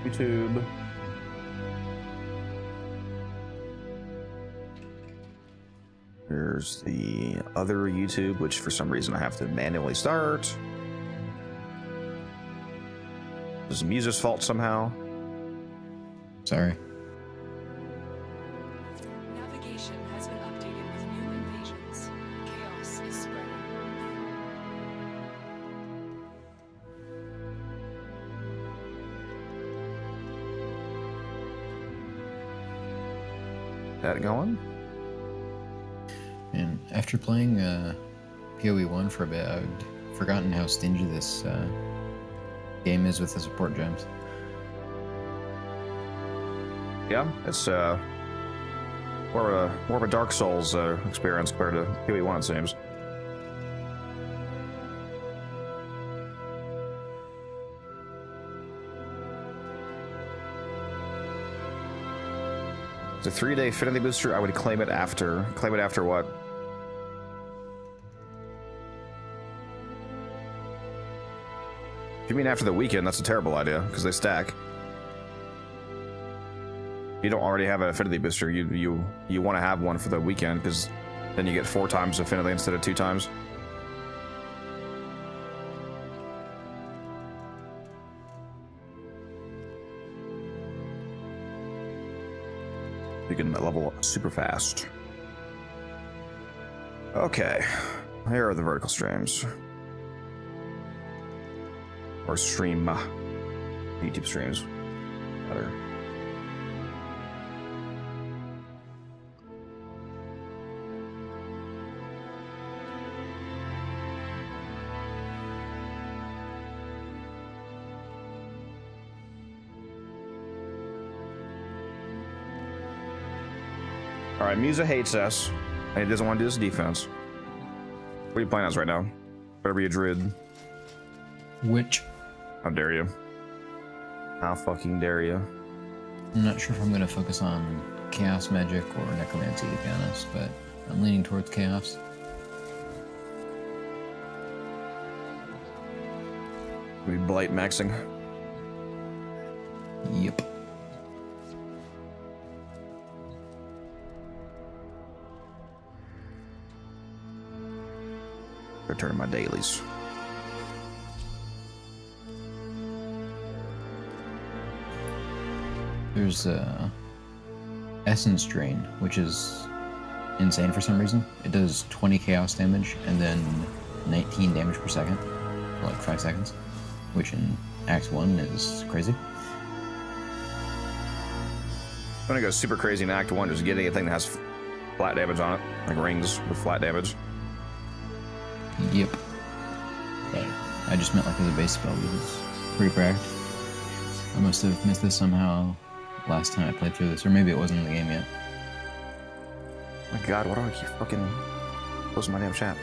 YouTube. Here's the other YouTube, which for some reason I have to manually start. This is Muse's fault somehow. Sorry. Navigation has been updated with new invasions. Chaos is spreading. That going? And after playing PoE 1 for a bit, I'd forgotten how stingy this game is with the support gems. Yeah, it's more of a Dark Souls experience compared to PoE 1, it seems. It's a 3-day affinity booster. I would claim it after. Claim it after what? If you mean after the weekend, that's a terrible idea because they stack. You don't already have an affinity booster. You want to have one for the weekend because then you get 4 times affinity instead of 2 times. You can level up super fast. Okay, here are the vertical streams. Or stream. YouTube streams. Better. Alright, Musa hates us, and he doesn't want to do this defense. What are you playing as right now? Better be a druid. Which? How dare you? How fucking dare you? I'm not sure if I'm going to focus on Chaos Magic or Necromancy, to be honest, but I'm leaning towards Chaos. We blight maxing. Yep. Return my dailies. There's Essence Drain, which is insane for some reason. It does 20 chaos damage and then 19 damage per second for like 5 seconds, which in Act 1 is crazy. I'm gonna go super crazy in Act 1, just get anything that has flat damage on it, like rings with flat damage. Yep. But I just meant like as a base spell, because it's pretty cracked. I must have missed this somehow last time I played through this, or maybe it wasn't in the game yet. My god, why do I keep fucking closing my damn chat?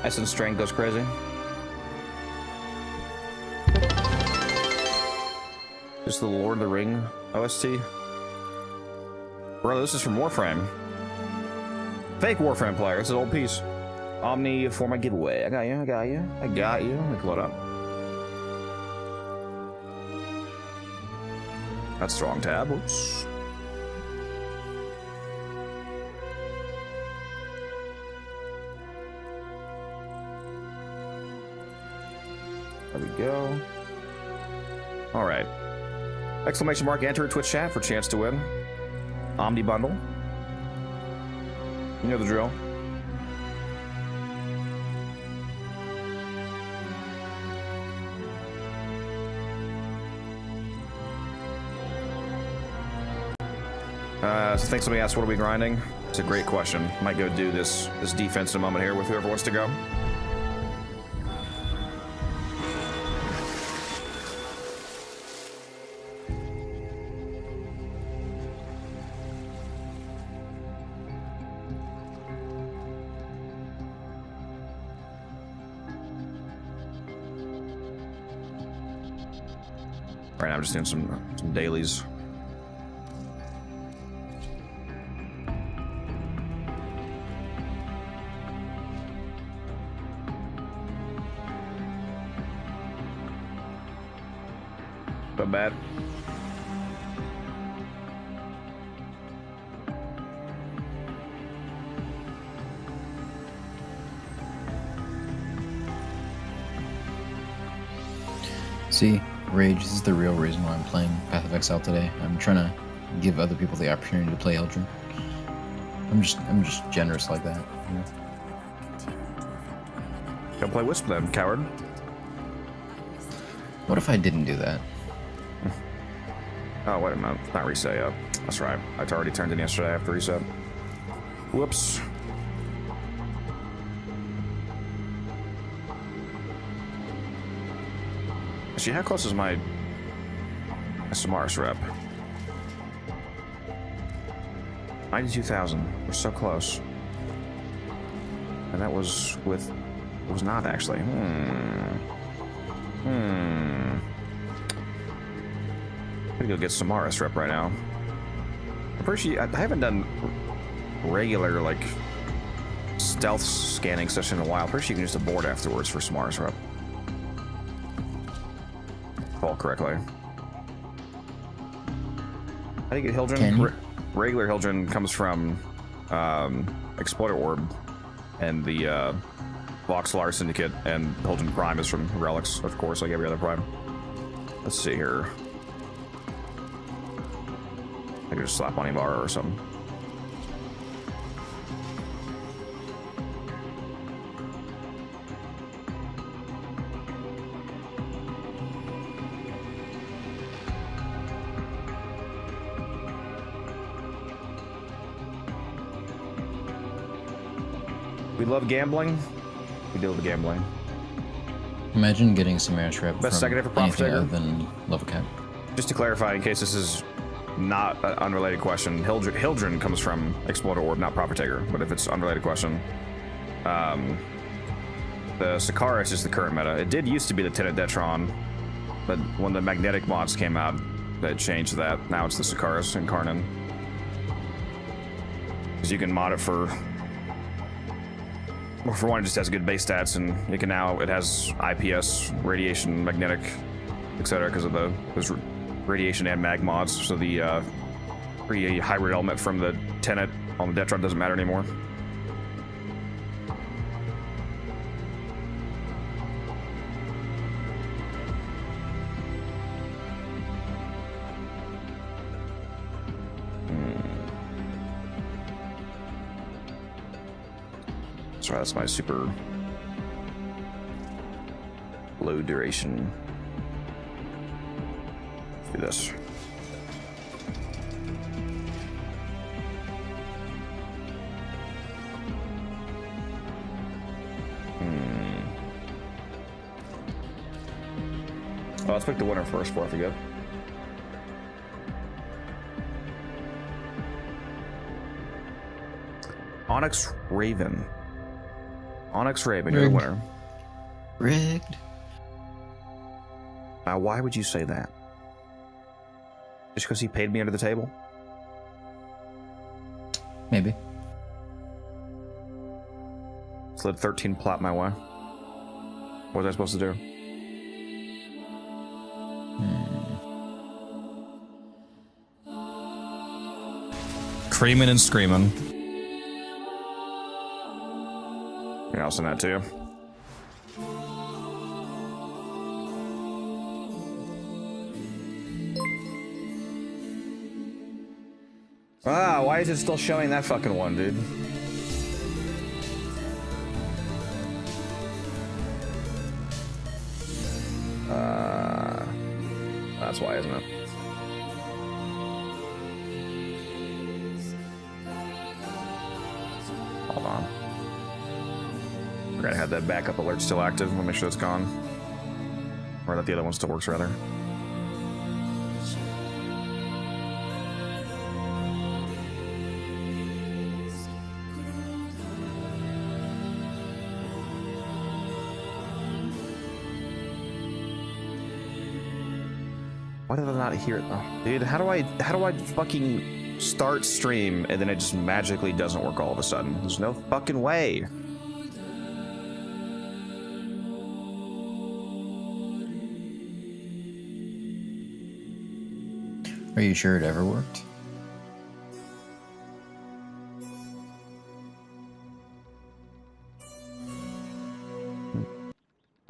Essence Strain goes crazy. Just the Lord of the Ring OST. Bro, this is from Warframe. Fake Warframe player. This is old piece. Omni for my giveaway. I got you. I got you. I got you. Let me load up. That's strong tab. Oops. There we go. All right. Exclamation mark, enter Twitch chat for chance to win. Omni bundle. You know the drill. So I think somebody asked, what are we grinding? It's a great question. Might go do this defense in a moment here with whoever wants to go. Right now I'm just doing some dailies. But bad. See, Rage, this is the real reason why I'm playing Path of Exile today. I'm trying to give other people the opportunity to play Eldrin. I'm just generous like that. You know? Go play Wisp then, coward. What if I didn't do that? Oh, wait a minute. It's not reset yet. That's right. I already turned in yesterday after reset. Whoops. Actually, how close is my Samaris rep? 92,000. We're so close. And that was with... It was not actually. I'm gonna go get Samaris rep right now. I'm pretty sure I haven't done regular, like, stealth scanning session in a while. I'm pretty sure you can just abort afterwards for Samaris rep. Recall correctly. How do you get Hildren? Regular Hildren comes from Exploder Orb and the Voxelar Syndicate, and Hildren Prime is from Relics, of course, like every other Prime. Let's see here. I could just slap on Ibarra or something. We love gambling. We deal with gambling. Imagine getting Samaris rep Best from second for anything Prophet other than level cap. Just to clarify, in case this is not an unrelated question, Hildren comes from Exploder Orb, not Prophet. But if it's an unrelated question, the Sakaris is the current meta. It did used to be the Tenet Detron, but when the magnetic mods came out, that changed that. Now it's the Sakaris and Karnan. Because you can mod it for one, it just has good base stats, and it can now, it has IPS, radiation, magnetic, etc. because of those radiation and mag mods. So the pretty hybrid element from the Tenet on the Detron doesn't matter anymore. So that's my super low duration. Let's do this. Oh, let's pick the winner first before I forget. Onyx Raven. Onyx Raven, you're the winner. Rigged. Now, why would you say that? Just because he paid me under the table? Maybe. Slid 13 plot my way. What was I supposed to do? Creaming and screaming. Yeah, I'll send that to you. Ah, why is it still showing that fucking one, dude? That's why, isn't it? Hold on. We're gonna have that backup alert still active. We'll make sure it's gone. Or that the other one still works, rather. Why did I not hear it? Oh, dude, how do I fucking start stream and then it just magically doesn't work all of a sudden? There's no fucking way. Are you sure it ever worked?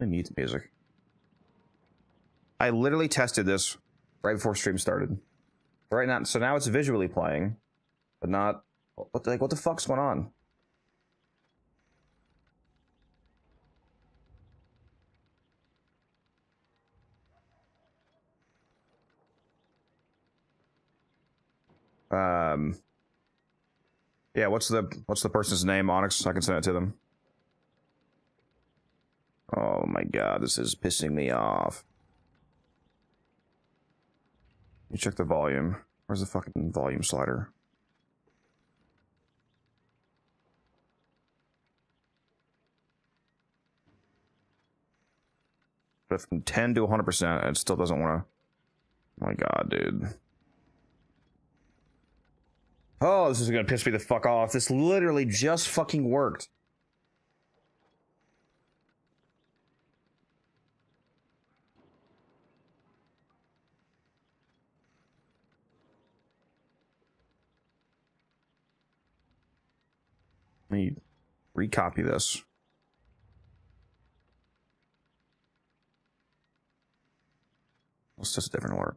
I mute the music. I literally tested this right before stream started. Right now, so now it's visually playing, but not. What the fuck's going on? Yeah, what's the person's name, Onyx? So I can send it to them. Oh my god, this is pissing me off. You check the volume. Where's the fucking volume slider? But from 10 to 100%, it still doesn't want to. Oh my god, dude. Oh, this is gonna piss me the fuck off. This literally just fucking worked. Let me recopy this. Let's just a different alert.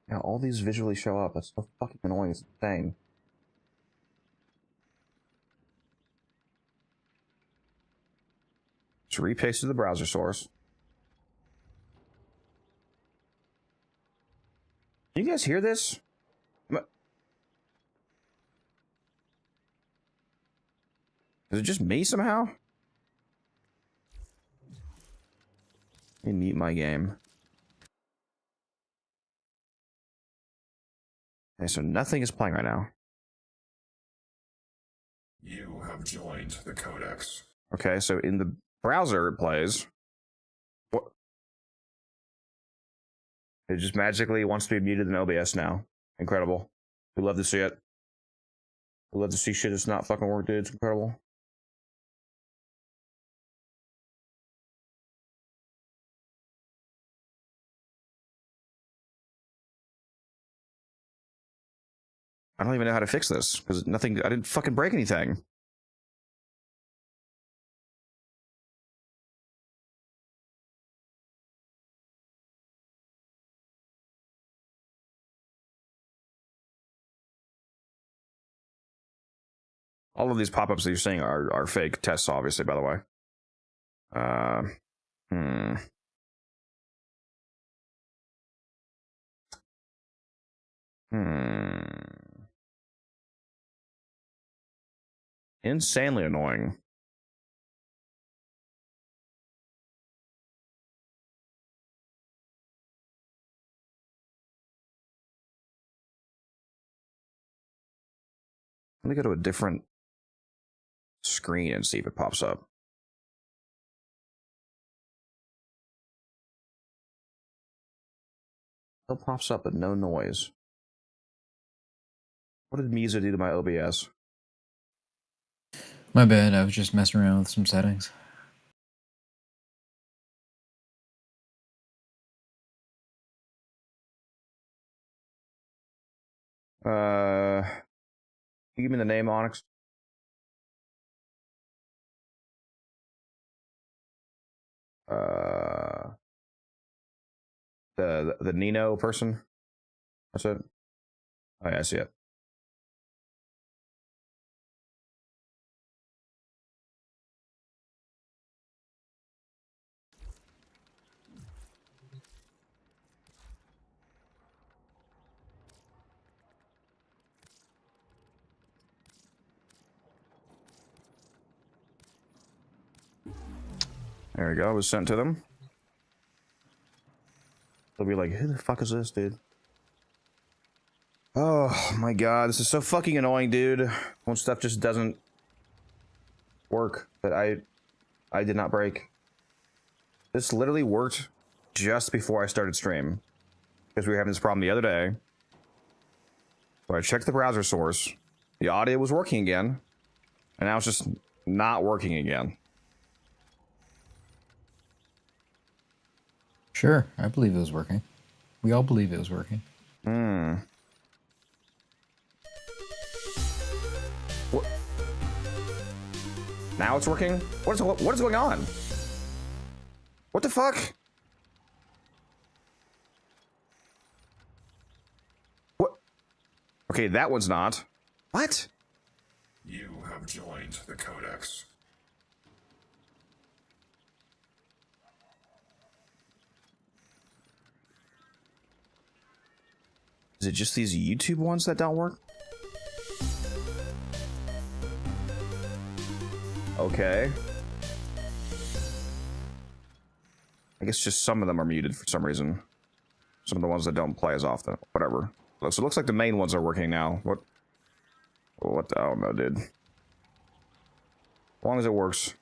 Yeah, all these visually show up. That's so fucking annoying. It's insane. Just repaste to the browser source. Can you guys hear this? Is it just me somehow? Let me mute my game. Okay, so nothing is playing right now. You have joined the Codex. Okay, so in the browser it plays. What? It just magically wants to be muted in OBS now. Incredible. We love to see it. We love to see shit that's not fucking work, dude. It's incredible. I don't even know how to fix this because nothing. I didn't fucking break anything. All of these pop-ups that you're seeing are fake tests, obviously. By the way. Hmm. Insanely annoying. Let me go to a different screen and see if it pops up. Still pops up, but no noise. What did Misa do to my OBS? My bad, I was just messing around with some settings. Can you give me the name, Onyx? The Nino person. That's it. Oh yeah, I see it. There we go. It was sent to them. They'll be like, "Who the fuck is this, dude?" Oh my god, this is so fucking annoying, dude. When stuff just doesn't work that I did not break. This literally worked just before I started stream because we were having this problem the other day. So I checked the browser source. The audio was working again, and now it's just not working again. Sure, I believe it was working. We all believe it was working. Hmm. What? Now it's working? What is going on? What the fuck? What? Okay, that one's not. What? You have joined the Codex. Is it just these YouTube ones that don't work? Okay. I guess just some of them are muted for some reason. Some of the ones that don't play as often. Whatever. So it looks like the main ones are working now. What? What? I don't know, dude. As long as it works.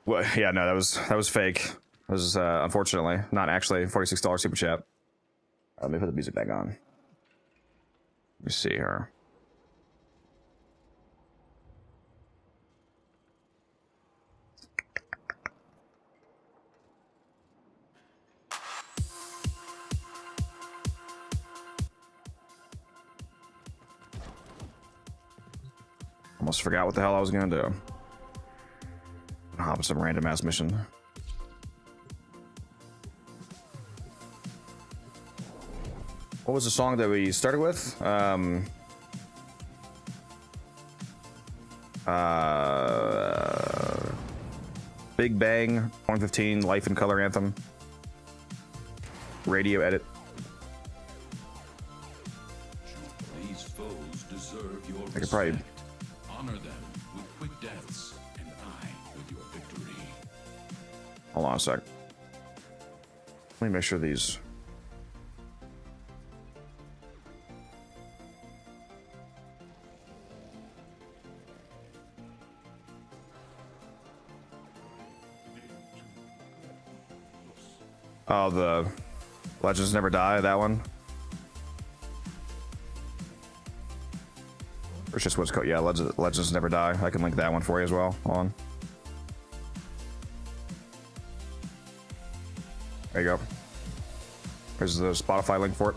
Well, yeah, no, that was fake. That was unfortunately not actually $46 super chat. Let me put the music back on. Let me see here. Almost forgot what the hell I was gonna do. Hop on some random ass mission. What was the song that we started with? Big Bang, 115, Life in Color Anthem. Radio edit. These foes deserve your I could probably. respect. Honor them with quick deaths, and I with your victory. Hold on a sec. Let me make sure these. Oh, the Legends Never Die, that one. Or it's just what's called. Yeah, Legends Never Die. I can link that one for you as well. Hold on. There you go. Here's the Spotify link for it.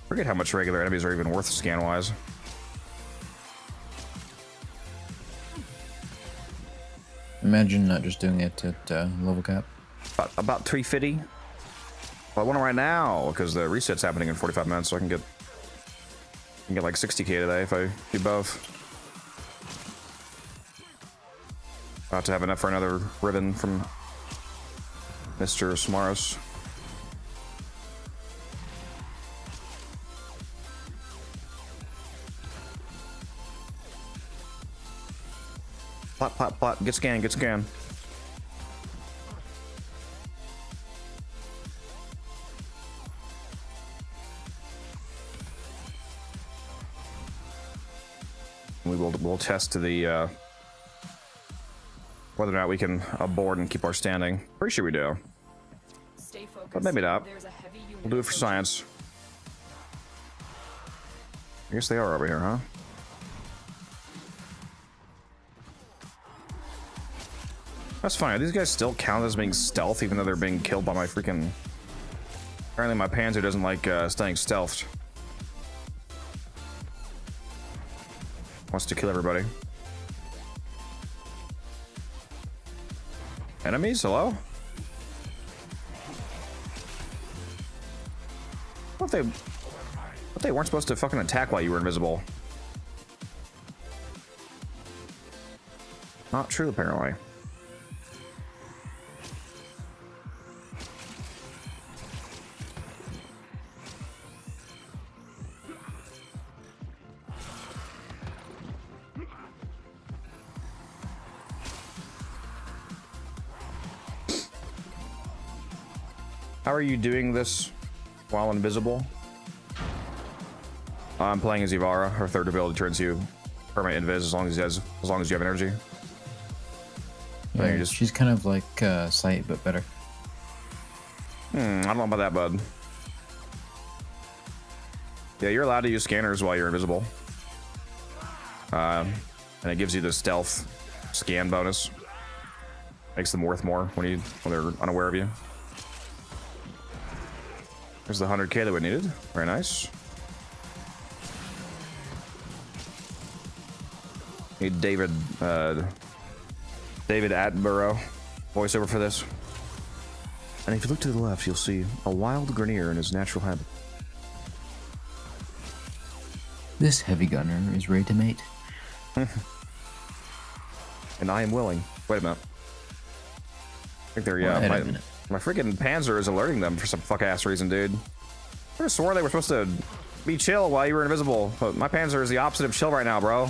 Forget how much regular enemies are even worth scan-wise. Imagine not just doing it at level cap. About 350. Well, I want it right now because the reset's happening in 45 minutes, so I can get like 60k today if I do both. About to have enough for another ribbon from Mr. Smaros. Plot, plot, plot. Get scan, get scan. We'll test the whether or not we can abort and keep our standing. Pretty sure we do. Stay focused. But maybe not. There's a heavy unit We'll do it for approaching. science. I guess they are over here, huh? That's fine. These guys still count as being stealth, even though they're being killed by my freaking. Apparently, my Panzer doesn't like staying stealthed. Wants to kill everybody. Enemies? Hello? What if they weren't supposed to fucking attack while you were invisible? Not true, apparently. How are you doing this while invisible? I'm playing as Ivara. Her third ability turns you permanent invis as long as you have energy. Yeah, you just- she's kind of like Sight, but better. I don't know about that, bud. Yeah, you're allowed to use scanners while you're invisible. and it gives you the stealth scan bonus. Makes them worth more when they're unaware of you. There's the 100k that we needed. Very nice. Need David Attenborough voiceover for this. And if you look to the left, you'll see a wild Grenier in his natural habitat. This heavy gunner is ready to mate. And I am willing. Wait a minute. I think they're, yeah, Wait a minute. my freaking Panzer is alerting them for some fuck-ass reason, dude. I could have swore they were supposed to be chill while you were invisible, but my Panzer is the opposite of chill right now, bro.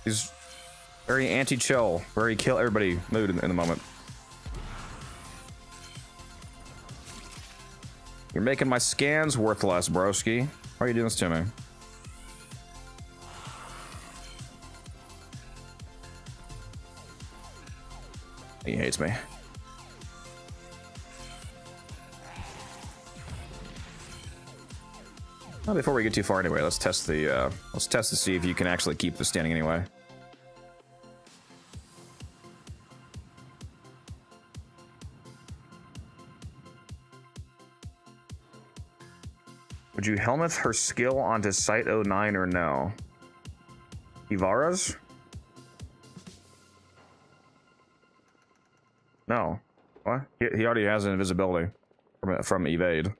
He's very anti-chill, very kill everybody mood in the moment. You're making my scans worthless, broski. Why are you doing this to me? He hates me. Well, before we get too far anyway, let's test to see if you can actually keep this standing anyway. Would you helmet her skill onto Site 09 or no? Ivara's? No. What? He already has an invisibility from evade.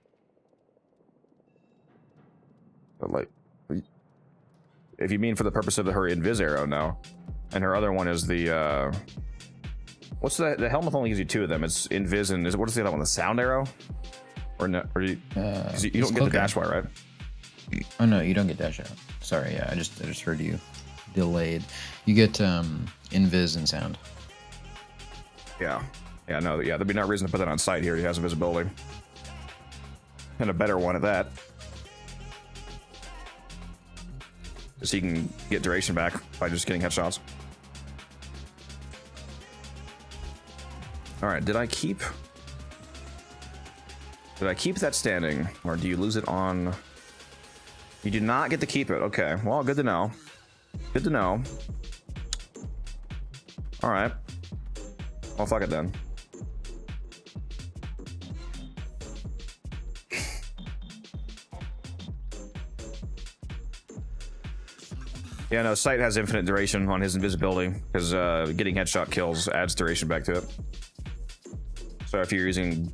But like, if you mean for the purpose of her invis arrow, no. And her other one is the what's the helmet only gives you two of them. It's invis and what is the other one? The sound arrow? Or no? Or you don't get the dash wire, right? Oh no, you don't get dash out. Sorry, yeah, I just heard you delayed. You get invis and sound. Yeah. Yeah, no, yeah, there'd be no reason to put that on site here. He has invisibility. And a better one at that. So he can get duration back by just getting headshots. Alright, did I keep that standing? Or do you lose it on... You do not get to keep it. Okay, well, good to know. Good to know. Alright. Well, fuck it then. Yeah, no, Sight has infinite duration on his invisibility, because getting headshot kills adds duration back to it. So if you're using...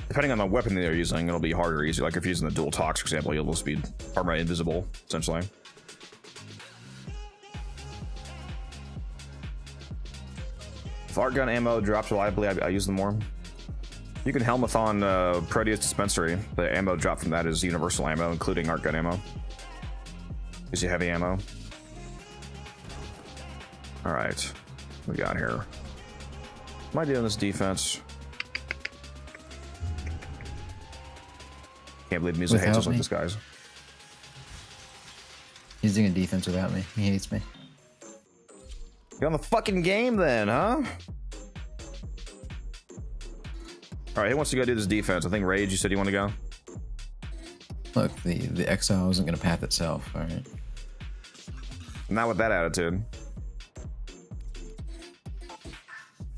Depending on the weapon that you're using, it'll be harder or easier. Like if you're using the dual tox, for example, you'll just be permanently invisible, essentially. If art gun ammo drops reliably, I use them more. You can helmet on Proteus Dispensary. The ammo drop from that is universal ammo, including art gun ammo. Gives you heavy ammo. Alright. What we got here? Am I doing this defense? Can't believe music hates us like this, guys. He's doing a defense without me. He hates me. Get on the fucking game then, huh? Alright, who wants to go do this defense? I think Rage, you said you want to go? Look, the exile isn't going to path itself, alright? Not with that attitude.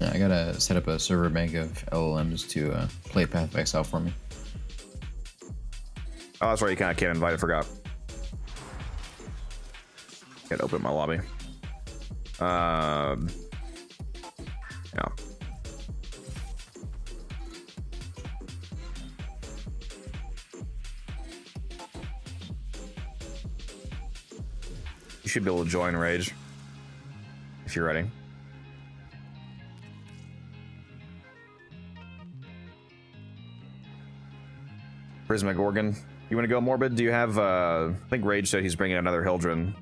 Yeah, I gotta set up a server bank of LLMs to play Path of Exile for me. Oh, that's right, you kind of can't invite, I forgot. Gotta open my lobby. Yeah. You should be able to join Rage if you're ready. Prismatic Organ. You want to go Morbid? Do you have, I think Rage said he's bringing another Hildren.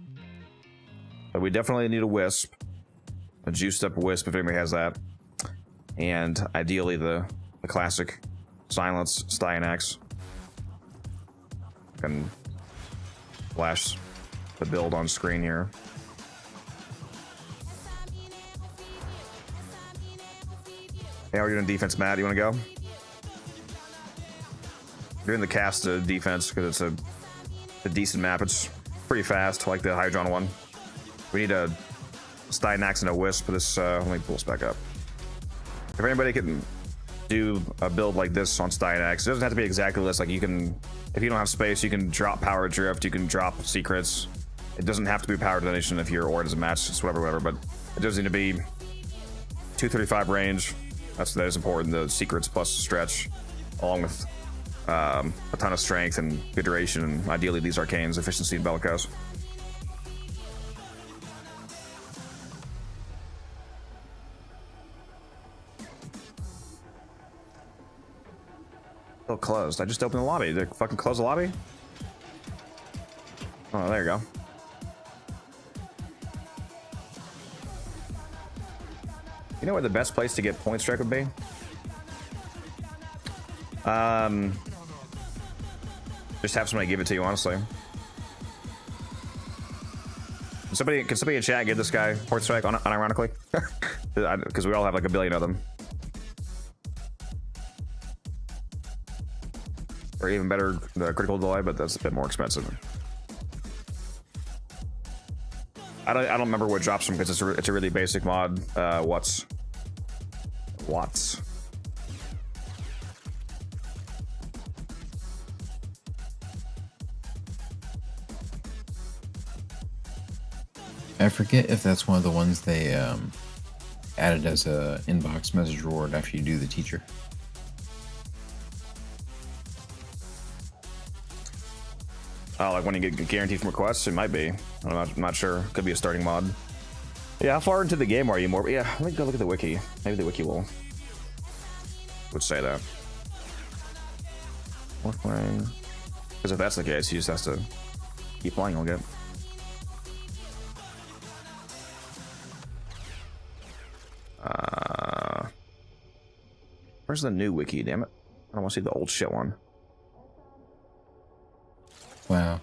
But we definitely need a Wisp. A juiced up Wisp if anybody has that. And ideally the classic Silence Styanax. Can flash the build on screen here. Hey, how are you doing defense, Matt? You want to go? You're in the cast defense because it's a decent map. It's pretty fast, like the Hydron one. We need a Stynax and a Wisp for this. Let me pull this back up. If anybody can do a build like this on Stynax, it doesn't have to be exactly this. Like you can, if you don't have space, you can drop Power Drift, you can drop Secrets. It doesn't have to be Power Donation if your ore doesn't match. It's whatever, but it does need to be 235 range. That is important. The Secrets plus Stretch, along with a ton of strength and good duration, and ideally these Arcanes, Efficiency, and Bellicose. Still closed. I just opened the lobby. Did they fucking close the lobby? Oh, there you go. You know where the best place to get point strike would be? Just have somebody give it to you, honestly. Can somebody in chat give this guy point strike unironically? Because we all have like a billion of them. Or even better, the critical delay, but that's a bit more expensive. I don't remember what drops them because it's a really basic mod. Watts. I forget if that's one of the ones they added as a inbox message reward after you do the teacher. Oh, like when you get guaranteed from requests? It might be. I'm not sure. Could be a starting mod. Yeah, how far into the game are you? More? Yeah, let me go look at the wiki. Maybe the wiki would say that. Warframe. Because if that's the case, he just has to keep playing. He'll get. Where's the new wiki? Damn it! I don't want to see the old shit one. Wow.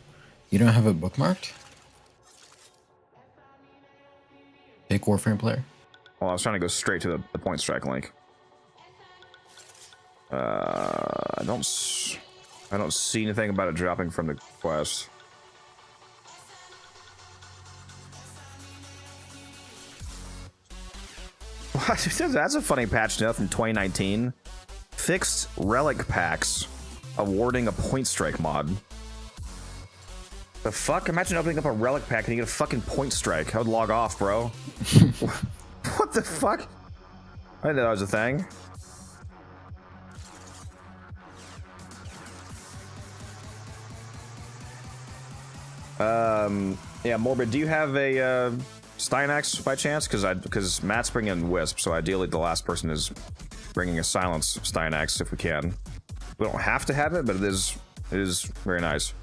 You don't have it bookmarked? Big Warframe player? Well, I was trying to go straight to the point strike link. I don't see anything about it dropping from the quest. That's a funny patch note from 2019. Fixed relic packs awarding a point strike mod. The fuck? Imagine opening up a relic pack and you get a fucking point strike. I would log off, bro. What the fuck? I didn't know that was a thing. Yeah, Morbid, do you have a Stynax by chance? Because Matt's bringing Wisp, so ideally the last person is bringing a Silence Stynax if we can. We don't have to have it, but it is very nice.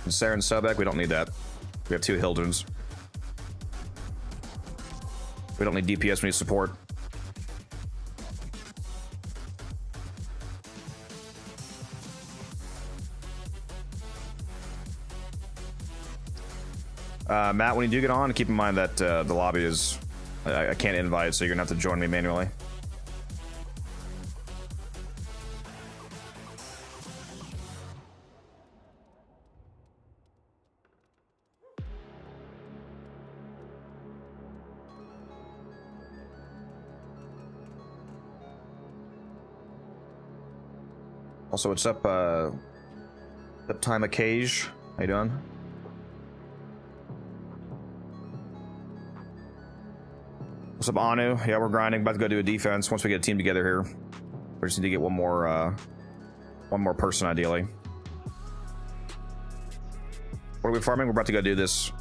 And Saren Sobek, we don't need that. We have 2 Hildrens. We don't need DPS, we need support. Matt, when you do get on, keep in mind that the lobby is... I can't invite, so you're gonna have to join me manually. Also, what's up, Time Cage? How you doing? What's up, Anu? Yeah, we're grinding. About to go do a defense once we get a team together here. We just need to get one more person, ideally. What are we farming? We're about to go do this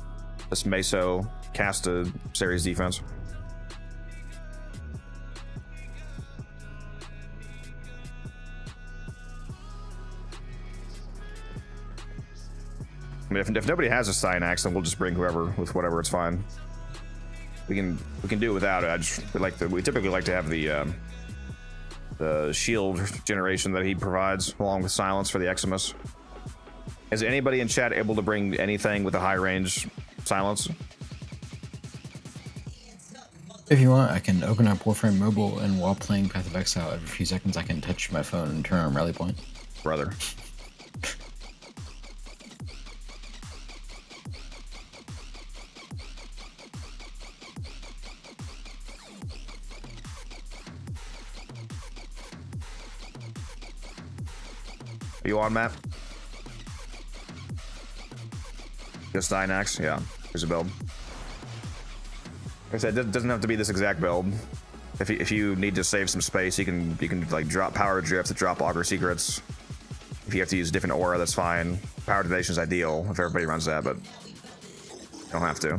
Meso Casta series defense. I mean, if nobody has a Stynax, then we'll just bring whoever with whatever. It's fine. We can do it without it. We typically like to have the shield generation that he provides along with silence for the Eximus. Is anybody in chat able to bring anything with a high range silence? If you want, I can open up Warframe Mobile, and while playing Path of Exile, every few seconds I can touch my phone and turn on rally point. Brother. Are you on, Matt? Just Dynax? Yeah. Here's a build. Like I said, it doesn't have to be this exact build. If you need to save some space, you can like drop power drift, drop auger secrets. If you have to use a different aura, that's fine. Power donation is ideal if everybody runs that, but you don't have to.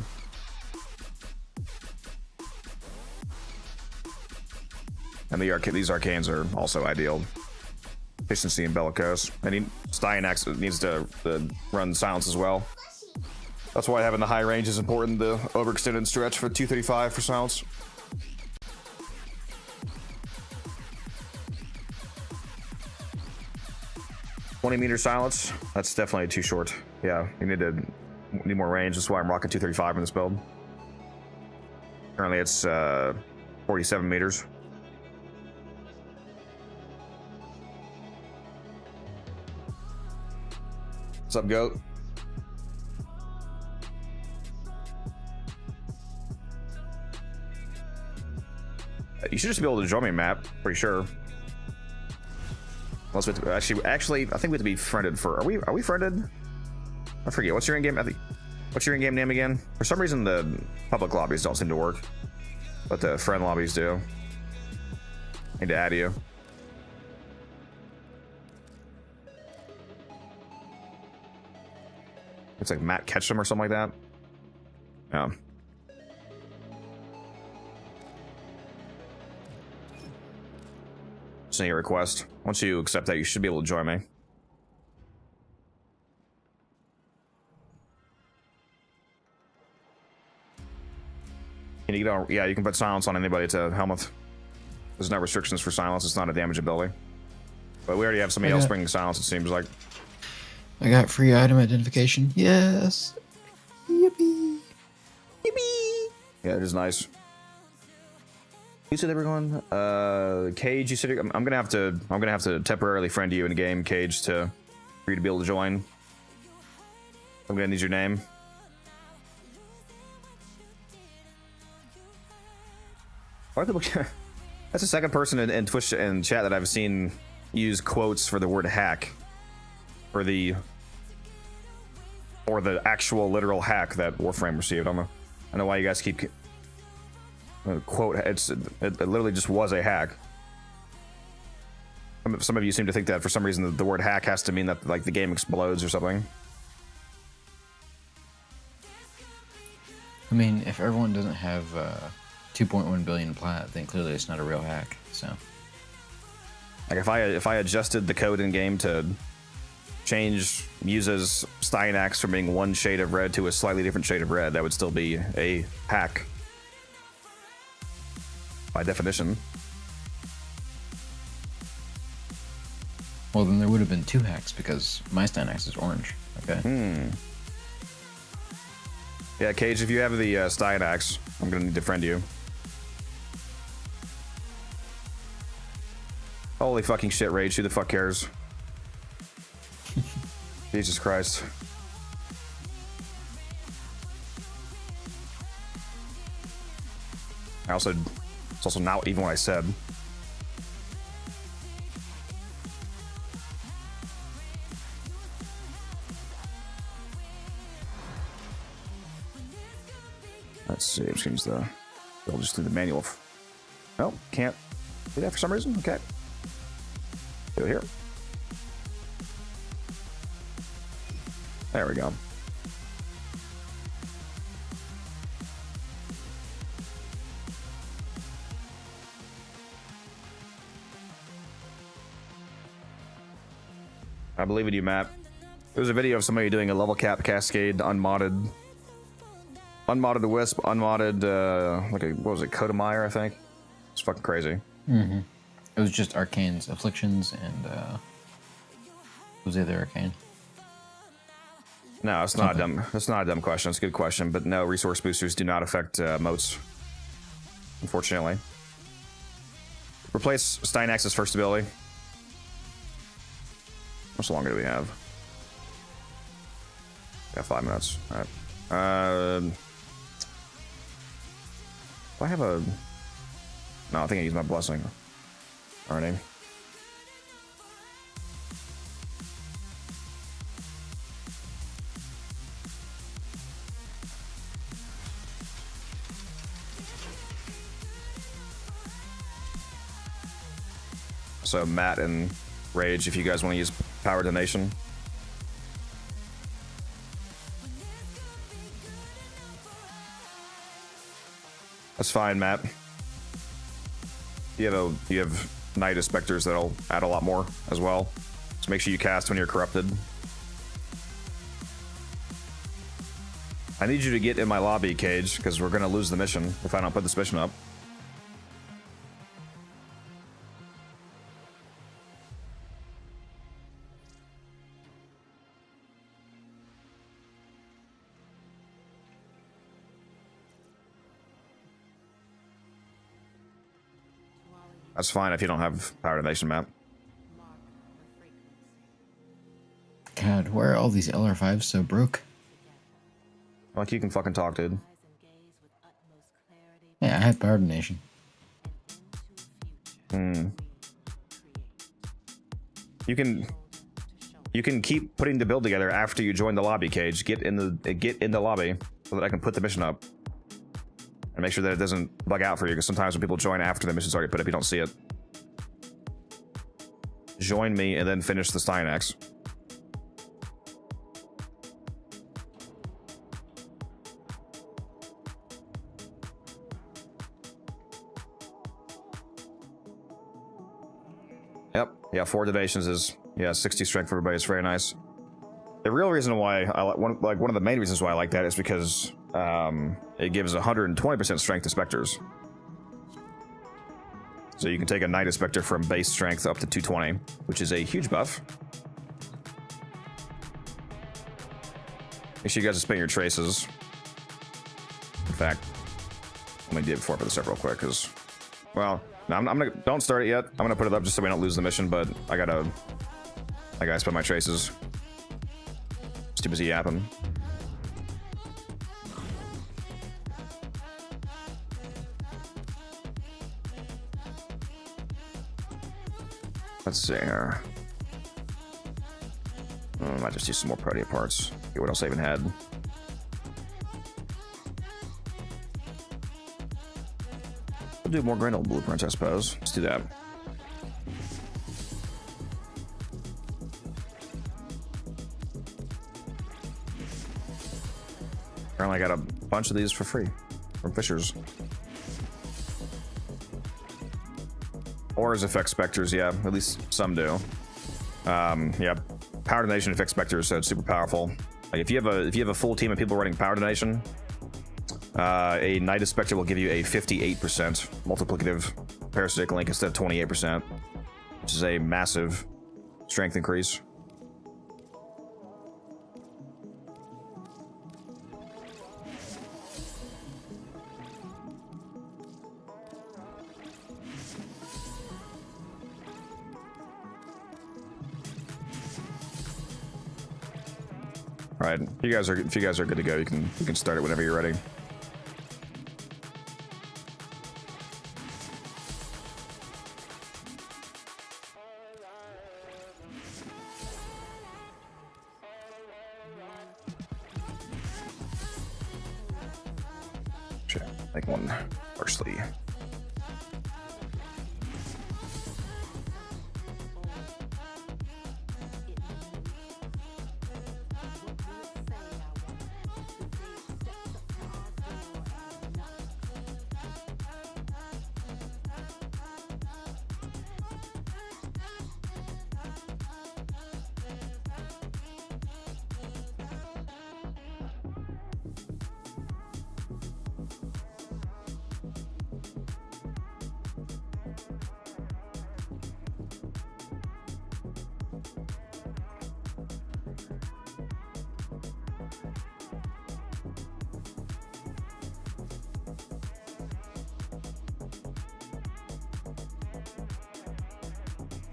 And these arcanes are also ideal. Efficiency and bellicose. And Styanax needs to run silence as well. That's why having the high range is important. The overextended stretch for 235 for silence. $20-meter silence. That's definitely too short. Yeah, you need more range. That's why I'm rocking 235 in this build. Currently, it's 47 meters. What's up, goat? You should just be able to join me, Matt. Pretty sure. Unless we have to, actually, I think we have to be friended for. Are we friended? I forget. What's your in-game? What's your in-game name again? For some reason, the public lobbies don't seem to work, but the friend lobbies do. I need to add you. It's like Matt Ketchum or something like that. Yeah. Send your request. Once you accept that, you should be able to join me. Can you get on? Yeah, you can put silence on anybody to Helmuth. There's no restrictions for silence. It's not a damage ability. But we already have somebody else bringing silence, it seems like. I got free item identification. Yes. Yippee. Yippee. Yeah, it is nice. You said they were going. Cage, you said I'm gonna have to temporarily friend you in a game, Cage, for you to be able to join. I'm gonna need your name. Why are people? That's the second person in Twitch and chat that I've seen use quotes for the word hack, or the actual literal hack that Warframe received. I don't know why you guys keep quote. It literally just was a hack. Some of you seem to think that for some reason the word hack has to mean that like the game explodes or something. I mean, if everyone doesn't have 2.1 billion plat, then clearly it's not a real hack. So, like if I adjusted the code in game to change Muse's Styanax from being one shade of red to a slightly different shade of red, that would still be a hack by definition. Well, then there would have been two hacks because my Styanax is orange. Okay. Yeah, Cage, if you have the Styanax, I'm gonna need to friend you. Holy fucking shit, Rage. Who the fuck cares? Jesus Christ. It's also not even what I said. Let's see, which means I'll just do the manual. Nope, can't do that for some reason. Okay. Do it here. There we go. I believe in you, Matt. There's a video of somebody doing a level cap cascade unmodded Wisp, unmodded what was it, Kodemeyer, I think. It's fucking crazy. Mm-hmm. It was just Arcane's Afflictions and what was the other Arcane? No, it's not a dumb. It's not a dumb question. It's a good question, but no, resource boosters do not affect moats. unfortunately. Replace Steinax's first ability. How much longer do we have? Got 5 minutes. Alright. Do I have a... No, I think I used my blessing. Alrighty. So Matt and Rage, if you guys want to use Power Donation. That's fine, Matt. You have Knight of Spectres that'll add a lot more as well. So make sure you cast when you're corrupted. I need you to get in my lobby, Cage, because we're gonna lose the mission if I don't put this mission up. That's fine if you don't have Power Donation, Matt. God, why are all these LR5s so broke? Like, you can fucking talk, dude. Yeah, I had Power Donation. You can keep putting the build together after you join the lobby, Cage. Get in the lobby so that I can put the mission up. And make sure that it doesn't bug out for you, because sometimes when people join after the mission's already put up, you don't see it. Join me and then finish the Steinax. Yep. Yeah, 4 donations is 60 strength for everybody. It's very nice. The real reason why I like one of the main reasons why I like that is because it gives 120% strength to Spectres. So you can take a Knight of Spectre from base strength up to 220, which is a huge buff. Make sure you guys spend your traces. In fact, let me do it before I put this up real quick, because, well, no, I'm gonna don't start it yet. I'm gonna put it up just so we don't lose the mission, but I gotta spend my traces. Too busy yapping. Let's see here. I might just use some more Protea parts. See what else I even had. We'll do more Grand Old Blueprints, I suppose. Let's do that. Apparently I got a bunch of these for free from Fishers. Auras affect Spectres, yeah, at least some do. Yeah, Power Donation affects Spectres, so it's super powerful. Like if you have a full team of people running Power Donation, a Knight of Spectre will give you a 58% multiplicative parasitic link instead of 28%, which is a massive strength increase. All right, if you guys are good to go, you can start it whenever you're ready. Shit, make one firstly.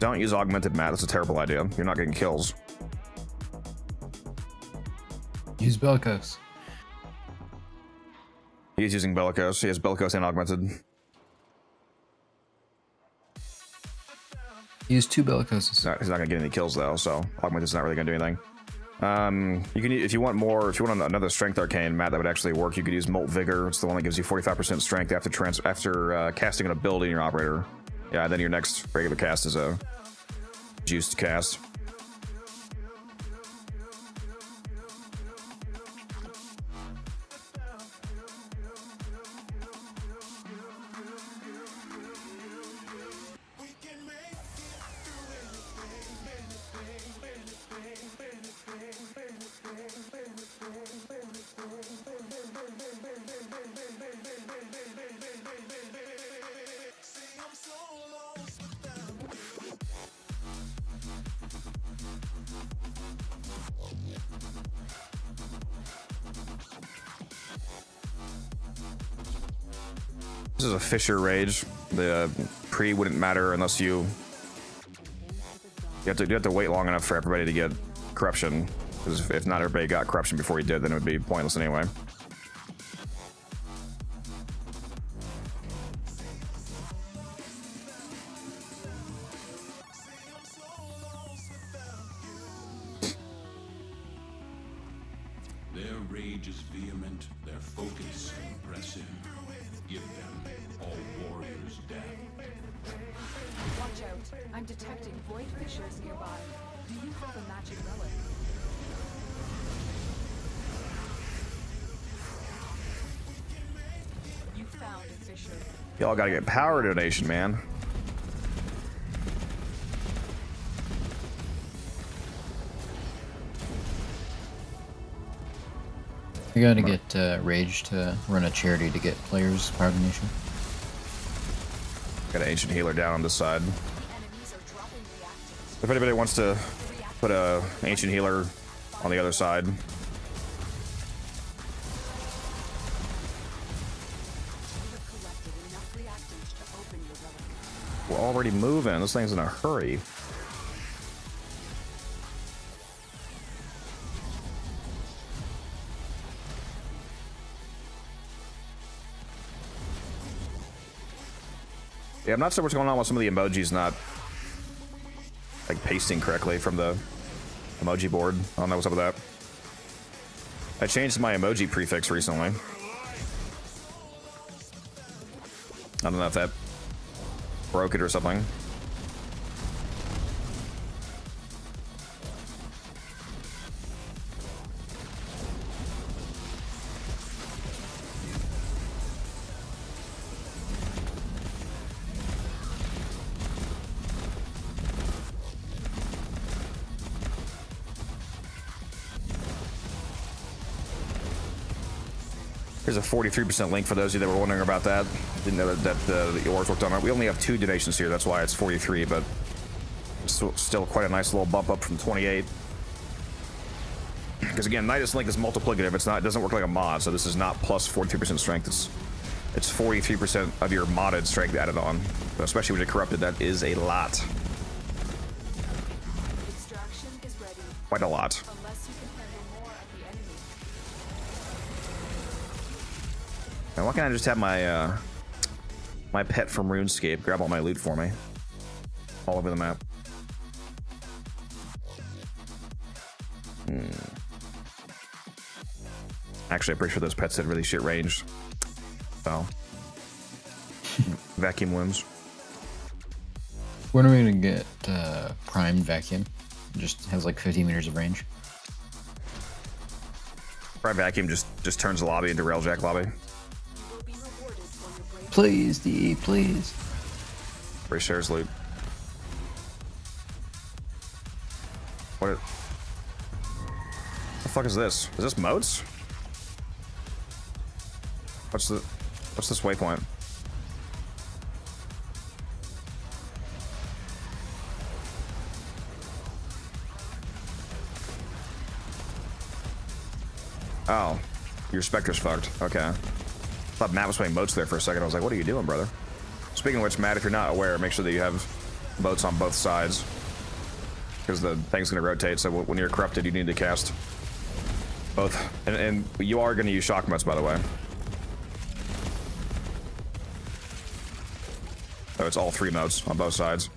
Don't use augmented, Matt. That's a terrible idea. You're not getting kills. Use Bellicose. He's using Bellicose. He has Bellicose and augmented. Use 2 Bellicoses. He's not gonna get any kills though, so augmented's not really gonna do anything. You can, if you want another strength arcane, Matt, that would actually work. You could use Molt Vigor. It's the one that gives you 45% strength after casting an ability in your operator. Yeah, then your next regular cast is a juiced cast. This is a Fisher Rage. The pre wouldn't matter unless you have to wait long enough for everybody to get corruption. Because if not everybody got corruption before you did, then it would be pointless anyway. Their rage is vehement, their focus impressive. Give them all warriors death. Watch out. I'm detecting void fissures nearby. Do you have a magic relic? You found a fissure. Y'all gotta get power donation, man. You gotta get Rage to run a charity to get players power donation. Got an ancient healer down on this side. Enemies are dropping reactants. If anybody wants to put a ancient healer on the other side, You have collected enough reactants to open your relic. we're already moving. This thing's in a hurry. Yeah, I'm not sure what's going on with some of the emojis not like pasting correctly from the emoji board. I don't know what's up with that. I changed my emoji prefix recently. I don't know if that broke it or something. Here's a 43% link for those of you that were wondering about that. Didn't know that the ores worked on it. We only have 2 donations here, that's why it's 43, but it's still quite a nice little bump up from 28. Because again, Nidus Link is multiplicative. It doesn't work like a mod, so this is not plus 43% strength. It's 43% of your modded strength added on. So especially when you're corrupted, that is a lot. Extraction is ready. Quite a lot. Unless you can handle more of the enemy. And why can't I just have my my pet from RuneScape grab all my loot for me? All over the map. Actually, I'm pretty sure those pets had really shit range. So. Vacuum wounds. When are we gonna get primed vacuum? It just has like 50 meters of range. Prime vacuum just turns the lobby into Railjack lobby. You will be rewarded for your brave. Please, DE, please. Free shares loot. What? The fuck is this? Is this moats? What's this waypoint? Oh, your Spectre's fucked. Okay. I thought Matt was playing moats there for a second. I was like, what are you doing, brother? Speaking of which, Matt, if you're not aware, make sure that you have boats on both sides. Because the thing's going to rotate, so when you're corrupted, you need to cast both. And you are going to use shock motes, by the way. So it's all 3 motes on both sides.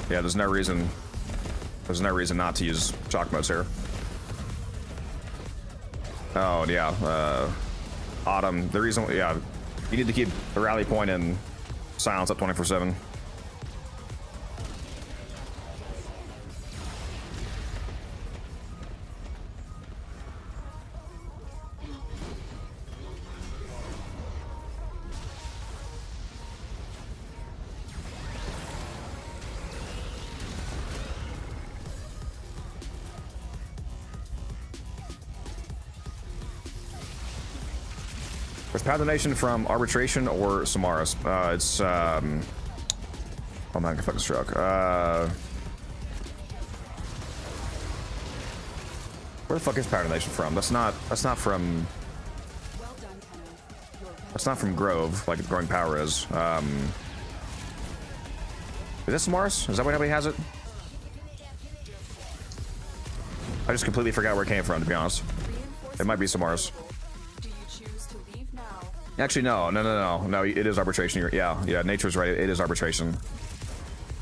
Yeah, there's no reason not to use shock motes here. Oh, yeah. Autumn. The reason, yeah, you need to keep the rally point and silence up 24/7. There's Path of the Nation from Arbitration or Samaras. It's oh man, I fucking struck. Where the fuck is Path of the Nation from? That's not from. Well done, Tenno. Your That's not from Grove, like Growing Power is. Is this Samaras? Is that why nobody has it? I just completely forgot where it came from, to be honest. It might be Samaras. Do you choose to leave now? Actually, no. It is Arbitration. Yeah. Nature's right. It is Arbitration.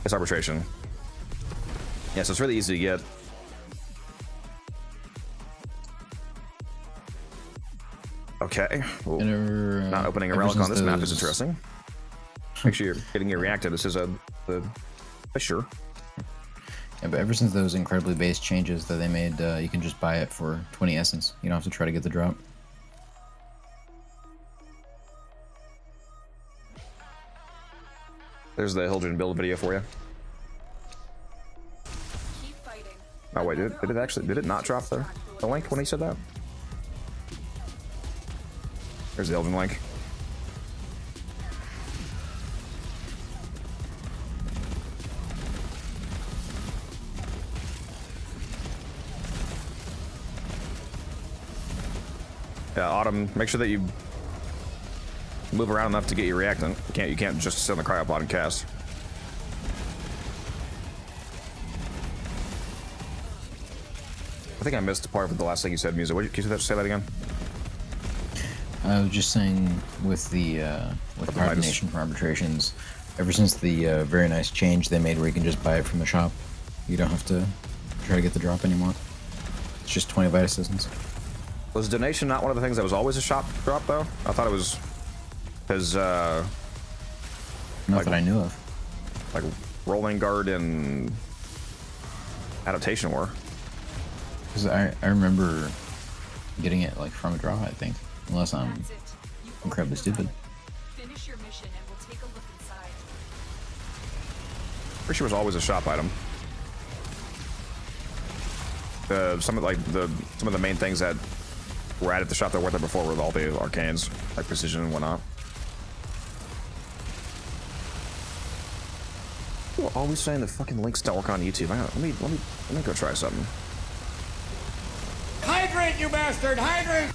It's Arbitration. Yeah, so it's really easy to get. Okay. Well, not opening a relic on this map is interesting. Make sure you're getting your reactive. This is the Fisher. Yeah, but ever since those incredibly base changes that they made, you can just buy it for 20 essence. You don't have to try to get the drop. There's the Hildren build video for you. Keep fighting. Oh wait, did it not drop the link when he said that? There's the Hildren link. Yeah, Autumn, make sure that you move around enough to get your reactant. You can't just sit on the cryopod and cast. I think I missed the part of the last thing you said, Musa. Can you say that again? I was just saying with the Path of the Nation from Arbitrations, ever since the very nice change they made where you can just buy it from the shop, you don't have to try to get the drop anymore. It's just 20 Vitus Essence. Was donation not one of the things that was always a shop drop, though? I thought it was his, Not like, that I knew of. like Rolling Guard and Adaptation were. Because I remember getting it like from a draw, I think. Unless I'm That's it. You incredibly stupid. finish your mission and we'll take a look inside. Pretty sure it was always a shop item. Some of the main things that were added to the shop that weren't there before were all the arcanes, like precision and whatnot. People are always saying the fucking links don't work on YouTube. Let me go try something. Hydrate, you bastard! Hydrate!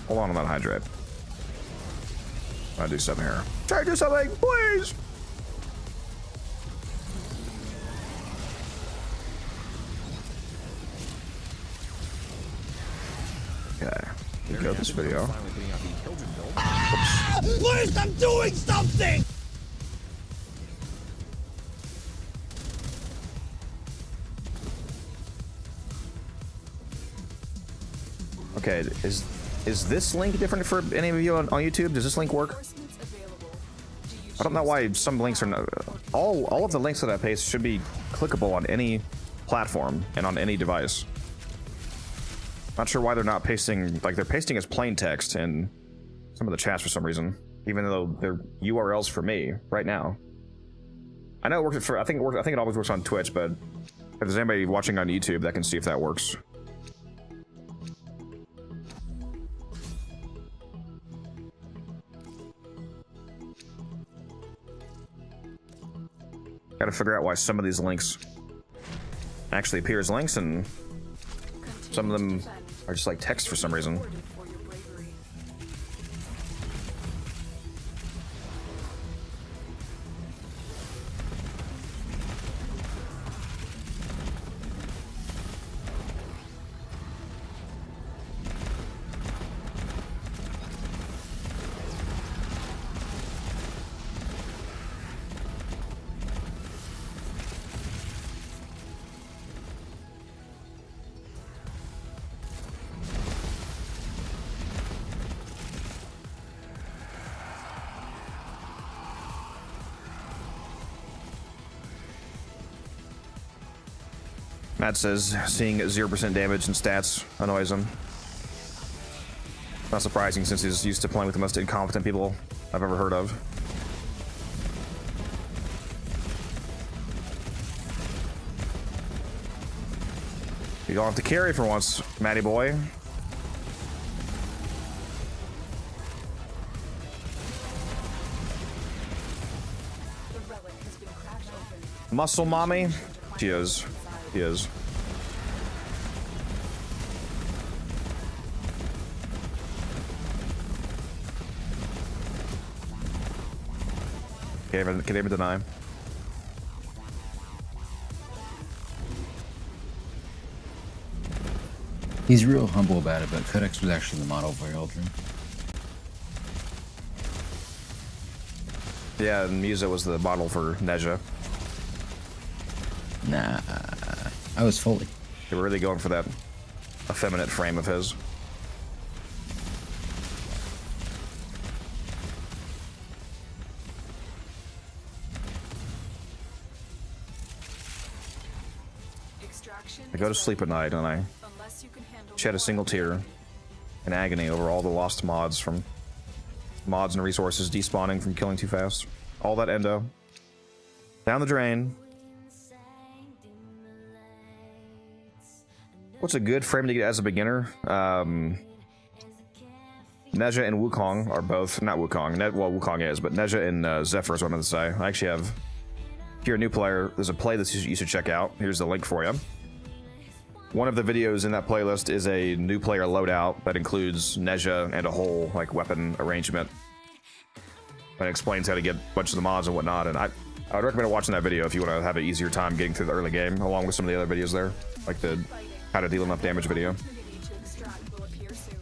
Hold on that hydrate. I'll do something here. Try to do something, please! Okay. We go this video. Please, I'm doing something! Okay, is this link different for any of you on YouTube? Does this link work? Reinforcements available. Do you I don't know why some links are not, all of the links that I paste should be clickable on any platform and on any device. Not sure why they're not pasting, like they're pasting as plain text in some of the chats for some reason, even though they're URLs for me right now. I know it works for, I think it always works on Twitch, but if there's anybody watching on YouTube that can see if that works. Gotta figure out why some of these links actually appear as links and some of them Or just like text for some reason. Rewarded for your bravery. Matt says seeing 0% damage in stats annoys him. Not surprising since he's used to playing with the most incompetent people I've ever heard of. You don't have to carry for once, Matty boy. The relic has been cracked open. Muscle mommy? She is. She is. Can even deny. He's real humble about it, but Codex was actually the model for Eldrin. Yeah, and Musa was the model for Neja. Nah, I was fully. They were really going for that effeminate frame of his. Extraction I go to is sleep at night and I ready, unless you can handle shed a more single of the tear enemy. in agony over all the lost mods from mods and resources despawning from killing too fast. All that endo down the drain. What's a good frame to get as a beginner? Neja and Wukong are both not Wukong. Well, Wukong is, but Neja and Zephyr is what I'm going to say. I actually have. If you're a new player, there's a playlist you should check out. Here's the link for you. One of the videos in that playlist is a new player loadout that includes Neja and a whole like weapon arrangement. And explains how to get a bunch of the mods and whatnot. And I would recommend watching that video if you want to have an easier time getting through the early game, along with some of the other videos there, like the how to deal enough damage video. Opportunity to extract will appear soon.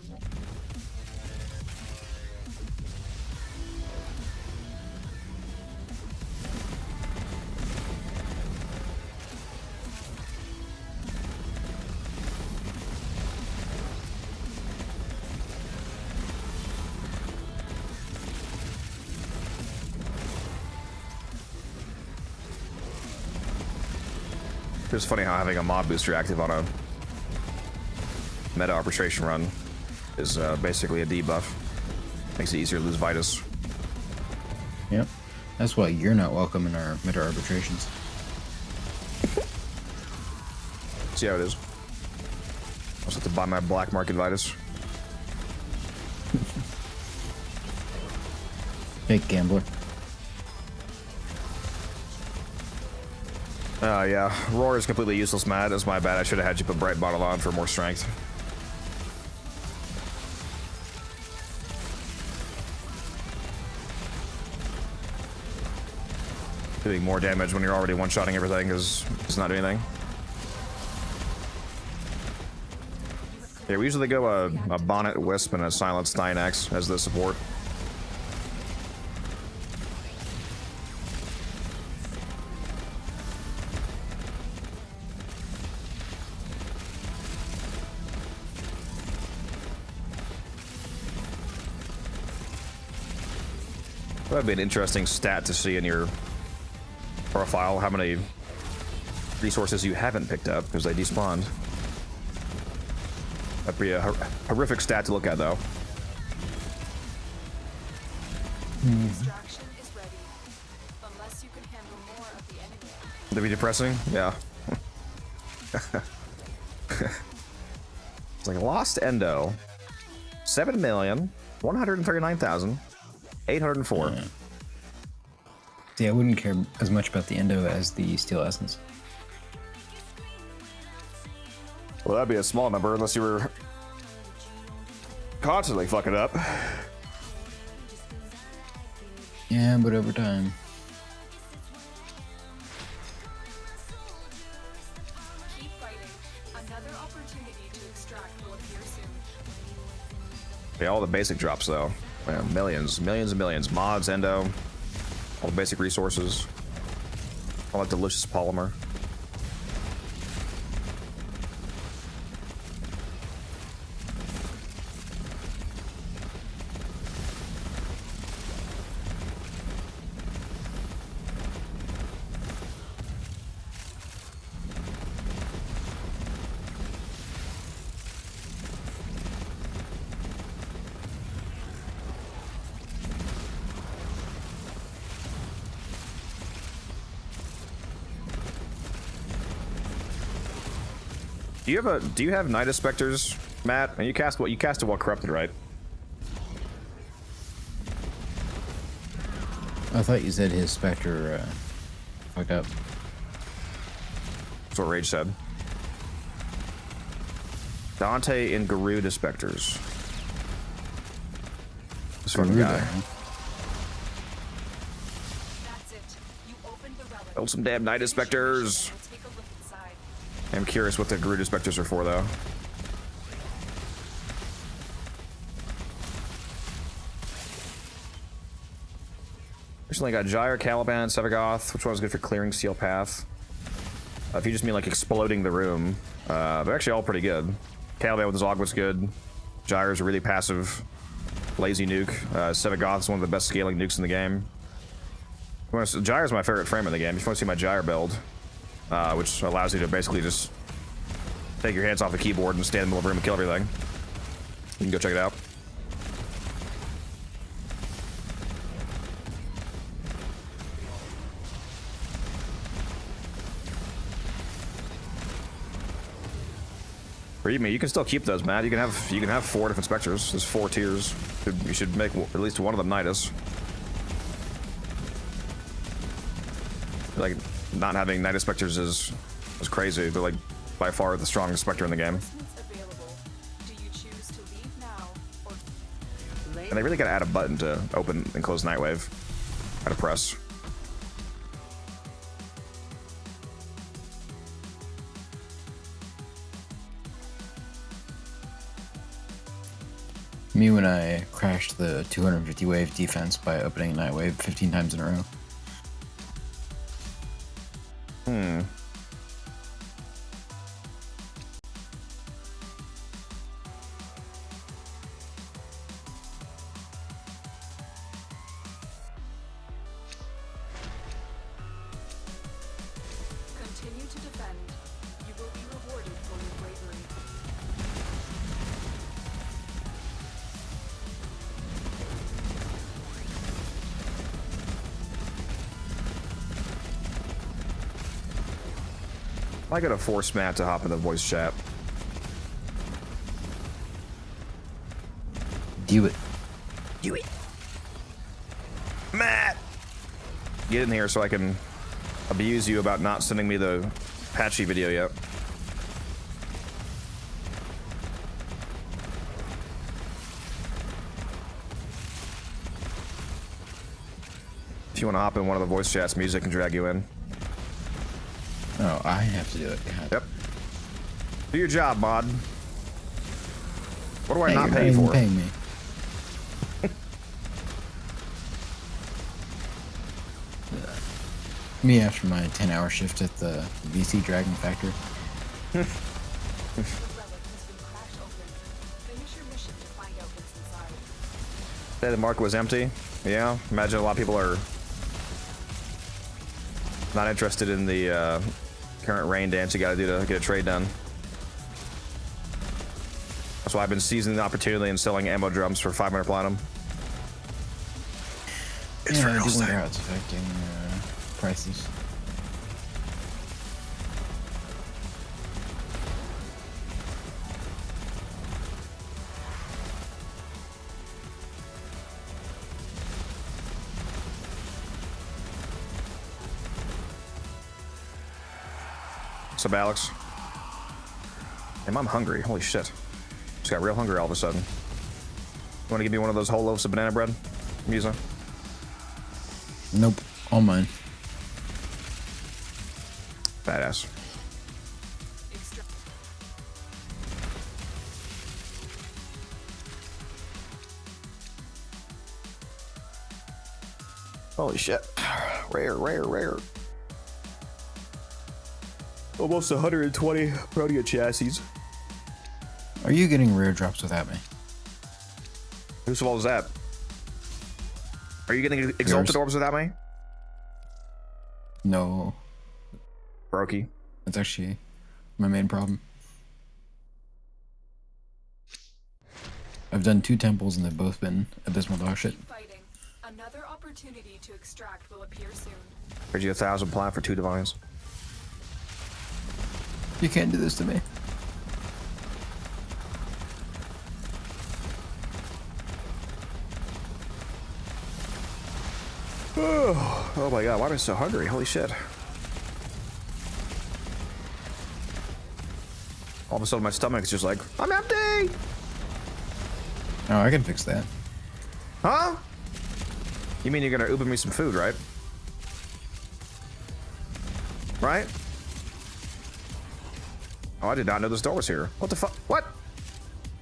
It's funny how having a mod booster active on a meta arbitration run is basically a debuff. Makes it easier to lose Vitus. Yep. That's why you're not welcome in our meta arbitrations. See how it is. I'll just have to buy my black market Vitus. Fake gambler. Yeah. Roar is completely useless, Matt. That's my bad. I should have had you put Bright Bottle on for more strength. Doing more damage when you're already one-shotting everything is not doing anything. Yeah, we usually go a Bonnet Wisp and a Silent Steinax as the support. That'd be an interesting stat to see in your profile, how many resources you haven't picked up because they despawned. That'd be a horrific stat to look at, though. Extraction is ready, unless you can handle more of the enemy. That'd be depressing? Yeah. It's like lost endo. 7,139,804. See, I wouldn't care as much about the endo as the steel essence. Well, that'd be a small number unless you were constantly fucking up. Yeah, but over time. Keep fighting. Another opportunity to extract will appear soon. Yeah, all the basic drops though. Yeah, millions and millions. Mods, endo, all the basic resources. All that delicious polymer. Do you have Nidus Specters, Matt? And you cast it while corrupted, right? I thought you said his Spectre fucked up. That's what Rage said. Dante and Garuda Specters. This fucking Garuda, guy. huh? That's it. You opened the relic. Build some damn Nidus Specters. We'll take a look inside. I'm curious what the Garuda Specters are for, though. Recently got Gyre, Caliban, Sevagoth. Which one's good for clearing Steel Path? If you just mean like exploding the room, they're actually all pretty good. Caliban with his Aug was good. Gyre's a really passive, lazy nuke. Sevagoth is one of the best scaling nukes in the game. Gyre's my favorite frame in the game. If you want to see my Gyre build, which allows you to basically just take your hands off the keyboard and stand in the middle of the room and kill everything. You can go check it out. Or you can still keep those, Matt. You can have 4 different specters. There's 4 tiers. You should make at least one of them Nidus. Like, not having Nidus Specters is crazy. They're like by far the strongest Spectre in the game. Available. Do you choose to leave now or And they really gotta add a button to open and close Nightwave. Gotta press. Me when I crashed the 250 wave defense by opening Nightwave 15 times in a row. continue to defend? You will be rewarded for your bravery. I gotta force Matt to hop in the voice chat. Do it. Do it. Matt! Get in here so I can abuse you about not sending me the patchy video yet. If you want to hop in one of the voice chats, music can drag you in. Oh, I have to do it. God. Yep. Do your job, mod. What do I Hey, not you're pay you even for? paying me. Me after my 10-hour shift at the VC Dragon Factory. The relic has been cracked open. Finish your mission to find out what's inside. Say the market was empty. Yeah, imagine a lot of people are not interested in the current rain dance you gotta do to get a trade done. That's why I've been seizing the opportunity and selling ammo drums for 500 platinum. It's for Yeah, I real do wonder estate. how it's affecting prices. What's up, Alex? Damn, I'm hungry. Holy shit. Just got real hungry all of a sudden. want to give me one of those whole loaves of banana bread? Musa? Nope. All mine. Badass. Holy shit. Rare, rare, rare. Almost 120 Protea chassis. Are you getting rare drops without me? Whose fault is that? Are you getting exalted orbs without me? No. Brokey. That's actually my main problem. I've done 2 temples and they've both been abysmal dog shit. Keep fighting. Another opportunity to extract will appear soon. Here's you 1,000 plat for 2 divines. You can't do this to me. Oh my god, why am I so hungry? Holy shit. All of a sudden my stomach's just like, I'm empty! Oh, I can fix that. Huh? You mean you're gonna Uber me some food, right? Right? Oh, I did not know this door was here. What the fuck? What?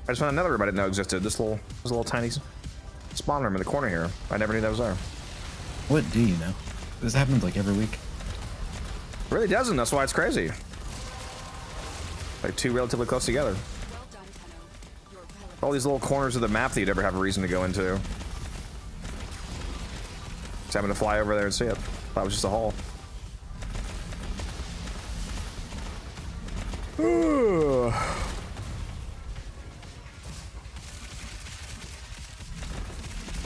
I just found another room I didn't know existed. This little tiny spawn room in the corner here. I never knew that was there. What do you know? This happens like every week. It really doesn't. That's why it's crazy. Like 2 relatively close together. Well done, Tenno. Your relic. All these little corners of the map that you'd never have a reason to go into. Just having to fly over there and see it. That was just a haul.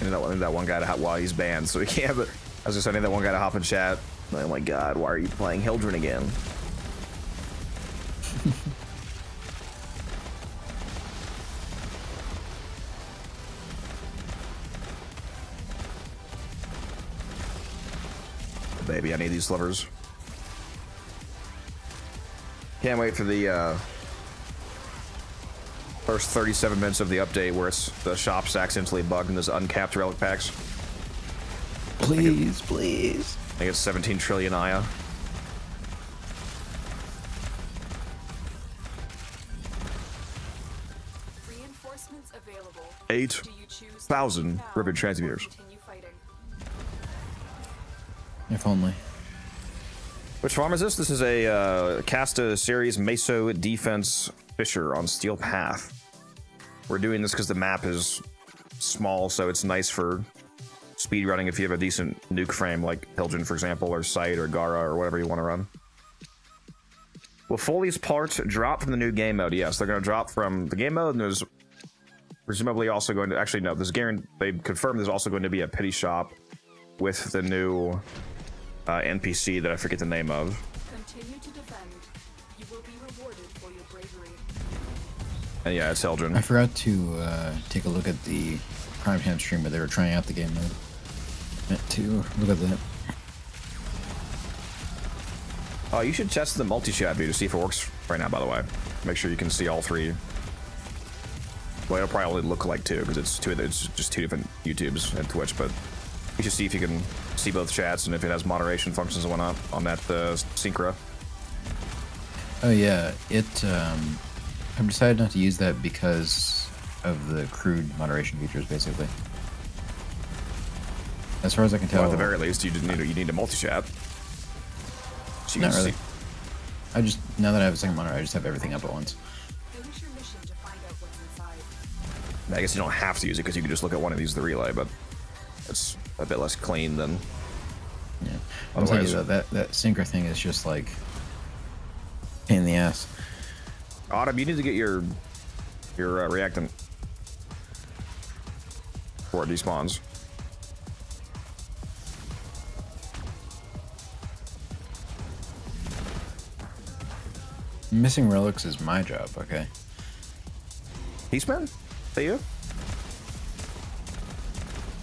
I need that one guy to hop while he's banned, so he can't. But I was just saying, I need that one guy to hop in chat. Oh my god, why are you playing Hildren again? Baby, I need these slivers. Can't wait for the first 37 minutes of the update where it's the shop's accidentally bugged in this uncapped relic packs. Please, please. I think it's 17 trillion Aya. Reinforcements available. 8,000 ribbon transmuters. Continue fighting. If only. Which farm is this? This is a Casta series Meso defense fisher on Steel Path. We're doing this because the map is small, so it's nice for speed running if you have a decent nuke frame like Hildren, for example, or Sight or Gara or whatever you want to run. Will Foley's parts drop from the new game mode? Yes, they're going to drop from the game mode, and there's presumably also going to... Actually, no, they confirmed there's also going to be a pity shop with the new NPC that I forget the name of. Continue to defend. You will be rewarded for your bravery. And yeah, it's Hildren. I forgot to take a look at the Prime Time stream where they were trying out the game mode. Meant to look at that. Oh, you should test the multi-chat view to see if it works right now, by the way. Make sure you can see all 3. Well, it'll probably only look like 2, because it's just 2 different YouTubes and Twitch, but you should see if you can see both chats and if it has moderation functions and whatnot on that Synchro. Oh yeah, I've decided not to use that because of the crude moderation features, basically. As far as I can tell. Well, at the very least, you need a multi-chat. So Not really. I just, now that I have a second monitor, I just have everything up at once. Finish your mission to find out what's inside. I guess you don't have to use it because you can just look at one and use the relay, but it's a bit less clean than... Yeah. I'm telling you Otherwise- though, that synchro thing is just like pain in the ass. Autumn, you need to get your reactant before it despawns. Missing relics is my job, okay? Peaceman? Is that you?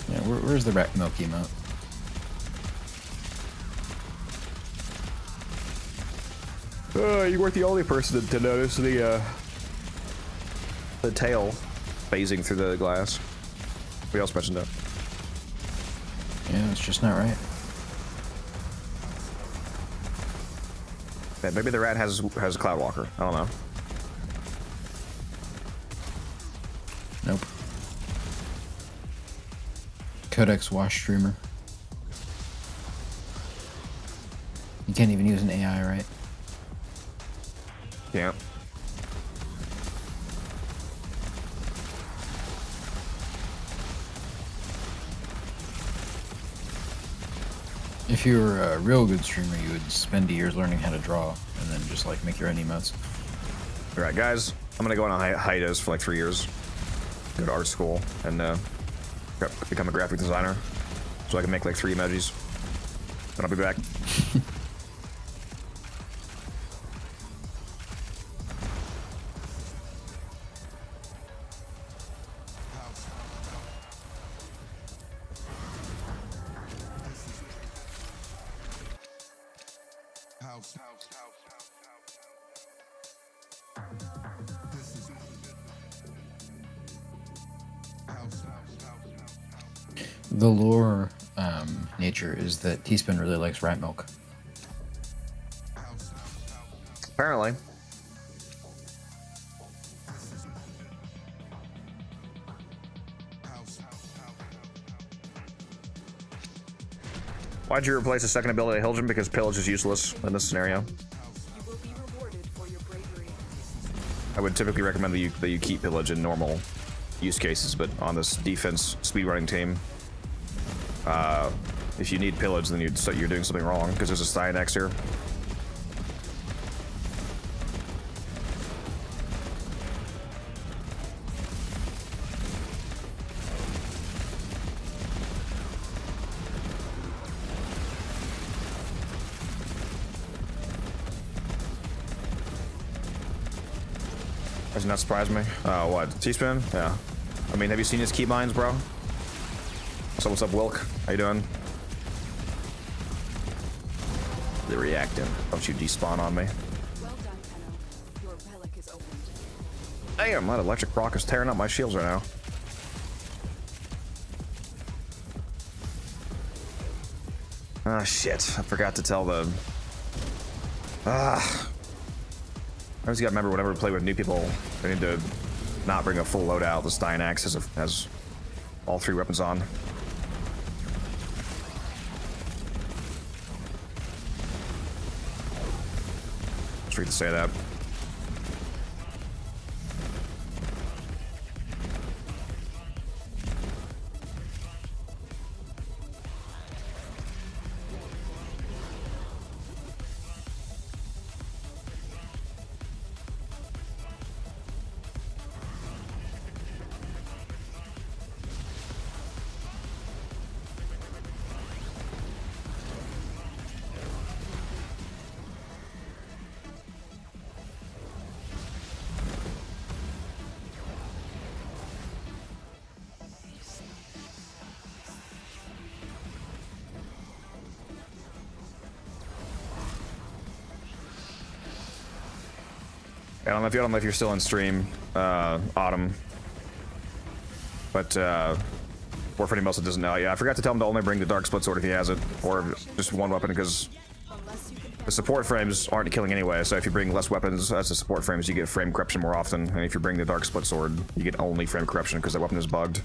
Yeah, where's the rat milk emote? You weren't the only person to notice the tail phasing through the glass. We else mentioned it. Yeah, it's just not right. Yeah, maybe the rat has a Cloudwalker. I don't know. Nope. Codex wash streamer. You can't even use an AI, right? Yeah. If you were a real good streamer, you would spend years learning how to draw and then just like make your own emotes. All right, guys. I'm gonna go on a hiatus for like 3 years. Go to art school and become a graphic designer, so I can make like 3 emojis. Then I'll be back. The lore nature is that Teaspoon really likes rat milk. Apparently. Why'd you replace the second ability of Hilgen? Because pillage is useless in this scenario. You will be rewarded for your bravery. I would typically recommend that you keep pillage in normal use cases, but on this defense speedrunning team, if you need pillage, then you're doing something wrong, because there's a Cyanax here. Does not surprise me. What? Teaspoon? Yeah. I mean, have you seen his keybinds, bro? So what's up, Wilk? How you doing? They're reacting. Don't you despawn on me. Well done, Tenno. Your relic is opened. Damn, that electric rock is tearing up my shields right now. Ah, shit. I forgot to tell the... I always gotta remember whenever we play with new people, they need to not bring a full loadout. The Steinax has all 3 weapons on. It's free to say that. I don't know if you're still in stream, Autumn. But Warframe also doesn't know. Yeah, I forgot to tell him to only bring the Dark Split Sword if he has it, or just one weapon, because the support frames aren't killing anyway. So if you bring less weapons as the support frames, you get frame corruption more often. And if you bring the Dark Split Sword, you get only frame corruption because that weapon is bugged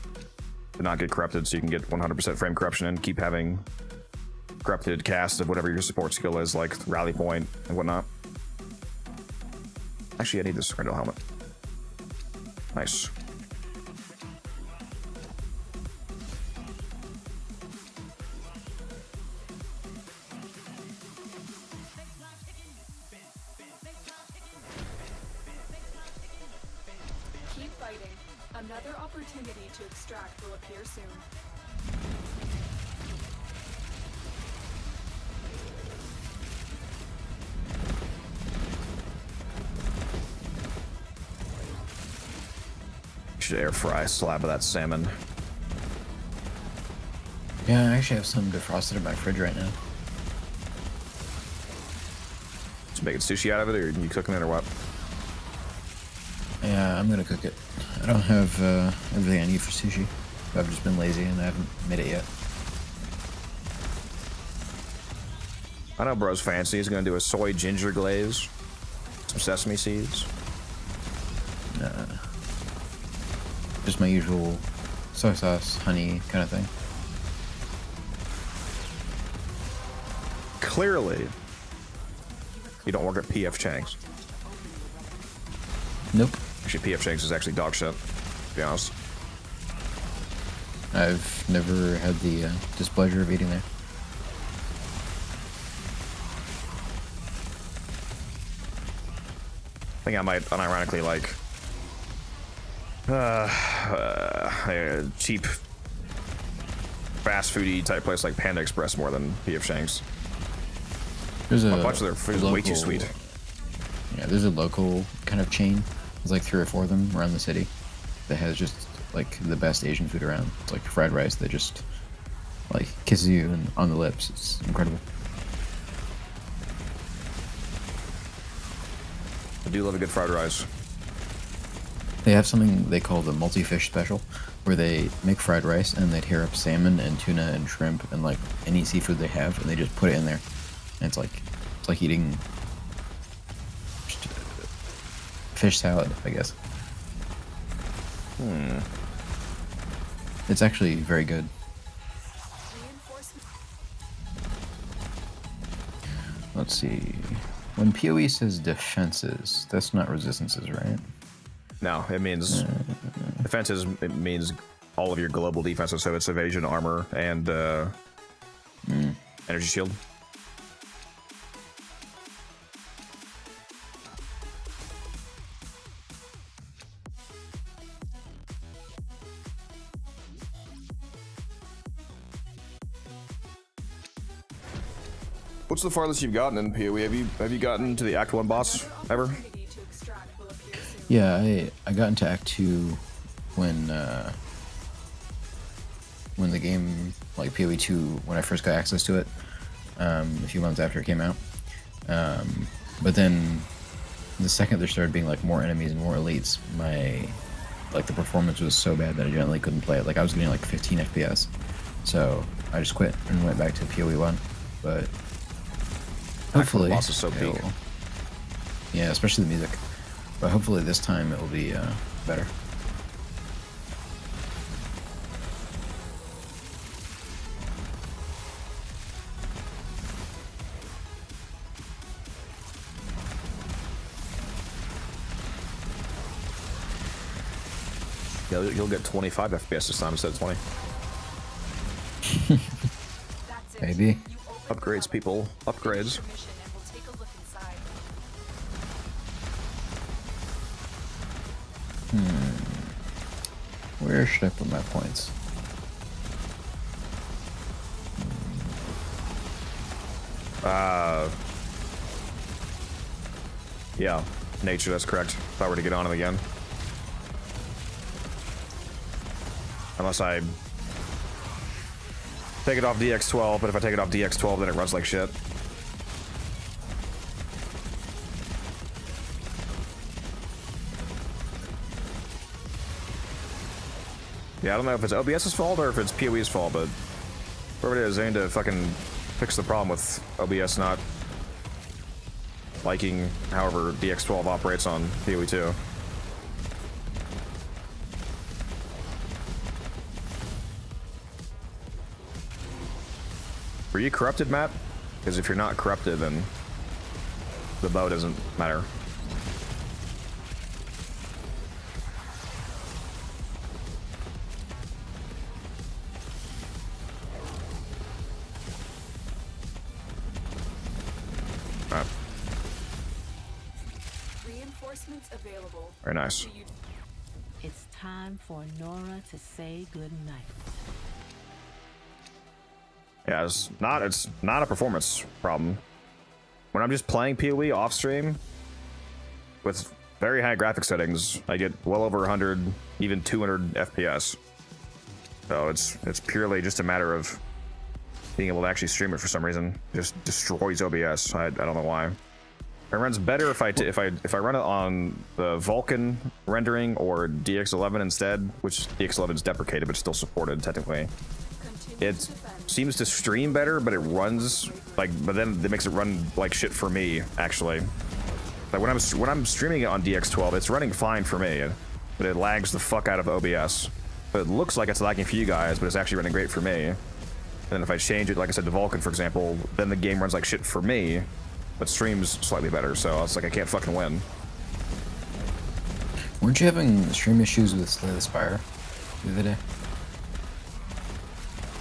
to not get corrupted. So you can get 100% frame corruption and keep having corrupted cast of whatever your support skill is, like Rally Point and whatnot. Actually, I need this Grendel helmet. Nice. Keep fighting. Another opportunity to extract will appear soon. Should air fry a slab of that salmon. Yeah, I actually have some defrosted in my fridge right now. Just making sushi out of it, or are you cooking it, or what? Yeah, I'm gonna cook it. I don't have everything I need for sushi. I've just been lazy and I haven't made it yet. I know bro's fancy. He's gonna do a soy ginger glaze, some sesame seeds. Just my usual soy sauce, honey kind of thing. Clearly, you don't work at PF Chang's. Nope. Actually, PF Chang's is actually dog shit, to be honest. I've never had the displeasure of eating there. I think I might unironically like a cheap fast foodie type place like Panda Express more than PF Chang's. There's a bunch of their food is way too sweet. Yeah, there's a local kind of chain. There's like 3 or 4 of them around the city that has just like the best Asian food around. It's like fried rice that just like kisses you on the lips. It's incredible. I do love a good fried rice. They have something they call the multi-fish special, where they make fried rice and they tear up salmon and tuna and shrimp and like any seafood they have, and they just put it in there. And it's like eating fish salad, I guess. It's actually very good. Let's see. When PoE says defenses, that's not resistances, right? No, it means defenses. It means all of your global defenses. So it's evasion, armor, and energy shield. What's the farthest you've gotten in PoE? Have you gotten to the Act 1 boss ever? Yeah, I got into Act 2 when the game, like PoE 2, when I first got access to it, a few months after it came out. But then the second there started being like more enemies and more elites, the performance was so bad that I generally couldn't play it. Like I was getting like 15 FPS. So I just quit and went back to PoE 1. But hopefully, the boss is so peak. Yeah, especially the music. But hopefully this time it will be better. Yeah, you'll get 25 FPS this time instead of 20. Maybe. Upgrades, people. Upgrades. Where should I put my points? Yeah, nature, that's correct. If I were to get on him again. Unless I take it off DX12, but if I take it off DX12, then it runs like shit. Yeah, I don't know if it's OBS's fault or if it's PoE's fault, but whoever it is, they need to fucking fix the problem with OBS not liking however DX12 operates on PoE 2. Were you corrupted, Matt? Because if you're not corrupted, then the bow doesn't matter. Alright. Reinforcements available. Very nice. It's time for Nora to say goodnight. Yeah, it's not a performance problem. When I'm just playing PoE off stream with very high graphic settings, I get well over 100, even 200 FPS. So it's purely just a matter of being able to actually stream it for some reason. It just destroys OBS. I don't know why. It runs better if I run it on the Vulkan rendering or DX11 instead, which DX11 is deprecated but still supported technically. It seems to stream better, but it runs like, but then it makes it run like shit for me actually. Like when I'm streaming it on DX12, it's running fine for me, but it lags the fuck out of OBS. But it looks like it's lagging for you guys, but it's actually running great for me. And then if I change it, like I said, to Vulkan, for example, then the game runs like shit for me, but streams slightly better. So it's like I can't fucking win. Weren't you having stream issues with Slay the Spire the other day?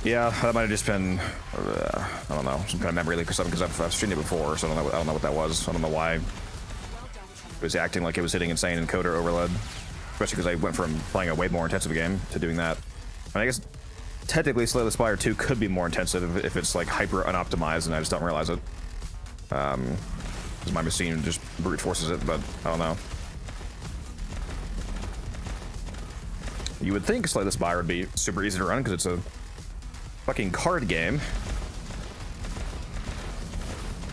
Yeah, that might have just been, I don't know, some kind of memory leak or something, because I've streamed it before, so I don't know what that was. I don't know why it was acting like it was hitting insane encoder overload, especially because I went from playing a way more intensive game to doing that. And I guess technically Slay the Spire 2 could be more intensive if it's like hyper unoptimized and I just don't realize it. Because my machine just brute forces it, but I don't know. You would think Slay the Spire would be super easy to run because it's a fucking card game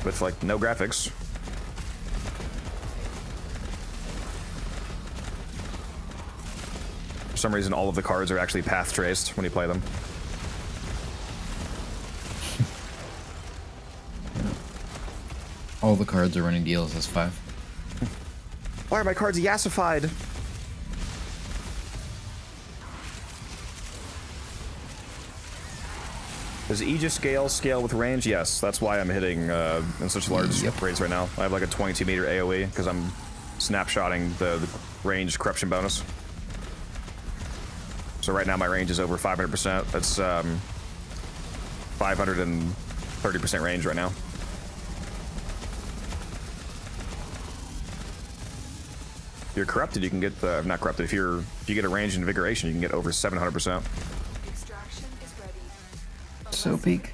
with like no graphics. For some reason, all of the cards are actually path traced when you play them. All the cards are running DLSS 5. Why are my cards yassified? Does Aegis scale with range? Yes, that's why I'm hitting in such large rates right now. I have like a 22 meter AoE because I'm snapshotting the range corruption bonus. So right now my range is over 500%. That's 530% range right now. If you're corrupted, you can get not corrupted. If you get a range invigoration, you can get over 700%. So peak.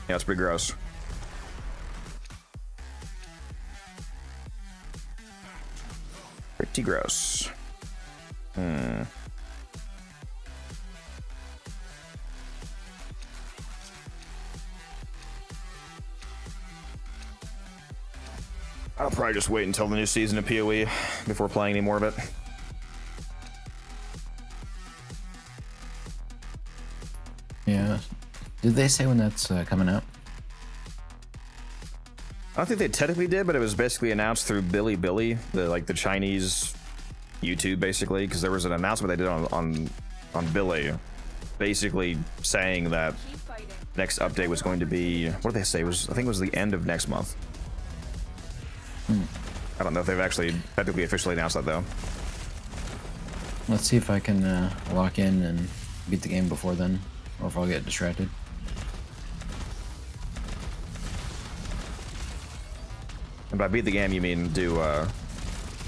Yeah, it's pretty gross. Pretty gross. I'll probably just wait until the new season of PoE before playing any more of it. Yeah. Did they say when that's coming out? I don't think they technically did, but it was basically announced through Bilibili, the Chinese YouTube, basically, because there was an announcement they did on Billy, basically saying that next update was going to be, what did they say? I think it was the end of next month. I don't know if they've actually technically officially announced that though. Let's see if I can lock in and beat the game before then, or if I'll get distracted. And by beat the game, you mean do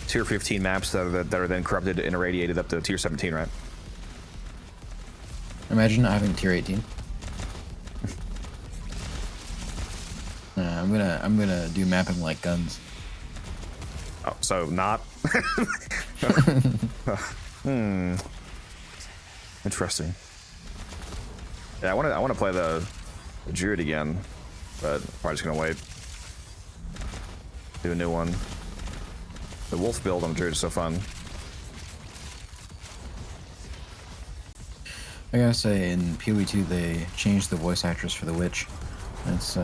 tier 15 maps that are then corrupted and irradiated up to tier 17, right? Imagine not having tier 18. I'm gonna do mapping like guns. Oh, so not. Interesting. Yeah, I want to play the Druid again, but probably just gonna wait. Do a new one. The wolf build on Druid is so fun. I gotta say, in PoE 2 they changed the voice actress for the witch. It's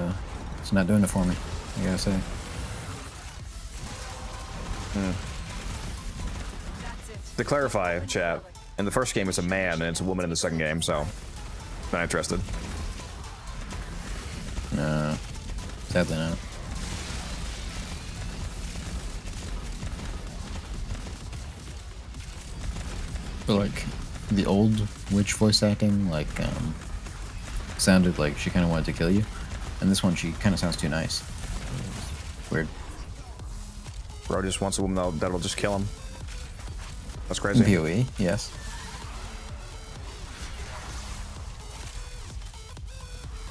not doing it for me, I gotta say. To clarify, chat, in the first game it's a man and it's a woman in the second game, so not interested. No, sadly not. But like the old witch voice acting, like sounded like she kind of wanted to kill you, and this one she kind of sounds too nice. Weird. Bro just wants a woman that'll just kill him. That's crazy. In PoE, yes.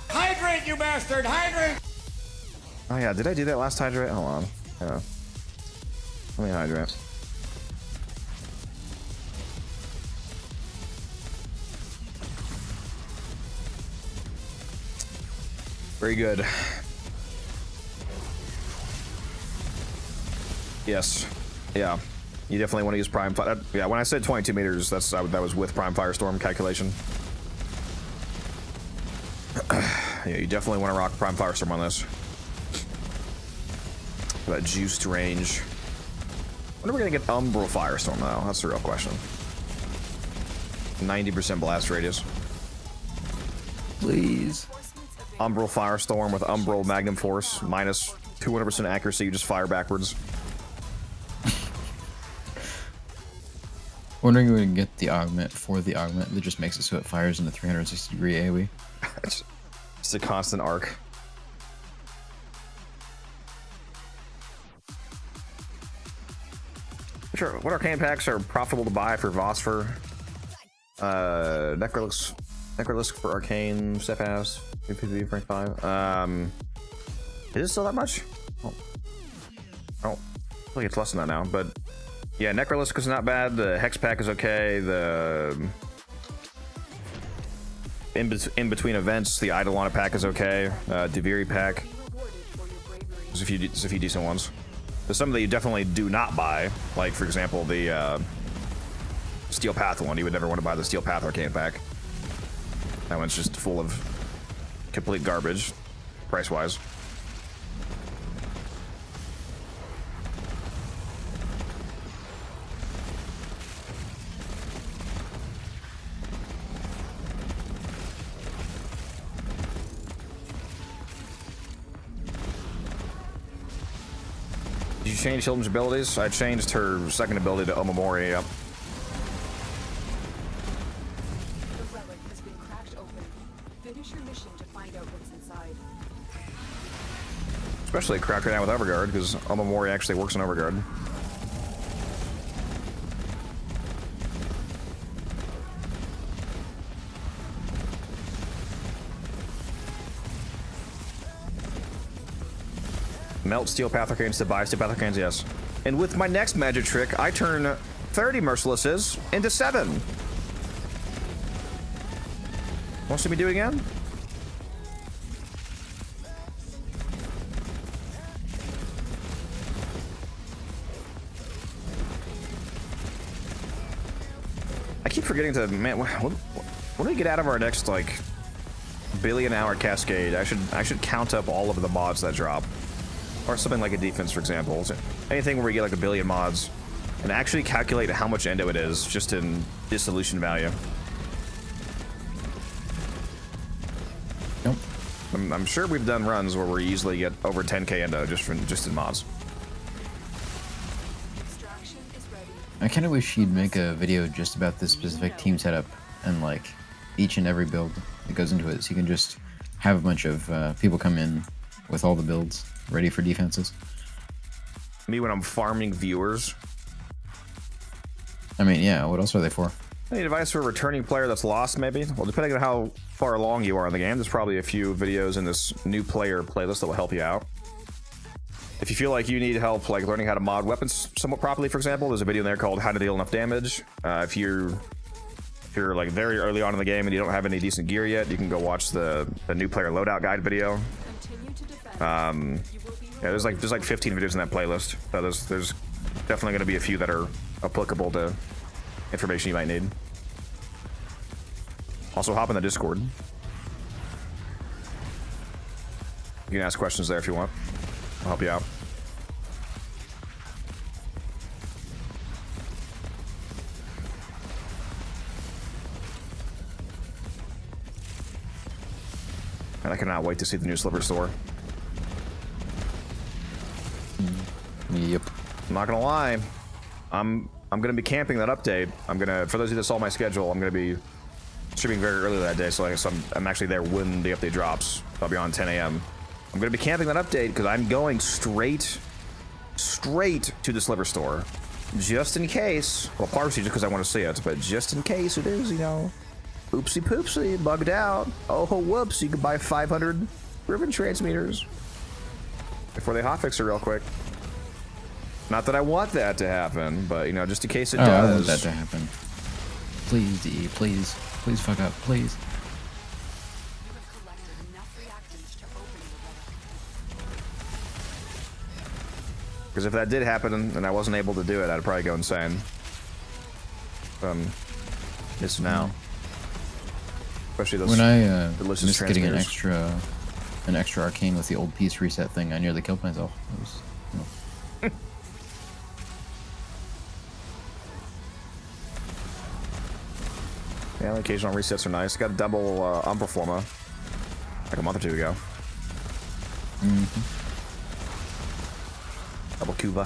Hydrate, you bastard! Hydrate! Oh yeah, did I do that last hydrate? Hold on. Yeah. Let me hydrate. Very good. Yes. Yeah. You definitely want to use prime fire. Yeah, when I said 22 meters, that was with prime firestorm calculation. Yeah, you definitely want to rock prime firestorm on this. That juiced range. When are we gonna get umbral firestorm though? That's the real question. 90% blast radius. Please. Umbral firestorm with umbral magnum force minus 200% accuracy. You just fire backwards. Wondering if we can get the augment for the augment that just makes it so it fires in a 360-degree AoE. It's a constant arc. Sure. What arcane packs are profitable to buy for Vosper? Necrolisc for arcane, Stepass, PPV, Frank 5. Is it still that much? Oh, I think it's less than that now, but yeah, Necrolisc is not bad. The Hex pack is okay. The in between events, the Eidolon pack is okay. Deviri pack. There's a few decent ones. There's some that you definitely do not buy, like for example the Steel Path one. You would never want to buy the Steel Path arcane pack. That one's just full of complete garbage, price-wise. Did you change Hilden's abilities? I changed her second ability to Omamori, yep. The relic has been cracked open. Finish your mission to find out what's inside. Especially cracked right now with Everguard, because Omamori actually works in Everguard. Melt Steel Path Arcanes to buy Steel Path Arcanes, yes. And with my next magic trick, I turn 30 Mercilesses into 7. Want to see me do it again? I keep forgetting to, man, what do we get out of our next, like, billion-hour cascade? I should count up all of the mods that drop. Or something like a defense, for example. Anything where we get like a billion mods and actually calculate how much endo it is just in dissolution value. Nope. I'm sure we've done runs where we easily get over 10k endo just in mods. Extraction is ready. I kind of wish you'd make a video just about this specific team setup and like each and every build that goes into it, so you can just have a bunch of people come in with all the builds ready for defenses. Me when I'm farming viewers. I mean, yeah, what else are they for? Any advice for a returning player that's lost, maybe? Well, depending on how far along you are in the game, there's probably a few videos in this new player playlist that will help you out. If you feel like you need help, like learning how to mod weapons somewhat properly, for example, there's a video in there called How to Deal Enough Damage. If you're like very early on in the game and you don't have any decent gear yet, you can go watch the new player loadout guide video. Continue to defend. Yeah, there's like 15 videos in that playlist. So there's definitely going to be a few that are applicable to information you might need. Also, hop in the Discord. You can ask questions there if you want. I'll help you out. And I cannot wait to see the new Slipper store. Yep. I'm not gonna lie, I'm gonna be camping that update. For those of you that saw my schedule, I'm gonna be streaming very early that day, so I'm actually there when the update drops. I'll be on 10 a.m. I'm gonna be camping that update because I'm going straight to the Sliver store, just in case. Well, partially just because I want to see it, but just in case it is, you know, oopsie poopsie, bugged out. Oh whoops! You can buy 500 ribbon transmitters before they hotfix it real quick. Not that I want that to happen, but you know, just in case it does. I want that to happen. Please, DE, please fuck up, please. You have collected enough reactants to open the relic. Because if that did happen and I wasn't able to do it, I'd probably go insane. It's now. Especially those When I delicious missed getting an transmitters. extra arcane with the old piece reset thing, I nearly killed myself. It was, you know. Yeah, the occasional resets are nice. Got a double Umperforma like a month or two ago. Double Cuba. I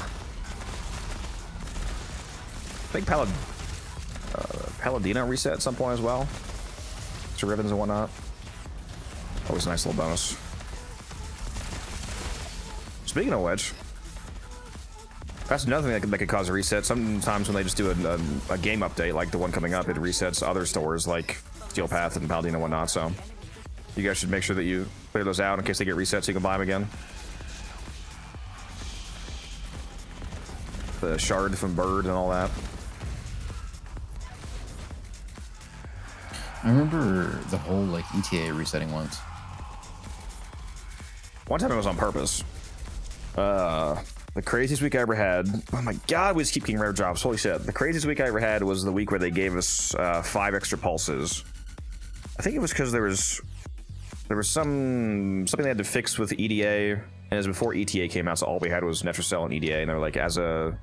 think Paladino reset at some point as well. To ribbons and whatnot. Always a nice little bonus. Speaking of which, that's another thing that could cause a reset. Sometimes when they just do a game update, like the one coming up, it resets other stores like Steel Path and Paladino and whatnot. So you guys should make sure that you clear those out in case they get reset so you can buy them again. The shard from Bird and all that. I remember the whole like ETA resetting once. One time it was on purpose. The craziest week I ever had. Oh my god, we just keep getting rare drops. Holy shit. The craziest week I ever had was the week where they gave us 5 extra pulses. I think it was because there was something they had to fix with EDA, and it was before ETA came out, so all we had was Netrocell and EDA, and they were like, as a,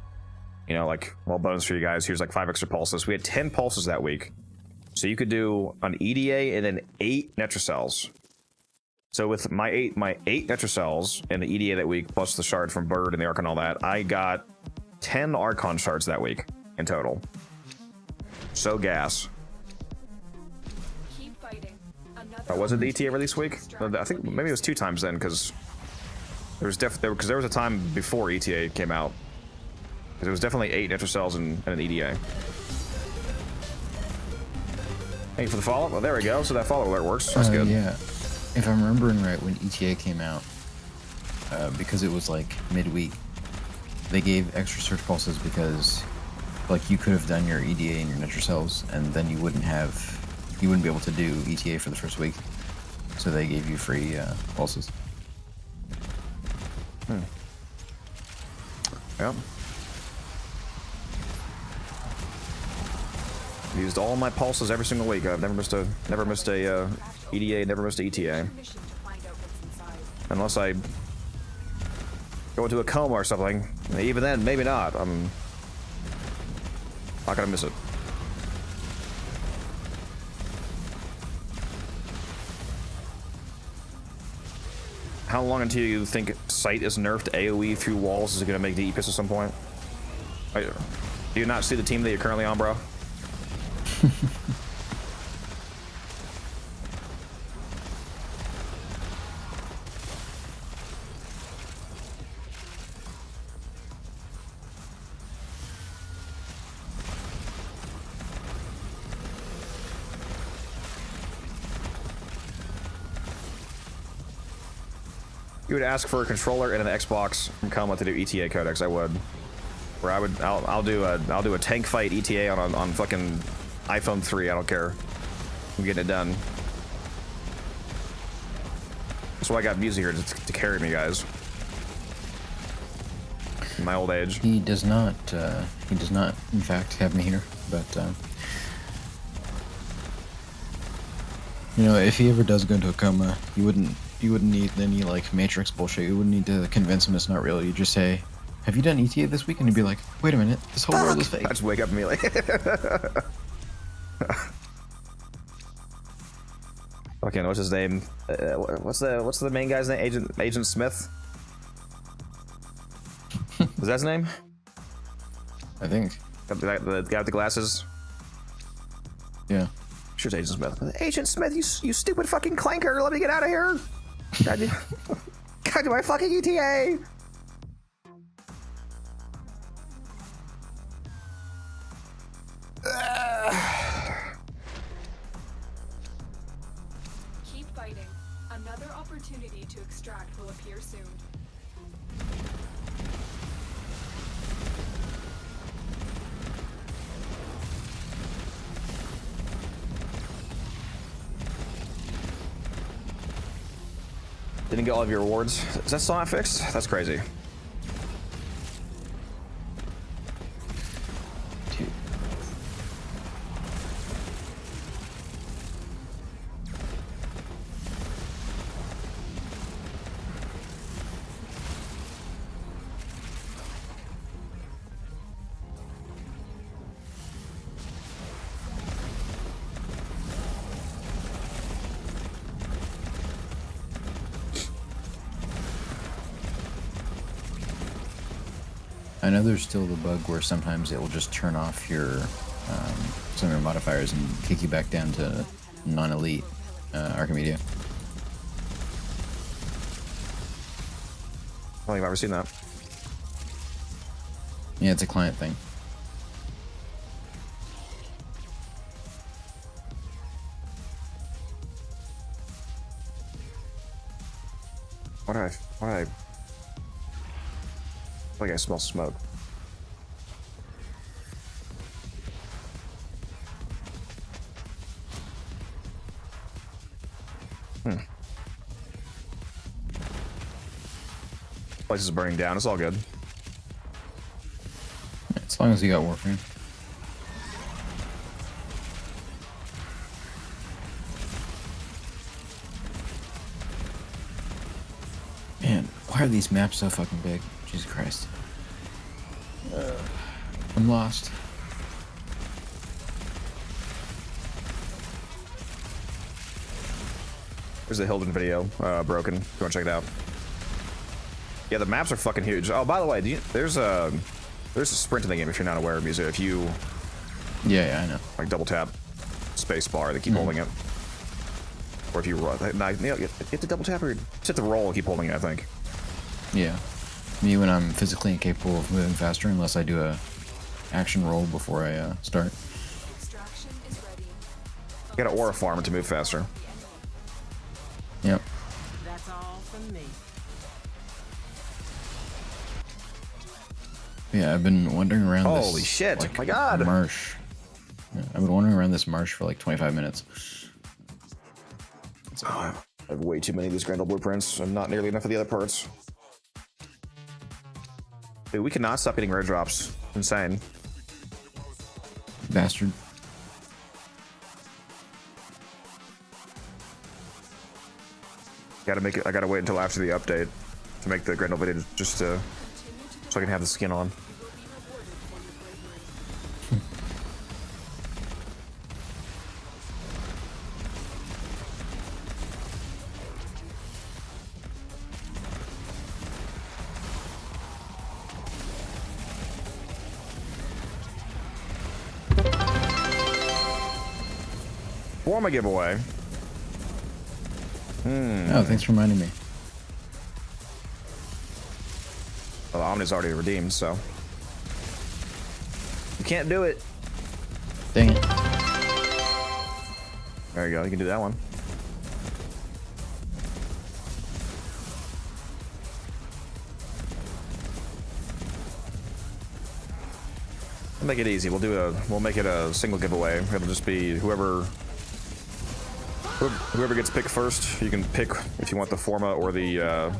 you know, like, well, bonus for you guys, here's like 5 extra pulses. We had 10 pulses that week. So you could do an EDA and then 8 Netrocells. So with my eight Netrocells and the EDA that week, plus the shard from Bird and the Archon and all that, I got 10 Archon shards that week in total. So gas. Keep fighting. Another Was it the ETA release week? I think maybe it was 2 times then, because there was a time before ETA came out. Because it was definitely 8 Netrocells and an EDA. Thank you for the follow-up. Well, there we go. So that follow alert works. That's good. Yeah. If I'm remembering right, when ETA came out, because it was like midweek, they gave extra search pulses because, like, you could have done your EDA and your Netrocells, and then you wouldn't be able to do ETA for the first week. So they gave you free pulses. Yep. Used all my pulses every single week. I've never missed a EDA, never missed a ETA. mission to find out what's inside. Unless I go into a coma or something. And even then, maybe not. I'm not gonna miss it. How long until you think Sight is nerfed AoE through walls? Is it gonna make the EPIS at some point? Do you not see the team that you're currently on, bro? You would ask for a controller and an Xbox from Coma to do ETA codecs. I would. Where I'll do a tank fight ETA on fucking iPhone 3. I don't care. I'm getting it done. That's why I got music here to carry me, guys. In my old age. He does not, in fact, have me here, but, you know, if he ever does go into a coma, you wouldn't need any, like, Matrix bullshit. You wouldn't need to convince him it's not real. You just say, have you done ETA this week? And he'd be like, wait a minute, this whole world is fake. I just wake up immediately. Okay, what's his name? What's the main guy's name? Agent Smith? Is that his name? I think. The guy with the glasses? Yeah. Sure it's Agent Smith. Agent Smith, you stupid fucking clanker, let me get out of here! Gotta do my fucking ETA! Keep fighting. Another opportunity to extract will appear soon. Didn't get all of your rewards. Is that still not fixed? That's crazy. I know there's still the bug where sometimes it will just turn off your some of your modifiers and kick you back down to non-elite Archimedia. I don't think I've ever seen that. Yeah, it's a client thing. What did I feel like I smell smoke. Place is burning down. It's all good. As long as you got Warframe. Man, why are these maps so fucking big? Jesus Christ. I'm lost. There's the Hilden video, broken. If you want to check it out. Yeah, the maps are fucking huge. Oh, by the way, there's a sprint in the game if you're not aware of music. If you Yeah, I know. like double tap space bar, they keep holding it. Or if you run, you have to double tap or just hit the roll and keep holding it, I think. Yeah. Me when I'm physically incapable of moving faster unless I do a action roll before I start. Extraction is ready. You gotta aura farm to move faster. Yep. That's all from me. Yeah, I've been wandering around this. Holy shit, like, my god. Marsh. Yeah, I've been wandering around this marsh for like 25 minutes. Oh, I have way too many of these Grendel blueprints and not nearly enough of the other parts. Dude, we cannot stop getting rare drops. Insane. Bastard. Gotta make it. I gotta wait until after the update to make the Grendel video just so I can have the skin on. Forma giveaway. Oh, thanks for reminding me. Well, Omni's already redeemed, so you can't do it. Dang it. There you go. You can do that one. We'll make it easy. We'll make it a single giveaway. It'll just be whoever gets picked first. You can pick if you want the Forma or the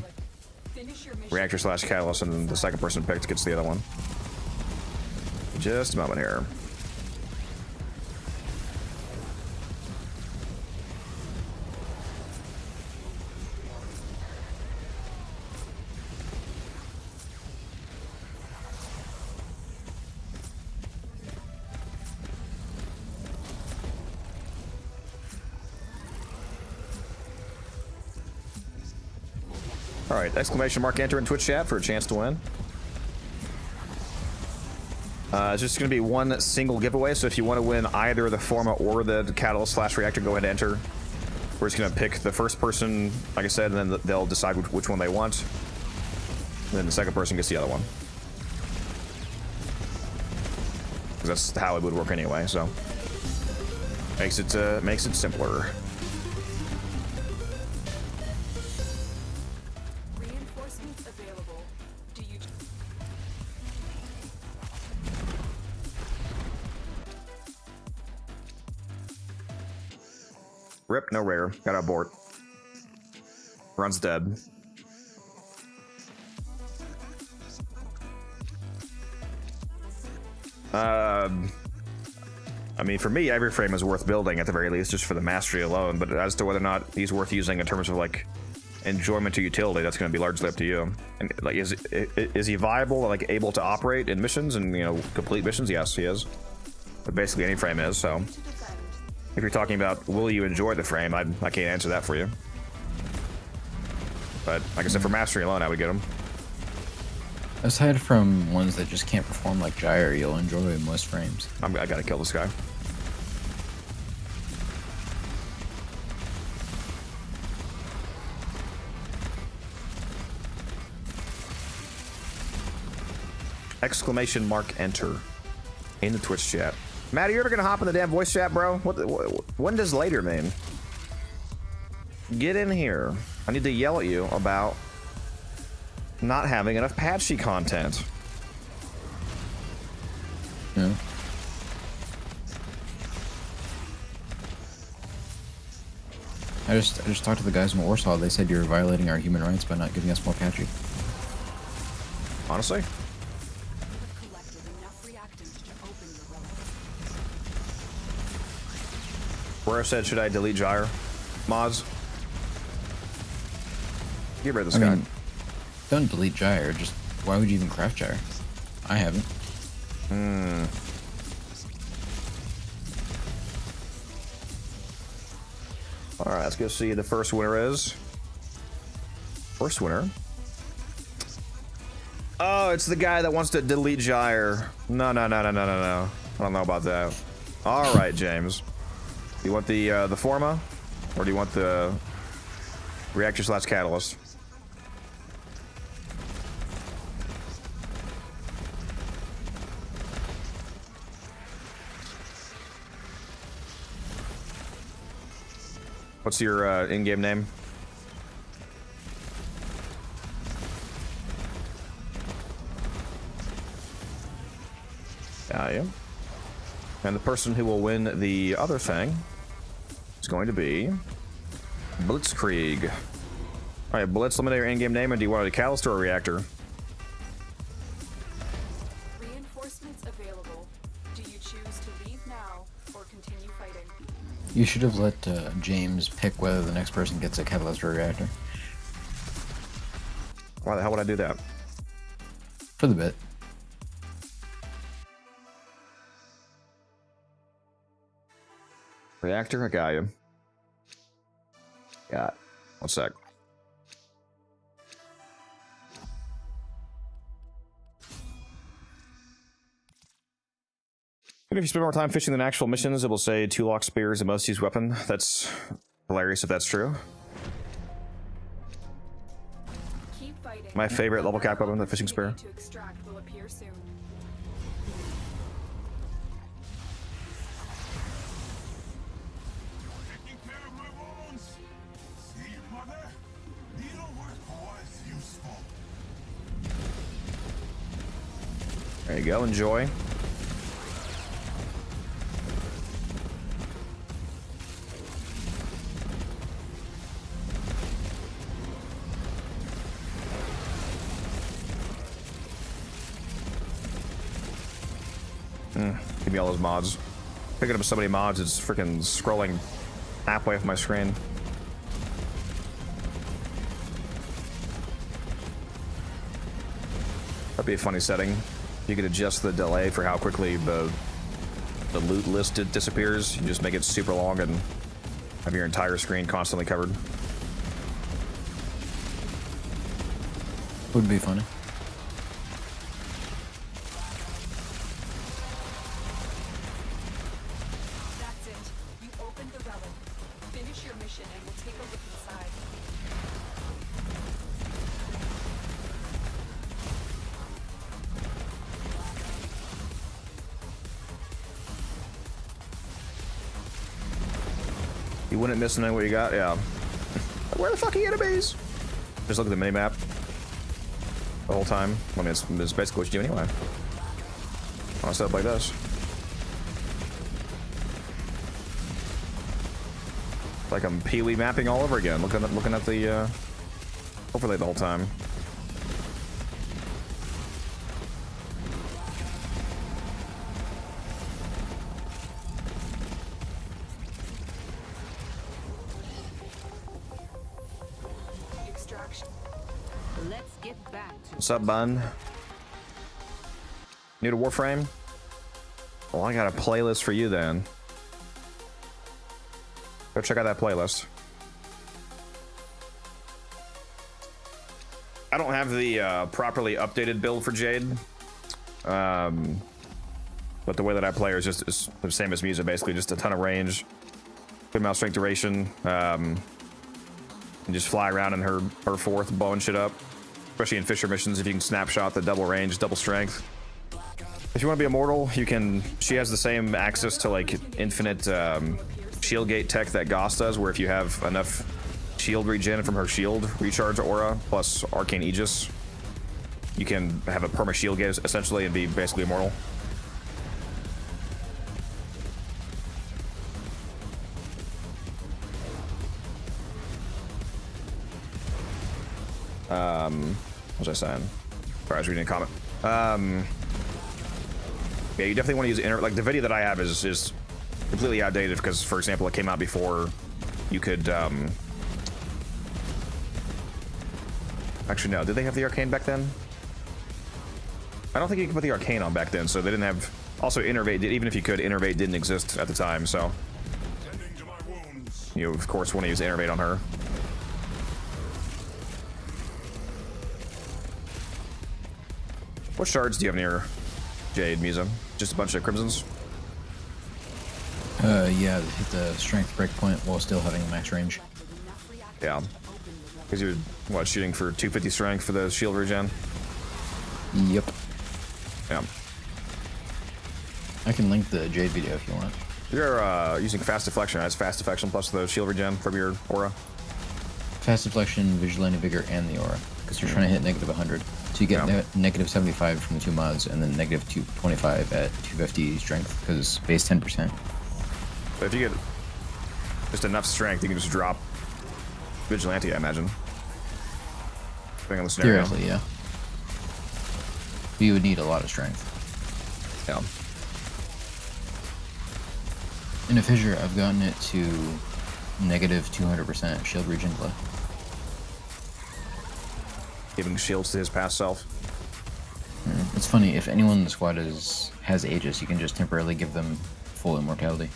Finish your mission. reactor / catalyst, and then the second person picked gets the other one. Just a moment here. All right, exclamation mark enter in Twitch chat for a chance to win. It's just going to be one single giveaway, so if you want to win either the Forma or the catalyst / reactor, go ahead and enter. We're just going to pick the first person, like I said, and then they'll decide which one they want. And then the second person gets the other one. 'Cause that's how it would work anyway, so makes it simpler. Reinforcements available. Do you? Rip, no rare. Got abort. Run's dead. I mean, for me, every frame is worth building at the very least, just for the mastery alone. But as to whether or not he's worth using in terms of like enjoyment to utility, that's going to be largely up to you. And like, is he viable, like able to operate in missions and complete missions? Yes, he is. But basically, any frame is. So, if you're talking about will you enjoy the frame, I can't answer that for you. But like I said, for mastery alone, I would get him. Aside from ones that just can't perform like Gyre, you'll enjoy most frames. I gotta kill this guy. Exclamation mark enter in the Twitch chat. Matt, are you ever gonna hop in the damn voice chat, bro? When does later mean? Get in here. I need to yell at you about not having enough patchy content. Yeah. I just talked to the guys in Warsaw. They said you're violating our human rights by not giving us more patchy. Honestly? Collected enough reactants to open the relic. Where I said, should I delete Gyre? Mods? Get rid of this I guy. mean, don't delete Gyre. Just why would you even craft Gyre? I haven't. Alright, let's go see who the first winner is. First winner. Oh, it's the guy that wants to delete Gyre. No. I don't know about that. Alright, James. You want the Forma? Or do you want the Reactor / Catalyst? What's your in-game name? Yeah. And the person who will win the other thing is going to be Blitzkrieg. Alright, Blitz, let me know your in-game name, and do you want a Catalyst or a Reactor? Reinforcements available. Do you choose to leave now or continue fighting? You should have let James pick whether the next person gets a Catalyst or a Reactor. Why the hell would I do that? For the bit. Reactor, I got you. Got. 1 sec. And if you spend more time fishing than actual missions, it will say 2 lock spears and most used weapon. That's hilarious if that's true. Keep fighting. My favorite level cap weapon, the fishing spear. To extract will appear soon. Taking care of my wounds. See, mother? Needlework was useful. There you go, enjoy. Give me all those mods. Picking up so many mods, it's freaking scrolling halfway off my screen. That'd be a funny setting. You could adjust the delay for how quickly the loot list disappears. You just make it super long and have your entire screen constantly covered. Would be funny. That's it. You opened the relic. Finish your mission and we'll take a look inside. You wouldn't miss knowing what you got? Yeah. Where the fuck are the enemies? Just look at the minimap the whole time. I mean, it's basically what you do anyway. On a setup like this. It's like I'm Pee-wee mapping all over again, looking at the overlay the whole time. Extraction. Let's get back to What's up, bun? New to Warframe? Well, I got a playlist for you then. Go check out that playlist. I don't have the properly updated build for Jade. But the way that I play her is just the same as Musa, basically just a ton of range, good amount of strength duration, and just fly around in her fourth, blowing shit up. Especially in Fisher missions, if you can snapshot the double range, double strength. If you want to be immortal, you can. She has the same access to like infinite shield gate tech that Goss does, where if you have enough shield regen from her shield recharge aura plus arcane aegis, you can have a perma shield gate essentially and be basically immortal. What was I saying? Sorry, I was reading a comment. Yeah, you definitely want to use like the video that I have is completely outdated because, for example, it came out before you could. Actually, no. Did they have the arcane back then? I don't think you could put the arcane on back then, so they didn't have. Also, innervate. Even if you could, innervate didn't exist at the time, so you of course want to use innervate on her. What shards do you have in your Jade, Musa? Just a bunch of crimsons? Yeah, hit the strength breakpoint while still having max range. Yeah. Because you're, what, shooting for 250 strength for the shield regen? Yep. Yeah. I can link the Jade video if you want. You're using fast deflection, right? It's fast deflection plus the shield regen from your aura? Fast deflection, vigilante vigor, and the aura. Because you're trying to hit negative 100. So you get negative 75 from the two mods, and then negative 225 at 250 strength, because base 10%. But if you get just enough strength, you can just drop vigilante, I imagine. Depending on the scenario. Theoretically, yeah. But you would need a lot of strength. Yeah. In a fissure, I've gotten it to negative 200% shield regen play. Giving shields to his past self. It's funny, if anyone in the squad has Aegis, you can just temporarily give them full immortality.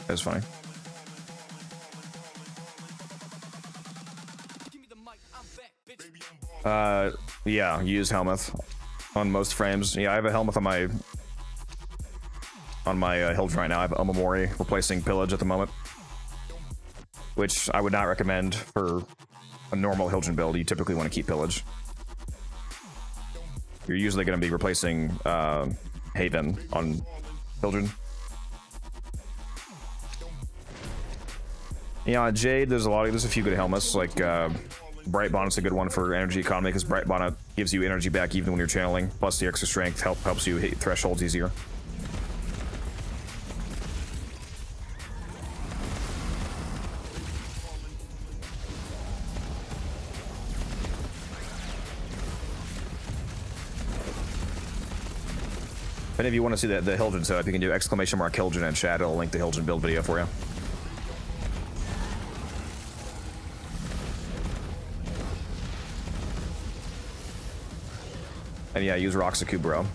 That's funny. Yeah, use Helmuth on most frames. Yeah, I have a Helmuth on my Hildren right now. I have Omamori replacing Pillage at the moment, which I would not recommend for a normal Hildren build. You typically want to keep Pillage. You're usually going to be replacing Haven on Hildren. Yeah, on Jade, there's a few good helmets, like Bright Bonnet's a good one for energy economy, because Bright Bonnet gives you energy back even when you're channeling, plus the extra strength helps you hit thresholds easier. If any of you want to see the Hildren setup, you can do !Hildren in chat. It'll link the Hildren build video for you. And yeah, use Roxaku, bro.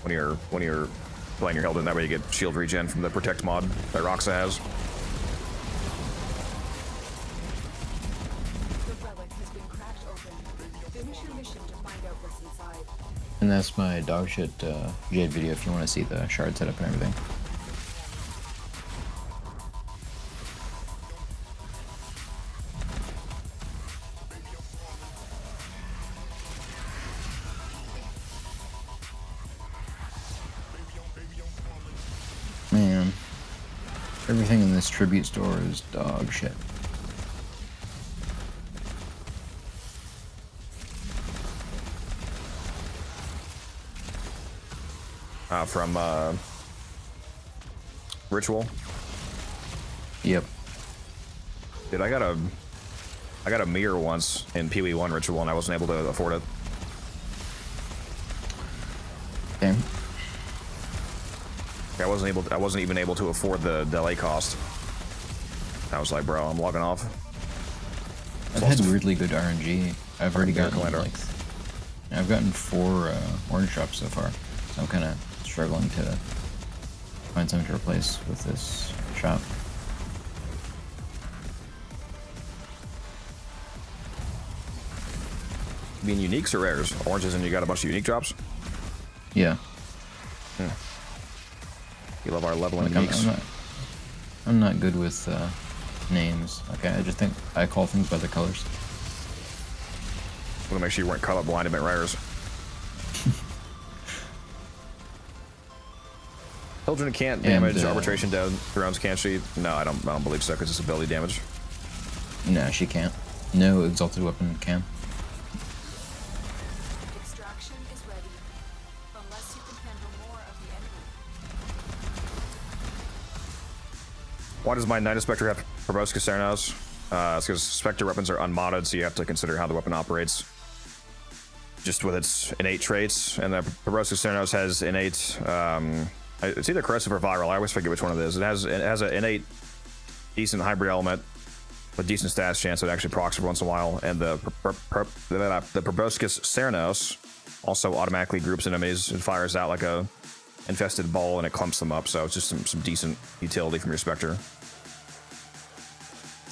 When you're playing your Hildren, that way you get shield regen from the Protect mod that Roxa has. The relic has been cracked open. Finish your mission to find out what's inside. And that's my dogshit Jade video if you want to see the shard setup and everything. Man, everything in this tribute store is dog shit. From Ritual. Yep. Dude, I got a mirror once in Pee-wee 1 Ritual, and I wasn't able to afford it. Okay. I wasn't even able to afford the delay cost. I was like, bro, I'm logging off. I've had weirdly good RNG. I've already gotten Calendar. like, I've gotten 4 orange drops so far. So I'm kind of struggling to find something to replace with this shop. You mean uniques or rares? Oranges and you got a bunch of unique drops? Yeah. You love our leveling Like, uniques. I'm not good with names. Okay, I just think I call things by their colors. Want to make sure you weren't colorblind about rares. Children can't damage. And, Arbitration down. Drones can't she? No, I don't believe so because it's ability damage. No, she can't. No exalted weapon can. Extraction is ready. Unless you can handle more of the enemy. Why does my Night Spectre have Proboscis Cernos? It's because Spectre weapons are unmodded, so you have to consider how the weapon operates. Just with its innate traits, and the Proboscis Cernos has innate. It's either corrosive or viral. I always forget which one it is. It has an innate, decent hybrid element with decent stats chance. It actually procs every once in a while, and the Proboscis Cernos also automatically groups enemies and fires out like a infested ball, and it clumps them up. So it's just some decent utility from your Spectre.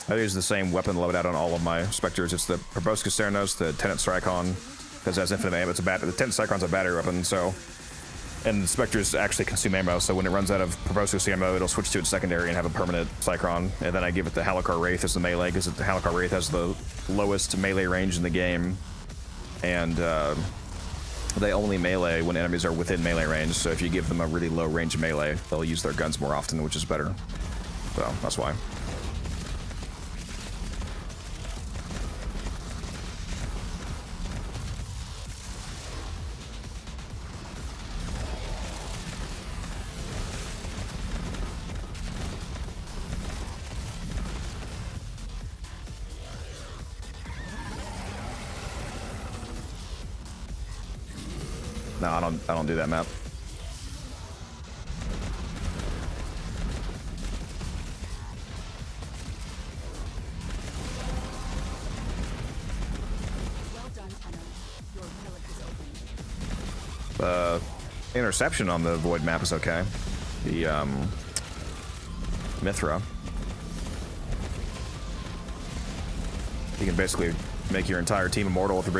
I use the same weapon loadout on all of my Spectres. It's the Proboscis Cernos, the Tenant Strikon, because it has infinite ammo. The Tenant Strikon's a battery weapon, so. And the Spectres actually consume ammo, so when it runs out of Proboscis ammo, it'll switch to its secondary and have a permanent Cycron. And then I give it the Halakar Wraith as the melee, because the Halakar Wraith has the lowest melee range in the game. And they only melee when enemies are within melee range, so if you give them a really low range melee, they'll use their guns more often, which is better. So, that's why. No, I don't do that map. Well done, Tenno. Your relic is open. Interception on the Void map is okay. The Mithra. You can basically make your entire team immortal if you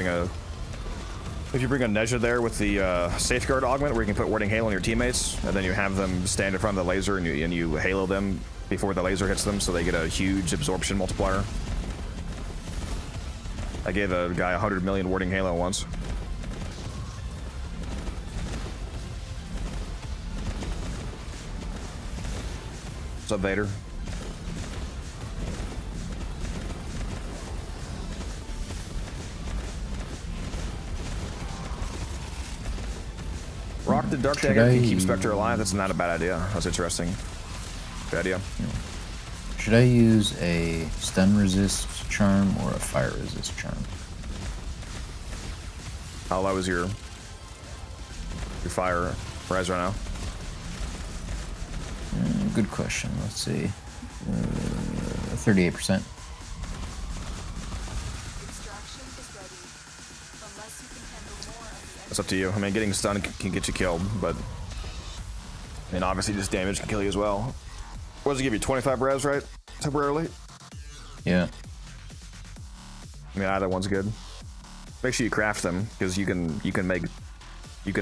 bring a Nezha there with the Safeguard augment, where you can put Warding Hail on your teammates, and then you have them stand in front of the laser and you halo them before the laser hits them, so they get a huge absorption multiplier. I gave a guy 100 million Warding Halo once. What's up, Vader? Rock the Dark Dagger can keep Spectre alive. That's not a bad idea. That's interesting. Good idea. Should I use a stun resist charm or a fire resist charm? How low is your fire rise right now? Good question. Let's see. 38%. Extraction is ready. Unless you can handle more of the enemy. It's up to you. I mean, getting stunned can get you killed, but I mean, obviously, just damage can kill you as well. What does it give you? 25 res, right? Temporarily. Yeah. I mean, either one's good. Make sure you craft them, because you can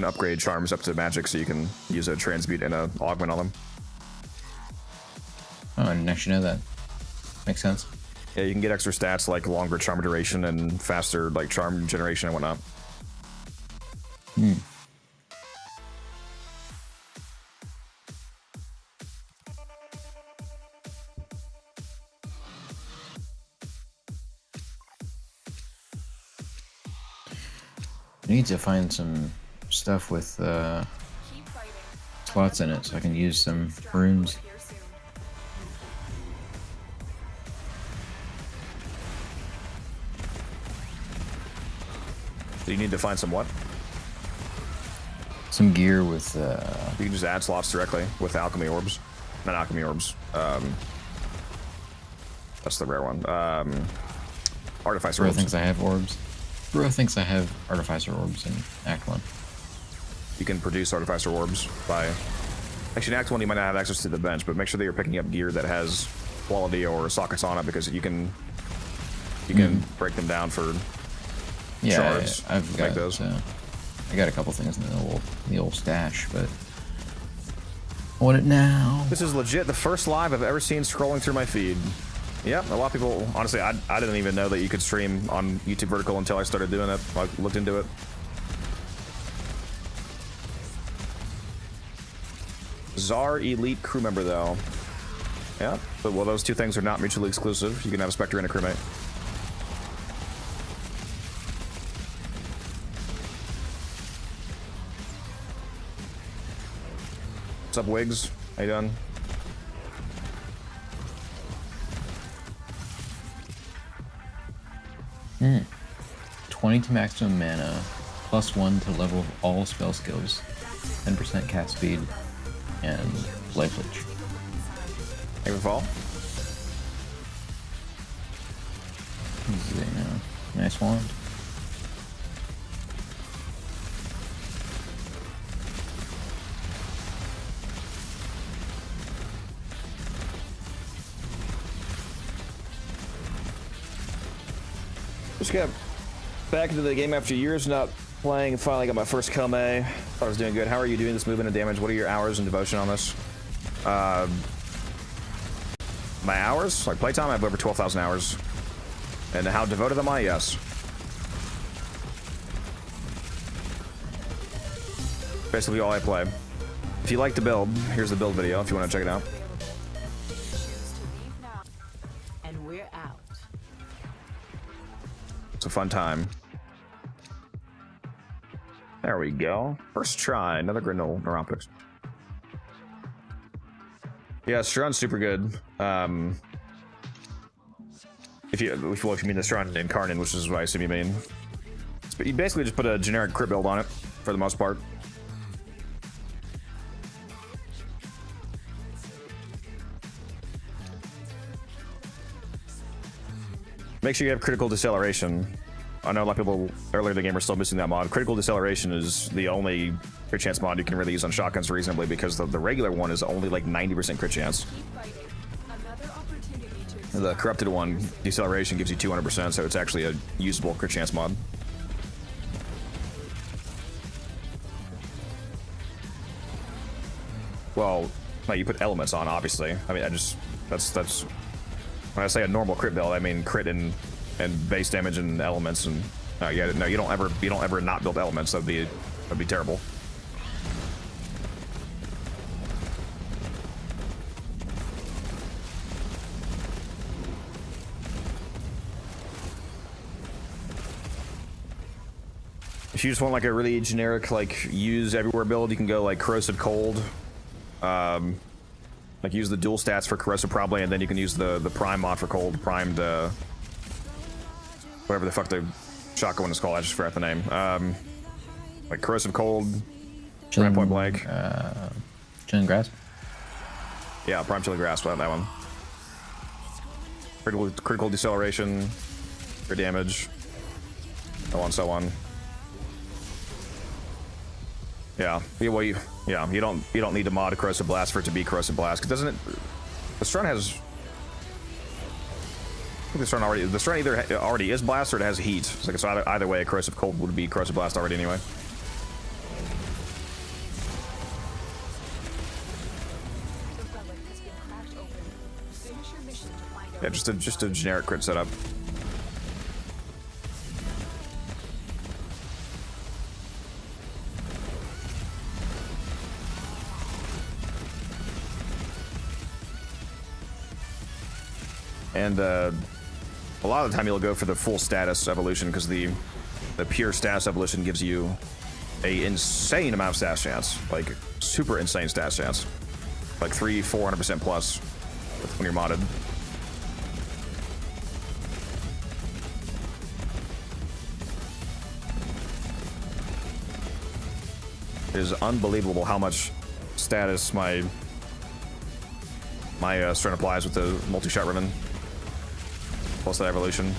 upgrade charms up to magic, so you can use a transmute and a augment on them. Oh, I didn't actually know that. Makes sense. Yeah, you can get extra stats like longer charm duration and faster like charm generation and whatnot. I need to find some stuff with Keep fighting. slots in it so I can use some runes. Here soon. So you need to find some what? Some gear with You can just add slots directly with alchemy orbs. Not alchemy orbs. That's the rare one. Artificer Bro orbs. thinks I have orbs. Bro thinks I have artificer orbs in Act 1. You can produce artificer orbs by... Actually, in Act 1 you might not have access to the bench, but make sure that you're picking up gear that has quality or sockets on it, because you can break them down for Yeah, shards. I've to got make those. I got a couple things in the old stash, but I want it now. This is legit the first live I've ever seen scrolling through my feed. Yep, a lot of people, honestly, I didn't even know that you could stream on YouTube Vertical until I started doing it. I looked into it. Czar Elite crew member, though. Yeah, but well, those two things are not mutually exclusive. You can have a Spectre and a crewmate. What's up, Wiggs? How you doing? Hmm. 20 to maximum mana, +1 to level of all spell skills, 10% cast speed, and life leech. Even fall? Easy now. Nice wand. Just got back into the game after years not playing. Finally got my first Kome. Thought I was doing good. How are you doing this movement and damage? What are your hours and devotion on this? My hours? Like playtime? I have over 12,000 hours. And how devoted am I? Yes. Basically all I play. If you like the build, here's the build video if you want to check it out. Choose to leave now. And we're out. It's a fun time. There we go. First try, another Grindel Neuropics. Yeah, Strun's super good. If you mean the Strun Incarnate, which is what I assume you mean. But you basically just put a generic crit build on it, for the most part. Make sure you have critical deceleration. I know a lot of people earlier in the game are still missing that mod. Critical deceleration is the only crit chance mod you can really use on shotguns reasonably, because the regular one is only like 90% crit chance. Another opportunity to The corrupted one, deceleration, gives you 200%, so it's actually a usable crit chance mod. Well, no, you put elements on, obviously. I mean, that's when I say a normal crit build, I mean crit and base damage and elements, and yeah, no, you don't ever not build elements. That'd be terrible. If you just want like a really generic, like use everywhere build, you can go like corrosive cold. Like use the dual stats for corrosive probably, and then you can use the prime mod for cold, primed whatever the fuck the shotgun one is called. I just forgot the name. Like corrosive cold, prime point blank. Chilling grass. Yeah, prime chilling grasp. That one. Critical deceleration, for damage. So on, so on. Yeah. Well, you don't need to mod a corrosive blast for it to be corrosive blast. Cause doesn't it? The Strun has. I think the Strun either already is blast or it has heat. So it's either way, a corrosive cold would be corrosive blast already anyway. The relic has been cracked open. Finish your mission to find out. Yeah, just a generic crit setup. And a lot of the time you'll go for the full status evolution, because the pure status evolution gives you a insane amount of status chance, like super insane status chance, like 400% plus when you're modded. It is unbelievable how much status my Strun applies with the multi-shot ribbon. Plus that evolution.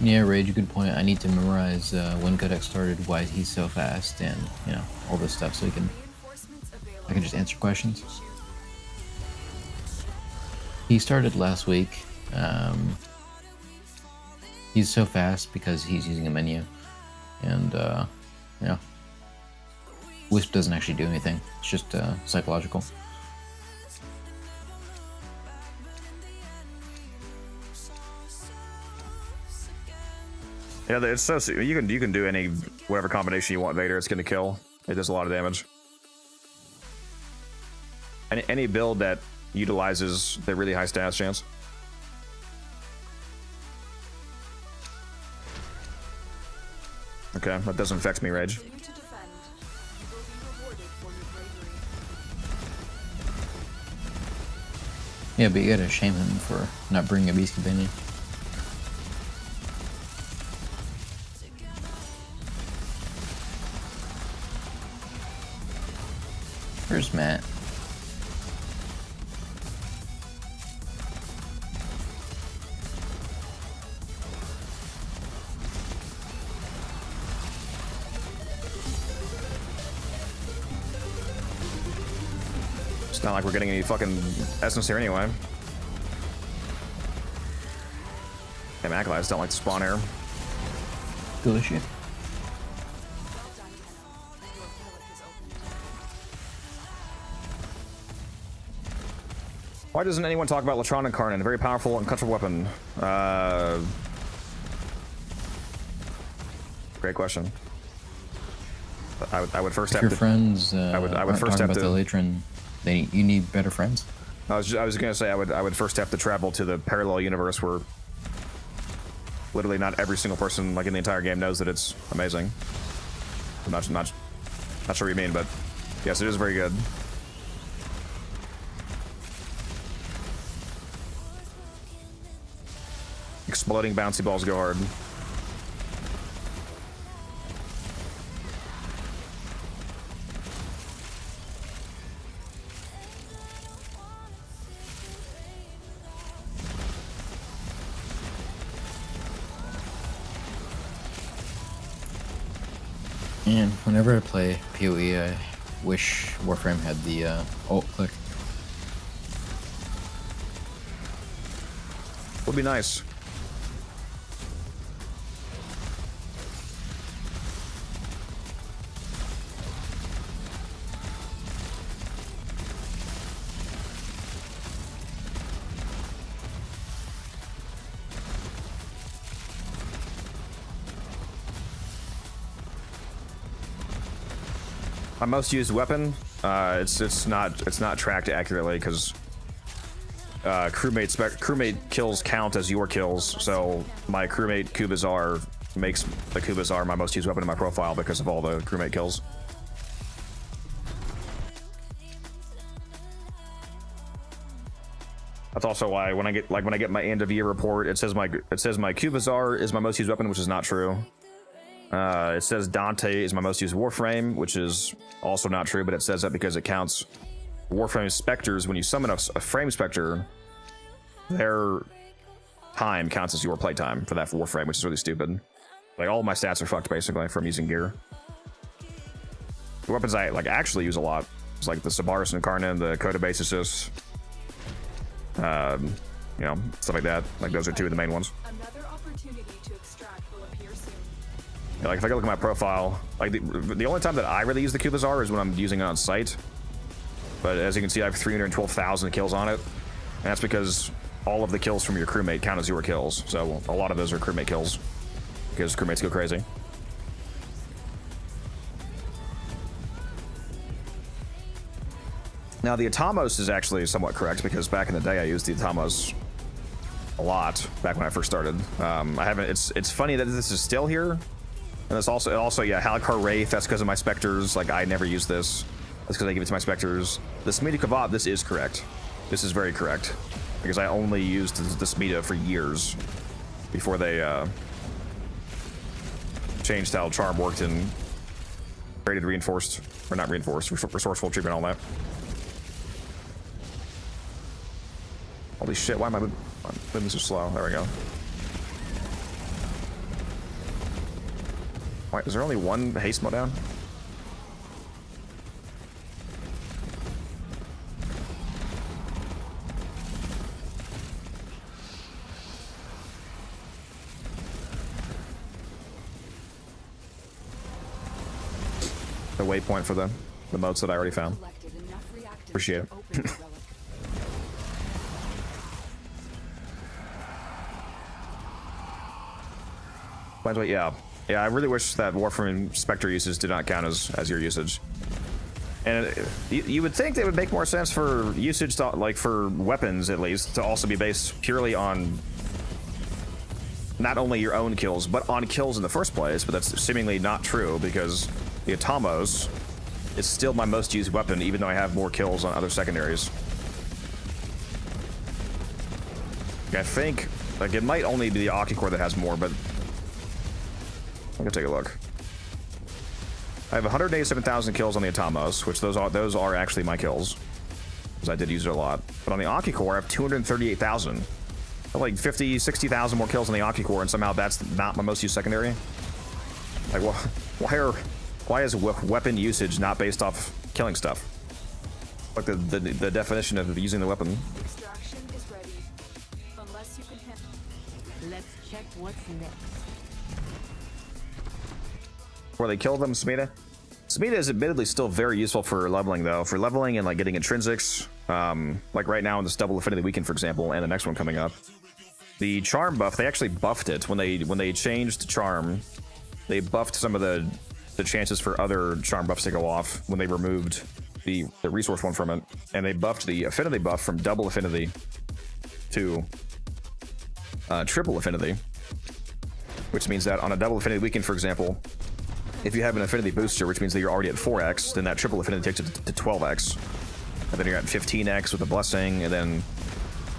Yeah, Rage, good point. I need to memorize when Kodak started, why he's so fast, and you know all this stuff, so I can just answer questions. He started last week. He's so fast because he's using a menu, and yeah. Wisp doesn't actually do anything. It's just psychological. Yeah, it's so you can do any whatever combination you want Vader. It's gonna kill. It does a lot of damage. Any build that utilizes the really high stats chance. Okay, that doesn't affect me, Rage. Continue to defend. You will be rewarded for your bravery. Yeah, but you gotta shame him for not bringing a beast companion. Where's Matt? It's not like we're getting any fucking essence here anyway. Damn, acolytes don't like to spawn here. Cool issue. Well done, Tenno. Your relic is opened. Why doesn't anyone talk about Latron Incarnate? A very powerful and comfortable weapon. Great question. I would first If have your to. friends I would aren't first talking have about to. the Latron, you need better friends. I was gonna say I would first have to travel to the parallel universe where literally not every single person like in the entire game knows that it's amazing. I'm not sure what you mean, but yes, it is very good. Exploding bouncy balls go hard. And whenever I play PoE, I wish Warframe had the alt click. Would be nice. My most used weapon, it's not tracked accurately because crewmate kills count as your kills. So my crewmate Kubazar makes the Kubazar my most used weapon in my profile because of all the crewmate kills. That's also why when I get my end of year report, it says my Kubazar is my most used weapon, which is not true. It says Dante is my most used Warframe, which is also not true, but it says that because it counts Warframe Spectres. When you summon a Frame Spectre, their time counts as your playtime for that Warframe, which is really stupid. Like, all of my stats are fucked, basically, from using gear. The weapons I, actually use a lot is, like, the Sabaris Incarnate, the Coda Base Assist, you know, stuff like that. Like, those are two of the main ones. Another opportunity to extract will appear soon. Yeah, like if I go look at my profile, like the only time that I really use the Kubazar is when I'm using it on site. But as you can see, I have 312,000 kills on it, and that's because all of the kills from your crewmate count as your kills. So a lot of those are crewmate kills because crewmates go crazy. Now the Atamos is actually somewhat correct because back in the day I used the Atamos a lot back when I first started. I haven't. It's funny that this is still here. And it's also yeah, Halakar Wraith, that's because of my Spectres. Like, I never use this. That's because I give it to my Spectres. The Smita Kebab, this is correct. This is very correct. Because I only used the Smita for years before they changed how Charm worked and created reinforced, or not reinforced, resourceful treatment, all that. Holy shit, why am I moving so slow? There we go. Wait, is there only one haste mode down? the waypoint for the modes that I already found. Collected enough reactants Appreciate to it. open the relic. By the way, yeah, I really wish that Warframe Spectre usage did not count as your usage. And you would think it would make more sense for usage, to, like for weapons at least, to also be based purely on not only your own kills, but on kills in the first place. But that's seemingly not true, because the Atomos is still my most used weapon, even though I have more kills on other secondaries. I think, like, it might only be the Octi-Core that has more, but I'm gonna take a look. I have 187,000 kills on the Atomos, which those are actually my kills, because I did use it a lot. But on the Octi-Core, I have 238,000. I have like 50, 60,000 more kills on the Octi-Core, and somehow that's not my most used secondary. Like, why is weapon usage not based off killing stuff? Like the definition of using the weapon. Extraction is ready. Unless you can handle. Let's check what's next. Where they kill them, Smita? Smita is admittedly still very useful for leveling, though. For leveling and like getting intrinsics. Like right now in this double affinity weekend, for example, and the next one coming up. The charm buff, they actually buffed it when they changed charm. They buffed some of the chances for other charm buffs to go off when they removed the resource one from it. And they buffed the affinity buff from double affinity to triple affinity. Which means that on a double affinity weekend, for example, if you have an affinity booster, which means that you're already at 4x, then that triple affinity takes it to 12x. And then you're at 15x with a blessing, and then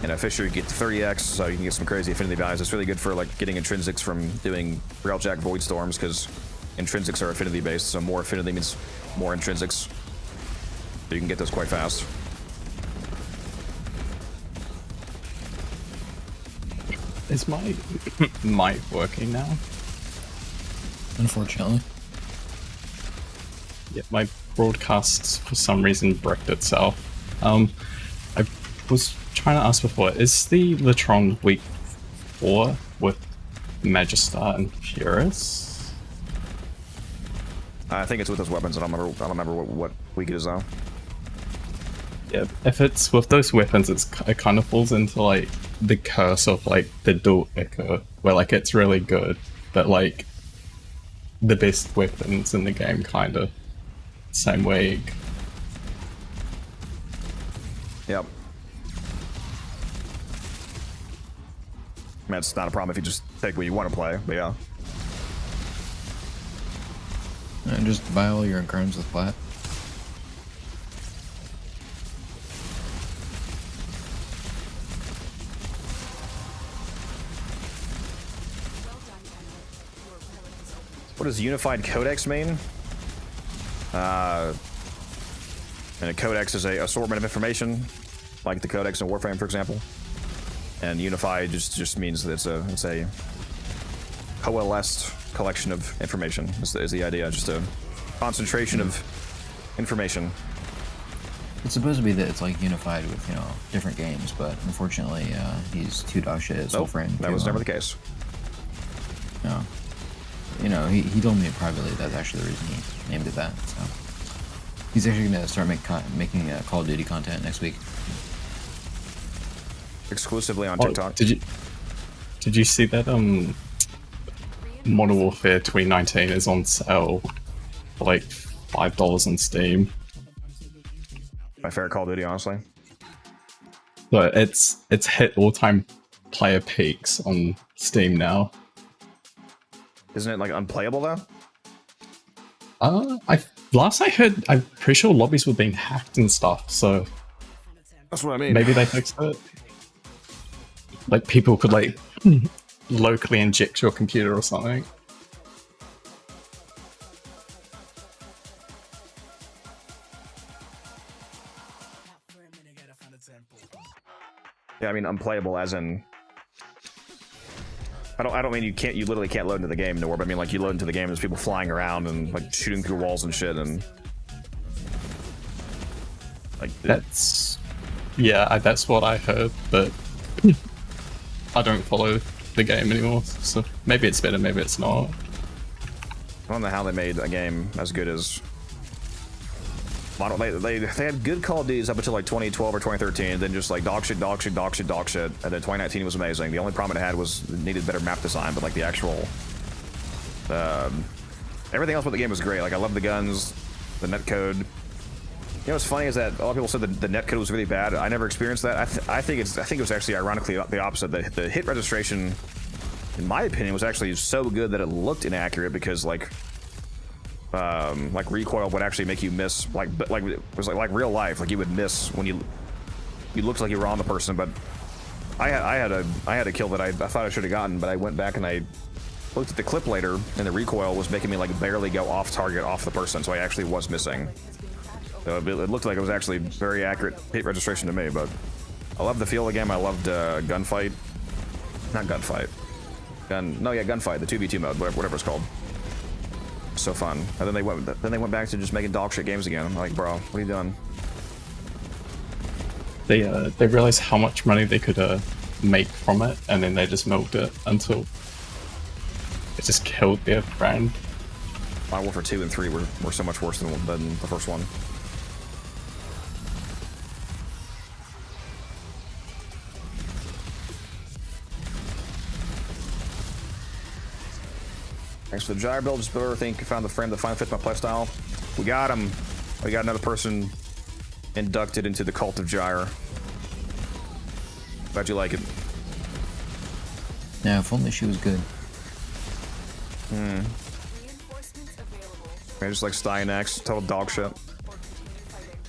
in a Fisher you get to 30x, so you can get some crazy affinity values. It's really good for like getting intrinsics from doing Railjack Void Storms, because intrinsics are affinity based, so more affinity means more intrinsics. So you can get those quite fast. Is my mic working now? Unfortunately. Yeah, my broadcast for some reason bricked itself. I was trying to ask before, is the Latron week 4 with Magister and Purus? I think it's with those weapons. I don't remember what week it is though. Yeah, if it's with those weapons, it kind of falls into like the curse of like the dual echo, where like it's really good, but like the best weapons in the game kind of same week. Yep. I mean, it's not a problem if you just take what you want to play, but yeah. And just buy all your incarns with flat. Well done, Tenno. Your relic is open. What does Unified Codex mean? And a codex is a assortment of information, like the codex in Warframe, for example. And unified just means that it's a coalesced collection of information. Is the idea, just a concentration of information. It's supposed to be that it's like unified with, you know, different games, but unfortunately, he's too dog shit at Nope, Soulframe. that was never the case. No. You know, he told me privately that's actually the reason he named it that, so. He's actually gonna start making Call of Duty content next week. Exclusively on Oh, TikTok. did you see that Modern Warfare 2019 is on sale for like $5 on Steam? My favorite Call of Duty, honestly. But it's hit all-time player peaks on Steam now. Isn't it like unplayable though? Last I heard, I'm pretty sure lobbies were being hacked and stuff, so That's what I mean. maybe they fixed it. Like people could like locally inject your computer or something. Yeah, I mean unplayable as in I don't mean you literally can't load into the game anymore, but I mean like you load into the game, there's people flying around and like shooting through walls and shit, and like That's what I heard, but I don't follow the game anymore, so maybe it's better, maybe it's not. I don't know how they made a game as good as They had good Call of Duties up until like 2012 or 2013, then just like dog shit, and then 2019 was amazing. The only problem it had was it needed better map design, but like the actual everything else about the game was great. Like I love the guns, the netcode. You know what's funny is that a lot of people said the netcode was really bad. I never experienced that. I think it was actually ironically the opposite. The hit registration, in my opinion, was actually so good that it looked inaccurate because like recoil would actually make you miss, like it was like real life, like you would miss when you looked like you were on the person. But I had a kill that I thought I should have gotten, but I went back and I looked at the clip later, and the recoil was making me like barely go off target off the person, so I actually was missing. So it looked like it was actually very accurate hit registration to me. But I loved the feel of the game. I loved gunfight, not gunfight, gunfight, the 2v2 mode, whatever it's called. So fun. And then they went back to just making dog shit games again. I'm like, bro, what are you doing? They realized how much money they could make from it, and then they just milked it until it just killed their brand. Modern Warfare 2 and 3 were so much worse than the first one. Thanks for the gyre build. Just build everything. Found the frame that finally fits my playstyle. We got him. We got another person inducted into the cult of gyre. Glad you like it. Yeah, if only she was good. Reinforcements available. I just like Stein X, total dog shit. Or continue fighting.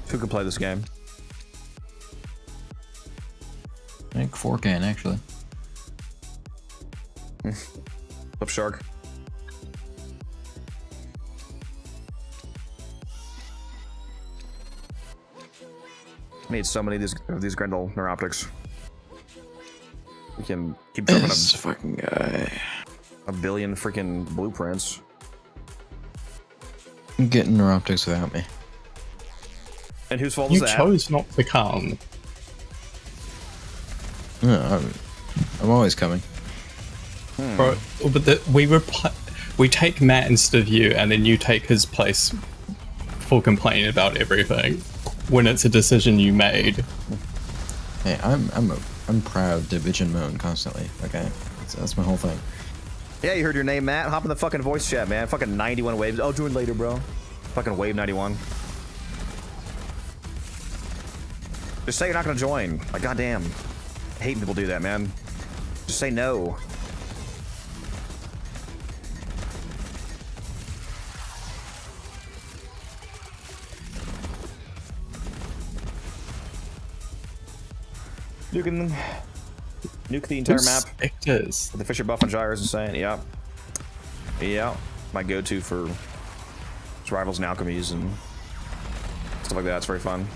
Who could play this game? I think 4 can actually. Flip Shark. I need so many of these Grendel neuroptics. We can keep dropping This fucking guy. a billion freaking blueprints. I'm getting neuroptics without me. And whose fault You is that? chose not to come. No, I'm always coming. Bro, but we take Matt instead of you, and then you take his place for complaining about everything when it's a decision you made. Hey, I'm proud to bitch and moan constantly. Okay, that's my whole thing. Yeah, you heard your name, Matt. Hop in the fucking voice chat, man. Fucking 91 waves. I'll join later, bro. Fucking wave 91. Just say you're not gonna join. Like, goddamn. I hate when people do that, man. Just say no. You can nuke the entire map. Spectres. The Fisher buff on gyre is insane. Yeah. Yeah. My go-to for rivals and alchemies and stuff like that. It's very fun.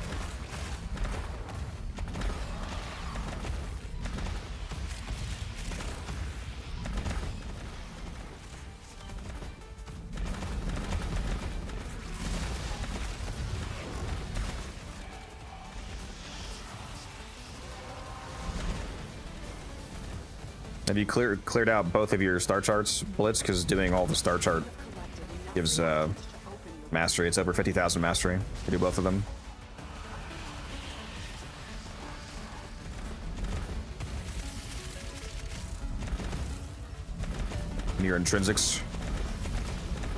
Have you cleared out both of your star charts, Blitz? Because doing all the star chart gives mastery. It's over 50,000 mastery to do both of them. And your intrinsics.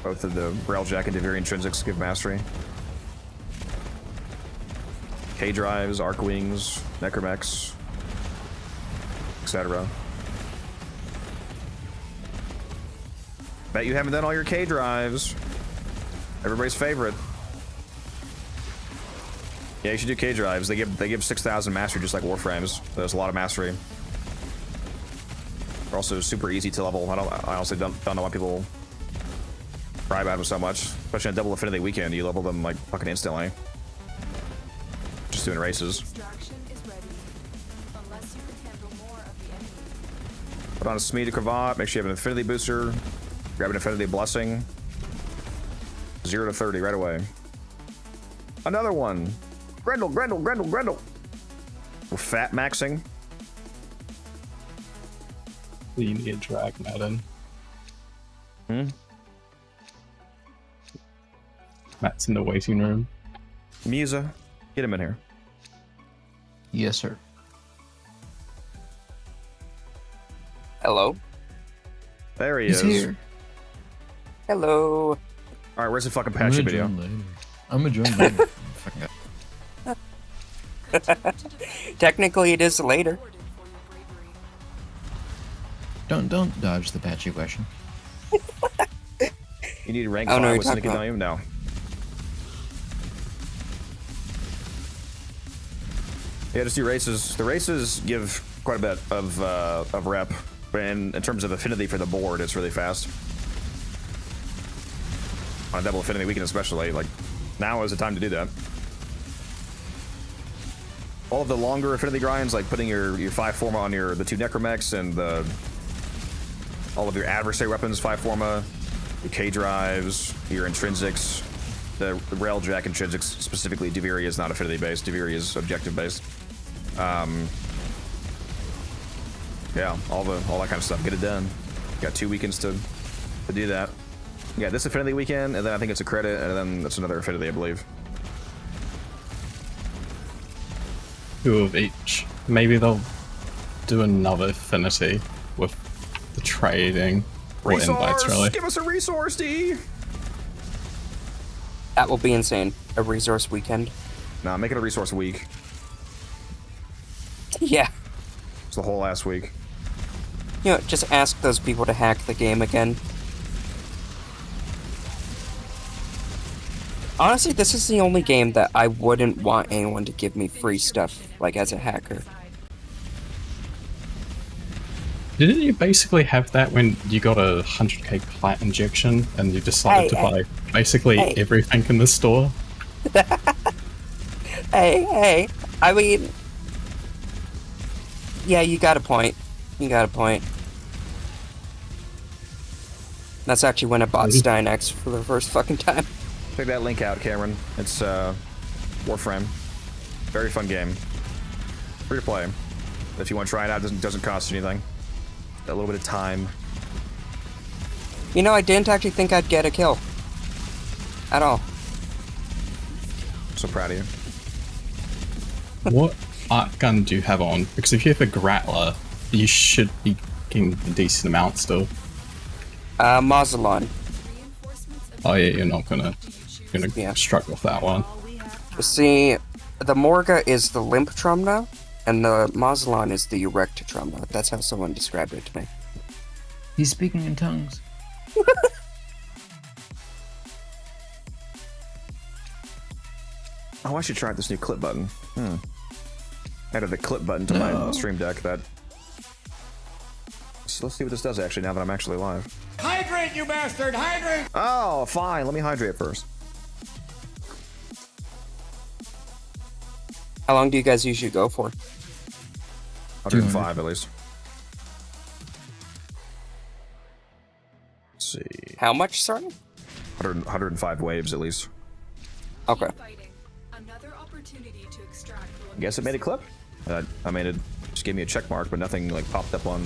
Both of the Railjack and Deviri intrinsics give mastery. K drives, arc wings, necromex, etc. Bet you haven't done all your K drives. Everybody's favorite. Yeah, you should do K drives. They give 6,000 mastery just like Warframes. There's a lot of mastery. They're also super easy to level. I honestly don't know why people cry about them so much. Especially on double affinity weekend, you level them like fucking instantly. Just doing races. Extraction is ready. Unless you can handle more of the enemy. Put on a Smee to Cravat. Make sure you have an affinity booster. Grab an affinity blessing. 0 to 30 right away. Another one. Grendel. We're fat maxing. You need a drag, Madden. Matt's in the waiting room. Musa, get him in here. Yes, sir. Hello. There he He's is. here. Hello. All right, where's the fucking I'm patchy gonna video? join later. I'm gonna join later. Fucking got- Technically, it is later. Rewarded for your bravery. Don't dodge the patchy question. You need rank I don't know 5 what with you're Syndicate talking volume? No. Yeah, just do races. The races give quite a bit of rep, but in terms of affinity for the board, it's really fast. On a double affinity weekend especially, like, now is the time to do that. All of the longer affinity grinds, like putting your 5 forma on the 2 necromechs and all of your adversary weapons 5 forma, your K drives, your intrinsics, the Railjack intrinsics specifically. Deviri is not affinity based. Deviri is objective based. Yeah, all that kind of stuff. Get it done. Got 2 weekends to do that. Yeah, this affinity weekend, and then I think it's a credit, and then that's another affinity, I believe. 2 of each. Maybe they'll do another affinity with the trading or invites, really. Give us a resource, D! That will be insane. A resource weekend. Nah, make it a resource week. Yeah. It's the whole last week. You know, just ask those people to hack the game again. Honestly, this is the only game that I wouldn't want anyone to give me free stuff, like as a hacker. Didn't you basically have that when you got a 100k plat injection and you decided to buy basically everything in the store? Hey, I mean... Yeah, you got a point. You got a point. That's actually when I bought Steinex for the first fucking time. Check that link out, Cameron. It's Warframe. Very fun game. Free to play. If you want to try it out, it doesn't cost you anything. A little bit of time. You know, I didn't actually think I'd get a kill. At all. So proud of you. What art gun do you have on? Because if you have a Grappler, you should be getting a decent amount still. Mazelon. Oh yeah, you're not gonna struggle with that one. See, the Morga is the limp Trumna, and the Mazelon is the erect Trumna. That's how someone described it to me. He's speaking in tongues. Oh, I should try out this new clip button. Added the clip button to my stream deck. So let's see what this does actually now that I'm actually live. Hydrate, you bastard! Hydrate! Oh, fine. Let me hydrate first. How long do you guys usually go for? 105 at least. Let's see. How much, sorry? 105 waves at least. Okay. Another opportunity to extract I guess it made a clip. I mean, it just gave me a check mark, but nothing like popped up on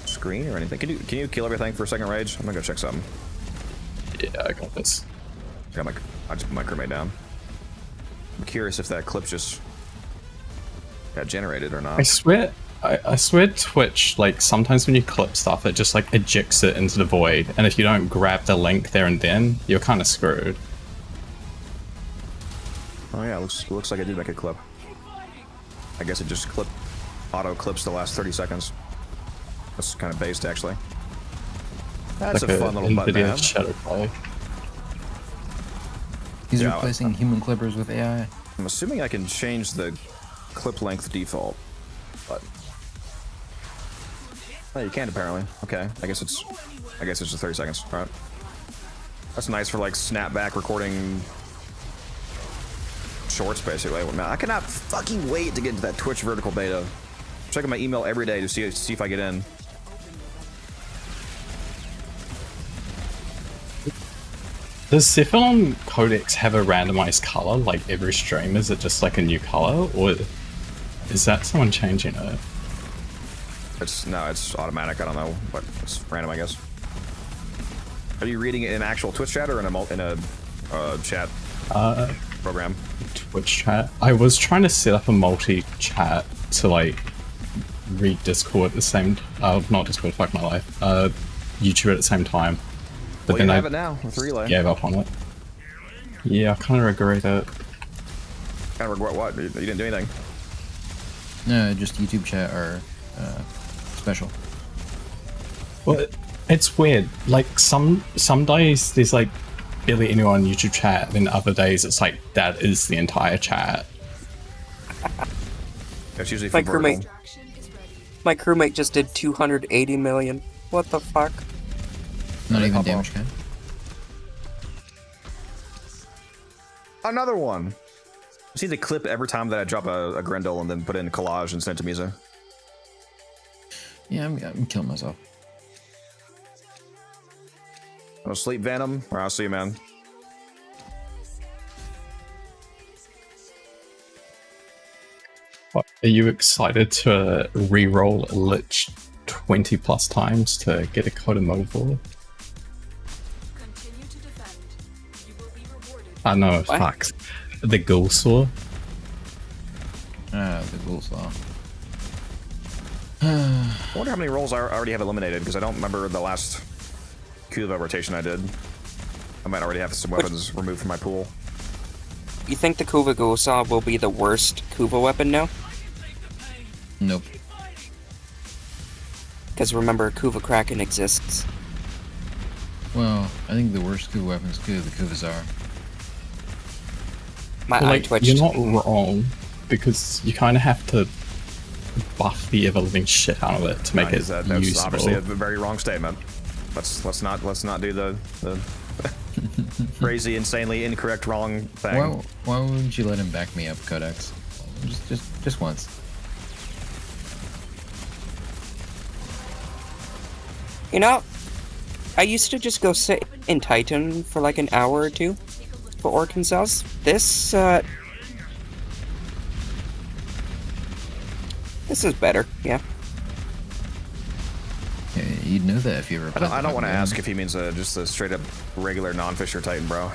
screen or anything. Can you kill everything for a second, Rage? I'm gonna go check something. Yeah, I got this. I just put my crewmate down. I'm curious if that clip just got generated or not. I swear Twitch, like, sometimes when you clip stuff, it just, like, ejects it into the void, and if you don't grab the link there and then, you're kind of screwed. Oh yeah, looks like I did make a clip. I guess it just auto clips the last 30 seconds. That's kind of based, actually. That's like a fun little button to have. Shadow play. He's replacing human clippers with AI. I'm assuming I can change the clip length default, but oh, you can't apparently. Okay, I guess it's just 30 seconds. All right, that's nice for like snapback recording shorts, basically. Man, I cannot fucking wait to get into that Twitch vertical beta. I'm checking my email every day to see if I get in. Does Cephalon Codex have a randomized color like every stream? Is it just like a new color, or is that someone changing it? It's automatic. I don't know, but it's random, I guess. Are you reading it in actual Twitch chat or in a chat program? Twitch chat. I was trying to set up a multi-chat to like read Discord at the same not Discord, fuck my life. YouTube at the same time. But Well, then you I have it now with relay. gave up on it. Yeah, I kinda regret it. Kind of regret what? You didn't do anything. No, just YouTube chat or special. Well, it's weird. Like some days there's like barely anyone on YouTube chat, then other days it's like that is the entire chat. It's usually My for vertical. crewmate, my crewmate just did 280 million. What the fuck? Not even pop damage off. count. Another one. Just need to clip every time that I drop a Grendel and then put in collage and send it to Misa. Yeah, I'm killing myself. I'll sleep Venom, or I'll see you, man. What, are you excited to re-roll Lich 20 plus times to get a code of Movor? Continue to defend. You will be rewarded. I know, What? fuck. The Ghoul Saw. The Ghoul Saw. I wonder how many rolls I already have eliminated, because I don't remember the last Kuva rotation I did. I might already have some weapons removed from my pool. You think the Kuva Gosa will be the worst Kuva weapon now? Nope. Because remember, Kuva Kraken exists. Well, I think the worst Kuva weapons the Kuvas are. My Well, eye like, twitched. you're not wrong, because you kind of have to buff the ever-living shit out of it to make it That's useful. obviously a very wrong statement. Let's not do the crazy, insanely incorrect, wrong thing. Why wouldn't you let him back me up, Codex? Just once. You know, I used to just go sit in Titan for like an hour or two for Orc This is better, yeah. Yeah, you'd know that if you ever. I don't want to ask if he means just a straight up regular non-Fisher Titan, bro.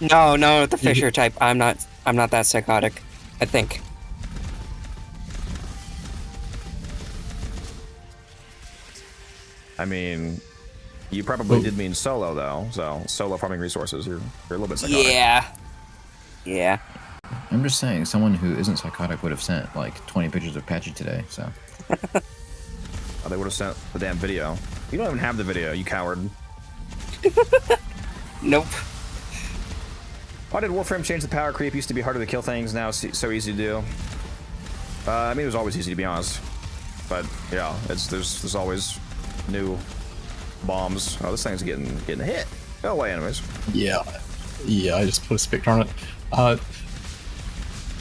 No, the Fisher type. I'm not that psychotic, I think. I mean, you probably did mean solo though. So solo farming resources, you're a little bit psychotic. Yeah. I'm just saying, someone who isn't psychotic would have sent like 20 pictures of Patchy today. So. Oh, they would have sent the damn video. You don't even have the video, you coward. Nope. Why did Warframe change the power creep? Used to be harder to kill things, now it's so easy to do. I mean, it was always easy to be honest. But yeah, there's always new bombs. Oh, this thing's getting hit. Go away, anyways. Yeah, I just put a spectre on it.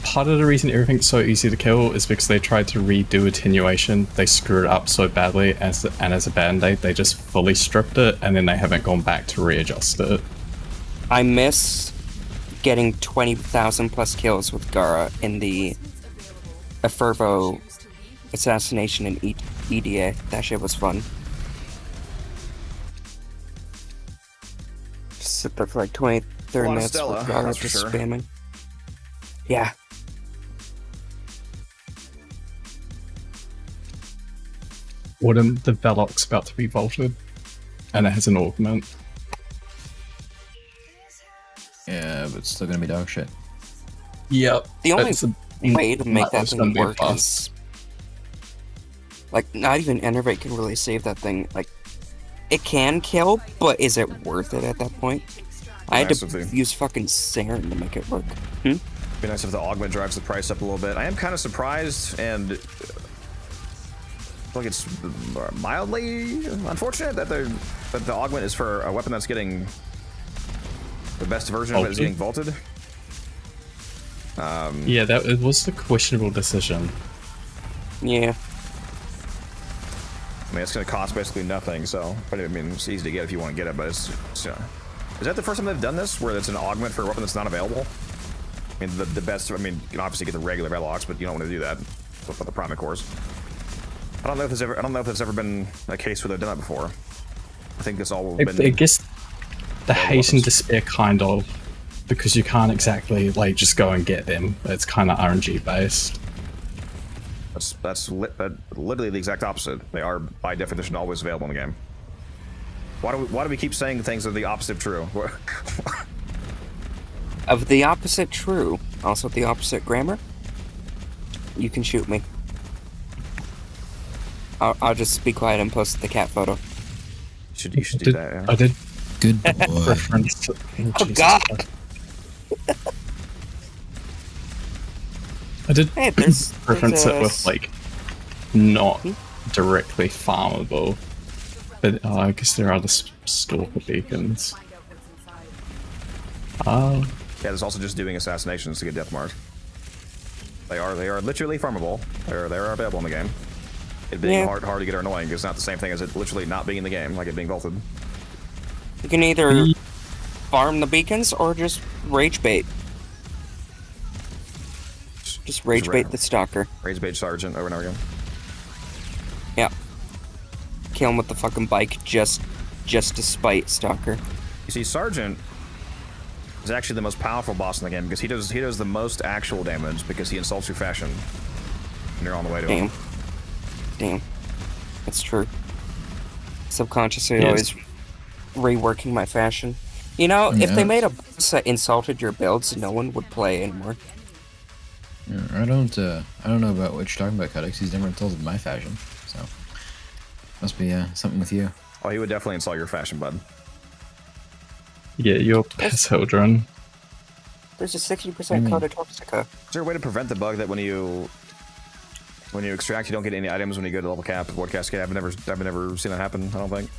Part of the reason everything's so easy to kill is because they tried to redo attenuation. They screwed it up so badly, and as a band-aid, they just fully stripped it, and then they haven't gone back to readjust it. I miss getting 20,000 plus kills with Gara in the Afervo assassination in EDA. That shit was fun. Just sit there for like 20, 30 lot of minutes Stella, with Gara that's for just sure. spamming. Yeah. Wouldn't the Velox about to be vaulted? And it has an augment. Yeah, but it's still gonna be dog shit. Yep. The only it's a- way to make that was gonna thing be a work bust. is... Like, not even Enervate can really save that thing. Like, it can kill, but is it worth it at that point? I had Nice to of you. use fucking Saren to make it work. Be nice if the augment drives the price up a little bit. I am kind of surprised and like it's mildly unfortunate that the augment is for a weapon that's getting the best version of it is getting vaulted. Yeah, it was a questionable decision. Yeah. I mean, it's going to cost basically nothing, so but I mean, it's easy to get if you want to get it. But it's is that the first time they've done this, where it's an augment for a weapon that's not available? I mean, the best. I mean, you can obviously get the regular Velox, but you don't want to do that with the Prime Cores. I don't know if there's ever been a case where they've done that before. I think it's all been. I guess the hate and weapons. despair kind of, because you can't exactly like just go and get them. It's kind of RNG based. That's literally the exact opposite. They are by definition always available in the game. Why do we keep saying things that are the opposite of true? Of the opposite true, also the opposite grammar, you can shoot me. I'll just be quiet and post the cat photo. You should do that. Yeah. I did Good boy. reference. To, Oh God! I did Hey, there's reference a it with like not directly farmable, but I guess there are other stalker beacons. Find out what's inside. Oh, Yeah, there's also just doing assassinations to get death marks. They are literally farmable. They are available in the game. It being hard to get or annoying is not the same thing as it literally not being in the game, like it being vaulted. You can either farm the beacons or just rage bait. Just rage bait the stalker. Rage bait sergeant over and over again. Yeah. Kill him with the fucking bike just to spite stalker. You see, sergeant is actually the most powerful boss in the game because he does the most actual damage because he insults your fashion, and you're on the way to him. Damn. That's true. Subconsciously Yes. always reworking my fashion. You know, if they made a boss that insulted your builds, no one would play anymore. Yeah, I don't know about what you're talking about, Codex. He's never insulted my fashion, so must be something with you. Oh, he would definitely insult your fashion, bud. yeah, your children. There's a 60% Coda Toxica. Is there a way to prevent the bug that when you extract, you don't get any items when you go to level cap, Void Cascade? I've never seen that happen. I don't think.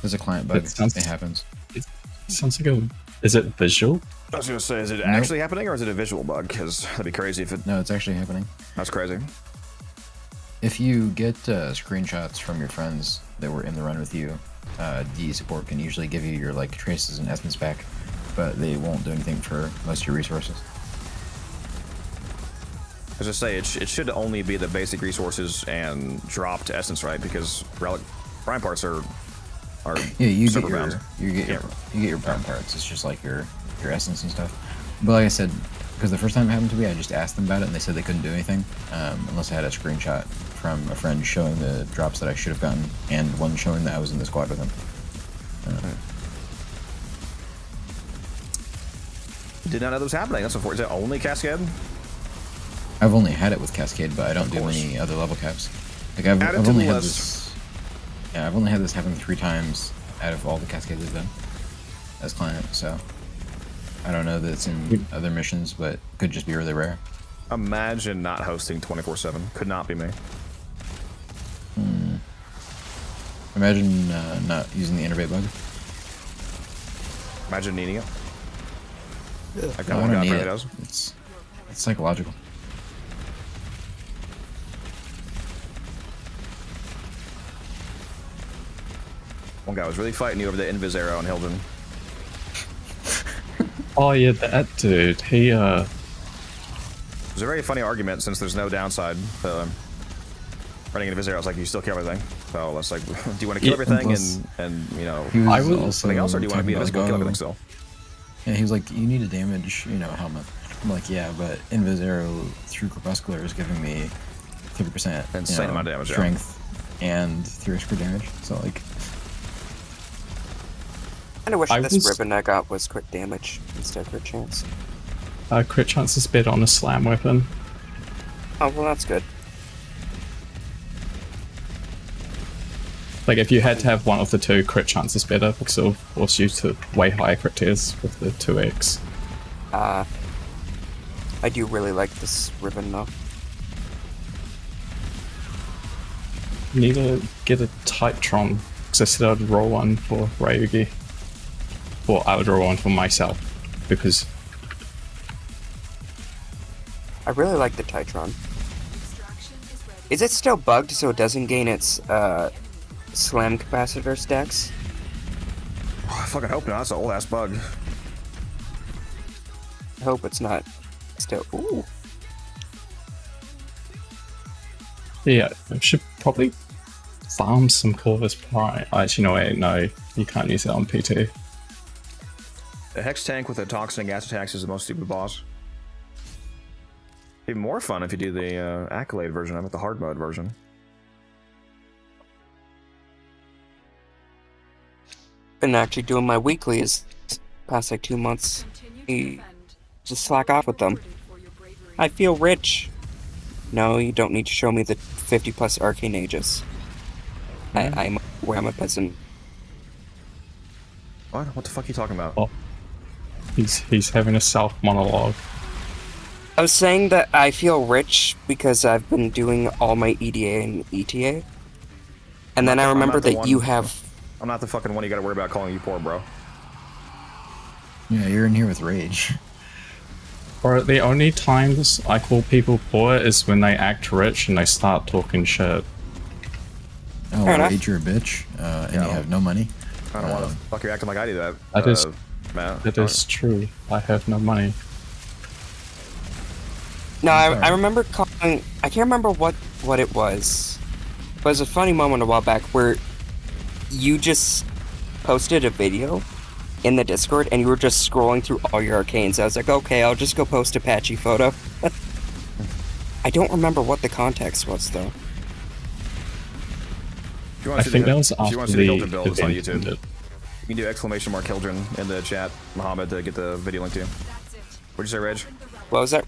There's a client bug. It sounds- It happens. It sounds like a. Is it visual? I was gonna say, is it actually happening or is it a visual bug? Because that'd be crazy if it. No, it's actually happening. That's crazy. If you get screenshots from your friends that were in the run with you, DE support can usually give you your like traces and essence back, but they won't do anything for most of your resources. As I say, it should only be the basic resources and dropped essence, right? Because relic prime parts are Yeah, you get super your bound. you get your prime parts. It's just like your essence and stuff. But like I said, because the first time it happened to me, I just asked them about it, and they said they couldn't do anything unless I had a screenshot from a friend showing the drops that I should have gotten, and one showing that I was in the squad with him. Did not know that was happening. That's unfortunate. Is it only Cascade? I've only had it with Cascade, but I don't do any other level caps. Like Add it to I've only the had list. this. Yeah, I've only had this happen 3 times out of all the Cascades I've done as client. So I don't know that it's in other missions, but could just be really rare. Imagine not hosting 24/7. Could not be me. Imagine not using the innervate bug. Imagine needing it. Like that No, I one don't guy need really it. does. It's psychological. One guy was really fighting you over the invis arrow in Hilden. Oh yeah, that dude. He It was a very funny argument since there's no downside to running into invis arrows. Like, you still kill everything. So it's like, do you want to kill Yeah, everything plus- and you know, He was I would- also something else, or do you want to be talking invisible and about, kill like, everything still? Yeah, he was like, you need a damage, helmet. I'm like, yeah, but Invis Arrow through Crepuscular is giving me 30% Insane amount of damage, yeah. strength and 3 extra damage. So like, I wish I this was- ribbon I got was crit damage instead of crit chance. crit chance is better on a slam weapon. Oh, well, that's good. Like if you had to have one of the two, crit chance is better because it'll force you to way higher crit tiers with the 2x. I do really like this ribbon though. You need to get a Titron because I said I'd roll one for Ryugi. Or I would roll one for myself because I really like the Titron. Extraction is ready. Is it still bugged so it doesn't gain its slam capacitor stacks? Oh, I fucking hope not. That's an old ass bug. I hope it's not still. Ooh. yeah, it should probably farm some Corvus Prime. Actually, no, wait, no, you can't use it on PT. A Hex tank with a toxin and gas attacks is the most stupid boss. Even more fun if you do the Accolade version of it, the hard mode version. Been actually doing my weeklies past like 2 months. You just slack off with them. I feel rich. No, you don't need to show me the 50 plus arcane ages. I'm a peasant. What? What the fuck are you talking about? Oh, he's having a self monologue. I was saying that I feel rich because I've been doing all my EDA and ETA. And then I remember that you have... I'm not the fucking one you gotta worry about calling you poor, bro. Yeah, you're in here with rage. Or the only times I call people poor is when they act rich and they start talking shit. Oh, Fair enough. rage, you're a bitch, and you have no money. I don't know why the fuck you're acting like I do that. That is- Matt. That is true. I have no money. No, I remember calling... I can't remember what it was. But it was a funny moment a while back where you just posted a video in the Discord and you were just scrolling through all your arcanes. I was like, okay, I'll just go post a patchy photo. I don't remember what the context was, though. If you want I to see think the, that was if you after want to see the the Hilton build, it's on event YouTube. ended. You can do exclamation mark Hildren in the chat, Mohammed, to get the video link to you. What'd you say, Reg? What was that?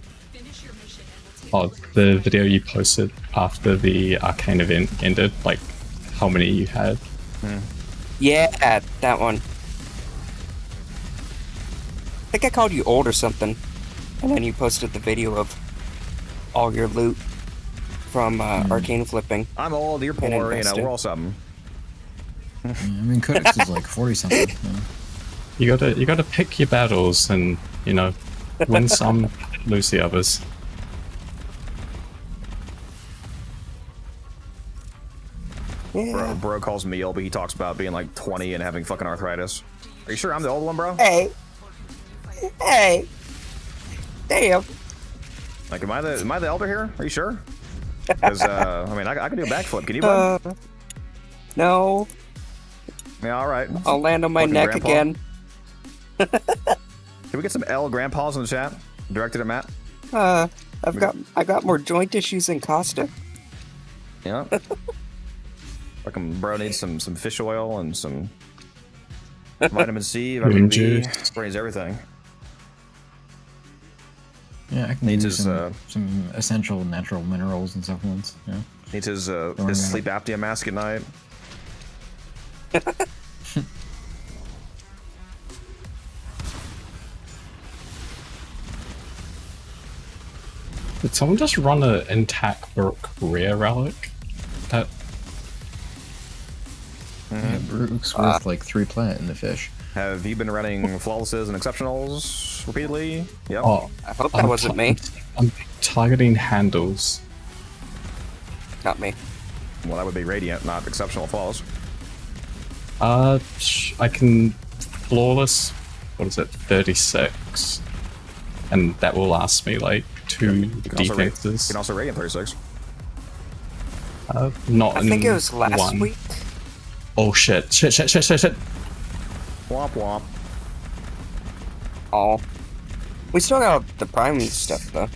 Oh, the video you posted after the arcane event ended, like how many you had. Yeah, that one. I think I called you old or something. And then you posted the video of all your loot from arcane flipping. I'm old, you're poor, you know, investing. we're all something. Yeah, I mean, Codex is like 40 something. You gotta pick your battles and, you know, win some, lose the others. Yeah. Bro calls me old, but he talks about being like 20 and having fucking arthritis. Are you sure I'm the old one, bro? Hey. Damn. Like, am I the elder here? Are you sure? Because, I mean, I can do a backflip. Can you, bud? No. Yeah, alright. I'll land on my Fucking neck grandpa. again. Can we get some L grandpas in the chat? Directed at Matt? I got more joint issues than Costa. Yeah. Fucking bro needs some fish oil and some vitamin C, vitamin B. juice. Brains everything. Yeah, I can Needs use his, some essential natural minerals and supplements. Yeah. Needs his about sleep apnea mask at night. Did someone just run an intact Brook rare relic? That Yeah, Brook's worth like 3 plat in the fish. Have you been running flawlesses and exceptionals repeatedly? Yep. oh, I hope that wasn't me. I'm targeting handles. Not me. Well, that would be radiant, not exceptional flawless. I can flawless. What is it? 36, and that will last me like 2 You can defenses. also radiant 36. Not I in think it was last one. week. Oh shit! Shit! Womp womp. Oh. We still got the prime stuff though.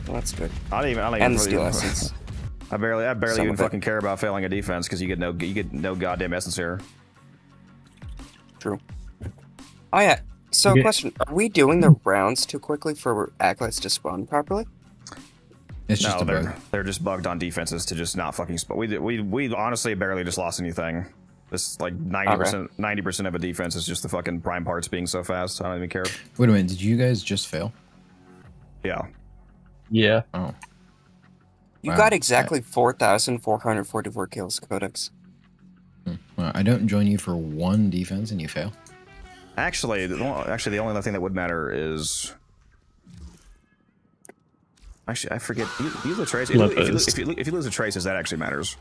Well, that's good. I don't even And the really- steel essence. I barely Some even of it. fucking care about failing a defense because you get no goddamn essence here. True. Oh yeah. So Okay. question, are we doing the rounds too quickly for acolytes to spawn properly? It's just a bug. they're just bugged on defenses to just not fucking spawn. We honestly barely just lost anything. This like 90% of a defense is just the fucking prime parts being so fast. I don't even care. Wait a minute, did you guys just fail? Yeah. Yeah. Oh. You Wow. got exactly 4,444 kills, Codex. Well, I don't join you for 1 defense and you fail. Actually, the only other thing that would matter is. Actually, I forget. You lose the traces. If you lose the traces, that actually matters.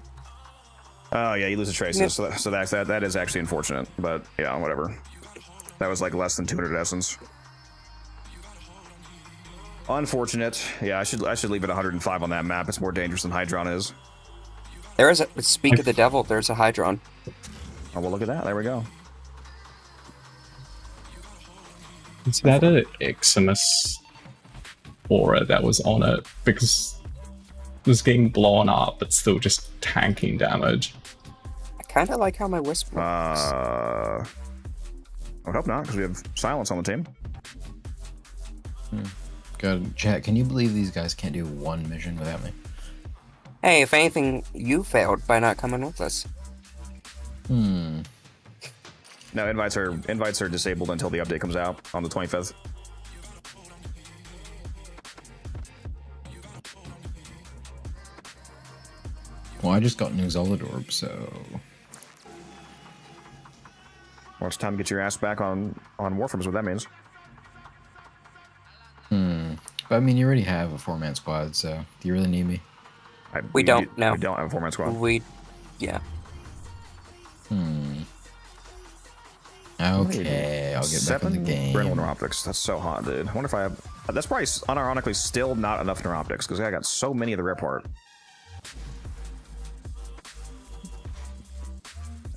Oh yeah, you lose the traces. Yeah. So that is actually unfortunate. But yeah, whatever. That was like less than 200 essence. Unfortunate. Yeah, I should leave it 105 on that map. It's more dangerous than Hydron is. There is a speak of the devil. There's a Hydron. Oh, well, look at that. There we go. Is that a Eximus aura that was on it? Because it was getting blown up, but still just tanking damage. I kind of like how my whisper works. I would hope not, because we have silence on the team. God, chat, can you believe these guys can't do one mission without me? Hey, if anything, you failed by not coming with us. Hmm. No, invites are disabled until the update comes out on the 25th. Well, I just got an Exalted Orb, so... Well, it's time to get your ass back on Warframe is what that means. But I mean, you already have a 4-man squad, so do you really need me? We don't, no. We don't have a 4-man squad. Yeah. Okay, I'll get back in the game. Brindle neuroptics. That's so hot, dude. I wonder if I have... That's probably, unironically, still not enough neuroptics, because I got so many of the rare part.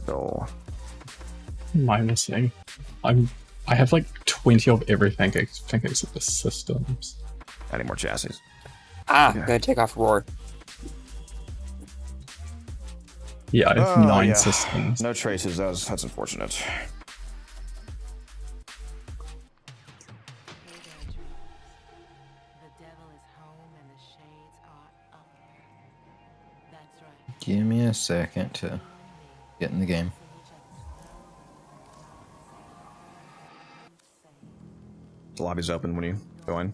So... Am I missing? I have like 20 of everything, I think, except the systems. I need more chassis. I'm gonna take off Roar. Yeah, I have 9 systems. No traces. That's unfortunate. The devil is home and the shades are up. That's right. Give me a second to get in the game. The lobby's open when you go in.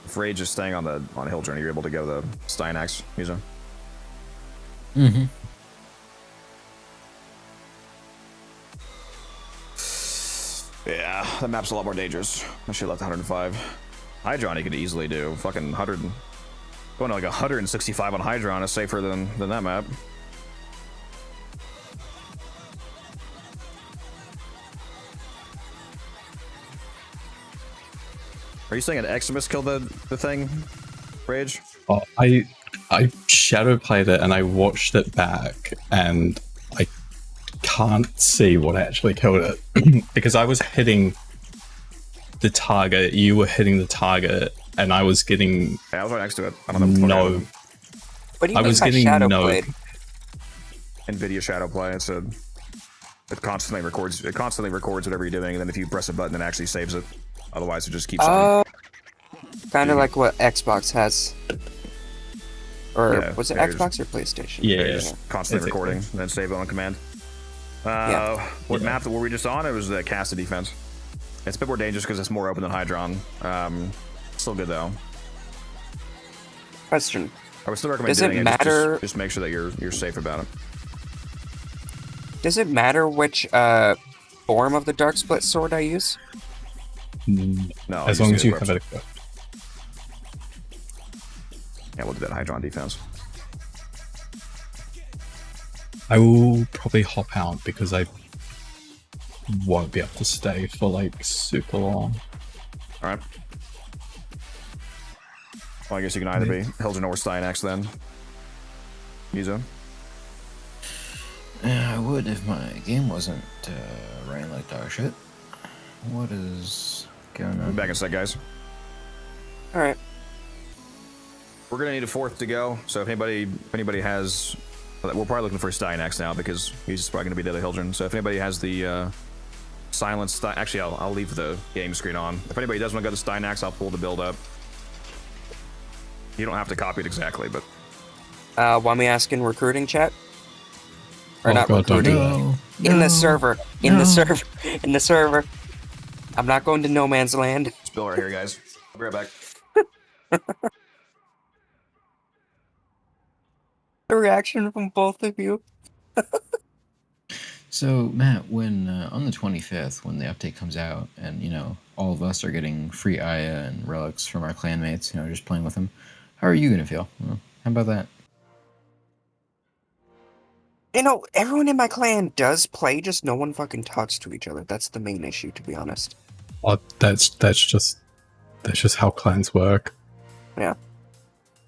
If Rage is staying on Hill Journey, you're able to go to the Steinax museum. Mm-hmm. Yeah, that map's a lot more dangerous. I should have left 105. Hydron he could easily do. Fucking 100. Going to like 165 on Hydron is safer than that map. Are you saying an Eximus killed the thing, Rage? Oh, I shadow played it and I watched it back and I can't see what actually killed it because I was hitting the target, you were hitting the target, and I was getting Yeah, I was right next to it. I don't know. What do you I mean was by getting shadow no- played? NVIDIA Shadow Play. It constantly records. It constantly records whatever you're doing, and then if you press a button, it actually saves it. Otherwise, it just keeps. Kind of like what Xbox has. Or Yeah, was it there's- Xbox or PlayStation? Yeah. Just constantly It's- recording, and then save it on command. What map were we just on? It was the Casta defense. It's a bit more dangerous because it's more open than Hydron. Still good though. Question. I would still recommend Does it doing matter- Just make sure that you're safe about it. Does it matter which form of the Dark Split sword I use? No, as long as you equipped. have it equipped. Yeah, we'll do that Hydron defense. I will probably hop out because I won't be able to stay for like super long. All right. Well, I guess you can either be Hilden or Steinax then. Yuzo. Yeah, I would if my game wasn't running like dog shit. What is going We'll on? be back in a sec, guys. Alright. We're gonna need a fourth to go. So if anybody has, we're probably looking for Steinax now because he's probably gonna be dead at Hildren. So if anybody has the silence, actually, I'll leave the game screen on. If anybody does want to go to Steinax, I'll pull the build up. You don't have to copy it exactly, but Want me asking recruiting chat? Or Oh not God, don't do recruiting. that. In the server. In the server. In the server. I'm not going to no man's land. spill right here, guys. I'll be right back. The reaction from both of you. So, Matt, when on the 25th, when the update comes out, and you know all of us are getting free Aya and relics from our clanmates, you know, just playing with them, how are you gonna feel? Well, how about that? You know, everyone in my clan does play, just no one fucking talks to each other. That's the main issue, to be honest. Oh, that's just how clans work. Yeah.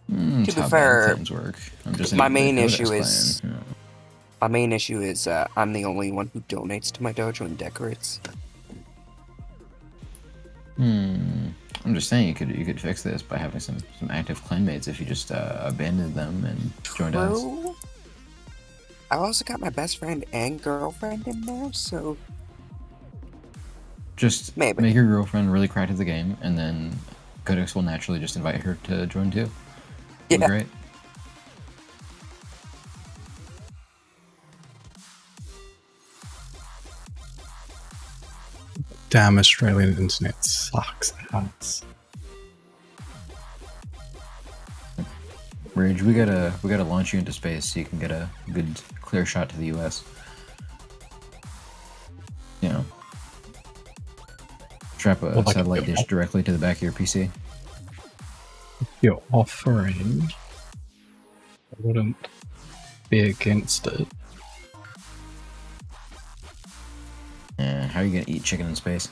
To To be be fair, clans work. I'm just my saying, main the Codex issue clan, is- you know. My main issue is I'm the only one who donates to my dojo and decorates. I'm just saying you could fix this by having some active clanmates if you just abandoned them and joined us. True. I also got my best friend and girlfriend in there, so Just Maybe. make your girlfriend really cracked at the game, and then Codex will naturally just invite her to join too. It'll be Yeah. great. Damn, Australian internet sucks ass. Rage, we gotta launch you into space so you can get a good clear shot to the US. You know. Strap a Well, like, satellite dish directly to the back of your PC. You're offering. I wouldn't be against it. Yeah, how are you gonna eat chicken in space?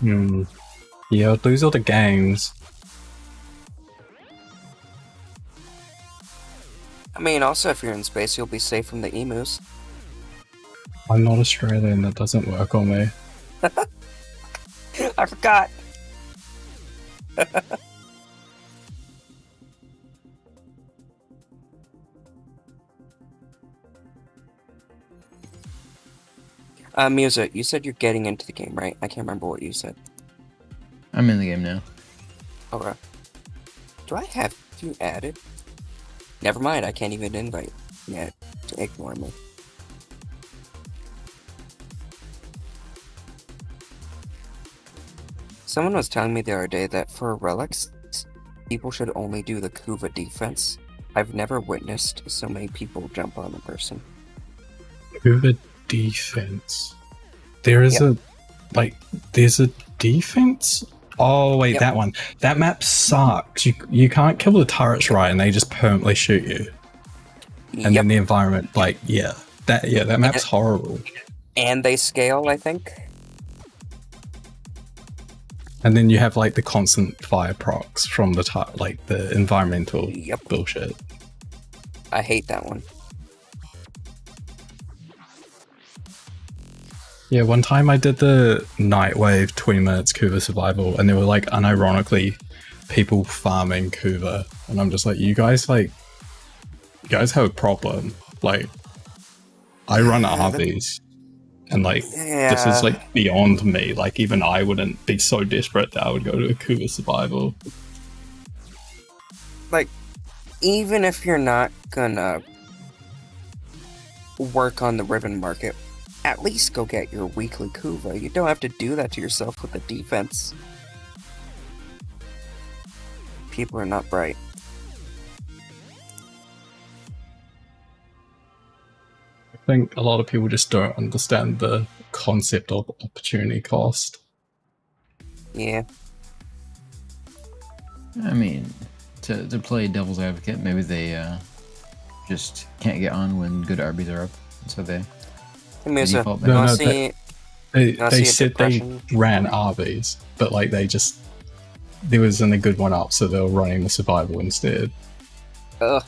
Yeah, those are the games. I mean, also if you're in space, you'll be safe from the emus. I'm not Australian, that doesn't work on me. I forgot. Musa, you said you're getting into the game, right? I can't remember what you said. I'm in the game now. Okay. Do I have you added? Never mind, I can't even invite yet to ignore me. Someone was telling me the other day that for relics, people should only do the Kuva defense. I've never witnessed so many people jump on a person. Hoover defense. There is there's a defense? Oh wait, Yep. that one. That map sucks. You can't kill the turrets right and they just permanently shoot you. And then the environment, that map's horrible. And they scale, I think. And then you have like the constant fire procs from the the environmental Yep. bullshit. I hate that one. Yeah, one time I did the Nightwave 20 minutes Kuva survival, and there were like unironically people farming Kuva, and I'm just like, you guys have a problem. Like, I run RVs, and like this is like beyond me. Like, even I wouldn't be so desperate that I would go to a Kuva survival. Like, even if you're not gonna work on the Riven market, at least go get your weekly Kuva. You don't have to do that to yourself with the defense. People are not bright. I think a lot of people just don't understand the concept of opportunity cost. Yeah. I mean, to play devil's advocate, maybe they just can't get on when good RBs are up, so they Hey, Musa, default you back. wanna No, see? They Wanna see a said depression? they ran RVs, but like there wasn't a good one up, so they were running the survival instead. Ugh.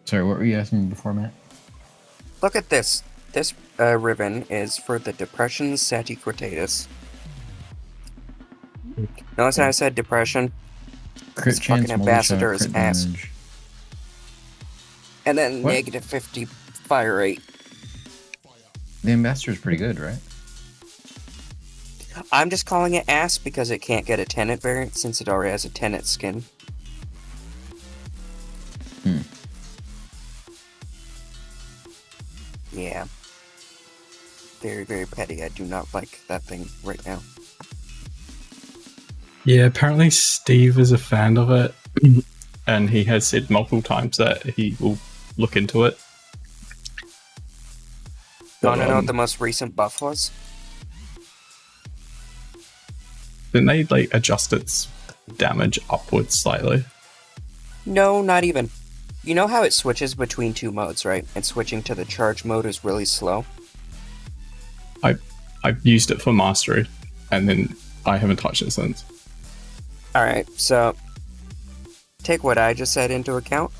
Sorry, what were you asking me before, Matt? Look at this. This ribbon is for the depression saticrotatus. Notice how I said depression? Crit This chance, fucking multi-shot, ambassador is crit ass. damage. And then What? negative 50 fire rate. The ambassador's pretty good, right? I'm just calling it ass because it can't get a tenant variant since it already has a tenant skin. Yeah. Very, very petty. I do not like that thing right now. Yeah, apparently Steve is a fan of it, and he has said multiple times that he will look into it. You wanna know what the most recent buff was? Then they like adjust its damage upwards slightly. No, not even. You know how it switches between two modes, right? And switching to the charge mode is really slow. I've used it for mastery, and then I haven't touched it since. Alright, so take what I just said into account.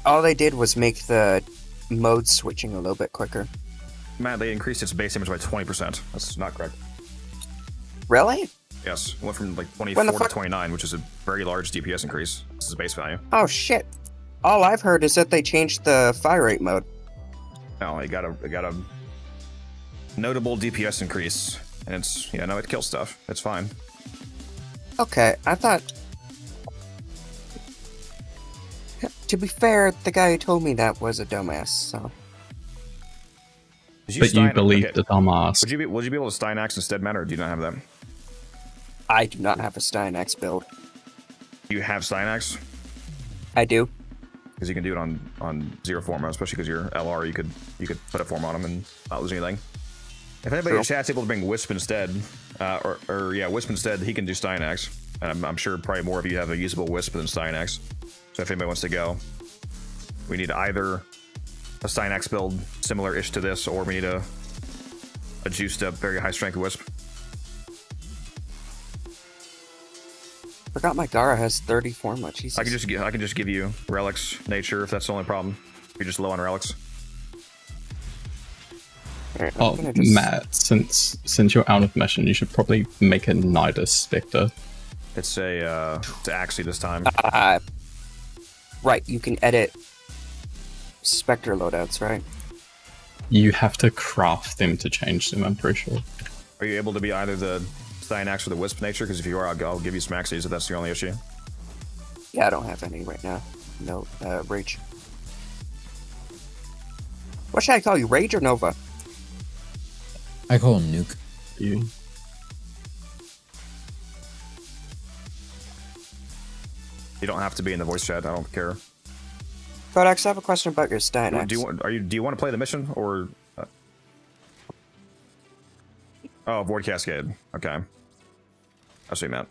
All they did was make the mode switching a little bit quicker. Matt, they increased its base damage by 20%. That's not correct. Really? Yes, it went from like 24 to 29, which is a very large DPS increase. This is base value. Oh shit. All I've heard is that they changed the fire rate mode. No, it got a notable DPS increase, and it's it kills stuff. It's fine. Okay, I thought... To be fair, the guy who told me that was a dumbass, so... But you believe the dumbass. Would you be able to Steinax instead, Matt, or do you not have that? I do not have a Steinax build. Do you have Steinax? I do. Because you can do it on zero form, especially because you're LR, you could put a form on him and not lose anything. If anybody in chat's able to bring Wisp instead, Wisp instead, he can do Steinax. And I'm sure probably more of you have a usable Wisp than Steinax. So if anybody wants to go, we need either a Steinax build similar-ish to this, or we need a juiced up, very high strength Wisp. Forgot my Gara has 34 much. Jesus. I can just give you relics nature if that's the only problem. If you're just low on relics. Right, Oh, Matt, since you're out of mission, you should probably make a Nidus Spectre. It's a Axie this time. Right, you can edit Spectre loadouts, right? You have to craft them to change them, I'm pretty sure. Are you able to be either the Steinax or the Wisp nature? Because if you are, I'll give you some Axies if that's the only issue. Yeah, I don't have any right now. No, Rage. What should I call you, Rage or Nova? I call him Nuke. You. You don't have to be in the voice chat. I don't care. Codex, I have a question about your Steinax. Do you want to play the mission or? Oh, Void Cascade. Okay. I see, Matt.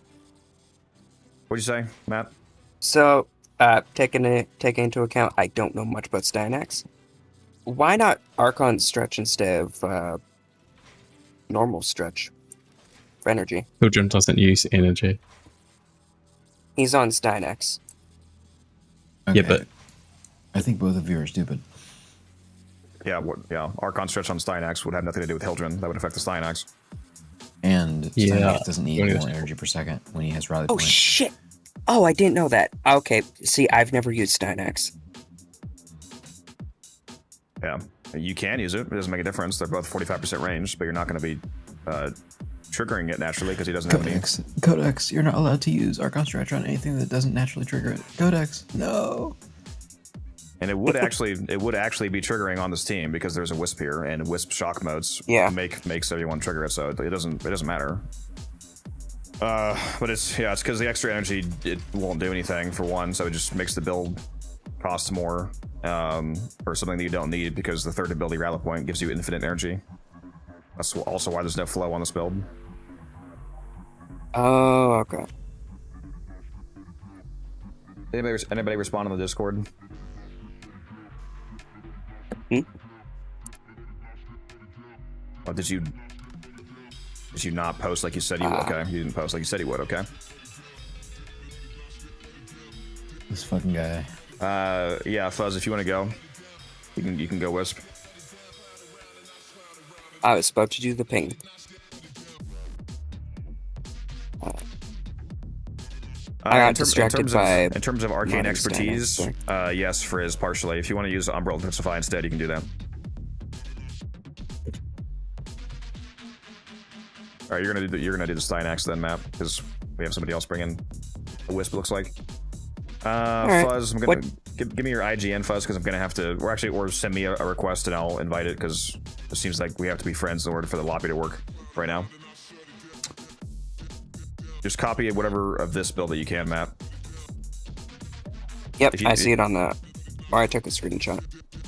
What'd you say, Matt? So, taking into account, I don't know much about Steinax. Why not Archon Stretch instead of normal Stretch for energy? Children doesn't use energy. He's on Steinax. Okay. Yeah, but I think both of you are stupid. Yeah, Archon Stretch on Steinax would have nothing to do with Hildren. That would affect the Steinax. And Yeah. Steinax doesn't need more energy per second when he has rally Oh point. shit! Oh, I didn't know that. Okay, see, I've never used Steinax. Yeah, you can use it. It doesn't make a difference. They're both 45% range, but you're not going to be triggering it naturally because he doesn't have any. Codex, you're not allowed to use Archon Stretch on anything that doesn't naturally trigger it. Codex, no. And it would actually be triggering on this team because there's a Wisp here, and Wisp shock modes makes everyone trigger it, so it doesn't matter. But it's because the extra energy, it won't do anything for one, so it just makes the build cost more for something that you don't need because the third ability rally point gives you infinite energy. That's also why there's no flow on this build. Oh, okay. Anybody respond on the Discord? Oh, did you not post like you said you would? Okay, you didn't post like you said you would. Okay. This fucking guy. Yeah, Fuzz, if you want to go, you can go Wisp. I was about to do the ping. I got distracted by in terms of arcane modern expertise, Steinax, yes, Frizz, partially. If you want to use Umbral Intensify instead, you can do that. All right, you're gonna do the Steinax then, Matt, because we have somebody else bringing a Wisp. Looks like. right. Fuzz, I'm gonna give me your IGN, Fuzz, because I'm gonna have to, or send me a request and I'll invite it because it seems like we have to be friends in order for the lobby to work right now. Just copy whatever of this build that you can, Matt. Yep, I see it on the... Or I took a screenshot.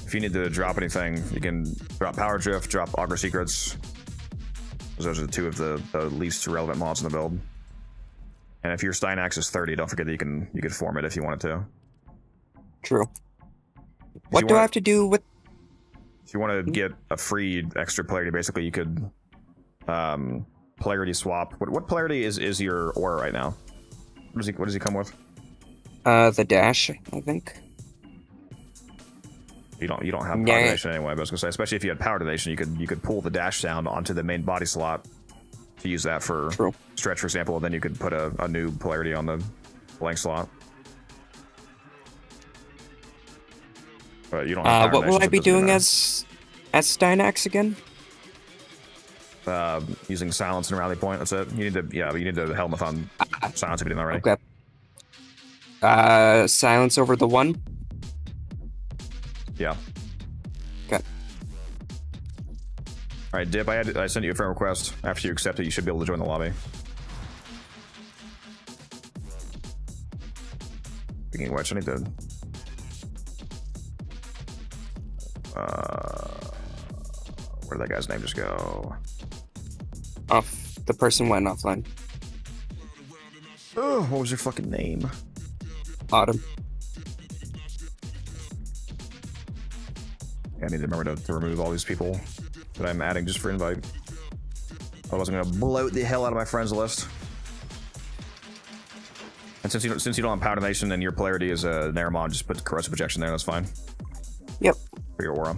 If you need to drop anything, you can drop Power Drift, drop Augur Secrets. Those are the two of the least relevant mods in the build. And if your Steinax is 30, don't forget that you could form it if you wanted to. True. If What you do I wanna- have to do with? If you want to get a free extra polarity, basically you could polarity swap. What polarity is your aura right now? What does he come with? The dash, I think. You don't have Yeah. power donation anyway. But I was gonna say, especially if you had power donation, you could pull the dash sound onto the main body slot to use that for True. stretch, for example. And then you could put a new polarity on the blank slot. But you don't. Have power What will donation, I so be it doesn't doing matter. as Steinax again? Using silence and rally point. That's it. You need to helmet on silence if you didn't already. Okay. Silence over the one. Yeah. Okay. All right, Dip. I sent you a friend request. After you accept it, you should be able to join the lobby. Speaking of which, I need to. Where did that guy's name just go? Off. The person went offline. Oh, what was your fucking name? Autumn. Yeah, I need to remember to remove all these people that I'm adding just for invite. Otherwise, I'm gonna bloat the hell out of my friends list. And since you don't have power donation and your polarity is a Naramon, just put corrosive projection there. That's fine Yep. for your aura.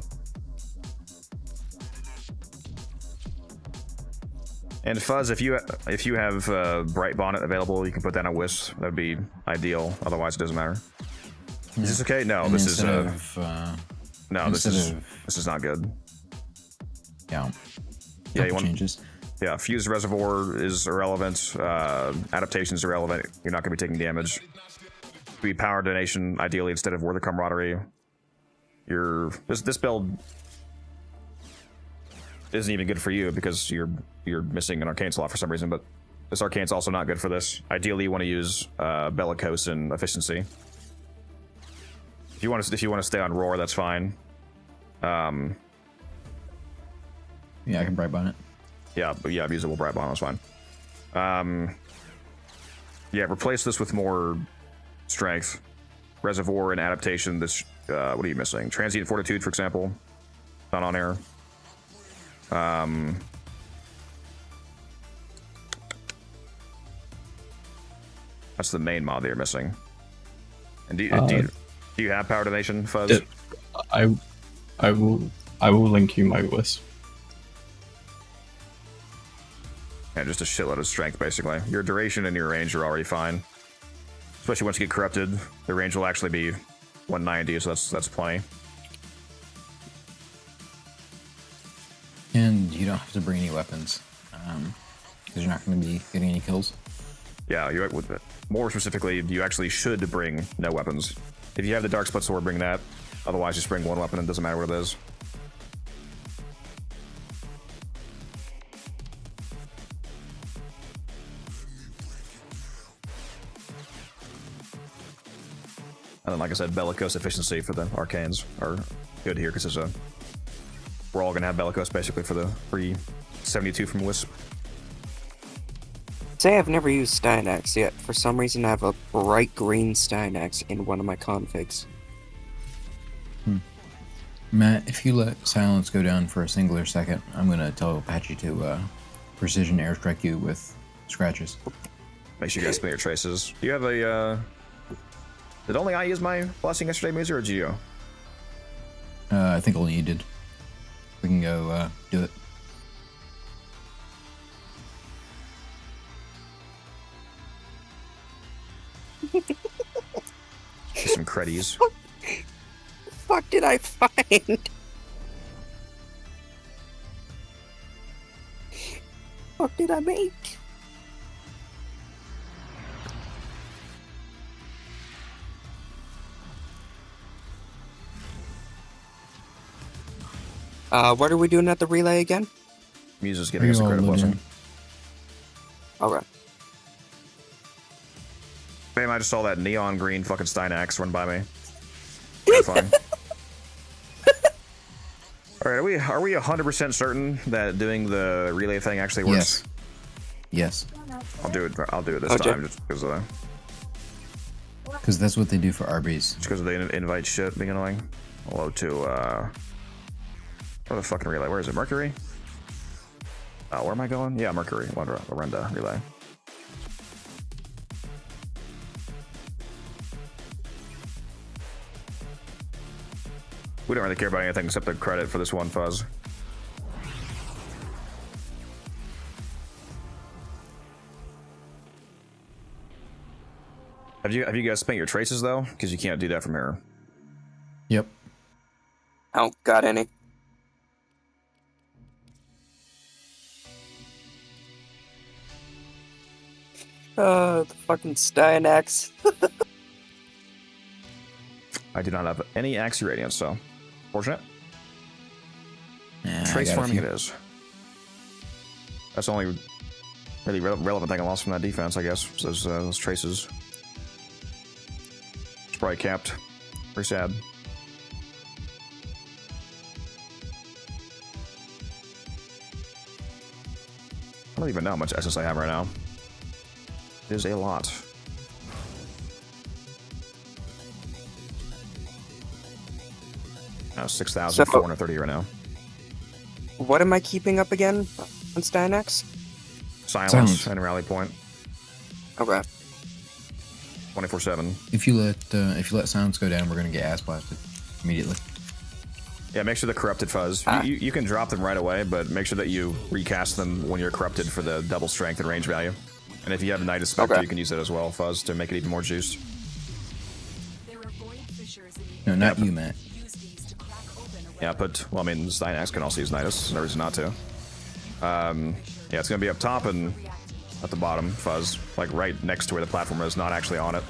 And Fuzz, if you have Bright Bonnet available, you can put that on Wisp. That'd be ideal. Otherwise, it doesn't matter. Is this okay? No, And this is instead of, no, this instead is not good. yeah. Yeah, you Couple want changes. Yeah, fused reservoir is irrelevant. Adaptation is irrelevant. You're not going to be taking damage. Be power donation ideally instead of War the Camaraderie. This build isn't even good for you because you're missing an arcane slot for some reason. But this arcane's also not good for this. Ideally, you want to use Bellicose and efficiency. If you want to stay on Roar, that's fine. Yeah, I can bright bonnet. Yeah, but yeah, usable Bright Bomb is fine. Yeah, replace this with more strength, reservoir, and adaptation. This, what are you missing? Transient Fortitude, for example. Not on air. That's the main mod that you're missing. And do you have power donation, Fuzz? I will link you my list. Yeah, just a shitload of strength, basically. Your duration and your range are already fine. Especially once you get corrupted, the range will actually be 190, so that's plenty. And you don't have to bring any weapons, because you're not going to be getting any kills. Yeah, more specifically, you actually should bring no weapons. If you have the Dark Split Sword, bring that. Otherwise, just bring one weapon, and it doesn't matter what it is. And then, like I said, Bellicose efficiency for the Arcanes are good here, because we're all going to have Bellicose, basically, for the free 72 from Wisp. Say I've never used Steinax yet. For some reason, I have a bright green Steinax in one of my configs. Matt, if you let silence go down for a singular second, I'm going to tell Apache to precision airstrike you with scratches. Make sure you guys spin your traces. Do you have a, Did only I use my blessing yesterday, Muser, or Geo? I think only you did. We can go do it. Some creddies. Fuck did I find? What did I make? What are we doing at the relay again? Muser's giving us a Are you all credit loading blessing. Alright. Man, I just saw that neon green fucking Steinax run by me. Terrifying. Alright, are we 100% certain that doing the relay thing actually works? Yes. Yes. I'll do it this Okay. time just because Because that's what they do for RBs. Just because they invite shit being annoying. Hello to, where the fucking relay? Where is it? Mercury? Where am I going? Yeah, Mercury. Lorenda relay. We don't really care about anything except the credit for this one, Fuzz. Have you guys spent your traces though? Because you can't do that from here. Yep. I don't got any. The fucking Styanax. I do not have any Axe Radiance, so fortunate. Yeah, I Trace got a farming few. it is. That's the only really relevant thing I lost from that defense, I guess. Those traces. It's probably capped. Pretty sad. I don't even know how much SS I have right now. It is a lot. Now 6,430 right now. What am I keeping up again on Styanax? Silence and rally point. Okay. 24/7. If you let silence go down, we're gonna get ass blasted immediately. Yeah, make sure the corrupted fuzz. You can drop them right away, but make sure that you recast them when you're corrupted for the double strength and range value. And if you have a Knight of Spectre, you can use it as well, fuzz, to make it even more juiced. There are void fissures in the No, not you, Matt. use these to crack open a Yeah, well, I mean, Styanax can also use Nidus. There's no reason not to. Yeah, it's going to be up top and at the bottom, fuzz. Like right next to where the platform is, not actually on it.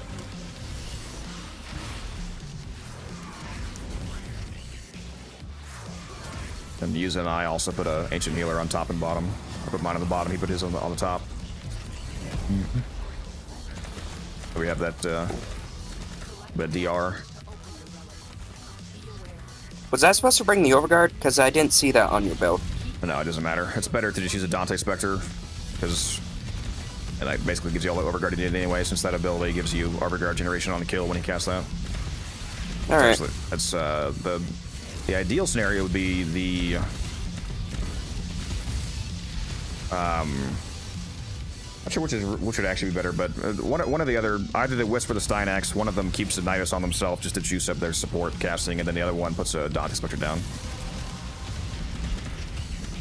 And Yuza and I also put a Ancient Healer on top and bottom. I put mine on the bottom, he put his on the top. So we have that, DR. Was I supposed to bring the Overguard? Because I didn't see that on your build. No, it doesn't matter. It's better to just use a Dante Spectre, because and that basically gives you all the Overguard you need anyway, since that ability gives you Overguard generation on the kill when you cast that. Alright. That's the ideal scenario would be the not sure which would actually be better, but one of the other, either the Wisp or the Styanax, one of them keeps a Nidus on themselves just to juice up their support casting, and then the other one puts a Dante Spectre down.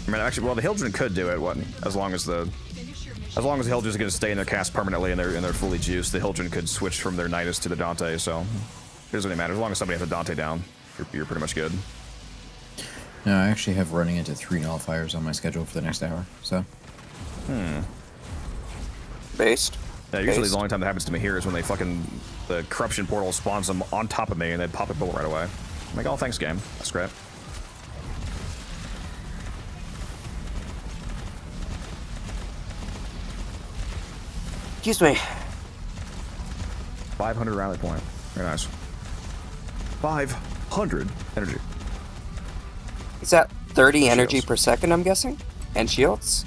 I mean, actually, well, the Hildren could do it, as long as the Hildrens are going to stay in their cast permanently and they're fully juiced, the Hildren could switch from their Nidus to the Dante, so it doesn't really matter. As long as somebody has a Dante down, you're pretty much good. No, I actually have running into 3 nullifiers on my schedule for the next hour, so. Based. Yeah, usually the only time that happens to me here is when the corruption portal spawns them on top of me and they pop a bullet right away. I'm like, oh, thanks, game. That's great. Excuse me. 500 rally point. Very nice. 500 energy. Is that 30 energy Shields. per second, I'm guessing? And shields?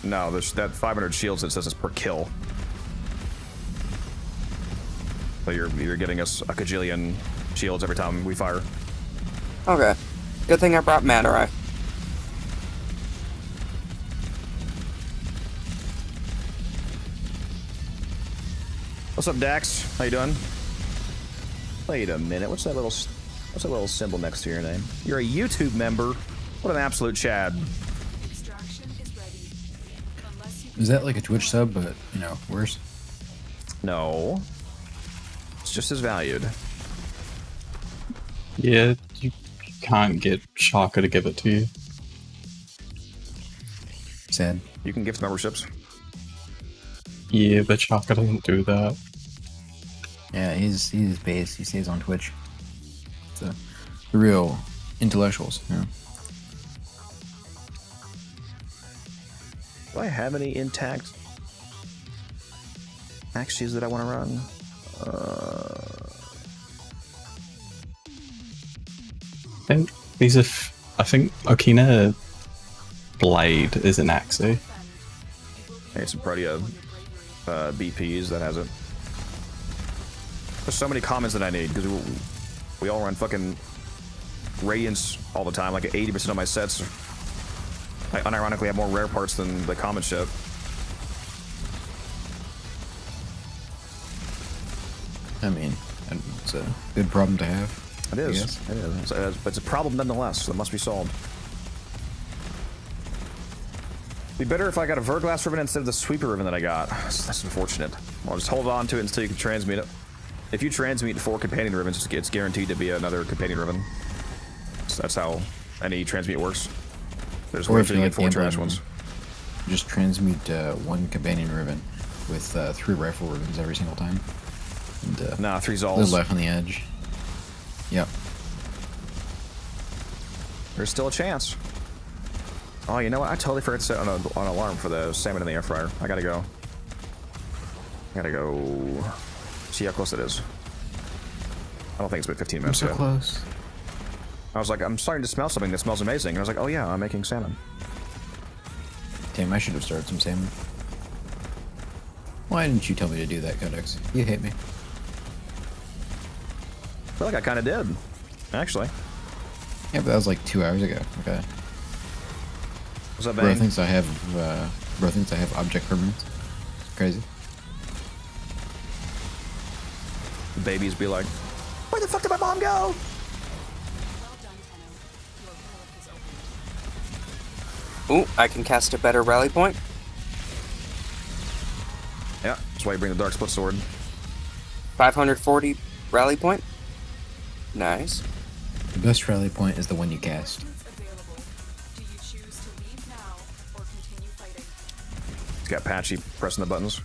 No, that 500 shields, it says it's per kill. So you're getting us a kajillion shields every time we fire. Okay. Good thing I brought Matarai. What's up, Dax? How you doing? Wait a minute. What's that little symbol next to your name? You're a YouTube member. What an absolute Chad. extraction is ready. Unless you Is that like a Twitch sub, but, you know, worse? No. It's just as valued. Yeah, you can't get Shaka to give it to you. Sad. You can gift memberships. Yeah, but Shaka doesn't do that. Yeah, he's based. He stays on Twitch. The real intellectuals, yeah. Do I have any intact axes that I want to run? I think Okina Blade is an Axie. Hey, some Protea BPs that has it. There's so many comments that I need because we all run fucking Radiance all the time. Like 80% of my sets, I unironically have more rare parts than the common shit. I mean, it's a good problem to have. It is. It is. But it's a problem nonetheless that must be solved. Be better if I got a Verglass ribbon instead of the sweeper ribbon that I got. That's unfortunate. I'll just hold on to it until you can transmute it. If you transmute 4 companion ribbons, it's guaranteed to be another companion ribbon. So that's how any transmute works. There's ways to get 4 trash ones. Just transmute 1 companion ribbon with 3 rifle ribbons every single time. And, nah, 3 Zols. Little left on the edge. Yep. There's still a chance. Oh, you know what? I totally forgot to set an alarm for the salmon in the air fryer. I gotta go. See how close it is. I don't think it's been 15 minutes I'm so yet. close. I was like, I'm starting to smell something that smells amazing. And I was like, oh yeah, I'm making salmon. Damn, I should have started some salmon. Why didn't you tell me to do that, Codex? You hate me. I feel like I kind of did, actually. Yeah, but that was like 2 hours ago. Okay. What's up, Bro Bang? thinks I have object permanence. Crazy. The babies be like, where the fuck did my mom go? Well done, Tenno. Your relic is open. Ooh, I can cast a better rally point. Yeah, that's why you bring the Dark Split Sword. 540 rally point. Nice. The best rally point is the one you cast. Recruits available. Do you choose to leave now or continue fighting? It's got Patchy pressing the buttons.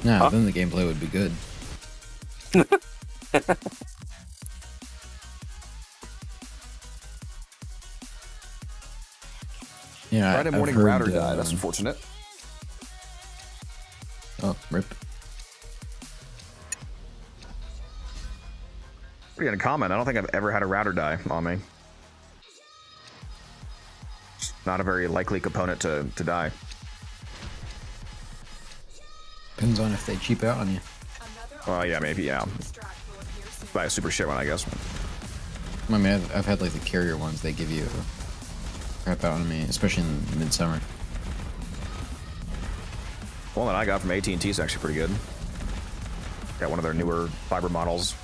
No, Huh? then the gameplay would be good. Yeah, Friday morning I've heard, router died. That's unfortunate. Oh, rip. Pretty gonna comment. I don't think I've ever had a router die on me. It's not a very likely component to die. Depends on if they cheap out on you. Another Well, yeah, maybe, yeah. extract will appear soon. Buy a super shit one, I guess. I mean, I've had like the carrier ones. They give you crap out on me, especially in midsummer. One that I got from AT&T is actually pretty good. Got one of their newer fiber models.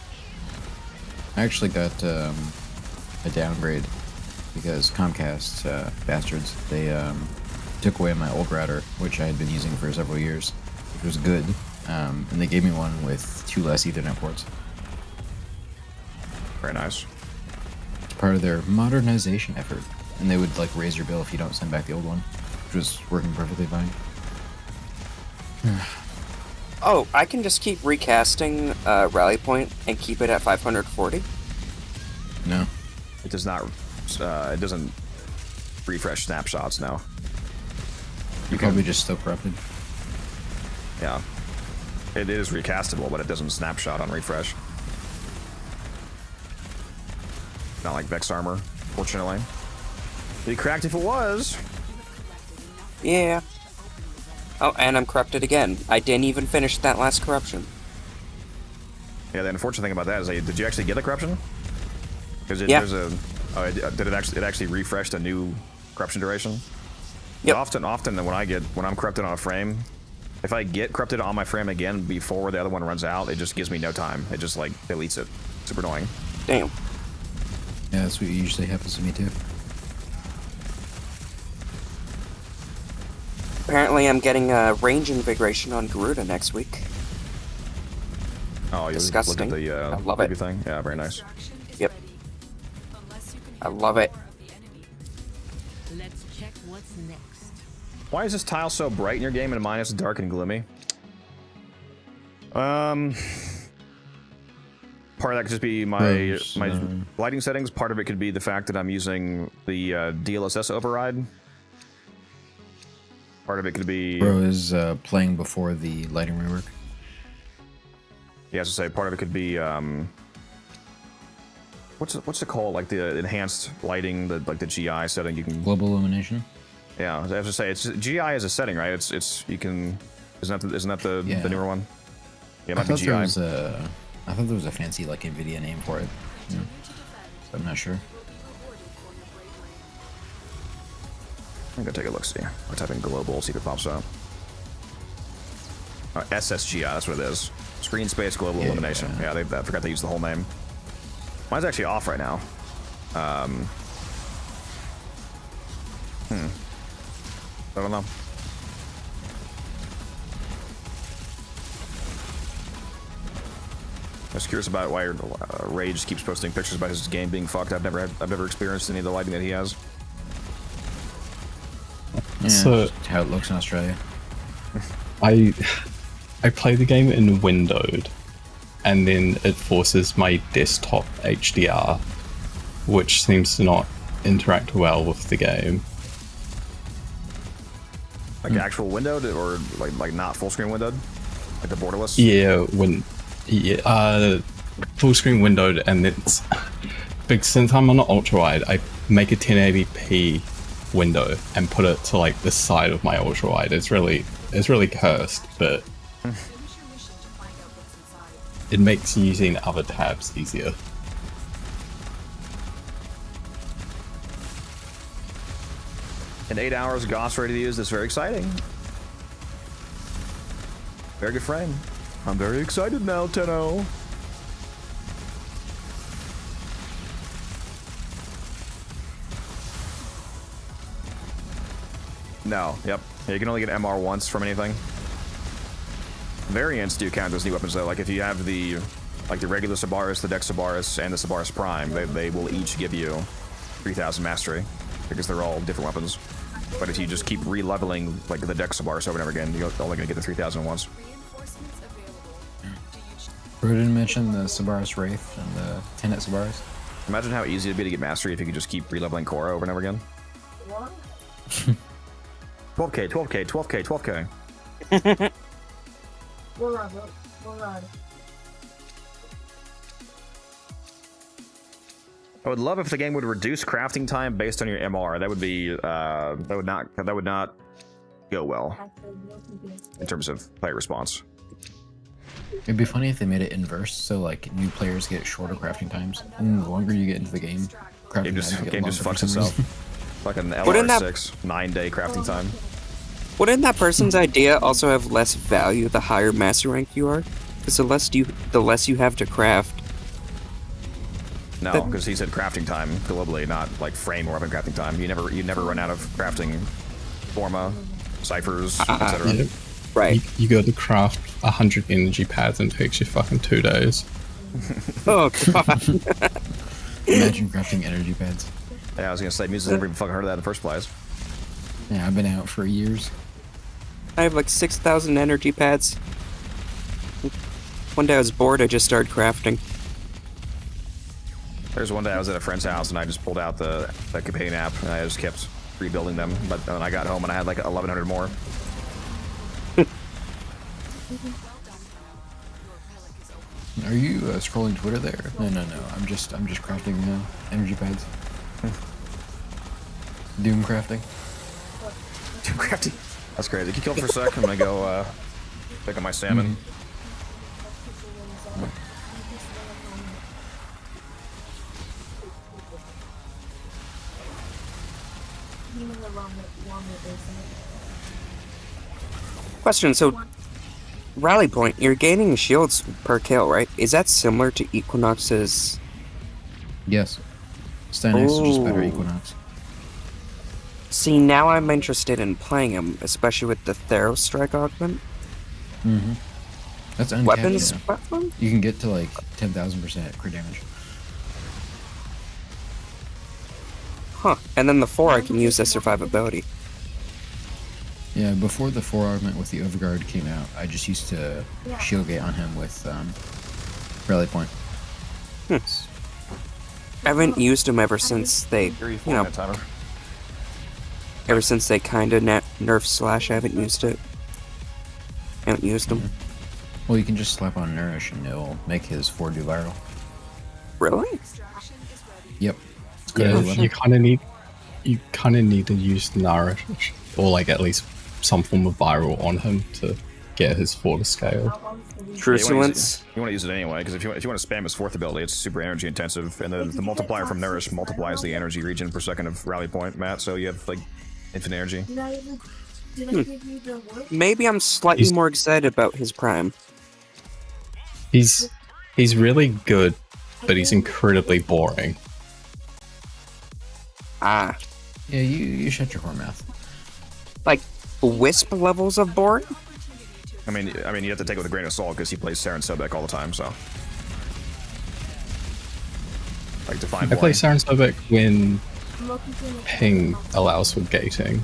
I actually got a downgrade because Comcast bastards, they took away my old router, which I had been using for several years, which was good, and they gave me one with 2 less Ethernet ports. Very nice. It's part of their modernization effort, and they would like raise your bill if you don't send back the old one, which was working perfectly fine. Oh, I can just keep recasting rally point and keep it at 540. No, It does not. It doesn't refresh snapshots now. you're probably just still corrupted. Yeah. It is recastable, but it doesn't snapshot on refresh. Not like Vex armor, fortunately. It'd be cracked if it was. Yeah. Oh, and I'm corrupted again. I didn't even finish that last corruption. Yeah, the unfortunate thing about that is, did you actually get the corruption? Because Yeah. there's a. Oh, did it actually? It actually refreshed a new corruption duration. Yep. Often when I'm corrupted on a frame, if I get corrupted on my frame again before the other one runs out, it just gives me no time. It just like deletes it. Super annoying. Damn. Yeah, that's what usually happens to me too. Apparently, I'm getting range invigoration on Garuda next week. Oh, you look Disgusting. at the I love preview it. thing. Yeah, very nice. Extraction is Yep. ready. Unless you can I handle love it. more of the enemy. Let's check what's next. Why is this tile so bright in your game and mine is dark and gloomy? Part of that could just be my Rose, lighting settings. Part of it could be the fact that I'm using the DLSS override. Part of it could be. Bro is playing before the lighting rework. Yeah, as I say, part of it could be what's it called? Like the enhanced lighting, the GI setting. You can. Global illumination. Yeah, I have to say, it's GI is a setting, right? It's you can. Isn't that the Yeah. newer one? Yeah, it I might be thought GI. I thought there was a fancy like NVIDIA name for it. Yeah. So I'm not sure. I'm gonna take a look, see. I'll type in global, see if it pops up. SSGI, that's what it is. Screen Space Global Illumination. Yeah, I forgot they used the whole name. Mine's actually off right now. I don't know. I was curious about why Rage keeps posting pictures about his game being fucked. I've never experienced any of the lighting that he has. Yeah, So- just how it looks in Australia. I play the game in windowed, and then it forces my desktop HDR, which seems to not interact well with the game. Like actual windowed or like not full screen windowed? Like the borderless? Full screen windowed, and it's but since I'm on ultra wide, I make a 1080p window and put it to like the side of my ultra wide. It's really cursed, but it makes using other tabs easier. In 8 hours, Goss ready to use. This very exciting. Very good frame. I'm very excited now, Tenno. No, yep. Yeah, you can only get MR once from anything. Variants do count as new weapons though. Like if you have the regular Sabaris, the Dex Sabaris, and the Sabaris Prime, they will each give you 3000 mastery because they're all different weapons. But if you just keep re-leveling like the Dex Sabaris over and over again, you're only gonna get the 3000 once. Reinforcements available. Do you Bro didn't mention the Sabaris Wraith and the Tenet Sabaris. Imagine how easy it'd be to get mastery if you could just keep re-leveling Korra over and over again. 12k, 12k, 12k, 12k. I would love if the game would reduce crafting time based on your MR. That would be that would not go well in terms of player response. It'd be funny if they made it inverse, so like new players get shorter crafting times, and the longer you get into the game, crafting times get Game just longer for fucks some itself. reason. Like an Wouldn't that- LR6 9-day crafting time. Wouldn't that person's idea also have less value the higher master rank you are? Because the less you have to craft. No, That- because he said crafting time globally, not like frame or weapon crafting time. You never run out of crafting forma, ciphers, etc. Yeah. Right. You go to craft 100 energy pads and it takes you fucking 2 days. Oh god. Imagine crafting energy pads. Yeah, I was gonna say, Muse's never even fucking heard of that in the first place. Yeah, I've been out for years. I have like 6,000 energy pads. One day I was bored, I just started crafting. There's one day I was at a friend's house and I just pulled out the campaign app and I just kept rebuilding them. But then I got home and I had like 1,100 more. Are you scrolling Twitter there? No. I'm just crafting energy pads. Doom crafting. Doom crafting. That's crazy. Can you kill for a sec? I'm gonna go pick up my salmon. Question, so rally point, you're gaining shields per kill, right? Is that similar to Equinox's? Yes. Stynex is just better Ooh. Equinox. See, now I'm interested in playing him, especially with the Theros Strike Augment. Mm-hmm. That's uncapped. Weapons Yeah. platform? You can get to like 10,000% crit damage. Huh. And then the 4 I can use as survivability. Yeah, before the 4 augment with the Overguard came out, I just used to shield gate on him with rally point. I haven't used him ever since they, Timer. ever since they kind of nerfed Slash. I haven't used it. Haven't used him. Well, you can just slap on Nourish and it'll make his 4 do viral. Really? Extraction is ready. Yep. It's good. Yeah, as well. you kind of need to use Nourish, or like at least some form of viral on him to get his 4 to scale. Truculence. You want to use it anyway, because if you want to spam his fourth ability, it's super energy intensive, and the multiplier from Nourish multiplies the energy region per second of rally point, Matt. So you have like infinite energy. Maybe I'm slightly He's- more excited about his prime. He's really good, but he's incredibly boring. Ah, Yeah, you shut your whore mouth. like wisp levels of boring. I mean, you have to take it with a grain of salt because he plays Saren Sobek all the time. So, like, define I play boring. Saren Sobek when ping allows for gating,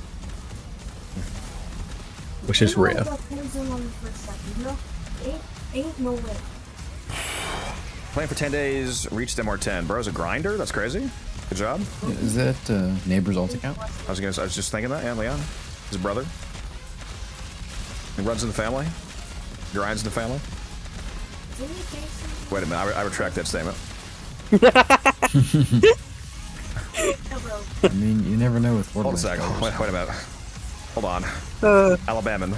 which is rare. Playing for 10 days, reached MR10. Bro's a grinder. That's crazy. Good job. Is that neighbor's alt account? I was just thinking that. Yeah, Leon, his brother. He runs in the family. Grinds in the family. Wait a minute. I retract that statement. I mean, you never know with Hold a Borderlands. second. players. Wait a minute. Hold on. Alabaman.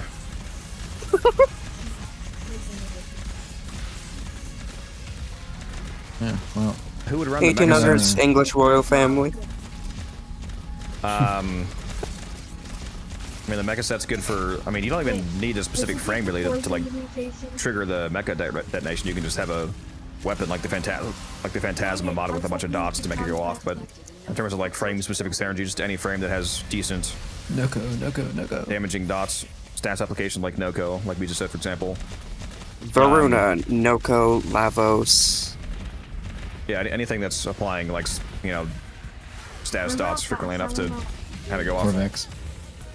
Yeah, well, Who would run the 1800s Mecha? English royal family. I mean, the Mecha set's good for. I mean, you don't even need a specific frame really to like trigger the Mecha detonation. You can just have a weapon like the Phantasma modded with a bunch of dots to make it go off. But in terms of like frame-specific synergy, just any frame that has decent no go. damaging dots, stats application like Noko, like we just said, for example. Varuna, Noko, Lavos. Yeah, anything that's applying like status dots frequently enough to kind of go off. Corvex.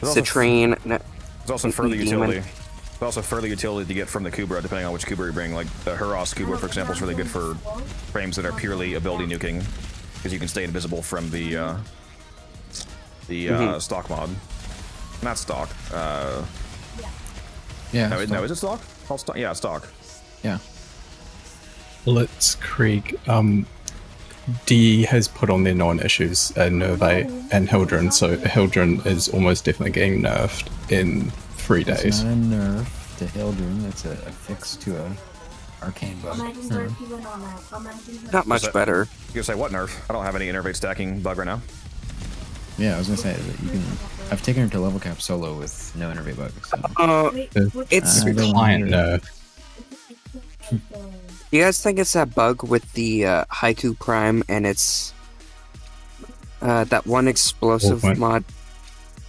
Citrine. There's also further Demon. utility. There's also further utility to get from the Kubra, depending on which Kubra you bring. Like the Huros Kubra, for example, is really good for frames that are purely ability nuking, because you can stay invisible from the stock mod. Not stock. Yeah. No, is it stock? Called stock? Yeah, stock. Yeah. Blitzkrieg, D has put on their non-issues Nerve and Hildren, so Hildren is almost definitely getting nerfed in 3 It's days. not a nerf to Hildren, it's a fix to a arcane bug. Not much better. You gonna say what nerf? I don't have any innervate stacking bug right now. Yeah, I was gonna say that you can. I've taken her to level cap solo with no innervate bug. So. It's. I don't Client know. nerf. You guys think it's that bug with the Haiku Prime and it's that one explosive Well, mod?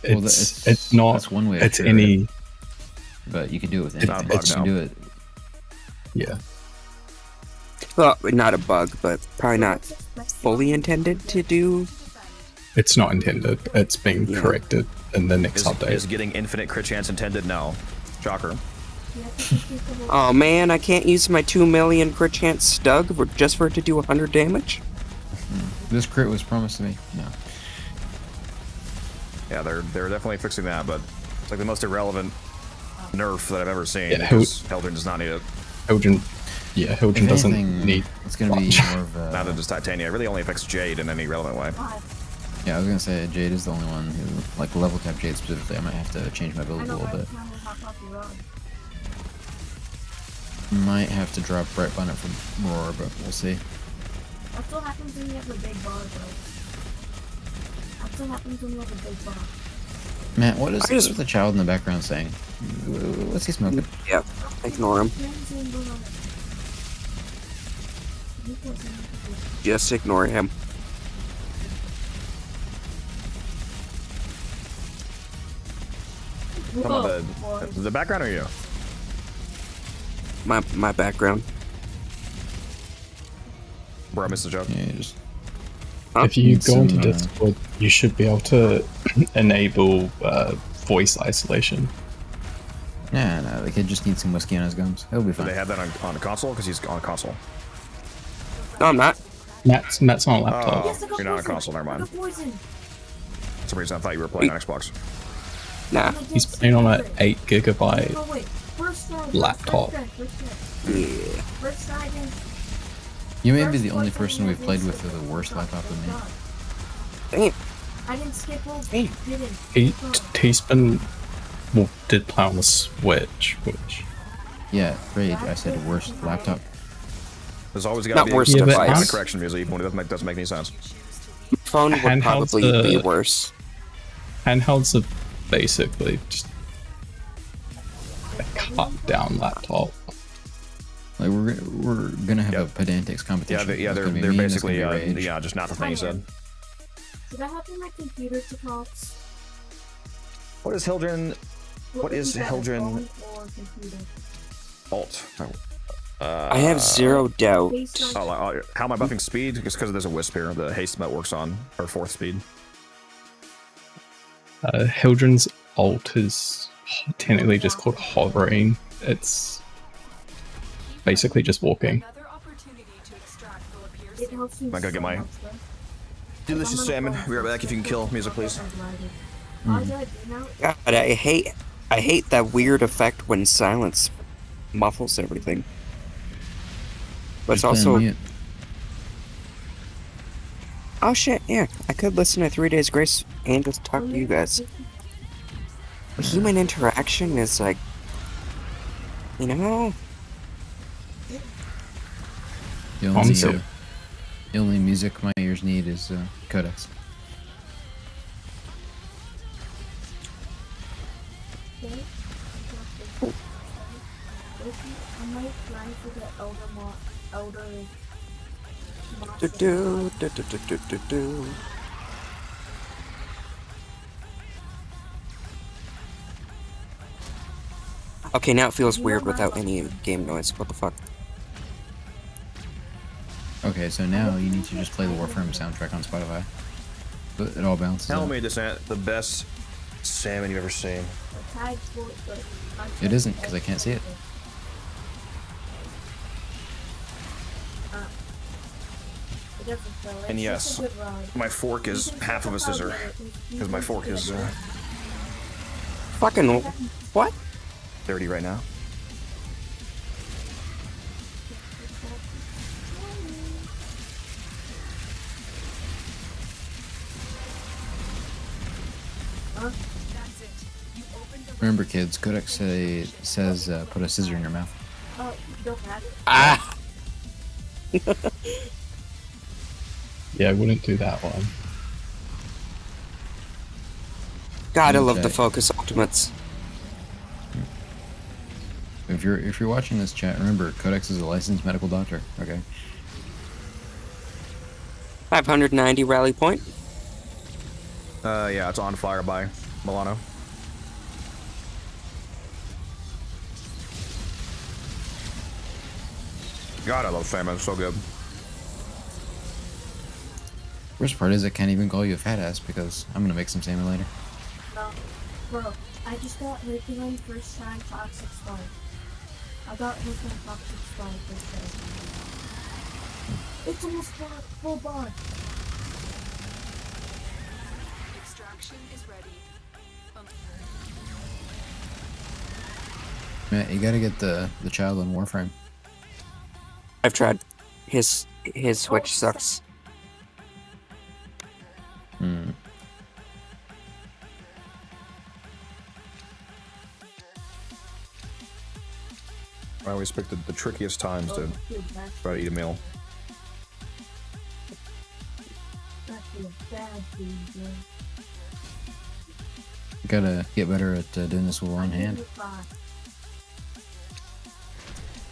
Well, It's not. That's one way. It's to any. But you can do it with It's anything. not a bug, You can do it. Yeah. Well, not a bug, but probably not fully intended to do. It's not intended. It's being Yeah. corrected in the next Is update. getting infinite crit chance intended? No. Shocker. Oh man, I can't use my 2 million crit chance Stug just for it to do 100 damage? This crit was promised to me. No. Yeah, they're definitely fixing that, but it's like the most irrelevant nerf that I've ever seen. Yeah, because Hildren does not need it. Hildren, yeah, Hildren If doesn't anything, need. it's gonna be much. more of a. Now than just Titania. It really only affects Jade in any relevant way. Yeah, I was gonna say Jade is the only one who, like level cap Jade specifically. I might have to change my build a little bit. Might have to drop Bright Bonnet from Roar, but we'll see. That's what happens when you have a big bar, bro. That's what happens when you have a big bar. Matt, what is the child in the background saying? What's he smoking? Yep, ignore him. Just ignore him. Come on, the background or you? My background. Bro, I missed the joke. Yeah, just If you Need go into some, Discord, you should be able to enable voice isolation. nah, the kid just needs some whiskey on his gums. He'll be Do fine. they have that on the console? Because he's on a console. No, I'm not. Matt's on a laptop. Oh, you're not on a console. Never mind. For some reason, I thought you were playing on Xbox. Nah. He's playing on an 8 gigabyte Oh, wait. First try, laptop. Yeah. First try again. You may be the only person we've played with with a worse laptop than me. Dang it. I didn't skip over. Hey. Didn't. He's been did play on the Switch, which Yeah, Rage. I said worst laptop. There's always got Not to be worst Yeah, but a device. correction music, even when it doesn't make any sense. Phone would Handheld's probably be the- worse. Handhelds are basically just a cut down laptop. Like we're gonna have a pedantics competition. It's They're gonna be me and it's basically gonna be Rage. yeah, just not the thing you said. Did I have my computer to talks? What is Hildren? What would is be better, Hildren phone or computer? Alt? I have zero doubt. Based on How am I buffing speed? Just because there's a wisp here. The haste melt works on or 4th speed. Hildren's ult is technically just called hovering. It's basically just walking. Another opportunity to extract will appear it soon. helps me I gotta get so my much, though. delicious I'm salmon. gonna Be right back if you can kill music, please. Oh, did I do now? God, I hate that weird effect when silence muffles everything. But it's Just play on also mute. oh shit, yeah. I could listen to 3 Days Grace and just talk to you guys. Human interaction is like, you know, The Also- the only music my ears need is codecs. I might try for the elder do do do do do do do do. Okay, now it feels weird without any game noise. What the fuck? Okay, so now you need to just play the Warframe soundtrack on Spotify. But it all bounces. Tell out. me this ain't the best salmon you've ever seen. tag for it, but It isn't because I can't see it. It doesn't feel it. And It's yes, just a good ride. my fork is You can half of a check out scissor the- because my fork is Fucking what? dirty right now. That's it. You opened the Remember, kids, Codex says put a scissor in your mouth. Oh, you don't have it? Ah! Yeah, I wouldn't do that one. God, I love Okay. the focus ultimates. If you're watching this chat, remember, Codex is a licensed medical doctor. Okay. 590 rally point. Yeah, it's on fire by Milano. God, I love salmon. It's so good. Worst part is I can't even call you a fat ass because I'm gonna make some salmon later. No. Bro, I just got Herculean first time Toxic Star. I got Herculean Toxic Star first time. It's almost full bar. extraction is ready. Matt, you gotta get the child on Warframe. I've tried. His switch sucks. Hmm. I always pick the trickiest times to Dude, that's try to eat a meal. a bad dude, bro. You gotta get better at doing this with one hand.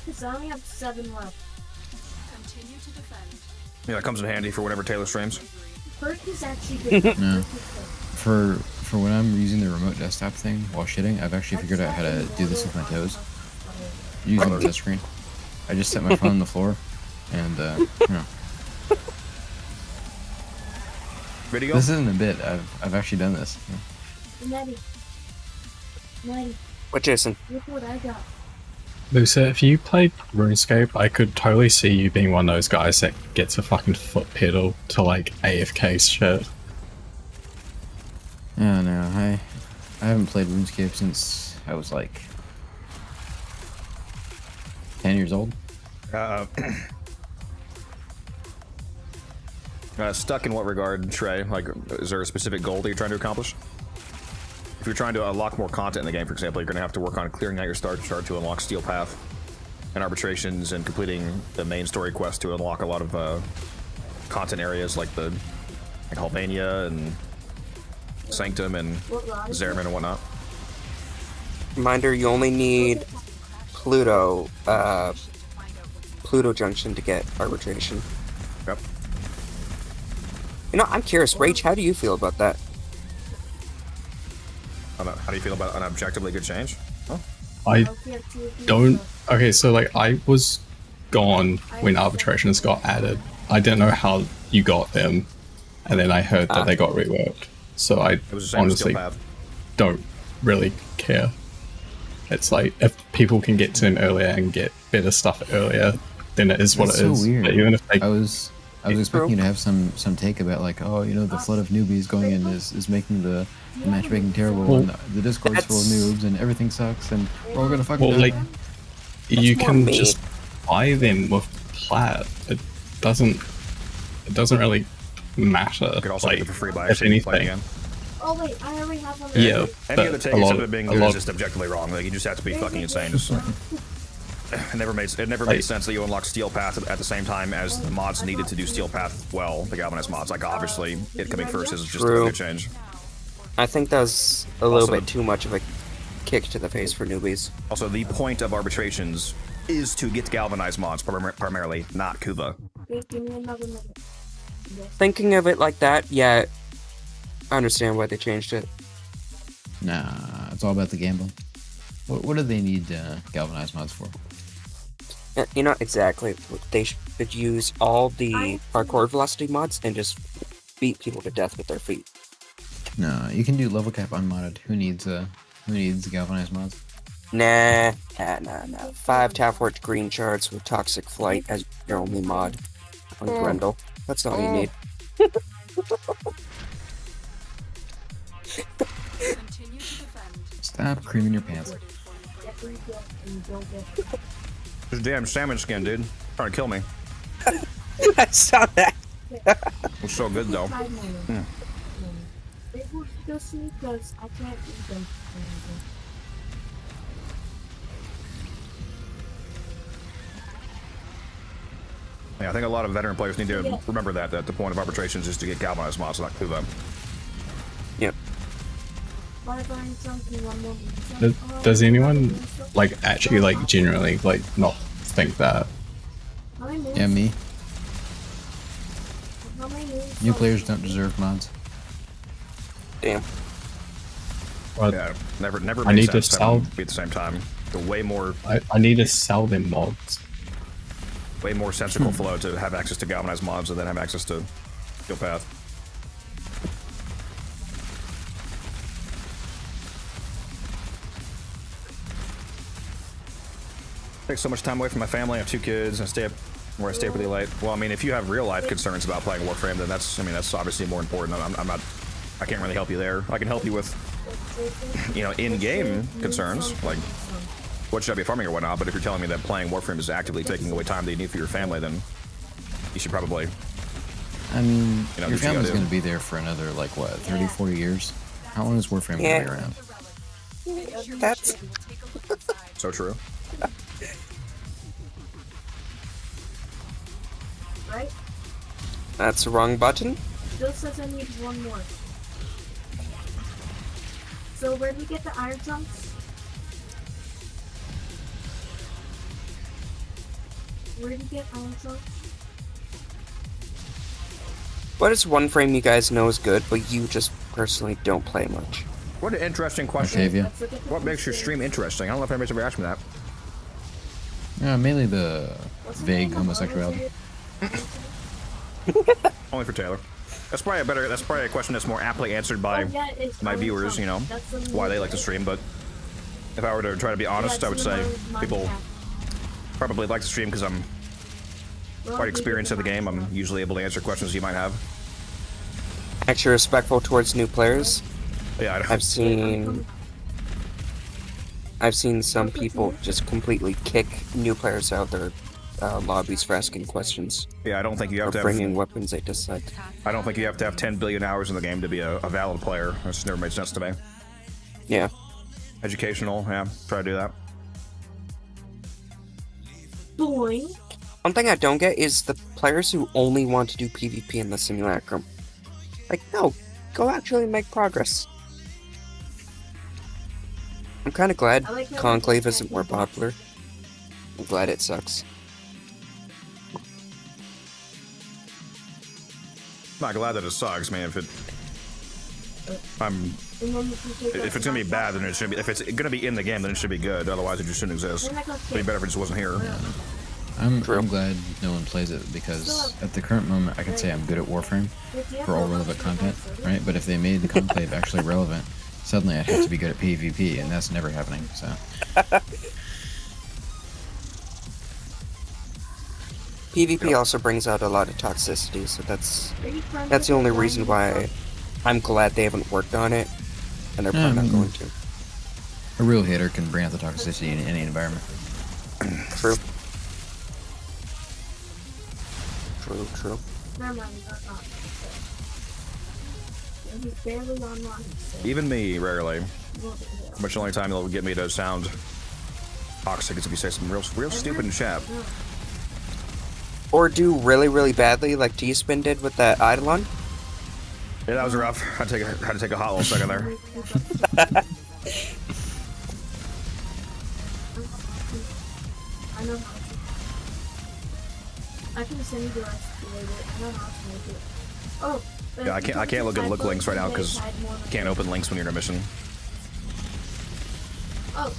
Because I only have 7 left. Continue to defend. Yeah, that comes in handy for whenever Taylor streams. Perk is actually good. No. Perk is good. For when I'm using the remote desktop thing while shitting, I've actually figured out how to do this with my toes. Using the touchscreen. I just set my phone on the floor and you know. Video? This isn't a bit. I've actually done this. Nettie. Nettie, What, Jason? look what I got. Lucia, if you played RuneScape, I could totally see you being one of those guys that gets a fucking foot pedal to like AFK shit. Oh no, I haven't played RuneScape since I was like 10 years old. Stuck in what regard, Trey? Like, is there a specific goal that you're trying to accomplish? if you're trying to unlock more content in the game, for example, you're going to have to work on clearing out your start chart to unlock Steel Path and arbitrations, and completing the main story quest to unlock a lot of content areas like Halvania and Sanctum and Zerman and whatnot. Reminder: you only need Pluto Junction to get arbitration. Yep. You know, I'm curious, Rach, how do you feel about that? How do you feel about an objectively good change? Huh? I don't. Okay, so like I was gone when arbitrations got added. I didn't know how you got them, and then I heard that they got reworked. So I It was the same honestly Steel Path. don't really care. It's like if people can get to them earlier and get better stuff earlier, then it is what That's it so is. weird. But even if they, I was expecting you to have some take about like, oh, you know, the flood of newbies going in is making the matchmaking terrible, Well, and the Discord's full of noobs, and everything sucks, and we're all gonna fucking well, die. like you more can me. just buy them with plat. It doesn't really matter. You could also like, get it for free by if actually playing anything, again. Oh wait, I already have one. yeah. Any but other a take lot, except it being a good lot, is just objectively wrong. Like, you just have to be fucking insane. Just, it never made Like- sense that you unlock Steel Path at the same time as the mods needed to do Steel Path well, the Galvanized mods. Like, obviously, it coming first is just a True. good change. I think that was a little Also- bit too much of a kick to the face for newbies. Also, the point of arbitrations is to get Galvanized mods primarily, not Kuva. Wait, give me another minute. Yes. Thinking of it like that, yeah, I understand why they changed it. Nah, it's all about the gambling. What do they need galvanized mods for? You know, exactly. They should use all the parkour velocity mods and just beat people to death with their feet. No, you can do level cap unmodded. Who needs galvanized mods? Nah. 5 Taforge green shards with toxic flight as your only mod on Grendel. That's all you need. Continue to defend. Stop creaming your pants. This damn salmon skin, dude. Trying to kill me. I saw that. It's so good, though. It will just me because I can't eat them. Yeah, I think a lot of veteran players need to remember that the point of arbitrations is to get Galvanized mods, not Kuva. Yep. does anyone like actually like genuinely like not think that? Yeah, me. New players don't deserve mods. Damn. Well, Yeah, never I made need to sense to have them sell- be at the same time. The way more I need to sell them mods. sensical flow to have access to Galvanized mods and then have access to Steel Path. Take so much time away from my family. I have 2 kids and I stay up where I stay really late. Well, I mean, if you have real life concerns about playing Warframe, then that's obviously more important. I can't really help you there. I can help you with, in-game concerns, like what should I be farming or whatnot, but if you're telling me that playing Warframe is actively taking away time that you need for your family, then you should probably... I mean, You know, your what you gotta family's do. going to be there for another, like, what, 30, 40 years? How long is Warframe going to be around? That's So true. Right? the wrong button. Still says I need one more. So where do we get the iron chunks? Where do you get iron chunks? What is one frame you guys know is good, but you just personally don't play much? What an interesting question. Octavia. Let's look at the What makes your stream interesting? I don't know if anybody's ever asked me that. Yeah, mainly the What's the vague name of homosexuality. Only for Taylor. That's probably a question that's more aptly answered by Oh, yeah, it's my iron viewers, chunks. That's the why they like to name. stream, but if I were to try to be honest, I would say people probably like to stream because I'm quite experienced in the game. I'm usually able to answer questions you might have. Actually respectful towards new players. Yeah, I've seen some people just completely kick new players out their lobbies for asking questions I don't think you have or to have. bringing weapons they dislike. I don't think you have to have 10 billion hours in the game to be a valid player. That's never made sense to me. Yeah. Educational, yeah. Try to do that. Boing. One thing I don't get is the players who only want to do PvP in the simulacrum. Like, no, go actually make progress. I'm kind of glad I like how Conclave we isn't can't more do that. popular. I'm glad it sucks. Not glad that it sucks, man. If it's gonna be bad, then it should be. If it's gonna be in the game, then it should be good. Otherwise, it just shouldn't exist. It'd be better if it just wasn't here. I'm True. glad no one plays it because at the current moment I can say I'm good at Warframe for all relevant content, right? But if they made the Conclave actually relevant, suddenly I'd have to be good at PvP, and that's never happening, so. PvP also brings out a lot of toxicity, so that's the only reason why I'm glad they haven't worked on it, and they're probably not going to. A real hater can bring out the toxicity in any environment. True. True. Never mind, that's not. He's barely online. So Even me, rarely. we'll do it. Which the only time it'll get me to sound toxic is if you say something real stupid in chat. Or do really, really badly like T-Spin did with that Eidolon. Yeah, that was rough. Had to take a hot little second there. I know how to. I can send you the recipe later. I know how to make it. Oh. Yeah, I can't look at look links right now because you can't open links when you're in a mission. Oh,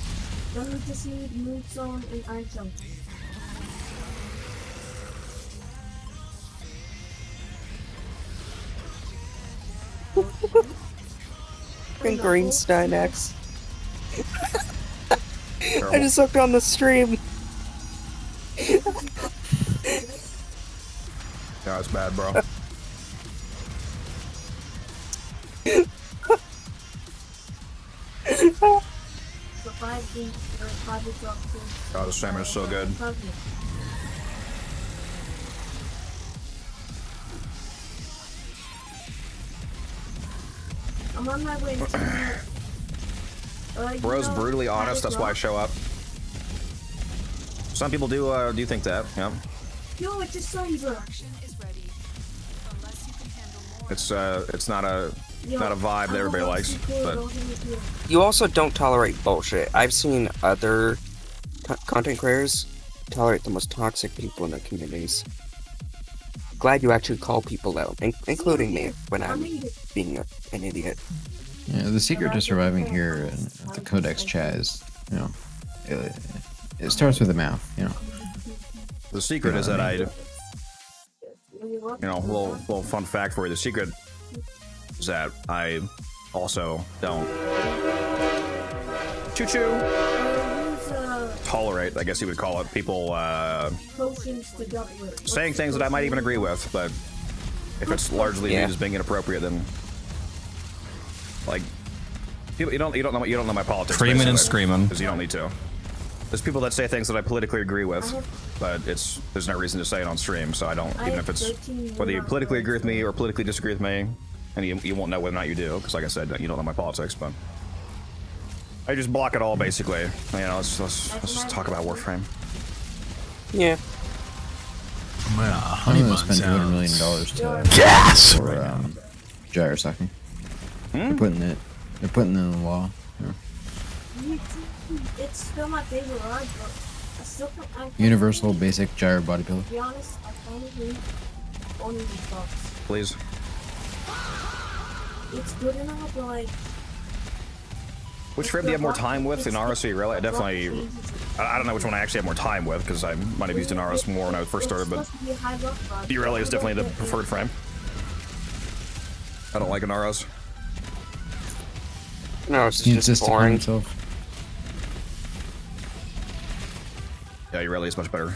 don't need to see Mood Zone and Iron Zone. And Greenstein X. I Terrible. just hooked on the stream. Yeah, it's bad, bro. So 5 D or 5 D drop to. God, this salmon is so good. I'm on my way to. Bro's brutally honest. That's why I show up. Some people do think that. Yeah. Yo, it's a Sunbird. Action is ready. Unless you can handle more. It's not a vibe that everybody likes, but You also don't tolerate bullshit. I've seen other content creators tolerate the most toxic people in their communities. Glad you actually call people out, including me when I'm being an idiot. Yeah, the secret to surviving here in the Codex chat is, you know, it starts with the mouth, you know. the secret is that little fun fact for you. The secret is that I also don't tolerate, I guess you would call it, people saying things that I might even agree with, but if it's largely viewed as being inappropriate, then like you don't know my politics. Creaming and screaming. Because you don't need to. There's people that say things that I politically agree with, but there's no reason to say it on stream, so I don't, even if it's whether you politically agree with me or politically disagree with me, and you won't know whether or not you do, because like I said, you don't know my politics, but I just block it all basically. You know, let's just talk about Warframe. Yeah. I'm gonna spend $200 million to Gas for gyro sucking. They're putting it in the law. Yeah. It's still my favorite ride, but I still can't. Universal basic gyro body pillow. To be honest, I can't agree on these bucks. Please. It's good enough, but like. Which frame do you have more time with in RSC? Really, I definitely. I don't know which one I actually have more time with because I might have used an RS more when I first started, but Ureli is definitely the preferred frame. I don't like an RS. No, it's He just insists upon boring. himself. Yeah, Ureli is much better.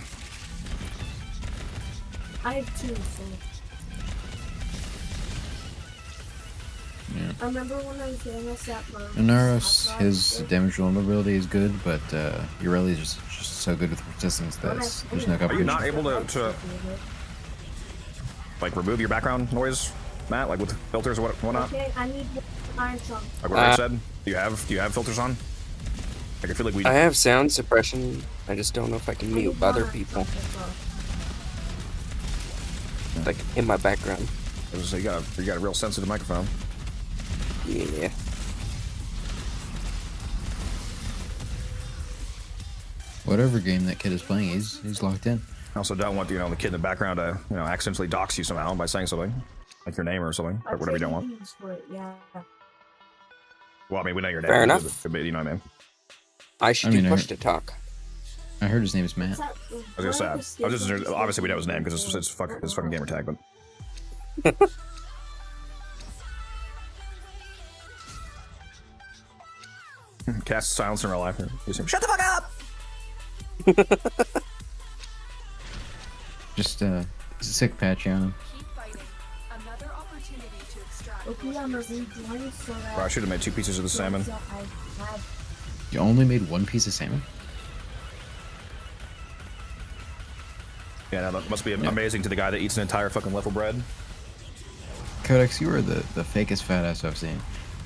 I have 2, so. Yeah. I remember when I was doing this at first. In RS, his damage vulnerability is good, but Ureli is just so good with resistance that there's no Are you competition. not able to like remove your background noise, Matt? Like with filters or whatnot? Okay, I need iron chunk. Like what I said? Do you have filters on? Like, I feel like we. I have sound suppression. I just don't know if I can mute other people. Like in my background. You got a real sensitive microphone. Yeah. Whatever game that kid is playing, he's locked in. I also don't want the kid in the background to accidentally dox you somehow by saying something like your name or something or whatever you don't want. Yeah. Well, I mean, we know your name. Fair enough. But you know what I mean. I should do push to talk. I heard his name is Matt. I was gonna say. Obviously we know his name because it's his fucking gamer tag, but. Cast silence in real life. Shut the fuck up! Just a sick patch on him. Keep fighting. Another opportunity to extract. Okay, I'm rejoin so that. Bro, I should have made 2 pieces of the salmon. You only made 1 piece of salmon? Yeah, no, that must be amazing to the guy that eats an entire fucking loaf of bread. Codex, you are the fakest fat ass I've seen.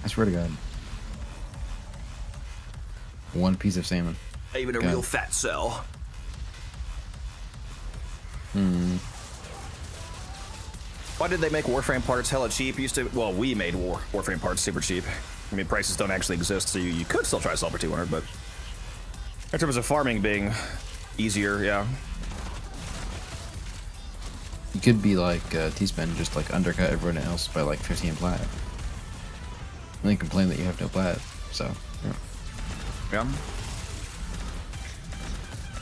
I swear to God. 1 piece of salmon. Even a real fat cell. Why did they make Warframe parts hella cheap? Well, we made Warframe parts super cheap. I mean, prices don't actually exist, so you could still try to sell for 200, but in terms of farming being easier, yeah. You could be like T-Spin, just like undercut everyone else by like 15 plat. And then complain that you have no plat, so, yeah. Yeah.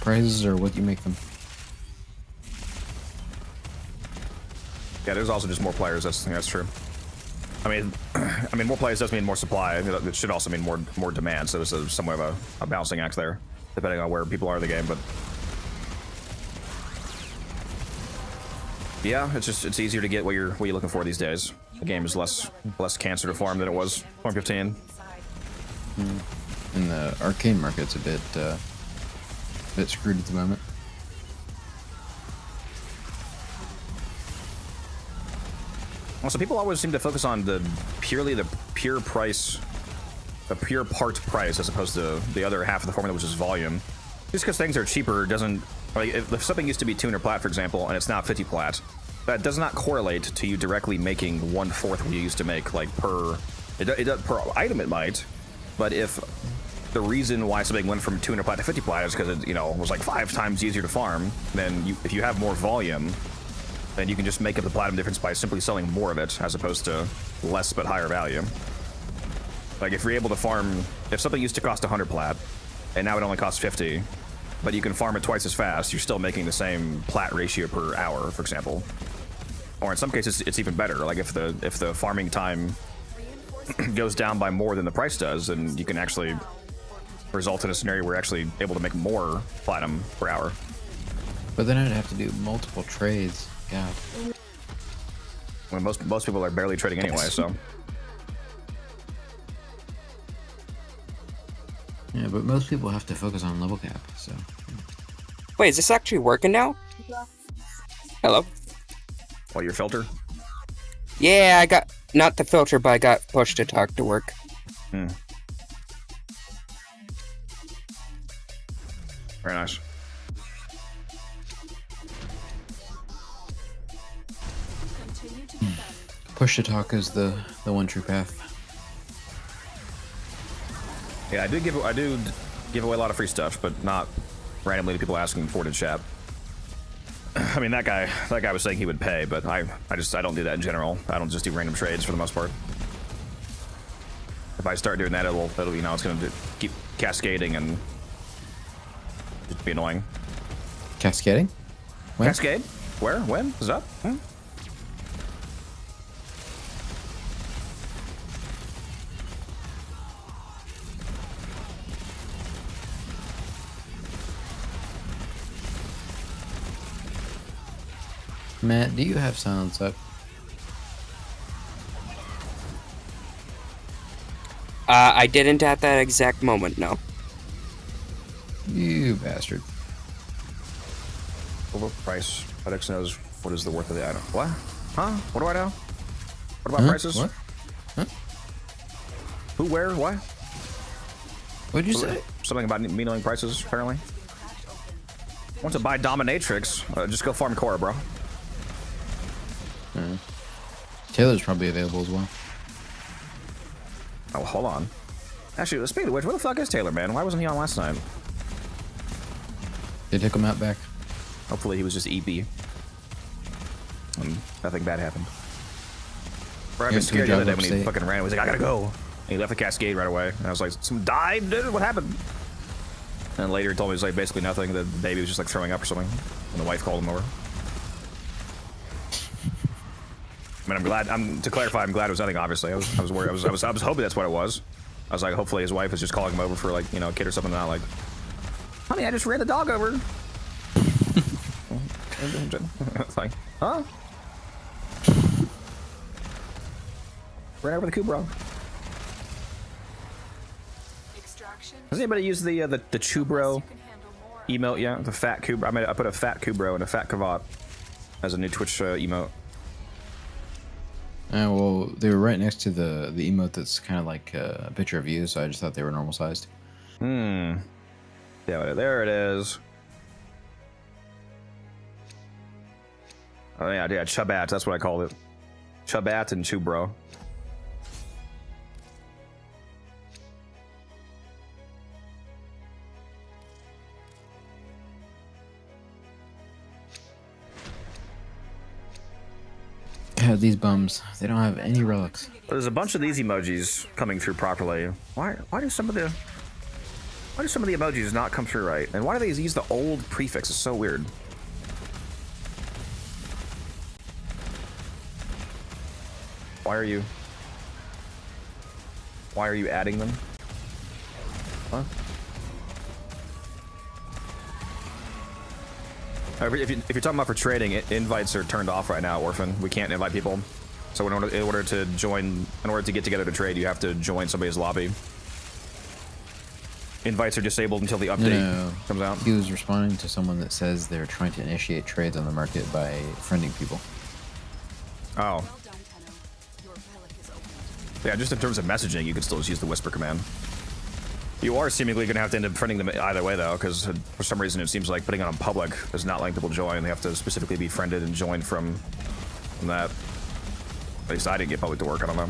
Prizes are what you make them. Yeah, there's also just more players. That's true. I mean, more players does mean more supply. It should also mean more demand. So there's somewhat of a balancing act there, depending on where people are in the game. But yeah, it's easier to get what you're looking for these days. The game is less cancer to farm than it was 2015. And the arcane market's a bit screwed at the moment. Also, people always seem to focus on the pure part price, as opposed to the other half of the formula, which is volume. Just because things are cheaper doesn't, like, if something used to be 200 plat, for example, and it's now 50 plat, that does not correlate to you directly making 1/4 what you used to make, like per item it might, but if the reason why something went from 200 plat to 50 plat is because it was like 5 times easier to farm, then if you have more volume, then you can just make up the platinum difference by simply selling more of it, as opposed to less but higher value. Like, if you're able to farm, if something used to cost 100 plat, and now it only costs 50, but you can farm it twice as fast, you're still making the same plat ratio per hour, for example. Or in some cases, it's even better. Like, if the farming time goes down by more than the price does, then you can actually result in a scenario where you're actually able to make more platinum per hour. But then I'd have to do multiple trades. God. When most people are barely trading anyway, so. Yeah, but most people have to focus on level cap, so. Wait, is this actually working now? Hello? What, your filter? Yeah, I got, not the filter, but I got push to talk to work. Very nice. Push to talk is the one true path. Yeah, I do give away a lot of free stuff, but not randomly to people asking for it in chat. I mean, that guy was saying he would pay, but I don't do that in general. I don't just do random trades for the most part. If I start doing that, it'll it's gonna keep cascading and just be annoying. Cascading? When? Cascade? Where? When? Is that? Matt, do you have silence up? I didn't at that exact moment, no. You bastard. Over price. FedEx knows what is the worth of the item. What? Huh? What do I know? What about prices? What? Huh? Who, where, what? What'd you say? Something about meaning prices, apparently. Want to buy Dominatrix? Just go farm Cora, bro. Taylor's probably available as well. Oh, hold on. Actually, speaking of which, where the fuck is Taylor, man? Why wasn't he on last night? They took him out back. Hopefully he was just EP. Nothing bad happened. Bro, I was scared the other day when he fucking ran. He was like, I gotta go. And he left the Cascade right away. And I was like, some died, dude? What happened? And later he told me it was like basically nothing. The baby was just like throwing up or something. And the wife called him over. I mean, I'm glad. To clarify, I'm glad it was nothing. Obviously, I was worried. I was hoping that's what it was. I was like, hopefully his wife is just calling him over for like, you know, a kid or something. Not like, honey, I just ran the dog over. It's like, huh? Ran over the Kubro. Has anybody used the Chubro emote? Yeah, the fat Kubro. I put a fat Kubro and a fat Kavat as a new Twitch emote. Well, they were right next to the emote that's kind of like a picture of you, so I just thought they were normal sized. Yeah, there it is. Oh yeah, Chubat. That's what I called it. Chubat and Chubro. Yeah, these bums. They don't have any relics. There's a bunch of these emojis coming through properly. Why do some of the emojis not come through right? And why do they use the old prefix? It's so weird. Why are you adding them? Huh? If you're talking about for trading, invites are turned off right now, Orphan. We can't invite people. So in order to get together to trade, you have to join somebody's lobby. Invites are disabled until the update comes out. He was responding to someone that says they're trying to initiate trades on the market by friending people. Oh. Yeah, just in terms of messaging, you can still just use the whisper command. You are seemingly going to have to end up friending them either way, though, because for some reason it seems like putting it on public is not letting people join. They have to specifically be friended and joined from that. At least I didn't get public to work. I don't know.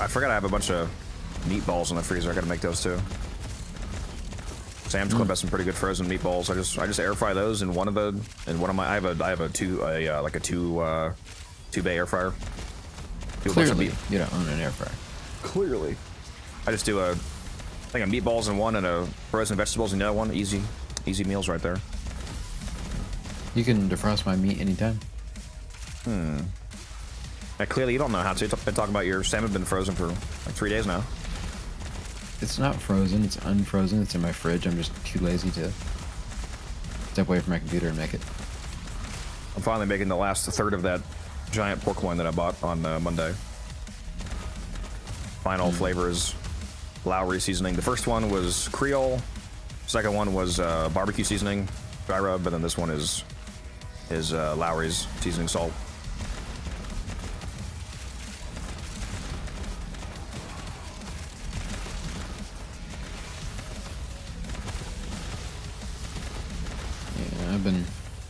I forgot I have a bunch of meatballs in the freezer. I got to make those too. Sam's Club has some pretty good frozen meatballs. I just air fry those in one of my I have a two bay air fryer. Clearly, you don't own an air fryer. Clearly, I just do a meatballs in one and a frozen vegetables in the other one. Easy meals right there. You can defrost my meat anytime. Clearly, you don't know how to. Been talking about your salmon been frozen for like 3 days now. It's not frozen, it's unfrozen, it's in my fridge. I'm just too lazy to step away from my computer and make it. I'm finally making the last third of that giant pork loin that I bought on Monday. Final flavor is Lowry seasoning. The first one was Creole. Second one was barbecue seasoning, dry rub, and then this one is Lowry's seasoning salt.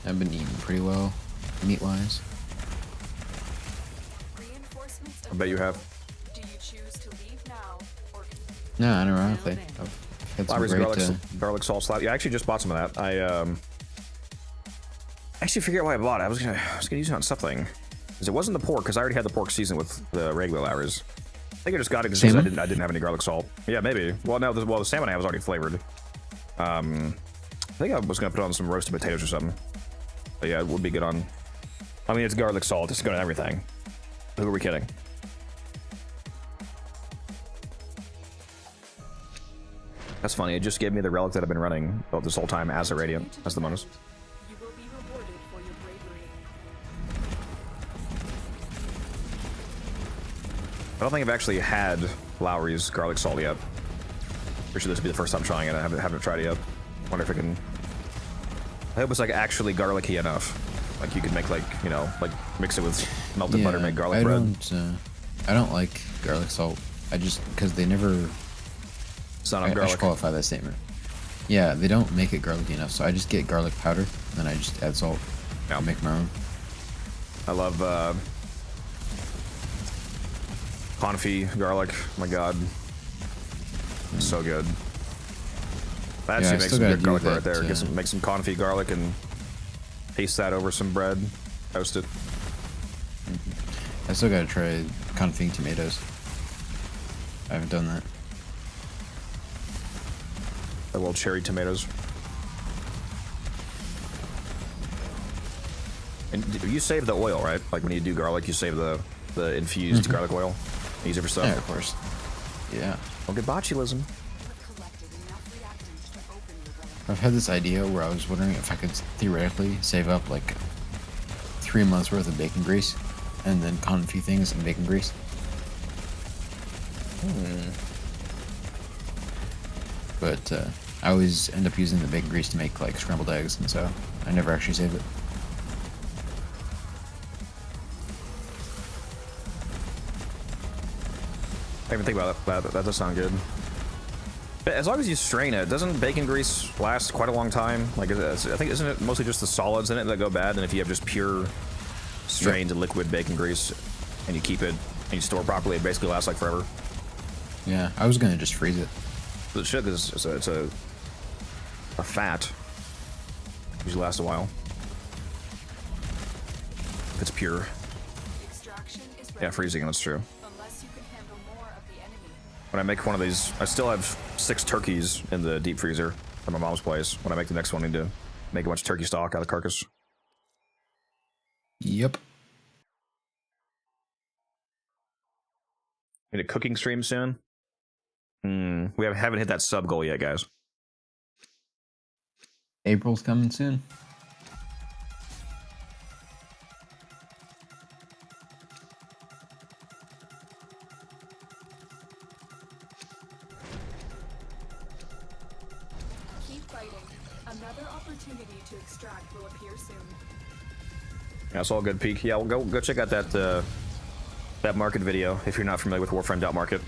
I've been eating pretty well, meat-wise. I bet you have. Do you choose to leave now, or No, unironically. I've had some Lowry's great, garlic salt slap. Yeah, I actually just bought some of that. I actually forget why I bought it. I was gonna use it on something. Because it wasn't the pork, because I already had the pork seasoned with the regular Lowry's. I think I just got it because I didn't have any garlic salt. Yeah, maybe. Well, no, the salmon I have was already flavored. I think I was gonna put on some roasted potatoes or something. But yeah, it would be good on. I mean, it's garlic salt. It's good on everything. Who are we kidding? That's funny. It just gave me the relic that I've been running this whole time as a radiant, as the bonus. you will be rewarded for your bravery. I don't think I've actually had Lowry's garlic salt yet. Pretty sure this would be the first time trying it. I haven't tried it yet. Wonder if I can I hope it's like actually garlicky enough. Like you could make like, you know, like mix it with melted butter, make garlic bread. I don't like garlic salt. I just because they never. It's not I garlic. should qualify that statement. Yeah, they don't make it garlicky enough, so I just get garlic powder, and then I just add salt. Yeah. I'll make my own. I love confit garlic. Oh my god, so good. That Yeah, actually I makes still some gotta good do garlic right that, there. Make some confit garlic and paste that over some bread. Toast it. I still gotta try confit tomatoes. I haven't done that. The little cherry tomatoes. And you save the oil, right? Like when you do garlic, you save the infused garlic oil. Use it for stuff. Yeah, of course. Yeah. Don't get botulism. I've had this idea where I was wondering if I could theoretically save up like 3 months worth of bacon grease and then confit things in bacon grease. But I always end up using the bacon grease to make like scrambled eggs, and so I never actually save it. I didn't even think about that. That does sound good. But as long as you strain it, doesn't bacon grease last quite a long time? Like, I think, isn't it mostly just the solids in it that go bad? And if you have just pure strained liquid bacon grease and you keep it and you store it properly, it basically lasts like forever. Yeah, I was gonna just freeze it. But it should, because it's a fat. Usually lasts a while. If it's pure. Yeah, freezing, that's true. When I make one of these, I still have 6 turkeys in the deep freezer from my mom's place. When I make the next one, I need to make a bunch of turkey stock out of the carcass. Yep. Need a cooking stream soon? We haven't hit that sub goal yet, guys. April's coming soon. Another opportunity to extract will appear soon. Yeah, it's all good, Peak. Yeah, well, go check out that that market video if you're not familiar with Warframe.market.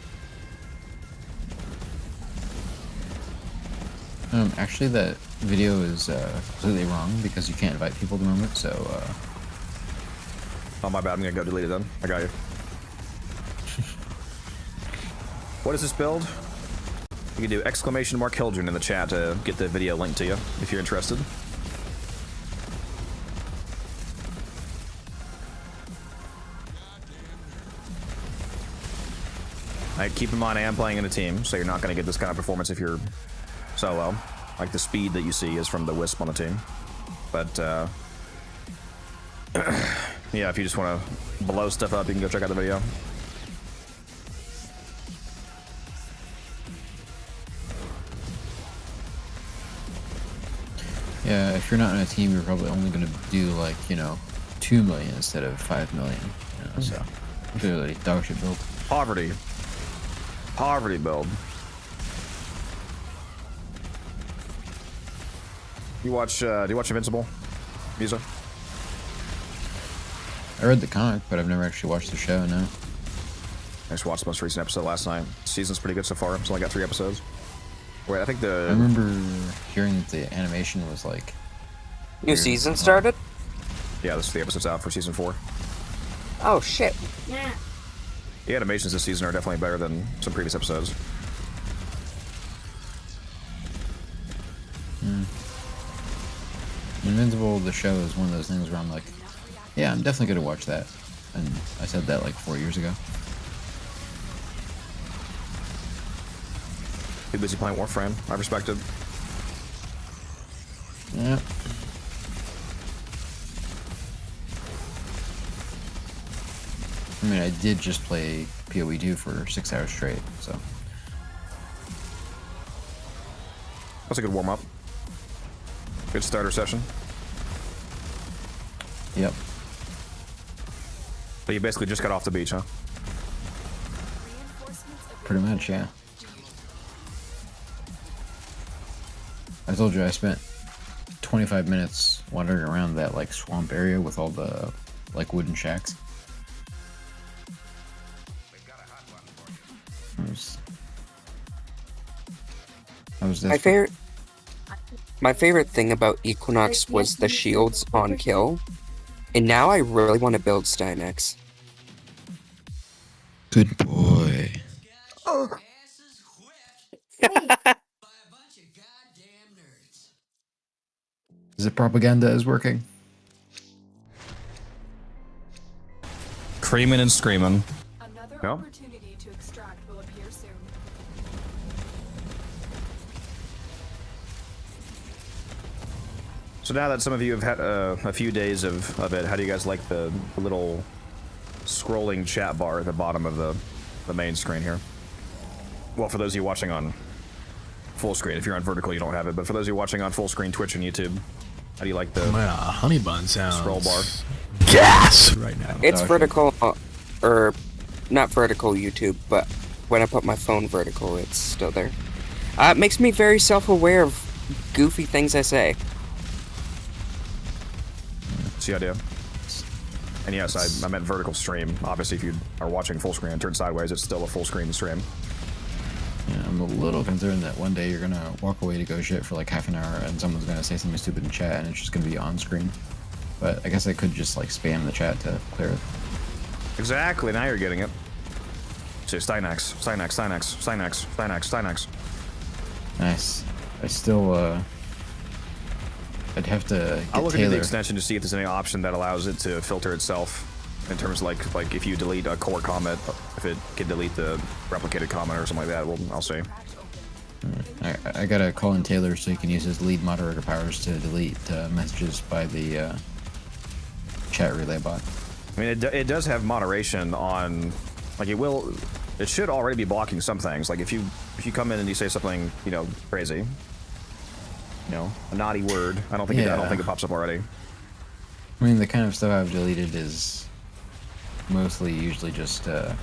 Actually, that video is completely wrong because you can't invite people at the moment. So. Oh my bad. I'm gonna go delete it then. I got you. What is this build? You can do !Hildren in the chat to get the video linked to you if you're interested. Alright, keep in mind I am playing in a team, so you're not going to get this kind of performance if you're solo. Like the speed that you see is from the Wisp on the team. But, yeah, if you just want to blow stuff up, you can go check out the video. Yeah, if you're not in a team, you're probably only going to do like, 2 million instead of 5 million. So clearly, dog shit build. Poverty build. You watch? Do you watch Invincible, Misa? I read the comic, but I've never actually watched the show. No. I just watched the most recent episode last night. Season's pretty good so far. It's only got 3 episodes. Wait, I think the. I remember hearing that the animation was like. New season started? Yeah, this is the episode's out for season 4. Oh shit. Yeah. The animations this season are definitely better than some previous episodes. Invincible, the show, is one of those things where I'm like, yeah, I'm definitely gonna watch that. And I said that like 4 years ago. Too busy playing Warframe. I respect it. Yeah. I mean, I did just play PoE 2 for 6 hours straight, so. That's a good warm-up. Good starter session. Yep. So you basically just got off the beach, huh? Pretty much, yeah. I told you I spent 25 minutes wandering around that like swamp area with all the like wooden shacks. My favorite thing about Equinox was the shields on kill, and now I really want to build Steinex. Good boy. The propaganda is working. Creaming and screaming. Another Yep. opportunity to extract will appear soon. So now that some of you have had a few days of it, how do you guys like the little scrolling chat bar at the bottom of the main screen here? Well, for those of you watching on full screen, if you're on vertical, you don't have it. But for those of you watching on full screen Twitch and YouTube, how do you like the honey bun sounds scroll bar? gas right now. It's vertical, or not vertical YouTube, but when I put my phone vertical, it's still there. It makes me very self-aware of goofy things I say. That's the idea. And yes, I meant vertical stream. Obviously, if you are watching full screen and turn sideways, it's still a full screen stream. Yeah, I'm a little concerned that one day you're gonna walk away to go shit for like half an hour and someone's gonna say something stupid in chat and it's just gonna be on screen. But I guess I could just like spam the chat to clear it. Exactly, now you're getting it. So Steinex, Steinex, Steinex, Steinex, Steinex, Steinex. Nice. I still, I'd have to I'll get look into the Taylor. extension to see if there's any option that allows it to filter itself in terms of like if you delete a core comment, if it can delete the replicated comment or something like that. Well, I'll see. I gotta call in Taylor so he can use his lead moderator powers to delete messages by the chat relay bot. I mean, it does have moderation on, like it should already be blocking some things. Like if you come in and you say something, you know, crazy, you know, a naughty word, I don't think it pops up already. I mean, the kind of stuff I've deleted is mostly usually just, you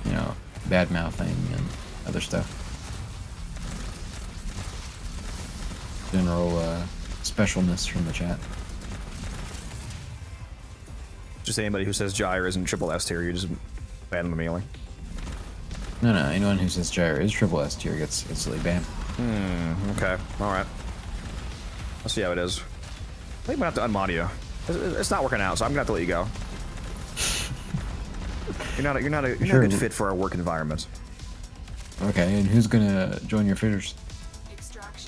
know, bad mouthing and other stuff. General specialness from the chat. Just anybody who says Gyre isn't triple S tier, you just ban them immediately. No, anyone who says Gyre is triple S tier gets instantly banned. Okay, alright. Let's see how it is. I think I'm gonna have to unmod you. It's not working out, so I'm gonna have to let you go. You're not a good fit for our work environment. Okay, and who's gonna join your fissures?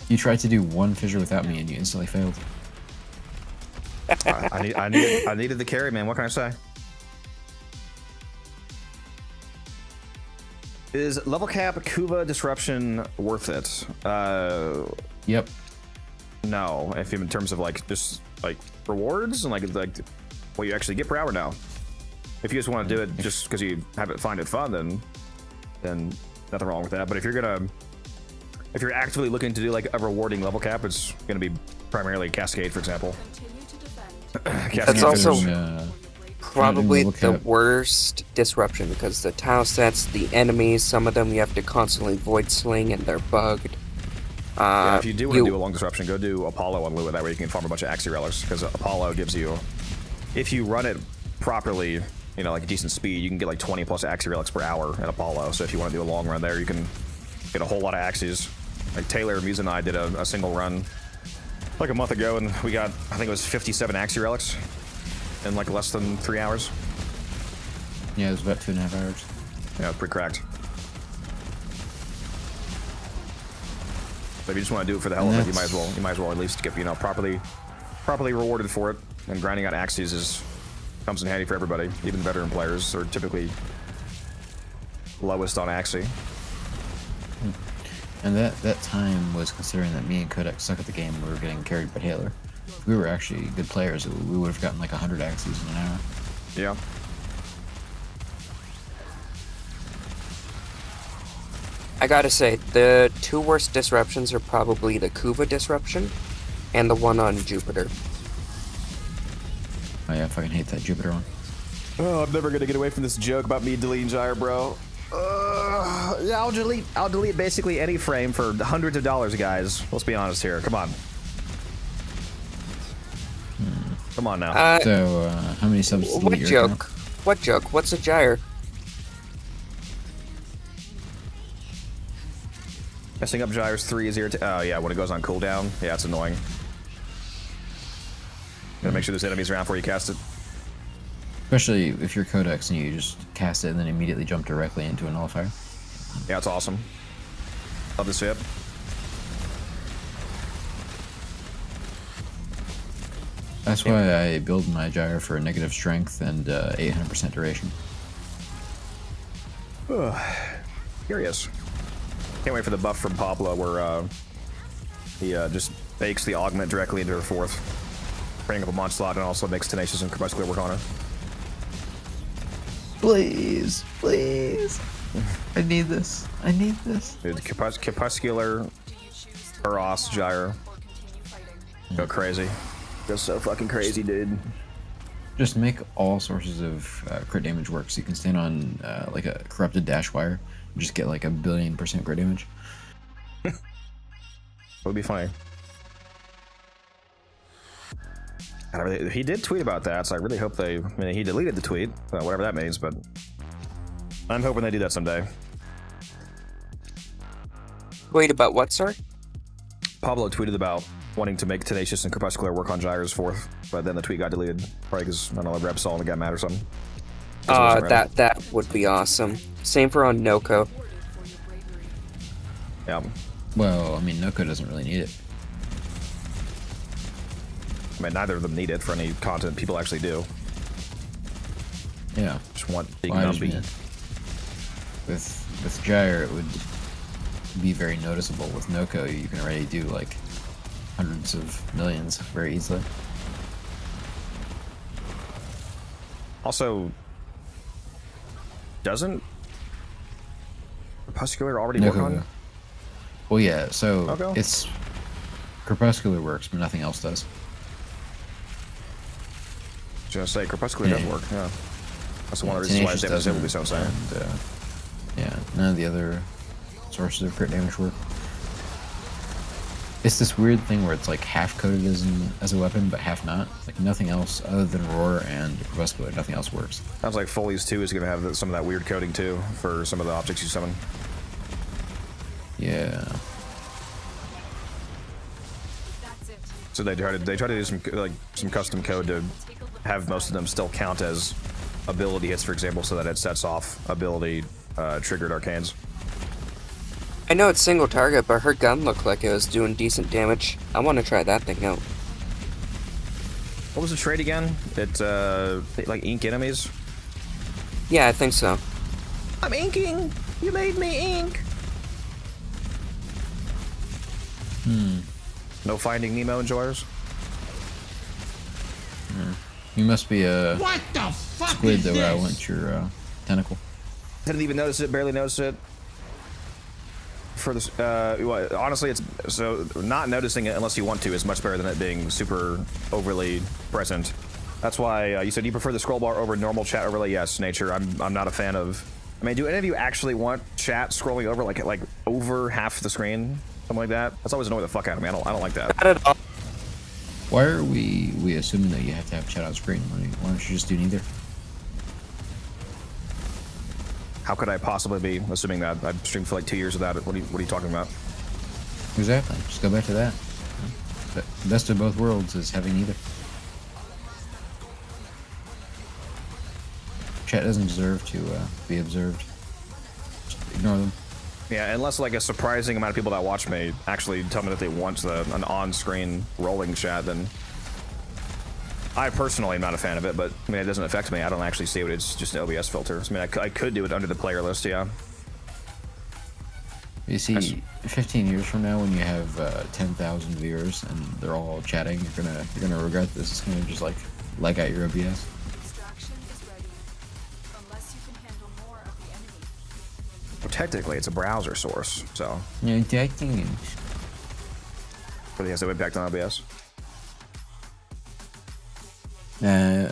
You tried to do one fissure without me and you instantly failed. I needed the carry, man. What can I say? Is level cap Kuva disruption worth it? Yep. No, if in terms of like just like rewards and like what you actually get per hour, no. If you just want to do it just because you find it fun, then nothing wrong with that. But if you're actively looking to do like a rewarding level cap, it's gonna be primarily Cascade, for example. That's also probably the cap. worst disruption because the tile sets, the enemies, some of them you have to constantly void sling and they're bugged. Yeah, if you do want to do a long disruption, go do Apollo on Lua. That way you can farm a bunch of Axie Relics, because Apollo gives you, if you run it properly, you know, like a decent speed, you can get like 20 plus Axie Relics per hour at Apollo. So if you want to do a long run there, you can get a whole lot of Axies. Like Taylor, Muse, and I did a single run like a month ago, and we got, I think it was 57 Axie Relics in like less than 3 hours. Yeah, it was about 2.5 hours. Yeah, pretty cracked. But if you just want to do it for the hell of it, you might as well at least get, you know, properly rewarded for it. And grinding out Axies comes in handy for everybody. Even veteran players are typically lowest on Axie. And that time was considering that me and Kodak suck at the game. We were getting carried by Taylor. If we were actually good players, we would have gotten like 100 Axies in an hour. Yeah. I gotta say, the two worst disruptions are probably the Kuva disruption and the one on Jupiter. Oh yeah, I fucking hate that Jupiter one. Oh, I'm never gonna get away from this joke about me deleting Gyre, bro. Yeah, I'll delete basically any frame for hundreds of dollars, guys. Let's be honest here. Come on. Come on now. So, how many subs did What your joke? account? What joke? What's a gyre? Messing up gyres 3 is irritating. Oh yeah, when it goes on cooldown. Yeah, it's annoying. Gotta make sure there's enemies around before you cast it. Especially if you're Codex and you just cast it and then immediately jump directly into a nullifier. Yeah, it's awesome. Love this ship. That's why I build my gyre for negative strength and 800% duration. Curious. Can't wait for the buff from Pablo where he just bakes the augment directly into her fourth, bringing up a mod slot, and also makes Tenacious and Crepuscular work on her. Please, please. I need this. I need this. Dude, Crepuscular, Eros, Gyre. Go crazy. Go so fucking crazy, dude. Just make all sources of crit damage work so you can stand on like a corrupted dash wire and just get like 1,000,000,000% crit damage. Would be funny. He did tweet about that, so I really hope they... I mean, he deleted the tweet, whatever that means, but... I'm hoping they do that someday. Wait, about what, sir? Pablo tweeted about wanting to make Tenacious and Crepuscular work on Gyre's fourth, but then the tweet got deleted. Probably because, I don't know, Rep saw and got mad or something. That would be awesome. Same for on Noko. Yeah. Well, I mean, Noko doesn't really need it. I mean, neither of them need it for any content people actually do. Yeah. Just want big Well, I just numbie. mean, with Gyre, it would be very noticeable. With Noko, you can already do like hundreds of millions very easily. Also, doesn't Crepuscular already work on? Well, yeah, so Okay. it's Crepuscular works, but nothing else does. I was gonna say, Crepuscular does work, yeah. That's one of the reasons why Tenacious Damage will be so doesn't, insane. and, yeah, none of the other sources of crit damage work. It's this weird thing where it's like half coded as a weapon, but half not. Like nothing else other than Roar and Crepuscular, nothing else works. Sounds like Foley's 2 is gonna have some of that weird coding too, for some of the objects you summon. Yeah. So they try to do some custom code to have most of them still count as ability hits, for example, so that it sets off ability triggered arcanes. I know it's single target, but her gun looked like it was doing decent damage. I want to try that thing out. What was the trait again? It like ink enemies? Yeah, I think so. I'm inking! You made me ink! No Finding Nemo enjoyers? You must be a What the fuck squid is though. this? I want your tentacle. Didn't even notice it, barely noticed it. For this, honestly, it's so not noticing it unless you want to is much better than it being super overly present. That's why you said you prefer the scroll bar over normal chat overlay. Yes, Nature. I'm not a fan of. I mean, do any of you actually want chat scrolling over like over half the screen, something like that? That's always annoying the fuck out of me. I don't like that. Not at all. Why are we assuming that you have to have chat on screen? Why don't you just do neither? How could I possibly be assuming that? I've streamed for like 2 years without it. What are you talking about? Exactly. Just go back to that. The best of both worlds is having neither. Chat doesn't deserve to be observed. Just ignore them. Yeah, unless like a surprising amount of people that watch me actually tell me that they want an on-screen rolling chat, then I personally am not a fan of it, but I mean, it doesn't affect me. I don't actually see it. It's just an OBS filter. I mean, I could do it under the player list, yeah. You see, 15 years from now, when you have 10,000 viewers and they're all chatting, you're gonna regret this. It's gonna just like lag out your OBS. Extraction is ready. Unless you can handle more of the enemy. Well, technically, it's a browser source, so. Yeah, detecting. Really has no impact on OBS.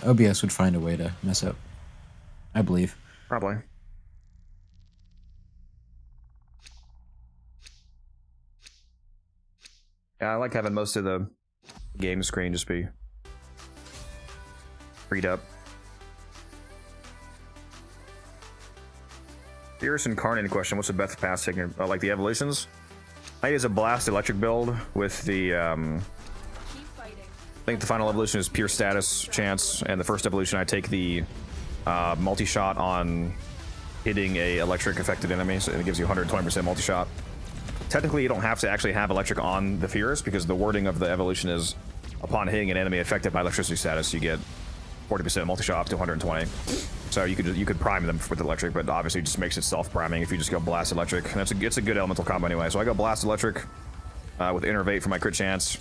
OBS would find a way to mess up, I believe. Probably. Yeah, I like having most of the game screen just be Read up. Fierce Incarnate question. What's the best path taking? Like the evolutions? I use a blast electric build with the I think the final evolution is pure status chance, and the first evolution I take the multi-shot on hitting a electric affected enemy, so it gives you 120% multi-shot. Technically, you don't have to actually have electric on the Fierce because the wording of the evolution is upon hitting an enemy affected by electricity status, you get 40% multi-shot up to 120. So you could prime them with electric, but obviously it just makes it self-priming if you just go blast electric. And it's a good elemental combo anyway. So I go blast electric with innervate for my crit chance,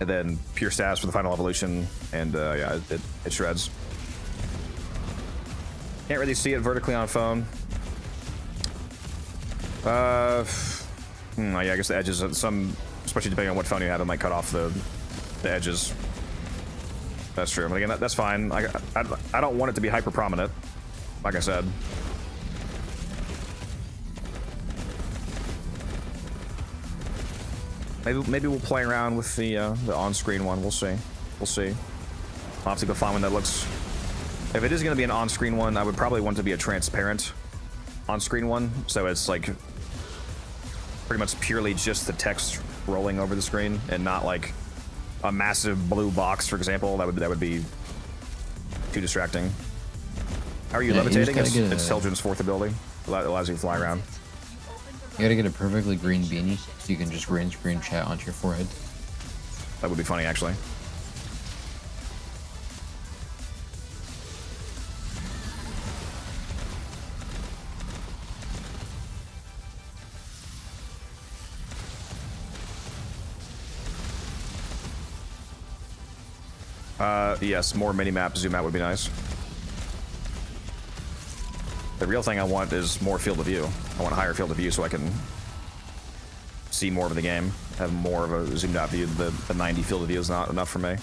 and then pure status for the final evolution, and yeah, it shreds. Can't really see it vertically on phone. Yeah, I guess the edges, some, especially depending on what phone you have, it might cut off the edges. That's true, but again, that's fine. I don't want it to be hyper prominent, like I said. Maybe we'll play around with the on-screen one. We'll see. We'll see. I'll have to go find one that looks. If it is going to be an on-screen one, I would probably want it to be a transparent on-screen one, so it's like pretty much purely just the text rolling over the screen, and not like a massive blue box, for example. That would be too distracting. How are you levitating? It's Seldrin's fourth ability. That allows you to fly around. You gotta get a perfectly green beanie so you can just green screen chat onto your forehead. That would be funny, actually. Yes, more mini-map zoom out would be nice. The real thing I want is more field of view. I want a higher field of view so I can see more of the game, have more of a zoomed out view. The 90 field of view is not enough for me.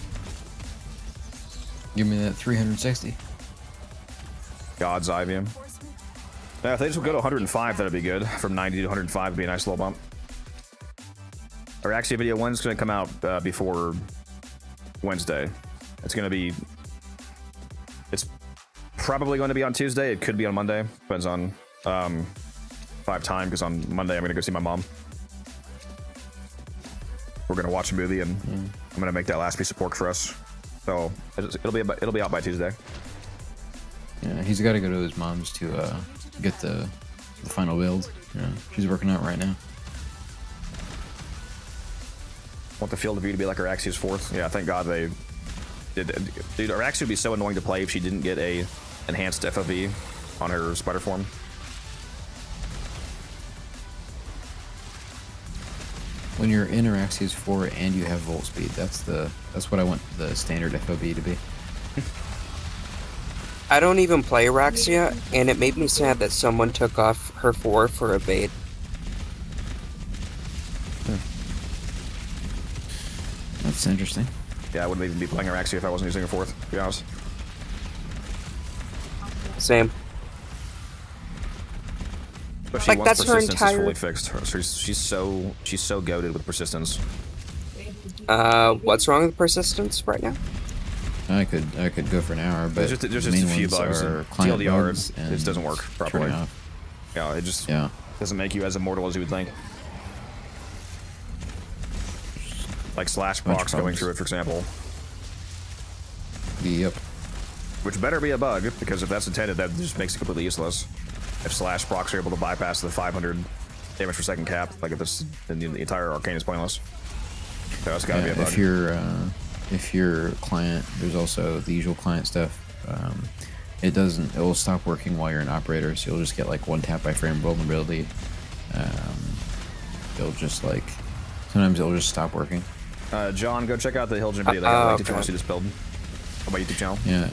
Give me that 360. God's eye view. Yeah, if they just would go to 105, that'd be good. From 90 to 105 would be a nice little bump. Or actually, video one's going to come out before Wednesday. It's going to be... It's probably going to be on Tuesday. It could be on Monday. Depends on if I have time, because on Monday I'm going to go see my mom. We're going to watch a movie, and I'm going to make that last piece of pork for us. So it'll be out by Tuesday. Yeah, he's got to go to his mom's to get the final build. Yeah, she's working out right now. Want the field of view to be like Araxia's fourth. Yeah, thank God they did. Dude, Araxia would be so annoying to play if she didn't get a enhanced FOV on her spider form. When you're in Araxia's 4 and you have volt speed, that's what I want the standard FOV to be. I don't even play Araxia, and it made me sad that someone took off her 4 for evade. That's interesting. Yeah, I wouldn't even be playing Araxia if I wasn't using a fourth, to be honest. Same. Especially Like, once that's her persistence entire... is fully fixed. She's so goated with persistence. What's wrong with persistence right now? I could go for an hour, but there's just a few bugs. TLDR, it just doesn't work properly. Yeah, it just doesn't make you as immortal as you would think. Like slash procs going through it, for example. Yep. Which better be a bug, because if that's intended, that just makes it completely useless. If slash procs are able to bypass the 500 damage per second cap, like if it's then the entire arcane is pointless. So it's gotta be a bug. If your client, there's also the usual client stuff. It will stop working while you're an operator, so you'll just get like one tap by frame vulnerability. It'll just like sometimes it'll just stop working. John, go check out the Hilgen video. They got linked if you want to see this build on my YouTube channel. Yeah,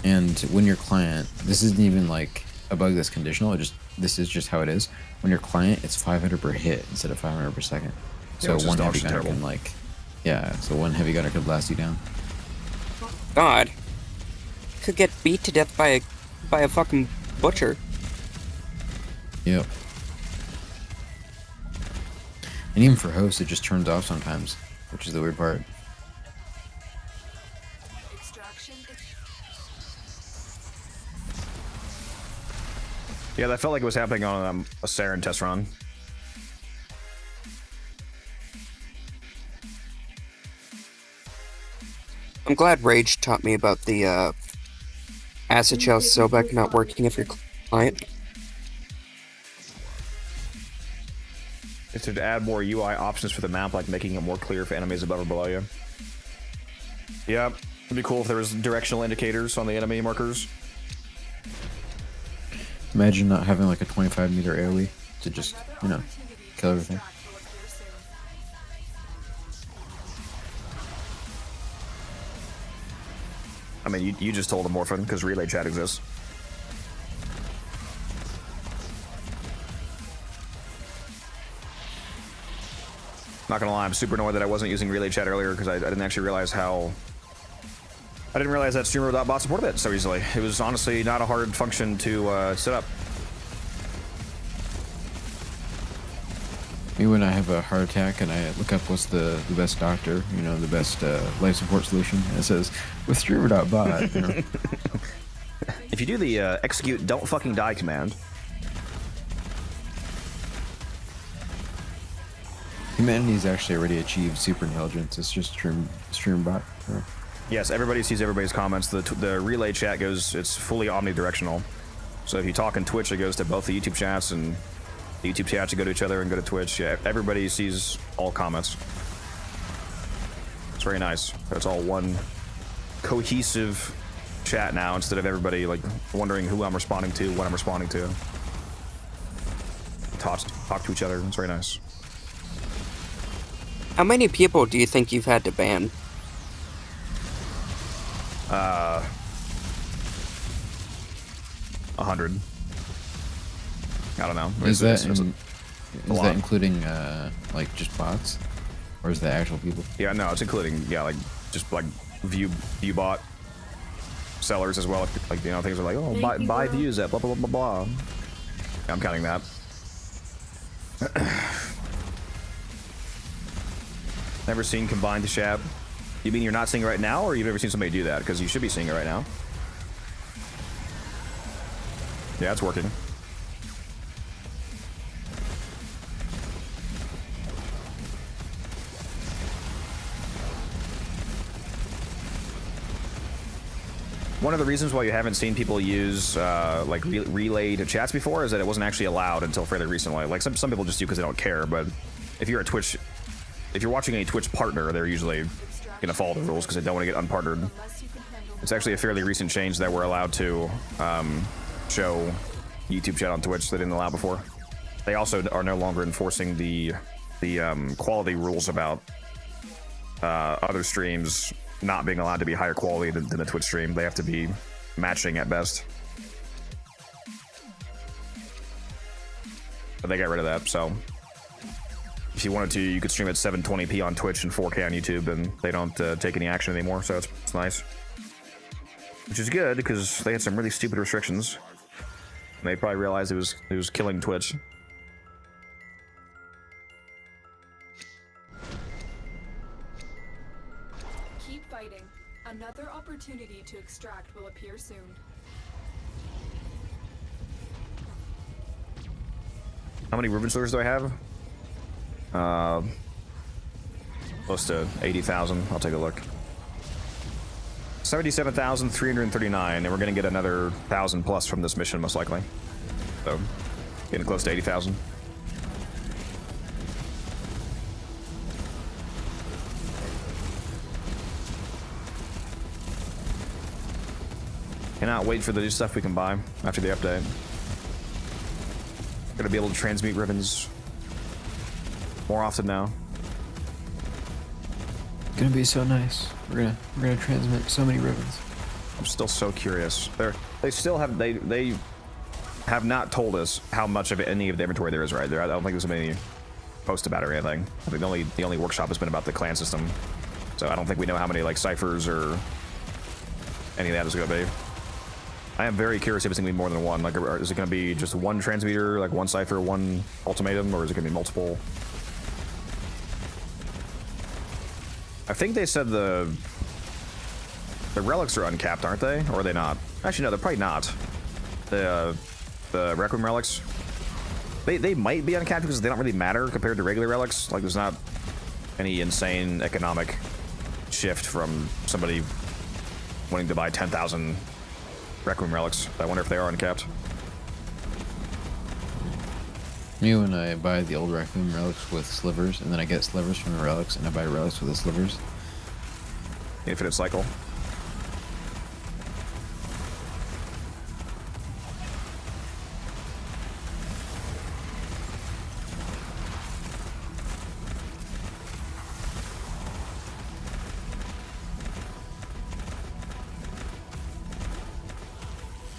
and when your client, this isn't even like a bug that's conditional. This is just how it is. When your client, it's 500 per hit instead of 500 per second. So one heavy gunner can like, so one heavy gunner could blast you down. God, could get beat to death by a fucking butcher. Yep. And even for hosts, it just turns off sometimes, which is the weird part. Extraction is Yeah, that felt like it was happening on a Saren test run. I'm glad Rage taught me about the acid shell Sobek not working if your client. It's to add more UI options for the map, like making it more clear for enemies above or below you. Yep, it'd be cool if there was directional indicators on the enemy markers. Imagine not having like a 25-meter AoE to just, you know, kill everything. I mean, you just told him Morphin, because relay chat exists. Not gonna lie, I'm super annoyed that I wasn't using relay chat earlier, because I didn't actually realize how... I didn't realize that streamer.bot supported it so easily. It was honestly not a hard function to set up. Me when I have a heart attack and I look up what's the best doctor, you know, the best life support solution, and it says, with streamer.bot, you know. If you do the execute don't fucking die command, Humanity's actually already achieved super intelligence. It's just stream.bot. yes, everybody sees everybody's comments. The relay chat goes, it's fully omnidirectional. So if you talk in Twitch, it goes to both the YouTube chats, and the YouTube chats go to each other and go to Twitch. Yeah, everybody sees all comments. It's very nice. It's all one cohesive chat now, instead of everybody like wondering who I'm responding to, what I'm responding to. Talk to each other. It's very nice. How many people do you think you've had to ban? 100. I don't know. Is that including like just bots, or is that actual people? Yeah, no, it's including like just like view bot sellers as well. Like, you know, things are like, oh, buy views at blah blah blah blah blah. Yeah, I'm counting that. Never seen combined chat. You mean you're not seeing it right now, or you've never seen somebody do that? Because you should be seeing it right now. Yeah, it's working. One of the reasons why you haven't seen people use like relay to chats before is that it wasn't actually allowed until fairly recently. Like some people just do because they don't care, but if you're a Twitch, if you're watching a Twitch partner, they're usually gonna follow the rules because they don't want to get unpartnered. It's actually a fairly recent change that we're allowed to show YouTube chat on Twitch they didn't allow before. They also are no longer enforcing the quality rules about other streams not being allowed to be higher quality than the Twitch stream. They have to be matching at best. But they got rid of that, so if you wanted to, you could stream at 720p on Twitch and 4K on YouTube, and they don't take any action anymore, so it's nice. Which is good, because they had some really stupid restrictions. And they probably realized it was killing Twitch. keep fighting. Another opportunity to extract will appear soon. How many Ruben stores do I have? Close to 80,000. I'll take a look. 77,339, and we're gonna get another 1,000 plus from this mission, most likely. So, getting close to 80,000. Cannot wait for the new stuff we can buy after the update. Gonna be able to transmute ribbons more often now. Gonna be so nice. We're gonna transmit so many ribbons. I'm still so curious. They have not told us how much of any of the inventory there is right there. I don't think there's been any post about it or anything. I think the only workshop has been about the clan system. So I don't think we know how many like ciphers or any of that is gonna be. I am very curious if it's gonna be more than one. Like, is it gonna be just one transmitter, like one cipher, one ultimatum, or is it gonna be multiple? I think they said The relics are uncapped, aren't they? Or are they not? Actually, no, they're probably not. The Requiem relics. They might be uncapped because they don't really matter compared to regular relics. Like, there's not any insane economic shift from somebody wanting to buy 10,000 Requiem relics. I wonder if they are uncapped. Me when I buy the old Requiem relics with slivers, and then I get slivers from the relics, and I buy relics with the slivers. Infinite cycle.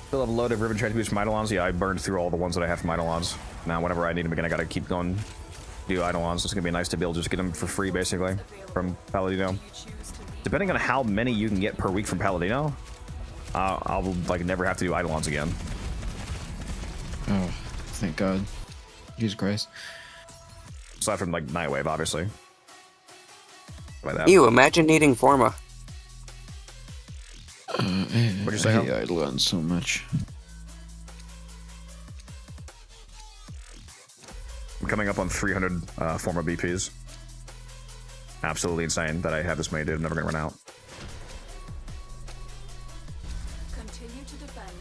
Still have a load of ribbon transmutes from Eidolons. Yeah, I burned through all the ones that I have from Eidolons. Now, whenever I need them again, I gotta keep going do Eidolons. It's gonna be nice to be able to just get them for free, basically, from Palladino. Depending on how many you can get per week from Palladino, I'll like never have to do Eidolons again. Oh, thank God. Jesus Christ. Aside from like Nightwave, obviously. By that. Ew, imagine needing Forma. What'd you say? I hate Eidolon so much. I'm coming up on 300 Forma BPs. Absolutely insane that I have this many, dude. I'm never gonna run out. Continue to defend.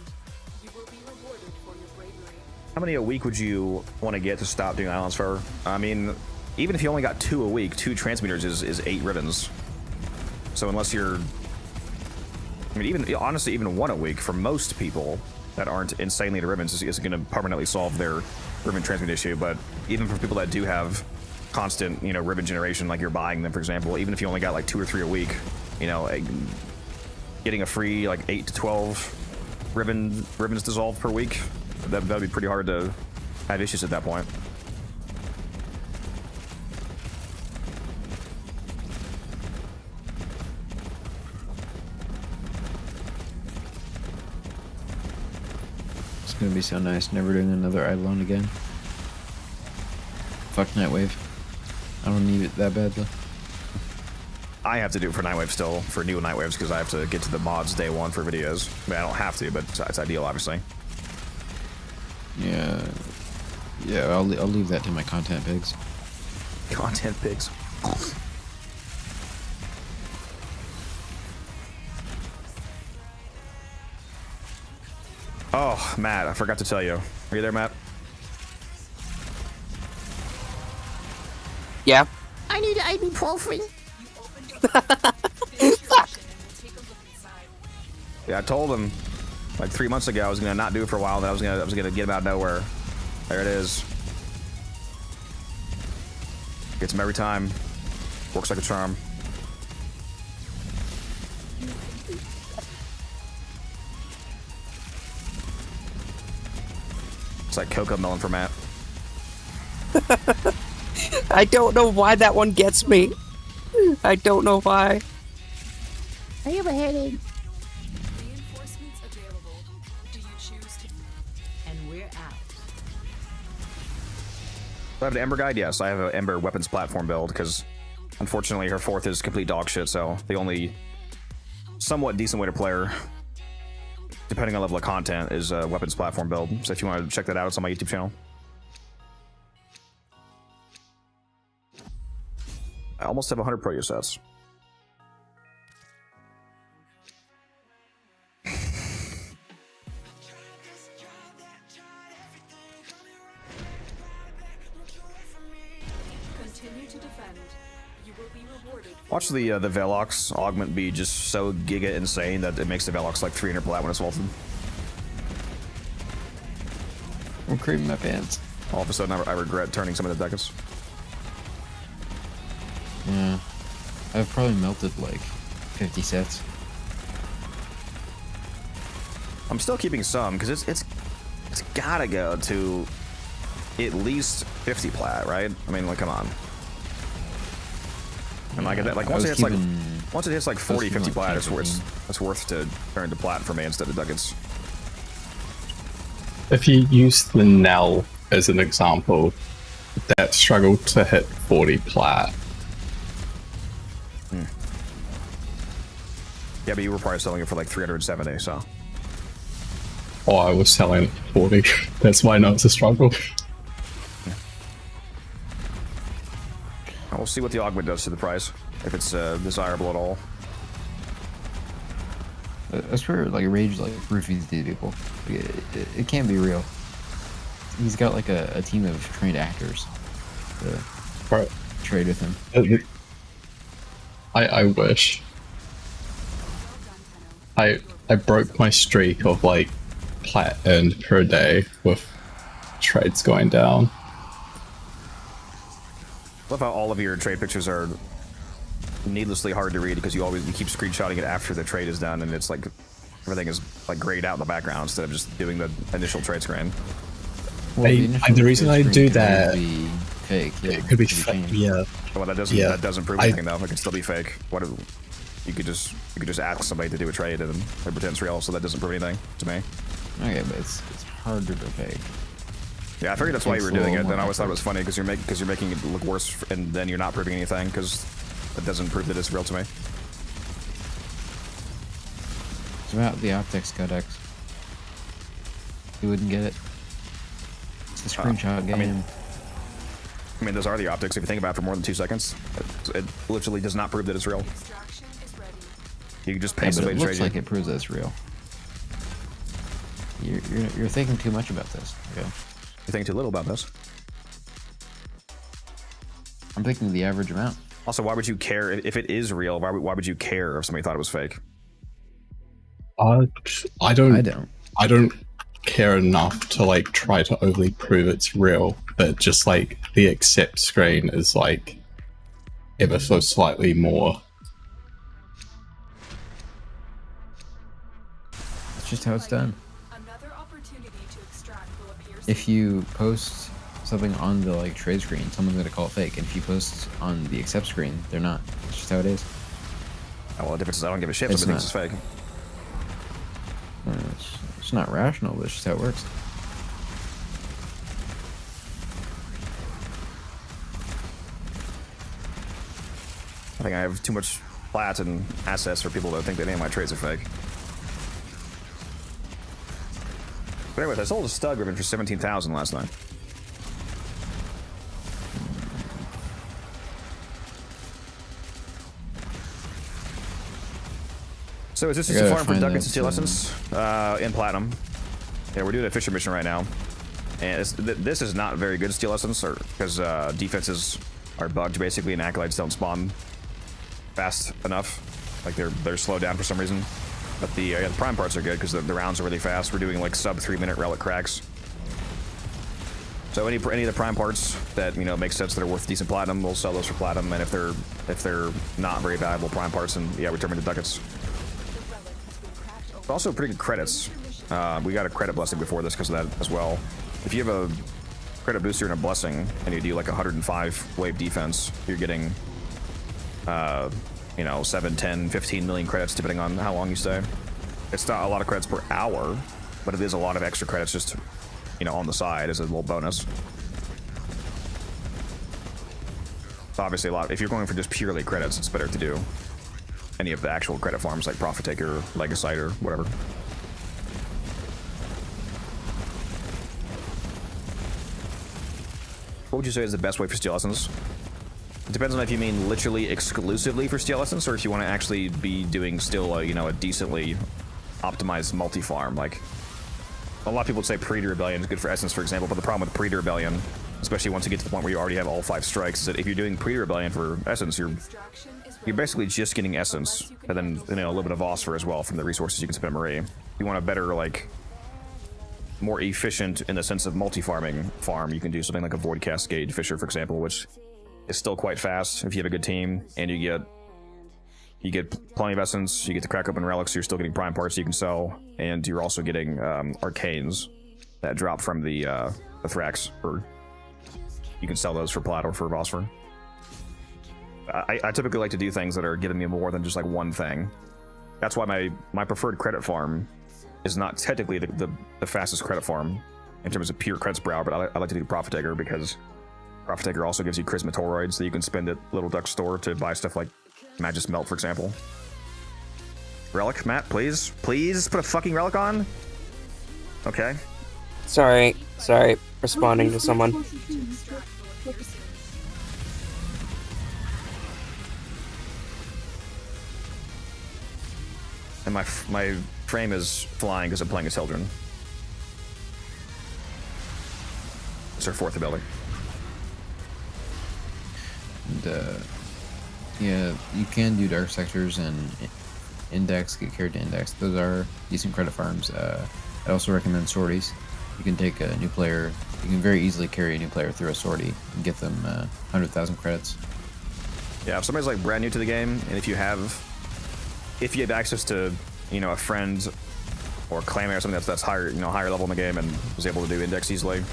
You will be rewarded for your bravery. How many a week would you want to get to stop doing islands for? I mean, even if you only got 2 a week, 2 transmitters is 8 ribbons. So unless you're, I mean, even honestly, even 1 a week for most people that aren't insanely into ribbons is going to permanently solve their ribbon transmit issue. But even for people that do have constant, you know, ribbon generation, like you're buying them, for example, even if you only got like 2 or 3 a week, you know, getting a free like 8 to 12 ribbons dissolved per week, that'd be pretty hard to have issues at that point. It's gonna be so nice never doing another Eidolon again. Fuck Nightwave. I don't need it that bad though. I have to do it for Nightwave still, for new Nightwaves, because I have to get to the mods day 1 for videos. I mean, I don't have to, but it's ideal, obviously. Yeah. Yeah, I'll leave that to my content pigs. Content pigs. Oh, Matt, I forgot to tell you. Are you there, Matt? Yeah. I need ibuprofen. Yeah, I told him like 3 months ago I was gonna not do it for a while, then I was gonna get him out of nowhere. There it is. Gets him every time. Works like a charm. It's like cocoa melon for Matt. I don't know why that one gets me. I don't know why. I have a headache. Reinforcements available. Do you choose to? And we're out. Do I have an Ember guide? Yes, I have an Ember weapons platform build, because unfortunately her 4th is complete dog shit, so the only somewhat decent way to play her, depending on level of content, is a weapons platform build. So if you want to check that out, it's on my YouTube channel. I almost have 100 pro sets. Continue to defend. You will be rewarded. Watch the Velox augment be just so giga insane that it makes the Velox like 300 plat when it's vaulted. I'm creaming my pants. All of a sudden, I regret turning some of the decks. Yeah. I've probably melted like 50 sets. I'm still keeping some because it's gotta go to at least 50 plat, right? I mean, like, come on. And like that, like once it hits like 40, 50 plat, it's worth to turn to plat for me instead of ducats. If you use the Nell as an example, that struggled to hit 40 plat. Yeah, but you were probably selling it for like 370, so. Oh, I was selling it for 40. That's why now it's a struggle. We'll see what the augment does to the price, if it's desirable at all. That's where like Rage like roofies these people. It can't be real. He's got like a team of trained actors to trade with him. I wish. I broke my streak of like plat earned per day with trades going down. Love how all of your trade pictures are needlessly hard to read because you keep screenshotting it after the trade is done, and it's like everything is like grayed out in the background instead of just doing the initial trade screen. Well, the reason I do that, be fake. Yeah, it could be fake. Yeah. Well, that doesn't prove anything though. It can still be fake. What? You could just ask somebody to do a trade and they pretend it's real, so that doesn't prove anything to me. Okay, but it's harder to fake. Yeah, I figured that's why you were doing it. Then I always thought it was funny because you're making it look worse, and then you're not proving anything because it doesn't prove that it's real to me. It's about the optics codex. You wouldn't get it. It's a screenshot game. I mean, those are the optics. If you think about it for more than 2 seconds, it literally does not prove that it's real. You can just pay somebody to trade you. It looks like it proves that it's real. You're thinking too much about this. Okay. You're thinking too little about this. I'm thinking the average amount. Also, why would you care if it is real? Why would you care if somebody thought it was fake? I don't care enough to like try to overly prove it's real, but just like the accept screen is like ever so slightly more. That's just how it's done. If you post something on the like trade screen, someone's gonna call it fake, and if you post on the accept screen, they're not. That's just how it is. Oh, well, the difference is I don't give a shit if somebody thinks it's fake. It's not rational, but it's just how it works. I think I have too much plat and assets for people to think that any of my trades are fake. But anyways, I sold a stud ribbon for 17,000 last night. So is this just a farm for ducats and steel essence? In platinum. Yeah, we're doing a fisher mission right now. And this is not very good steel essence because defenses are bugged basically and acolytes don't spawn fast enough. Like they're slowed down for some reason. But the prime parts are good because the rounds are really fast. We're doing like sub 3-minute relic cracks. So any of the prime parts that make sense that are worth decent platinum, we'll sell those for platinum. And if they're not very valuable prime parts, then yeah, we turn them into ducats. Also pretty good credits. We got a credit blessing before this because of that as well. If you have a credit booster and a blessing and you do like 105 wave defense, you're getting 7, 10, 15 million credits depending on how long you stay. It's not a lot of credits per hour, but it is a lot of extra credits just on the side as a little bonus. It's obviously a lot. If you're going for just purely credits, it's better to do any of the actual credit farms like Profit Taker, Legicite, or whatever. What would you say is the best way for steel essence? It depends on if you mean literally exclusively for steel essence, or if you want to actually be doing still a decently optimized multi-farm. Like a lot of people would say Predator Rebellion is good for essence, for example, but the problem with Predator Rebellion, especially once you get to the point where you already have all 5 strikes, is that if you're doing Predator Rebellion for essence, you're basically just getting essence, and then a little bit of Osphor as well from the resources you can spend Marie. If you want a better, like, more efficient in the sense of multi-farming farm, you can do something like a Void Cascade Fisher, for example, which is still quite fast if you have a good team, and you get plenty of essence, you get to crack open relics, so you're still getting prime parts you can sell, and you're also getting arcanes that drop from the Thrax, or you can sell those for plat or for Osphor. I typically like to do things that are giving me more than just like one thing. That's why my preferred credit farm is not technically the fastest credit farm in terms of pure credits per hour, but I like to do Profit Taker because Profit Taker also gives you Charisma Toroids that you can spend at Little Duck Store to buy stuff like Magus Melt, for example. Relic, Matt, please. Please put a fucking relic on. Okay. Sorry. Responding to someone. And my frame is flying because I'm playing as Hildren. It's our fourth ability. And, yeah, you can do dark sectors and index, get carried to index. Those are decent credit farms. I also recommend sorties. You can take a new player, you can very easily carry a new player through a sortie and get them 100,000 credits. Yeah, if somebody's like brand new to the game, and if you have access to, a friend or claimant or something that's higher, higher level in the game and is able to do index easily,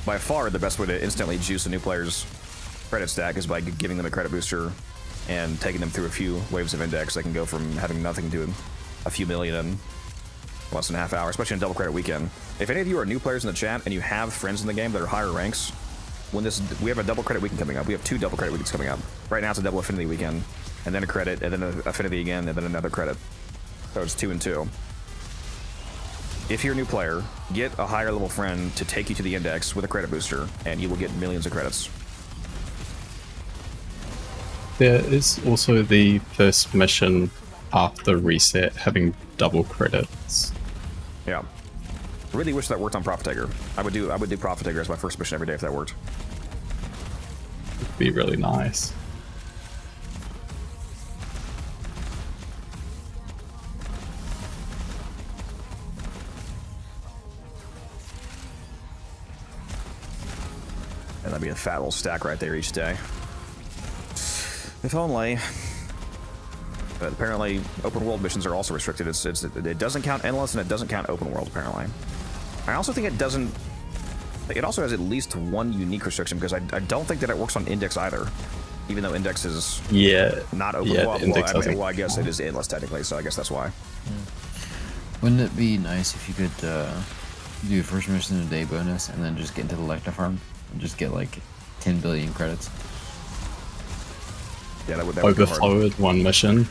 by far the best way to instantly juice a new player's credit stack is by giving them a credit booster and taking them through a few waves of index. They can go from having nothing to a few million in less than a half hour, especially in double credit weekend. If any of you are new players in the chat and you have friends in the game that are higher ranks, we have a double credit weekend coming up. We have 2 double credit weekends coming up. Right now it's a double affinity weekend, and then a credit, and then an affinity again, and then another credit. So it's 2 and 2. If you're a new player, get a higher level friend to take you to the index with a credit booster, and you will get millions of credits. There is also the first mission after reset having double credits. Yeah. I really wish that worked on Profiteer. I would do Profiteer as my first mission every day if that worked. It'd be really nice. And that'd be a fat little stack right there each day. If only. But apparently, open world missions are also restricted. It doesn't count endless, and it doesn't count open world, apparently. I also think it doesn't... It also has at least one unique restriction, because I don't think that it works on index either. Even though index is not open world. Well, I guess it is endless, technically, so I guess that's why. Wouldn't it be nice if you could do a first mission a day bonus and then just get into the Lecta farm and just get like 10 billion credits? Yeah, that would be hard. Overflowed one mission.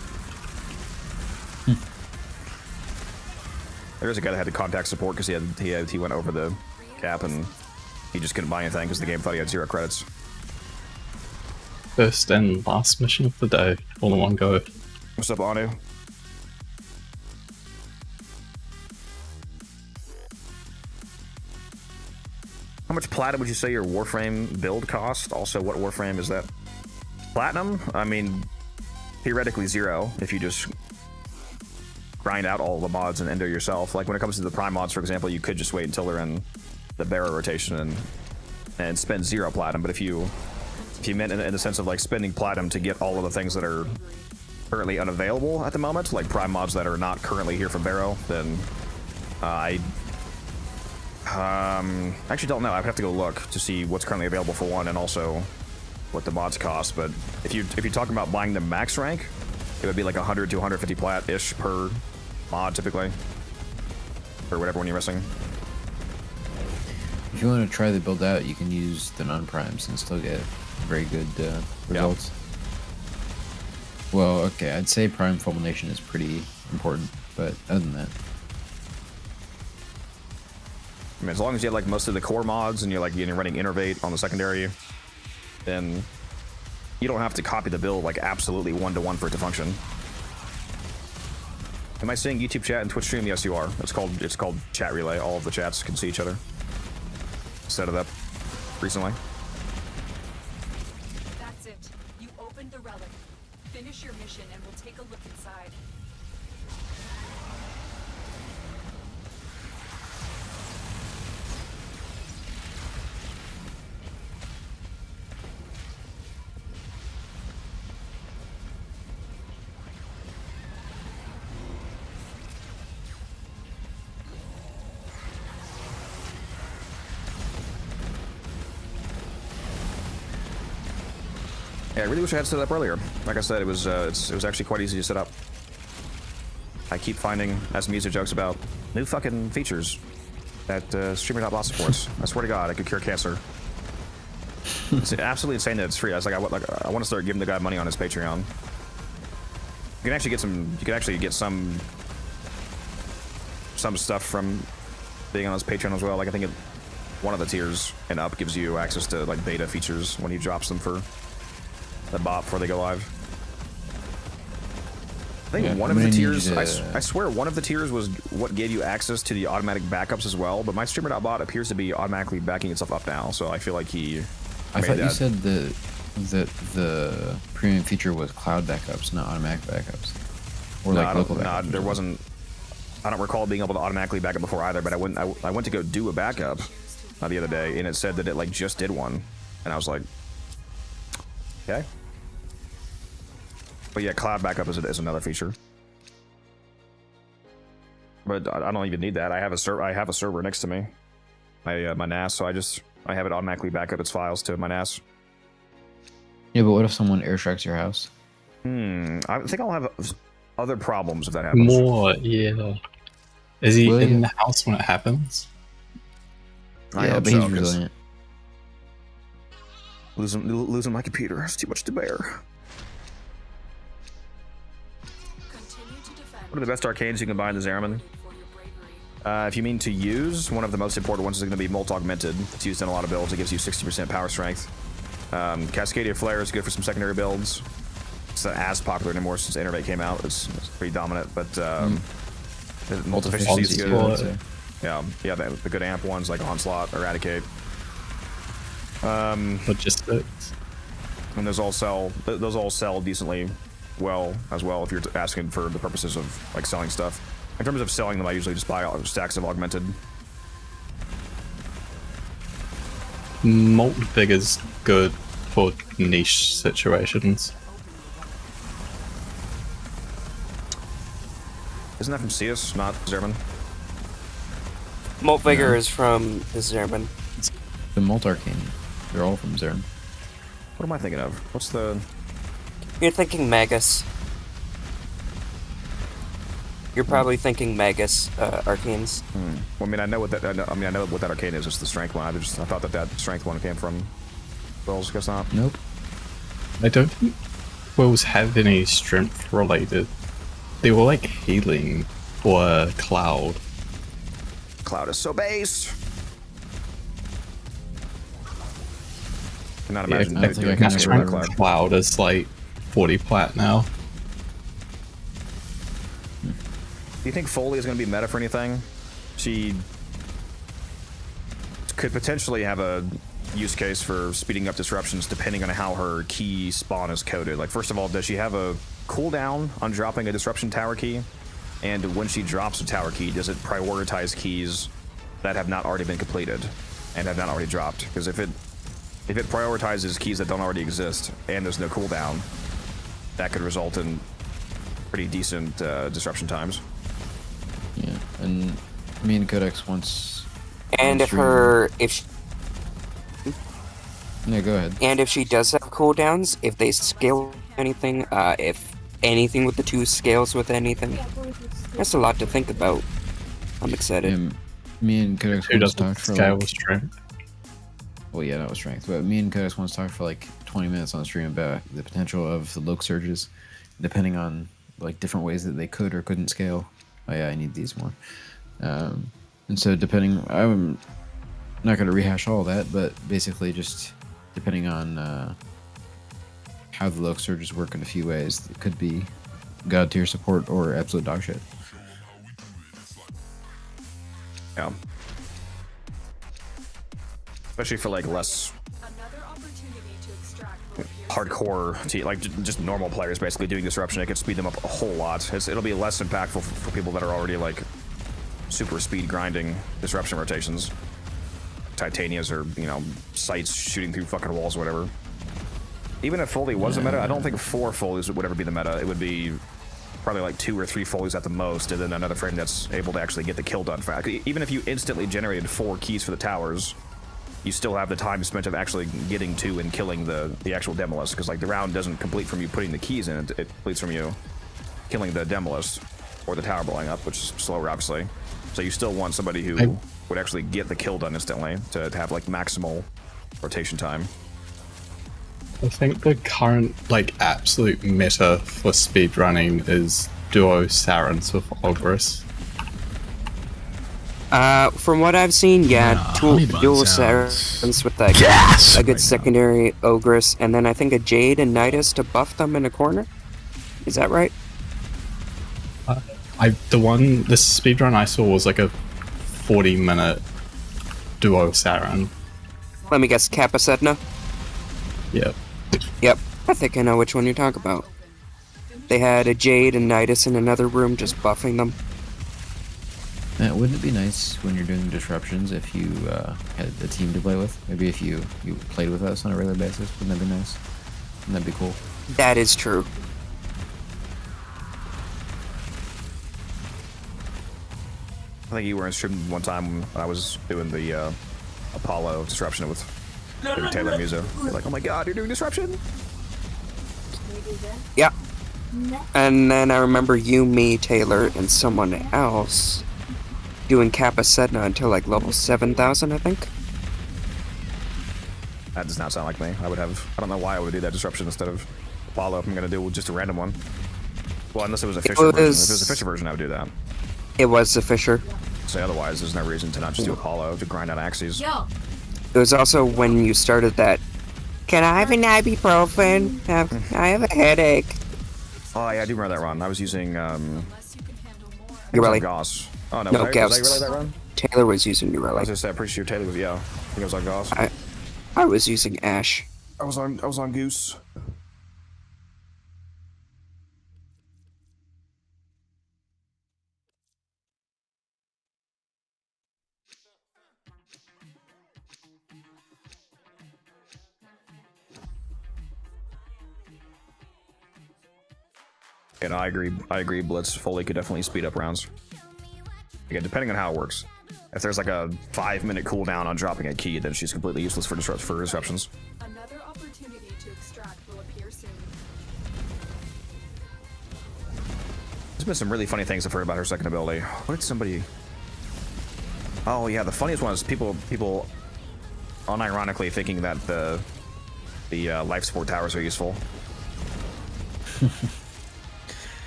There's a guy that had to contact support because he went over the cap and he just couldn't buy anything because the game thought he had 0 credits. First and last mission of the day, all in one go. What's up, Anu? How much platinum would you say your Warframe build cost? Also, what Warframe is that? Platinum? I mean, theoretically 0 if you just grind out all the mods and endo yourself. Like when it comes to the prime mods, for example, you could just wait until they're in the barrow rotation and spend 0 platinum. But if you meant in the sense of like spending platinum to get all of the things that are currently unavailable at the moment, like prime mods that are not currently here from barrow, then I actually don't know. I'd have to go look to see what's currently available for one, and also what the mods cost. But if you're talking about buying the max rank, it would be like 100 to 150 plat-ish per mod, typically, or whatever one you're missing. If you want to try the build out, you can use the non-primes and still get very good results. Yeah. Well, okay, I'd say prime fulmination is pretty important, but other than that, I mean, as long as you have like most of the core mods and you're running Innervate on the secondary, then you don't have to copy the build like absolutely 1-to-1 for it to function. Am I seeing YouTube chat and Twitch stream? Yes, you are. It's called chat relay. All of the chats can see each other. Set it up recently. That's it. You opened the relic. Finish your mission and we'll take a look inside. Yeah, I really wish I had set it up earlier. Like I said, it was actually quite easy to set up. I keep finding music jokes about new fucking features that streamer.bot supports. I swear to God, I could cure cancer. It's absolutely insane that it's free. I was like, I want to start giving the guy money on his Patreon. You can actually get some some stuff from being on his Patreon as well. Like I think one of the tiers and up gives you access to like beta features when he drops them for the bot before they go live. I think one of the tiers, I swear one of the tiers was what gave you access to the automatic backups as well, but my streamer.bot appears to be automatically backing itself up now, so I feel like he I thought you said that the premium feature was cloud backups, not automatic backups. Or like local backups. There wasn't, I don't recall being able to automatically back up before either, but I went to go do a backup the other day, and it said that it like just did one, and I was like, okay. But yeah, cloud backup is another feature. But I don't even need that. I have a server next to me, my NAS, so I have it automatically back up its files to my NAS. Yeah, but what if someone airstrikes your house? I think I'll have other problems if that happens. More, yeah. Is he in the house when it happens? Yeah, but he's resilient. Losing my computer. It's too much to bear. One of the best arcanes you can buy in the Zeraman. If you mean to use, one of the most important ones is going to be Molt Augmented. It's used in a lot of builds. It gives you 60% power strength. Cascadia Flare is good for some secondary builds. It's not as popular anymore since Innervate came out. It's pretty dominant, but Multificiency is good. Yeah, the good amp ones like Onslaught, Eradicate. Logistics. And those all sell decently well as well if you're asking for the purposes of like selling stuff. In terms of selling them, I usually just buy stacks of Augmented. Molt Big is good for niche situations. Isn't that from CS, not Zerman? Molt Vigor is from the Zerman. The Molt Arcane. They're all from Zerman. What am I thinking of? What's the... You're thinking Magus. You're probably thinking Magus Arcanes. Well, I mean, I know what that arcane is. It's the strength one. I thought that strength one came from Wills. Guess not. Nope. I don't think Wills have any strength related. They were like healing or cloud. Cloud is so base. Cannot imagine doing Cloud is like 40 plat now. Do you think Foley is going to be meta for anything? She could potentially have a use case for speeding up disruptions depending on how her key spawn is coded. Like, first of all, does she have a cooldown on dropping a disruption tower key? And when she drops a tower key, does it prioritize keys that have not already been completed and have not already dropped? Because if it prioritizes keys that don't already exist and there's no cooldown, that could result in pretty decent disruption times. Yeah, and me and Codex once. And if she. Yeah, go ahead. And if she does have cooldowns, if they scale anything, if anything with the 2 scales with anything, that's a lot to think about. I'm excited. Yeah, me and Codex once talked for like... strength. Well, yeah, that was strength. But me and Codex once talked for like 20 minutes on stream about the potential of the Loke surges, depending on like different ways that they could or couldn't scale. Oh yeah, I need these more. And so depending, I'm not going to rehash all that, but basically just depending on how the Loke surges work in a few ways, it could be god tier support or absolute dog shit. Yeah. Especially for like less hardcore, like just normal players basically doing disruption. It could speed them up a whole lot. It'll be less impactful for people that are already like super speed grinding disruption rotations. Titanias or, you know, sights shooting through fucking walls or whatever. Even if Foley was a meta, I don't think 4 Foleys would ever be the meta. It would be probably like 2 or 3 Foleys at the most, and then another frame that's able to actually get the kill done fast. Even if you instantly generated 4 keys for the towers, you still have the time spent of actually getting to and killing the actual Demolist, because like the round doesn't complete from you putting the keys in, it completes from you killing the Demolist or the tower blowing up, which is slower obviously. So you still want somebody who would actually get the kill done instantly to have like maximal rotation time. I think the current like absolute meta for speedrunning is duo Sarens with Ogress. From what I've seen, yeah, Honey bun dual sounds Saracens with like a good secondary Ogress, and then I think a Jade and Nidus to buff them in a corner. Is that right? The speedrun I saw was like a 40-minute duo Saren. Let me guess, Kappa Sedna? Yep. Yep, I think I know which one you're talking about. They had a Jade and Nidus in another room just buffing them. Matt, wouldn't it be nice when you're doing disruptions if you had a team to play with? Maybe if you played with us on a regular basis, wouldn't that be nice? Wouldn't that be cool? That is true. I think you were in stream one time when I was doing the Apollo disruption with Taylor Muso. You're like, oh my god, you're doing disruption? Yeah. And then I remember you, me, Taylor, and someone else doing Kappa Sedna until like level 7,000, I think. That does not sound like me. I don't know why I would do that disruption instead of Apollo if I'm going to do just a random one. Well, unless it was a Fisher version. If it was a Fisher version, I would do that. It was the Fisher. So otherwise, there's no reason to not just do Apollo to grind out axes. Yo. It was also when you started that. Can I have an ibuprofen? I have a headache. Oh yeah, I do remember that run. I was using You really? Gauss. Oh no, No, was I Gauss. really that run? Taylor was using New I was Relic. just I'm pretty sure Taylor was, yeah. I think it was on Gauss. I was using Ash. I was on Goose. And I agree, Blitz. Foley could definitely speed up rounds. Again, depending on how it works. If there's like a 5-minute cooldown on dropping a key, then she's completely useless for disruptions. Another opportunity to extract will appear soon. There's been some really funny things I've heard about her second ability. What did somebody... Oh yeah, the funniest one is people unironically thinking that the life support towers are useful.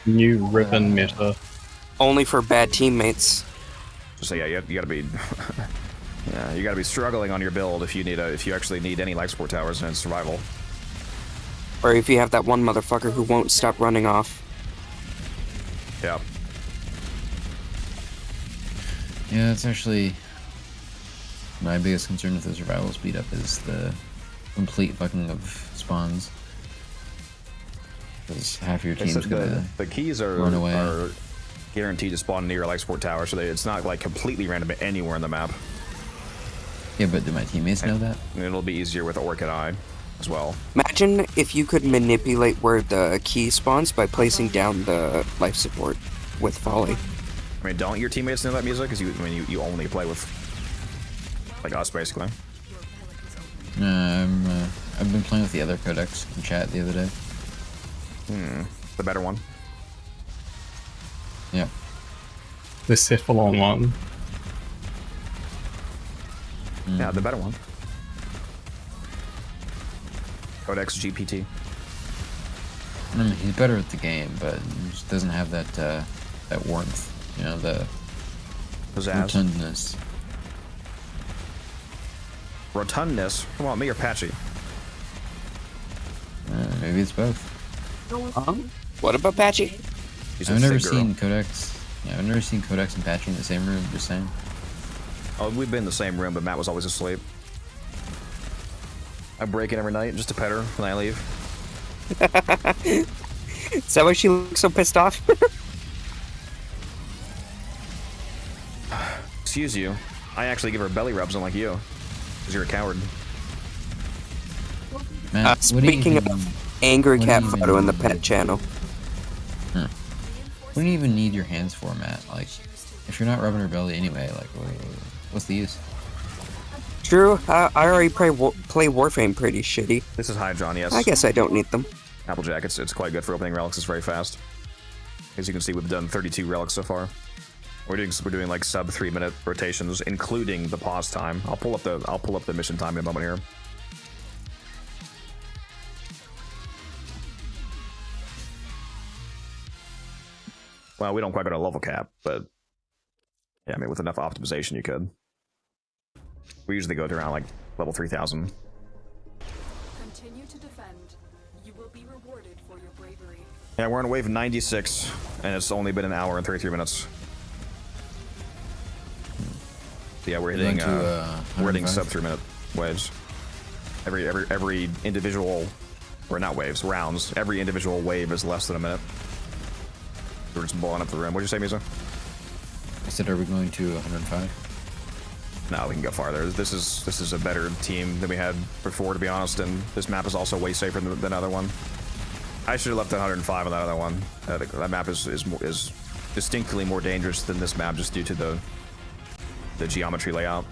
New ribbon meta. Only for bad teammates. So yeah, you gotta be, yeah, you gotta be struggling on your build if you actually need any life support towers in survival. Or if you have that one motherfucker who won't stop running off. Yeah. Yeah, that's actually my biggest concern with the survival speed up is the complete fucking of spawns. Because half your team's gonna the keys run away. are guaranteed to spawn near a life support tower, so it's not like completely random anywhere in the map. Yeah, but do my teammates know that? And it'll be easier with Orchid Eye as well. Imagine if you could manipulate where the key spawns by placing down the life support with Folly. I mean, don't your teammates know that music? Because you only play with like us basically. I've been playing with the other codecs in chat the other day. The better one. Yeah. The Cephalon one. Yeah, the better one. Codex GPT. I mean, he's better at the game, but he just doesn't have that that warmth. You know, the Pizzazz. rotundness. Rotundness? Come on, me or Patchy? Maybe it's both. What about Patchy? I've never seen Codex. Yeah, I've never seen Codex and Patchy in the same room. Just saying. Oh, we've been in the same room, but Matt was always asleep. I break in every night just to pet her when I leave. Is that why she looks so pissed off? Excuse you. I actually give her belly rubs, unlike you. Because you're a coward. Matt, Speaking of angry cat photo in the pet channel. What do you even need your hands for, Matt? Like, if you're not rubbing her belly anyway, like, what's the use? True, I already play Warframe pretty shitty. This is Hydron, yes. I guess I don't need them. Applejack, it's quite good for opening relics. It's very fast. As you can see, we've done 32 relics so far. We're doing like sub 3-minute rotations, including the pause time. I'll pull up the mission time in a moment here. Well, we don't quite go to level cap, but Yeah, I mean, with enough optimization, you could. We usually go to around like level 3000. Continue to defend. You will be rewarded for your bravery. Yeah, we're on wave 96, and it's only been an hour and 33 minutes. So yeah, we're hitting sub 3 minute waves. Every individual, or not waves, rounds. Every individual wave is less than a minute. We're just blowing up the room. What'd you say, Misa? I said, are we going to 105? No, we can go farther. This is a better team than we had before, to be honest, and this map is also way safer than the other one. I should have left at 105 on that other one. That map is distinctly more dangerous than this map just due to the geometry layout.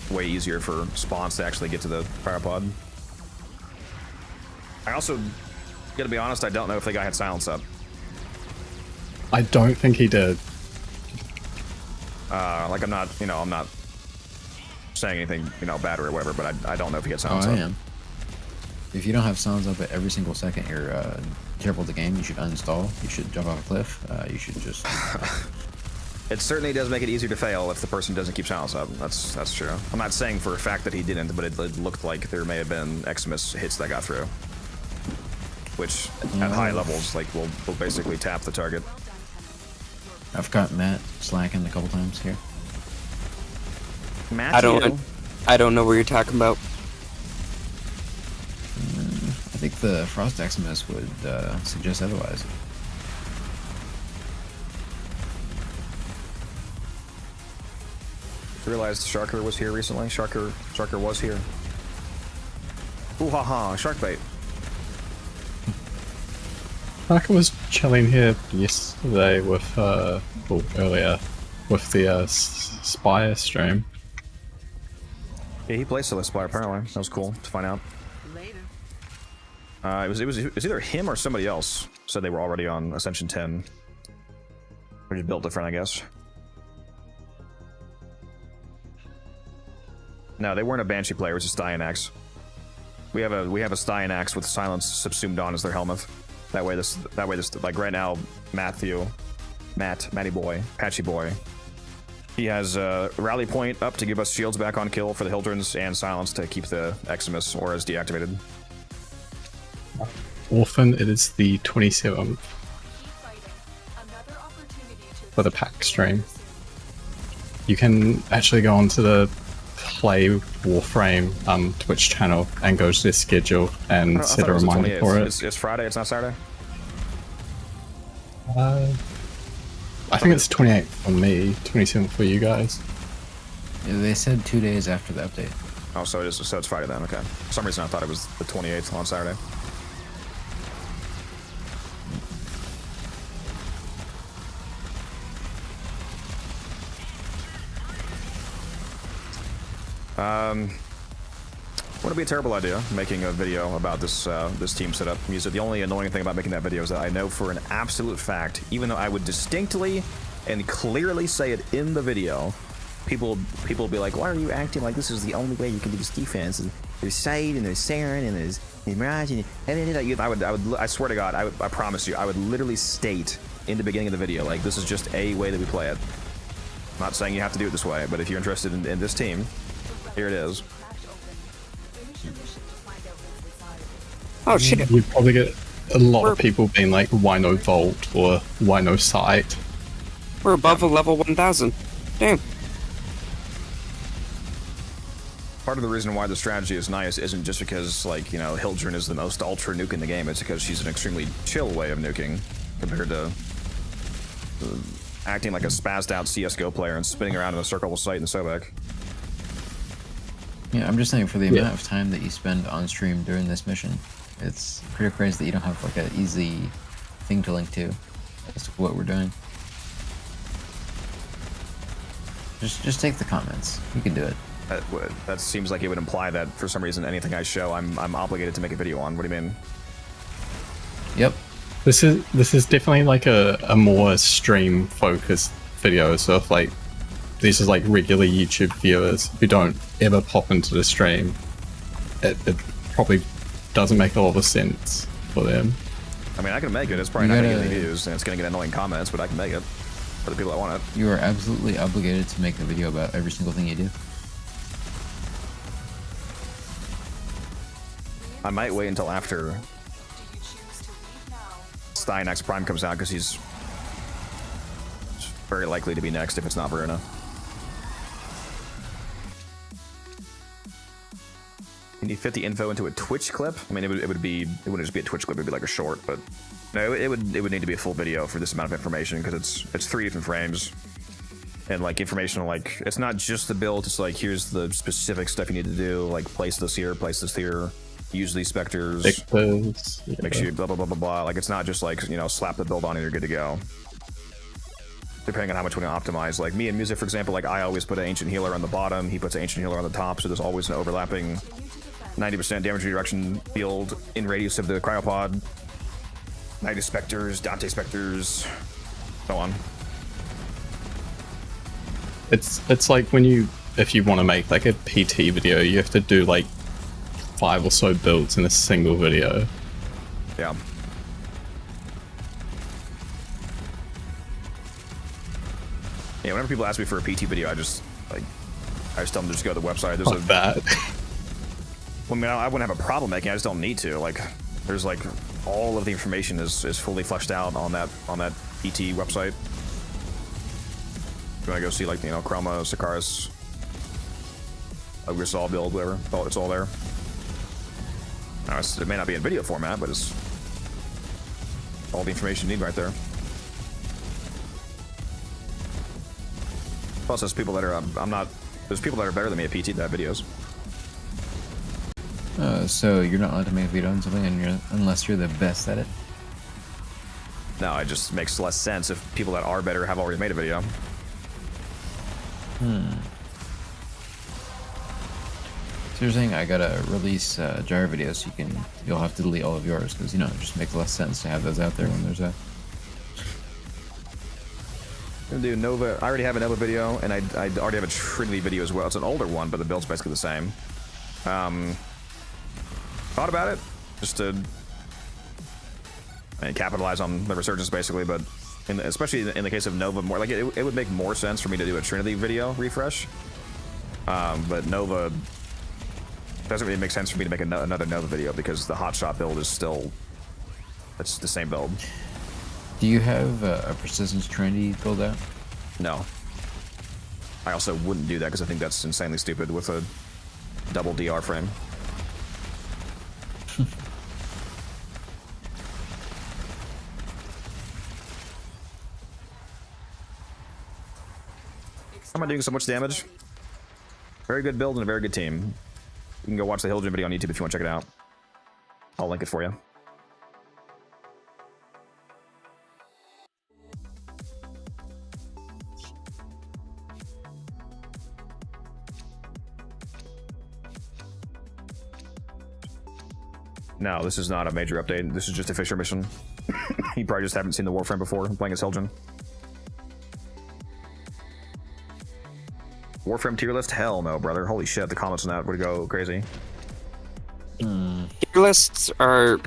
Way easier for spawns to actually get to the cryopod. I also, gotta be honest, I don't know if the guy had silence up. I don't think he did. Like I'm not saying anything, bad or whatever, but I don't know if he had silence I up. am. If you don't have sounds up at every single second, you're terrible at the game. You should uninstall. You should jump off a cliff. You should just. It certainly does make it easier to fail if the person doesn't keep silence up. That's true. I'm not saying for a fact that he didn't, but it looked like there may have been Xmas hits that got through, which at high levels will basically tap the target. I've got Matt slacking a couple times here. Matt, I don't know what you're talking about. I think the Frost Xmas would suggest otherwise. Realized Sharker was here recently. Sharker was here. Ooh ha ha! Shark bait. I was chilling here yesterday with, earlier, with the Spire stream. Yeah, he plays Celeste Spire apparently. That was cool to find out. Later. It was either him or somebody else said they were already on Ascension 10. Or just built different, I guess. No, they weren't a Banshee player. It was just Dianax. We have a Dianax with Silence subsumed on as their helmet. That way this like right now, Matty Boy, Patchy Boy. He has Rally Point up to give us shields back on kill for the Hildrens and Silence to keep the Xmas auras deactivated. Orphan, it is the 27th Keep fighting. Another opportunity to for the pack stream. You can actually go onto the Play Warframe Twitch channel and go to the schedule and set a reminder for it. It's Friday, it's not Saturday? I think it's 28th for me, 27th for you guys. Yeah, they said 2 days after the update. Oh, so it's Friday then, okay. For some reason I thought it was the 28th on Saturday. Wouldn't be a terrible idea making a video about this this team setup. Music. The only annoying thing about making that video is that I know for an absolute fact, even though I would distinctly and clearly say it in the video, people will be like, "Why are you acting like this is the only way you can do this defense?" And there's Sade and there's Saren and there's Mirage and I swear to God, I promise you, I would literally state in the beginning of the video, like, this is just a way that we play it. I'm not saying you have to do it this way, but if you're interested in this team, here it is. Oh shit! You'd probably get a lot of people being like, "Why no Vault?" or "Why no Site?" We're above a level 1000. Damn. Part of the reason why the strategy is nice isn't just because, like, Hildren is the most ultra nuke in the game. It's because she's an extremely chill way of nuking compared to acting like a spazzed out CSGO player and spinning around in a circle with sight and Sobek. Yeah, I'm just saying for the amount of time that you spend on stream during this mission, it's pretty crazy that you don't have like an easy thing to link to as to what we're doing. Just take the comments. You can do it. That seems like it would imply that for some reason anything I show I'm obligated to make a video on. What do you mean? Yep. This is definitely like a more stream focused video. So if like these are like regular YouTube viewers who don't ever pop into the stream, it probably doesn't make a lot of sense for them. I mean, I can make it. It's probably You not going to gotta- get any views, and it's going to get annoying comments, but I can make it for the people that want it. You are absolutely obligated to make a video about every single thing you do. I might wait until after Do you choose to leave now? Stein X Prime comes out, because he's very likely to be next if it's not Verona. Can you fit the info into a Twitch clip? I mean, it wouldn't just be a Twitch clip. It'd be like a short, but no, it would need to be a full video for this amount of information, because it's 3 different frames, and like information, like it's not just the build. It's like, here's the specific stuff you need to do, like place this here, use these specters, Victors, make sure you blah blah blah blah blah. Like, it's not just like, you know, slap the build on and you're good to go. Depending on how much we want to optimize. Like me and Music, for example, like I always put an Ancient Healer on the bottom, he puts an Ancient Healer on the top, so there's always an overlapping 90% damage redirection field in radius of the cryopod. 90 Specters, Dante Specters, so on. It's like if you want to make like a PT video, you have to do like 5 or so builds in a single video. Yeah. Yeah, whenever people ask me for a PT video, I just tell them to just go to the website. There's Like that. I mean, I wouldn't have a problem making it, I just don't need to. Like, there's like, all of the information is fully fleshed out on that PT website. If you want to go see, like, you know, Chroma, Sakaris, Grisol build, whatever, it's all there. Now, it may not be in video format, but it's all the information you need right there. Plus, there's people that are, there's people that are better than me at PT that have videos. So you're not allowed to make a video on something unless you're the best at it? No, it just makes less sense if people that are better have already made a video. So you're saying I gotta release gyro videos so you'll have to delete all of yours, because, you know, it just makes less sense to have those out there when there's a... I'm gonna do Nova. I already have a Nova video, and I already have a Trinity video as well. It's an older one, but the build's basically the same. Thought about it, just to capitalize on the resurgence, basically. But especially in the case of Nova, more like it would make more sense for me to do a Trinity video refresh. But Nova doesn't really make sense for me to make another Nova video, because the hotshot build is still, it's the same build. Do you have a Persistence Trinity build out? No. I also wouldn't do that, because I think that's insanely stupid with a double DR frame. How am I doing so much damage? Very good build and a very good team. You can go watch the Hildren video on YouTube if you want to check it out. I'll link it for you. No, this is not a major update. This is just a Fisher mission. You probably just haven't seen the Warframe before, playing as Hildren. Warframe tier list? Hell no, brother. Holy shit, the comments on that would go crazy. Tier lists are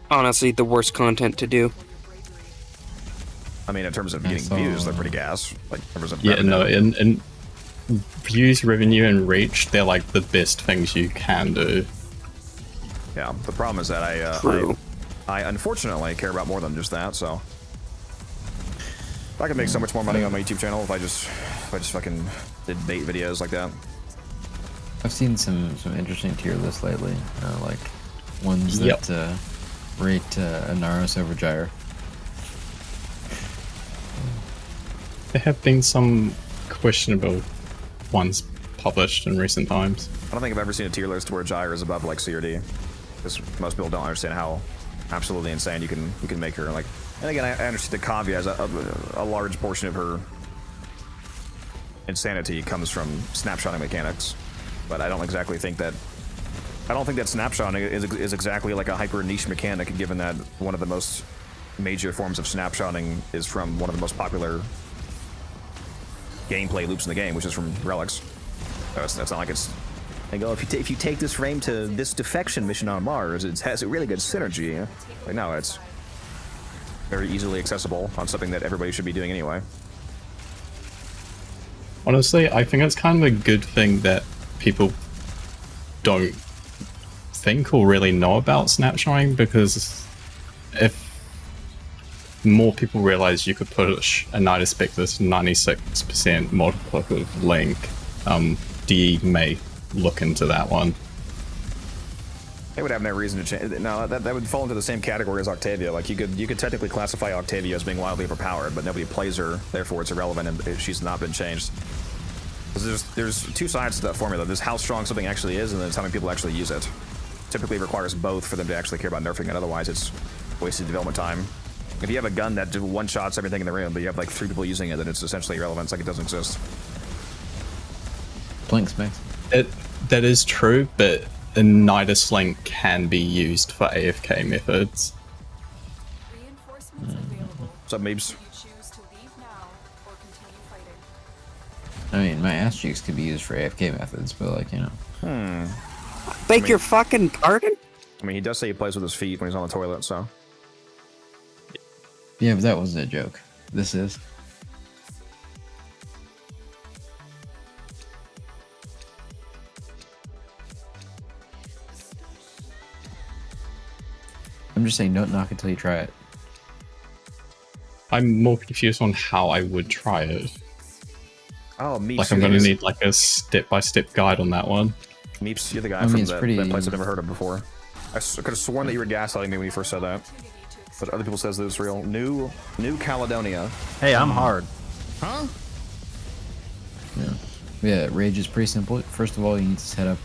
honestly the worst content to do. I mean, in terms of getting views, they're pretty gas. Like, in terms of Yeah, revenue. no, in views, revenue, and reach, they're like the best things you can do. Yeah, the problem is that I unfortunately care about more than just that, so I could make so much more money on my YouTube channel if I just fucking did bait videos like that. I've seen some interesting tier lists lately, like ones Yep. that rate Anaros over Gyre. There have been some questionable ones published in recent times. I don't think I've ever seen a tier list where Gyre is above like C or D, because most people don't understand how absolutely insane you can make her. Like, and again, I understand that Kavya has a large portion of her insanity comes from snapshotting mechanics, but I don't exactly think that. I don't think that snapshotting is exactly like a hyper niche mechanic, given that one of the most major forms of snapshotting is from one of the most popular gameplay loops in the game, which is from relics. So that's not like it's. They go, if you take this frame to this defection mission on Mars, it has a really good synergy. Like, no, it's very easily accessible on something that everybody should be doing anyway. Honestly, I think it's kind of a good thing that people don't think or really know about snapshoting, because if more people realize you could push a Night Spectres 96% multiplicative link, DE may look into that one. They would have no reason to change. No, that would fall into the same category as Octavia. Like you could technically classify Octavia as being wildly overpowered, but nobody plays her, therefore it's irrelevant, and she's not been changed. There's two sides to that formula. There's how strong something actually is, and then there's how many people actually use it. Typically, it requires both for them to actually care about nerfing it. Otherwise, it's wasted development time. If you have a gun that one-shots everything in the room, but you have like 3 people using it, then it's essentially irrelevant. It's like it doesn't exist. Blinks, Max. That is true, but a Nidus link can be used for AFK methods. Reinforcements available. What's up, Meebs? You choose to leave now or continue fighting. I mean, my ass cheeks could be used for AFK methods, but like, you know. Beg your fucking pardon? I mean, he does say he plays with his feet when he's on the toilet, so. Yeah, but that wasn't a joke. This is. I'm just saying, don't knock until you try it. I'm more confused on how I would try it. Oh, Meeps. Like, I'm gonna need like a step-by-step guide on that one. Meeps, you're the guy I mean, from it's that place I've never heard of before. I could have sworn that you were gaslighting me when you first said that. But other people says that it's real. New Caledonia. Hey, I'm hard. Huh? Yeah, Rage is pretty simple. First of all, you need to set up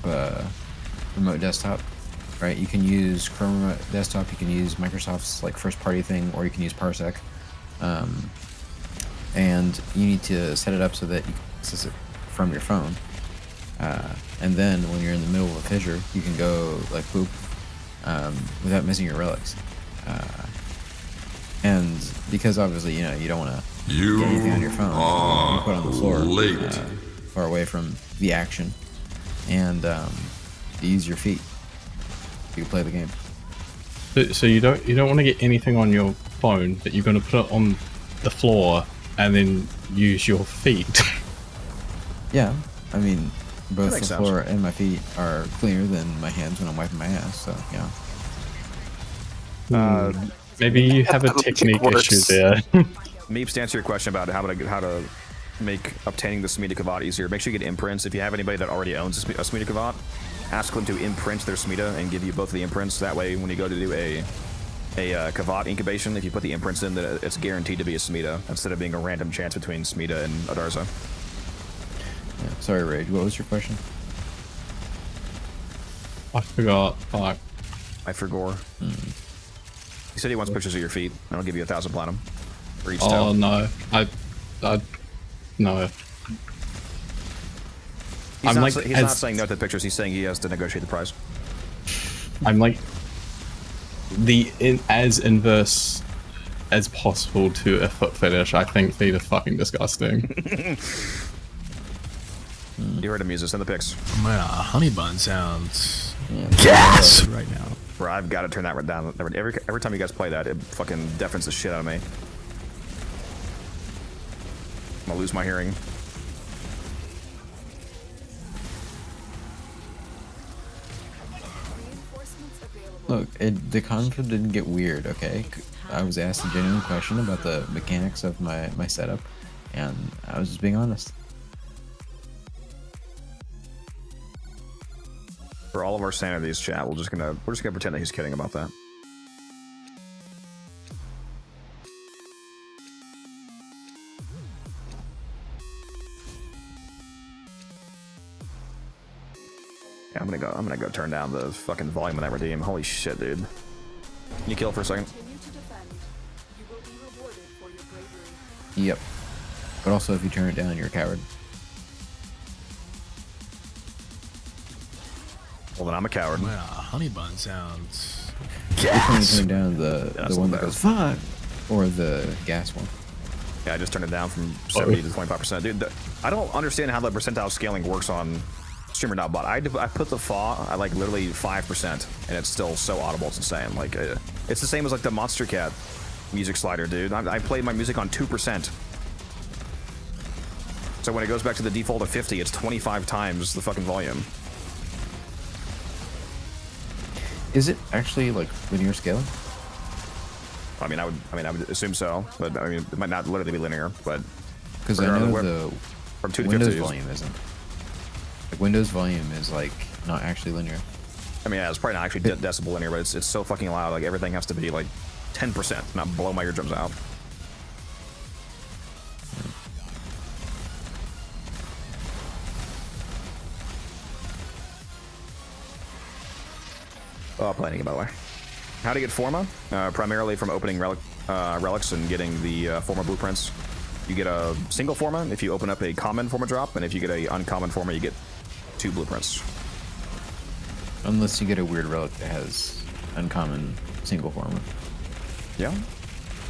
remote desktop, right? You can use Chrome Remote Desktop, you can use Microsoft's like first-party thing, or you can use Parsec. And you need to set it up so that you can access it from your phone. And then when you're in the middle of a fissure, you can go like poop without missing your relics. And because obviously, you know, you don't want to get anything on your phone, you put it on the floor, far away from the action, and you use your feet. You can play the game. So you don't want to get anything on your phone, but you're going to put it on the floor and then use your feet. Yeah, I mean, both the makes floor and my feet are cleaner than my hands when I'm wiping my ass. So yeah. Maybe you have a technique issue there. Meeps, to answer your question about how to make obtaining the Smita Kavat easier, make sure you get imprints. If you have anybody that already owns a Smita Kavat, ask them to imprint their Smita and give you both of the imprints. That way, when you go to do a Kavat incubation, if you put the imprints in, that it's guaranteed to be a Smita instead of being a random chance between Smita and Adarza. Yeah. Sorry, Rage. What was your question? I forgot. Fuck. I forgot. He said he wants pictures of your feet, and I'll give you 1,000 platinum for each Oh toe. no, no. He's, I'm not, like, he's not saying no to the pictures. He's saying he has to negotiate the price. I'm like as inverse as possible to a foot fetish. I think feet are fucking disgusting. You heard him use this in the pics. Man, honey bun sounds gas right now. Bro, I've got to turn that down. Every time you guys play that, it fucking deafens the shit out of me. I'm gonna lose my hearing. Look, the conflict didn't get weird, okay? I was asked a genuine question about the mechanics of my setup, and I was just being honest. For all of our sanities, chat, we're just gonna pretend that he's kidding about that. Yeah, I'm gonna go turn down the fucking volume of that redeem. Holy shit, dude. Can you kill for a second? Continue to defend. You will be rewarded for your bravery. Yep. But also, if you turn it down, you're a coward. Well, then I'm a coward. Man, honey bun sounds Which one you turn down, the one that goes fuck, or the gas one? Yeah, I just turned it down from 70 to 25%. Dude, I don't understand how the percentile scaling works on Streamer.bot. I put the FAW at like literally 5%, and it's still so audible. It's insane. Like, it's the same as like the Monster Cat music slider, dude. I played my music on 2%. So when it goes back to the default of 50, it's 25 times the fucking volume. Is it actually like linear scaling? I mean, I would assume so, but I mean, it might not literally be linear, but because I know the from 2 to Windows 50 volume isn't. Like Windows volume is like not actually linear. I mean, yeah, it's probably not actually decibel linear, but it's so fucking loud. Like everything has to be like 10%, not blow my eardrums out. Oh, planning it, by the way. How to get Forma? Primarily from opening relics and getting the Forma blueprints. You get a single Forma if you open up a common Forma drop, and if you get a uncommon Forma, you get 2 blueprints. Unless you get a weird relic that has uncommon single Forma. Yeah.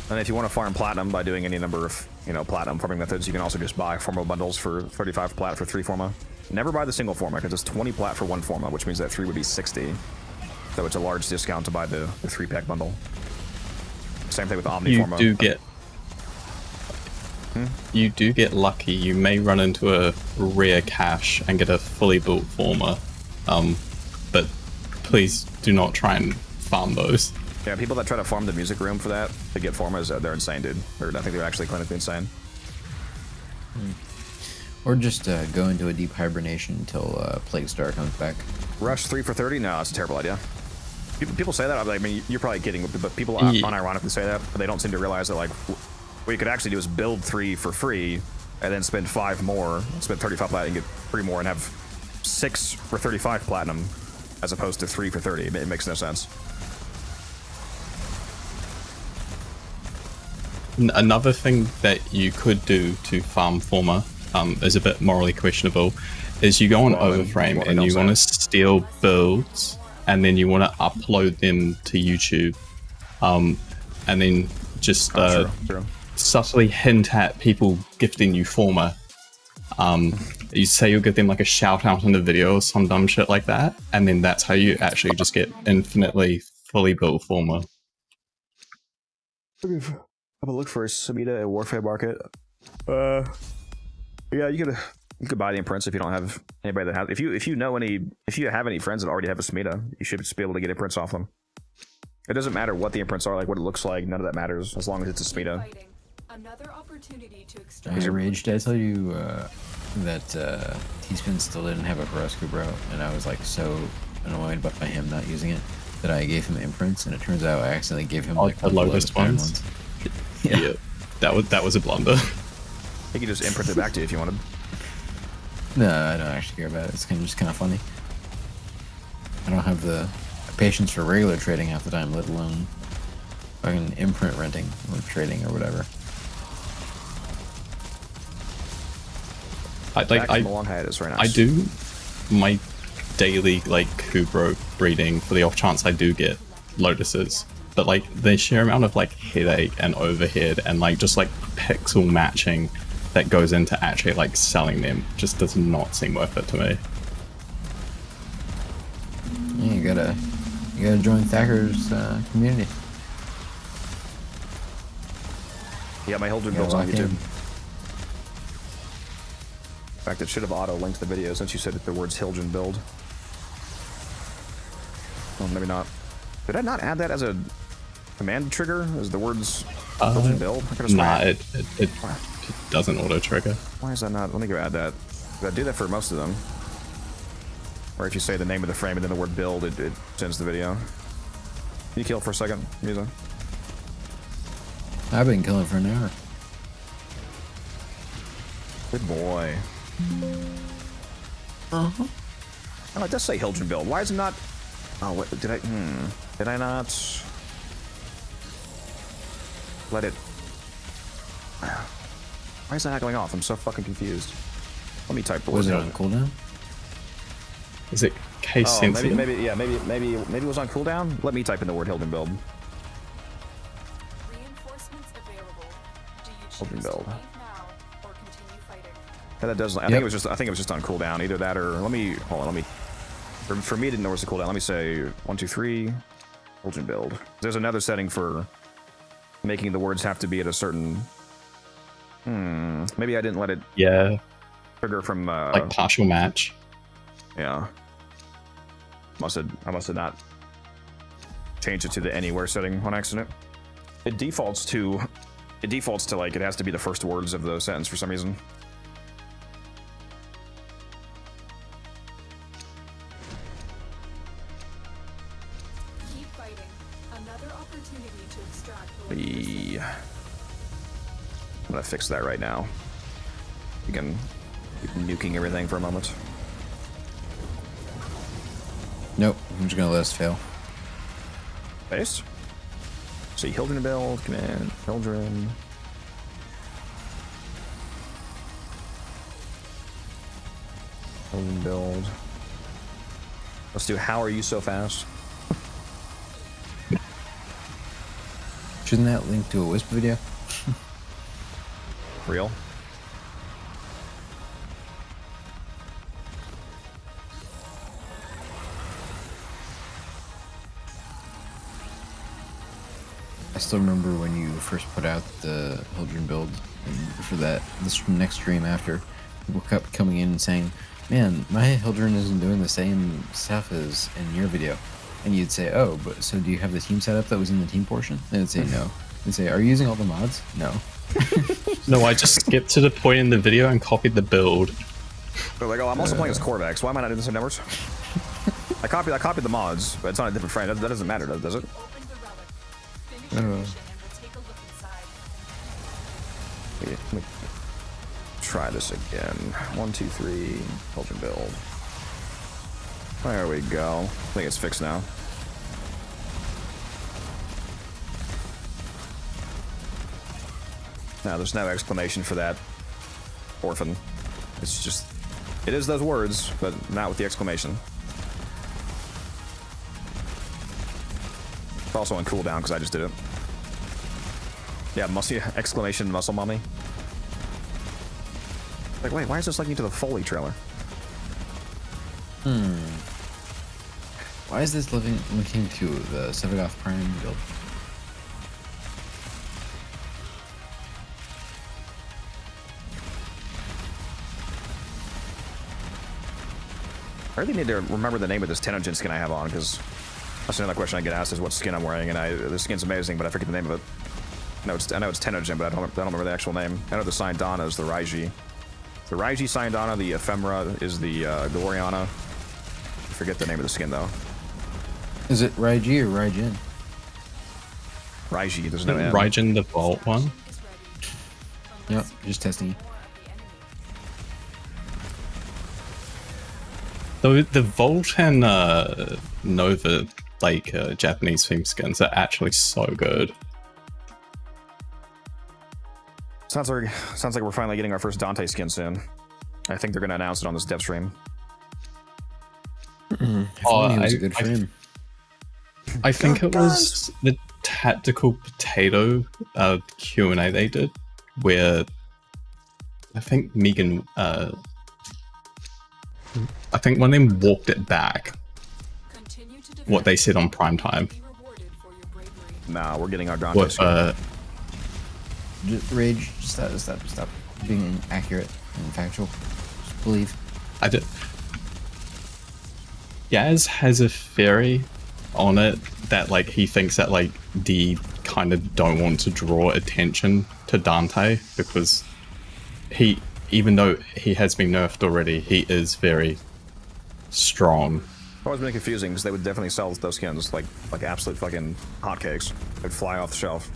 And if you want to farm platinum by doing any number of, platinum farming methods, you can also just buy Forma bundles for 35 plat for 3 Forma. Never buy the single Forma, because it's 20 plat for 1 Forma, which means that 3 would be 60. So it's a large discount to buy the 3-pack bundle. Same thing with Omni Forma. You do get lucky. You may run into a rare cache and get a fully built Forma. But please do not try and farm those. Yeah, people that try to farm the music room for that to get Formas, they're insane, dude. Or I think they're actually clinically insane. Or just go into a deep hibernation until Plague Star comes back. Rush 3 for 30? No, it's a terrible idea. People say that. I mean, you're probably kidding, but people unironically say that, but they don't seem to realize that, like, what you could actually do is build 3 for free, and then spend 5 more, spend 35 platinum, and get 3 more, and have 6 for 35 platinum, as opposed to 3 for 30. It makes no sense. Another thing that you could do to farm Forma is a bit morally questionable, is you go on Warframe and you want to steal builds, and then you want to upload them to YouTube, and then just subtly hint at people gifting you Forma. You say you'll give them like a shout out in the video or some dumb shit like that, and then that's how you actually just get infinitely fully built Forma. Have a look for a Samita at Warframe Market. Yeah, you could buy the imprints if you don't have anybody that has. If you have any friends that already have a Samita, you should just be able to get imprints off them. It doesn't matter what the imprints are, like what it looks like. None of that matters as long as it's a Samita. Another opportunity to I raged. Did I tell you that T-Spin still didn't have a Barosco bro, and I was like so annoyed by him not using it that I gave him imprints, and it turns out I accidentally gave him like the lowest ones. Yeah, that was a blunder. You could just imprint it back to you if you wanted. No, I don't actually care about it. It's just kind of funny. I don't have the patience for regular trading half the time, let alone fucking imprint renting or trading or whatever. I do my daily like Kubro breeding for the off chance I do get Lotuses, but like the sheer amount of like headache and overhead and like just like pixel matching that goes into actually like selling them just does not seem worth it to me. Yeah, you gotta join Thacker's community. Yeah, my Hildren builds on YouTube. In fact, it should have auto-linked the video since you said the words Hildren build. Oh, maybe not. Did I not add that as a command trigger? As the words Hildren build? Nah, it doesn't auto-trigger. Why is that not? Let me go add that. I do that for most of them. Or if you say the name of the frame and then the word build, it sends the video. Can you kill for a second, Musa? I've been killing for an hour. Good boy. Oh, it does say Hildren build. Why is it not? Oh, what did I? Did I not let it? Why is that not going off? I'm so fucking confused. Let me type the word. Was it on cooldown? Is it case sensitive? Maybe it was on cooldown. Let me type in the word Hildren build. Reinforcements available. Do you choose Hildren build. to leave now or continue fighting? Yeah, that does. I think it was just on cooldown. Either that or let me hold on. Let me. For me, didn't know where's the cooldown. Let me say 1, 2, 3. Hildren build. There's another setting for making the words have to be at a certain. Maybe I didn't let it Yeah, trigger from. like partial match. Yeah. I must have not changed it to the anywhere setting on accident. It defaults to like it has to be the first words of the sentence for some reason. Keep fighting. Another opportunity to extract the I'm gonna fix that right now. You can keep nuking everything for a moment. Nope, I'm just gonna let us fail. Paste. See, Hildren build, command, Hildren. Hildren build. Let's do how are you so fast? Shouldn't that link to a Wisp video? Real? I still remember when you first put out the Hildren build, and for that, this next stream after, people kept coming in and saying, man, my Hildren isn't doing the same stuff as in your video. And you'd say, oh, but so do you have the team setup that was in the team portion? And it'd say no. They'd say, are you using all the mods? No. No, I just skipped to the point in the video and copied the build. They're like, oh, I'm also playing as Corvax. Why am I not doing the same numbers? I copied the mods, but it's on a different frame. That doesn't matter, does it? Finish your mission and we'll take a look inside. Yeah, let me try this again. 1, 2, 3. Hildren build. There we go. I think it's fixed now. Now, there's no exclamation for that orphan. It's just, it is those words, but not with the exclamation. It's also on cooldown because I just did it. Yeah, exclamation muscle mummy. Like, wait, why is this linking to the Foley trailer? Why is this linking to the Sevagoth Prime build? I really need to remember the name of this TennoCreate skin I have on, because that's another question I get asked is what skin I'm wearing, and the skin's amazing, but I forget the name of it. I know it's TennoCreate, but I don't remember the actual name. I know the Syndana is the Raiji. The Raiji Syndana, the Ephemera is the Gloriana. I forget the name of the skin, though. Is it Raiji or Raijin? Raiji, there's no N. Raijin, the Vault one? Yep, just testing. The Vault and Nova, like, Japanese theme skins are actually so good. Sounds like we're finally getting our first Dante skin soon. I think they're going to announce it on this dev stream. It was a good frame. I think it was the Tactical Potato Q&A they did, where I think Megan, I think one of them walked it back, what they said on primetime. Nah, we're getting our Dante skin. Rage, stop being accurate and factual. Just believe. I did. Yaz has a theory on it that, like, he thinks that, like, D kind of don't want to draw attention to Dante because he, even though he has been nerfed already, he is very strong. Always been confusing because they would definitely sell those skins like absolute fucking hotcakes. They'd fly off the shelf.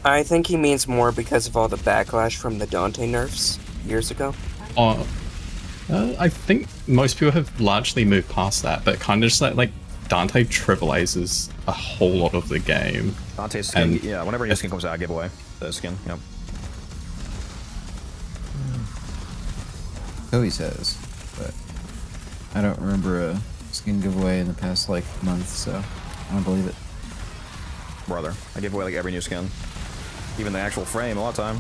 I think he means more because of all the backlash from the Dante nerfs years ago. I think most people have largely moved past that, but kind of just like Dante trivializes a whole lot of the game. Dante's skin, yeah, whenever your skin comes out, I give away the skin, yep. So he says, but I don't remember a skin giveaway in the past, like, month, so I don't believe it. Brother, I give away like every new skin. Even the actual frame, a lot of time.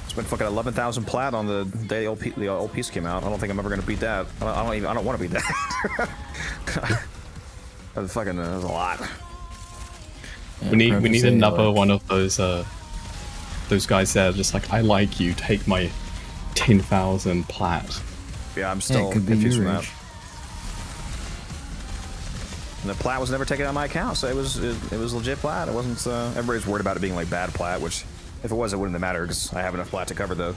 Spent fucking 11,000 plat on the day the old piece came out. I don't think I'm ever gonna beat that. I don't want to beat that. That's a lot. We need preface it, another like- one of those guys there, just like, I like you, take my 10,000 plat. Yeah, I'm Yeah, still it could be confused you, from that. Rich. And the plat was never taken out of my account, so it was legit plat. It wasn't. Everybody's worried about it being like bad plat, which if it was, it wouldn't have mattered because I have enough plat to cover the.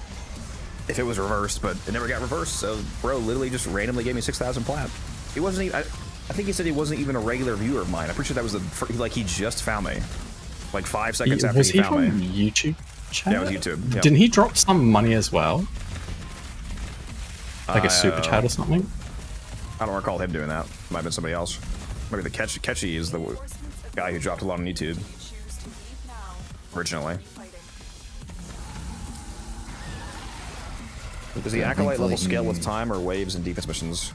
If it was reversed, but it never got reversed, so bro literally just randomly gave me 6,000 plat. He wasn't even. I think he said he wasn't even a regular viewer of mine. I'm pretty sure that was like he just found me, like 5 seconds after Was he he found from me. YouTube channel? Yeah, it was YouTube. Yeah. Didn't he drop some money as well? Like a super chat or something? I don't recall him doing that. Might have been somebody else. Maybe the Catchy is the guy who dropped a lot on YouTube originally. Does the Acolyte level scale with time or waves and defense missions?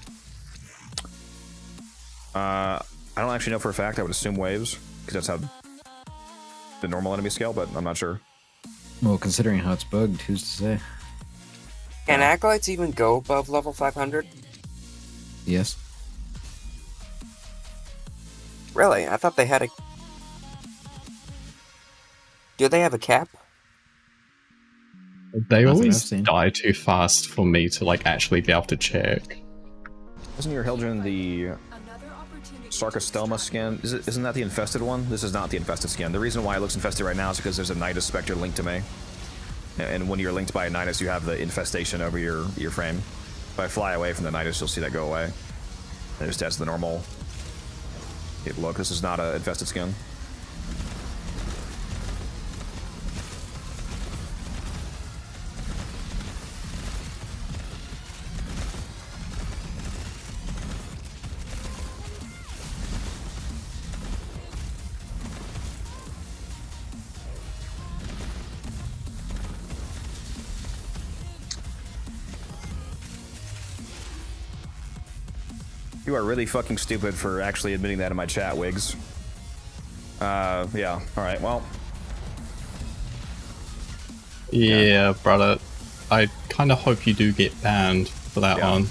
I don't actually know for a fact. I would assume waves, because that's how the normal enemy scale, but I'm not sure. Well, considering how it's bugged, who's to say? Can Acolytes even go above level 500? Yes. Really? I thought they had a... Do they have a cap? They Nothing I've always seen. die too fast for me to like actually be able to check. Isn't your Hildren the Sarcostelma skin? Isn't that the infested one? This is not the infested skin. The reason why it looks infested right now is because there's a Nidus Spectre linked to me. And when you're linked by a Nidus, you have the infestation over your frame. If I fly away from the Nidus, you'll see that go away. And it just adds the normal... Look, this is not an infested skin. You are really fucking stupid for actually admitting that in my chat, Wigs. Yeah, alright, well. Yeah, brother. I kind of hope you do get banned for that one.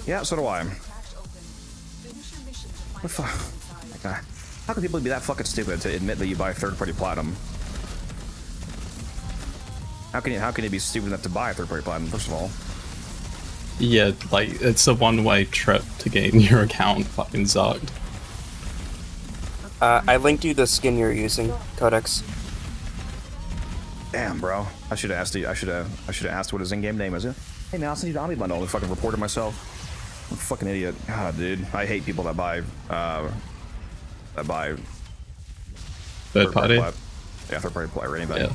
Yeah, so do I. What the fuck? How can people be that fucking stupid to admit that you buy third-party platinum? How can you be stupid enough to buy third-party platinum, first of all? Yeah, like, it's a one-way trip to getting your account fucking zucked. I linked you the skin you're using, Codex. Damn, bro. I should have asked you. I should have asked what his in-game name is. Hey man, I'll send you the Omni bundle. And fucking reported myself. I'm a fucking idiot. God, dude. I hate people that buy Third party. Yeah, third party play or anything. Yeah,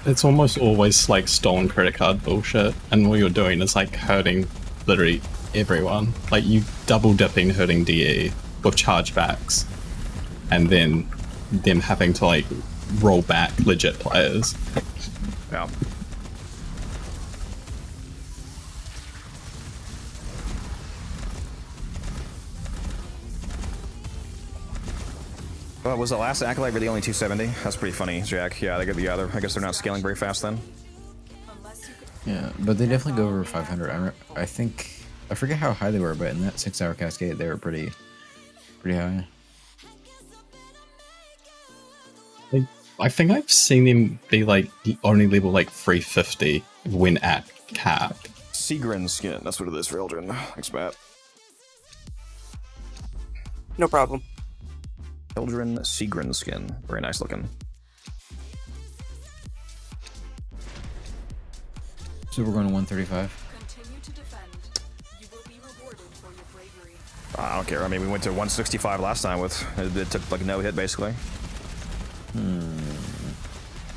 it's almost always like stolen credit card bullshit, and all you're doing is like hurting literally everyone. Like you double dipping hurting DE with chargebacks, and then them having to like roll back legit players. Yeah. Was the last Acolyte really only 270? That's pretty funny, Jack. Yeah, I guess they're not scaling very fast then. Yeah, but they definitely go over 500. I think I forget how high they were, but in that 6-hour cascade, they were pretty high. I think I've seen them be like only level like 350 when at cap. Seagrin skin, that's what it is for Eldrin. Thanks, Matt. No problem. Eldrin Seagrin skin. Very nice looking. So we're going to 135. Continue to defend. You will be rewarded for your bravery. I don't care. I mean, we went to 165 last time with it took like no hit basically.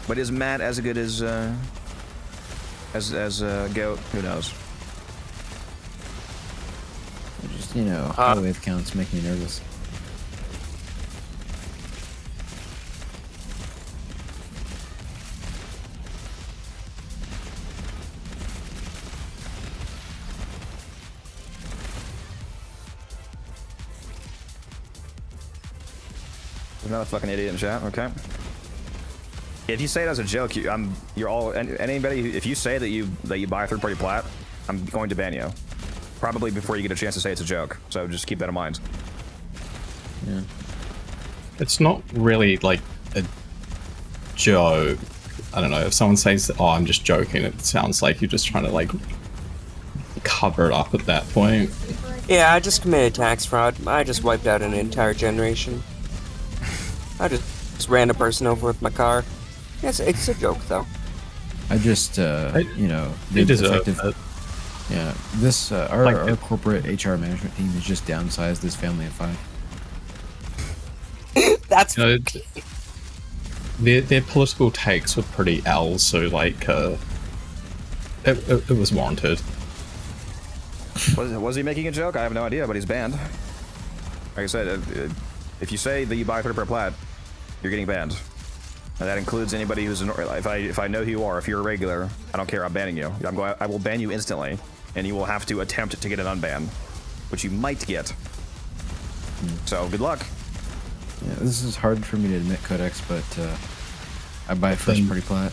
But is Matt as good as Goat? Who knows? Just high wave counts make me nervous. There's not a fucking idiot in chat. Okay. If you say it as a joke, you're all anybody. If you say that you buy a third-party plat, I'm going to ban you. Probably before you get a chance to say it's a joke. So just keep that in mind. Yeah. It's not really like a joke. I don't know, if someone says, oh, I'm just joking, it sounds like you're just trying to like cover it up at that point. Yeah, I just committed tax fraud. I just wiped out an entire generation. I just ran a person over with my car. It's a joke, though. I just, you know, They deserve effective- it. Yeah, this our, Like our it. corporate HR management team has just downsized this family of 5. That's You know, their political takes were pretty L, so like, it was warranted. Was he making a joke? I have no idea, but he's banned. Like I said, if you say that you buy third-party plat, you're getting banned. And that includes anybody who's if I know who you are, if you're a regular, I don't care. I'm banning you. I will ban you instantly, and you will have to attempt to get an unban, which you might get. So good luck. Yeah, this is hard for me to admit, Codex, but I buy first-party plat.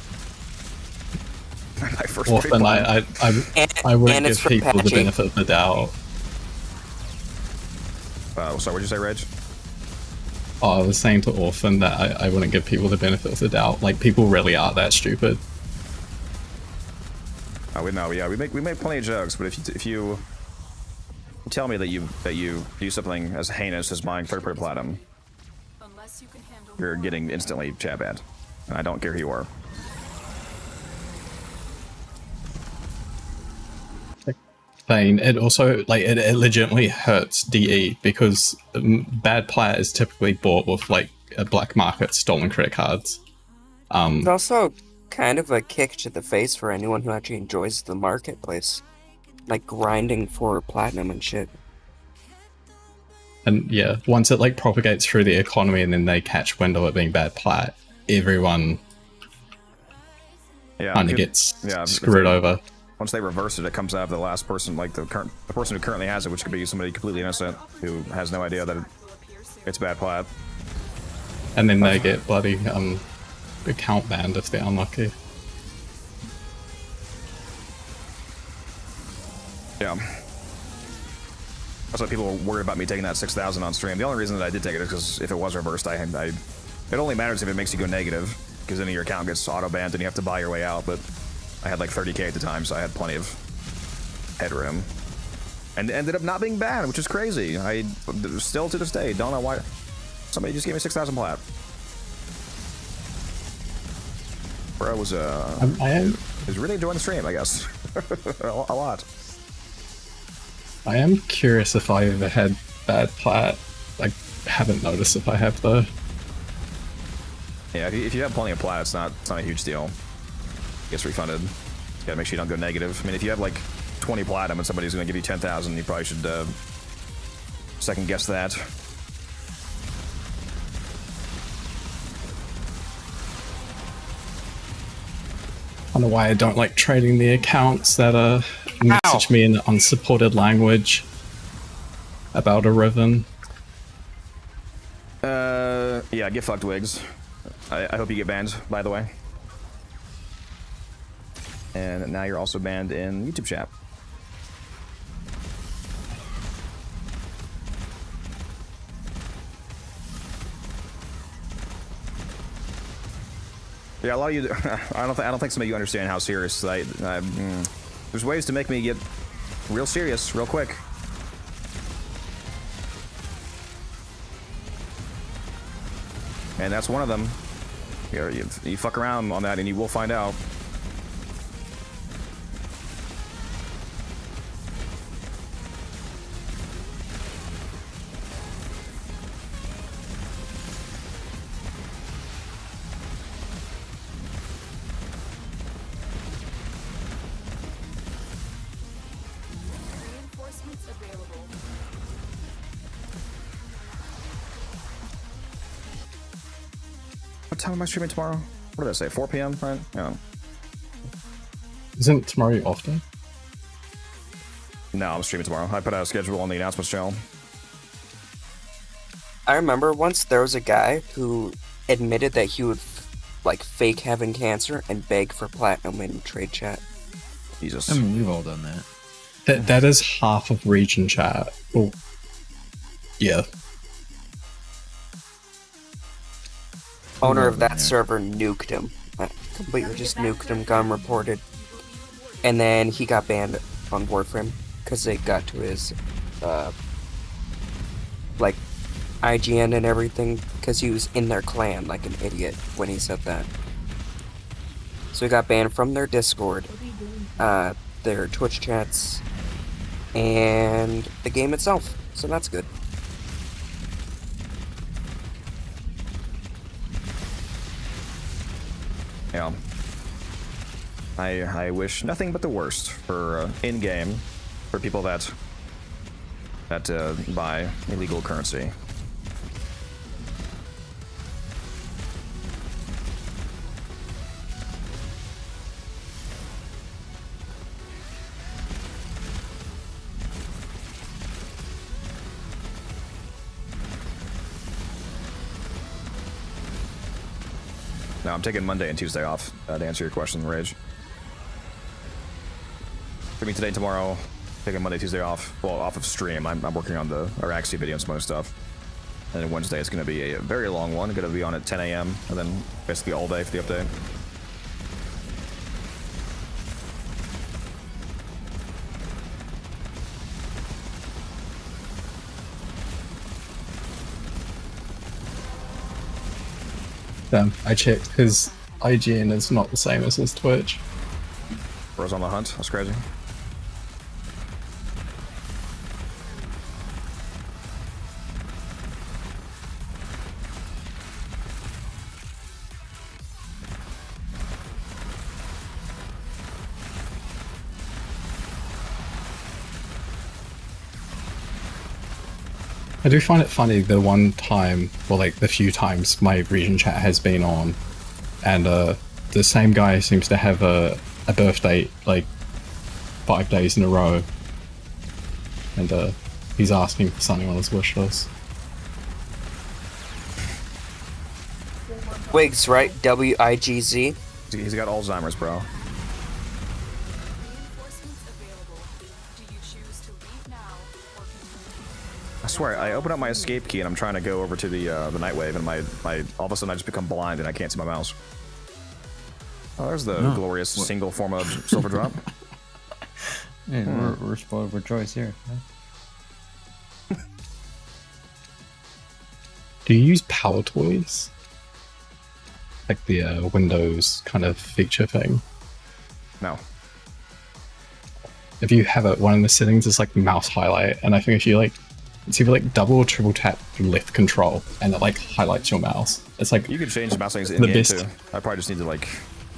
My first Often I wouldn't and give it's for people the patching. benefit of the doubt. Sorry, what'd you say, Reg? Oh, I was saying to Orphan that I wouldn't give people the benefit of the doubt. Like, people really are that stupid. Oh, we know. Yeah, we make plenty of jokes, but if you tell me that you do something as heinous as buying third-party platinum, Unless you can handle you're more. getting instantly chat banned. And I don't care who you are. Thing. It also, like, it legitimately hurts DE because bad plat is typically bought with, like, a black market stolen credit cards. It's also kind of a kick to the face for anyone who actually enjoys the marketplace. Like grinding for platinum and shit. And yeah, once it, like, propagates through the economy and then they catch wind of it being bad plat, everyone kind of gets screwed over. Once they reverse it, it comes out of the last person, like the person who currently has it, which could be somebody completely innocent who has no idea that it's bad plat. And then they get bloody account banned if they're unlucky. Yeah. That's why people were worried about me taking that 6,000 on stream. The only reason that I did take it is because if it was reversed, it only matters if it makes you go negative, because then your account gets auto banned and you have to buy your way out. But I had like 30k at the time, so I had plenty of headroom, and ended up not being banned, which is crazy. I still to this day don't know why somebody just gave me 6,000 plat. Bro was was really enjoying the stream, I guess. a lot. I am curious if I ever had bad plat. I haven't noticed if I have though. Yeah, if you have plenty of plat, it's not a huge deal. It gets refunded. You gotta make sure you don't go negative. I mean, if you have like 20 platinum and somebody's gonna give you 10,000, you probably should second guess that. I don't know why I don't like trading the accounts that message me in unsupported language about a Riven. Yeah, get fucked, Wigs. I hope you get banned, by the way. And now you're also banned in YouTube chat. Yeah, a lot of you. I don't think some of you understand how serious. There's ways to make me get real serious, real quick. And that's one of them. You fuck around on that, and you will find out. Reinforcements available. What time am I streaming tomorrow? What did I say? 4 p.m. Right? Yeah. Isn't tomorrow your off day? No, I'm streaming tomorrow. I put out a schedule on the announcements channel. I remember once there was a guy who admitted that he would like fake having cancer and beg for platinum in trade chat. Jesus. I mean, we've all done that. That is half of region chat. Oh, yeah. owner of that server nuked him. Completely just nuked him, got him reported. And then he got banned on Warframe because they got to his, like, IGN and everything because he was in their clan like an idiot when he said that. So he got banned from their Discord, their Twitch chats, and the game itself. So that's good. Yeah. I wish nothing but the worst for in-game for people that buy illegal currency. No, I'm taking Monday and Tuesday off to answer your question, Rage. For me today, tomorrow, taking Monday, Tuesday off. Well, off of stream. I'm working on the Araxi video and some other stuff. And then Wednesday is going to be a very long one. Going to be on at 10 a.m. and then basically all day for the update. Damn, I checked. His IGN is not the same as his Twitch. Bro's on the hunt. That's crazy. I do find it funny the one time, well, like the few times my region chat has been on, and the same guy seems to have a birthday like 5 days in a row, and he's asking for something on his wish list. Wigs, right? W-I-G-Z. He's got Alzheimer's, bro. I swear, I open up my escape key and I'm trying to go over to the Nightwave, and my all of a sudden I just become blind and I can't see my mouse. Oh, there's the glorious single form of silver drop. Hey, we're spoiled for choice here. Do you use Power Toys? Like the Windows kind of feature thing? No. If you have it, one of the settings is like mouse highlight, and I think if you like, it's either like double or triple tap left control, and it like highlights your mouse. It's like you can change the mouse settings in game too. I probably just need to like,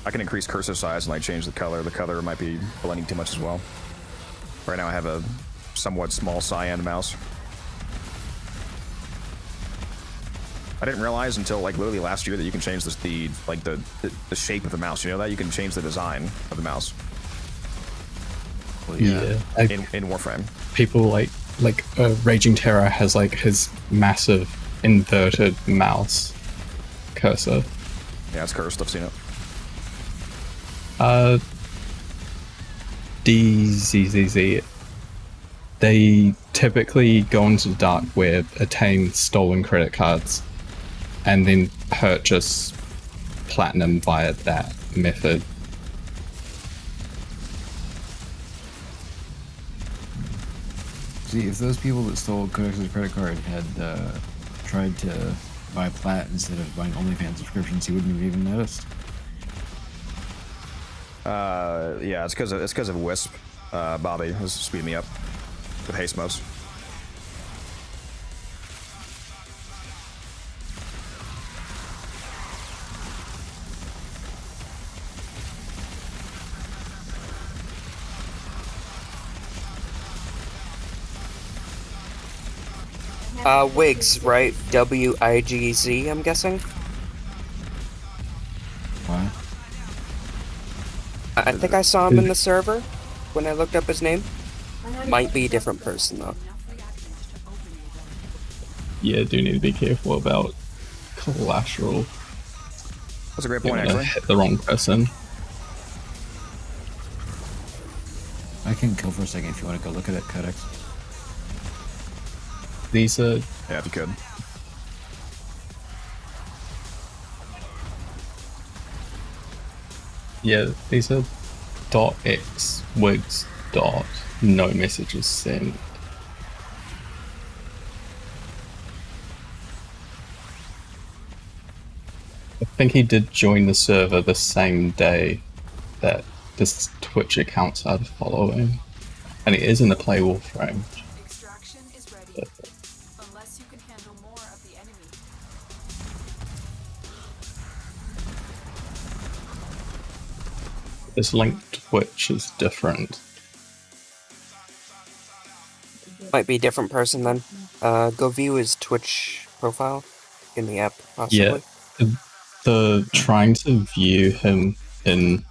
I can increase cursor size and like change the color. The color might be blending too much as well. Right now I have a somewhat small cyan mouse. I didn't realize until like literally last year that you can change the shape of the mouse. You know that you can change the design of the mouse. Well, yeah. In Warframe. People like Raging Terror has like his massive inverted mouse cursor. Yeah, it's cursed. I've seen it. DZZZ. They typically go into the dark web, attain stolen credit cards, and then purchase platinum via that method. See, if those people that stole Codex's credit card had tried to buy plat instead of buying OnlyFans subscriptions, he wouldn't have even noticed. Yeah, it's because of Wisp. Bobby was speeding me up with haste modes. Wigs, right? W-I-G-Z, I'm guessing? Why? I think I saw him in the server when I looked up his name. Might be a different person, though. Yeah, do need to be careful about collateral. That's a great point, actually. Hit the wrong person. I can kill for a second if you want to go look at it, Codex. These are... Yeah, if you could. Yeah, these are .x wigs dot no messages sent. I think he did join the server the same day that this Twitch account started following. And it is in the play Warframe. Extraction is ready. Unless you can handle more of the enemy. This linked Twitch is different. Might be a different person then. Go view his Twitch profile in the app, possibly. Yeah, the trying to view him in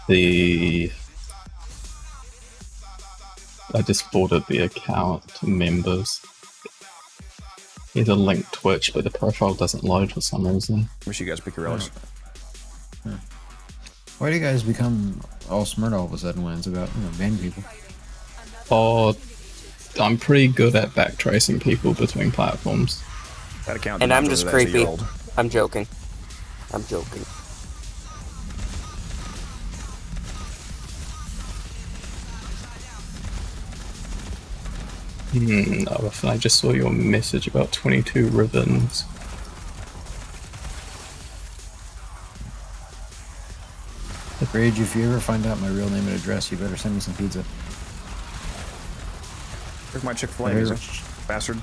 the... I just forwarded the account to members. He's a linked Twitch, but the profile doesn't load for some reason. Wish you guys pick your relics. Why do you guys become all smart all of a sudden when it's about, banning people? Oh, I'm pretty good at backtracing people between platforms. That account. And I'm just that's a creepy. year-old. I'm joking. I'm joking. No, I just saw your message about 22 ribbons. Rage, if you ever find out my real name and address, you better send me some pizza. Where's my Chick-fil-A music? Bastard.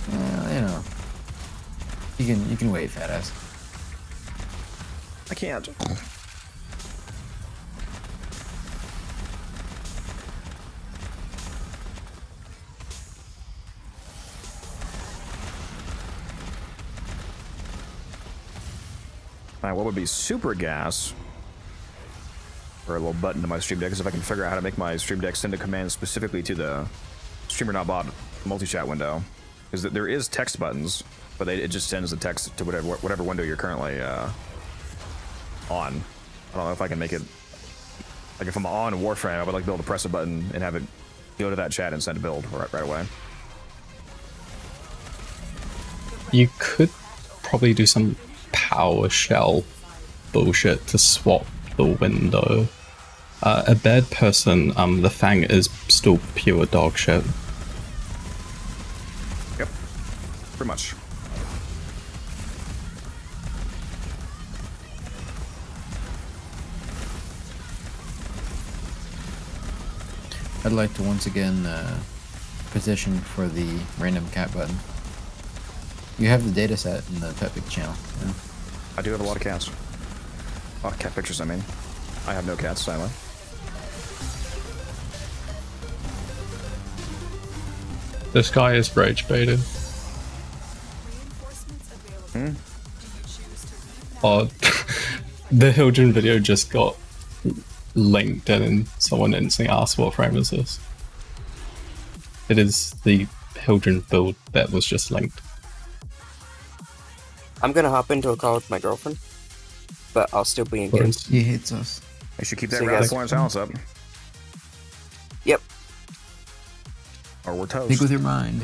Yeah, you can wait, fat ass. I can't. Alright, what would be super gas? Or a little button to my stream deck is if I can figure out how to make my stream deck send a command specifically to the streamer not bot multi-chat window. Because there is text buttons, but it just sends the text to whatever window you're currently on. I don't know if I can make it... Like if I'm on Warframe, I would like to be able to press a button and have it go to that chat and send a build right away. You could probably do some PowerShell bullshit to swap the window. A bad person, the Fang is still pure dog shit. Yep, pretty much. I'd like to once again petition for the random cat button. You have the data set in the Pet Pic channel. Yeah? I do have a lot of cats. A lot of cat pictures, I mean. I have no cats, silent. This guy is rage baited. Oh, the Hildren video just got linked and someone instantly asked what frame is this. It is the Hildren build that was just linked. I'm gonna hop into a call with my girlfriend, but I'll still be in game. He hates us. You should keep that See you rally guys. point silence up. Yep. Or we're toast. Think with your mind.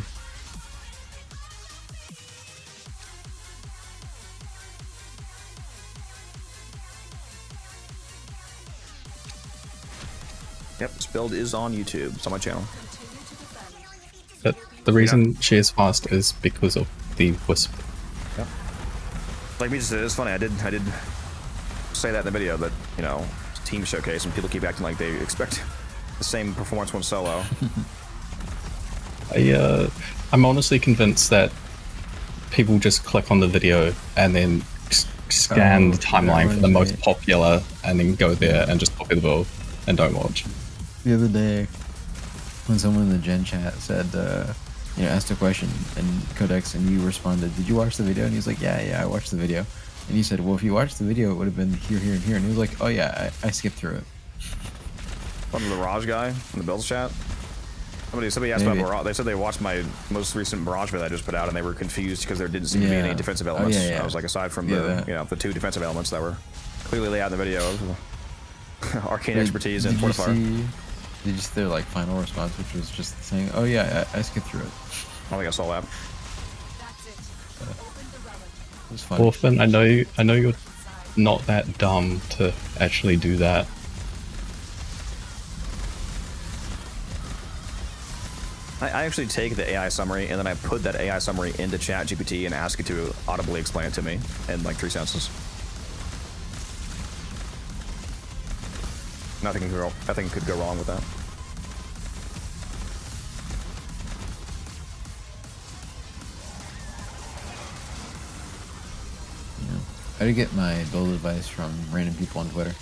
Yep, this build is on YouTube. It's on my channel. But the reason she is fast is because of the Wisp. Yep. Like me just said, it's funny. I did say that in the video, that it's a team showcase, and people keep acting like they expect the same performance when solo. I'm honestly convinced that people just click on the video and then scan the timeline for the most popular, and then go there and just copy the build and don't watch. The other day, when someone in the gen chat said, asked a question in Codex, and you responded, "Did you watch the video?" And he's like, "Yeah, I watched the video." And you said, "Well, if you watched the video, it would have been here, here, and here." And he was like, "Oh yeah, I skipped through it." From the Mirage guy in the builds chat. Somebody asked Maybe. about Mirage. They said they watched my most recent Mirage video I just put out, and they were confused because there didn't seem to be any Yeah. defensive Oh, elements. yeah. I was like, aside from Yeah, the two defensive elements that were clearly laid out in the video, arcane Wait, expertise and did you fortifier. see their final response, which was just saying, "Oh yeah, I skipped through it." I don't think I saw that. It was funny. Orphan, I know you're not that dumb to actually do that. I actually take the AI summary and then I put that AI summary into ChatGPT and ask it to audibly explain it to me in like 3 sentences. Nothing could go wrong with that. How to get my build advice from random people on Twitter.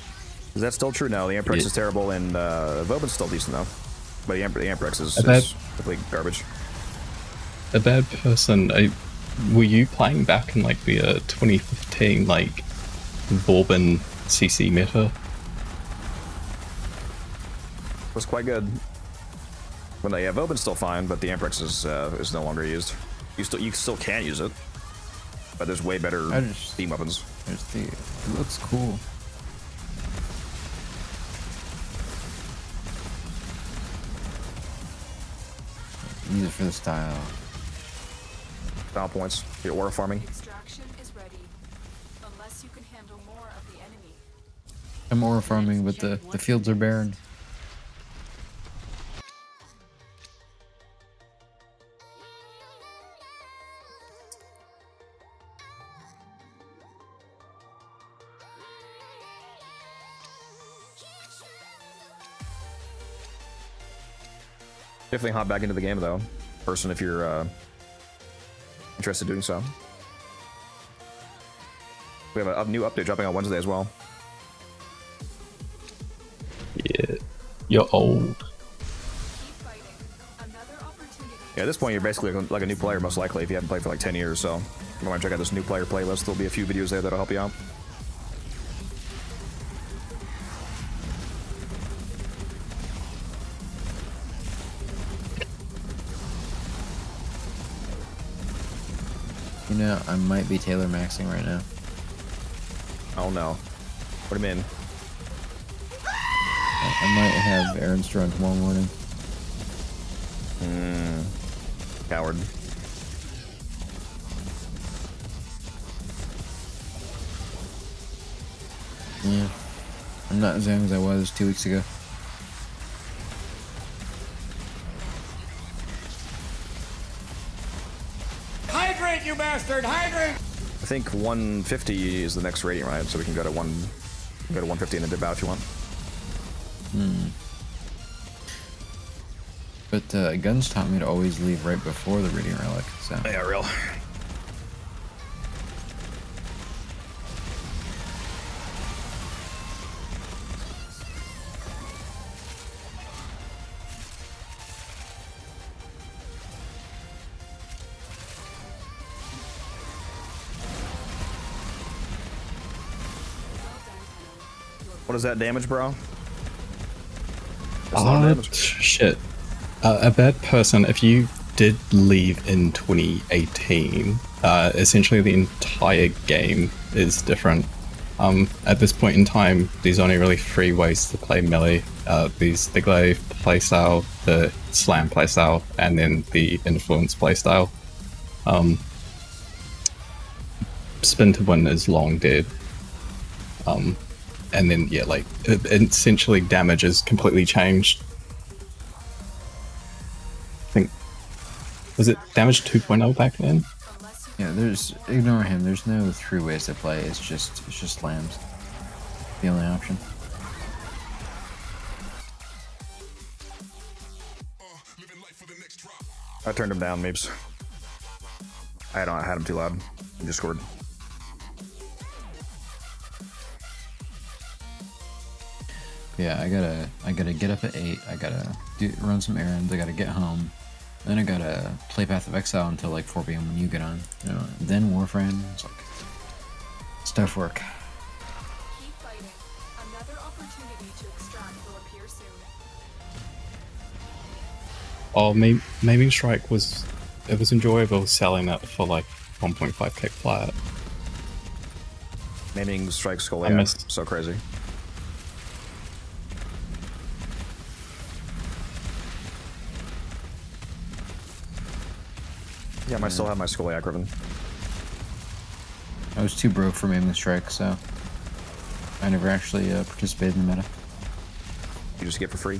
Is that still true? No, the Amprex is terrible and Vobin's still decent though. But the Amprex is complete garbage. A bad person. Were you playing back in like the 2015 like Vauban CC meta? It was quite good. When yeah, Vobin's still fine, but the Amprex is no longer used. You still can use it, but there's way better steam weapons. It looks cool. Use it for the style. Style points. Your aura farming. Extraction is ready. Unless you can handle more of the enemy. I'm aura farming, but the fields are barren. Definitely hop back into the game though, person, if you're interested in doing so. We have a new update dropping on Wednesday as well. Yeah, you're old. Yeah, at this point you're basically like a new player most likely if you haven't played for like 10 years, so if you want to check out this new player playlist, there'll be a few videos there that'll help you out. You know, I might be Taylor maxing right now. Oh no. What do you mean? I might have errands to run tomorrow morning. Coward. Yeah. I'm not as young as I was 2 weeks ago. Hydrate, you bastard! Hydrate! I think 150 is the next rating, right? So we can go to 150 and then dip out if you want. But Guns taught me to always leave right before the reading relic, so. Yeah, real. What is that damage, bro? That's not damage. Shit. A bad person, if you did leave in 2018, essentially the entire game is different. At this point in time, there's only really 3 ways to play melee. There's the glaive playstyle, the slam playstyle, and then the influence playstyle. Spin to win is long dead. And then, yeah, like, essentially damage is completely changed. I think, was it damage 2.0 back then? Yeah, ignore him, there's no 3 ways to play, it's just slams. The only option. I turned him down, Meeps. I had him too loud in Discord. Yeah, I gotta get up at 8, I gotta run some errands, I gotta get home, then I gotta play Path of Exile until like 4 p.m. when you get on, you know, then Warframe. It's like, it's tough work. Keep fighting. Another opportunity to extract will appear soon. Oh, Maiming Strike was enjoyable selling it for like 1.5k flat. Maiming Strike Skull, I yeah, missed- so crazy. Yeah, I still have my Skoliak Ribbon. I was too broke for Maiming Strike, so I never actually participated in the meta. You just get for free.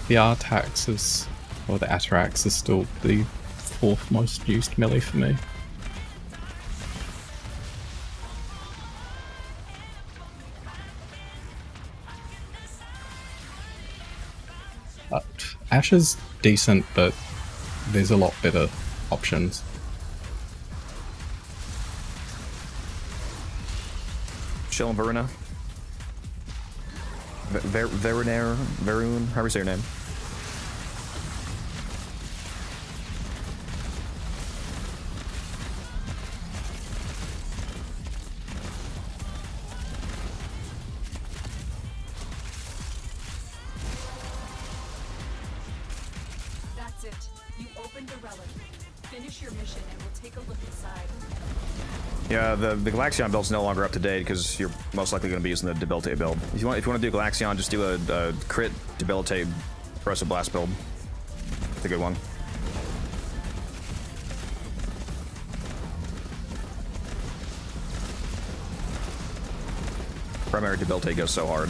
The Artax is, or the Atarax is still the 4th most used melee for me. Ash is decent, but there's a lot better options. Chill and Varuna. Varun, however you say your name. That's it. You opened the relic. Finish your mission and we'll take a look inside. Yeah, the Galaxion build's no longer up to date because you're most likely going to be using the Debilitate build. If you want to do Galaxion, just do a crit Debilitate Press Blast build. It's a good one. Primary Debilitate goes so hard.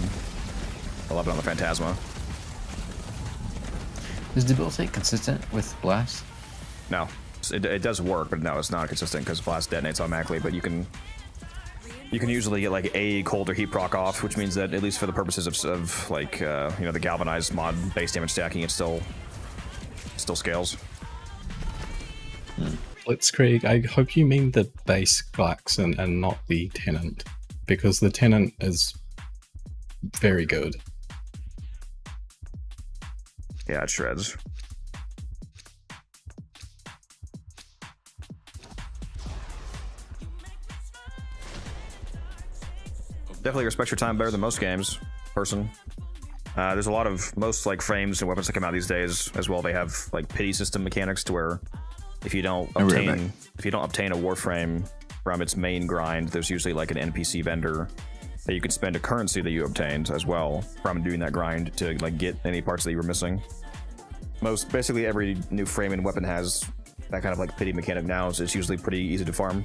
I love it on the Phantasma. Is Debilitate consistent with Blast? No. It does work, but no, it's not consistent because Blast detonates automatically, but you can usually get like a cold or heat proc off, which means that at least for the purposes of like you know, the galvanized mod base damage stacking, it still scales. Blitzkrieg, I hope you mean the base Galaxion and not the Tenant, because the Tenant is very good. Yeah, it shreds. Definitely respect your time better than most games, person. There's a lot of most like frames and weapons that come out these days as well. They have like pity system mechanics to where if you don't obtain a Warframe from its main grind, there's usually like an NPC vendor that you could spend a currency that you obtained as well from doing that grind to like get any parts that you were missing. Basically every new frame and weapon has that kind of like pity mechanic now, so it's usually pretty easy to farm.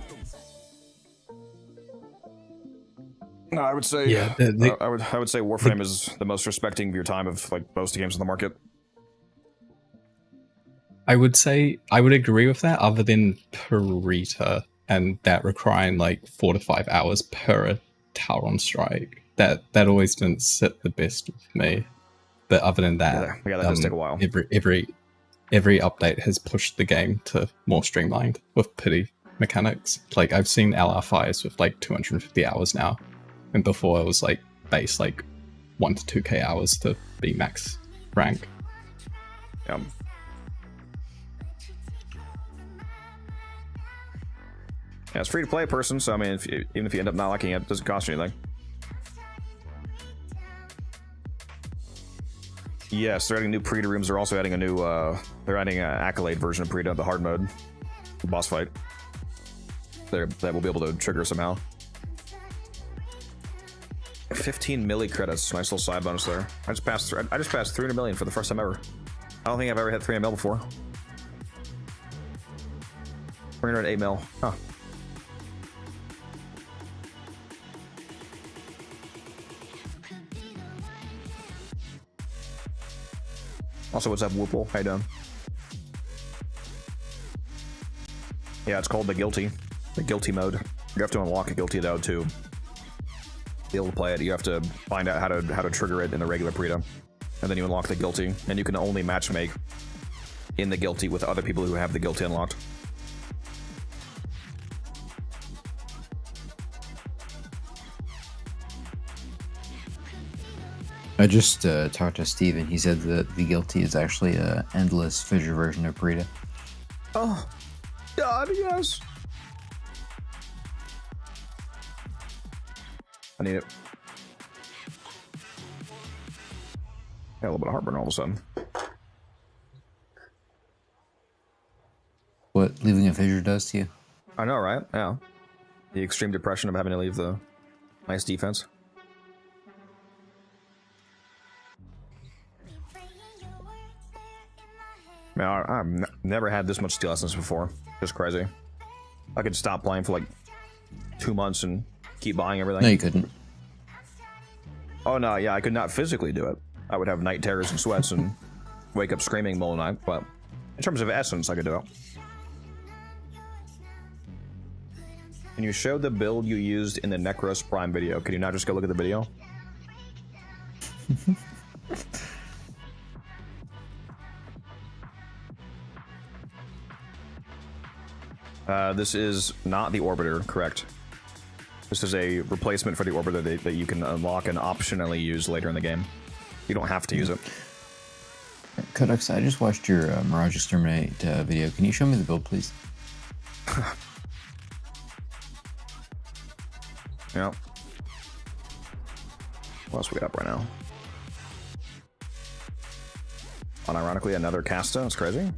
No, I would say I would say Warframe is the most respecting of your time of like most games on the market. I would say I would agree with that, other than Perita and that requiring like 4 to 5 hours per tower on strike. That always didn't sit the best with me. But other than that, yeah, that does take a while. Every update has pushed the game to more streamlined with pity mechanics. Like I've seen LR5s with like 250 hours now, and before it was like base like 1 to 2k hours to be max rank. Yeah. Yeah, it's free to play, person. So I mean, even if you end up not liking it, it doesn't cost you anything. Yes, they're adding new Preta rooms. They're also adding a new, they're adding an Accolade version of Preta, the hard mode, the boss fight. That will be able to trigger somehow. 15 milli credits, nice little side bonus there. I just passed 300 million for the first time ever. I don't think I've ever hit 300 mil before. 308 mil, huh. Also, what's up, Whoople? How you doing? Yeah, it's called the Guilty mode. You have to unlock a Guilty though to be able to play it. You have to find out how to trigger it in the regular Preta, and then you unlock the Guilty, and you can only matchmake in the Guilty with other people who have the Guilty unlocked. I just talked to Steven. He said that the Guilty is actually an endless fissure version of Preta. Oh, God, yes. I need it. Got a little bit of heartburn all of a sudden. What leaving a fissure does to you? I know, right? Yeah. The extreme depression of having to leave the nice defense. Man, I've never had this much Steel Essence before. Just crazy. I could stop playing for like 2 months and keep buying everything. No, you couldn't. Oh no, yeah, I could not physically do it. I would have night terrors and sweats and wake up screaming all night, but in terms of essence, I could do it. Can you show the build you used in the Necros Prime video? Can you not just go look at the video? This is not the Orbiter, correct? This is a replacement for the Orbiter that you can unlock and optionally use later in the game. You don't have to use it. Codex, I just watched your Mirage Exterminate video. Can you show me the build, please? Yeah. What else we got up right now? Unironically, another Casta. That's crazy.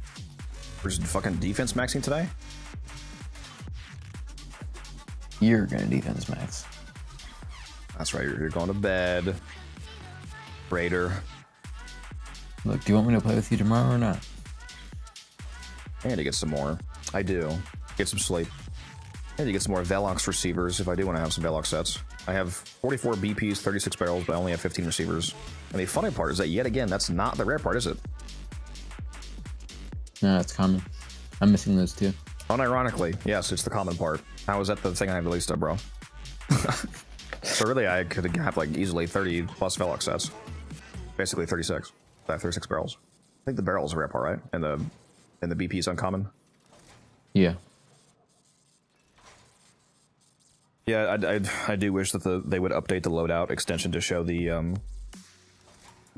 We're just fucking defense maxing today. You're gonna defense max. That's right. You're going to bed, Raider. Look, do you want me to play with you tomorrow or not? I need to get some more. I do. Get some sleep. I need to get some more Velox receivers if I do want to have some Velox sets. I have 44 BPs, 36 barrels, but I only have 15 receivers. And the funny part is that, yet again, that's not the rare part, is it? No, that's common. I'm missing those too. Unironically, yes, it's the common part. How is that the thing I have the least of, bro? So really, I could have like easily 30 plus Velox sets. Basically 36. I have 36 barrels. I think the barrels are rare part, right? And the BP is uncommon. Yeah. Yeah, I do wish that they would update the loadout extension to show the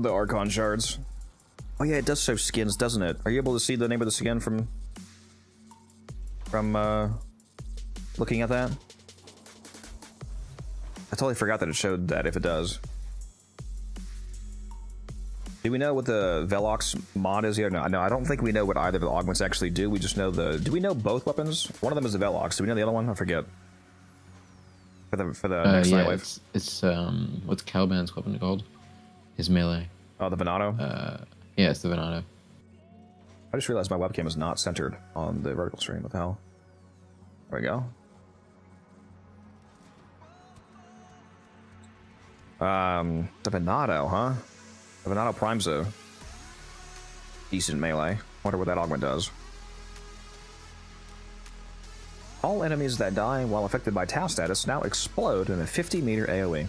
Archon shards. Oh yeah, it does show skins, doesn't it? Are you able to see the name of the skin from looking at that? I totally forgot that it showed that, if it does. Do we know what the Velox mod is yet? No, I don't think we know what either of the augments actually do. We just know do we know both weapons? One of them is the Velox. Do we know the other one? I forget. For the next yeah, Nightwave. It's what's Caliban's weapon called? His melee. Oh, the Venado? Yeah, it's the Venado. I just realized my webcam is not centered on the vertical stream. What the hell? There we go. The Venado, huh? The Venado Prime's a decent melee. Wonder what that augment does. All enemies that die while affected by task status now explode in a 50-meter AoE.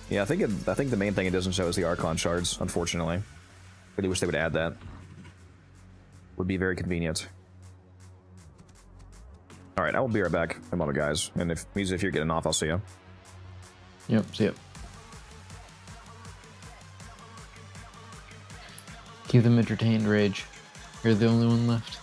Yeah, I think the main thing it doesn't show is the Archon shards, unfortunately. Really wish they would add that. Would be very convenient. Alright, I will be right back in a moment, guys. And if you're getting off, I'll see you. Yep, see ya. Keep them entertained, Rage. You're the only one left.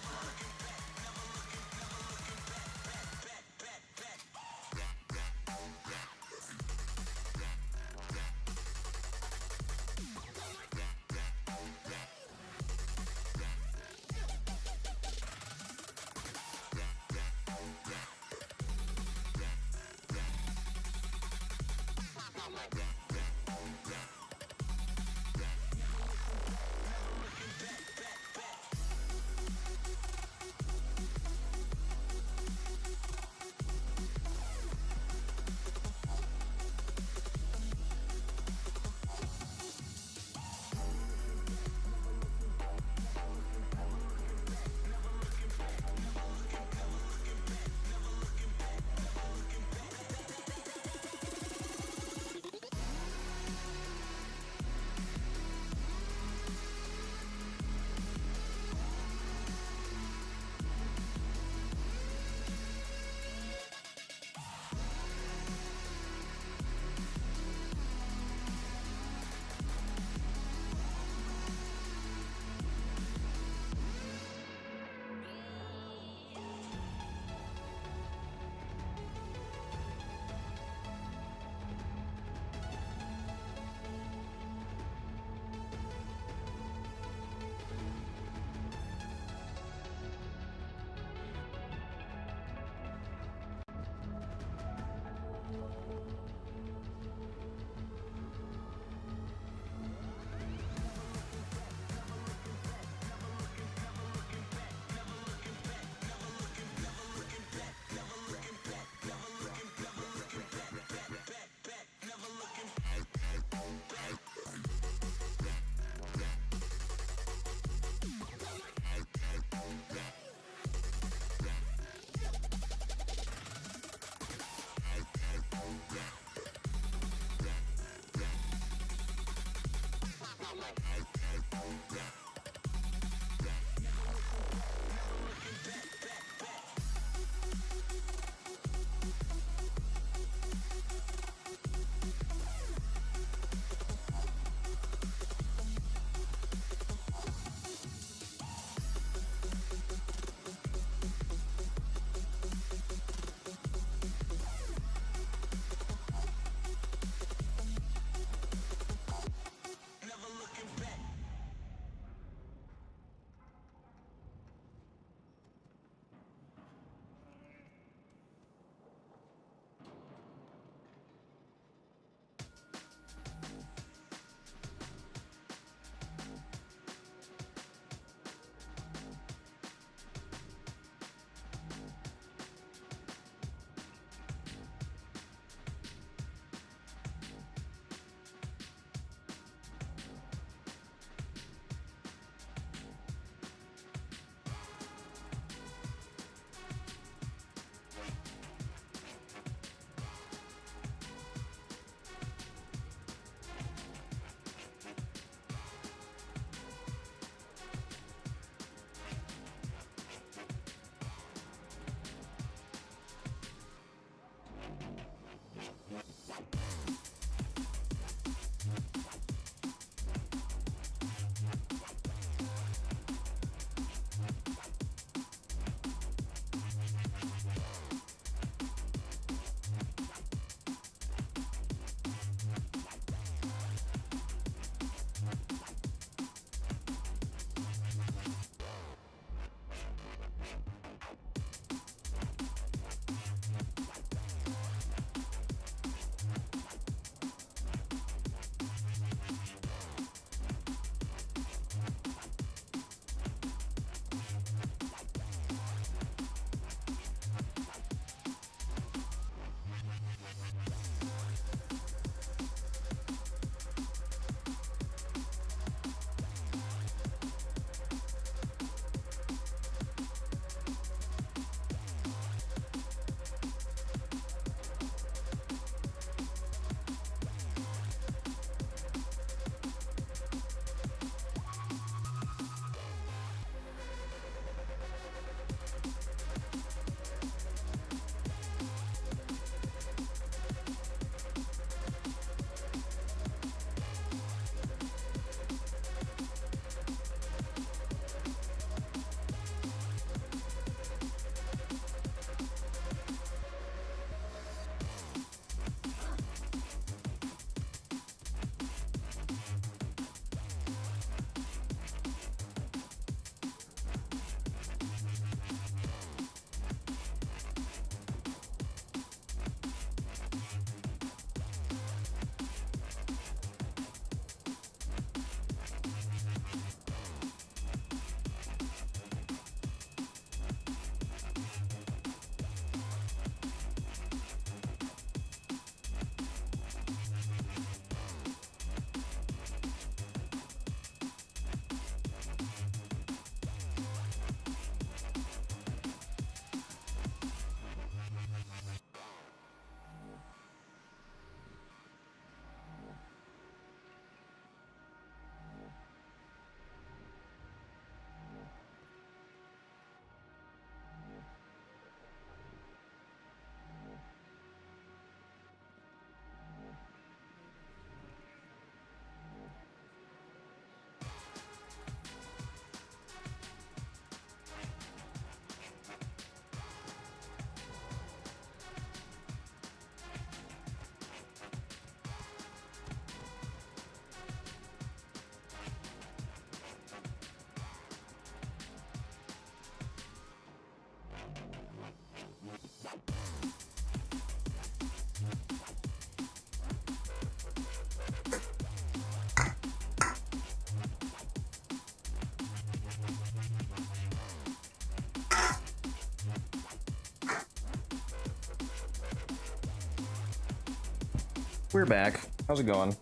We're back. How's it going?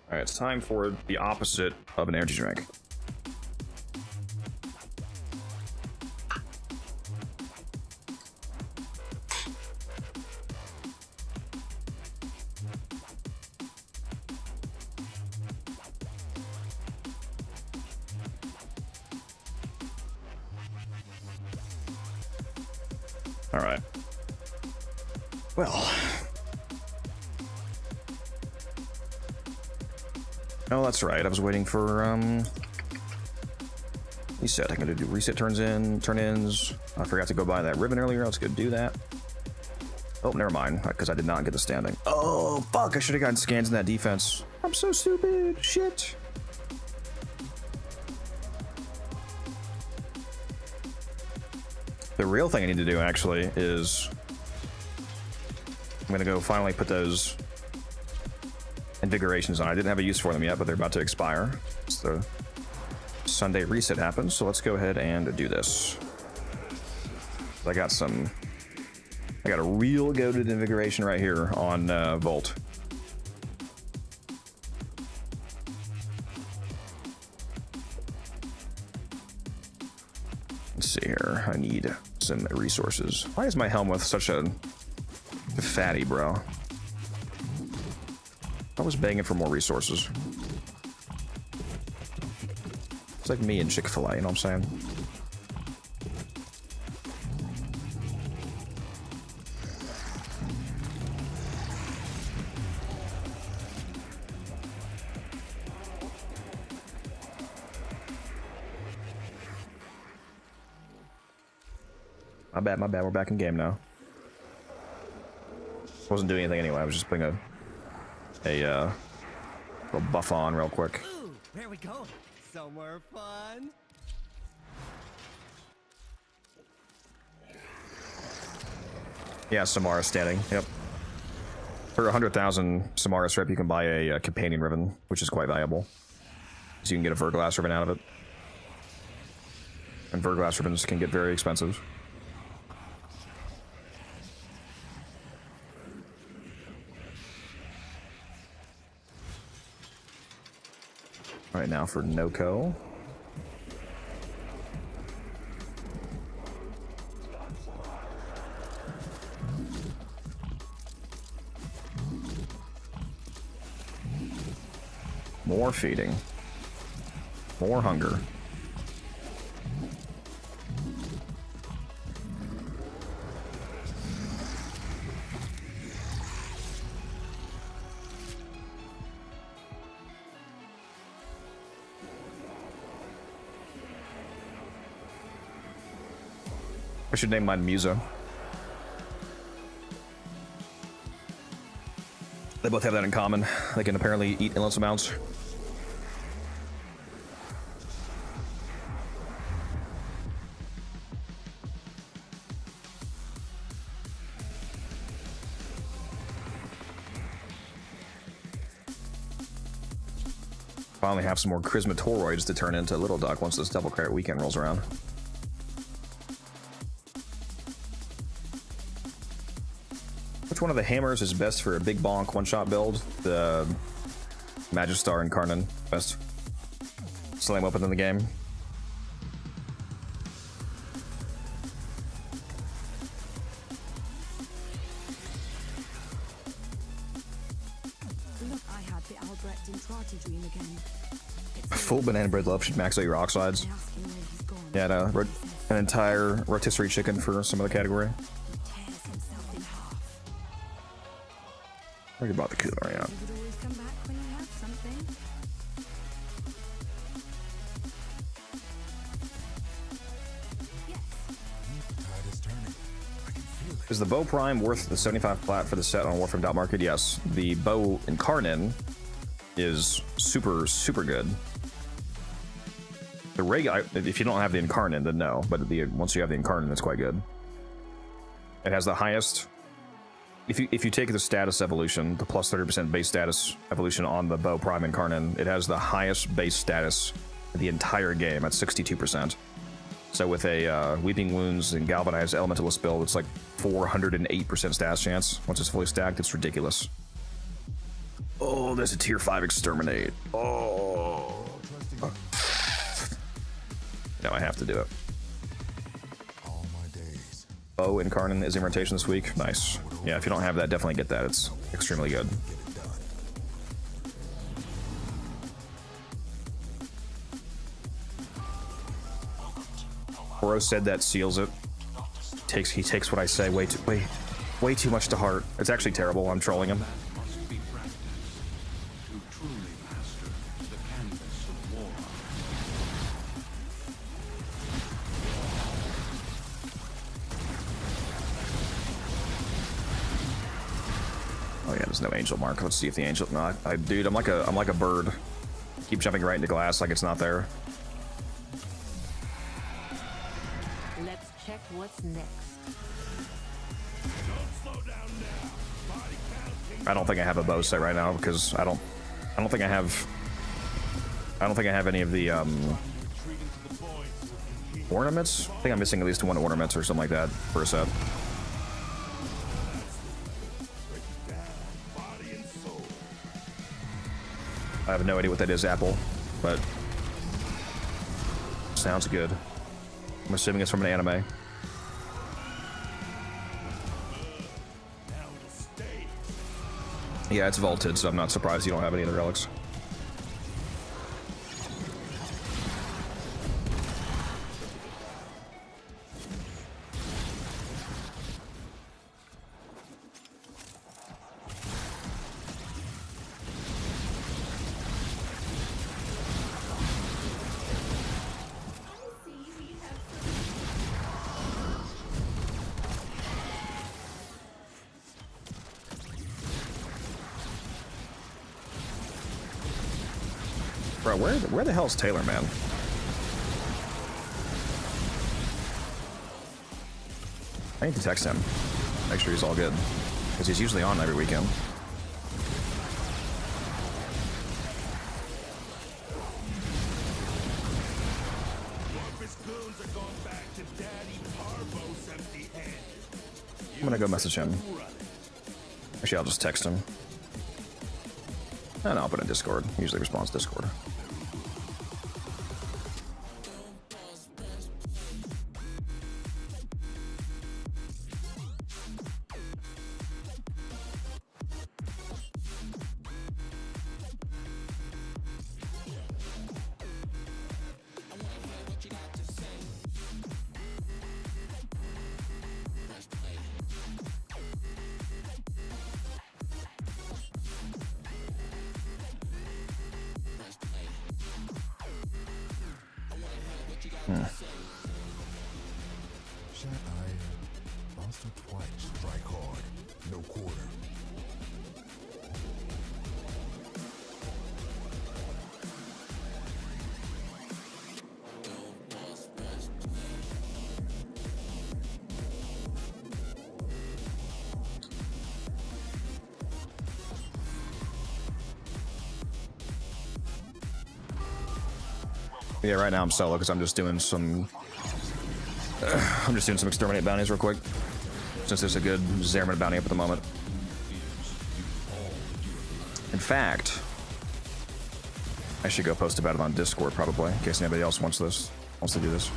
Alright, it's time for the opposite of an energy drink. Alright. Well. Oh, that's right. I was waiting for, reset. I'm gonna do reset turn-ins. I forgot to go buy that ribbon earlier. Let's go do that. Oh, never mind, because I did not get the standing. Oh, fuck! I should have gotten scans in that defense. I'm so stupid. Shit. The real thing I need to do, actually, is I'm gonna go finally put those invigorations on. I didn't have a use for them yet, but they're about to expire. It's the Sunday reset happens, so let's go ahead and do this. I got a real goated invigoration right here on Volt. Let's see here. I need some resources. Why is my helmet such a fatty, bro? I was begging for more resources. It's like me and Chick-fil-A, you know what I'm saying? My bad, we're back in game now. Wasn't doing anything anyway, I was just putting a little buff on real quick. Ooh, where we going? Somewhere fun? Yeah, Samara standing, yep. For 100,000 Samara strip, you can buy a companion ribbon, which is quite valuable. So you can get a Verglass ribbon out of it. And Verglass ribbons can get very expensive. Right now for NoCo. More feeding. More hunger. I should name mine Musa. They both have that in common. They can apparently eat endless amounts. Finally have some more Charisma Toroids to turn into Little Duck once this Double Credit weekend rolls around. Which one of the hammers is best for a big bonk one-shot build? The Magistar and Karnan. Best slam weapon in the game. Look, I had the Albrecht Intrati dream again. Full banana bread love should max out your oxides. Yeah, no, an entire rotisserie chicken for some other category. I could buy the cooler, yeah. Is the bow prime worth the 75 plat for the set on Warframe.market? Yes. The bow Incarnin is super, super good. The regular, if you don't have the Incarnin, then no. But once you have the Incarnin, it's quite good. It has the highest. If you take the status evolution, the plus 30% base status evolution on the bow prime Incarnin, it has the highest base status in the entire game at 62%. So with a Weeping Wounds and Galvanized Elementalist build, it's like 408% status chance. Once it's fully stacked, it's ridiculous. Oh, there's a tier 5 Exterminate. Oh. No, I have to do it. Bow Incarnate is in rotation this week. Nice. Yeah, if you don't have that, definitely get that. It's extremely good. Oro said that seals it. He takes what I say way too much to heart. It's actually terrible. I'm trolling him. Must be practiced to truly master the canvas of war. Oh yeah, there's no angel mark. Let's see if the angel. No, dude, I'm like a bird. Keep jumping right into glass like it's not there. Let's check what's next. I don't think I have a bow set right now because I don't think I have any of the ornaments. I think I'm missing at least one ornament or something like that for a set. I have no idea what that is, Apple, but sounds good. I'm assuming it's from an anime. Yeah, it's vaulted, so I'm not surprised you don't have any of the relics. Bro, where the hell's Taylor, man? I need to text him. Make sure he's all good. Because he's usually on every weekend. I'm gonna go message him. Actually, I'll just text him. And I'll put it in Discord. He usually responds to Discord. Shot iron, lost her twice, strike hard, no quarter. Yeah, right now I'm solo because I'm just doing some exterminate bounties real quick. Since there's a good Zerman bounty up at the moment. In fact, I should go post about it on Discord probably, in case anybody else wants to do this.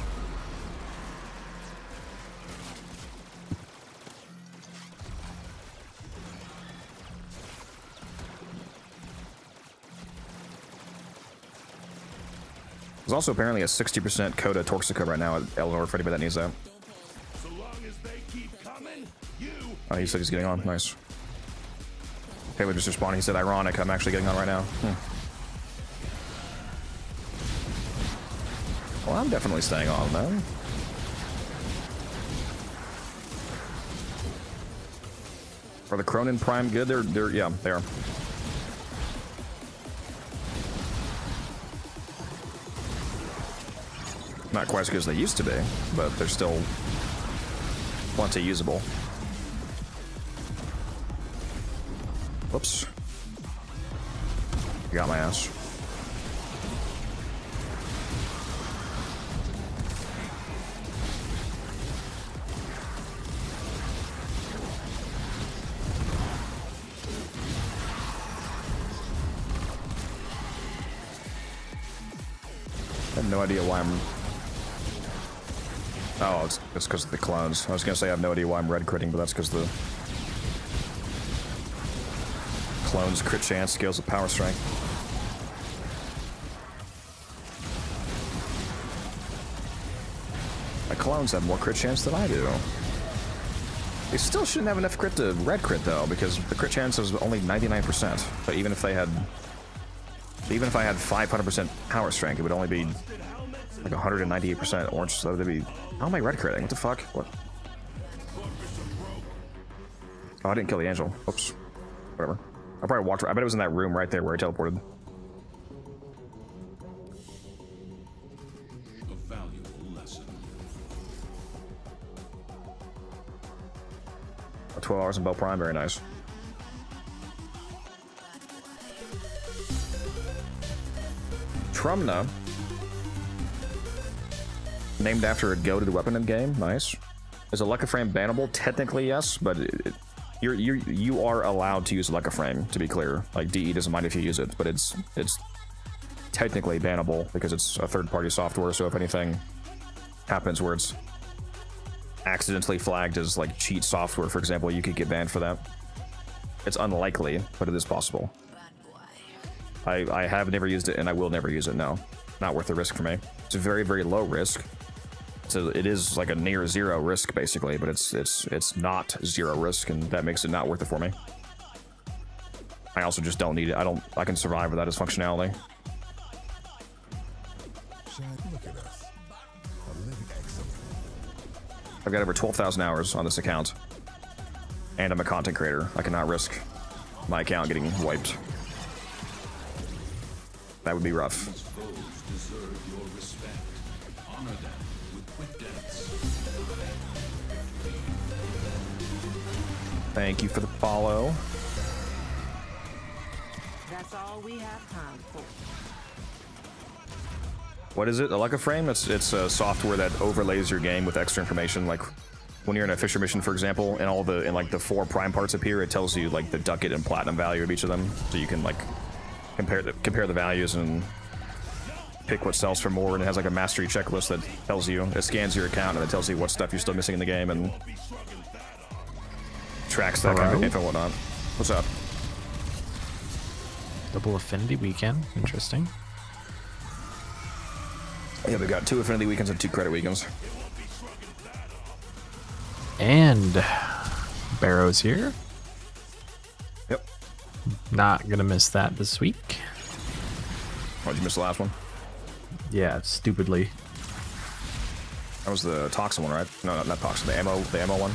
There's also apparently a 60% Coda Torxica right now at Eleanor for anybody that needs that. So long as they keep coming, Oh, he said he's getting on. Nice. Taylor just responded. He said, ironic, I'm actually getting on right now. Well, I'm definitely staying on, man. Are the Cronin Prime good? Yeah, they are. Not quite as good as they used to be, but they're still plenty usable. Whoops. Got my ass. have no idea why I'm... Oh, it's because of the clones. I was gonna say I have no idea why I'm red critting, but that's because the clones crit chance scales with power strength. My clones have more crit chance than I do. They still shouldn't have enough crit to red crit though, because the crit chance is only 99%. But even if I had 500% power strength, it would only be like 198% orange. So that'd be... How am I red critting? What the fuck? What? Oh, I didn't kill the angel. Oops. Whatever. I probably walked. I bet it was in that room right there where I teleported. A valuable lesson. 12 hours in Bell Prime, very nice. Trumna, named after a goated weapon in game. Nice. Is a Leica frame bannable? Technically, yes, but you are allowed to use a Leica frame. To be clear, like DE doesn't mind if you use it, but it's technically bannable because it's a third-party software. So if anything happens where it's accidentally flagged as like cheat software, for example, you could get banned for that. It's unlikely, but it is possible. I have never used it and I will never use it. No, not worth the risk for me. It's a very, very low risk. So it is like a near zero risk basically, but it's not zero risk, and that makes it not worth it for me. I also just don't need it. I can survive without its functionality. Look at us. A living excellent. I've got over 12,000 hours on this account, and I'm a content creator. I cannot risk my account getting wiped. That would be rough. These foes deserve your respect. Honor them with quick deaths. Thank you for the follow. That's all we have time for. What is it? A Leica frame? It's a software that overlays your game with extra information. Like when you're in a Fisher mission, for example, and like the 4 prime parts appear, it tells you like the ducat and platinum value of each of them, so you can like compare the values and pick what sells for more. And it has like a mastery checklist that tells you, it scans your account and it tells you what stuff you're still missing in the game and tracks that kind of info and whatnot. What's up? Double Affinity Weekend. Interesting. Yeah, we got 2 affinity weekends and 2 credit weekends. And Barrow's here. Yep. Not gonna miss that this week. Oh, did you miss the last one? Yeah, stupidly. That was the Toxin one, right? No, not Toxin. The ammo one.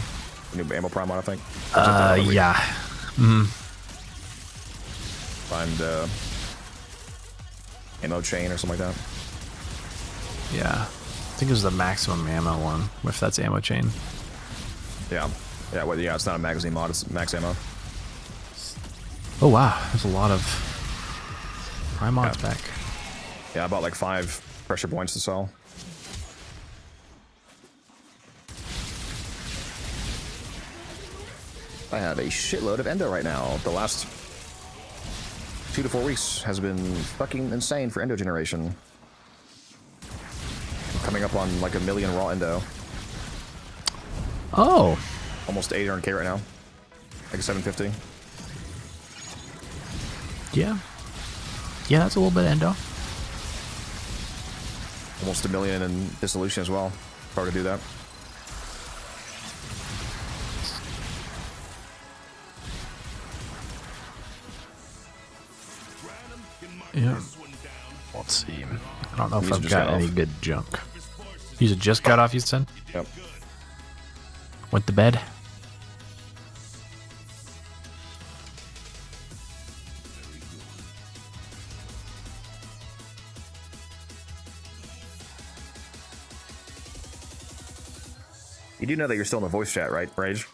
The new ammo prime one, I think. Yeah. Mm-hmm. Find ammo chain or something like that. Yeah. I think it was the maximum ammo one, if that's ammo chain. Yeah. Yeah, well, yeah, it's not a magazine mod, it's max ammo. Oh wow, there's a lot of prime mods back. Yeah, I bought like 5 pressure points to sell. I have a shitload of endo right now. The last 2 to 4 weeks has been fucking insane for endo generation. I'm coming up on like 1 million raw endo. Oh. Almost 800k right now. Like 750. Yeah. Yeah, that's a little bit endo. Almost 1 million in dissolution as well. Hard to do that. Yeah. Let's see. I don't know if I've got any good junk. He's just got off, you said? Yep. Went to bed? You do know that you're still in the voice chat, right, Rage?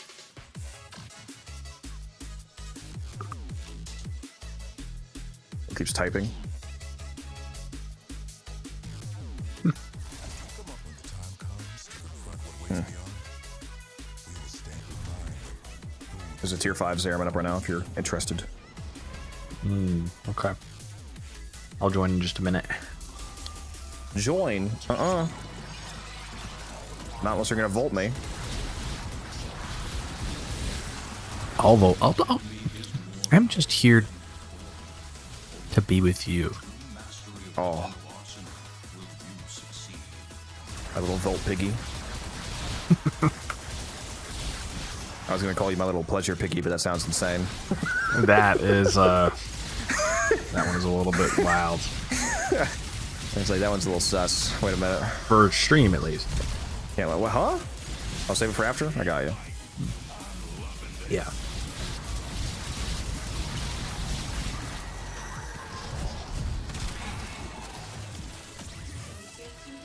It keeps typing. There's a tier 5 Zeraman up right now if you're interested. Okay. I'll join in just a minute. Join? Not unless you're gonna volt me. I'll vote. I'm just here to be with you. Oh. My little volt piggy. I was gonna call you my little pleasure piggy, but that sounds insane. That is, that one is a little bit wild. It's like, that one's a little sus. Wait a minute. For stream, at least. Yeah, what, huh? I'll save it for after? I got you. Yeah.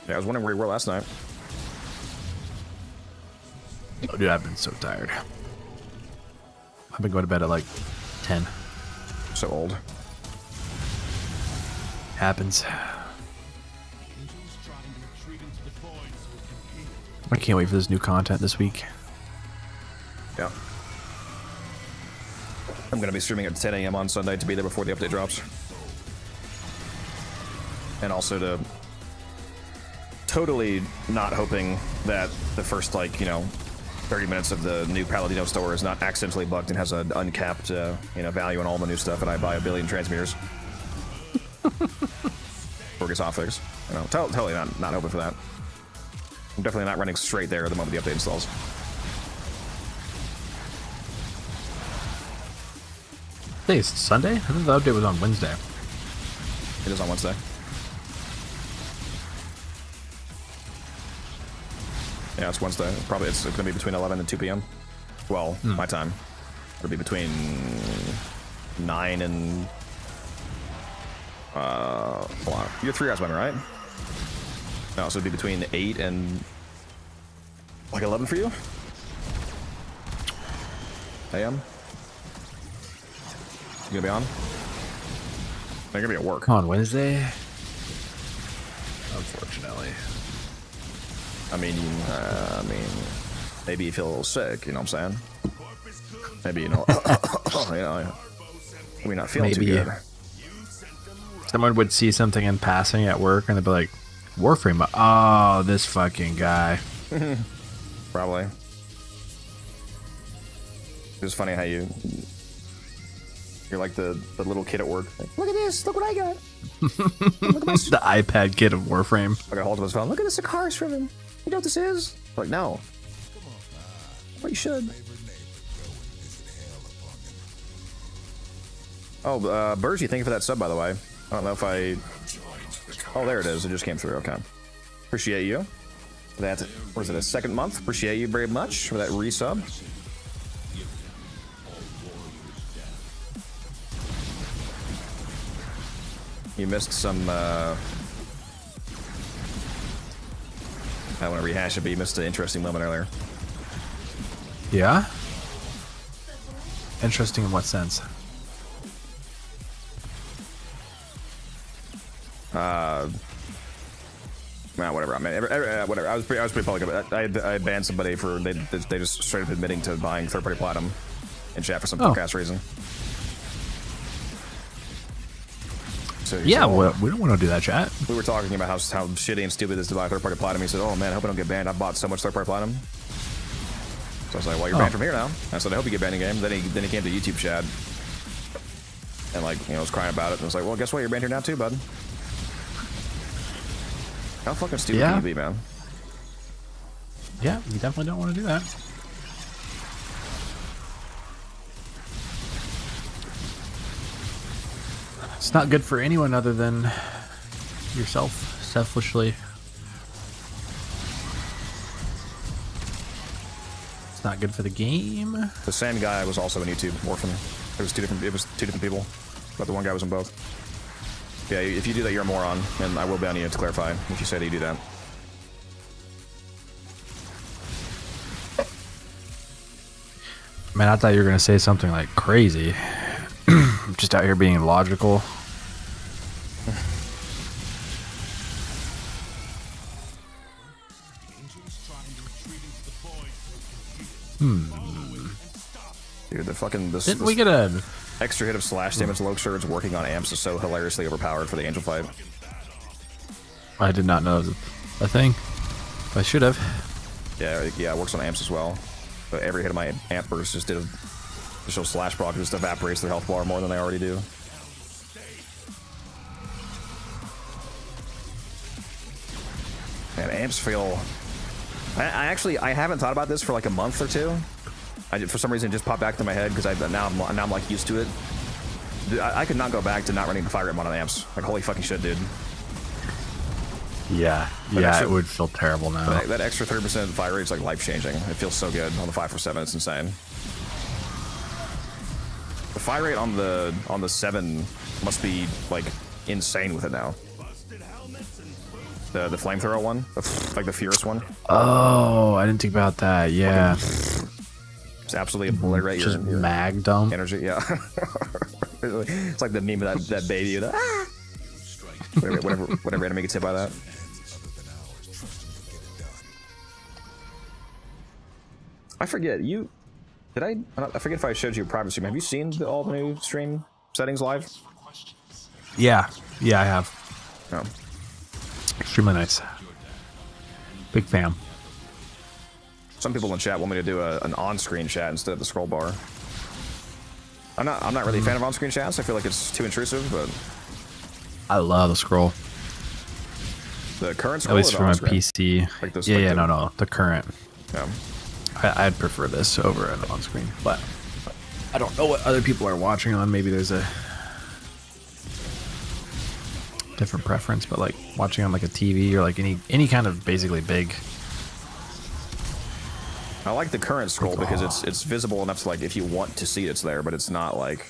Yeah, I was wondering where you were last night. Oh, dude, I've been so tired. I've been going to bed at like 10. So old. Happens. I can't wait for this new content this week. Yeah. I'm gonna be streaming at 10 a.m. on Sunday to be there before the update drops. And also to totally not hoping that the first, like, 30 minutes of the new Paladino store is not accidentally bugged and has an uncapped, value on all the new stuff, and I buy 1 billion transmitters. Or gets off fix. Totally not hoping for that. I'm definitely not running straight there the moment the update installs. Today is Sunday? I thought the update was on Wednesday. It is on Wednesday. Yeah, it's Wednesday. It's gonna be between 11 and 2 p.m. Well, my time. It'll be between 9 and hold on. You're 3 hours behind, right? No, so it'd be between 8 and like 11 for you? AM? You gonna be on? You're gonna be at work. On Wednesday? Unfortunately. I mean, maybe you feel a little sick, you know what I'm saying? Maybe, maybe not feeling too good. Someone would see something in passing at work and they'd be like, Warframe, oh, this fucking guy. Probably. It's funny how you're like the little kid at work. Like, look at this, look what I got. Look at the iPad kid of Warframe. I got hold of his phone. Look at the Sicarius from him. You know what this is? Like, no. Well, you should. Oh, Bergie, thank you for that sub, by the way. I don't know if I... Oh, there it is. It just came through. Okay. Appreciate you. That, what is it, a second month? Appreciate you very much for that resub. You missed some, I want to rehash it, but you missed an interesting moment earlier. Yeah? Interesting in what sense? Whatever. I mean, whatever. I was pretty public about it. I banned somebody for they just straight up admitting to buying third-party platinum in chat for some podcast reason. So, yeah, well, we don't want to do that, chat. We were talking about how shitty and stupid it is to buy third-party platinum. He said, "Oh man, I hope I don't get banned. I bought so much third-party platinum." So I was like, "Well, you're banned from here now." I said, "I hope you get banned in game." Then he came to YouTube chat and was crying about it. And I was like, "Well, guess what? You're banned here now too, bud." How fucking stupid can you be, man? Yeah, you definitely don't want to do that. It's not good for anyone other than yourself, selfishly. It's not good for the game. The same guy was also on YouTube, Warframe. It was two different people, but the one guy was in both. Yeah, if you do that, you're a moron, and I will ban you to clarify if you say that you do that. Man, I thought you were going to say something like crazy. Just out here being logical. Dude, the fucking... Didn't we get a... extra hit of slash damage Loke Surge working on amps is so hilariously overpowered for the Angel fight. I did not know it was a thing. I should have. Yeah, it works on amps as well. But every hit of my amp burst just did a additional slash proc, just evaporates their health bar more than they already do. And amps feel... I haven't thought about this for like a month or two. For some reason it just popped back to my head because now I'm like used to it. I could not go back to not running the fire rate mod on amps. Like holy fucking shit, dude. Yeah, it would feel terrible now. That extra 30% fire rate is like life changing. It feels so good on the 547. It's insane. The fire rate on the 7 must be like insane with it now. The flamethrower one, like the fierce one. Oh, I didn't think about that. Yeah. Just absolutely obliterate your mag dump energy. Yeah. It's like the meme of that baby. Whatever enemy gets hit by that. I forget you. Did I forget if I showed you a private stream. Have you seen all the new stream settings live? Yeah, I have. Oh. Extremely nice. Big fan. Some people in chat want me to do an on-screen chat instead of the scroll bar. I'm not really a fan of on-screen chats. I feel like it's too intrusive, but I love the scroll. The current scroll, at least for my PC. Like this, no, the current. Yeah. I'd prefer this over an on-screen, but I don't know what other people are watching on. Maybe there's a different preference, but like watching on like a TV or like any kind of basically big. I like the current scroll because it's visible enough to like if you want to see it's there, but it's not like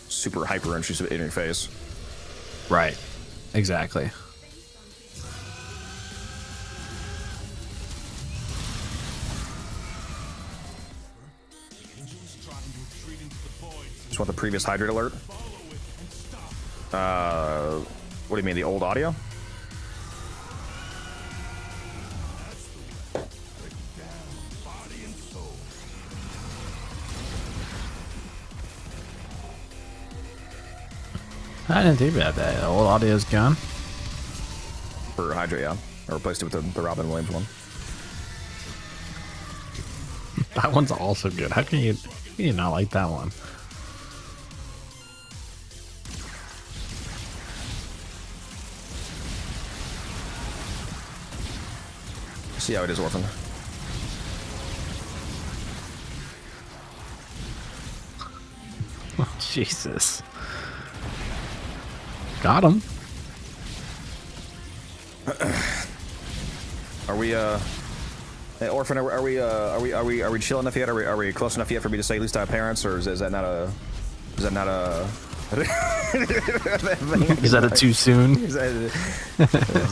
super hyper intrusive in your face. Right. Exactly. Just want the previous hydrate alert. What do you mean, the old audio? I didn't think about that. The old audio's gone. For hydrate, yeah. I replaced it with the Robin Williams one. That one's also good. How can you not like that one? See how it is, Orphan. Oh, Jesus. Got him. Are we hey, Orphan, are we chill enough yet? Are we close enough yet for me to say at least I have parents, or is that not a is that a too soon? Is that a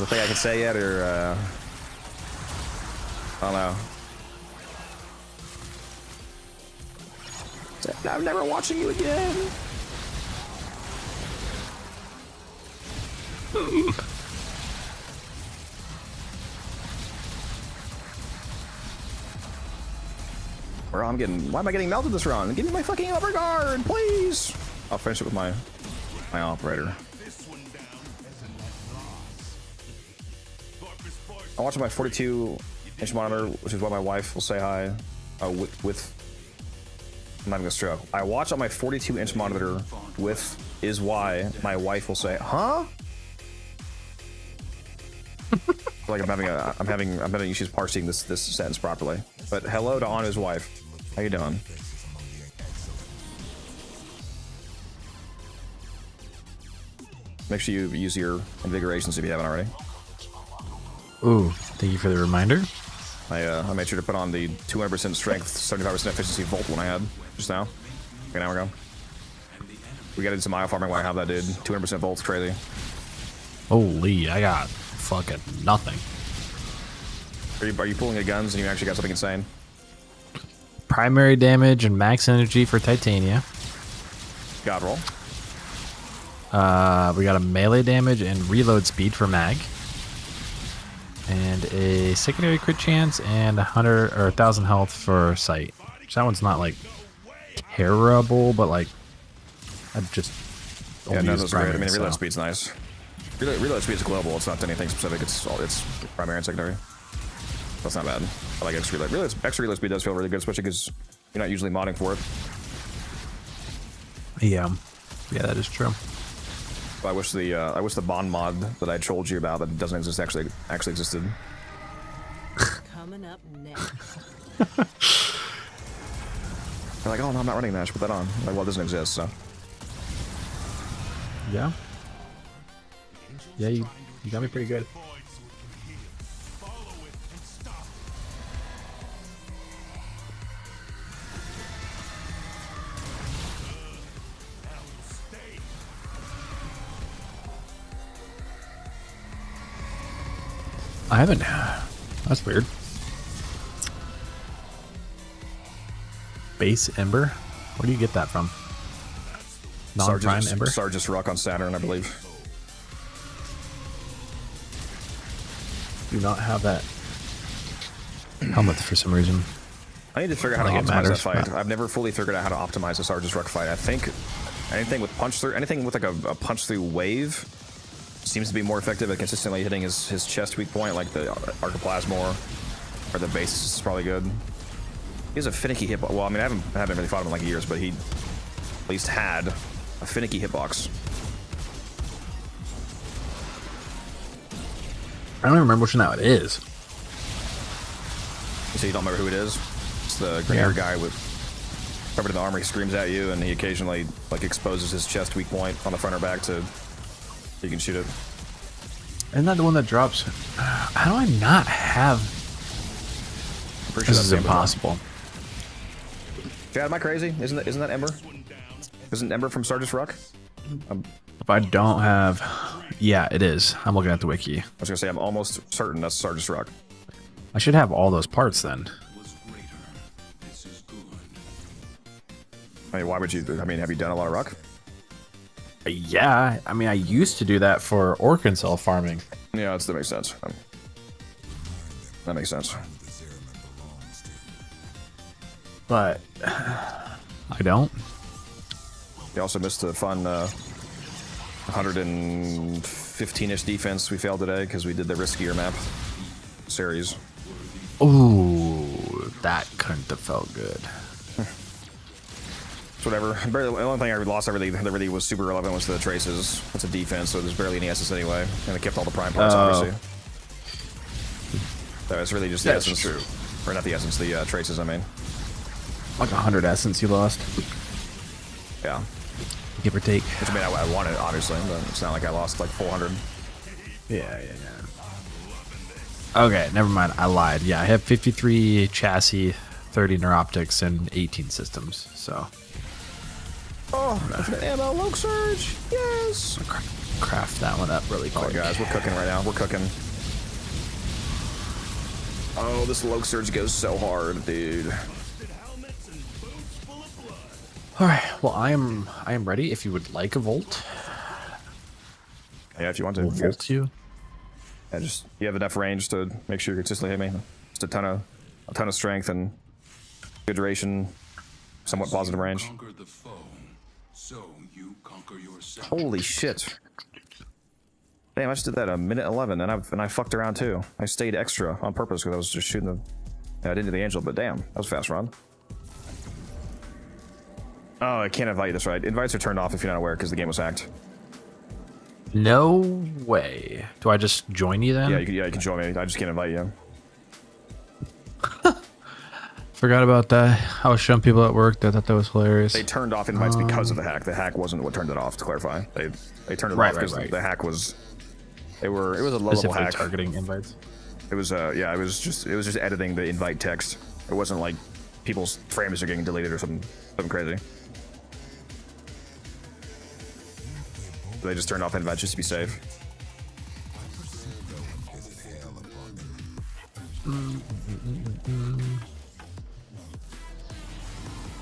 thing I can say yet, or I don't know. I'm never watching you again. Why am I getting melted this round? Give me my fucking overguard, please. I'll finish it with my operator. I'm watching my 42-inch monitor, which is why my wife will say hi. With I'm not gonna stroke. I watch on my 42-inch monitor with is why my wife will say, huh? Like I'm having issues parsing this sentence properly. But hello to Anu's wife. How you doing? Make sure you use your invigorations if you haven't already. Ooh, thank you for the reminder. I made sure to put on the 200% strength, 75% efficiency Volt one I had just now. Okay, now we go. We gotta do some IO farming while I have that, dude. 200% Volt's crazy. Holy, I got fucking nothing. Are you pulling the guns and you actually got something insane? Primary damage and max energy for Titania. God roll. We got a melee damage and reload speed for Mag. And a secondary crit chance and 100 or 1,000 health for Sight. So that one's not like terrible, but like I just yeah, no, those are great. I mean, reload speed's nice. Reload speed is global. It's not anything specific. It's primary and secondary. That's not bad. I like extra reload. Extra reload speed does feel really good, especially because you're not usually modding for it. Yeah, that is true. But I wish the bond mod that I told you about that doesn't exist actually existed. Coming up next. They're like, oh no, I'm not running that. I should put that on. Like, well, it doesn't exist, so. Yeah. Yeah, you got me pretty good. I haven't. That's weird. Base Ember? Where do you get that from? Non-prime Ember? Sarge's Rock on Saturn, I believe. Do not have that helmet for some reason. I need to figure out how to optimize that fight. I've never fully figured out how to optimize the Sarge's Rock fight. I think anything with anything with like a punch through wave seems to be more effective at consistently hitting his chest weak point, like the Archoplasmor or the base is probably good. He has a finicky hitbox. Well, I mean, I haven't really fought him in like years, but he at least had a finicky hitbox. I don't even remember which one that is. So you don't remember who it is? It's the green guy with covered in armor. He screams at you, and he occasionally like exposes his chest weak point on the front or back to you can shoot it. Isn't that the one that drops? How do I not have? Pretty sure this is impossible. Chad, am I crazy? Isn't that Ember? Isn't Ember from Sarge's Rock? If I don't have, yeah, it is. I'm looking at the wiki. I was gonna say I'm almost certain that's Sarge's Rock. I should have all those parts then. I mean, why would you? I mean, have you done a lot of Rock? Yeah, I mean, I used to do that for Orcancell farming. Yeah, that makes sense. That makes sense. But I don't. You also missed the fun 115-ish defense we failed today because we did the riskier map series. Ooh, that couldn't have felt good. It's whatever. The only thing I lost that really was super relevant was the traces. It's a defense, so there's barely any essence anyway. And it kept all the prime parts, obviously. So it's really just the essence. True. Or not the essence, the traces, I mean. Like 100 essence you lost. Yeah. Give or take. Which I mean, I won it, obviously, but it's not like I lost like 400. Yeah. Okay, never mind. I lied. Yeah, I have 53 chassis, 30 neuroptics, and 18 systems, so. Oh, infinite ammo, Loke Surge! Yes! Craft that one up really quick. Oh, guys, we're cooking right now. We're cooking. Oh, this Loke Surge goes so hard, dude. Alright, well, I am ready if you would like a volt. Yeah, if you want to. We'll volt you. Yeah, just you have enough range to make sure you consistently hit me. Just a ton of strength and good duration, somewhat positive range. Conquer the foe, so you conquer yourself. Holy shit! Damn, I just did that a minute 11, and I fucked around too. I stayed extra on purpose because I was just shooting the. Yeah, I didn't do the angel, but damn, that was a fast run. Oh, I can't invite you. That's right. Invites are turned off if you're not aware because the game was hacked. No way. Do I just join you then? Yeah, you can join me. I just can't invite you. Forgot about that. I was showing people at work. They thought that was hilarious. They turned off invites because of the hack. The hack wasn't what turned it off. To clarify, they turned it off because the hack was. It was a low-level hack. Targeting invites. It was yeah. It was just editing the invite text. It wasn't like people's frames are getting deleted or something crazy. They just turned off invites just to be safe.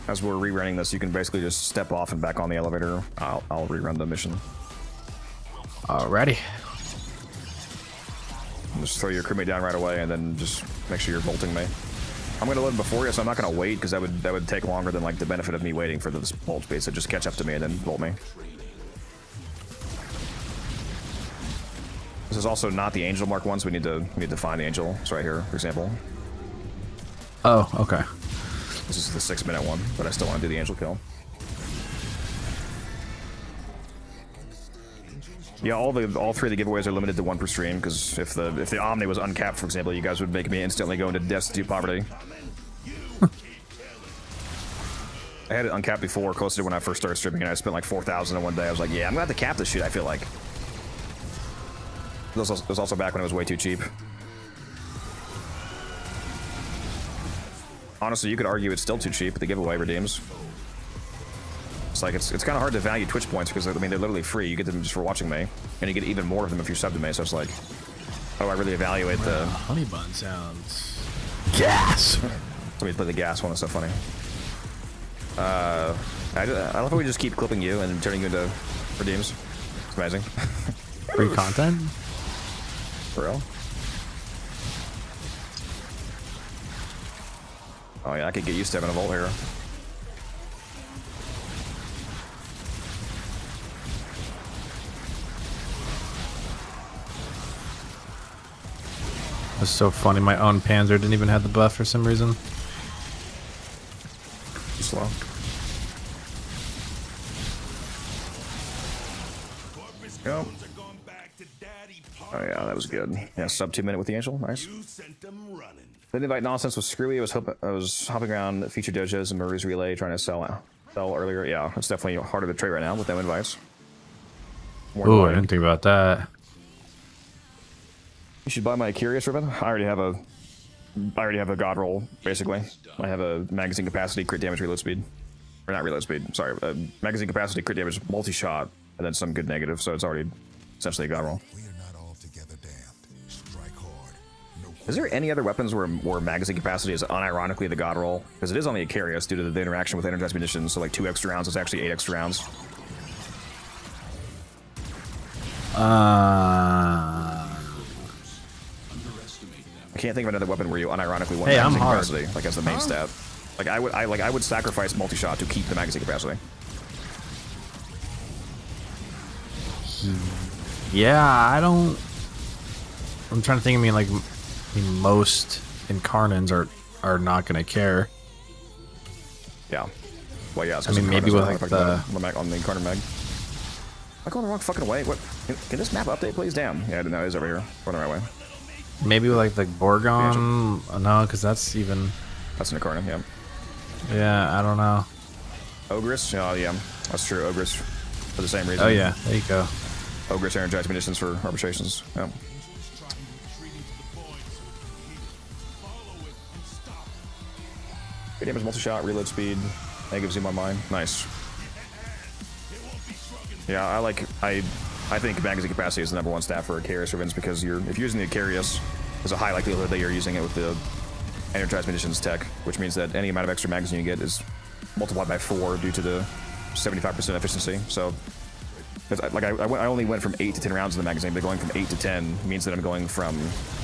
As we're rerunning this, you can basically just step off and back on the elevator. I'll rerun the mission. Alrighty. Just throw your crewmate down right away, and then just make sure you're bolting me. I'm gonna load before you, so I'm not gonna wait because that would take longer than like the benefit of me waiting for this bolt space to just catch up to me and then bolt me. This is also not the angel mark one, so we need to find the angel. It's right here, for example. Oh, okay. This is the 6-minute one, but I still want to do the angel kill. Yeah, all three of the giveaways are limited to 1 per stream, because if the Omni was uncapped, for example, you guys would make me instantly go into destitute poverty. I had it uncapped before, close to when I first started streaming, and I spent like 4,000 in one day. I was like, yeah, I'm gonna have to cap this shit, I feel like. It was also back when it was way too cheap. Honestly, you could argue it's still too cheap, the giveaway redeems. It's like, it's kind of hard to value Twitch points, because, I mean, they're literally free. You get them just for watching me, and you get even more of them if you sub to me, so it's like, how do I really evaluate the... Honey bun sounds... gas! Let me play the gas one, it's so funny. I love how we just keep clipping you and turning you into redeems. It's amazing. Free content? For real? Oh yeah, I could get used to having a Volt here. That's so funny. My own Panzer didn't even have the buff for some reason. Slow. Go. Oh yeah, that was good. Yeah, sub 2 minute with the angel. Nice. The invite nonsense was screwy. I was hopping around feature dojos and Maru's relay trying to sell earlier. Yeah, it's definitely harder to trade right now with no invites. Ooh, I didn't think about that. You should buy my Curious ribbon. I already have a god roll, basically. I have a magazine capacity, crit damage, reload speed. Or not reload speed, sorry. Magazine capacity, crit damage, multi-shot, and then some good negative, so it's already essentially a god roll. Is there any other weapons where magazine capacity is unironically the god roll? Because it is only a Curious due to the interaction with energized munitions, so like 2 extra rounds is actually 8 extra rounds. I can't think of another weapon where you unironically want magazine capacity, like as the main stat. Like I would sacrifice multi-shot to keep the magazine capacity. Yeah, I don't. I'm trying to think. I mean, like, most Incarnans are not gonna care. Yeah. Well, yeah. I mean, maybe with like on the Incarnate mag. Am I going the wrong fucking way? What? Can this map update, please? Damn. Yeah, I didn't know it was over here. Going the right way. Maybe with like the Borgon. No, because that's even. That's an Incarnate. Yeah. Yeah, I don't know. Ogress. Oh yeah, that's true. Ogress for the same reason. Oh yeah, there you go. Ogress energized munitions for arbitrations. Yeah. Good damage, multi-shot, reload speed, negative zoom on mine. Nice. Yeah, I think magazine capacity is the #1 stat for Curious ribbons, because if you're using the Curious, there's a high likelihood that you're using it with the energized munitions tech, which means that any amount of extra magazine you get is multiplied by 4 due to the 75% efficiency. So, I only went from 8 to 10 rounds in the magazine, but going from 8 to 10 means that I'm going from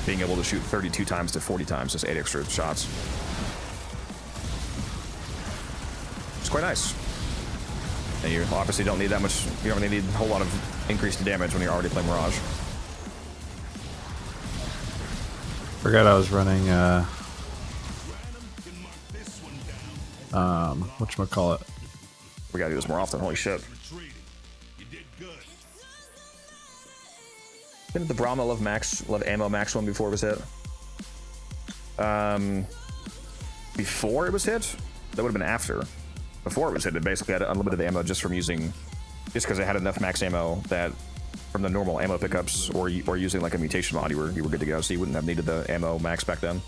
being able to shoot 32 times to 40 times, just 8 extra shots. It's quite nice. And you obviously don't need that much, you don't really need a whole lot of increased damage when you're already playing Mirage. Forgot I was running, whatchamacallit. We gotta do this more often, holy shit. Didn't the Brahma love ammo max one before it was hit? Before it was hit? That would have been after. Before it was hit, it basically had unlimited ammo just because it had enough max ammo that from the normal ammo pickups or using like a mutation mod, you were good to go, so you wouldn't have needed the ammo max back then.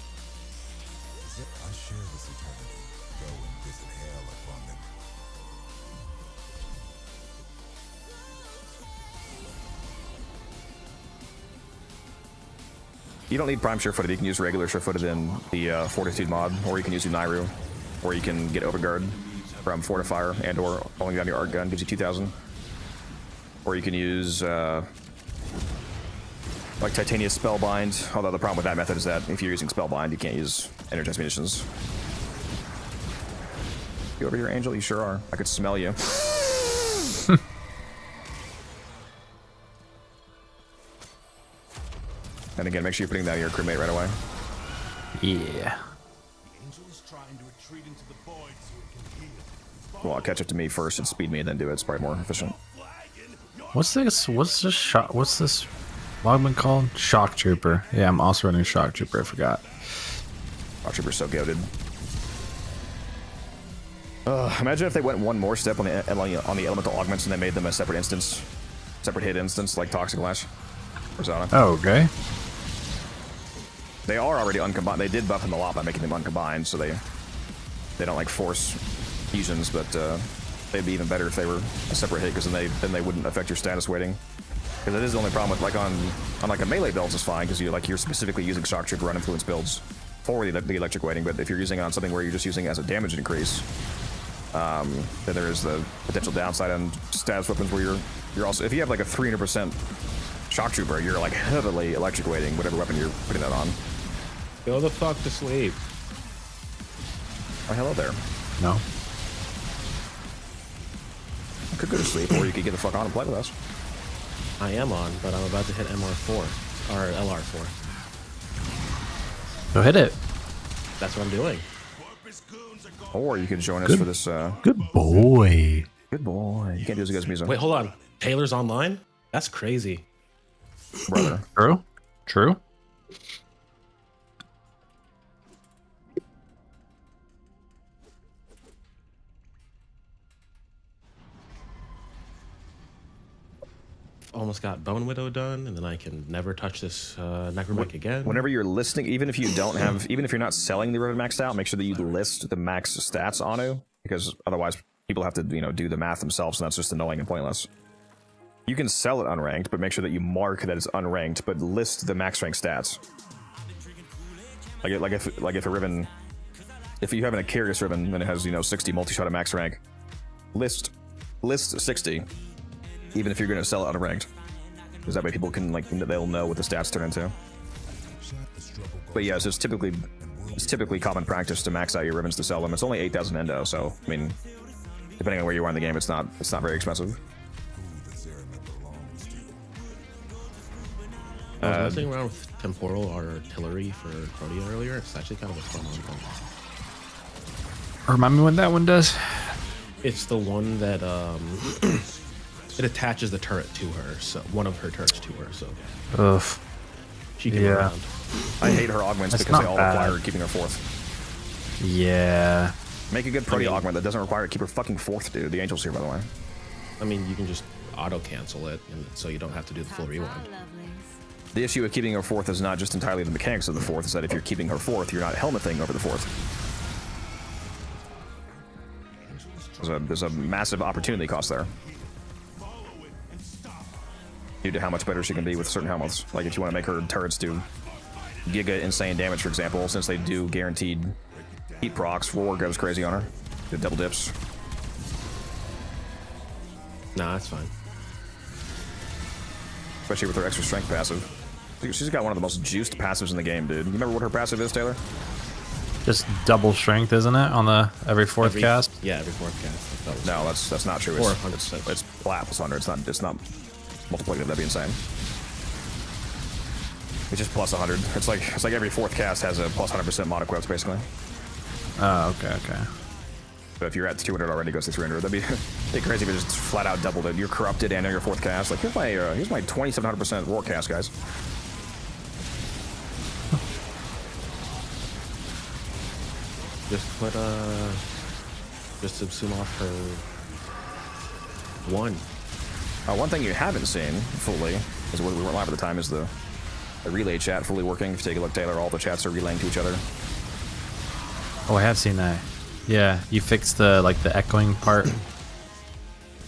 You don't need prime sure-footed, you can use regular sure-footed in the Fortitude mod, or you can use Unairu, or you can get Overguard from Fortifier, and or pulling down your Arc Gun gives you 2,000. Or you can use like Titania Spellbind, although the problem with that method is that if you're using Spellbind, you can't use energized munitions. You over here, Angel? You sure are. I could smell you. And again, make sure you're putting down your crewmate right away. Yeah. Well, I'll catch up to me first and speed me and then do it. It's probably more efficient. What's this? What's this shot? What's this Logman called? Shock Trooper. Yeah, I'm also running Shock Trooper. I forgot. Shock Trooper's so goated. Imagine if they went one more step on the elemental augments and they made them a separate instance, separate hit instance like Toxic Lash or Zana. Oh, okay. They are already uncombined. They did buff them a lot by making them uncombined, so they don't like force fusions, but they'd be even better if they were a separate hit, because then they wouldn't affect your status weighting. Because that is the only problem with, like, on like a melee builds is fine, because you're specifically using Shock Trooper run influence builds for the electric weighting, but if you're using it on something where you're just using it as a damage increase, then there is the potential downside on status weapons where you're also, if you have like a 300% Shock Trooper, you're like heavily electric weighting whatever weapon you're putting that on. Go the fuck to sleep. Oh, hello there. No. You could go to sleep, or you could get the fuck on and play with us. I am on, but I'm about to hit MR4 or LR4. Go hit it. That's what I'm doing. Or you could join us for this. Good boy. Good boy. You can't do as good as music. Wait, hold on. Taylor's online? That's crazy. Brother. True. True. Almost got Bone Widow done, and then I can never touch this Necromech again. Whenever you're listing, even if you don't have, even if you're not selling the ribbon maxed out, make sure that you list the max stats on it, because otherwise people have to, do the math themselves, and that's just annoying and pointless. You can sell it unranked, but make sure that you mark that it's unranked, but list the max rank stats. Like if a ribbon, if you have an Acarius ribbon and it has 60 multi-shot at max rank, list 60. Even if you're going to sell it unranked, because that way people can they'll know what the stats turn into. But yeah, so it's typically common practice to max out your ribbons to sell them. It's only 8,000 endo, so I mean, depending on where you are in the game, it's not very expensive. I was messing around with temporal artillery for Protea earlier. It's actually kind of a fun one. Remind me what that one does. It's the one that it attaches the turret to her, so one of her turrets to her, so she can run around. I hate her augments because they all require her keeping her fourth. Yeah. Make a good Protea augment that doesn't require her to keep her fucking fourth, dude. The angel's here, by the way. I mean, you can just auto cancel it, and so you don't have to do the full rewind. The issue with keeping her fourth is not just entirely the mechanics of the fourth, is that if you're keeping her fourth, you're not helmeting over the fourth. There's a massive opportunity cost there. Due to how much better she can be with certain helmets. Like if you want to make her turrets do giga insane damage, for example, since they do guaranteed heat procs, War goes crazy on her. The double dips. Nah, that's fine. Especially with her extra strength passive. Dude, she's got one of the most juiced passives in the game, dude. You remember what her passive is, Taylor? Just double strength, isn't it? On the every fourth cast? Yeah, every fourth cast. No, that's not true. Or It's flat plus 100. It's not multiplicative. That'd be insane. It's just plus 100. It's like every fourth cast has a plus 100% mod equipped, basically. Oh, okay. But if you're at 200 already, it goes to 300. That'd be crazy if it just flat out doubled it. You're corrupted and your fourth cast. Like here's my 2700% war cast, guys. Just put just subsume off her one. One thing you haven't seen fully, because we weren't live at the time, is the relay chat fully working. If you take a look, Taylor, all the chats are relaying to each other. Oh, I have seen that. Yeah, you fixed the echoing part.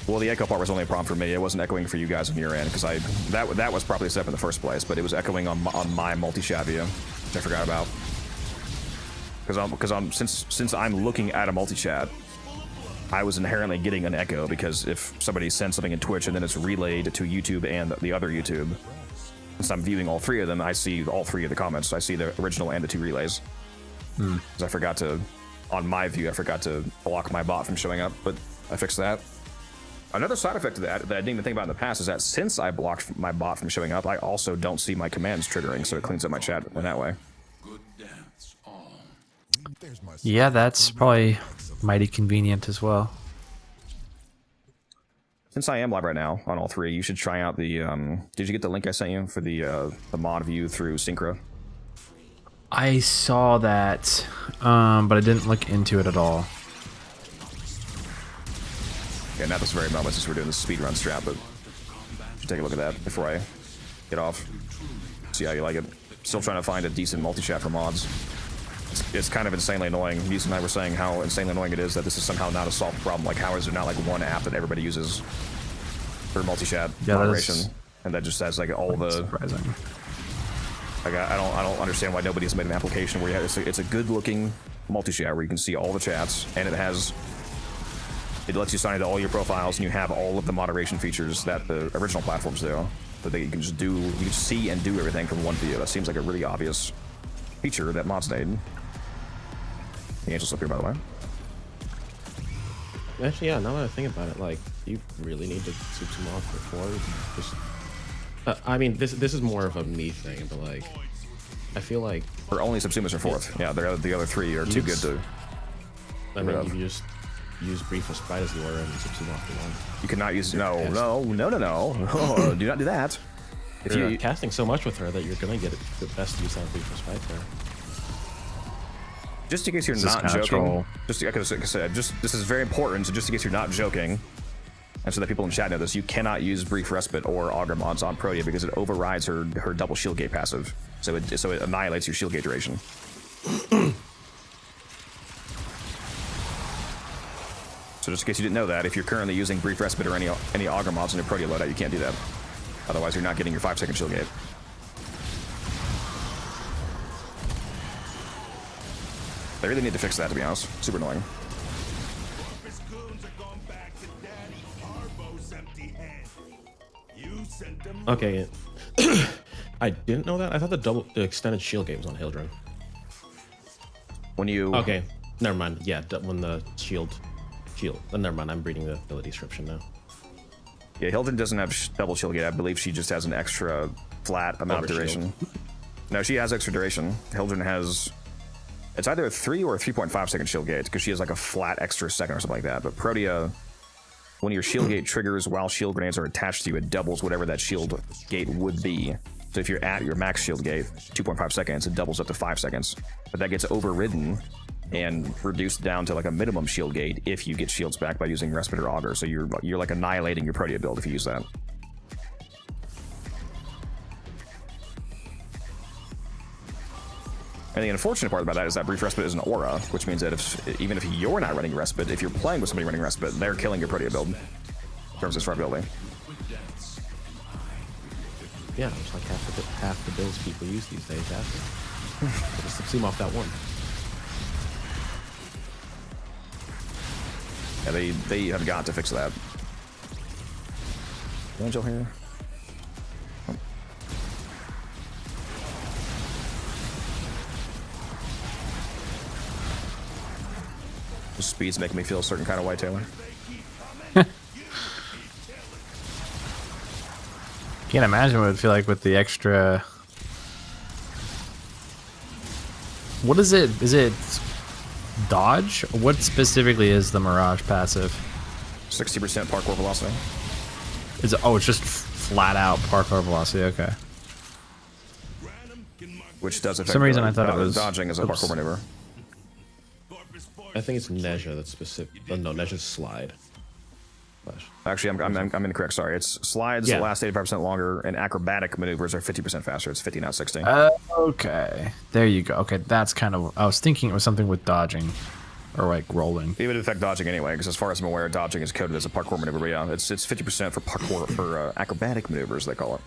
Well, the echo part was only a problem for me. It wasn't echoing for you guys on your end, because that was probably a step in the first place, but it was echoing on my multi-chat view, which I forgot about. Since I'm looking at a multi-chat, I was inherently getting an echo, because if somebody sends something in Twitch and then it's relayed to YouTube and the other YouTube, since I'm viewing all three of them, I see all three of the comments. I see the original and the two relays. Because I forgot to, on my view, I forgot to block my bot from showing up, but I fixed that. Another side effect of that I didn't even think about in the past is that since I blocked my bot from showing up, I also don't see my commands triggering, so it cleans up my chat in that way. Yeah, that's probably mighty convenient as well. Since I am live right now on all three, you should try out the. Did you get the link I sent you for the mod view through Synchro? I saw that, but I didn't look into it at all. Yeah, not this very moment since we're doing the speedrun strat, but should take a look at that before I get off. See how you like it. Still trying to find a decent multi-chat for mods. It's kind of insanely annoying. Muse and I were saying how insanely annoying it is that this is somehow not a solved problem. Like, how is there not like one app that everybody uses for multi-chat moderation, and that just has like all the surprising. Like, I don't understand why nobody's made an application where you have, it's a good-looking multi-chat where you can see all the chats, and it lets you sign into all your profiles, and you have all of the moderation features that the original platforms do. That you can just do, you can see and do everything from one view. That seems like a really obvious feature that mods need. The angel's up here, by the way. Actually, yeah. Now that I think about it, like, you really need to soup some off before. Just, I mean, this is more of a me thing, but like, I feel like we're only Subsumas are fourth. Yeah, the other three are too good to. I mean, you just use Brief Respite as the order and Subsuma off the one. You cannot use no. Oh, do not do that. If you're casting so much with her that you're gonna get the best use out of Brief Respite there. Just in case you're not joking, just like I said, this is very important. So just in case you're not joking, and so that people in chat know this, you cannot use Brief Respite or Augur mods on Protea because it overrides her double shield gate passive. So it annihilates your shield gate duration. So just in case you didn't know that, if you're currently using Brief Respite or any Augur mods in your Protea loadout, you can't do that. Otherwise, you're not getting your 5-second shield gate. They really need to fix that, to be honest. Super annoying. Okay. I didn't know that. I thought the extended shield gate was on Hildren. When you... Okay. Never mind. Yeah, when the shield... never mind. I'm reading the ability description now. Yeah, Hildren doesn't have double shield gate. I believe she just has an extra flat amount of duration. No, she has extra duration. Hildren has... It's either a 3 or a 3.5 second shield gate, because she has like a flat extra second or something like that. But Protea, when your shield gate triggers while shield grenades are attached to you, it doubles whatever that shield gate would be. So if you're at your max shield gate, 2.5 seconds, it doubles up to 5 seconds. But that gets overridden and reduced down to like a minimum shield gate if you get shields back by using Respite or Augur. So you're like annihilating your Protea build if you use that. And the unfortunate part about that is that Brief Respite is an aura, which means that even if you're not running Respite, if you're playing with somebody running Respite, they're killing your Protea build in terms of survivability. Yeah, it's like half the builds people use these days after. Just zoom off that one. Yeah, they have got to fix that. Angel here. The speed's making me feel a certain kind of way, Taylor. Can't imagine what it would feel like with the extra. What is it? Is it dodge? What specifically is the Mirage passive? 60% parkour velocity. Is it? Oh, it's just flat out parkour velocity. Okay. Which does affect. For some reason, I thought it was dodging as a parkour maneuver. I think it's Nezha that's specific. No, Nezha's slide. Actually, I'm incorrect. Sorry, it's slides that last 85% longer, and acrobatic maneuvers are 50% faster. It's 50, not 60. Okay, there you go. Okay, that's kind of. I was thinking it was something with dodging, or like rolling. It would affect dodging anyway, because as far as I'm aware, dodging is coded as a parkour maneuver. But yeah, it's 50% for parkour for acrobatic maneuvers, they call it.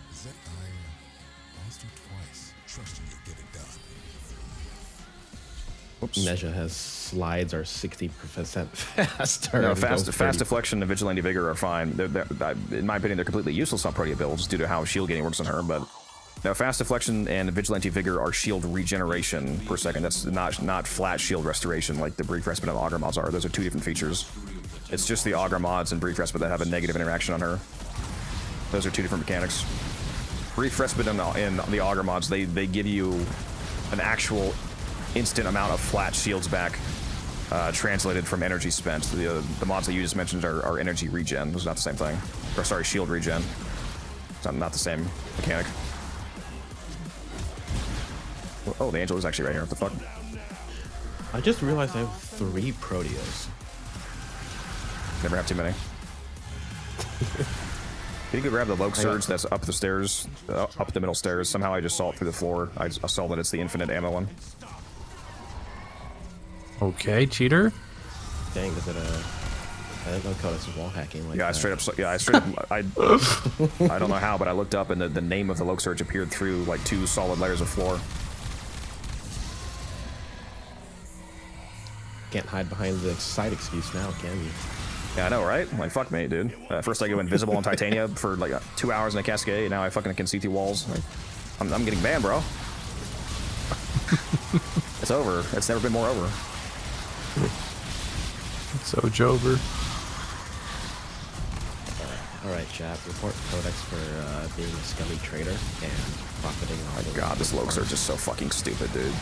Whoops. Nezha has slides are 60% faster. No, fast deflection and vigilante vigor are fine. In my opinion, they're completely useless on Protea builds due to how shield gating works on her. But no, fast deflection and vigilante vigor are shield regeneration per second. That's not flat shield restoration like the Brief Respite and Augur mods are. Those are two different features. It's just the Augur mods and Brief Respite that have a negative interaction on her. Those are two different mechanics. Brief Respite in the Augur mods, they give you an actual instant amount of flat shields back, translated from energy spent. The mods that you just mentioned are energy regen. Those are not the same thing. Or sorry, shield regen. It's not the same mechanic. Oh, the angel is actually right here. What the fuck? I just realized I have 3 Proteos. Never have too many. Can you go grab the Loke Surge that's up the stairs, up the middle stairs? Somehow I just saw it through the floor. I saw that it's the infinite ammo one. Okay, cheater. Dang, is it a... I didn't know Codex was wall hacking like yeah, that. I straight up, I don't know how, but I looked up and the name of the Loke Surge appeared through like 2 solid layers of floor. Can't hide behind the side excuse now, can you? Yeah, I know, right? Like, fuck me, dude. First I go invisible on Titania for like 2 hours in a Cascade, and now I fucking can see through walls. Like, I'm getting banned, bro. It's over. It's never been more over. So Jover. Alright, chat. Report Codex for being a scummy traitor and profiting off Oh my god, this Loke Surge is so fucking stupid, dude.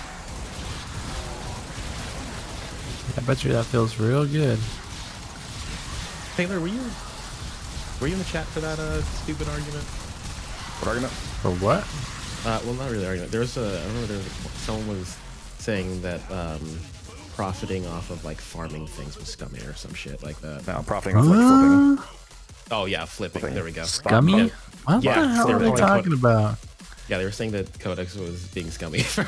I bet you that feels real good. Taylor, were you in the chat for that stupid argument? What argument? For what? Well, not really argument. I remember someone was saying that profiting off of like farming things was scummy or some shit like that. No, profiting off like flipping. Oh yeah, flipping. There we go. Scummy? Yeah. What the hell are they talking about? Yeah, they were saying that Codex was being scummy for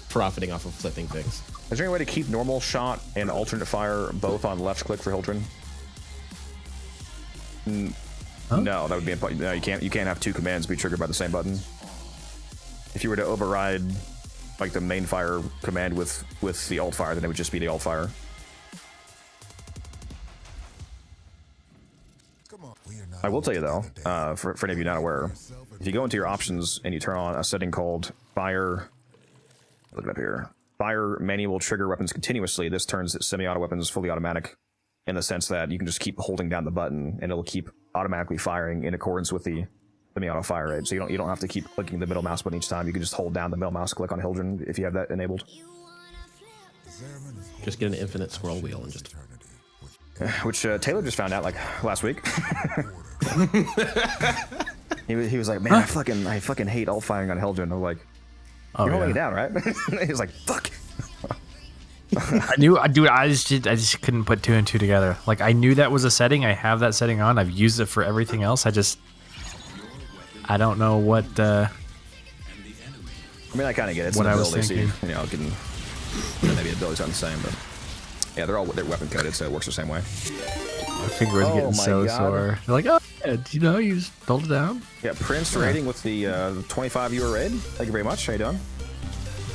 profiting off of flipping things. Is there any way to keep normal shot and alternate fire both on left click for Hildren? No, that would be impossible. No, you can't have 2 commands be triggered by the same button. If you were to override like the main fire command with the alt fire, then it would just be the alt fire. I will tell you though, for any of you not aware, if you go into your options and you turn on a setting called fire, look it up here, fire manual trigger weapons continuously, this turns semi-auto weapons fully automatic in the sense that you can just keep holding down the button and it'll keep automatically firing in accordance with the semi-auto fire rate. So you don't have to keep clicking the middle mouse button each time. You can just hold down the middle mouse click on Hildren if you have that enabled. Just get an infinite scroll wheel and just... Which Taylor just found out like last week. he was like, man, I fucking hate alt firing on Hildren. I'm like, you're holding it down, right? He was like, fuck. I knew, dude. I just couldn't put 2 and 2 together. Like I knew that was a setting. I have that setting on. I've used it for everything else. I don't know what. I mean, I kind of get it. It's what an I was ability, thinking. so maybe the abilities aren't the same, but yeah, they're weapon coded, so it works the same way. My finger was getting so sore. They're like, oh, yeah, you just hold it down. Yeah, Prince rating with the 25 viewer raid. Thank you very much. How you doing?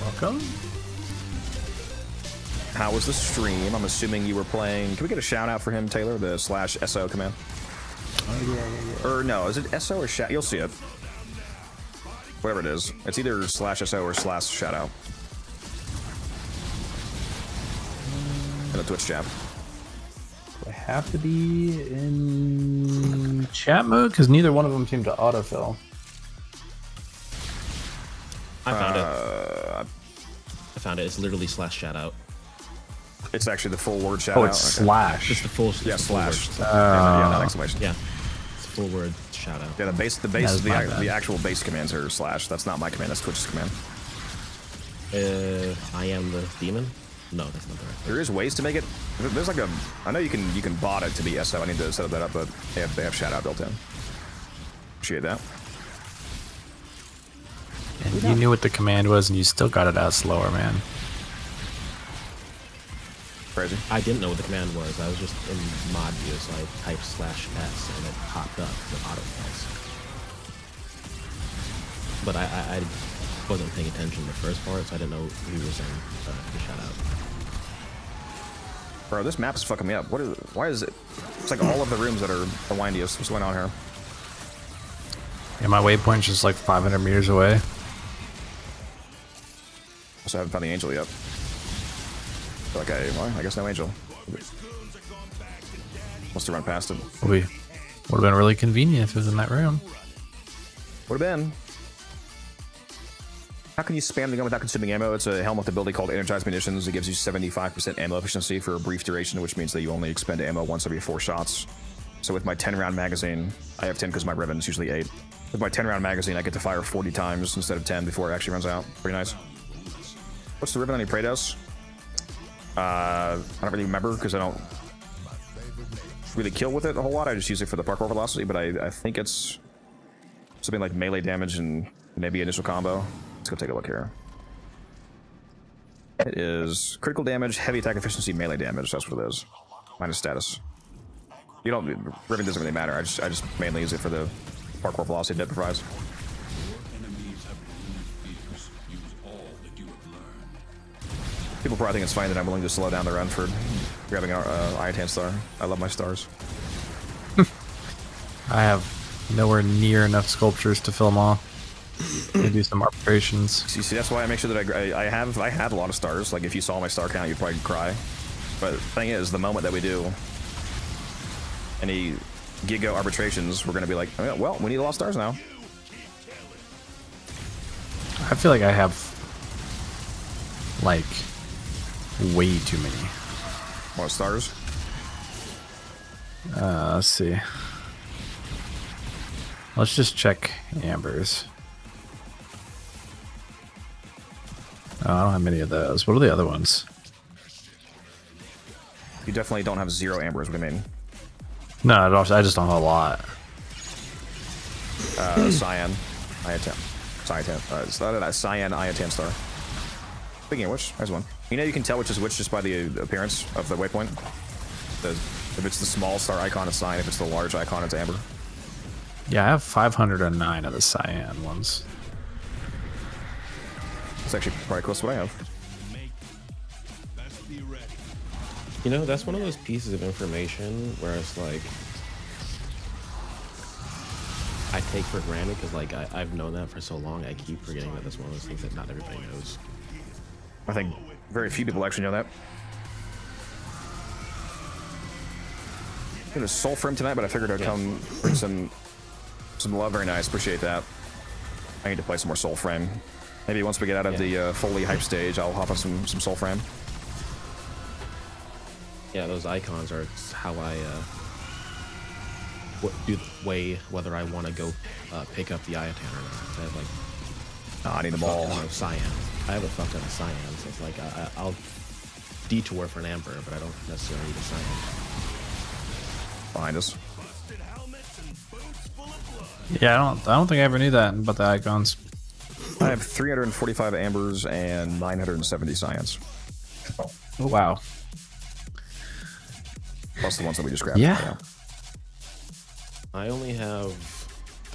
Welcome. How was the stream? I'm assuming you were playing. Can we get a shout out for him, Taylor? The /SO command. Oh yeah. Or no, is it SO or shout? You'll see it. Whatever it is, it's either /SO or /shout out. In the Twitch chat. Do I have to be in chat mode? Because neither one of them seem to autofill. I found it. I found it. It's literally /shout out. It's actually the full word shout Oh, out. it's slash. It's the full. Yeah, slash. Full word. Yeah, not exclamation. Yeah, it's a full word shout out. Yeah, the actual base commands are slash. That's not my command. That's Twitch's command. I am the demon. No, that's not the right. There is ways to make it. There's like a. I know you can bot it to be SO. I need to set that up, but they have shout out built in. Appreciate that. And you knew what the command was, and you still got it out slower, man. Crazy. I didn't know what the command was. I was just in mod view, so I typed /s and it popped up with autofills. But I wasn't paying attention the first part, so I didn't know who was saying the shout out. Bro, this map is fucking me up. Why is it? It's like all of the rooms that are the windiest. What's going on here? Yeah, my waypoint's just like 500 meters away. Also, I haven't found the angel yet. Well, I guess no angel. Must have run past it. We would have been really convenient if it was in that room. Would have been. How can you spam the gun without consuming ammo? It's a helmet ability called Energized Munitions. It gives you 75% ammo efficiency for a brief duration, which means that you only expend ammo once every 4 shots. So with my 10-round magazine, I have 10 because my Riven is usually 8. With my 10-round magazine, I get to fire 40 times instead of 10 before it actually runs out. Pretty nice. What's the Riven on your Praetos? I don't really remember because I don't really kill with it a whole lot. I just use it for the parkour velocity, but I think it's something like melee damage and maybe initial combo. Let's go take a look here. It is critical damage, heavy attack efficiency, melee damage. That's what it is. Minus status. You don't. Riven doesn't really matter. I just mainly use it for the parkour velocity that provides. People probably think it's fine that I'm willing to slow down the run for grabbing an Iatan star. I love my stars. I have nowhere near enough sculptures to fill them all. To do some operations. See, that's why I make sure that I have a lot of stars. Like if you saw my star count, you'd probably cry. But the thing is, the moment that we do any Giga arbitrations, we're gonna be like, oh, yeah, well, we need a lot of stars now. I feel like I have like way too many. What stars? Let's see. Let's just check ambers. Oh, I don't have many of those. What are the other ones? You definitely don't have 0 ambers. What do you mean? No, I just don't have a lot. Cyan, Iatan, Cyan, Iatan star. Speaking of which, there's one. You know you can tell which is which just by the appearance of the waypoint. If it's the small star icon, it's Cyan. If it's the large icon, it's amber. Yeah, I have 509 of the cyan ones. It's actually probably close to what I have. You know, that's one of those pieces of information where it's like I take for granted because like I've known that for so long. I keep forgetting that that's one of those things that not everybody knows. I think very few people actually know that. It was Soul Frame tonight, but I figured I'd come bring some love. Very nice, appreciate that. I need to play some more Soul Frame. Maybe once we get out of the fully hype stage, I'll hop on some Soul Frame. Yeah, those icons are how I do weigh whether I want to go pick up the Iatan or not. I have like I need them all. Cyans. I have a fuck ton of cyans. So it's like I'll detour for an amber, but I don't necessarily need a cyan. Behind us. Yeah, I don't think I ever knew that about the icons. I have 345 ambers and 970 cyans. Oh wow. Plus the ones that we just grabbed. Yeah. I only have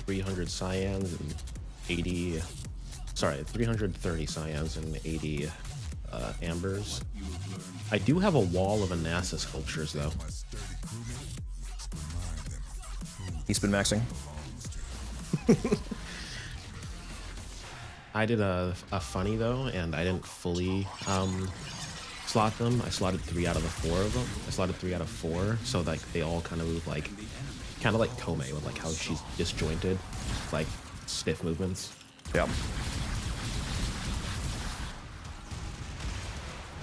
300 cyans and 80. Sorry, 330 cyans and 80 ambers. I do have a wall of Anassa sculptures though. He's been maxing. I did a funny though, and I didn't fully slot them. I slotted 3 out of the 4 of them. I slotted 3 out of 4, so like they all kind of move like, kind of like Kome with like how she's disjointed, like stiff movements. Yep.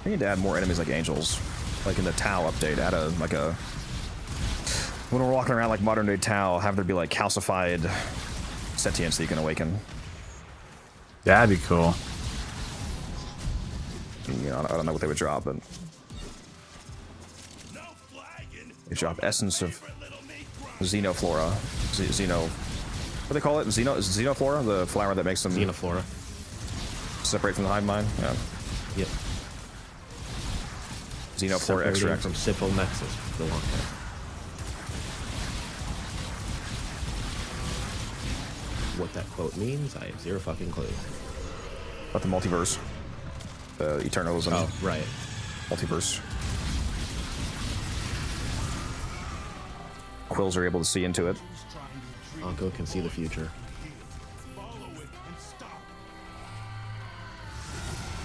I need to add more enemies like angels, like in the Tau update. Add when we're walking around like modern day Tau, have there be like calcified sentience that you can awaken. That'd be cool. You know, I don't know what they would drop, but they drop essence of Xenoflora. What do they call it? Xenoflora, the flower that makes them Xenoflora separate from the hive mind. Yeah. Yep. Xenoflora extract from Syphilnexus. The long hair. What that quote means, I have zero fucking clue. About the multiverse. The Eternals and right. Multiverse. Quills are able to see into it. Anko can see the future.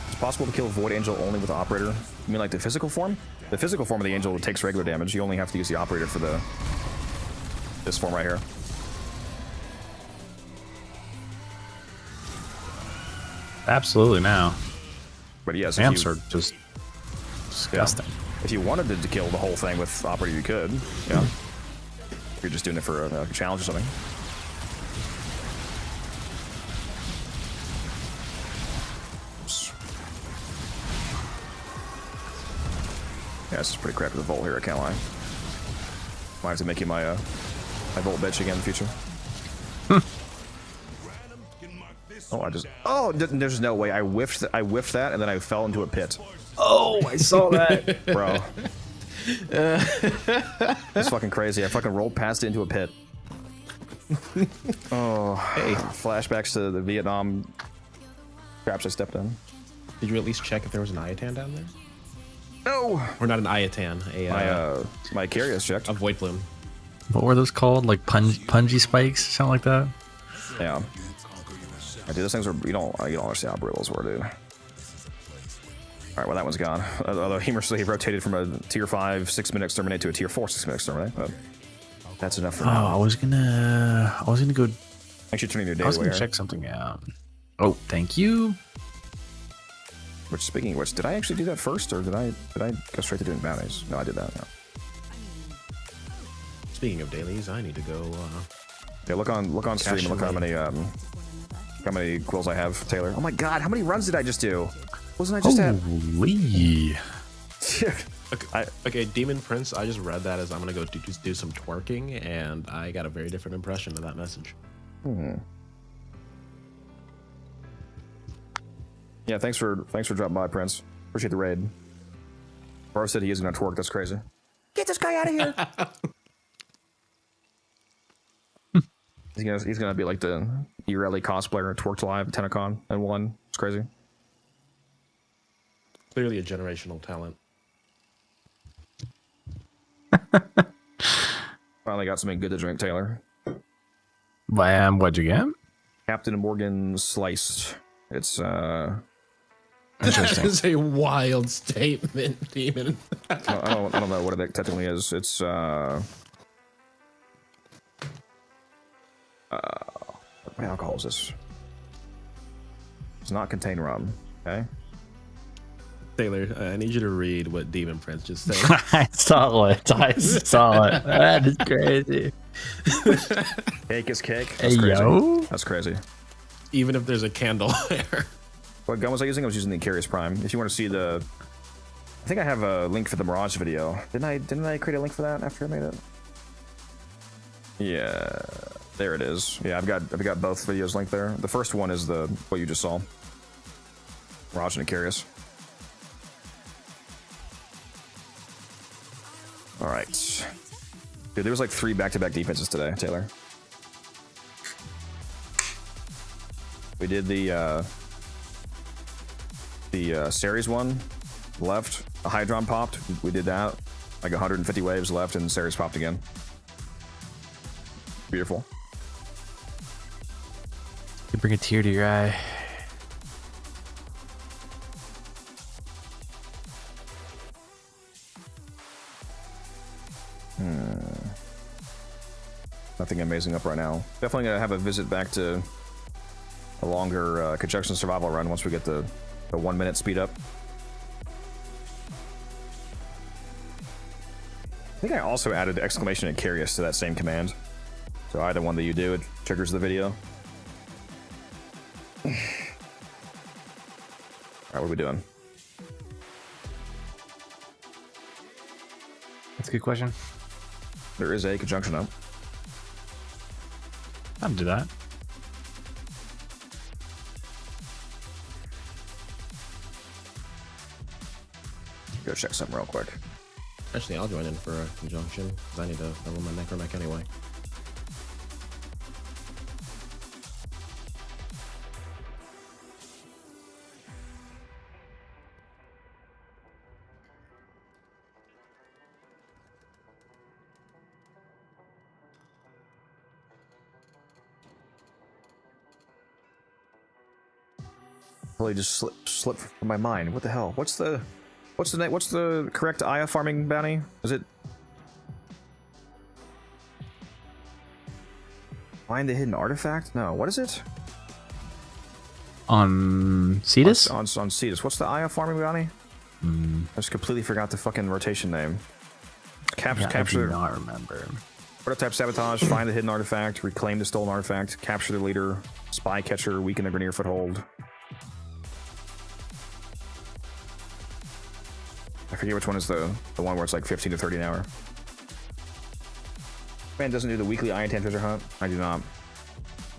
It's possible to kill Void Angel only with the Operator? You mean like the physical form? The physical form of the Angel takes regular damage. You only have to use the Operator for this form right here. Absolutely now. But yes, Amps are just disgusting. If you wanted to kill the whole thing with Operator, you could. Yeah. If you're just doing it for a challenge or something. Yeah, this is pretty crappy with Volt here, I can't lie. Might have to make you my Volt bitch again in the future. Oh, there's no way. I whiffed that, and then I fell into a pit. Oh, I saw that. Bro. It's fucking crazy. I fucking rolled past it into a pit. Oh, hey. Flashbacks to the Vietnam traps I stepped in. Did you at least check if there was an Iatan down there? No! Or not an Iatan, my Curious checked. A Void Plume. What were those called? Like pungy spikes? Something like that? Yeah. Dude, those things are, you don't understand how brutal those were, dude. Alright, well that one's gone. Although he rotated from a tier 5 6-minute exterminate to a tier 4 6-minute exterminate, but that's enough for now. I was gonna go. Actually, turning your day I was gonna away. check something out. Oh, thank you. Which, speaking of which, did I actually do that first, or did I go straight to doing bounties? No, I did that. No. Speaking of dailies, I need to go. Yeah, look on stream and look how many quills I have, Taylor. Oh my God, how many runs did I just do? Wasn't I just at? Holy. Okay, Demon Prince. I just read that as I'm gonna go do some twerking, and I got a very different impression of that message. Yeah, thanks for dropping by, Prince. Appreciate the raid. Bro said he is gonna twerk. That's crazy. Get this guy out of here. He's gonna be like the Urelli cosplayer, twerked live at TennoCon and won. It's crazy. Clearly a generational talent. Finally got something good to drink, Taylor. What'd you get? Captain Morgan Sliced. It's interesting. That is a wild statement, Demon. I don't know what it technically is. It's what alcohol is this? It's not contain rum, okay? Taylor, I need you to read what Demon Prince just said. I saw it. That is crazy. Cake is cake. That's crazy. Yo. That's crazy. Even if there's a candle there. What gun was I using? I was using the Curious Prime. If you want to see I think I have a link for the Mirage video. Didn't I create a link for that after I made it? Yeah, there it is. Yeah, I've got both videos linked there. The first one is what you just saw. Mirage and Curious. All right, dude. There was like 3 back-to-back defenses today, Taylor. We did the Ceres one left. A Hydron popped. We did that. Like 150 waves left, and Ceres popped again. Beautiful. You bring a tear to your eye. Nothing amazing up right now. Definitely gonna have a visit back to a longer conjunction survival run once we get the 1 minute speed up. I think I also added exclamation and Curious to that same command. So either one that you do, it triggers the video. Alright, what are we doing? That's a good question. There is a conjunction up. I'll do that. Go check something real quick. Actually, I'll join in for a conjunction, because I need to level my Necromech anyway. Totally just slipped from my mind. What the hell? What's the correct Aya farming bounty? Is it find the hidden artifact? No, what is it? On Cetus? On Cetus. What's the Aya farming bounty? I just completely forgot the fucking rotation name. Capture. I do not remember. Prototype sabotage, find the hidden artifact, reclaim the stolen artifact, capture the leader, spy catcher, weaken the Grenier foothold. I forget which one is the one where it's like 15 to 30 an hour. Man doesn't do the weekly Iron Tan treasure hunt. I do not.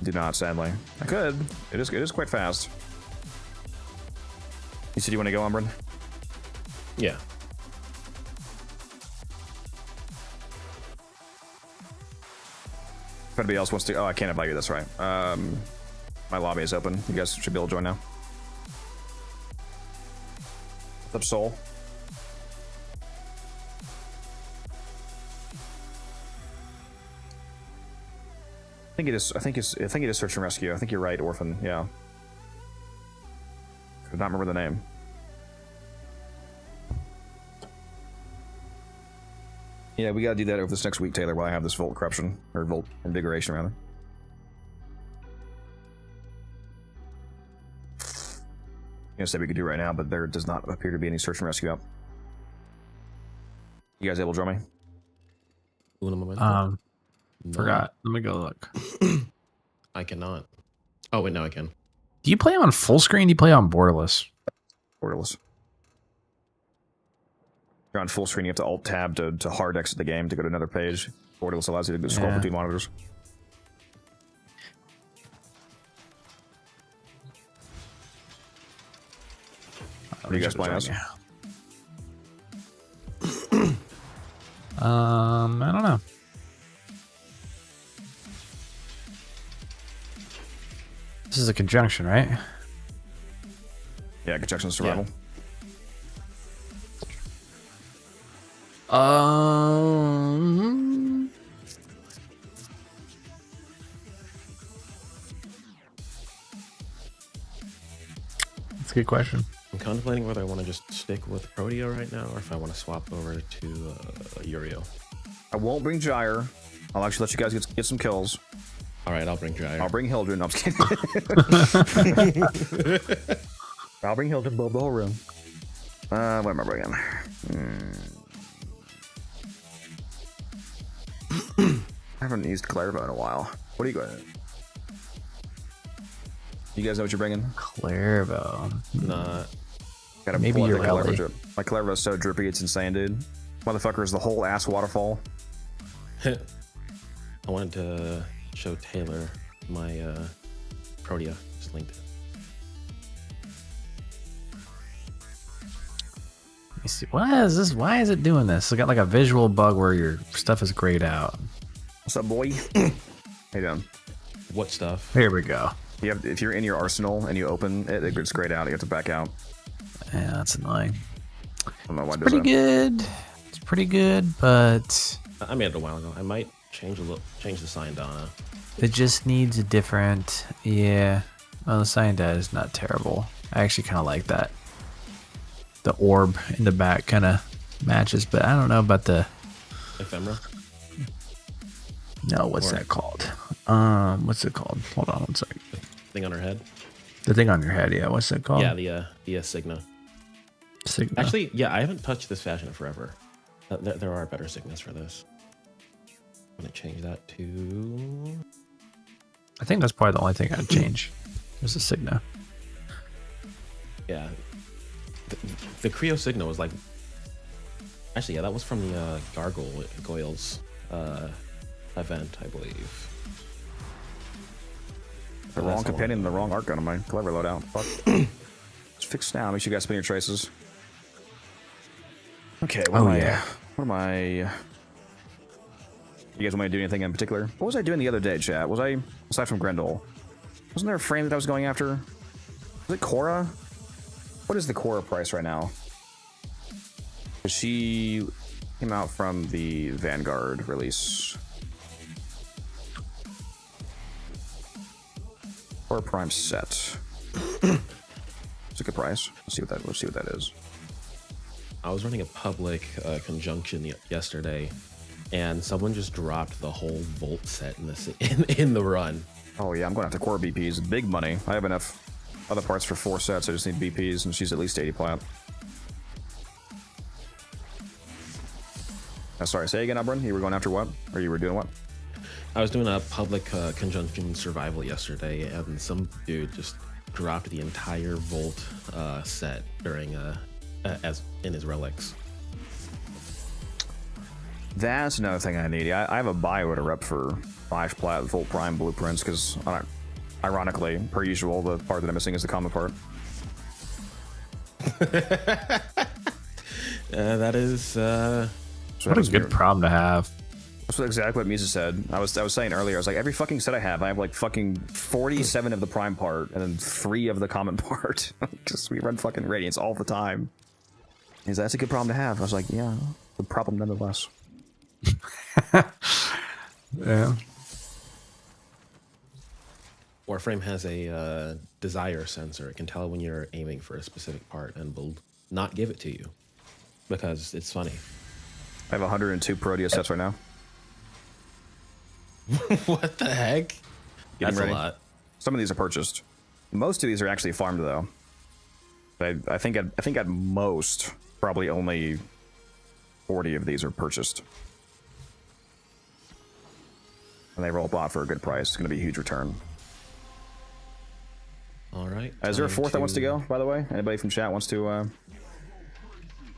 Do not, sadly. I could. It is quite fast. You said you want to go, Umbrin? Yeah. If anybody else wants to, oh, I can't invite you. That's right. My lobby is open. You guys should be able to join now. What's up, Soul? I think it is search and rescue. I think you're right, Orphan. Yeah. Could not remember the name. Yeah, we gotta do that over this next week, Taylor, while I have this Volt Corruption, or Volt Invigoration, rather. I said we could do right now, but there does not appear to be any search and rescue up. You guys able to join me? Forgot. Let me go look. I cannot. Oh, wait, now I can. Do you play on full screen? Do you play on borderless? Borderless. You're on full screen, you have to Alt-Tab to hard exit the game to go to another page. Borderless allows you to scroll between monitors. What are you guys playing as? I don't know. This is a conjunction, right? Yeah, conjunction survival. That's a good question. I'm contemplating whether I want to just stick with Proteo right now or if I want to swap over to Uriel. I won't bring Gyre. I'll actually let you guys get some kills. Alright, I'll bring Gyre. I'll bring Hildren. No, I'm just kidding. I'll bring Hildren above the whole room. What am I bringing? I haven't used Clairvo in a while. What are you going? You guys know what you're bringing? Clairvo. Nah. Gotta maybe pull out you're the Clairvo Ellie. drip. My Clairvo is so drippy, it's insane, dude. Motherfucker is the whole ass waterfall. I wanted to show Taylor my Proteo. Just linked it. Let me see. What is this? Why is it doing this? It got like a visual bug where your stuff is grayed out. What's up, boy? Hey, down. What stuff? Here we go. You have, if you're in your arsenal and you open it, it gets grayed out. You have to back out. Yeah, that's annoying. I don't know why it does Pretty that. good. It's pretty good, but I made it a while ago. I might change the sign Donna. it just needs a different. Yeah. Well, the sign is not terrible. I actually kind of like that. The orb in the back kind of matches, but I don't know about the Ephemera? No, what's that called? What's it called? Hold on one second. Thing on her head? The thing on your head, yeah. What's that called? Yeah, the Signa. Signa. Actually, yeah, I haven't touched this fashion in forever. There are better Signas for this. I'm gonna change that to. I think that's probably the only thing I'd change. There's a Signa. Yeah. The Creo Signa was like. Actually, yeah, that was from the Gargoyles event, I believe. The wrong companion and the wrong art gun on my clever loadout. Fuck. It's fixed now. Make sure you guys spin your traces. Okay, what am I? What am I? You guys want me to do anything in particular? What was I doing the other day, chat? Was I, aside from Grendel, wasn't there a frame that I was going after? Was it Korra? What is the Korra price right now? She came out from the Vanguard release. Korra Prime set. It's a good price. Let's see what that is. I was running a public conjunction yesterday, and someone just dropped the whole Volt set in the run. Oh yeah, I'm going after core BPs. Big money. I have enough other parts for 4 sets. I just need BPs, and she's at least 80 plant. Sorry, say again, Ubrin. You were going after what? Or you were doing what? I was doing a public conjunction survival yesterday, and some dude just dropped the entire Volt set during as in his relics. That's another thing I need. I have a bioorder up for 5 plat Volt Prime blueprints because, ironically, per usual, the part that I'm missing is the common part. That is. What a good problem to have. That's exactly what Misa said. I was saying earlier. I was like, every fucking set I have like fucking 47 of the prime part and then 3 of the common part. Because we run fucking Radiance all the time. He's like, that's a good problem to have. I was like, yeah, the problem nonetheless. Yeah. Warframe has a desire sensor. It can tell when you're aiming for a specific part and will not give it to you because it's funny. I have 102 Proteus sets right now. What the heck? That's a lot. Some of these are purchased. Most of these are actually farmed though. I think at most probably only 40 of these are purchased. And they roll bot for a good price. It's going to be a huge return. All right. Is there a 4th that wants to go, by the way? Anybody from chat wants to...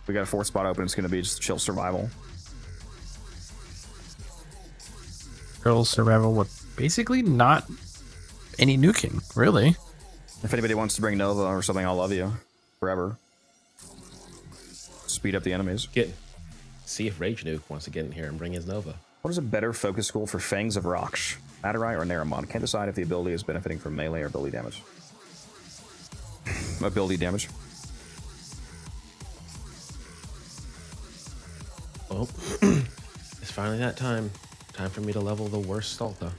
We got a 4th spot open. It's going to be just chill survival. Girl survival with basically not any nuking, really. If anybody wants to bring Nova or something, I'll love you. Forever. Speed up the enemies. See if Rage Nuke wants to get in here and bring his Nova. What is a better focus school for Fangs of Raksh? Aderai or Naramon? Can't decide if the ability is benefiting from melee or ability damage. Ability damage. Oh, it's finally that time. Time for me to level the worst Salta.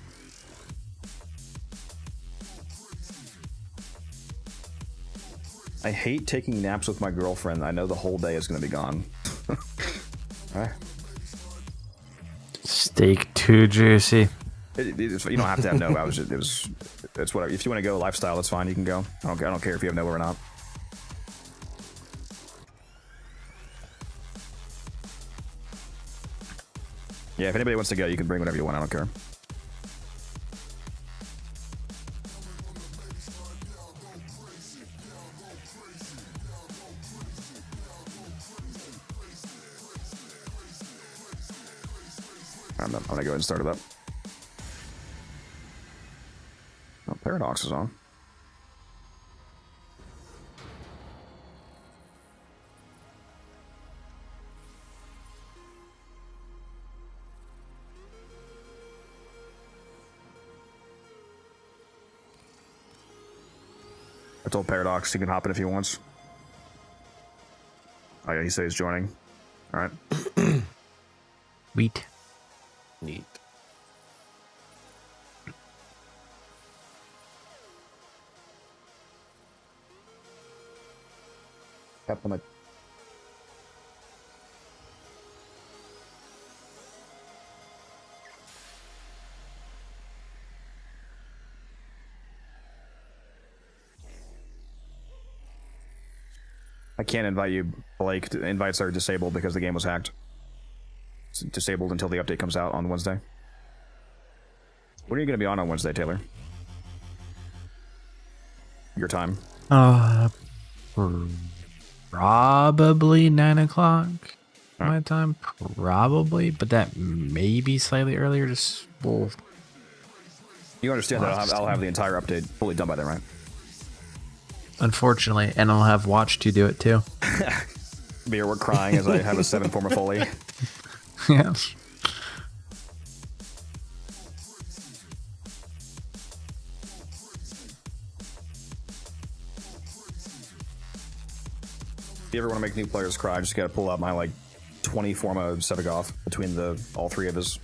I hate taking naps with my girlfriend. I know the whole day is going to be gone. Alright. Steak too juicy. You don't have to have Nova. It's whatever. If you want to go lifestyle, that's fine. You can go. I don't care if you have Nova or not. Yeah, if anybody wants to go, you can bring whatever you want. I don't care. I'm gonna go ahead and start it up. Oh, Paradox is on. I told Paradox he can hop in if he wants. Oh yeah, he says he's joining. All right. Wheat. Neat. Captain, I can't invite you, Blake. Invites are disabled because the game was hacked. It's disabled until the update comes out on Wednesday. When are you going to be on Wednesday, Taylor? Your time? Probably 9 o'clock. My time, probably, but that may be slightly earlier. Just well, you understand that I'll have the entire update fully done by then, right? Unfortunately, and I'll have Watch to do it too. Beer, we're crying as I have a 7 form of Foley. Yeah. If you ever want to make new players cry, just gotta pull out my like 20 form of Sevagoth between all 3 of his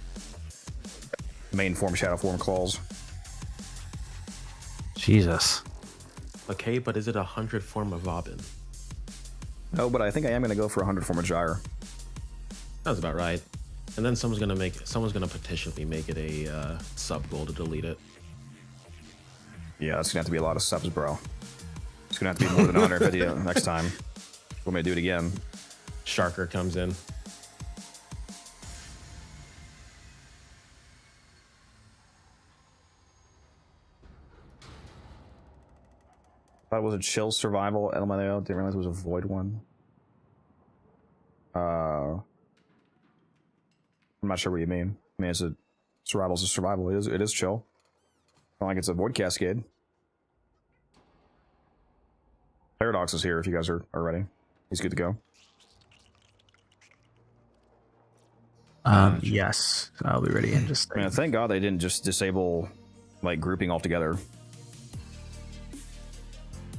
main form, shadow form, claws. Jesus. Okay, but is it 100 form of Robin? No, but I think I am gonna go for 100 form of Gyre. Sounds about right. And then someone's gonna petition me, make it a sub goal to delete it. Yeah, it's gonna have to be a lot of subs, bro. It's gonna have to be more than 150 next time. Want me to do it again? Sharker comes in. Thought it was a chill survival LMAO. Didn't realize it was a void one. I'm not sure what you mean. I mean, it's a survival's a survival. It is chill. Not like it's a void cascade. Paradox is here if you guys are ready. He's good to go. Yes, I'll be ready in just. I mean, thank God they didn't just disable like grouping altogether.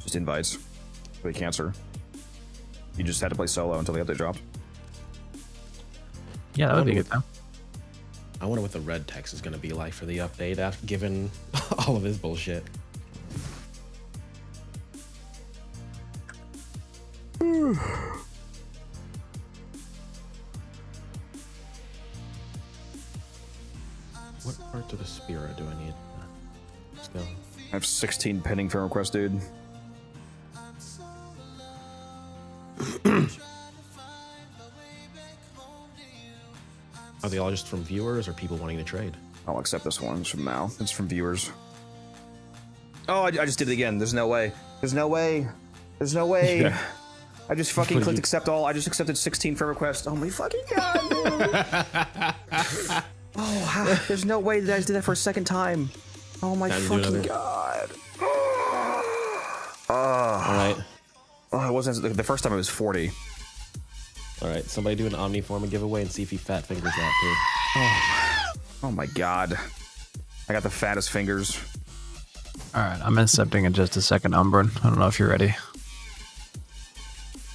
Just invites for the cancer. You just had to play solo until the update dropped. Yeah, that would be good though. I wonder what the red text is going to be like for the update after given all of his bullshit. What part of the Spira do I need? Still. I have 16 pending friend requests, dude. Are they all just from viewers or people wanting to trade? I'll accept this one. It's from Mal. It's from viewers. Oh, I just did it again. There's no way. There's no way. There's no way. Yeah. I just fucking clicked accept all. I just accepted 16 friend requests. Oh my fucking god, dude. Oh, there's no way that I just did that for a second time. Oh my fucking god. Alright. Oh, it wasn't. The first time it was 40. Alright, somebody do an Omniform giveaway and see if he fat fingers that too. Oh my god. I got the fattest fingers. Alright, I'm accepting in just a second, Umbran. I don't know if you're ready.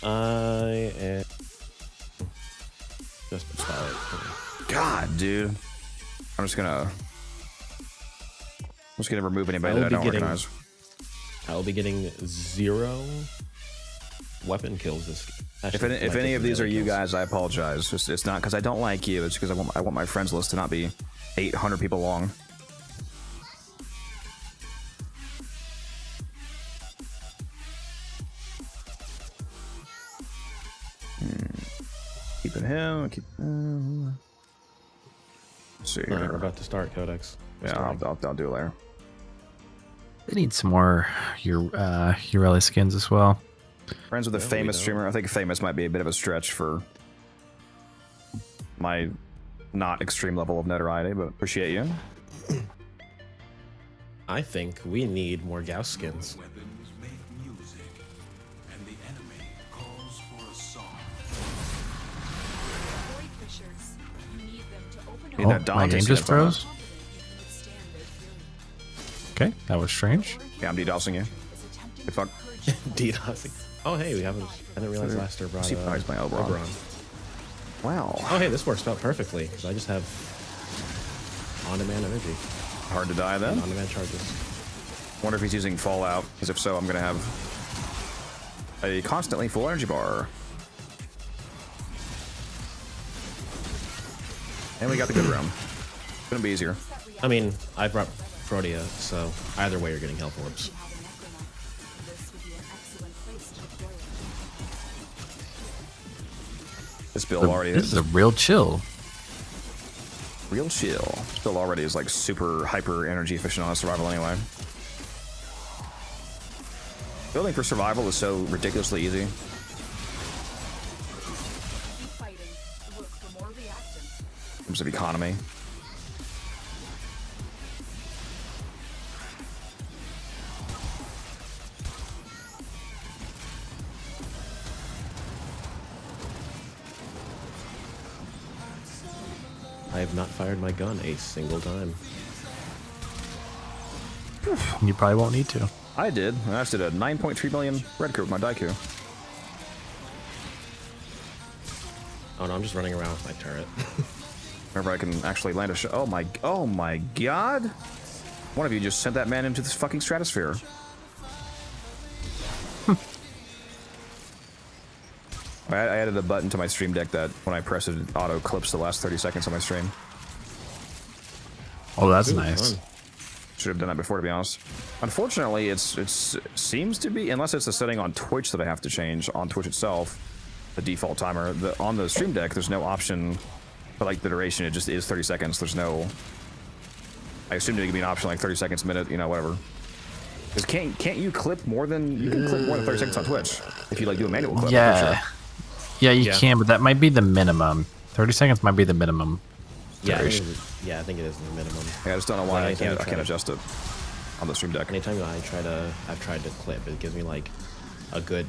I am just about. God, dude. I'm just gonna remove anybody that I don't recognize. I will be getting 0 weapon kills this. Actually, If any of these are you guys, I apologize. It's not because I don't like you. It's because I want my friends list to not be 800 people long. Keeping him. Let's see here. Alright, we're about to start Codex. Yeah, I'll do it later. They need some more Ureli skins as well. Friends with a famous streamer. I think famous might be a bit of a stretch for my not extreme level of notoriety, but appreciate you. I think we need more Gauss skins. Weapons make music, and the enemy calls for a song. Void fissures. You need them to open Need Oh, that my Dante game just skin on froze. Okay, that was strange. Yeah, I'm DDoSing you. Good fuck. DDoSing. Oh hey, I didn't realize Laster brought Surprised by Oberon. Wow. Oh hey, this works out perfectly because I just have on-demand energy. Hard to die then. On-demand charges. Wonder if he's using Fallout, because if so, I'm gonna have a constantly full energy bar. And we got the good room. Gonna be easier. I mean, I brought Protea, so either way you're getting health orbs. This build already This is a real chill. real chill. This build already is like super hyper energy efficient on a survival anyway. Building for survival is so ridiculously easy. Keep fighting. Look for more reactants. In terms of economy. I have not fired my gun a single time. You probably won't need to. I did. I just did a 9.3 million red coat with my Daiku. Oh no, I'm just running around with my turret. Whenever I can actually land a shot. Oh my god! One of you just sent that man into this fucking stratosphere. I added a button to my stream deck that when I press it, it auto clips the last 30 seconds of my stream. Oh, that's Ooh, nice. fun. Should have done that before, to be honest. Unfortunately, it seems to be, unless it's a setting on Twitch that I have to change on Twitch itself, the default timer. On the stream deck, there's no option for like the duration. It just is 30 seconds. There's no. I assume there could be an option like 30 seconds, minute, you know, whatever. Because can't you clip more than you can clip more than 30 seconds on Twitch if you like do a manual clip? Yeah, Sure. yeah, you can, but that might be the minimum. 30 seconds might be the minimum. Yeah, I duration. think it is the minimum. Yeah, I just don't know why Like, I can't adjust it on the stream deck. Anytime I've tried to clip, it gives me like a good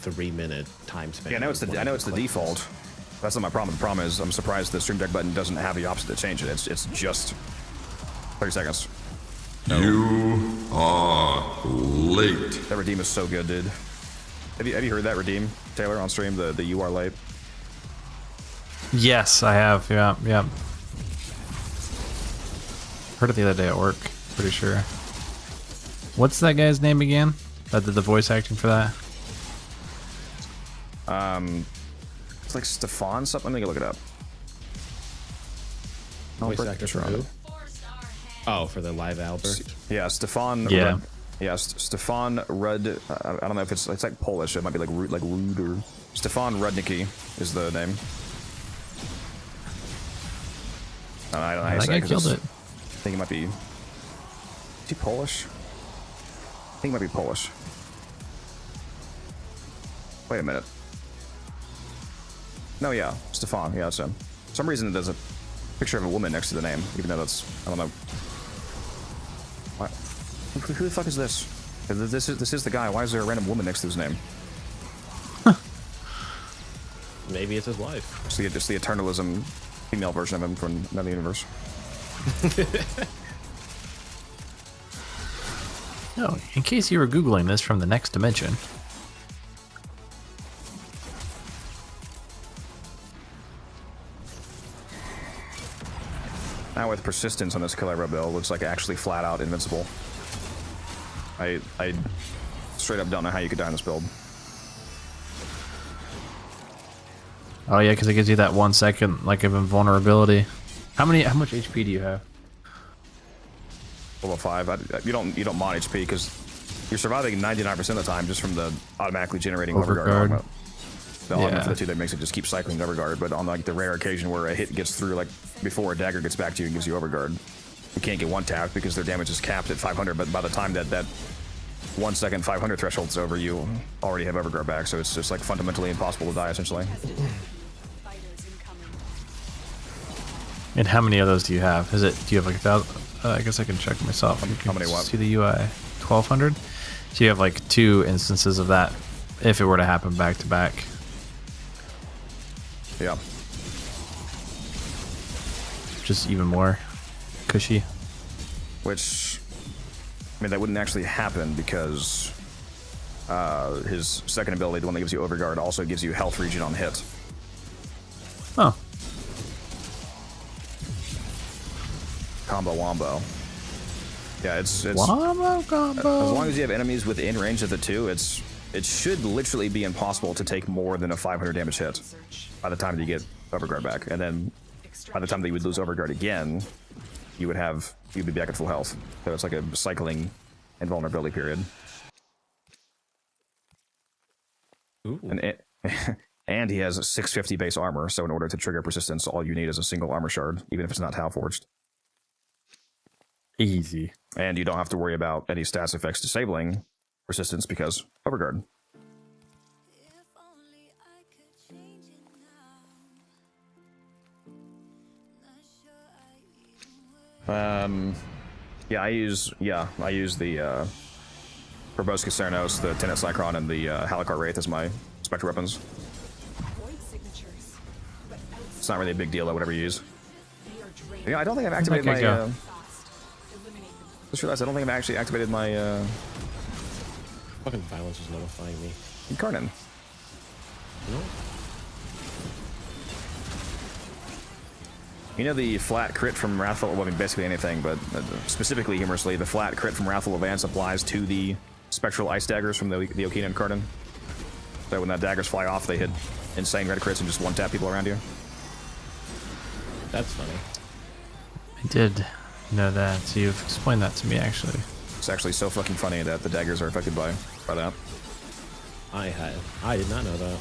3-minute time span. Yeah, I know it's the default. That's not my problem. The problem is I'm surprised the stream deck button doesn't have the option to change it. It's just 30 seconds. You are late. That redeem is so good, dude. Have you heard that redeem, Taylor, on stream? The you are late. Yes, I have. Yeah, yeah. Heard it the other day at work. Pretty sure. What's that guy's name again? That did the voice acting for that? It's like Stefan something. Let me look it up. Voice actor for who? Oh, for the live Albert. Yeah, Stefan. Yeah. Rudd, yeah, Stefan Rudd. I don't know if it's like Polish. It might be like Rud or Stefan Rudnicki is the name. I don't know how you That say guy it, killed it. I think it might be. Is he Polish? I think it might be Polish. Wait a minute. No, yeah, Stefan. Yeah, it's him. For some reason, there's a picture of a woman next to the name, even though that's I don't know. What? Who the fuck is this? This is the guy. Why is there a random woman next to his name? Maybe it's his wife. Just the Eternalism female version of him from another universe. No, in case you were Googling this from the next dimension. Now with persistence on this Calibra build, looks like actually flat out invincible. I straight up don't know how you could die in this build. Oh yeah, because it gives you that 1 second like of invulnerability. How much HP do you have? Level 5. You don't mod HP because you're surviving 99% of the time just from the automatically generating overguard. Overguard. The element for the 2 that makes it just keep cycling overguard, but on like the rare occasion where a hit gets through, like before a dagger gets back to you and gives you overguard, you can't get one tapped because their damage is capped at 500. But by the time that 1 second 500 threshold's over, you already have overguard back. So it's just like fundamentally impossible to die essentially. And how many of those do you have? Do you have like 1,000? I guess I can check myself. How many what? See the UI. 1,200? So you have like 2 instances of that if it were to happen back to back. Yeah. Just even more cushy. Which, I mean, that wouldn't actually happen because his second ability, the one that gives you overguard, also gives you health regen on hit. Oh. Combo wombo. Yeah, it's Wombo combo. as long as you have enemies within range of the 2, it should literally be impossible to take more than a 500 damage hit by the time that you get overguard back, and then by the time that you would lose overguard again, you'd be back at full health. So it's like a cycling invulnerability period. Ooh. And he has 650 base armor, so in order to trigger persistence, all you need is a single armor shard, even if it's not Tau forged. Easy. And you don't have to worry about any stats effects disabling persistence because overguard. Yeah, I use the Proboscis Cernos, the Tenet Cycron, and the Halicar Wraith as my spectral weapons. It's not really a big deal, whatever you use. Yeah, I don't think I've activated my. Just realized I don't think I've actually activated my. Fucking violence is notifying me. Incarnin. No. You know the flat crit from Wrathful, well, I mean basically anything, but specifically humorously, the flat crit from Wrathful Advance applies to the spectral ice daggers from the Okina and Cardin. So when that daggers fly off, they hit insane red crits and just one-tap people around you. That's funny. I did know that. So you've explained that to me, actually. It's actually so fucking funny that the daggers are affected by that. I did not know that.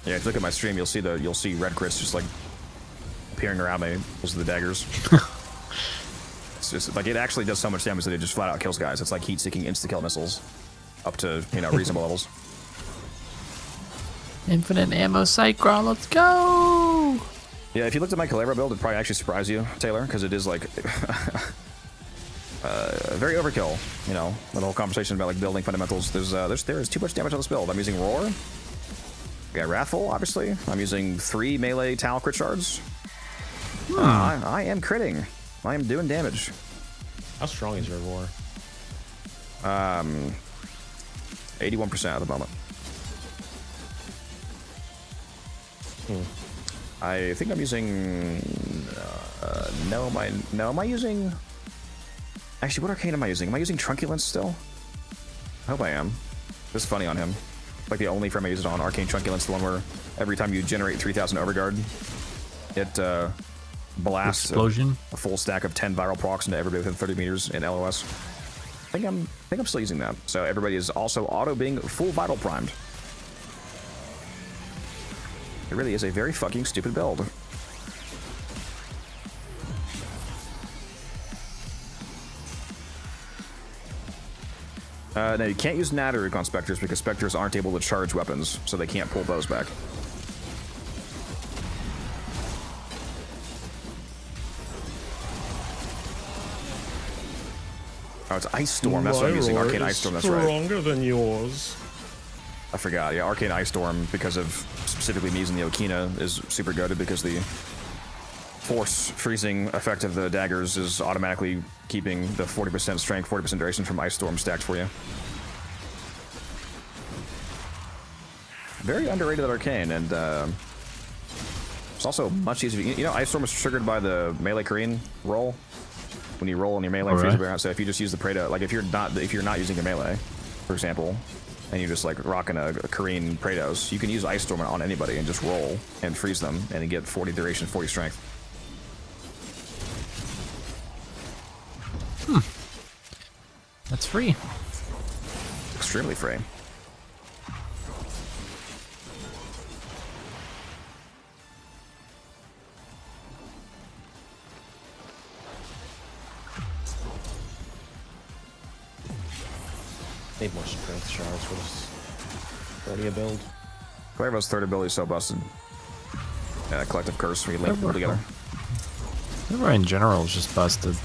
Yeah, if you look at my stream, you'll see red crits just like appearing around me because of the daggers. It's just like it actually does so much damage that it just flat out kills guys. It's like heat-seeking insta-kill missiles up to reasonable levels. Infinite ammo Cycron, let's go! Yeah, if you looked at my Calabro build, it'd probably actually surprise you, Taylor, because it is like very overkill. You know, the whole conversation about like building fundamentals. There is too much damage on this build. I'm using Roar. I got Wrathful, obviously. I'm using 3 melee Tal crit shards. I am critting. I am doing damage. How strong is your Roar? 81% at the moment. I think I'm using. Am I using? Actually, what arcane am I using? Am I using Trunculence still? I hope I am. This is funny on him. Like the only frame I use it on, Arcane Trunculence, the one where every time you generate 3,000 Overguard, it blasts Explosion. a full stack of 10 viral procs into everybody within 30 meters in LOS. I think I'm still using that. So everybody is also auto being full vital primed. It really is a very fucking stupid build. Now you can't use Natteruk on Spectres because Spectres aren't able to charge weapons, so they can't pull bows back. Oh, it's Ice Storm. That's what I'm using. Arcane Ice Storm. That's right. Stronger than yours. I forgot. Yeah, Arcane Ice Storm, because of specifically me using the Okina, is super goated because the force freezing effect of the daggers is automatically keeping the 40% strength, 40% duration from Ice Storm stacked for you. Very underrated at Arcane, and it's also much easier. You know, Ice Storm is triggered by the melee Korean roll. When you roll on your melee, so if you just use the Preda, like if you're not using a melee, for example, and you're just like rocking a Korean Praetos, you can use Ice Storm on anybody and just roll and freeze them and you get 40 duration, 40 strength. That's free. Extremely free. Need more strength shards for this Guardia build. Clairvow's third ability is so busted. Yeah, Collective Curse, we link them together. Clairvow in general is just busted.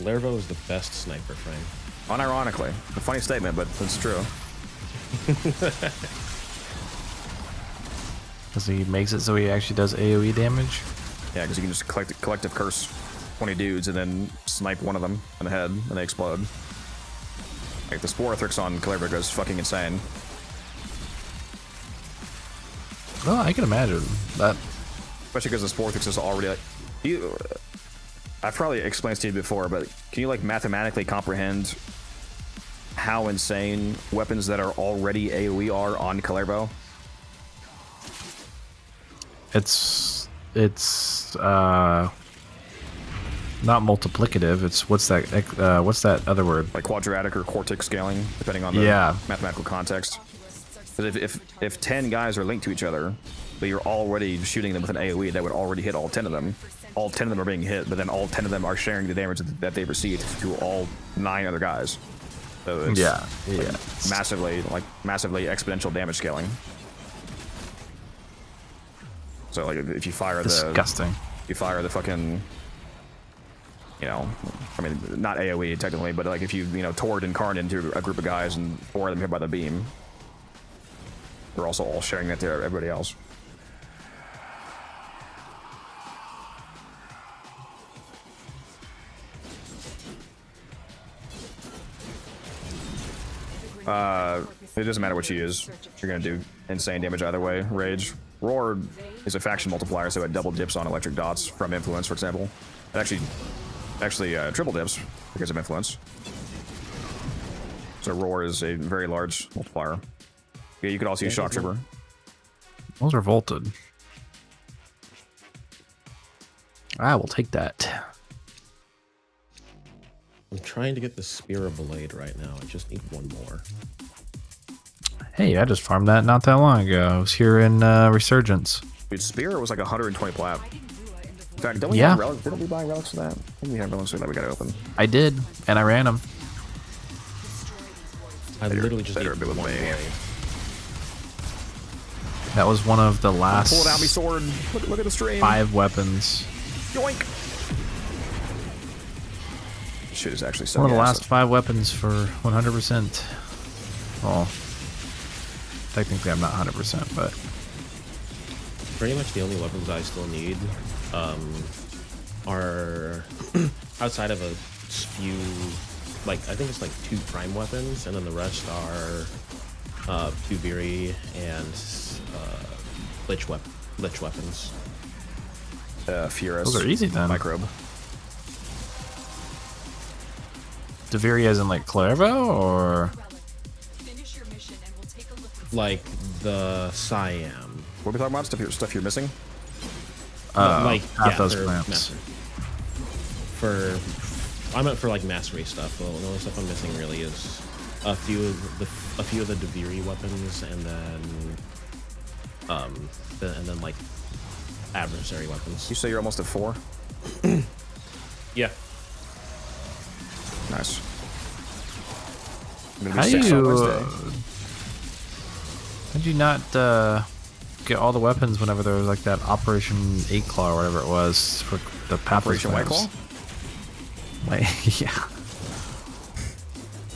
Lervo is the best sniper frame. Unironically. A funny statement, but it's true. Because he makes it so he actually does AoE damage? Yeah, because you can just Collective Curse 20 dudes and then snipe one of them in the head and they explode. Like, the Sporothrix on Calibra goes fucking insane. Well, I can imagine that. Especially because the Sporothrix is already like... I've probably explained this to you before, but can you, like, mathematically comprehend how insane weapons that are already AoE are on Calibra? It's not multiplicative. It's what's that other word? Like quadratic or quartic scaling, depending on the mathematical context. But if 10 guys are linked to each other, but you're already shooting them with an AoE that would already hit all 10 of them, all 10 of them are being hit, but then all 10 of them are sharing the damage that they received to all 9 other guys. So it's massively exponential damage scaling. So like if you fire disgusting. You fire the fucking, you know, I mean, not AoE technically, but like if you Tord and Karn into a group of guys and 4 of them hit by the beam, they're also all sharing that to everybody else. It doesn't matter what you use. You're gonna do insane damage either way. Rage. Roar is a faction multiplier, so it double dips on electric dots from influence, for example. It actually triple dips because of influence. So Roar is a very large multiplier. Yeah, you could also use Shock Trooper. Those are vaulted. I will take that. I'm trying to get the Spear of Blade right now. I just need one more. Hey, I just farmed that not that long ago. I was here in Resurgence. Dude, Spear was like 120 plat. In fact, don't we Yeah. have relics? Didn't we buy relics for that? I think we have relics for that we gotta open. I did, and I ran them. I literally just need one way. blade. That was one of the last Pull it out, me sword. Look at the stream. 5 weapons. Yoink. Shit is actually so One of the gas. last 5 weapons for 100%. Well, technically I'm not 100%, but Pretty much the only weapons I still need are outside of a few, like I think it's like 2 prime weapons, and then the rest are Tuviri and lich weapons. Furus. those are easy then. Microbe. Deviri as in like Clairvo, or Finish your mission and we'll take a look. Like the Siam. What are we talking about? Stuff you're missing? Like half those for clamps. master. I meant for like mastery stuff. Well, the only stuff I'm missing really is a few of the Deviri weapons, and then like adversary weapons. You say you're almost at 4? Yeah. Nice. how do you not get all the weapons whenever there was like that Operation 8 Claw or whatever it was for the Pathless Operation White Claw? Like, yeah.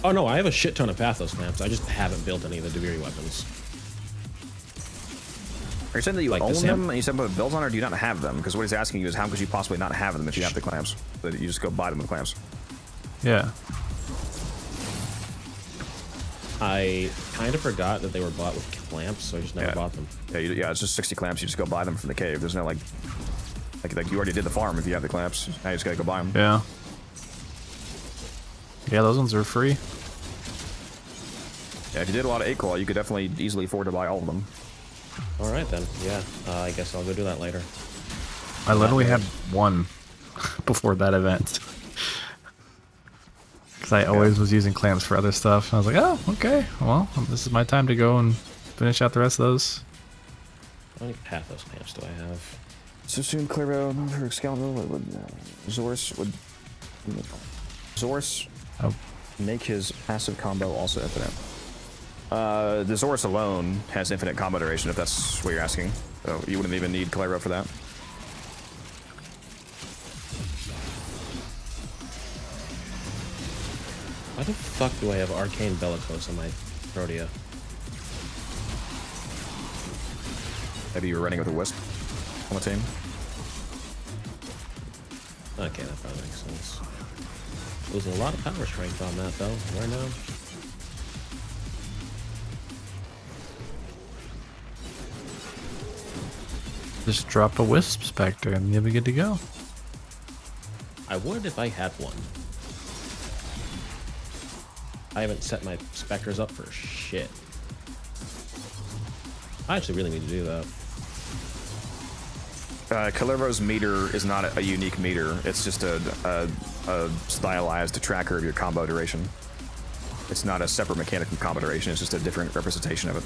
Oh no, I have a shit ton of Pathos clamps. I just haven't built any of the Deviri weapons. Are you saying that you Like the own Sam- them and you said put builds on, or do you not have them? Because what he's asking you is how could you possibly not have them if you have the clamps? But you just go buy them with clamps. Yeah. I kind of forgot that they were bought with clamps, so I just never bought them. Yeah, it's just 60 clamps. You just go buy them from the cave. There's no like you already did the farm if you have the clamps. Now you just gotta go buy them. Yeah. Yeah, those ones are free. Yeah, if you did a lot of 8 Claw, you could definitely easily afford to buy all of them. All right then. Yeah, I guess I'll go do that later. I literally had one before that event. Because I always was using clamps for other stuff. I was like, oh, okay. Well, this is my time to go and finish out the rest of those. How many Pathos clamps do I have? So soon, Clairvo, for Excalibur, Zorus would make his passive combo also infinite. The Zorus alone has infinite combo duration, if that's what you're asking. So you wouldn't even need Clairvo for that. Why the fuck do I have Arcane Bellicose on my Protea? Maybe you were running with a Wisp on the team. Okay, that probably makes sense. There's a lot of power strength on that though. Right now. Just drop a Wisp Spectre and you'll be good to go. I would if I had one. I haven't set my Spectres up for shit. I actually really need to do that. Calibro's meter is not a unique meter. It's just a stylized tracker of your combo duration. It's not a separate mechanic from combo duration. It's just a different representation of it.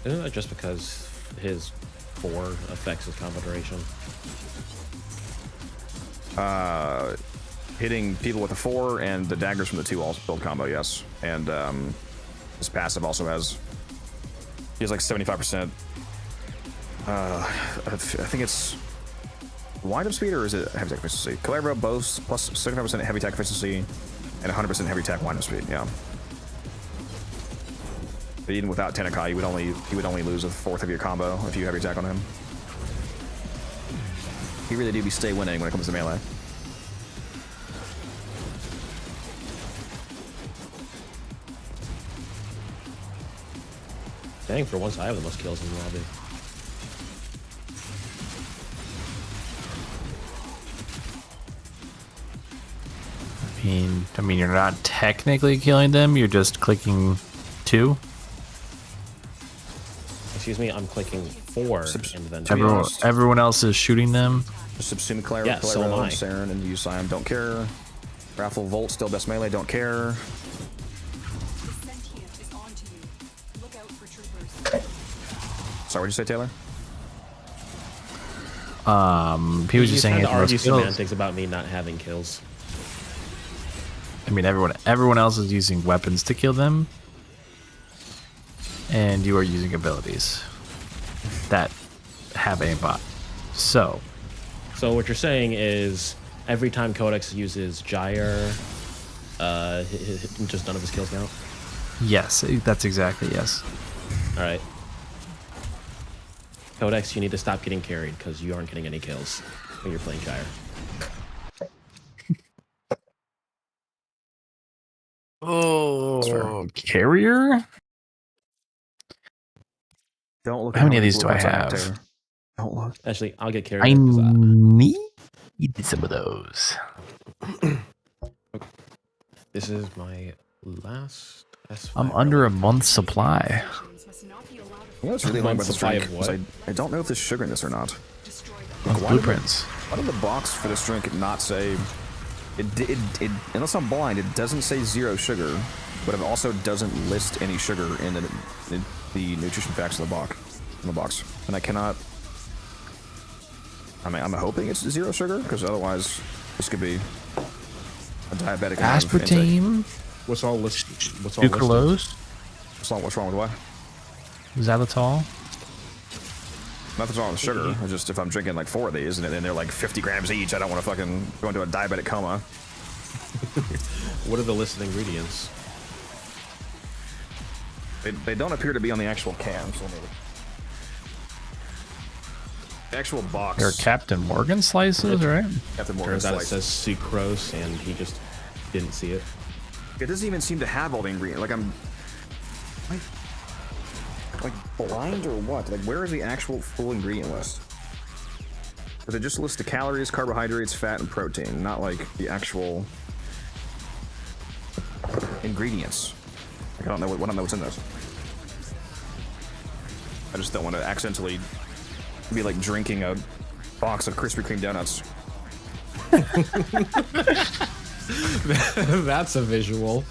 Isn't that just because his 4 affects his combo duration? Hitting people with a 4 and the daggers from the 2 also build combo, yes. And his passive also has... He has like 75%. I think it's wind up speed, or is it heavy attack efficiency? Calibro boasts plus 75% heavy attack efficiency and 100% heavy attack wind up speed. Yeah. But even without TennoCreate, he would only lose a fourth of your combo if you heavy attack on him. He really do be stay winning when it comes to melee. Dang, for once I have the most kills in the lobby. I mean, you're not technically killing them. You're just clicking 2. Excuse me, I'm clicking 4 and then Everyone else is shooting them. Subsume Clara, Yeah, so am I. Saren, and Usiam don't care. Raffle Volt still best melee, don't care. Sorry, what'd you say, Taylor? He was just saying trying to he has argue the most kills. semantics about me not having kills. I mean, everyone else is using weapons to kill them, and you are using abilities that have aimbot. So what you're saying is every time Codex uses Gyre, just none of his kills count? yes, that's exactly yes. All right. Codex, you need to stop getting carried because you aren't getting any kills when you're playing Gyre. Oh, carrier. Don't look. How many of these do I have? Taylor. Don't look. Actually, I'll get carried. I need some of those. This is my last S5. I'm under a month's supply. You know what's really annoying about this Supply drink? of what? I don't know if there's sugar in this or not. Of blueprints. Why did the box for this drink not say... It, unless I'm blind, it doesn't say 0 sugar, but it also doesn't list any sugar in the nutrition facts of the box. And I cannot... I mean, I'm hoping it's 0 sugar, because otherwise this could be a diabetic... Aspartame. What's all listed? What's all listed? Sucralose. What's wrong with what? Xylitol. Nothing's wrong with sugar. It's just if I'm drinking like 4 of these and then they're like 50 grams each, I don't want to fucking go into a diabetic coma. What are the listed ingredients? They don't appear to be on the actual can. So the actual box. They're Captain Morgan slices, right? Captain Morgan Turns out it slice. says sucrose and he just didn't see it. It doesn't even seem to have all the ingredients. Like I'm like blind or what? Like where is the actual full ingredient list? Does it just list the calories, carbohydrates, fat, and protein, not like the actual ingredients? Like I don't know what's in this. I just don't want to accidentally be like drinking a box of Krispy Kreme donuts. That's a visual.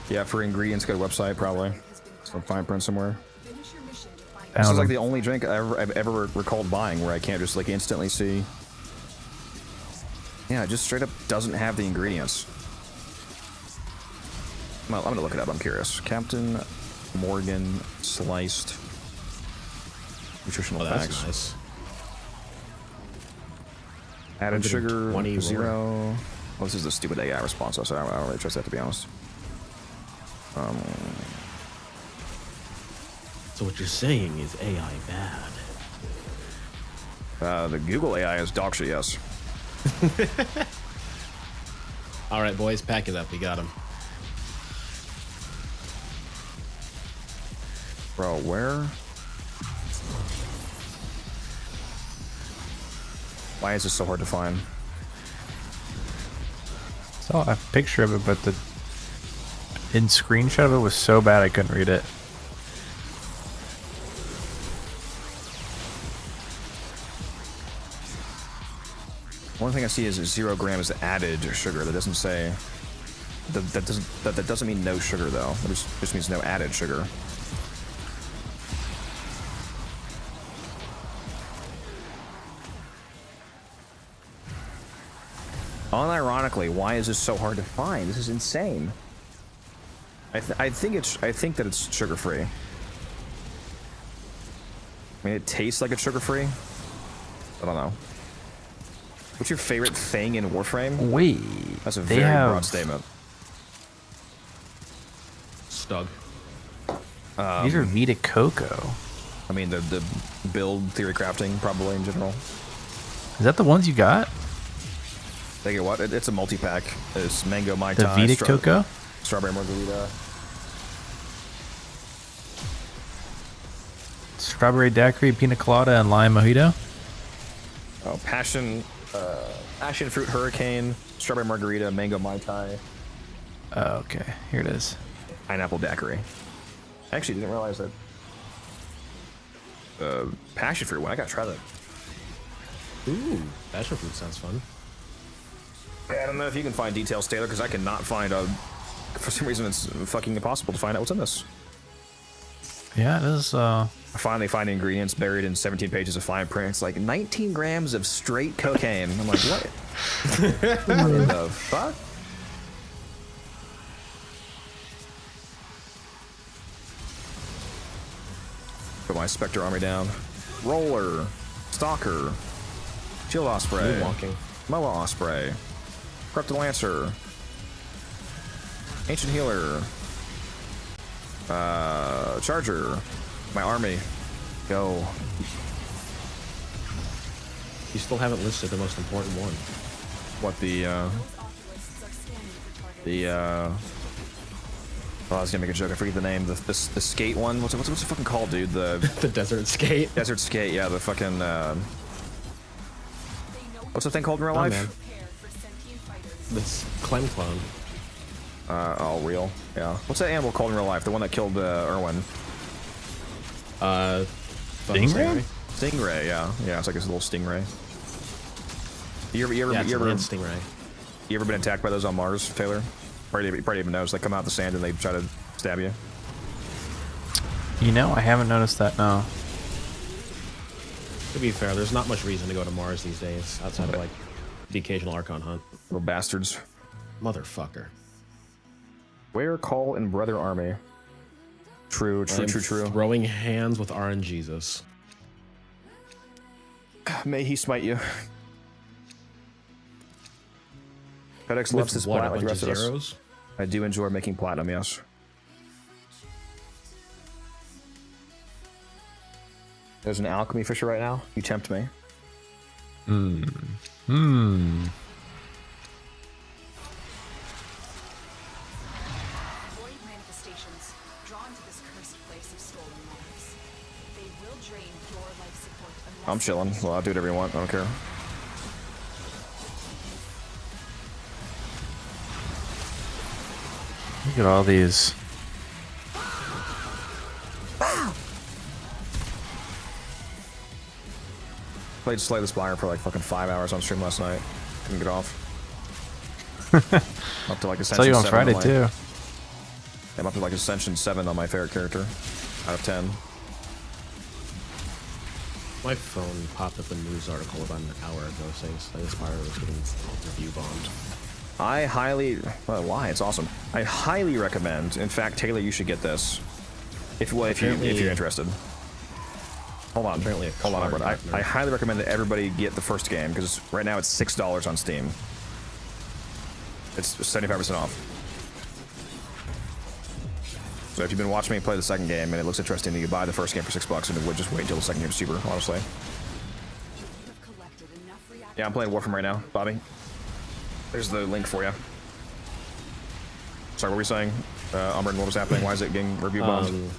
Yeah, for ingredients, go to website probably. Some fine print somewhere. This Found is like them. the only drink I've ever recalled buying where I can't just like instantly see. Yeah, it just straight up doesn't have the ingredients. Well, I'm gonna look it up. I'm curious. Captain Morgan sliced nutritional That's facts. nice. Added sugar 120 0. Well, this is the stupid AI response, so I don't really trust that to be honest. So what you're saying is AI bad. The Google AI is dog shit, yes. All right, boys, pack it up. We got him. Bro, where? Why is this so hard to find? Saw a picture of it, but the in screenshot of it was so bad I couldn't read it. One thing I see is 0 grams added sugar. That doesn't say. That doesn't mean no sugar though. That just means no added sugar. Unironically, why is this so hard to find? This is insane. I think that it's sugar free. I mean, it tastes like it's sugar free. I don't know. What's your favorite thing in Warframe? Wait, That's a they very have- broad statement. Stug. These are Vita Coco. I mean, the build theory crafting probably in general. Is that the ones you got? Take it what? It's a multi-pack. It's mango mai The tai, Vita Coco? strawberry margarita. strawberry daiquiri, pina colada, and lime mojito. Oh, passion fruit hurricane, strawberry margarita, mango mai tai. Oh, okay, here it is. Pineapple daiquiri. I actually didn't realize that. Passion fruit one. I gotta try that. Ooh, passion fruit sounds fun. Yeah, I don't know if you can find details, Taylor, because I cannot find for some reason, it's fucking impossible to find out what's in this. Yeah, it is. I finally find ingredients buried in 17 pages of fine print. It's like 19 grams of straight cocaine. I'm like, what? What the fuck? Put my Spectre army down. Roller, Stalker, Shield Osprey, Moonwalking, Moa Osprey, Corrupted Lancer, Ancient Healer, Charger, my army, go. You still haven't listed the most important one. What oh, I was gonna make a joke. I forget the name. The skate one. What's it fucking called, dude? The the desert skate. Desert skate. Yeah, the fucking. What's the thing called in real life? Man. This Clem clone. Oh, real. Yeah. What's that animal called in real life? The one that killed Erwin. Stingray. Stingray. Yeah. Yeah. It's like this little stingray. You ever stingray? You ever been attacked by those on Mars, Taylor? Probably even knows. They come out of the sand and they try to stab you. You know, I haven't noticed that. No. To be fair, there's not much reason to go to Mars these days outside of like the occasional Archon hunt. Little bastards. Motherfucker. Where call in brother army? True. Throwing hands with RNGesus. May he smite you. FedEx loves his platinum like the rest of us. I do enjoy making platinum, yes. There's an alchemy fisher right now. You tempt me. Void manifestations drawn to this cursed place of stolen lives. They will drain your life support unless I'm chilling. Well, I'll do whatever you want. I don't care. Look at all these. Played Slay the Spire for like fucking 5 hours on stream last night. Couldn't get off. Up to like Ascension 7. Saw you on Friday too. I'm up to like Ascension 7 on my favorite character out of 10. My phone popped up a news article about an hour ago saying Slay the Spire was getting review bombed. I highly, well, why? It's awesome. I highly recommend. In fact, Taylor, you should get this if you're interested. Hold on, hold on, bro. I highly recommend that everybody get the first game because right now it's $6 on Steam. It's 75% off. So if you've been watching me play the second game and it looks interesting, you can buy the first game for $6 and would just wait until the second game is cheaper. Honestly. Yeah, I'm playing Warframe right now, Bobby. There's the link for you. Sorry, what were we saying? Umbryn, what was happening? Why is it getting review bombed?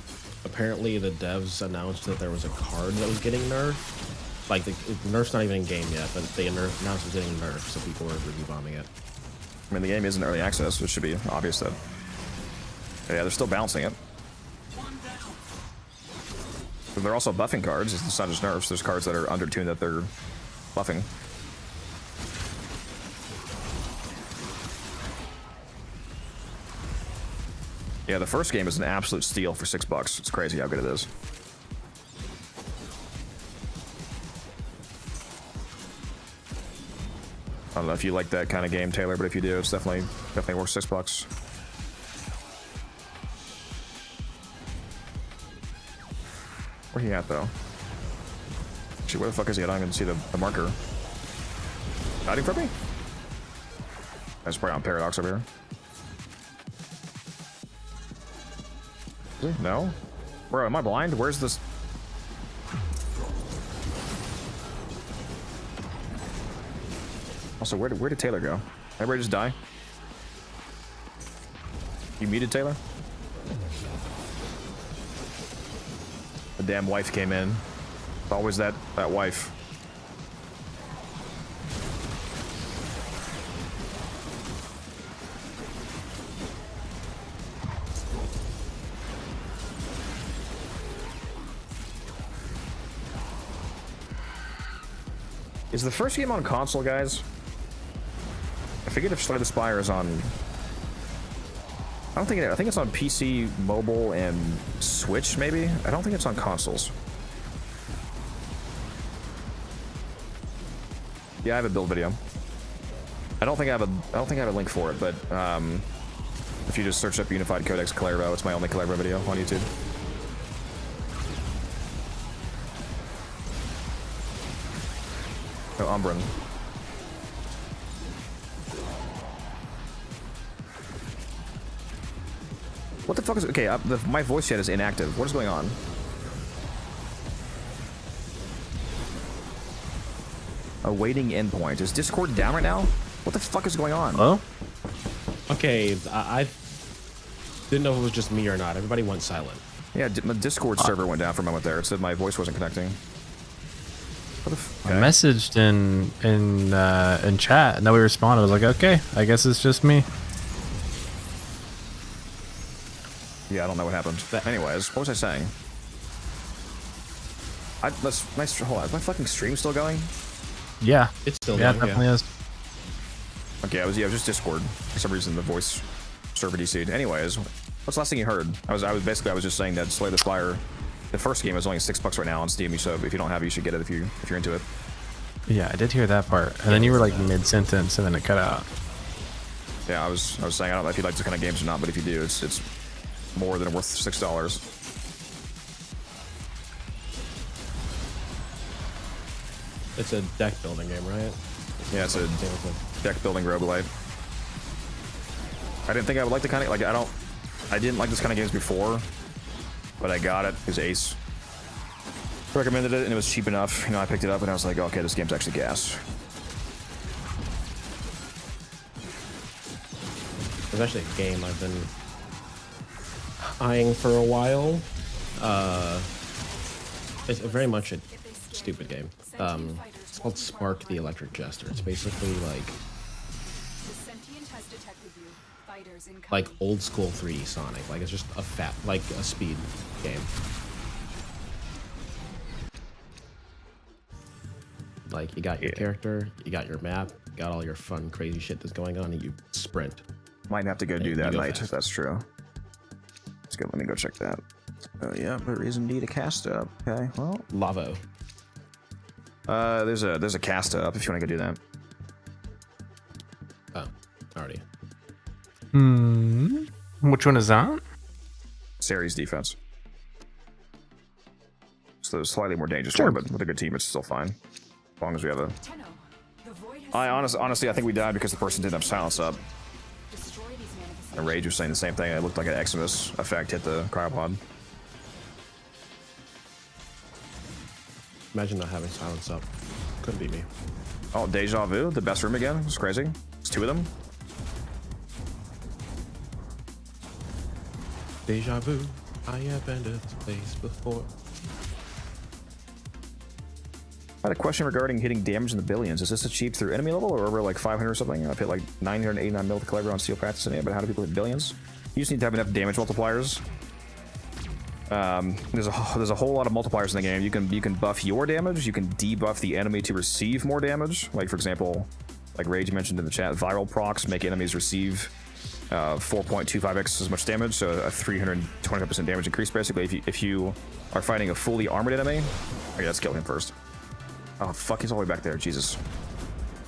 Apparently the devs announced that there was a card that was getting nerfed. Like, the nerf's not even in game yet, but they announced it was getting nerfed, so people were review bombing it. I mean, the game isn't early access, so it should be obvious that... Yeah, they're still balancing it. But they're also buffing cards. It's not just nerfs. There's cards that are undertuned that they're buffing. Yeah, the first game is an absolute steal for $6. It's crazy how good it is. I don't know if you like that kind of game, Taylor, but if you do, it's definitely worth $6. Where he at, though? Actually, where the fuck is he at? I don't even see the marker. Hiding from me? That's probably on Paradox over here. Is he? No? Where am I blind? Where's this? Also, where did Taylor go? Everybody just die? You muted Taylor? damn wife came in. It's always that wife. Is the first game on console, guys? I forget if Slay the Spire is on... I think it's on PC, mobile, and Switch, maybe? I don't think it's on consoles. Yeah, I have a build video. I don't think I have a link for it, but if you just search up Unified Codex Clairvo, it's my only Clairvo video on YouTube. Oh, Umbran. What the fuck is... Okay, my voice chat is inactive. What is going on? Awaiting endpoint. Is Discord down right now? What the fuck is going on? Hello? Okay, I didn't know if it was just me or not. Everybody went silent. Yeah, my Discord server went down for a moment there. It said my voice wasn't connecting. What the I messaged in chat, and nobody responded. I was like, okay, I guess it's just me. Yeah, I don't know what happened. But anyways, what was I saying? Hold on, is my fucking stream still going? Yeah. It's still yeah, going, it definitely is. Okay, it was just Discord. For some reason, the voice server DC'd. Anyways, what's the last thing you heard? I was just saying that Slay the Spire, the first game is only $6 right now on Steam. So if you don't have it, you should get it if you're into it. Yeah, I did hear that part, and then you were like mid-sentence, and then it cut out. Yeah, I was saying I don't know if you like this kind of games or not, but if you do, it's more than worth $6. It's a deck building game, right? Yeah, it's a deck building roguelite. I didn't think I would like the kind of I didn't like this kind of games before, but I got it because Ace recommended it and it was cheap enough. You know, I picked it up and I was like, okay, this game's actually gas. It's actually a game I've been eyeing for a while. It's very much a stupid game. It's called Spark the Electric Jester. It's basically like old school 3D Sonic. Like it's just a speed game. Like you got your character, you got your map, you got all your fun crazy shit that's going on, and you sprint. Might have to go do that night fast. if that's true. Let's go. Let me go check that. Oh yeah, there is indeed a cast up. Okay, well, Lavo. there's a cast up if you want to go do that. Oh, already. Which one is that? Series defense. So it's slightly more dangerous, Sure. one, but with a good team, it's still fine. As long as we have a. Honestly, I think we died because the person didn't have silence up. And Rage was saying the same thing. It looked like an Eximus effect hit the cryopod. Imagine not having silence up. Couldn't be me. Oh, Deja Vu, the best room again. It's crazy. It's two of them. Deja vu. I have been to this place before. I had a question regarding hitting damage in the billions. Is this achieved through enemy level or over like 500 or something? I've hit like 989 mil to Clever on Steel Practice in it, but how do people hit billions? You just need to have enough damage multipliers. There's a whole lot of multipliers in the game. You can buff your damage. You can debuff the enemy to receive more damage. Like for example, like Rage mentioned in the chat, viral procs make enemies receive 4.25x as much damage, so a 325% damage increase basically. If you are fighting a fully armored enemy, okay, let's kill him first. Oh fuck, he's all the way back there. Jesus.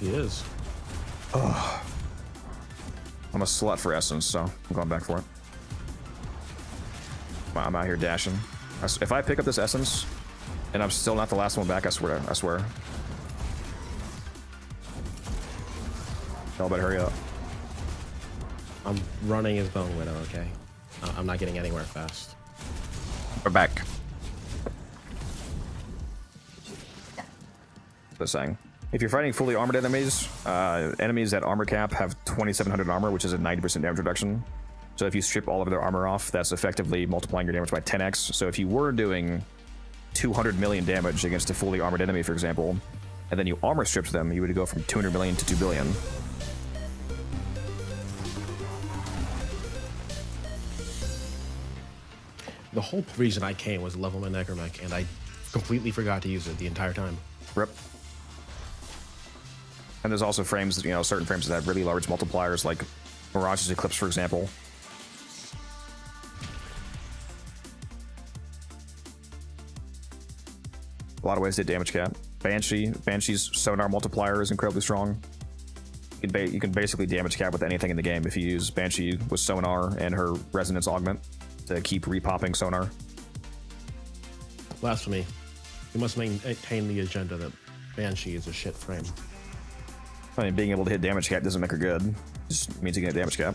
He is. Oh. I'm a slut for essence, so I'm going back for it. I'm out here dashing. If I pick up this essence and I'm still not the last one back, I swear. Y'all better hurry up. I'm running as Bone Widow, okay? I'm not getting anywhere fast. We're back. Just saying. If you're fighting fully armored enemies, enemies at armor cap have 2700 armor, which is a 90% damage reduction. So if you strip all of their armor off, that's effectively multiplying your damage by 10x. So if you were doing 200 million damage against a fully armored enemy, for example, and then you armor stripped them, you would go from 200 million to 2 billion. The whole reason I came was level my necromech, and I completely forgot to use it the entire time. Rip. And there's also frames, you know, certain frames that have really large multipliers, like Mirage's Eclipse, for example. A lot of ways to hit damage cap. Banshee's sonar multiplier is incredibly strong. You can basically damage cap with anything in the game if you use Banshee with sonar and her resonance augment to keep repopping sonar. Blasphemy. You must maintain the agenda that Banshee is a shit frame. I mean, being able to hit damage cap doesn't make her good. It just means you can hit damage cap.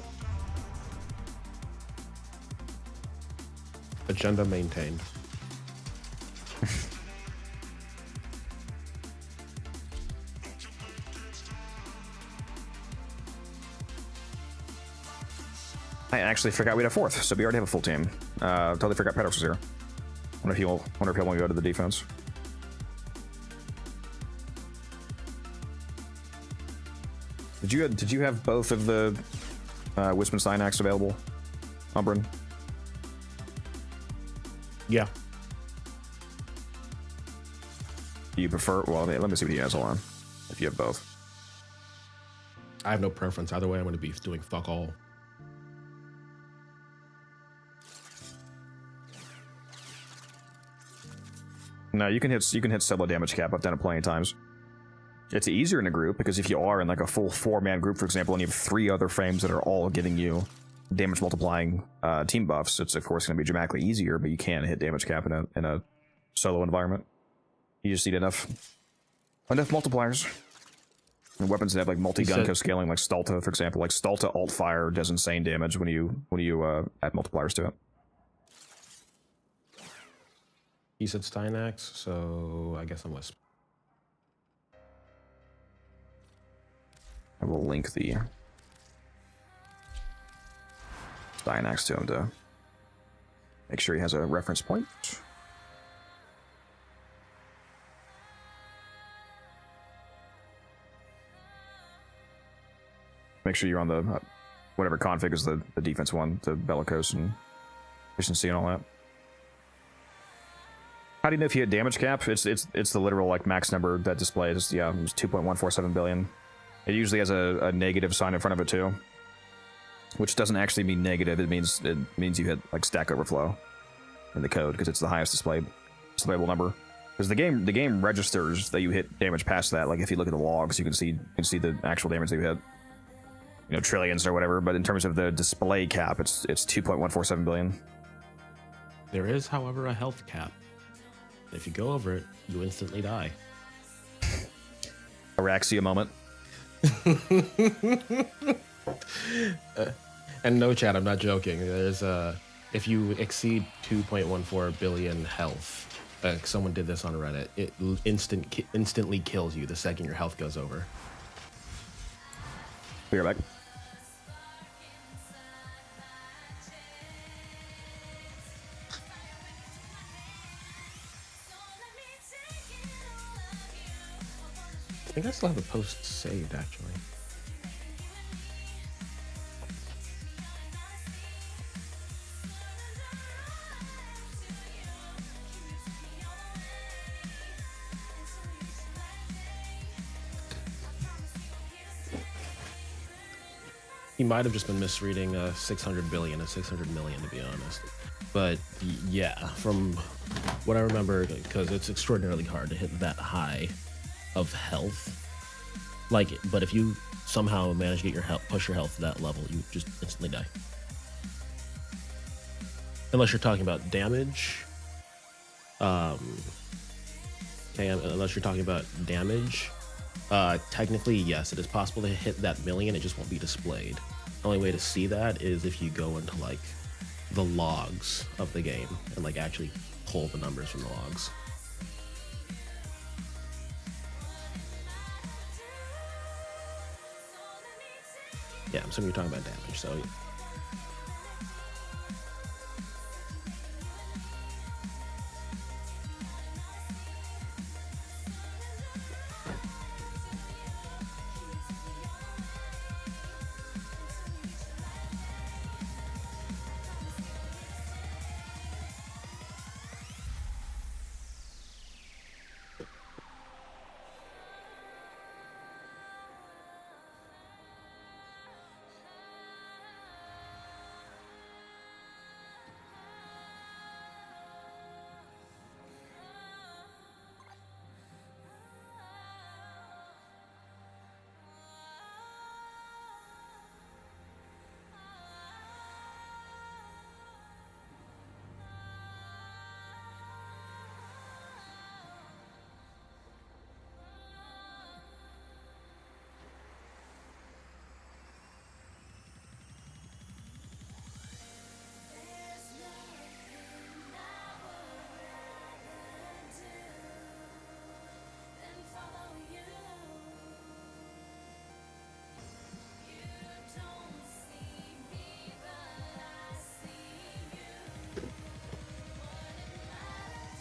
Agenda maintained. I actually forgot we had a fourth, so we already have a full team. Totally forgot Pedrox was here. Wonder if he'll want to go to the defense. Did you have both of the Wisman Synax available, Umbrin? Yeah. Do you prefer? Well, let me see what he has. Hold on. If you have both, I have no preference. Either way, I'm going to be doing fuck all. No, you can hit solo damage cap. I've done it plenty of times. It's easier in a group because if you are in like a full 4-man group, for example, and you have 3 other frames that are all giving you damage multiplying team buffs, it's of course going to be dramatically easier. But you can hit damage cap in a solo environment. You just need enough multipliers. And weapons that have like multi-gun co-scaling, like Stalta, for example. Like Stalta alt fire does insane damage when you add multipliers to it. He said Steinax, so I guess I'm Wisp. I will link the Steinax to him to make sure he has a reference point. Make sure you're on the whatever config is the defense one, the bellicose and efficiency and all that. How do you know if you hit damage cap? It's the literal like max number that displays. Yeah, it's 2.147 billion. It usually has a negative sign in front of it too, which doesn't actually mean negative. It means you hit like Stack Overflow in the code because it's the highest displayable number. Because the game registers that you hit damage past that. Like if you look at the logs, you can see the actual damage that you hit. You know, trillions or whatever. But in terms of the display cap, it's 2.147 billion. There is, however, a health cap. If you go over it, you instantly die. Araxia moment. And no, chat, I'm not joking. There's if you exceed 2.14 billion health, someone did this on Reddit. It instantly kills you the second your health goes over. Be right back. I think I still have a post saved, actually. He might have just been misreading 600 billion and 600 million, to be honest. But yeah, from what I remember, because it's extraordinarily hard to hit that high of health. Like, but if you somehow manage to get your health, push your health to that level, you just instantly die. Unless you're talking about damage. Unless you're talking about damage. Technically, yes, it is possible to hit that million. It just won't be displayed. The only way to see that is if you go into like the logs of the game and like actually pull the numbers from the logs. Yeah, I'm assuming you're talking about damage, so yeah.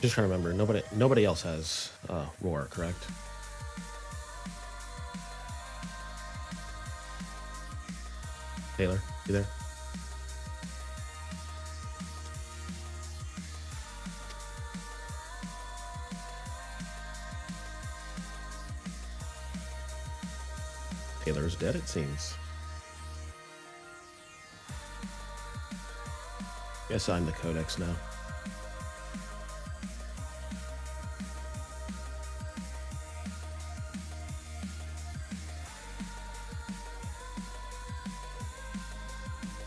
Just trying to remember. Nobody else has roar, correct? Taylor, you there? Taylor's dead, it seems. Guess I'm the codex now.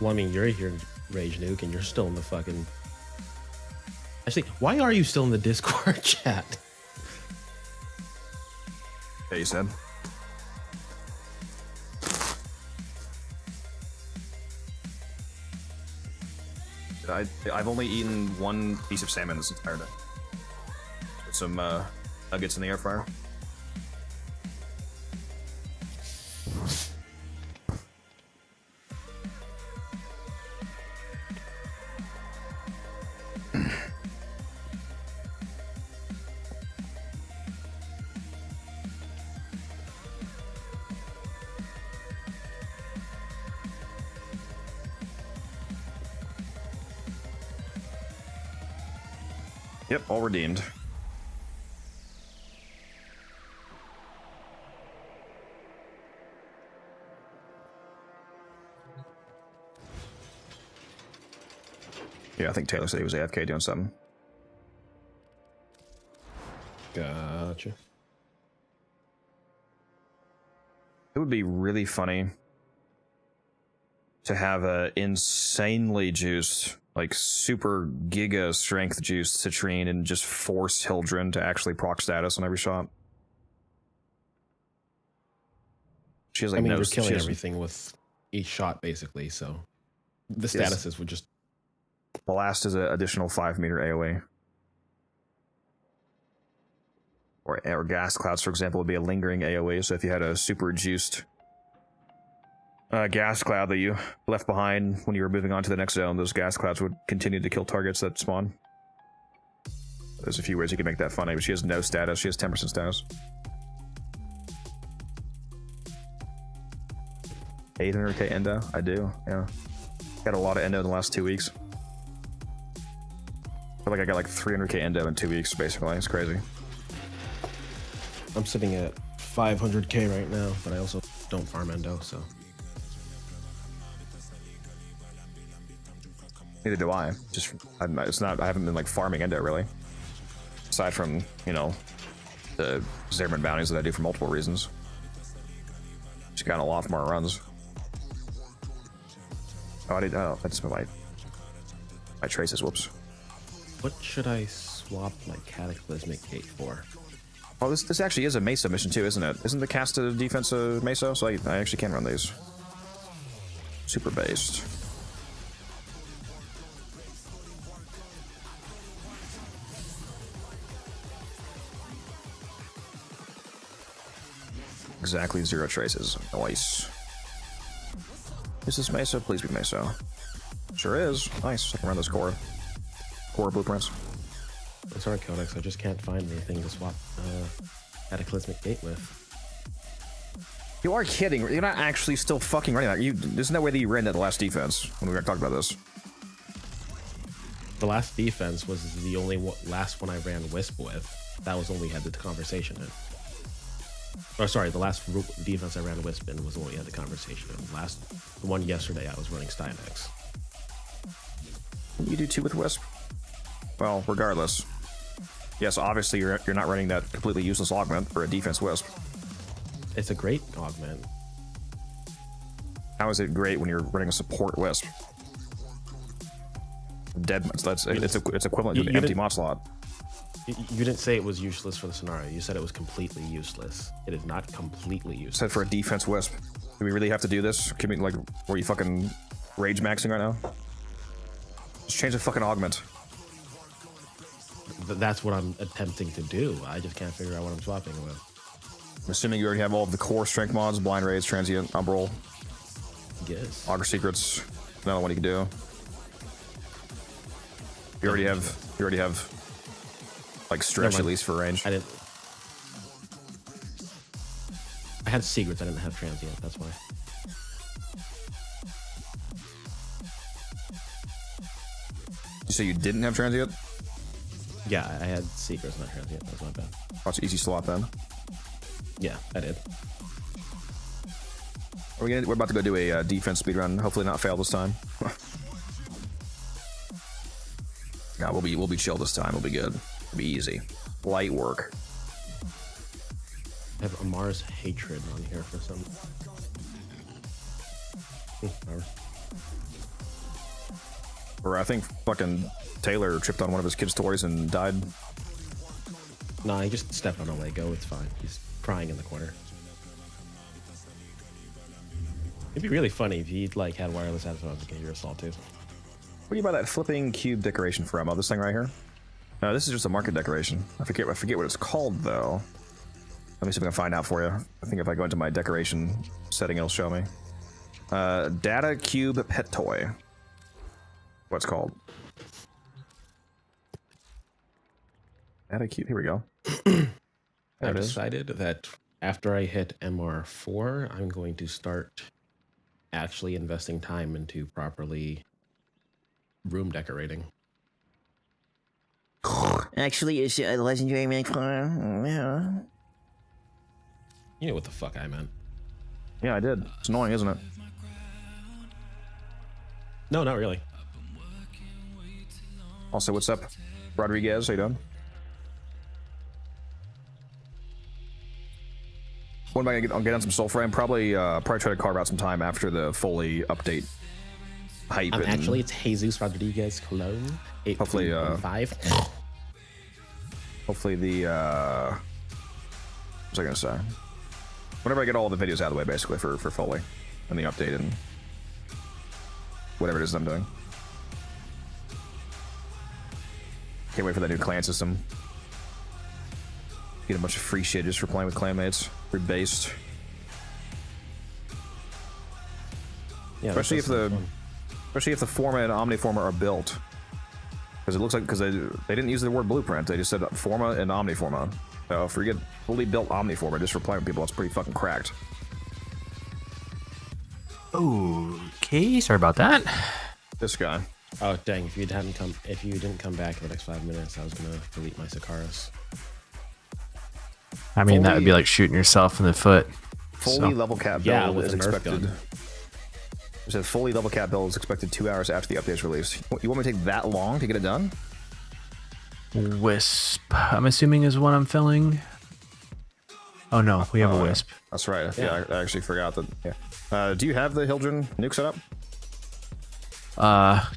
Well, I mean, you're here in Rage Nuke and you're still in the fucking... Actually, why are you still in the Discord chat? Yeah, you said. I've only eaten one piece of salmon this entire day. With some nuggets in the air fryer. Yep, all redeemed. Yeah, I think Taylor said he was AFK doing something. Gotcha. It would be really funny to have a insanely juiced, like super giga strength juiced Citrine and just force Hildren to actually proc status on every shot. She has like I mean, no, you're killing she has- everything with each shot, basically, so the statuses would just... Blast is an additional 5-meter AoE. Or gas clouds, for example, would be a lingering AoE. So if you had a super juiced gas cloud that you left behind when you were moving on to the next zone, those gas clouds would continue to kill targets that spawn. There's a few ways you can make that funny, but she has no status. She has 10% status. 800k endo? I do, yeah. Got a lot of endo in the last 2 weeks. I feel like I got like 300k endo in 2 weeks, basically. It's crazy. I'm sitting at 500k right now, but I also don't farm endo, so... Neither do I. Just, it's not, I haven't been like farming endo really. Aside from, you know, the Zerman bounties that I do for multiple reasons. Just got a lot more runs. Oh, I just put my traces, whoops. What should I swap my Cataclysmic Gate for? Oh, this actually is a Mesa mission too, isn't it? Isn't the cast of defense a Mesa? So I actually can run these. Super based. Exactly 0 traces. Nice. Is this Mesa? Please be Mesa. Sure is. Nice. I can run those core blueprints. I'm sorry, Codex. I just can't find anything to swap Cataclysmic Gate with. You are kidding. You're not actually still fucking running that. There's no way that you ran that the last defense when we were talking about this. The last defense was the only last one I ran Wisp with. That was only had the conversation in. Oh, sorry, the last defense I ran Wisp in was the one we had the conversation in. The one yesterday, I was running Stynex. You do 2 with Wisp? Well, regardless. Yes, obviously you're not running that completely useless augment for a defense Wisp. It's a great augment. How is it great when you're running a support Wisp? Dead. It's equivalent to an empty mod slot. You didn't say it was useless for the scenario. You said it was completely useless. It is not completely useless. Said for a defense Wisp. Do we really have to do this? Can we, like, were you fucking rage maxing right now? Just change the fucking augment. That's what I'm attempting to do. I just can't figure out what I'm swapping with. I'm assuming you already have all of the core strength mods, blind raids, transient, umbral. Yes. Augur secrets. Another one you can do. You already have Like stretch at least for range. I didn't. I had secrets. I didn't have transient. That's why. You say you didn't have transient? Yeah, I had secrets, not transient. That's not bad. Watch easy slot then. Yeah, I did. We're about to go do a defense speedrun. Hopefully not fail this time. No, we'll be chill this time. We'll be good. It'll be easy. Light work. I have Amar's hatred on here for some. Or I think fucking Taylor tripped on one of his kids' toys and died. Nah, he just stepped on a Lego. It's fine. He's crying in the corner. It'd be really funny if he like had wireless headphones and gave you a sawtooth. Where do you buy that flipping cube decoration from? Oh, this thing right here? No, this is just a market decoration. I forget what it's called though. Let me see if I can find out for you. I think if I go into my decoration setting, it'll show me. Data Cube Pet Toy. What's called? Data Cube. Here we go. I decided that after I hit MR4, I'm going to start actually investing time into properly room decorating. Actually, it's a legendary make yeah. You know what the fuck I meant. Yeah, I did. It's annoying, isn't it? No, not really. Also, what's up, Rodriguez? How you doing? When am I gonna get on some Soulframe? Probably try to carve out some time after the fully update hype. Actually, it's Jesus Rodriguez Cologne. Hopefully, 5. Hopefully the what was I gonna say? Whenever I get all the videos out of the way, basically for fully and the update and whatever it is I'm doing. Can't wait for that new clan system. Get a bunch of free shit just for playing with clanmates. Free based. Yeah, especially if the Forma and Omniforma are built. Because it looks like they didn't use the word blueprint, they just said Forma and Omniforma. So if we get fully built Omniforma just for playing with people, that's pretty fucking cracked. Okay, sorry about that. This guy. Oh dang! If you didn't come back in the next 5 minutes, I was gonna delete my Sakaris. I mean, that would be like shooting yourself in the foot. Fully level cap build with is a Nerf expected. gun. It said fully level cap build is expected 2 hours after the update's release. You want me to take that long to get it done? Wisp, I'm assuming, is what I'm filling. Oh no, we have a Wisp. That's right. Yeah, I actually forgot that. Yeah. Do you have the Hildren nuke set up?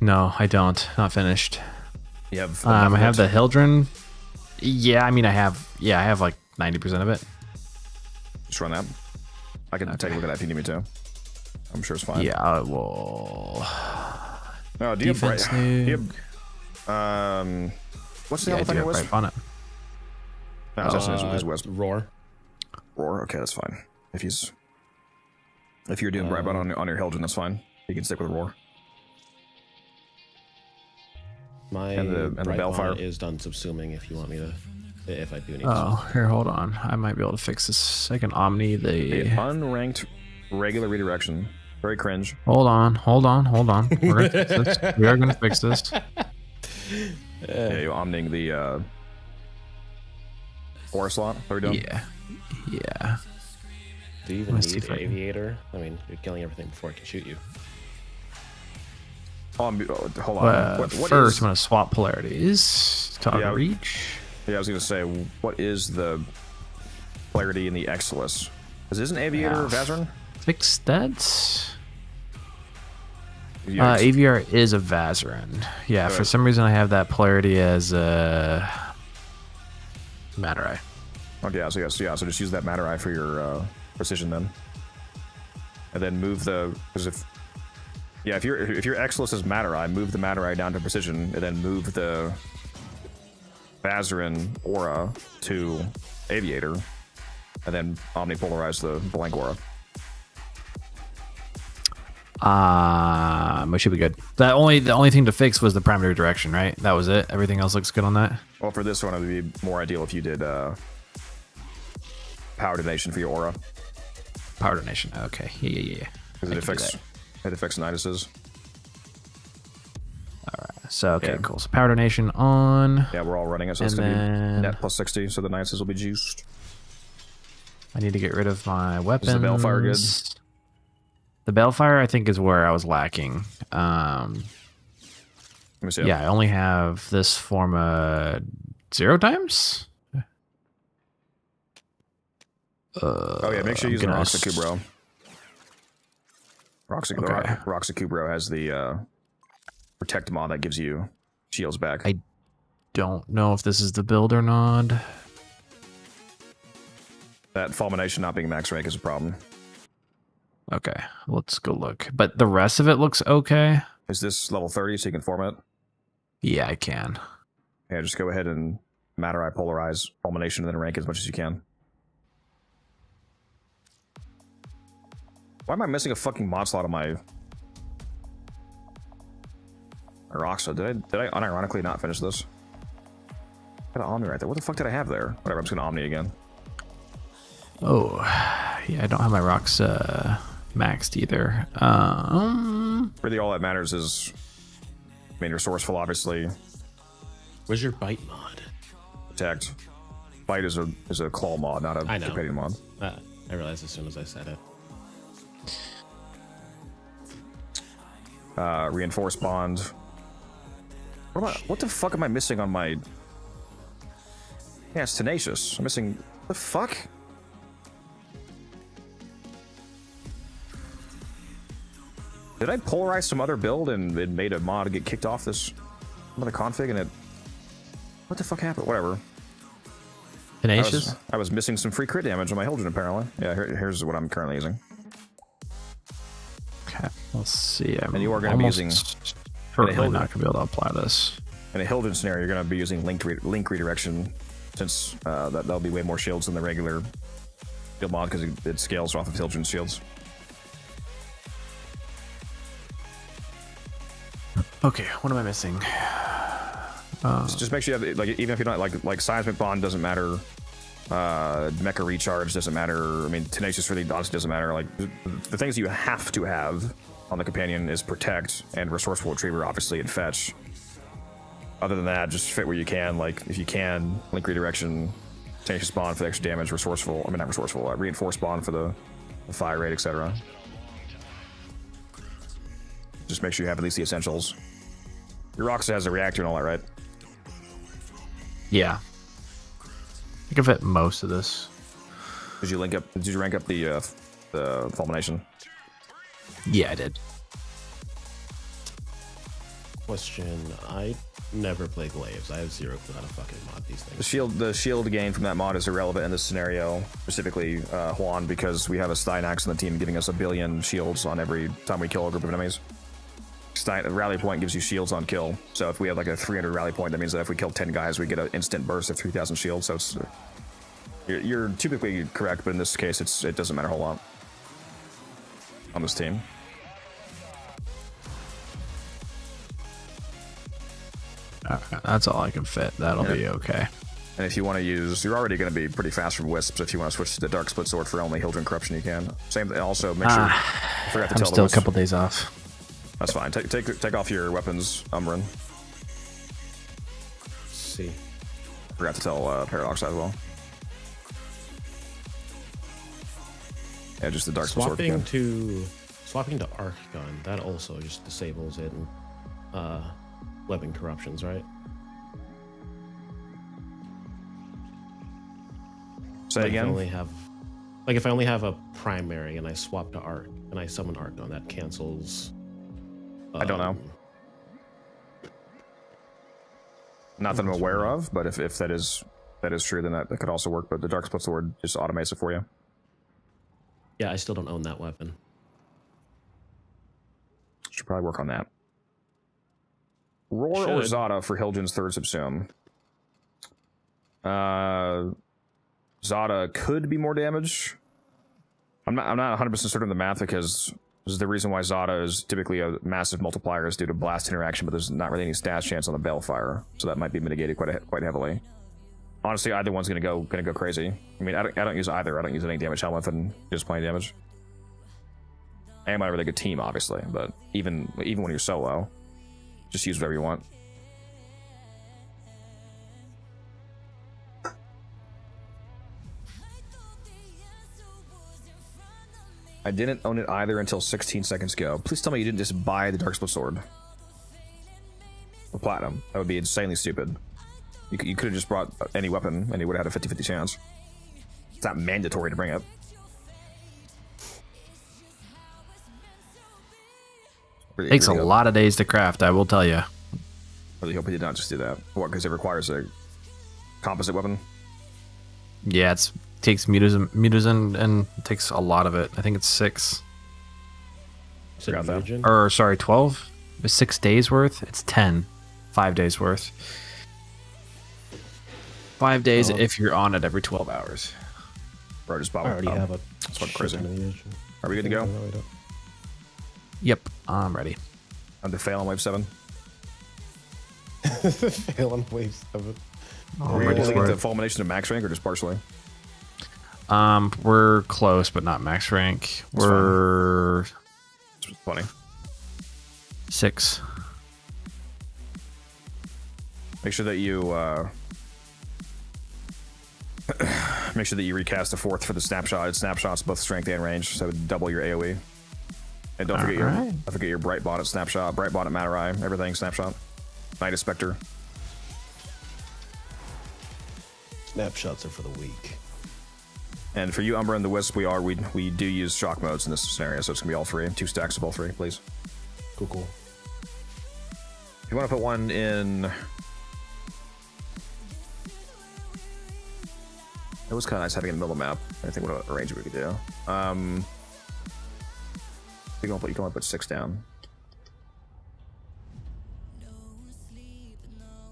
No, I don't. Not finished. You have. I have the Hildren. Yeah, I mean, I have like 90% of it. Just run that. I can take a look at that if you need me to. I'm sure it's fine. Yeah, I will. No, do you Defense have, do you have what's the other thing it was? On it. No, it's his Wisp. Roar. Roar. Okay, that's fine. If you're doing bright on your Hildren, that's fine. You can stick with Roar. My and the Bellfire is done subsuming. If you want me to, if I do need. Oh, here, hold on. I might be able to fix this. I can Omni the unranked regular redirection. Very cringe. Hold on. We're gonna fix this. We are gonna fix this. Yeah, you omning the Aura slot. What are we doing? Yeah. Do you even need an aviator? I mean, you're killing everything before it can shoot you. Hold on. What first, I'm gonna swap polarities. Toggle reach. Yeah, I was gonna say, what is the polarity in the Exilus? Is this an aviator Vazarin? Fix that. AVR is a Vazarin. Yeah, for some reason I have that polarity as Matter Eye. Okay, so just use that Matter Eye for your precision then, and then move the if your Exilus is Matter Eye, move the Matter Eye down to precision, and then move the Vazarin Aura to Aviator, and then omnipolarize the blank Aura. We should be good. The only thing to fix was the primary direction, right? That was it. Everything else looks good on that. Well, for this one, it would be more ideal if you did power donation for your aura. Power donation. Okay. Yeah. Because it affects Niduses. Alright. So, okay, cool. So, power donation on. Yeah, we're all running it, so it's going to be net plus 60, so the Niduses will be juiced. I need to get rid of my weapons. Is the Balefire good? The Balefire, I think, is where I was lacking. Let me see. Yeah, I only have this form 0 times? Oh yeah, make sure you use the Roxakubro. Okay. Roxakubro has the protect mod that gives you shields back. I don't know if this is the build or not. That Fulmination not being max rank is a problem. Okay, let's go look. But the rest of it looks okay. Is this level 30 so you can form it? Yeah, I can. Yeah, just go ahead and Matter Eye, Polarize, Fulmination, and then rank as much as you can. Why am I missing a fucking mod slot on my Roxa? Did I unironically not finish this? Got an Omni right there. What the fuck did I have there? Whatever, I'm just gonna Omni again. Oh, yeah, I don't have my rocks maxed either. Really, all that matters is, I mean, resourceful, obviously. Where's your bite mod? Protect. Bite is a claw mod, not a companion mod. I realized as soon as I said it. Reinforce bond. What the fuck am I missing on my? Yeah, it's tenacious. I'm missing. What the fuck? Did I polarize some other build and it made a mod get kicked off this other config and it? What the fuck happened? Whatever. Tenacious? I was missing some free crit damage on my Hildren apparently. Yeah, here's what I'm currently using. Okay, let's see. And you are going to be using. Certainly not going to be able to apply this. In a Hildren scenario, you're going to be using link redirection, since that'll be way more shields than the regular shield mod because it scales off of Hildren shields. Okay, what am I missing? Just make sure you have, like, even if you're not like seismic bond doesn't matter. Mecha recharge doesn't matter. I mean, tenacious really honestly doesn't matter. Like the things you have to have on the companion is protect and resourceful retriever, obviously, and fetch. Other than that, just fit where you can. Like if you can, link redirection, tenacious bond for the extra damage, resourceful. I mean, not resourceful. Reinforced bond for the fire rate, etc. Just make sure you have at least the essentials. Your Roxa has a reactor and all that, right? Yeah. I can fit most of this. Did you rank up the Fulmination? Yeah, I did. Question: I never play glaives. I have zero clue how to fucking mod these things. The shield gain from that mod is irrelevant in this scenario, specifically Juan, because we have a Stynax on the team giving us 1 billion shields on every time we kill a group of enemies. Rally point gives you shields on kill, so if we have like a 300 rally point, that means that if we kill 10 guys, we get an instant burst of 3,000 shields. So it's you're typically correct, but in this case, it doesn't matter a whole lot on this team. That's all I can fit. That'll be okay. And if you want to use, you're already going to be pretty fast from Wisps. If you want to switch to the Dark Split Sword for only Hildren Corruption, you can. Same. Also, make sure. I forgot to tell I'm still a couple days off. That's fine. Take off your weapons, Umbran. See. Forgot to tell Paradox as well. Yeah, just the Dark Split Sword. Swapping to Arc Gun, that also just disables it and weapon corruptions, right? Say again? If I only have a primary and I swap to Arc and I summon Arc Gun, that cancels. I don't know. Not that I'm aware of, but if that is true, then that could also work. But the Dark Split Sword just automates it for you. Yeah, I still don't own that weapon. Should probably work on that. Roar or Zada for Hildren's third subsume. Zada could be more damage. I'm not 100% certain of the math because This is the reason why Zada is typically a massive multiplier is due to blast interaction, but there's not really any stats chance on the Balefire, so that might be mitigated quite heavily. Honestly, either one's gonna go crazy. I mean, I don't use either. I don't use any damage helmet and just plain damage. I am on a really good team, obviously, but even when you're solo, just use whatever you want. I didn't own it either until 16 seconds ago. Please tell me you didn't just buy the Dark Split Sword. Or Platinum. That would be insanely stupid. You could have just brought any weapon and you would have had a 50-50 chance. It's not mandatory to bring it. Takes a lot of days to craft, I will tell you. Really hope he did not just do that. What, because it requires a composite weapon? Yeah, it takes mutagen and it takes a lot of it. I think it's 6. Forgot that. Or sorry, 12? 6 days worth? It's 10. 5 days worth. 5 days if you're on it every 12 hours. Bro, just I already have a. That's what crazy. Are we good to go? Yep, I'm ready. On to fail on wave 7. Fail on wave 7. Are we able to get the fulmination of max rank or just partially? We're close, but not max rank. That's We're funny. 6. Make sure that you make sure that you recast the 4th for the snapshot. It snapshots both strength and range, so it would double your AoE. And don't forget your bright bonnet snapshot, bright bonnet matter eye, everything snapshot. Night Spectre. Snapshots are for the weak. And for you, Umbra and the Wisp, we do use shock modes in this scenario, so it's gonna be all 3. 2 stacks of all 3, please. Cool. If you want to put one in, it was kind of nice having it in the middle of the map. I think what range we could do. You can only put 6 down.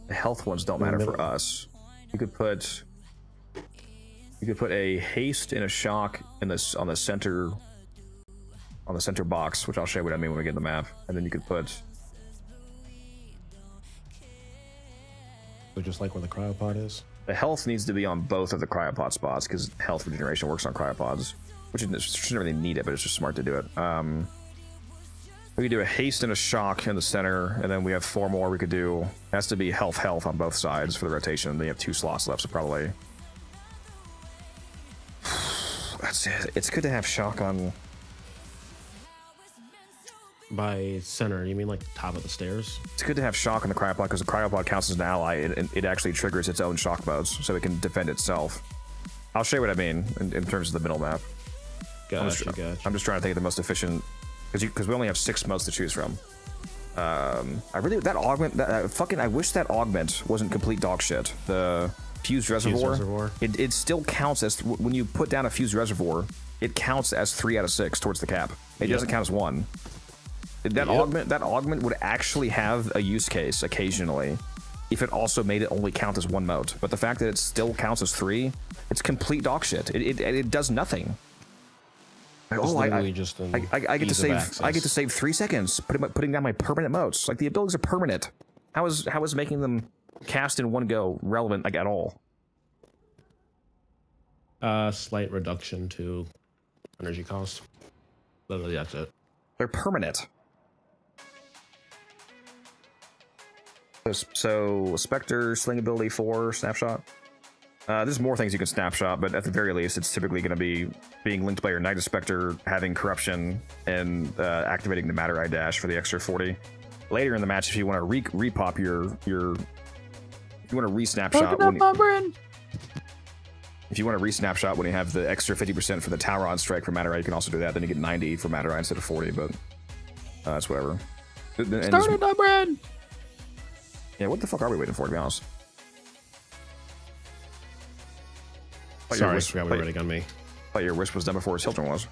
The health ones don't matter for us. You could put a haste and a shock in this on the center box, which I'll show you what I mean when we get in the map. And then you could put, so just like where the cryopod is. The health needs to be on both of the cryopod spots because health regeneration works on cryopods, which shouldn't really need it, but it's just smart to do it. We could do a haste and a shock in the center, and then we have 4 more we could do. It has to be health on both sides for the rotation. They have 2 slots left, so probably. That's it. It's good to have shock on. By center, you mean like the top of the stairs? It's good to have shock on the cryopod because the cryopod counts as an ally. It actually triggers its own shock modes, so it can defend itself. I'll show you what I mean in terms of the middle map. Gotcha. I'm just trying to think of the most efficient, because we only have 6 modes to choose from. I wish that augment wasn't complete dog shit. The fused reservoir. It still counts as when you put down a fused reservoir. It counts as 3 out of 6 towards the cap. It doesn't count as 1. That augment would actually have a use case occasionally if it also made it only count as 1 mode. But the fact that it still counts as 3, it's complete dog shit. It does nothing. I get to save 3 seconds putting down my permanent modes. Like, the abilities are permanent. How is making them cast in one go relevant, like, at all? Slight reduction to energy cost. Literally, that's it. They're permanent. So Spectre, Sling ability 4, snapshot. There's more things you can snapshot, but at the very least, it's typically going to be being linked by your Night Spectre, having corruption, and activating the Matter Eye dash for the extra 40. Later in the match, if you want to repop your if you want to re-snapshot if you want to re-snapshot when you have the extra 50% for the Tower on strike for Matter Eye, you can also do that. Then you get 90 for Matter Eye instead of 40, but that's whatever. Started Umbran! Yeah, what the fuck are we waiting for, to be honest? Sorry, I forgot we were waiting on me. Thought your Wisp was done before Hilton was.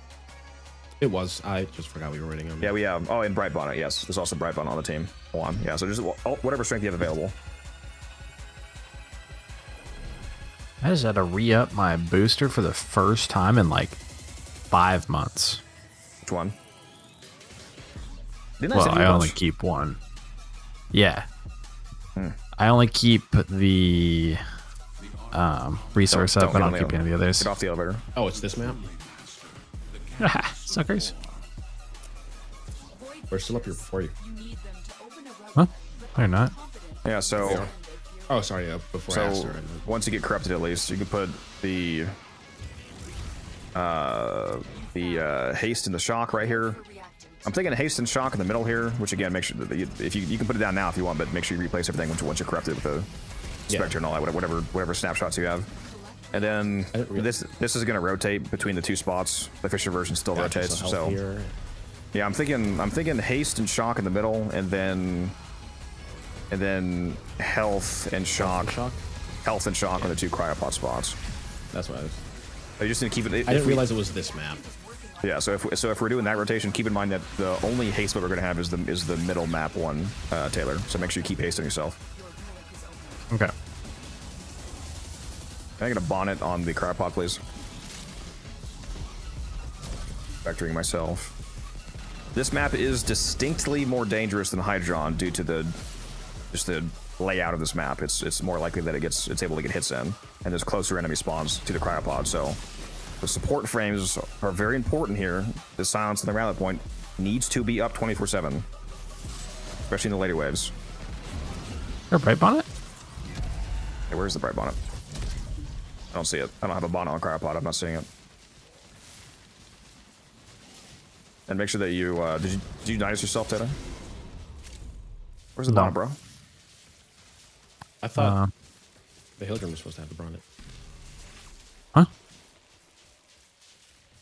It was. I just forgot we were waiting on me. Yeah, we have. Oh, and Bright Bonnet, yes. There's also Bright Bonnet on the team. Hold on. Yeah, so just whatever strength you have available. I just had to re-up my booster for the first time in like 5 months. Which one? Didn't Well, send you I a only bunch? keep one. Yeah. Hmm. I only keep the resource Don't up. I get don't on the keep any of the others. Get off the elevator. Oh, it's this map. Suckers. We're still up here before you. Huh? They're not. Yeah, so Oh, sorry. Before I asked so her. once you get corrupted, at least you can put the haste and the shock right here. I'm thinking haste and shock in the middle here, which again, make sure that if you can put it down now if you want, but make sure you replace everything once you're corrupted with the spectre and all that, whatever snapshots you have. And then this is going to rotate between the two spots. The Fisher version still rotates. So yeah, I'm thinking haste and shock in the middle, and then health and shock. Health and shock on the two cryopod spots. That's what I was. You just need to keep it. I didn't realize it was this map. Yeah, so if we're doing that rotation, keep in mind that the only haste that we're going to have is the middle map one, Taylor. So make sure you keep hasting yourself. Okay. Can I get a bonnet on the cryopod, please? Vectoring myself. This map is distinctly more dangerous than Hydron due to the layout of this map. It's more likely that it's able to get hits in, and there's closer enemy spawns to the cryopod. So the support frames are very important here. The silence and the rally point needs to be up 24/7, especially in the later waves. Is there a bright bonnet? Hey, where's the bright bonnet? I don't see it. I don't have a bonnet on cryopod. I'm not seeing it. And make sure that you did you notice yourself, Taylor? Where's the bonnet, bro? I thought the Hildrum was supposed to have the bonnet. Huh?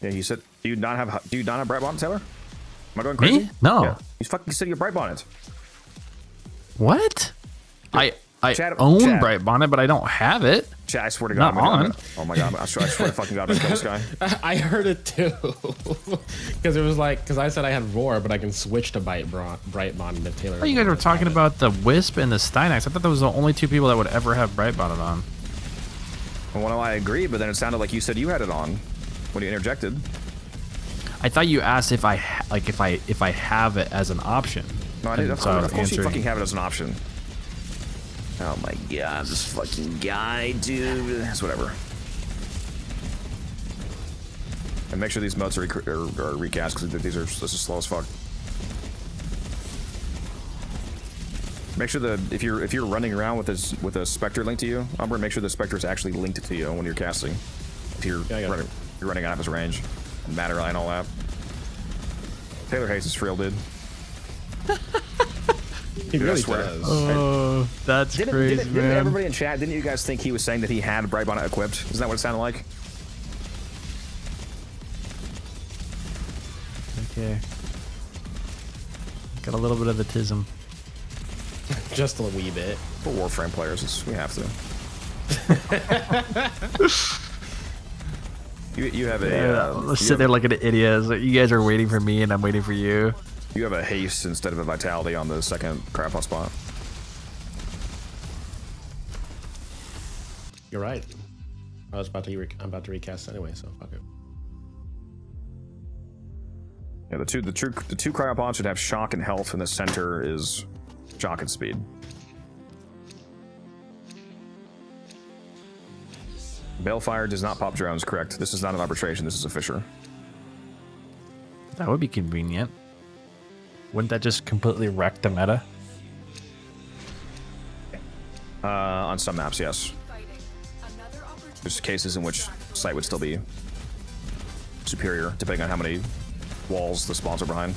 Yeah, you said. Do you not have bright bonnet, Taylor? Am I going crazy? Me? No. Yeah. You fucking said you have bright bonnet. What? I Chat- own chat. bright bonnet, but I don't have it. Chat, I swear to God, Not on. Oh my God, I swear to fucking God, I'm gonna kill this guy. I heard it too, because it was like I said I had roar, but I can switch to bright bonnet if Taylor. I thought you guys were talking about the Wisp and the Steinax. I thought that was the only two people that would ever have bright bonnet on. Well, I agree, but then it sounded like you said you had it on when you interjected. I thought you asked if I if I have it as an option. No, I did. And Of so I was course you answering- fucking have it as an option. Oh my God, this fucking guy, dude. It's whatever. And make sure these modes are recast because this is slow as fuck. Make sure that if you're running around with a Spectre linked to you, Umber, make sure the Spectre is actually linked to you when you're casting. If you're running out of his range, and matter and all that. Taylor hates is real, dude. He Dude, I really swear. does. Oh, that's crazy, Didn't man. everybody in chat, didn't you guys think he was saying that he had bright bonnet equipped? Isn't that what it sounded like? Okay. Got a little bit of the tism. Just a wee bit. For Warframe players, we have to. you have a. Let's sit there like an idiot. Like, you guys are waiting for me, and I'm waiting for you. You have a haste instead of a vitality on the second cryopod spot. You're right. I'm about to recast anyway, so fuck it. Yeah, the two cryopods should have shock and health, and the center is shock and speed. Balefire does not pop drones, correct? This is not an arbitration, this is a Fisher. That would be convenient. Wouldn't that just completely wreck the meta? On some maps, yes. There's cases in which Sight would still be superior, depending on how many walls the spawns are behind.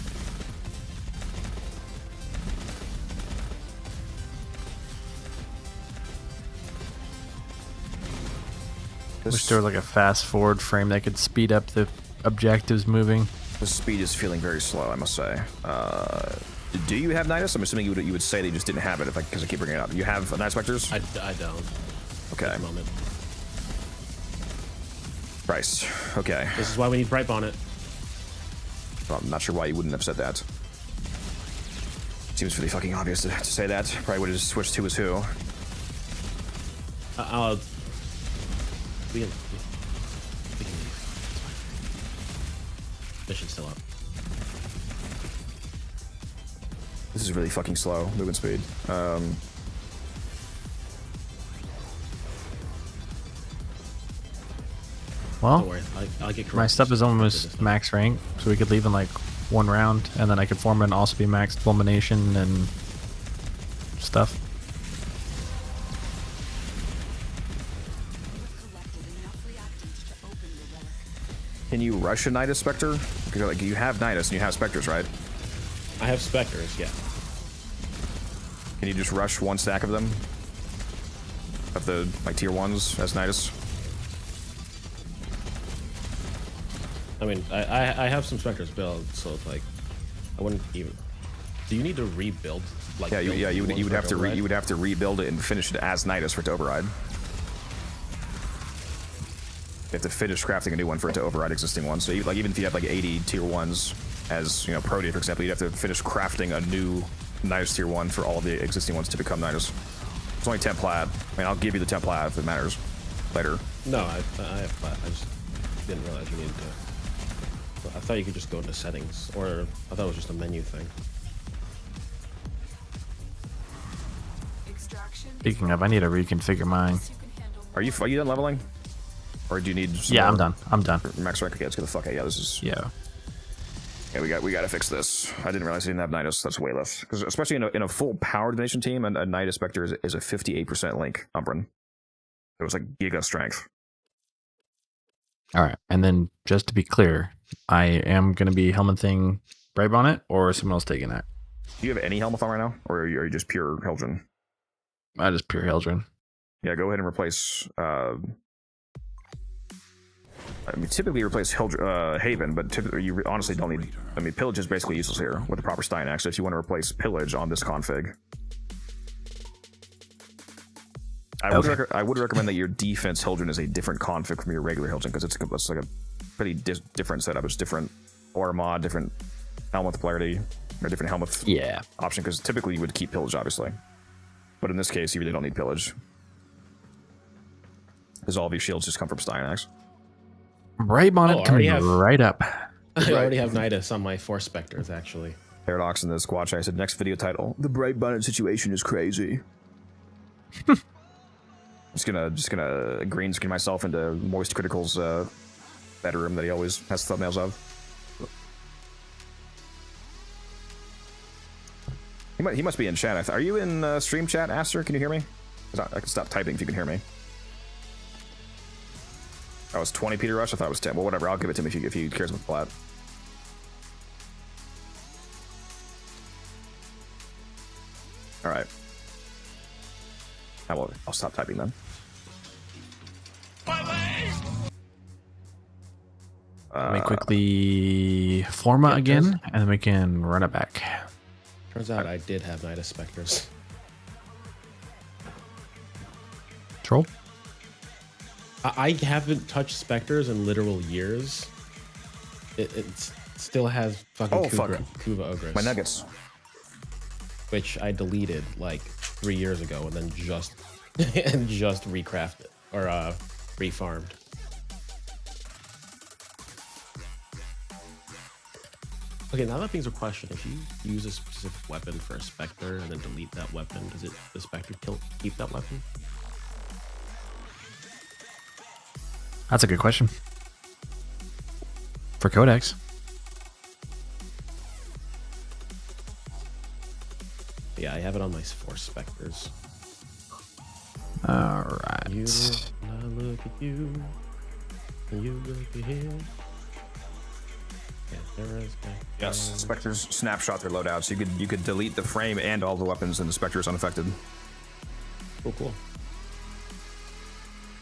Wish there was like a fast forward frame that could speed up the objectives moving. The speed is feeling very slow, I must say. Do you have Nidus? I'm assuming you would say that you just didn't have it because I keep bringing it up. You have Night Specters? I don't. Okay. At the moment. Christ. Okay. This is why we need bright bonnet. Well, I'm not sure why you wouldn't have said that. Seems pretty fucking obvious to say that. Probably would have just switched who is who. We can Mission's still up. This is really fucking slow movement speed. Well, Don't worry, I'll get my stuff is almost max rank, so we could leave in like 1 round, and then I could form it and also be max fulmination and stuff. Can you rush a Nidus Spectre? Because like you have Nidus and you have Spectres, right? I have Spectres, yeah. Can you just rush 1 stack of them? Of the like tier 1s as Nidus? I mean, I have some Spectres built, so it's like I wouldn't even. Do you need to rebuild? Like Yeah, you would have to override? you would have to rebuild it and finish it as Nidus for it to override. You have to finish crafting a new one for it to override existing ones. So like even if you have like 80 tier 1s as, you know, Protea, for example, you'd have to finish crafting a new Nidus tier 1 for all of the existing ones to become Nidus. It's only 10 plat. I mean, I'll give you the 10 plat if it matters later. No, I have plat. I just didn't realize you needed to. I thought you could just go into settings, or I thought it was just a menu thing. Speaking of, I need to reconfigure mine. Are you done leveling? Or do you need some Yeah, more I'm done. I'm done. Max rank? Okay, let's get the fuck out. Yeah, this is... Yeah. Yeah, we got to fix this. I didn't realize I didn't have Nidus. That's way less. Because especially in a full power divination team, a Nidus Spectre is a 58% link Umbran. It was like giga strength. All right, and then just to be clear, I am going to be helmeting Brave on it, or is someone else taking that? Do you have any Helmathon right now? Or are you just pure Hildren? I just pure Hildren. Yeah, go ahead and replace... I mean, typically replace Haven, but typically you honestly don't need... I mean, Pillage is basically useless here with the proper Stein Axe if you want to replace Pillage on this config. I would recommend that your defense Hildren is a different config from your regular Hildren, because it's like a pretty different setup. It's different aura mod, different Helmuth polarity, or different Helmuth option, because typically you would keep Pillage, obviously. But in this case, you really don't need Pillage, because all of your shields just come from Stein Axe. Brave on it coming right up. I already have Nidus on my 4 Spectres, actually. Paradox in the squad chat said, next video title, the Bright Bonnet situation is crazy. just gonna green screen myself into Moist Critical's bedroom that he always has thumbnails of. He must be in chat. Are you in stream chat, Aster? Can you hear me? I can stop typing if you can hear me. That was 20 Peter Rush? I thought it was 10. Well, whatever. I'll give it to him if he cares about the plat. Alright. I'll stop typing then. Let me quickly Forma again, and then we can run it back. Turns out I did have Nidus Spectres. Troll? I haven't touched Spectres in literal years. It still has fucking Kuva Ogress. My nuggets. Which I deleted like 3 years ago and then just recrafted or refarmed. Okay, now that things are questioned, if you use a specific weapon for a Spectre and then delete that weapon, does the Spectre keep that weapon? That's a good question. For Codex. Yeah, I have it on my 4 Spectres. Alright. You look, and I look at you, and you look at him. Yeah, there is. Yes, Spectres snapshot their loadouts. You could delete the frame and all the weapons, and the Spectre is unaffected. Cool.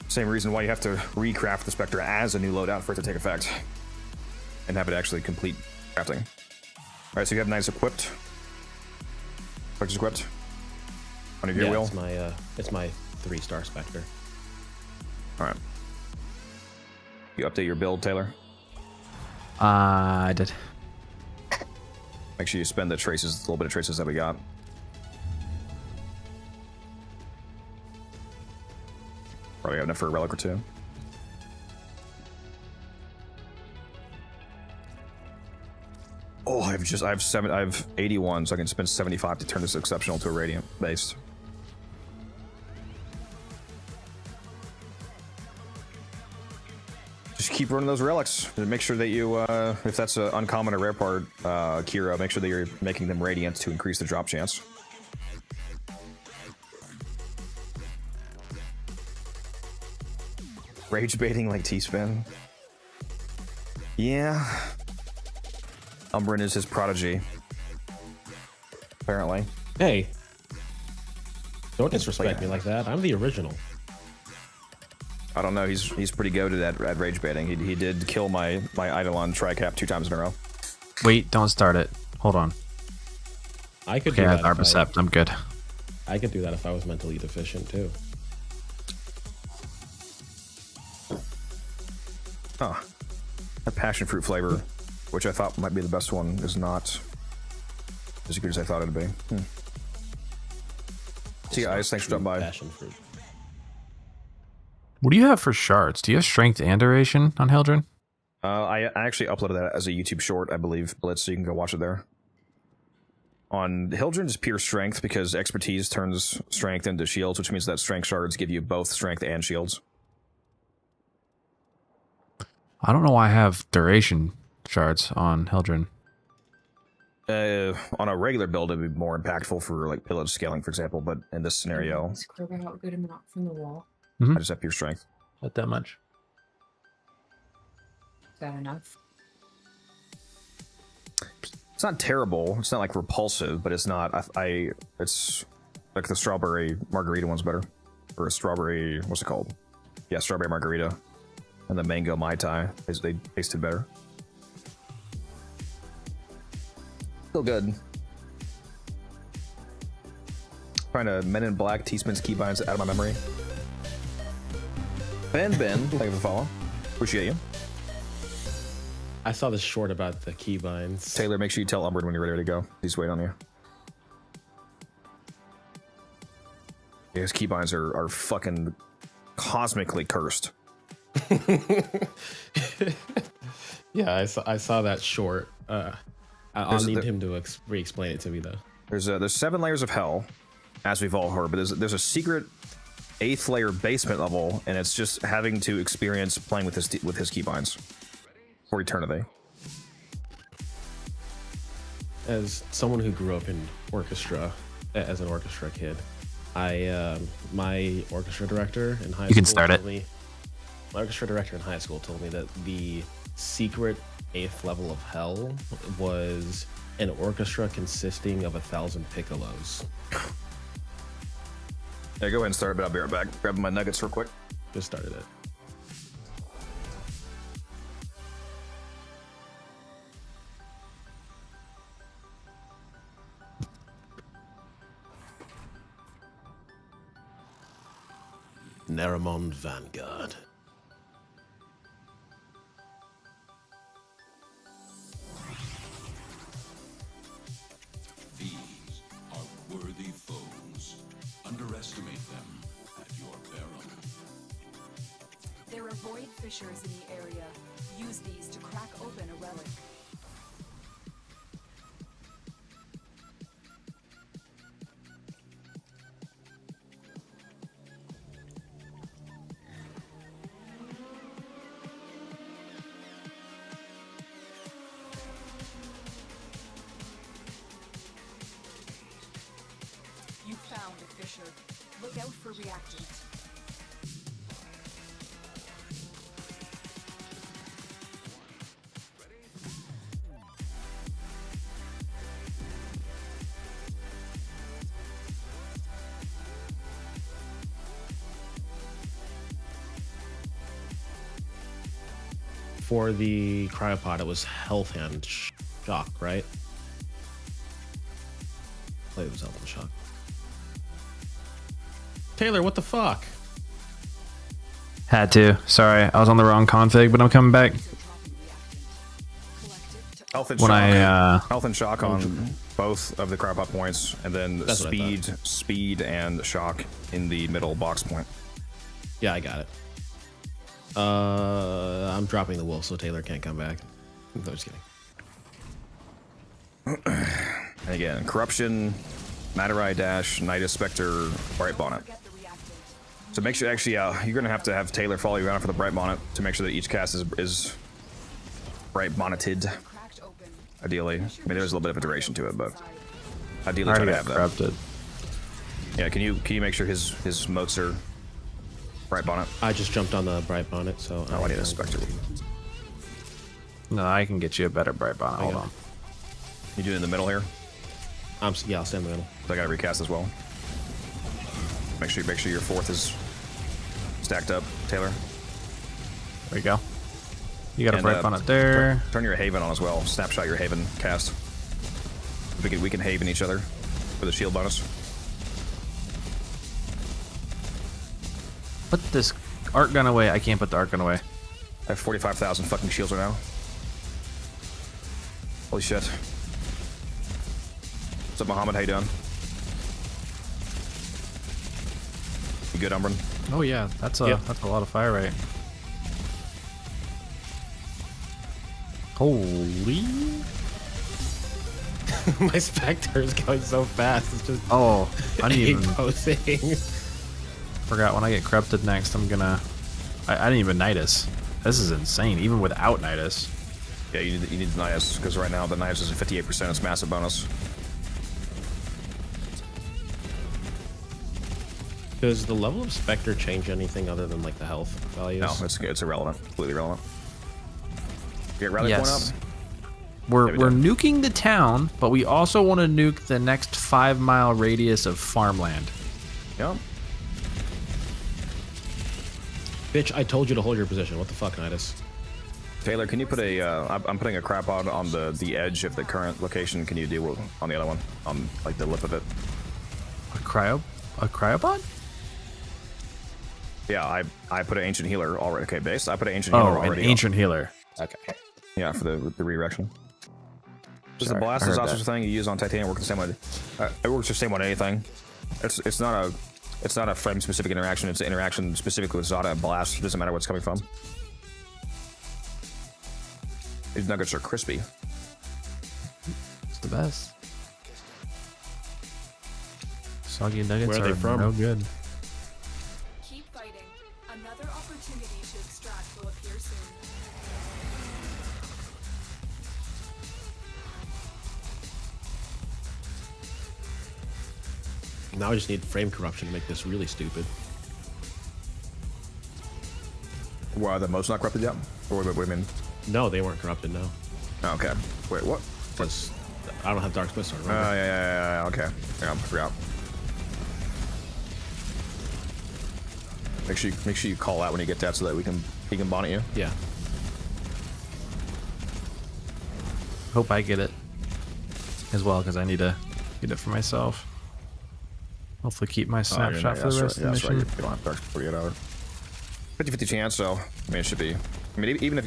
Same reason why you have to recraft the Spectre as a new loadout for it to take effect. And have it actually complete crafting. Alright, so you have Knights equipped. Spectre's equipped. On your gear wheel? It's my 3-star Spectre. Alright. You update your build, Taylor? I did. Make sure you spend the traces, the little bit of traces that we got. Probably got enough for a relic or 2. Oh, I have 81, so I can spend 75 to turn this exceptional to a radiant based. Just keep running those relics. And make sure that you, if that's an uncommon or rare part, Kira, make sure that you're making them radiant to increase the drop chance. Rage baiting like T-Spin. Yeah. Umbrin is his prodigy. Apparently. Hey. Don't disrespect me like that. I'm the original. I don't know. He's pretty goated at rage baiting. He did kill my Eidolon Tricap 2 times in a row. Wait, don't start it. Hold on. I could Okay, do I that. have Arbicept. I'm good. I could do that if I was mentally deficient too. Huh. That passion fruit flavor, which I thought might be the best one, is not as good as I thought it'd be. See you guys. Thanks for stopping by. Passion fruit. What do you have for shards? Do you have strength and duration on Hildren? I actually uploaded that as a YouTube short, I believe, Blitz, so you can go watch it there. On Hildren, it's pure strength because expertise turns strength into shields, which means that strength shards give you both strength and shields. I don't know why I have duration shards on Hildren. On a regular build, it'd be more impactful for like pillage scaling, for example, but in this scenario, Scrub out good amount from the wall. I just have pure strength. Not that much. Is that enough? It's not terrible. It's not like repulsive, but it's not. It's like the strawberry margarita one's better, or a strawberry. What's it called? Yeah, strawberry margarita, and the mango mai tai. They tasted better. Still good. Trying to Men in Black T-Spin's keybinds out of my memory. Ben, thank you for the follow. Appreciate you. I saw this short about the keybinds. Taylor, make sure you tell Umbrid when you're ready to go. He's waiting on you. Yeah, his keybinds are fucking cosmically cursed. Yeah, I saw that short. I'll need him to re-explain it to me though. There's 7 layers of hell, as we've all heard, but there's a secret 8th layer basement level, and it's just having to experience playing with his keybinds for eternity. As someone who grew up in orchestra, as an orchestra kid, my orchestra director in high school. You can start it. My orchestra director in high school told me that the secret 8th level of hell was an orchestra consisting of 1,000 piccolos. Yeah, go ahead and start it, but I'll be right back. Grabbing my nuggets real quick. Just started it. Neramond Vanguard. These are worthy foes. Underestimate them at your peril. There are void fissures in the area. Use these to crack open a relic. You found a fissure. Look out for reactant. For the cryopod, it was health and shock, right? I believe it was health and shock. Taylor, what the fuck? Had to. Sorry, I was on the wrong config, but I'm coming back. Health and When shock. Health and shock on both of the cryopod points, and then That's what I speed and shock in the middle box point. Yeah, I got it. I'm dropping the wolf so Taylor can't come back. No, just kidding. And again, Corruption, Madurai Dash, Nidus Spectre, Bright Bonnet. So make sure, actually, you're gonna have to have Taylor follow you around for the Bright Bonnet to make sure that each cast is Bright Bonneted. Ideally. I mean, there's a little bit of a duration to it, but ideally try to have that. Corrupted. Yeah, can you make sure his motes are Bright Bonnet? I just jumped on the Bright Bonnet, so... Oh, I need a Spectre. No, I can get you a better Bright Bonnet. Hold on. You do it in the middle here? Yeah, I'll stay in the middle. So I gotta recast as well. Make sure your fourth is stacked up, Taylor. There you go. You got a Bright Bonnet there. Turn your Haven on as well. Snapshot your Haven cast. We can Haven each other for the shield bonus. Put this arc gun away. I can't put the arc gun away. I have 45,000 fucking shields right now. Holy shit. What's up, Muhammad? How you doing? You good, Umbran? Oh yeah, that's a lot of fire rate. Holy! My Spectre is going so fast. It's just I didn't even posing. forgot when I get corrupted next. I'm gonna. I didn't even Nidus. This is insane, even without Nidus. Yeah, you need the Nidus because right now the Nidus is a 58%. It's massive bonus. Does the level of Spectre change anything other than like the health values? No, it's irrelevant. Completely irrelevant. Get rally point up. We're nuking the town, but we also want to nuke the next 5-mile radius of farmland. Yep. Bitch, I told you to hold your position. What the fuck, Nidus? Taylor, can you put a? I'm putting a crap pod on the edge of the current location. Can you deal with on the other one, on like the lip of it? A cryopod? Yeah, I put an ancient healer already. Okay, base. I put an ancient healer already. An ancient healer. Okay. Yeah, for the redirection. Does the blast is also a thing you use on Titanium work the same way? It works the same on anything. It's not a frame specific interaction. It's an interaction specifically with Zada and blast. It doesn't matter where it's coming from. These nuggets are crispy. It's the best. Soggy nuggets Where are they from? no good. Keep fighting. Another opportunity to extract will appear soon. Now I just need frame corruption to make this really stupid. Why are the modes not corrupted yet? Or what do you mean? No, they weren't corrupted, no. Oh, okay. Wait, what? Because I don't have Dark Split Sword, remember? Oh, yeah, okay. Yeah, I forgot. Make sure you call out when you get that so that he can bonnet you. Yeah. Hope I get it as well because I need to get it for myself. Hopefully keep my snapshot for the rest of the mission. You don't have Dark 48 hour. 50-50 chance, so I mean it should be. I mean even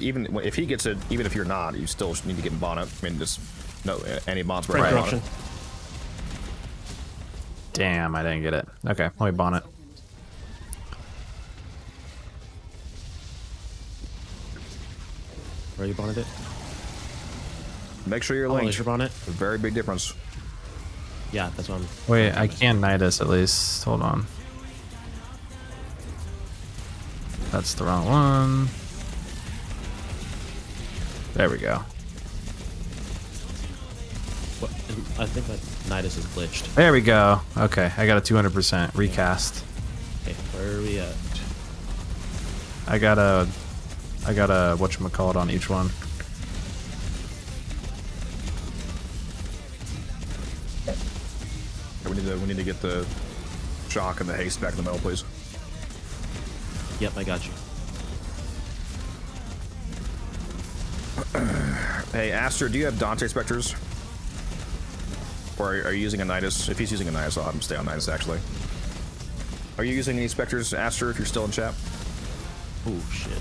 if he gets it, even if you're not, you still need to get him bonnet. I mean just no any bonds frame corruption. Damn, I didn't get it. Okay, let me bonnet. Where you bonnet it? Make sure you're linked. Your bonnet? A very big difference. Yeah, that's what I'm... Wait, I can Nidus at least. Hold on. That's the wrong one. There we go. What? I think that Nidus is glitched. There we go. Okay, I got a 200% recast. Okay, where are we at? I got a whatchamacallit on each one. We need to get the shock and the haste back in the middle, please. Yep, I got you. Hey, Aster, do you have Dante Spectres? Or are you using a Nidus? If he's using a Nidus, I'll have him stay on Nidus, actually. Are you using any Spectres, Aster, if you're still in chat? Oh, shit.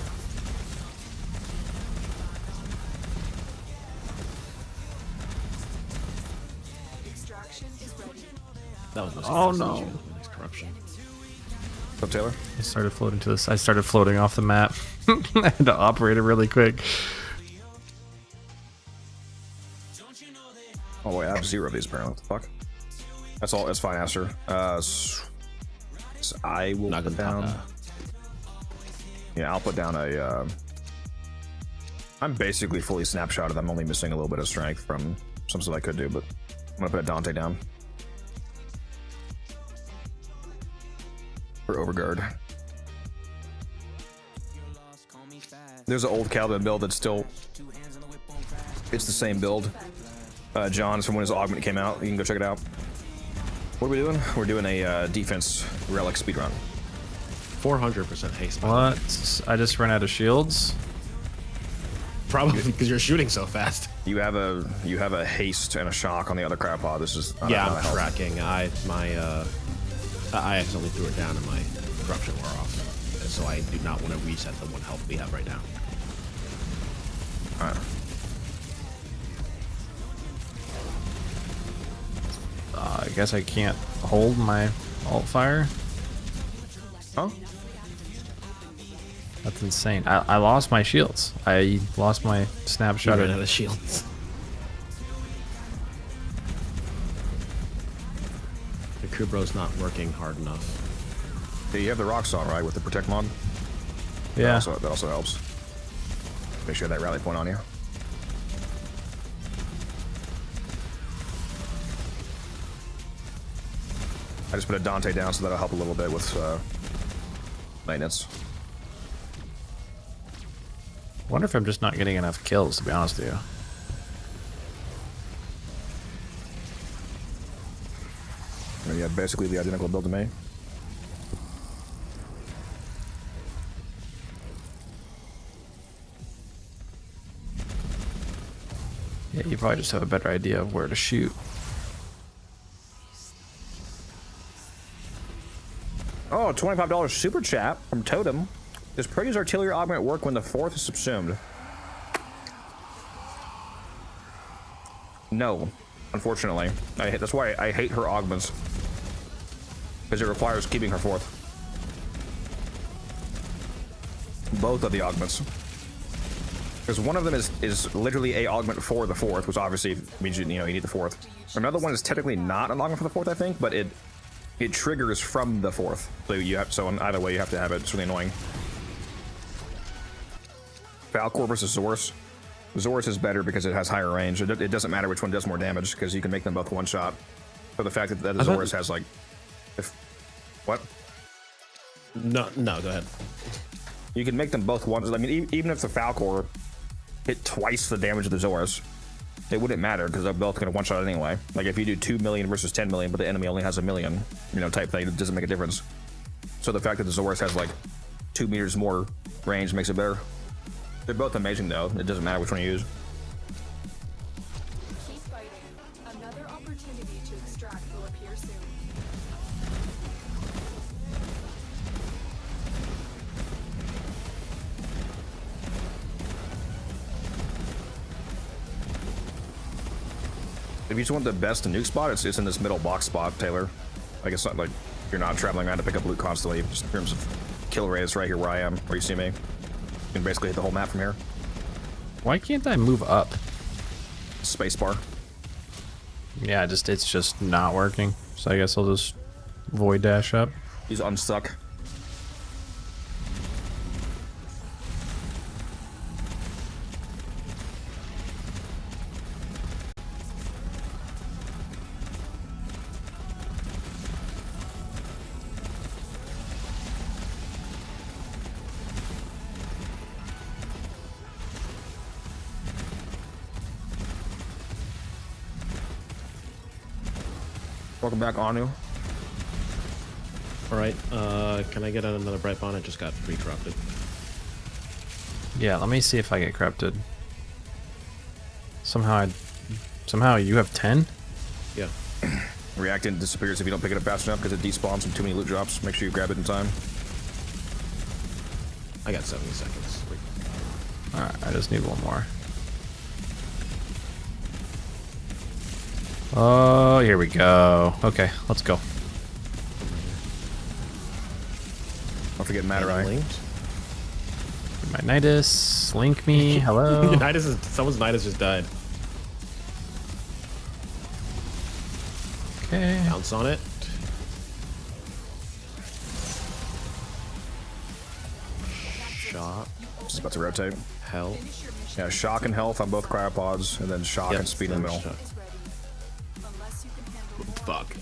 Extraction is ready. That was Oh no. Corruption. What's up, Taylor? I started floating to this. I started floating off the map. I had to operate it really quick. Hold 0 of these apparently. What the fuck? That's all. That's fine, Aster. So I will Not put gonna down. Yeah, I'll put down a. I'm basically fully snapshotted. I'm only missing a little bit of strength from some stuff I could do, but I'm gonna put a Dante down for overguard. There's an old Calvin build that's still. It's the same build. John's from when his augment came out. You can go check it out. What are we doing? We're doing a defense relic speedrun. 400% haste. What? I just ran out of shields. Probably because you're shooting so fast. You have a haste and a shock on the other crab pod. This is Yeah, I'm tracking. I accidentally threw it down and my corruption wore off, and so I do not want to reset the 1 health we have right now. All right. I guess I can't hold my alt fire. Huh? That's insane. I lost my shields. I lost my snapshot. You ran out of shields. The Kubro's not working hard enough. Yeah, you have the rock song, right, with the protect mod? Yeah. That also helps. Make sure that rally point on you. I just put a Dante down, so that'll help a little bit with maintenance. Wonder if I'm just not getting enough kills, to be honest with you. Yeah, basically the identical build to me. Yeah, you probably just have a better idea of where to shoot. Oh, $25 super chat from Totem. Does Praetor's artillery augment work when the 4th is subsumed? No, unfortunately. That's why I hate her augments. Because it requires keeping her 4th. Both of the augments. Because one of them is literally a augment for the 4th, which obviously means you need the 4th. Another one is technically not an augment for the 4th, I think, but it triggers from the 4th. So in either way you have to have it. It's really annoying. Falcor versus Zorus. Zorus is better because it has higher range. It doesn't matter which one does more damage because you can make them both one shot. So the fact that the Zorus has like, what? No, go ahead. You can make them both one. I mean, even if the Falcor hit twice the damage of the Zorus, it wouldn't matter because they're both going to one shot anyway. Like if you do 2 million versus 10 million, but the enemy only has 1 million, type thing, it doesn't make a difference. So the fact that the Zorus has like 2 meters more range makes it better. They're both amazing though. It doesn't matter which one you use. Keep fighting. Another opportunity to extract will appear soon. If you just want the best nuke spot, it's in this middle box spot, Taylor. Like it's not like you're not traveling around to pick up loot constantly. Just in terms of kill radius, right here where I am, where you see me. You can basically hit the whole map from here. Why can't I move up? Spacebar. Yeah, it's just not working. So I guess I'll just void dash up. He's unstuck. Welcome back, Anu. Alright, can I get another bright bond? I just got re-corrupted. Yeah, let me see if I get corrupted. Somehow you have 10? Yeah. Reactant disappears if you don't pick it up fast enough because it despawns from too many loot drops. Make sure you grab it in time. I got 70 seconds. Alright, I just need one more. Oh, here we go. Okay, let's go. Don't forget Matarai. My Nidus, link me. Hello. Someone's Nidus just died. Okay. Bounce on it. Shock. Just about to rotate. Health. Yeah, shock and health on both cryopods, and then shock and speed in the middle. Fuck.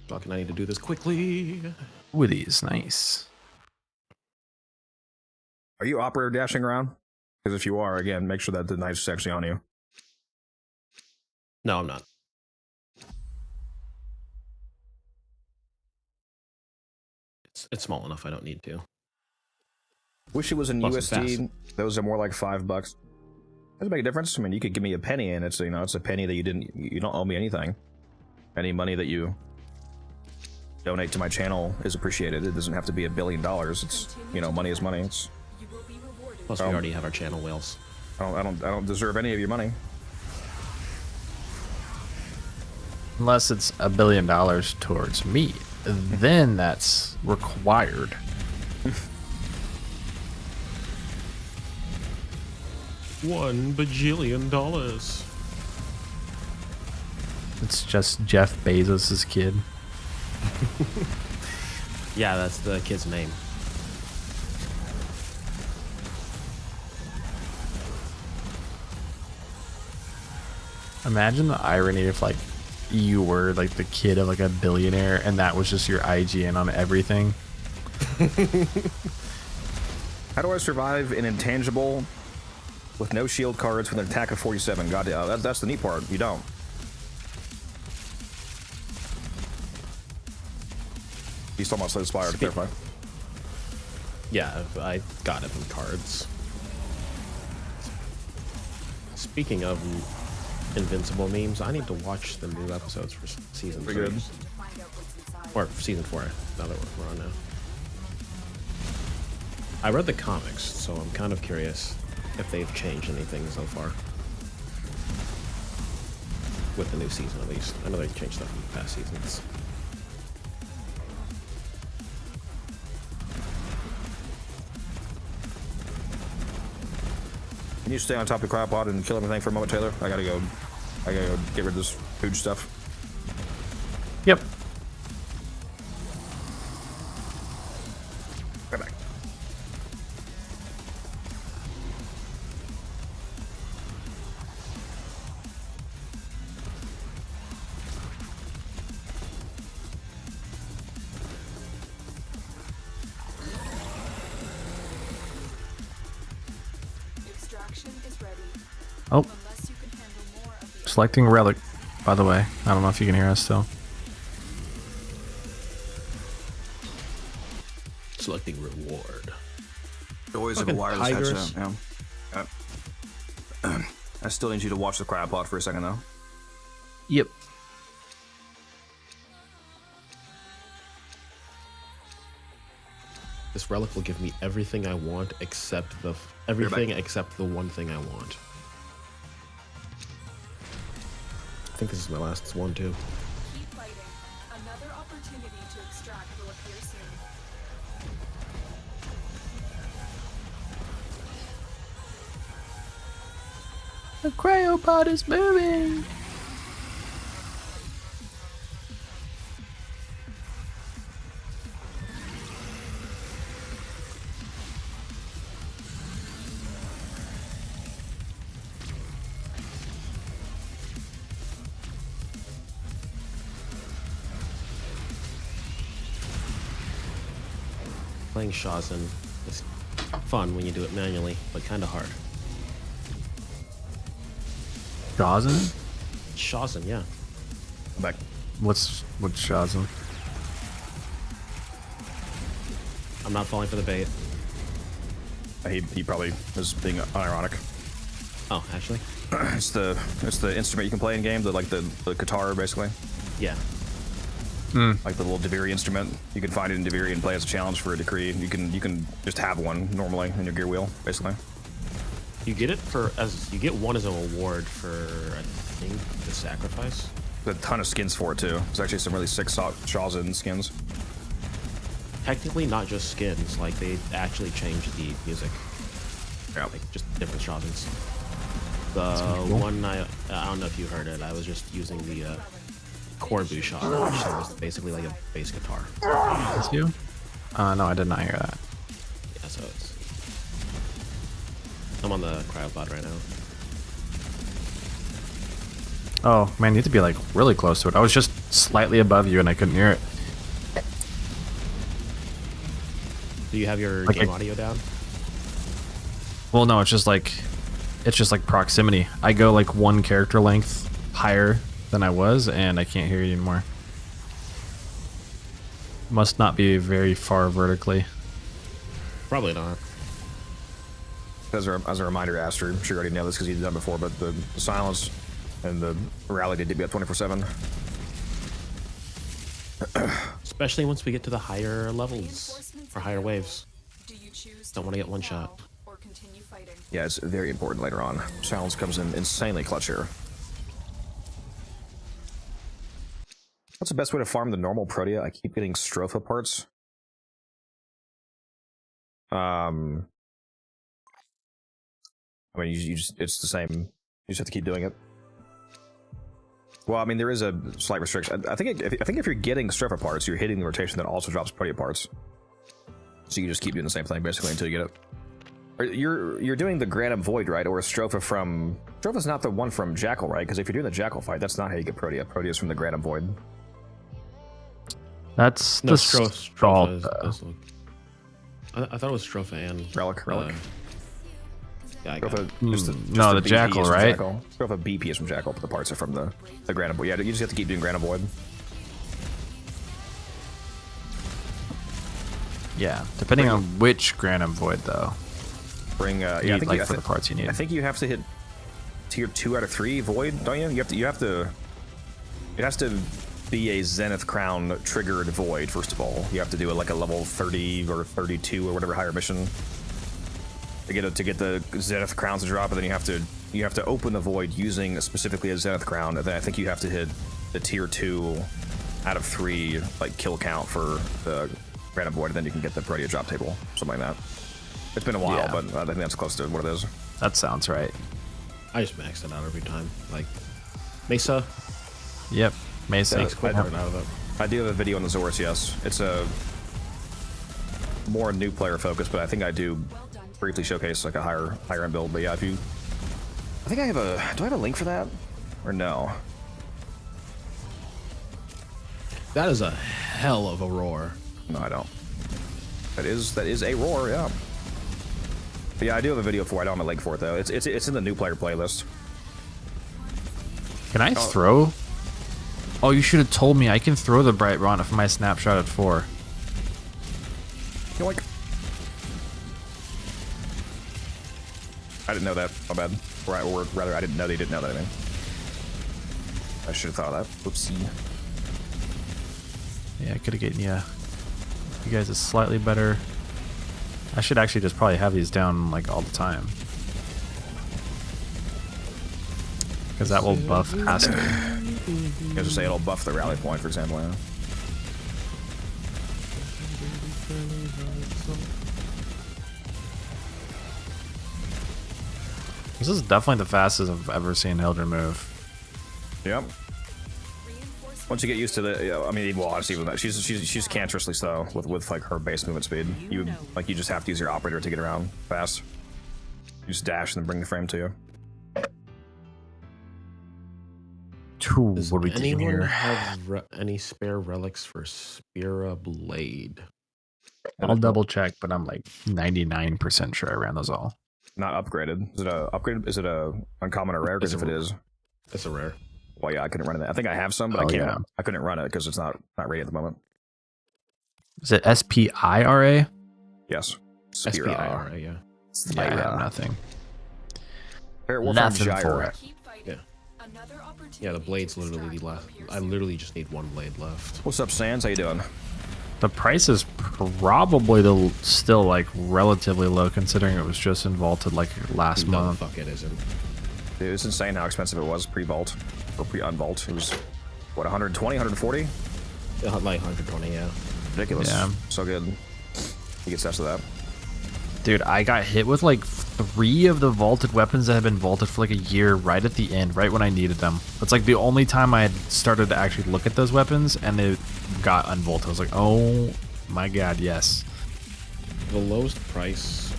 Fucking, I need to do this quickly. Woody's nice. Are you operator dashing around? Because if you are, again, make sure that the knife's actually on you. No, I'm not. It's small enough. I don't need to. Wish it was in Plus it's USD. Those are more like $5. Doesn't make a difference. I mean, you could give me a penny, and it's, you know, it's a penny that you don't owe me anything. Any money that you donate to my channel is appreciated. It doesn't have to be $1 billion. It's, you know, money is money. It's. Plus, we already have our channel whales. I don't deserve any of your money. Unless it's $1 billion towards me, then that's required. $1 bajillion. It's just Jeff Bezos' kid. Yeah, that's the kid's name. Imagine the irony if, like, you were like the kid of like a billionaire and that was just your IGN on everything. How do I survive an intangible with no shield cards with an attack of 47? God, that's the neat part. You don't. He's talking about Slay the Spire, to clarify. Yeah, I got it from cards. Speaking of Invincible memes, I need to watch the new episodes for season 3. Good. Or season 4, now that we're on now. I read the comics, so I'm kind of curious if they've changed anything so far. With the new season, at least. I know they've changed stuff in the past seasons. Can you stay on top of the cryopod and kill everything for a moment, Taylor? I gotta go get rid of this food stuff. Yep. Right back. Oh. Selecting relic, by the way. I don't know if you can hear us still. Selecting reward. Always have a wireless headset. Yeah. I still need you to watch the cryopod for a second, though. Yep. This relic will give me everything I want except the except the one thing I want. I think this is my last one too. Keep fighting. Another opportunity to extract will appear soon. The cryopod is moving. Playing Shazin is fun when you do it manually, but kind of hard. Shazin? Shazin, yeah. Back. What's Shazin? I'm not falling for the bait. He probably was being unironic. Oh, actually? It's the instrument you can play in game, the guitar basically. Yeah. Like the little Deviri instrument. You can find it in Deviri and play as a challenge for a decree. You can just have one normally in your gear wheel, basically. You get it you get one as a reward for, I think, the sacrifice. There's a ton of skins for it too. There's actually some really sick Shazin skins. technically not just skins. Like they actually changed the music. Yeah, like just different genres. The one I don't know if you heard it. I was just using the chord boost shot, which was basically like a bass guitar. That's you? No, I did not hear that. Yeah, so it's. I'm on the cryopod right now. Oh man, you have to be like really close to it. I was just slightly above you and I couldn't hear it. Do you have your Like game audio down? Well, no, it's just like proximity. I go like one character length higher than I was, and I can't hear you anymore. Must not be very far vertically. Probably not. As a reminder, Aster, I'm sure you already know this because you've done it before, but the silence and the rally did be up 24/7. Especially once we get to the higher levels or higher waves. Don't want to get one shot. Yeah, it's very important later on. Silence comes in insanely clutch here. What's the best way to farm the normal Protea? I keep getting Stropha parts. I mean, you just, it's the same. You just have to keep doing it. Well, I mean, there is a slight restriction. I think if you're getting Stropha parts, you're hitting the rotation that also drops Protea parts. So you just keep doing the same thing basically until you get it. You're doing the Granum Void, right? Or a Stropha from... Stropha's not the one from Jackal, right? Because if you're doing the Jackal fight, that's not how you get Protea. Protea's from the Granum Void. That's no, the Stropha does look... I thought it was Stropha and... Relic. Yeah, I got it. No, the Jackal, right? Stropha BP is from Jackal, but the parts are from the Granum Void. Yeah, you just have to keep doing Granum Void. Yeah, depending on which Granum Void, though. Bring yeah, I think like for the parts you need. I think you have to hit tier 2 out of 3 Void, don't you? You have to. It has to be a Zenith Crown triggered Void first of all. You have to do it like a level 30 or 32 or whatever higher mission to get the Zenith Crowns to drop, and then you have to open the Void using specifically a Zenith Crown, and then I think you have to hit the tier 2 out of 3 like kill count for the Granum Void, and then you can get the Protea drop table, something like that. It's been a while, Yeah. but I think that's close to what it is. That sounds right. I just maxed it out every time. Like, Mesa. Yep, Mesa. I do have a video on the Zorus, yes. It's a more new player focus, but I think I do briefly showcase like a higher end build. But yeah, if you... I think I have a... Do I have a link for that? Or no? That is a hell of a roar. No, I don't. That is a roar, yeah. But yeah, I do have a video for it. I don't have a link for it though. It's in the new player playlist. Can I throw? Oh, you should have told me. I can throw the Bright Rana from my snapshot at 4. Yoink. I didn't know that. My bad. Or rather, I didn't know they didn't know that. I mean, I should have thought of that. Oopsie. Yeah, I could have gotten you guys is slightly better. I should actually just probably have these down like all the time, because that will buff Aster. You guys just say it'll buff the rally point, for example. Yeah. This is definitely the fastest I've ever seen Hildren move. Yep. Once you get used to the, I mean, well, honestly, with that, she's cancerously slow with like her base movement speed. You just have to use your operator to get around fast. You just dash and then bring the frame to you. Does what are we doing anyone here? have any spare relics for Spira Blade? I'll double check, but I'm like 99% sure I ran those all. Not upgraded. Is it a upgraded? Is it a uncommon or rare? Because if it is, it's a rare. Well, yeah, I couldn't run it. I think I have some, but I can't. Yeah. I couldn't run it because it's not ready at the moment. Is it SPIRA? Yes. SPIRA, yeah. Yeah, I have nothing. Nothing for it. Yeah. Yeah, the blade's literally the last. I literally just need one blade left. What's up, Sans? How you doing? The price is probably still like relatively low considering it was just in vaulted like last month. Fuck, it isn't. Dude, it's insane how expensive it was pre-vault or pre-unvault. It was what, 120, 140? Like 120, yeah. ridiculous. Yeah. So good. He gets touched to that. Dude, I got hit with like 3 of the vaulted weapons that had been vaulted for like a year right at the end, right when I needed them. It's like the only time I had started to actually look at those weapons and they got unvaulted. I was like, oh my god, yes. The lowest price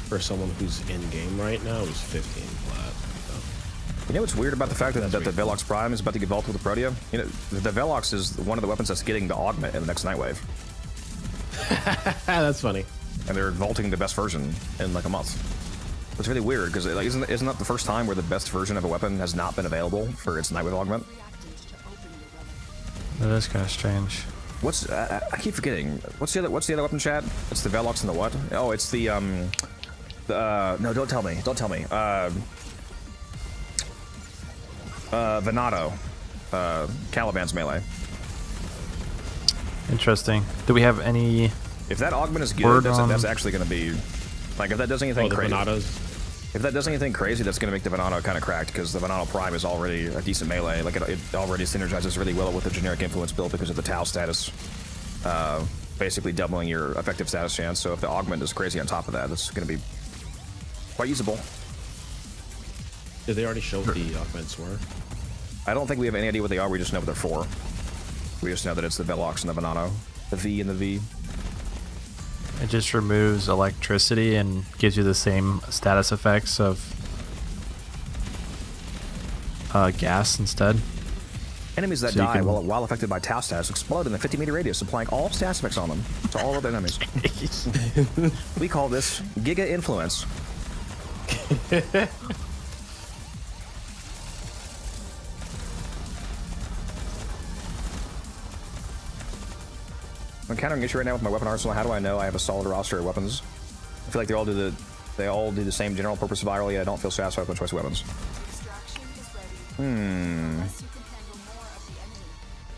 for someone who's in game right now is 15 flat. So. You know what's weird about the fact that the Velox Prime is about to get vaulted with the Protea? You know, the Velox is one of the weapons that's getting the augment in the next Nightwave. That's funny. And they're vaulting the best version in like a month. It's really weird because like, isn't that the first time where the best version of a weapon has not been available for its Nightwave augment? That is kind of strange. What's I keep forgetting. What's the other weapon, chat? It's the Velox and the what? Oh, it's the no, don't tell me. Don't tell me. Venato. Caliban's melee. Interesting. Do we have any? If that augment is good, that's actually going to be like if that does anything crazy. If that does anything crazy, that's going to make the Venato kind of cracked because the Venato Prime is already a decent melee. Like it already synergizes really well with the generic influence build because of the Tau status, basically doubling your effective status chance. So if the augment is crazy on top of that, it's going to be quite usable. Did they already show what the augments were? I don't think we have any idea what they are. We just know what they're for. We just know that it's the Velox and the Venato, the V and the V. It just removes electricity and gives you the same status effects of gas instead. Enemies that So you die can- while affected by Tau status explode in a 50-meter radius, applying all status effects on them to all other enemies. We call this Giga Influence. I'm encountering an issue right now with my weapon arsenal. How do I know I have a solid roster of weapons? I feel like they all do the same general purpose virally. I don't feel satisfied with my choice of weapons.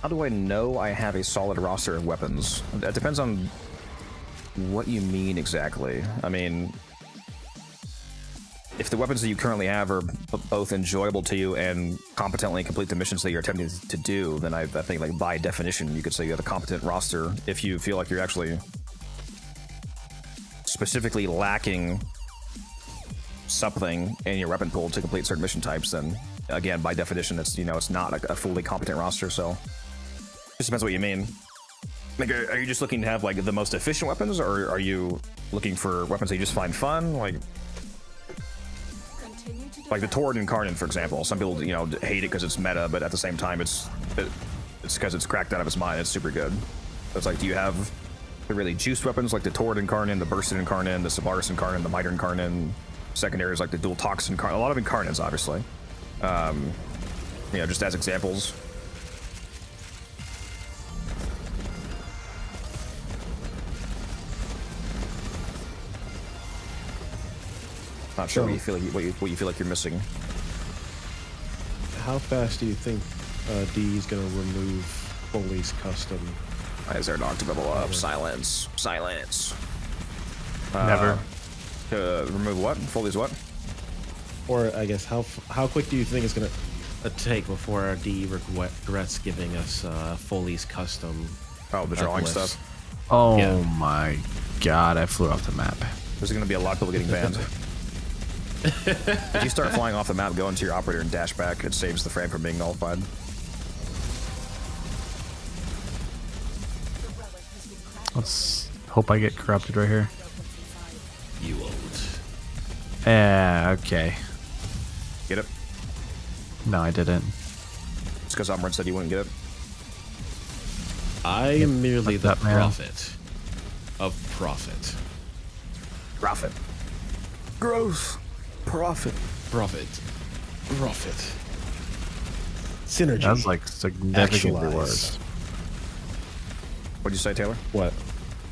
How do I know I have a solid roster of weapons? That depends on what you mean exactly. I mean, if the weapons that you currently have are both enjoyable to you and competently complete the missions that you're attempting to do, then I think, like, by definition, you could say you have a competent roster. If you feel like you're actually specifically lacking something in your weapon pool to complete certain mission types, then again, by definition, it's not a fully competent roster. So it just depends what you mean. Like, are you just looking to have like the most efficient weapons, or are you looking for weapons that you just find fun, like the Tauren Incarnate, for example? Some people, hate it because it's meta, but at the same time, it's because it's cracked out of its mind. It's super good. So it's like, do you have the really juiced weapons like the Tauren Incarnate, the Bursted Incarnate, the Savaris Incarnate, the Miter Incarnate? Secondaries like the Dual Toxin Incarnate. A lot of Incarnates, obviously. Just as examples. Not sure what you feel like you're missing. How fast do you think D is gonna remove Foley's custom? Why is there a dog to level up? Silence. Silence. Never. Remove what? Foley's what? Or I guess how quick do you think it's gonna take before D regrets giving us Foley's custom? Oh, the drawing lists? stuff. Oh Yeah. my god, I flew off the map. There's gonna be a lot of people getting banned. If you start flying off the map, go into your operator and dash back. It saves the frame from being nullified. Let's hope I get corrupted right here. You won't. Okay. Get it? No, I didn't. It's because Umbrun said you wouldn't get it. I am merely the that, man. prophet of profit. Profit. Gross. Profit. Profit. Profit. Synergy. That's like significantly Actualize. worse. What'd you say, Taylor? What?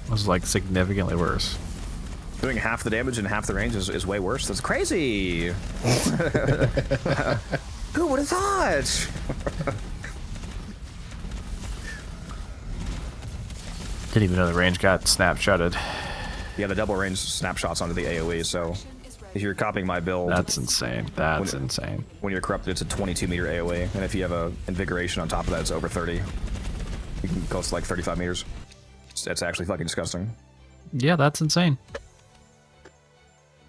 It was like significantly worse. Doing half the damage and half the range is way worse. That's crazy. Who would have thought? Didn't even know the range got snapshotted. Yeah, the double range snapshots onto the AoE, so if you're copying my build... That's insane. That's insane. When you're corrupted, it's a 22-meter AoE, and if you have a invigoration on top of that, it's over 30. You can coast like 35 meters. That's actually fucking disgusting. Yeah, that's insane.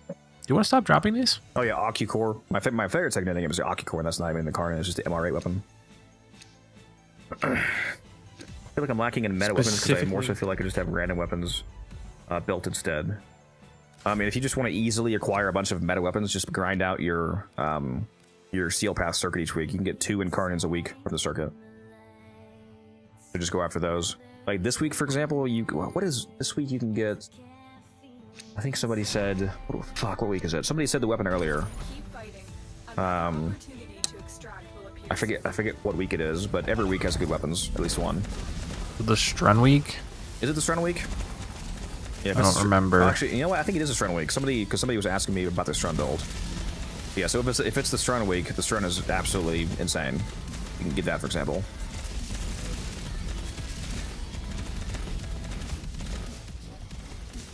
Do you want to stop dropping these? Oh yeah, Occucore. My favorite technique in the game is the Occucore, and that's not even the Karn, it's just the MR8 weapon. I feel like I'm lacking in meta weapons because I more so feel like I just have random weapons built instead. I mean, if you just want to easily acquire a bunch of meta weapons, just grind out your Steel Path circuit each week. You can get 2 Incarnines a week from the circuit. So just go after those. Like this week, for example, what is this week? You can get. I think somebody said, oh, fuck, what week is it? Somebody said the weapon earlier. I forget what week it is, but every week has good weapons, at least one. The Strun week? Is it the Strun week? Yeah, I don't remember. Actually, you know what? I think it is a Strun week. Somebody was asking me about the Strun build. Yeah, so if it's the Strun week, the Strun is absolutely insane. You can get that, for example.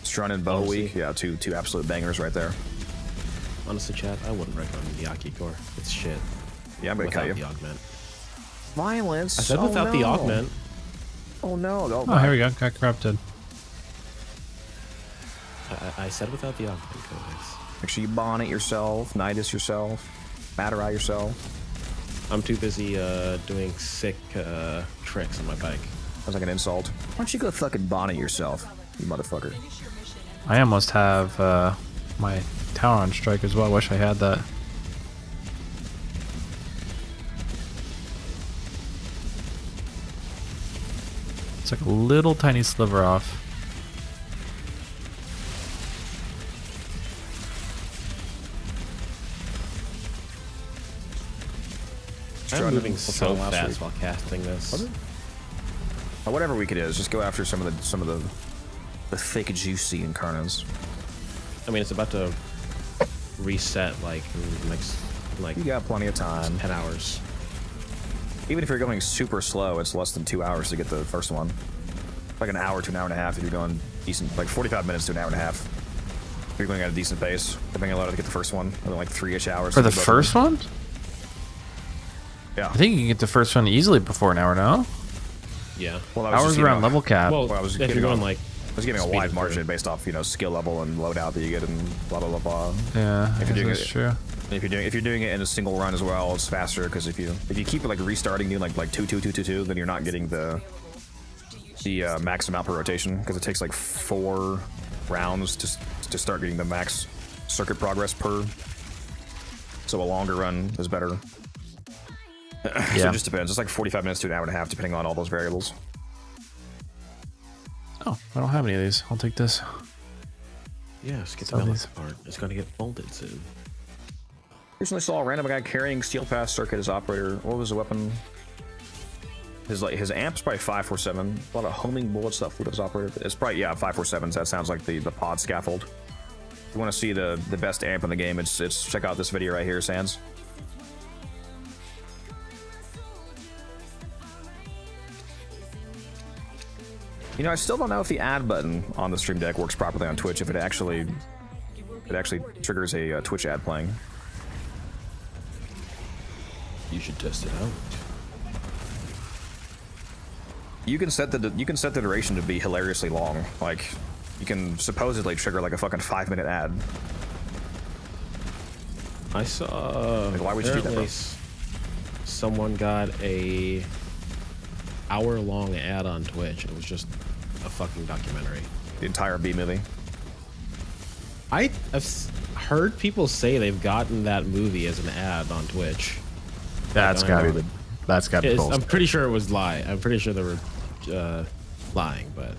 Strun and Bow week, yeah, two absolute bangers right there. Honestly, chat, I wouldn't recommend the Yaki core. It's shit. Yeah, I'm gonna cut you. Without the augment. Violence. I said without the augment. Oh no! Oh, here we go. Got corrupted. I said without the augment, Codex. Make sure you bonnet yourself, Nidus yourself, Matterai yourself. I'm too busy doing sick tricks on my bike. Sounds like an insult. Why don't you go fucking bonnet yourself, you motherfucker? I almost have my tower on strike as well. I wish I had that. It's like a little tiny sliver off. I'm moving so fast while casting this. Or whatever week it is, just go after some of the thick, juicy Incarnines. I mean, it's about to reset like in the next you got plenty of time. 10 hours. Even if you're going super slow, it's less than 2 hours to get the first one. Like an hour to an hour and a half if you're going decent, like 45 minutes to an hour and a half. If you're going at a decent pace, depending on how to get the first one, and then like 3-ish hours. For the first one? Yeah. I think you can get the first one easily before an hour now. Yeah. Well, hours around level cap. Well, I was if you're going like, I was giving a wide margin based off, skill level and loadout that you get and blah blah blah blah. Yeah, if you're doing that's true. If you're doing it in a single run as well, it's faster because if you keep it like restarting, doing like 2, then you're not getting the max amount per rotation because it takes like 4 rounds to start getting the max circuit progress per. So a longer run is better. Yeah. So it just depends. It's like 45 minutes to an hour and a half, depending on all those variables. Oh, I don't have any of these. I'll take this. Yeah, just get the Sell melee these. part. It's gonna get folded soon. Recently saw a random guy carrying Steel Path circuit as operator. What was the weapon? His amp's probably 547. A lot of homing bullets that flew as operator. It's probably 547. So that sounds like the pod scaffold. If you want to see the best amp in the game, it's check out this video right here, Sans. I still don't know if the ad button on the Stream Deck works properly on Twitch. If it actually triggers a Twitch ad playing. You should test it out. You can set the duration to be hilariously long. Like, you can supposedly trigger like a fucking 5-minute ad. I saw. Like, why would you do that, bro? Someone got a hour-long ad on Twitch. It was just a fucking documentary. The entire B movie. I've heard people say they've gotten that movie as an ad on Twitch. That's gotta be bullshit. I'm pretty sure it was lie. I'm pretty sure they were lying, but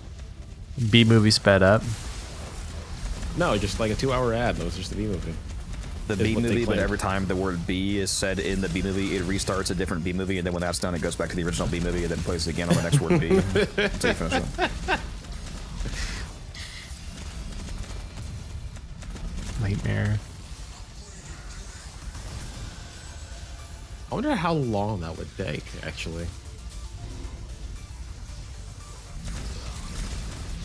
B movie sped up. no, just like a 2-hour ad. That was just the B movie. The B movie, but every time the word B is said in the B movie, it restarts a different B movie, and then when that's done, it goes back to the original B movie, and then plays it again on the next word B. Until you finish it. Nightmare. I wonder how long that would take, actually.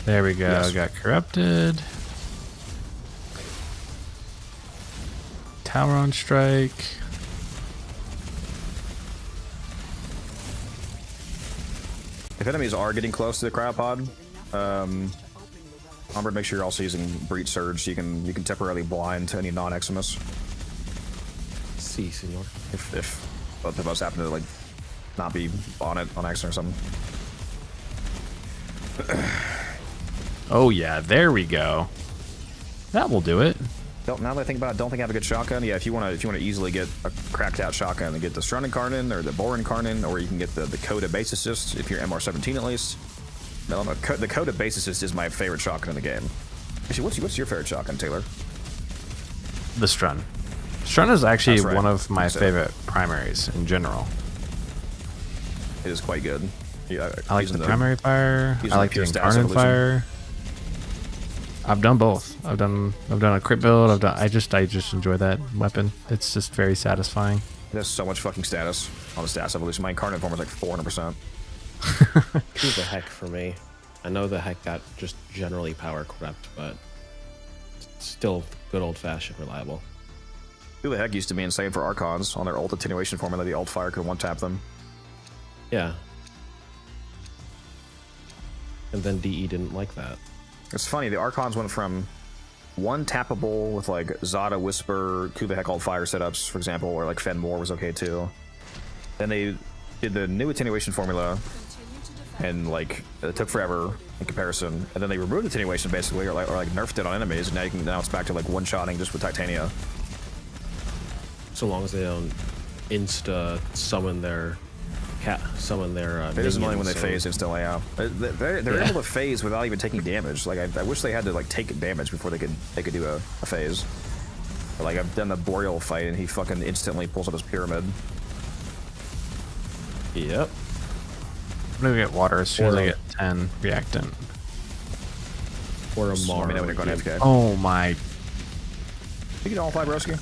There we go. Yes. Got corrupted. Tower on strike. If enemies are getting close to the cryopod, remember to make sure you're also using Breach Surge so you can temporarily blind to any non-Eximus. Si, senor. If both of us happen to like not be on it on accident or something. Oh yeah, there we go. That will do it. Now that I think about it, don't think I have a good shotgun. Yeah, if you want to easily get a cracked out shotgun and get the Strun Incarnin or the Bore Incarnin, or you can get the Coda Base Assist if you're MR17 at least. No, the Coda Base Assist is my favorite shotgun in the game. Actually, what's your favorite shotgun, Taylor? The Strun. Strun is actually That's right. one of my favorite primaries in general. It is quite good. Yeah, I like the primary fire. I like the pure stats Incarnin evolution. fire. I've done both. I've done a crit build. I just enjoy that weapon. It's just very satisfying. It has so much fucking status on the stats evolution. My Incarnate form was like 400%. Who the heck for me? I know the heck got just generally power crept, but still good old fashioned reliable. Who the heck used to be insane for Archons on their ult attenuation formula? The ult fire could one tap them. Yeah. And then DE didn't like that. It's funny, the Archons went from one tappable with like Zada, Whisper, who the heck ult fire setups, for example, or like Fenmore was okay too. Then they did the new attenuation formula, and like it took forever in comparison. And then they removed attenuation basically, or like nerfed it on enemies. And now it's back to like one-shotting just with Titania. So long as they don't insta summon their It is annoying when they phase instantly out. They're able to phase without even taking damage. Like I wish they had to like take damage before they could do a phase. But, like I've done the Boreal fight and he fucking instantly pulls up his pyramid. Yep. I'm gonna get water as soon as I get 10 reactant. Or a Let Mar. me know when you're going AFK. Oh my. You get all five, Broski.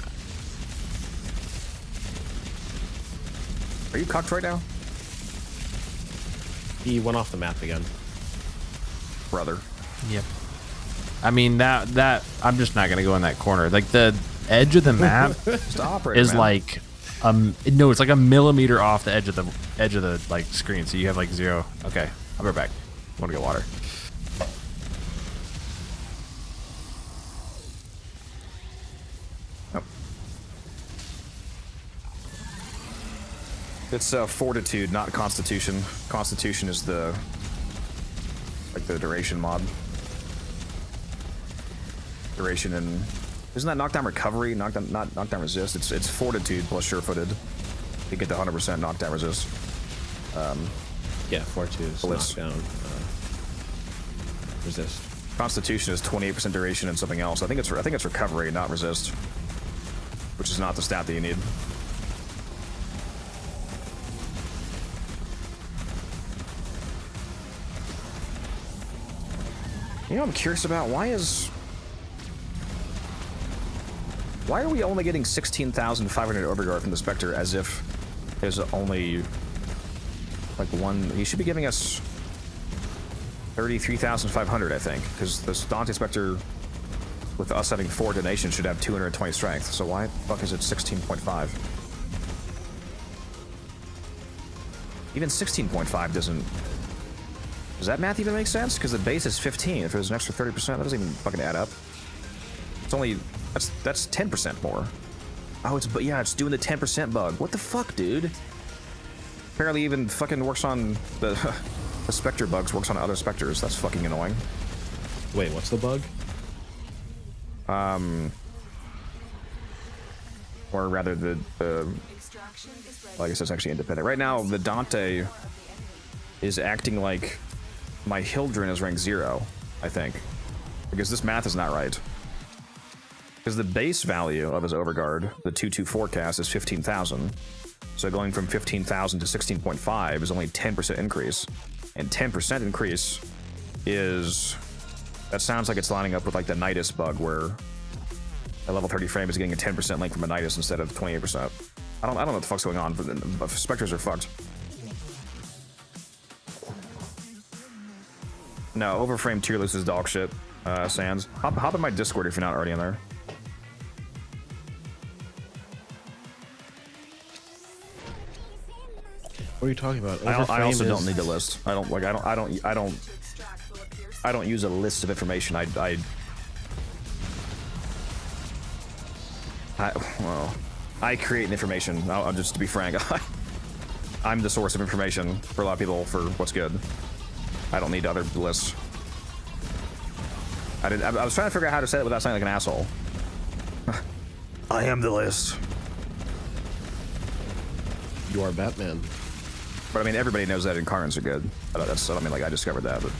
Are you cocked right now? He went off the map again. Brother. Yep. I mean that I'm just not gonna go in that corner. Like the edge of the map is like no, it's like a millimeter off the edge of the like screen. So you have like zero. Okay, I'll be right back. I want to get water. It's Fortitude, not Constitution. Constitution is the duration mod. Duration and isn't that knockdown recovery? Not knockdown resist. It's Fortitude plus sure-footed. You get the 100% knockdown resist. Yeah, Fortitude is knockdown resist. Constitution is 28% duration and something else. I think it's recovery, not resist, which is not the stat that you need. You know what I'm curious about? Why are we only getting 16,500 overguard from the Spectre as if there's only like one? He should be giving us 33,500, I think, because this Dante Spectre with us having 4 donations should have 220 strength. So why the fuck is it 16.5? Even 16.5 doesn't. Does that math even make sense? Because the base is 15. If there's an extra 30%, that doesn't even fucking add up. It's only that's 10% more. Oh, it's doing the 10% bug. What the fuck, dude? Apparently, even fucking works on the Spectre bugs. Works on other Spectres. That's fucking annoying. Wait, what's the bug? Or rather, the well, I guess it's actually independent. Right now, the Dante is acting like my Hildren is rank 0, I think. Because this math is not right. Because the base value of his Overguard, the 2-2 forecast, is 15,000. So going from 15,000 to 16.5 is only 10% increase. And 10% increase is... That sounds like it's lining up with like the Nidus bug, where a level 30 frame is getting a 10% link from a Nidus instead of 28%. I don't know what the fuck's going on, but Spectres are fucked. No, Overframe tier list is dog shit, Sans. Hop in my Discord if you're not already in there. What are you talking about? I also Overframe don't is- need the list. I don't use a list of information. Well, I create information. I'll just to be frank, I'm the source of information for a lot of people for what's good. I don't need other lists. I was trying to figure out how to say it without sounding like an asshole. I am the list. You are Batman. But I mean, everybody knows that incarnates are good. I don't mean like I discovered that, but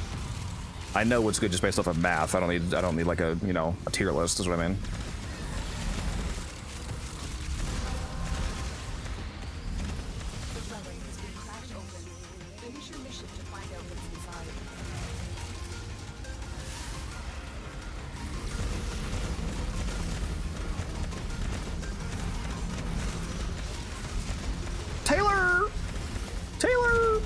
I know what's good just based off of math. I don't need like a a tier list. Is what I mean. Taylor! Taylor!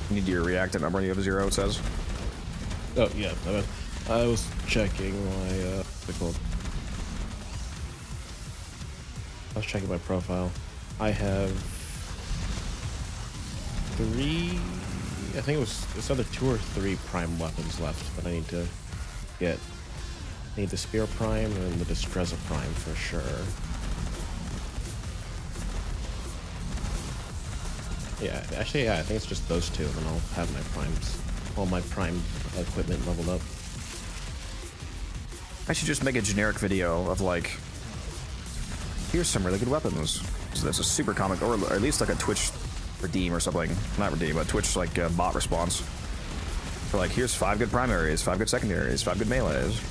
You need your reactant number. You have a 0. It says. Oh yeah, I was checking my what's it called? I was checking my profile. I have 3. I think it's either 2 or 3 prime weapons left that I need to get. I need the Spear Prime and the Destreza Prime for sure. Yeah, actually, yeah, I think it's just those 2, and then I'll have my primes, all my prime equipment leveled up. I should just make a generic video of like, here's some really good weapons. So that's a super comic, or at least like a Twitch redeem or something. Not redeem, but Twitch like bot response. For like, here's 5 good primaries, 5 good secondaries, 5 good melees.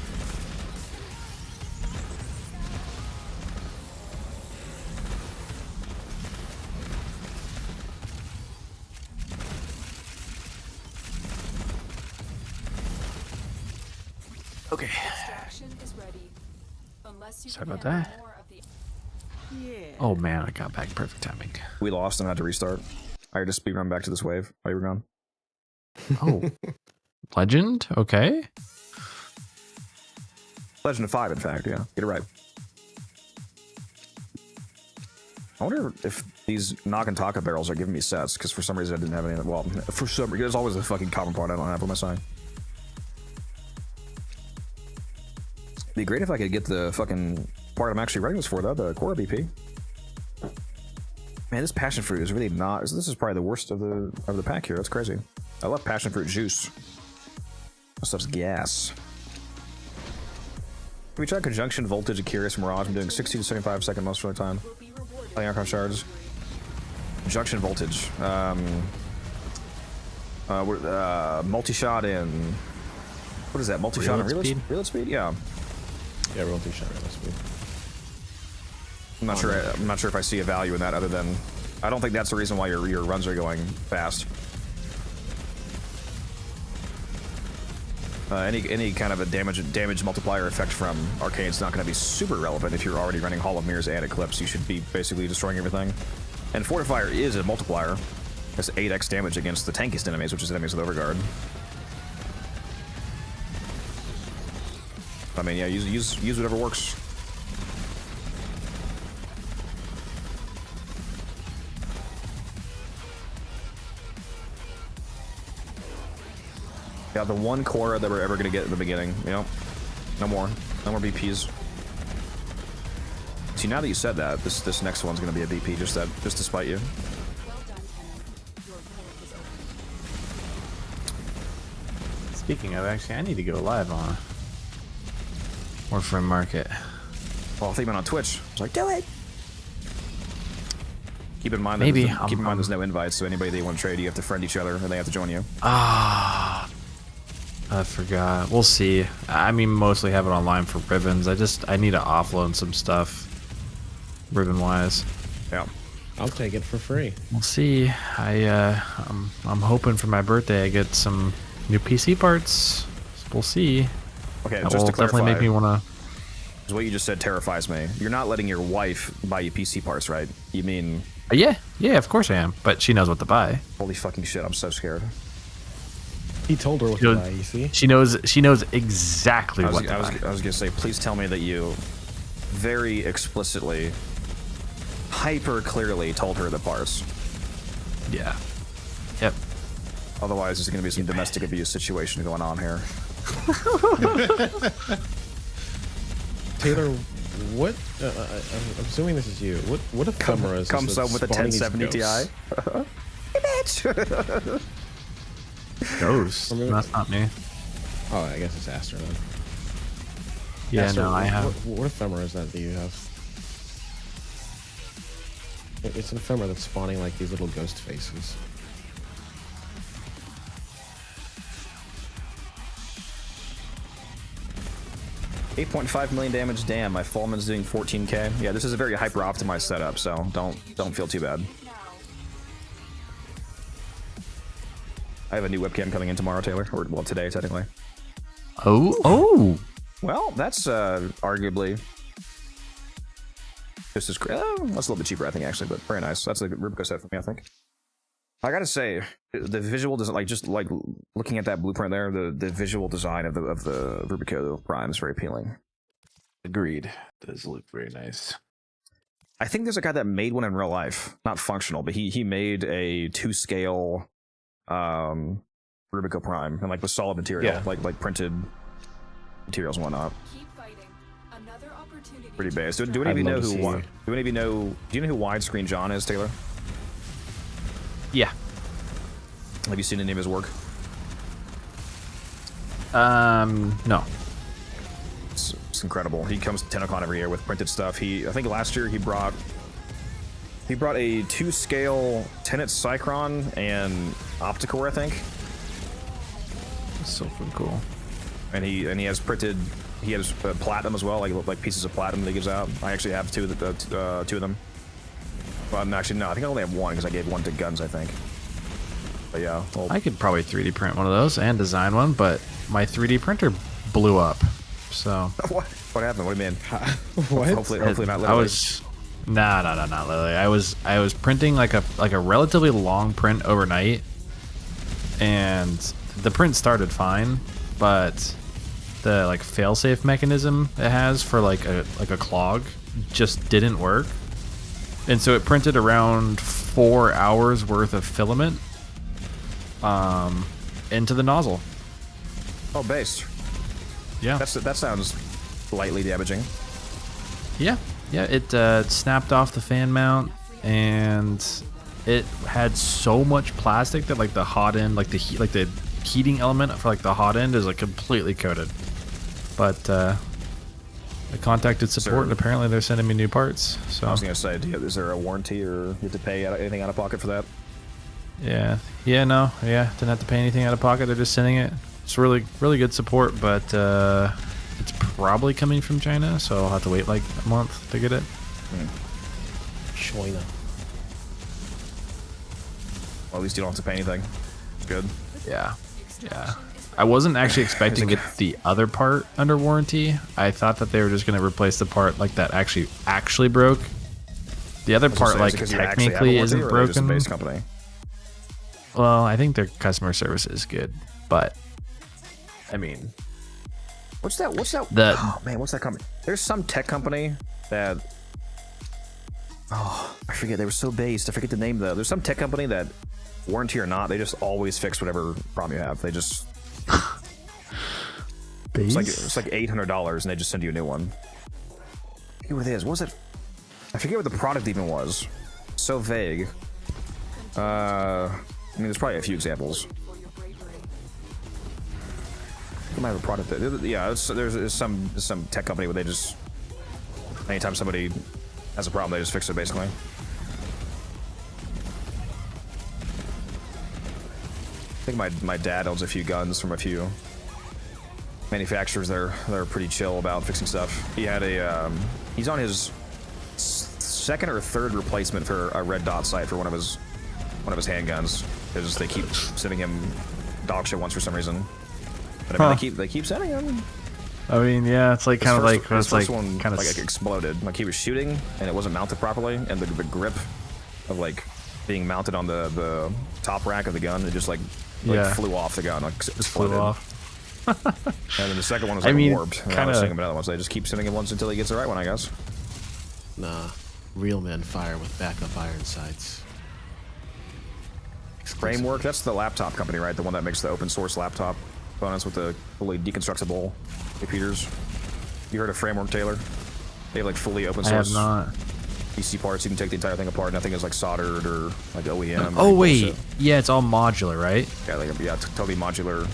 Okay. Extraction is ready. Unless you Sorry can about handle that. more of the Oh man, I got back perfect timing. We lost and had to restart. I just speed run back to this wave while you were gone. Oh, Legend? Okay. Legend of 5, in fact, yeah. Get it right. I wonder if these Knock and Taka barrels are giving me sets, because for some reason I didn't have any of them. Well, for some reason, there's always a fucking common point I don't have on my side. It'd be great if I could get the fucking part I'm actually writing this for, though, the core BP. Man, this passion fruit is really not. This is probably the worst of the pack here. That's crazy. I love passion fruit juice. That stuff's gas. Can we try conjunction voltage of Curious Mirage? I'm doing 60 to 75 second most of the time. Playing Archon shards. Conjunction voltage. Multi-shot in. What is that? Multi-shot in reload speed? Yeah. Yeah, multi-shot reload speed. I'm not sure. I'm not sure if I see a value in that other than I don't think that's the reason why your runs are going fast. Any kind of a damage multiplier effect from Arcane's not going to be super relevant if you're already running Hall of Mirrors and Eclipse. You should be basically destroying everything. And Fortifier is a multiplier. It's 8x damage against the tankiest enemies, which is enemies with Overguard. I mean, yeah, use whatever works. Yeah, the one Cora that we're ever gonna get in the beginning. You know, no more BPs. See, now that you said that, this next one's gonna be a BP just to spite you. Speaking of, actually, I need to go live on Warframe Market. Well, I think on Twitch. I was like, do it. Keep in mind, Maybe. keep in mind, there's no invites, so anybody that want to trade, you have to friend each other, and they have to join you. Ah, I forgot. We'll see. I mean, mostly have it online for ribbons. I need to offload some stuff, ribbon-wise. Yeah. I'll take it for free. We'll see. I'm hoping for my birthday I get some new PC parts. We'll see. Okay, that just will to clarify, definitely make me want to. Because what you just said terrifies me. You're not letting your wife buy you PC parts, right? You mean? Yeah, of course I am. But she knows what to buy. Holy fucking shit! I'm so scared. He told her what to buy. You see? She knows exactly what to I buy. was gonna say, please tell me that you very explicitly, hyper clearly told her the parts. Yeah. Yep. Otherwise, there's gonna be some domestic abuse situation going on here. Taylor, what? I'm assuming this is you. What ephemera is this Comes up with a spawning these 1070 Ti. ghosts? Ghost. That's not me. Oh, I guess it's Aster then. Yeah, Aster, no, I have. What ephemera is that you have? It's an ephemera that's spawning like these little ghost faces. $8.5 million damage. Damn, my Fallman's doing 14k. Yeah, this is a very hyper optimized setup, so don't feel too bad. I have a new webcam coming in tomorrow, Taylor. Or, well, today, technically. Oh! Well, that's arguably just as great. That's a little bit cheaper, I think, actually, but very nice. That's a Rubico set for me, I think. I gotta say, the visual doesn't just looking at that blueprint there. The visual design of the Rubico Prime is very appealing. Agreed. Does look very nice. I think there's a guy that made one in real life, not functional, but he made a 2-scale Rubico Prime and with solid material, like printed materials and whatnot. Pretty base. Do any of you know who? Do any of you know? Do you know who Widescreen John is, Taylor? Yeah. Have you seen any of his work? No. It's incredible. He comes to TennoCon every year with printed stuff. I think last year he brought a 2-scale Tenet Cycron and Opticore, I think. That's so freaking cool. And he has printed. He has platinum as well, like pieces of platinum that he gives out. I actually have two of them. Well, actually, no. I think I only have one because I gave one to Guns, I think. But yeah, I could probably 3D print one of those and design one, but my 3D printer blew up. So what happened? What do you mean? What? Hopefully not literally. I was not literally. I was printing like a relatively long print overnight, and the print started fine, but the failsafe mechanism it has for like a clog just didn't work. And so it printed around 4 hours worth of filament into the nozzle. Oh, base. Yeah. That sounds lightly damaging. Yeah. It snapped off the fan mount, and it had so much plastic that the hot end, the heating element for the hot end is completely coated. But I contacted support, and apparently they're sending me new parts. So I was gonna say, is there a warranty, or you have to pay anything out of pocket for that? Yeah, didn't have to pay anything out of pocket. They're just sending it. It's really good support, but it's probably coming from China, so I'll have to wait a month to get it. China. Well, at least you don't have to pay anything. It's good. Yeah. I wasn't actually expecting to get the other part under warranty. I thought that they were just going to replace the part that actually broke. The other part technically isn't broken. Base company? Well, I think their customer service is good, but I mean, what's that? Oh man, what's that company? There's some tech company that. Oh, I forget. They were so based. I forget the name though. There's some tech company that, warranty or not, they just always fix whatever problem you have. They just. It's like $800, and they just send you a new one. I forget what it is. What was it? I forget what the product even was. So vague. I mean, there's probably a few examples. You might have a product that, yeah, there's some tech company where they just, anytime somebody has a problem, they just fix it basically. I think my dad owns a few guns from a few manufacturers that are pretty chill about fixing stuff. He had he's on his second or third replacement for a red dot sight for one of his handguns, because they keep sending him dog shit once for some reason. But I mean, they keep sending him. I mean, yeah, it's kind of like his first one kind of exploded. He was shooting and it wasn't mounted properly, and the grip of being mounted on the top rack of the gun, it just Like Yeah. flew off the gun. Like it just Flew flooded. off. And then the second one was I like mean, warped. And I kinda- was sending him another one, so they just keep sending him once until he gets the right one, I guess. Nah, real men fire with backup iron sights. Framework, that's the laptop company, right? The one that makes the open source laptop components with the fully deconstructible computers. You heard of Framework, Taylor? They have like fully open I have source not. PC parts. You can take the entire thing apart. Nothing is like soldered or like OEM. or Oh any wait, bullshit. yeah, it's all modular, right? Yeah, like totally modular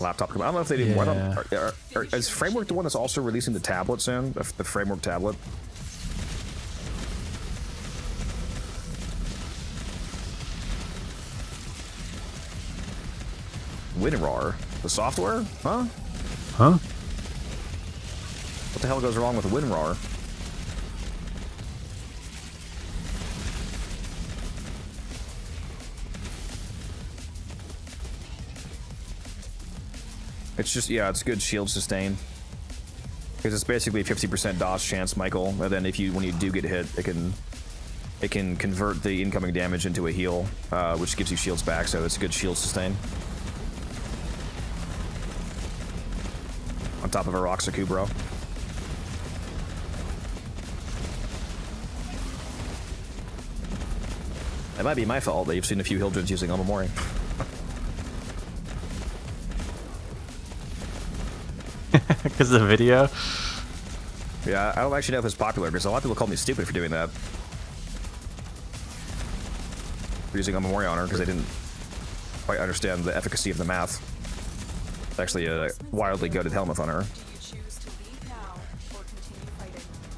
laptop. I don't know if they did. Yeah. Is Framework the one that's also releasing the tablet soon? The Framework tablet. WinRAR, the software? Huh? Huh? What the hell goes wrong with WinRAR? It's just, yeah, it's good shield sustain. Because it's basically 50% dodge chance, Michael. And then when you do get hit, it can convert the incoming damage into a heal, which gives you shields back, so it's a good shield sustain. On top of a Roxaku, bro. It might be my fault that you've seen a few Hildreds using Omamori. Because of the video. Yeah, I don't actually know if it's popular because a lot of people call me stupid for doing that. For using Omamori on her because they didn't quite understand the efficacy of the math. It's actually a wildly goated helmet on her.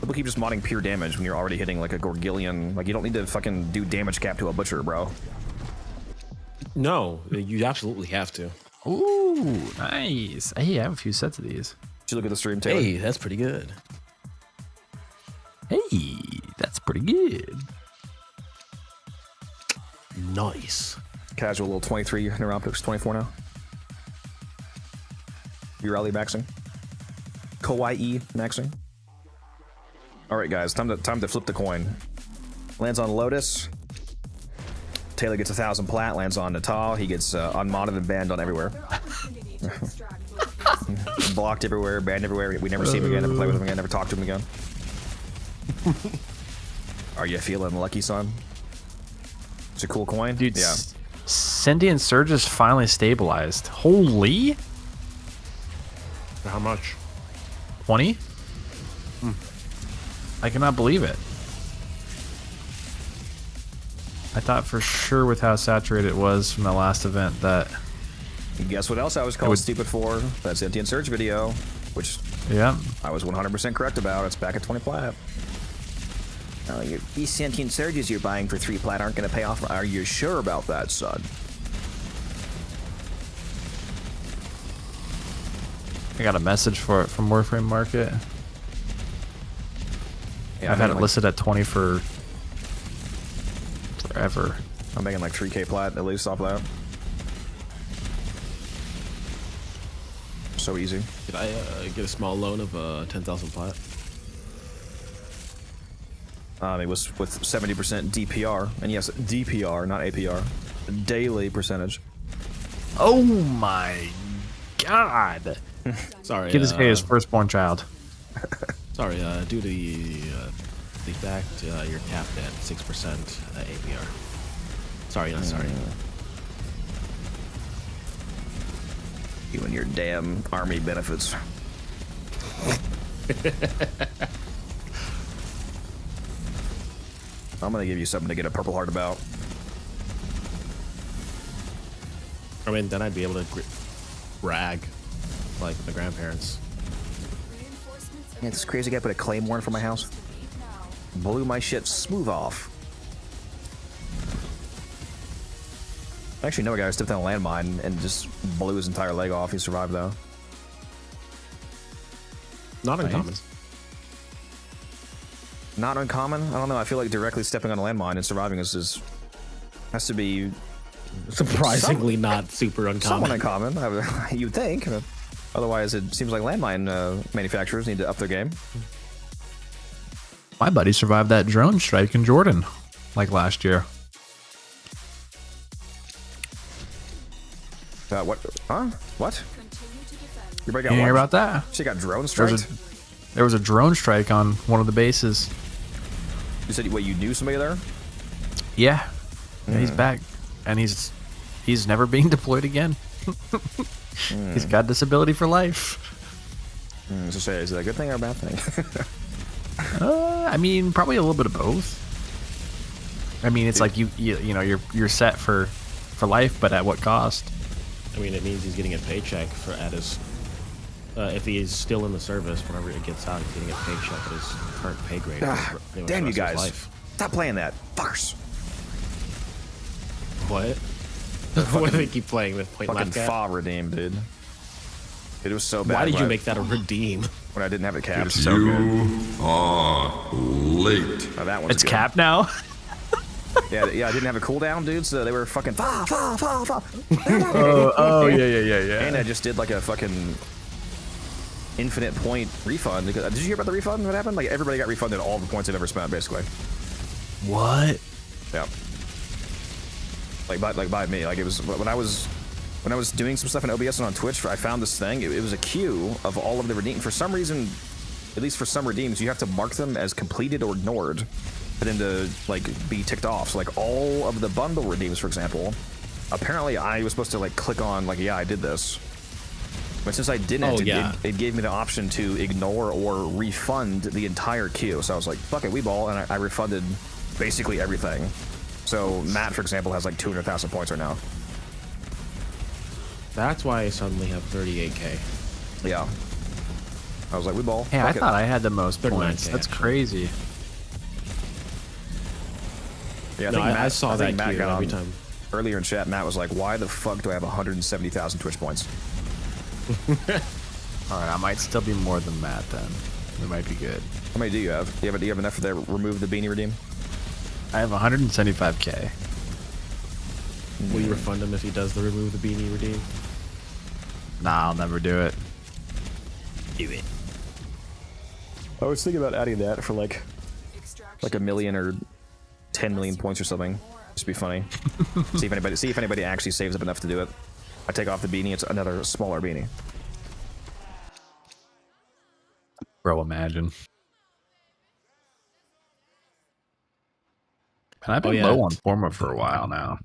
People keep just modding pure damage when you're already hitting like a Gorgillion. Like, you don't need to fucking do damage cap to a butcher, bro. No, you absolutely have to. Ooh, nice. Hey, I have a few sets of these. Did you look at the stream, Taylor? Hey, that's pretty good. Hey, that's pretty good. Nice. Casual little 23 Neuroptics, 24 now. You rally maxing. Kawaii maxing. Alright guys, time to flip the coin. Lands on Lotus. Taylor gets 1,000 plat, lands on Natal. He gets unmodded and banned on everywhere. Blocked everywhere, banned everywhere. We never see him again, never play with him again, never talk to him again. Are you feeling lucky, son? It's a cool coin. Dude, yeah. Sentient Surge is finally stabilized. Holy? How much? 20? I cannot believe it. I thought for sure with how saturated it was from the last event that... And guess what else I was called stupid for? That Sentient Surge video, which yeah, I was 100% correct about. It's back at 20 plat. Oh, these Sentient Surges you're buying for 3 plat aren't going to pay off. Are you sure about that, son? I got a message for it from Warframe Market. Yeah, I've had it like, listed at 20 for forever. I'm making like 3k plat at least off that. So easy. Could I get a small loan of 10,000 plat? It was with 70% DPR, and yes, DPR, not APR, daily percentage. Oh my god! Sorry. Kid is his firstborn child. Sorry, due to the fact you're capped at 6% APR. Sorry, not sorry. You and your damn army benefits. I'm gonna give you something to get a purple heart about. I mean, then I'd be able to brag like my grandparents. Yeah, this crazy guy put a claymore in front of my house. Blew my shit smooth off. I actually know a guy who stepped on a landmine and just blew his entire leg off. He survived though. Not uncommon. Not uncommon? I don't know. I feel like directly stepping on a landmine and surviving has to be Surprisingly not super uncommon. somewhat uncommon. You'd think. Otherwise, it seems like landmine manufacturers need to up their game. My buddy survived that drone strike in Jordan, like last year. What? Huh? What? You didn't hear about that? She got drone There was, striked? there was a drone strike on one of the bases. You said, wait, you knew somebody there? Yeah. Yeah, he's back. And he's never being deployed again. He's got disability for life. So say, is that a good thing or a bad thing? I mean, probably a little bit of both. I mean, it's like you know you're set for life, but at what cost? I mean, it means he's getting a paycheck at his. If he is still in the service, whenever it gets out, he's getting a paycheck at his current pay grade. Damn you guys! Stop playing that, fuckers! What? What do they keep playing with point fucking left cap? fa redeem, dude. It was so bad. Why did you make that a redeem? When I didn't have it capped. You are late. Oh, that one's It's good. capped now. Yeah, I didn't have a cooldown, dude. So they were fucking fa. Oh, yeah. And I just did like a fucking infinite point refund. Because, did you hear about the refund? What happened? Like everybody got refunded all the points they've ever spent, basically. What? Yeah. Like by me. Like it was when I was doing some stuff in OBS and on Twitch. I found this thing. It was a queue of all of the redeem. For some reason, at least for some redeems, you have to mark them as completed or ignored for them to like be ticked off. So like all of the bundle redeems, for example, apparently I was supposed to like click on like, yeah, I did this. But since I didn't, it gave me the option to ignore or refund the entire queue. So I was like, fuck it, we ball, and I refunded basically everything. So Matt, for example, has like 200,000 points right now. That's why I suddenly have 38k. Yeah. I was like, we ball. Yeah, I Fuck it. thought I had the most 39K, points. That's actually. crazy. Yeah, No, I saw I think that Matt queue got every on time. Earlier in chat, Matt was like, why the fuck do I have 170,000 Twitch points? Alright, I might still be more than Matt then. It might be good. How many do you have? Do you have enough for the remove the beanie redeem? I have 175k. Will you refund him if he does the remove the beanie redeem? Nah, I'll never do it. Do it. I was thinking about adding that for like a million or 10 million points or something. Just be funny. see if anybody actually saves up enough to do it. I take off the beanie, it's another smaller beanie. Bro, imagine. And I've been low on Forma for a while now.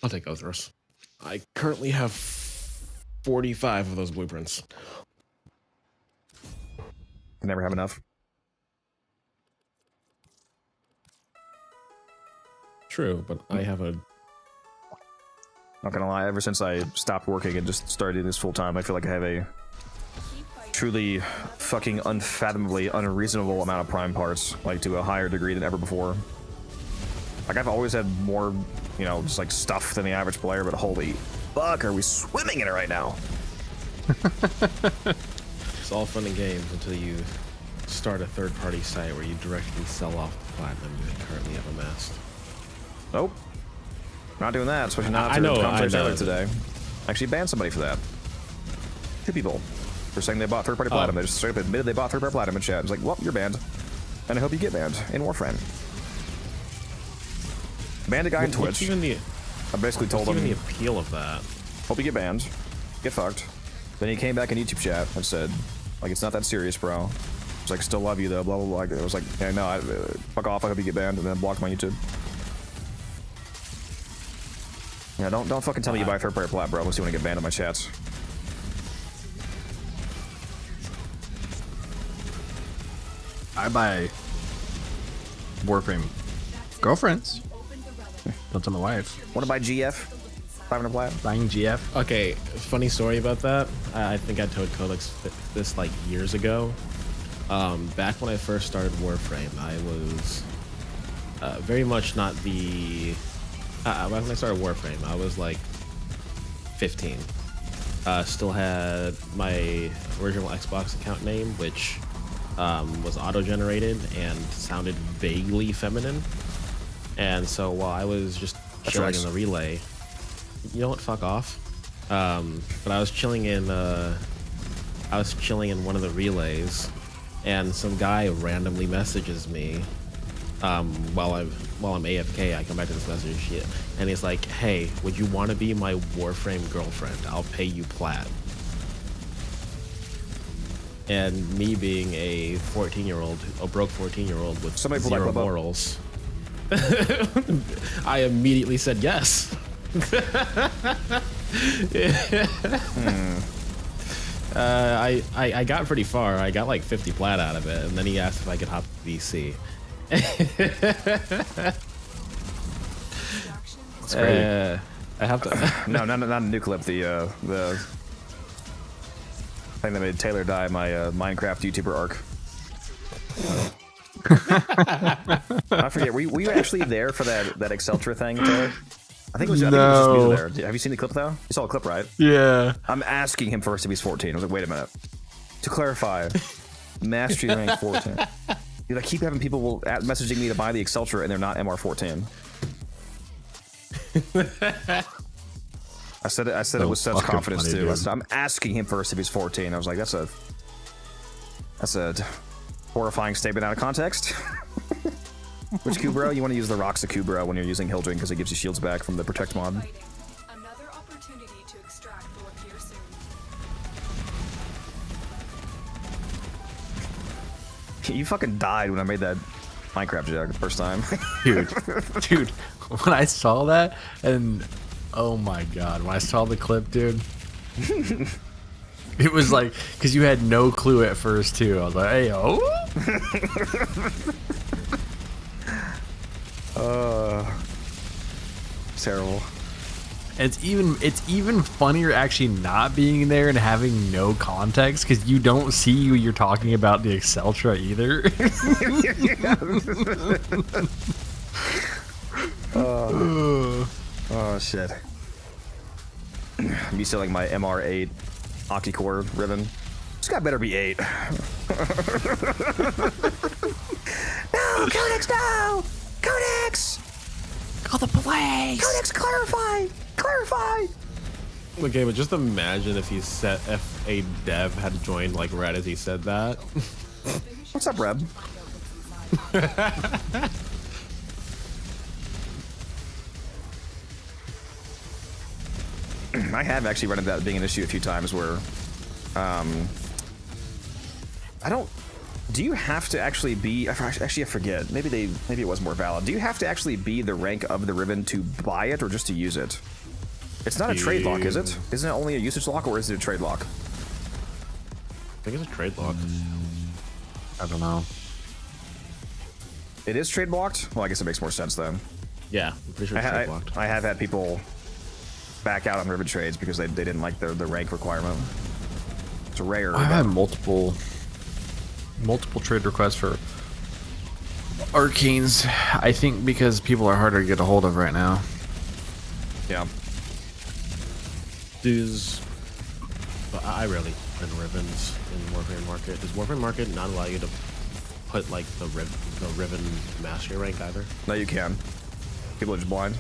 I'll take Othros. I currently have 45 of those blueprints. Never have enough. True, but I have a... Not gonna lie, ever since I stopped working and just started doing this full time, I feel like I have a truly fucking unfathomably unreasonable amount of prime parts, like to a higher degree than ever before. Like I've always had more, you know, just like stuff than the average player, but holy fuck, are we swimming in it right now? It's all fun and games until you start a third-party site where you directly sell off the platinum you currently have amassed. Nope. Not doing that, especially not I after know, the conversation I know. earlier today. I actually banned somebody for that. 2 people. For saying they bought third-party platinum. They just straight up admitted they bought third-party platinum in chat. It's like, well, you're banned. And I hope you get banned in Warframe. Banned a guy on What's Twitch. even the, I basically told what's him, even the appeal of that? hope you get banned. Get fucked. Then he came back in YouTube chat and said, like, it's not that serious, bro. It's like, still love you, though, blah, blah, blah. I was like, yeah, no, fuck off, I hope you get banned, and then blocked my YouTube. Yeah, don't fucking tell me you buy third-party plat, bro, unless you want to get banned on my chats. I buy Warframe girlfriends. Don't tell my wife. Want to buy GF? 500 plat? Buying GF. Okay, funny story about that. I think I told Codex this like years ago. Back when I first started Warframe, I was very much not the... when I started Warframe, I was like 15. Still had my original Xbox account name, which was auto-generated and sounded vaguely feminine. And so while I was just chilling in the relay, you know what? Fuck off. But I was chilling in one of the relays, and some guy randomly messages me while I'm AFK, I come back to this message and shit, and it's like, hey, would you want to be my Warframe girlfriend? I'll pay you plat. And me being a 14-year-old, a broke 14-year-old with zero morals, I immediately said yes. I got pretty far. I got like 50 plat out of it, and then he asked if I could hop to VC. That's great. I have to. No, not a new clip. The thing that made Taylor die. My Minecraft YouTuber arc. I forget. Were you actually there for that Exceltra thing, Taylor? I think it was just me there. Have you seen the clip though? You saw the clip, right? Yeah. I'm asking him first if he's 14. I was like, wait a minute. To clarify, mastery rank 14. Dude, I keep having people messaging me to buy the Exceltra and they're not MR14. I said it with such confidence too. I'm asking him first if he's 14. I was like, that's a horrifying statement out of context. Which Kubro? You want to use the Roxa Kubro when you're using Hildring because it gives you shields back from the Protect mod. Another opportunity to extract will appear soon. You fucking died when I made that Minecraft joke the first time. Dude, when I saw that, and oh my god, when I saw the clip, dude, it was like, because you had no clue at first too. I was like, hey, oh. It's terrible. It's even funnier actually not being there and having no context because you don't see who you're talking about the Exceltra either. Oh shit. I'm used to like my MR8 octi-core ribbon. This guy better be 8. No, Codex, no! Codex! Call the police! Codex, clarify! Clarify! Okay, but just imagine if a dev had joined like right as he said that. What's up, Reb? I have actually run into that being an issue a few times where, I don't. Do you have to actually be? Actually, I forget. Maybe it was more valid. Do you have to actually be the rank of the ribbon to buy it or just to use it? It's not a trade lock, is it? Isn't it only a usage lock, or is it a trade lock? I think it's a trade lock. I don't know. It is trade blocked? Well, I guess it makes more sense then. Yeah, I'm pretty sure it's trade blocked. I have had people back out on ribbon trades because they didn't like the rank requirement. It's rare. I've had multiple trade requests for Arcanes, I think because people are harder to get a hold of right now. Yeah. I rarely run ribbons in Warframe Market. Does Warframe Market not allow you to put like the ribbon mastery rank either? No, you can. People are just blind.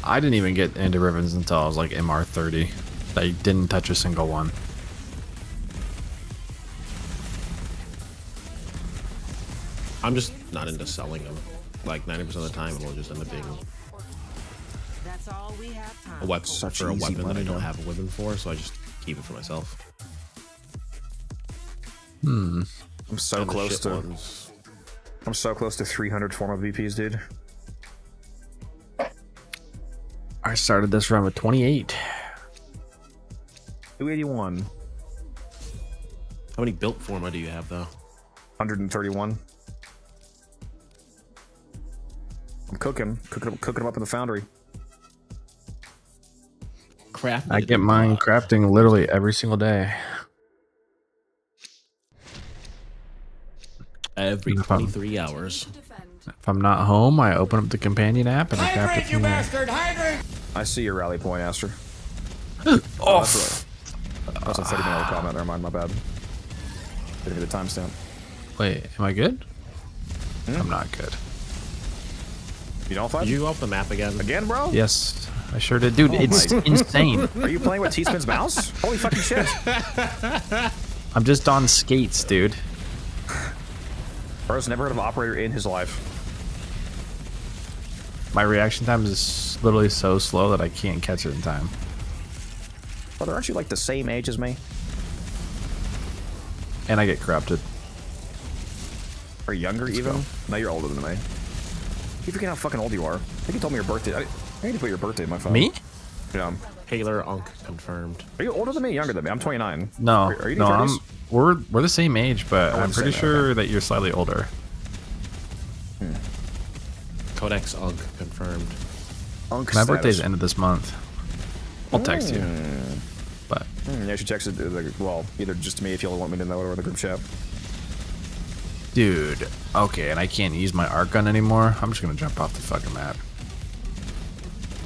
I didn't even get into ribbons until I was like MR30. I didn't touch a single one. I'm just not into selling them. Like 90% of the time, it'll just end up being That's all we have time a weapon for a weapon that I don't have a weapon for, so I just keep it for myself. I'm so close to. I'm so close to 300 formal VPs, dude. I started this run with 28. 281. How many built forma do you have though? 131. I'm cooking them up in the foundry. I get mine crafting literally every single day. Every 23 hours. If I'm not home, I open up the companion app and I craft it from there. I see your rally point, Aster. Oh, that's a 30-minute comment. Never mind, my bad. Didn't get a timestamp. Wait, am I good? I'm not good. You don't find? Did you go off the map again? Again, bro? Yes, I sure did. Dude, it's insane. Are you playing with T-Spin's mouse? Holy fucking shit. I'm just on skates, dude. Bro's never heard of operator in his life. My reaction time is literally so slow that I can't catch it in time. Brother, aren't you like the same age as me? And I get corrupted. Or younger even? No, you're older than me. You forget how fucking old you are. I think you told me your birthday. I need to put your birthday in my phone. Me? Yeah. Taylor Unk confirmed. Are you older than me? Younger than me? I'm 29. No, Are you no, 30s? we're the same age, but Oh, we're I'm the pretty same, sure okay. that you're slightly older. Codex Unk confirmed. Unk My status. birthday's the end of this month. I'll text you. But Yeah, you should text it. Well, either just to me if you want me to know it or in the group chat. dude, okay, and I can't use my arc gun anymore. I'm just gonna jump off the fucking map.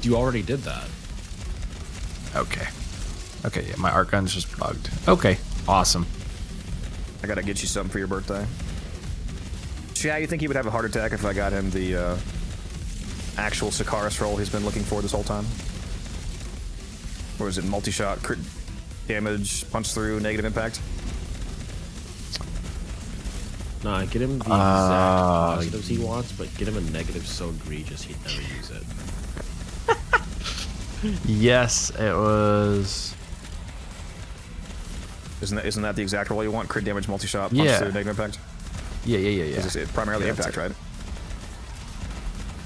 You already did that. Okay. Okay, yeah, my arc gun's just bugged. Okay, awesome. I gotta get you something for your birthday. Chad, you think he would have a heart attack if I got him the actual Sikaris roll he's been looking for this whole time? Or is it multi-shot, crit damage, punch through, negative impact? Nah, get him the exact positives he wants, but get him a negative so egregious he'd never use it. Yes, it was. Isn't that the exact roll you want? Crit damage, multi-shot, punch Yeah. through, negative impact? Yeah. It's primarily Yeah, impact, right?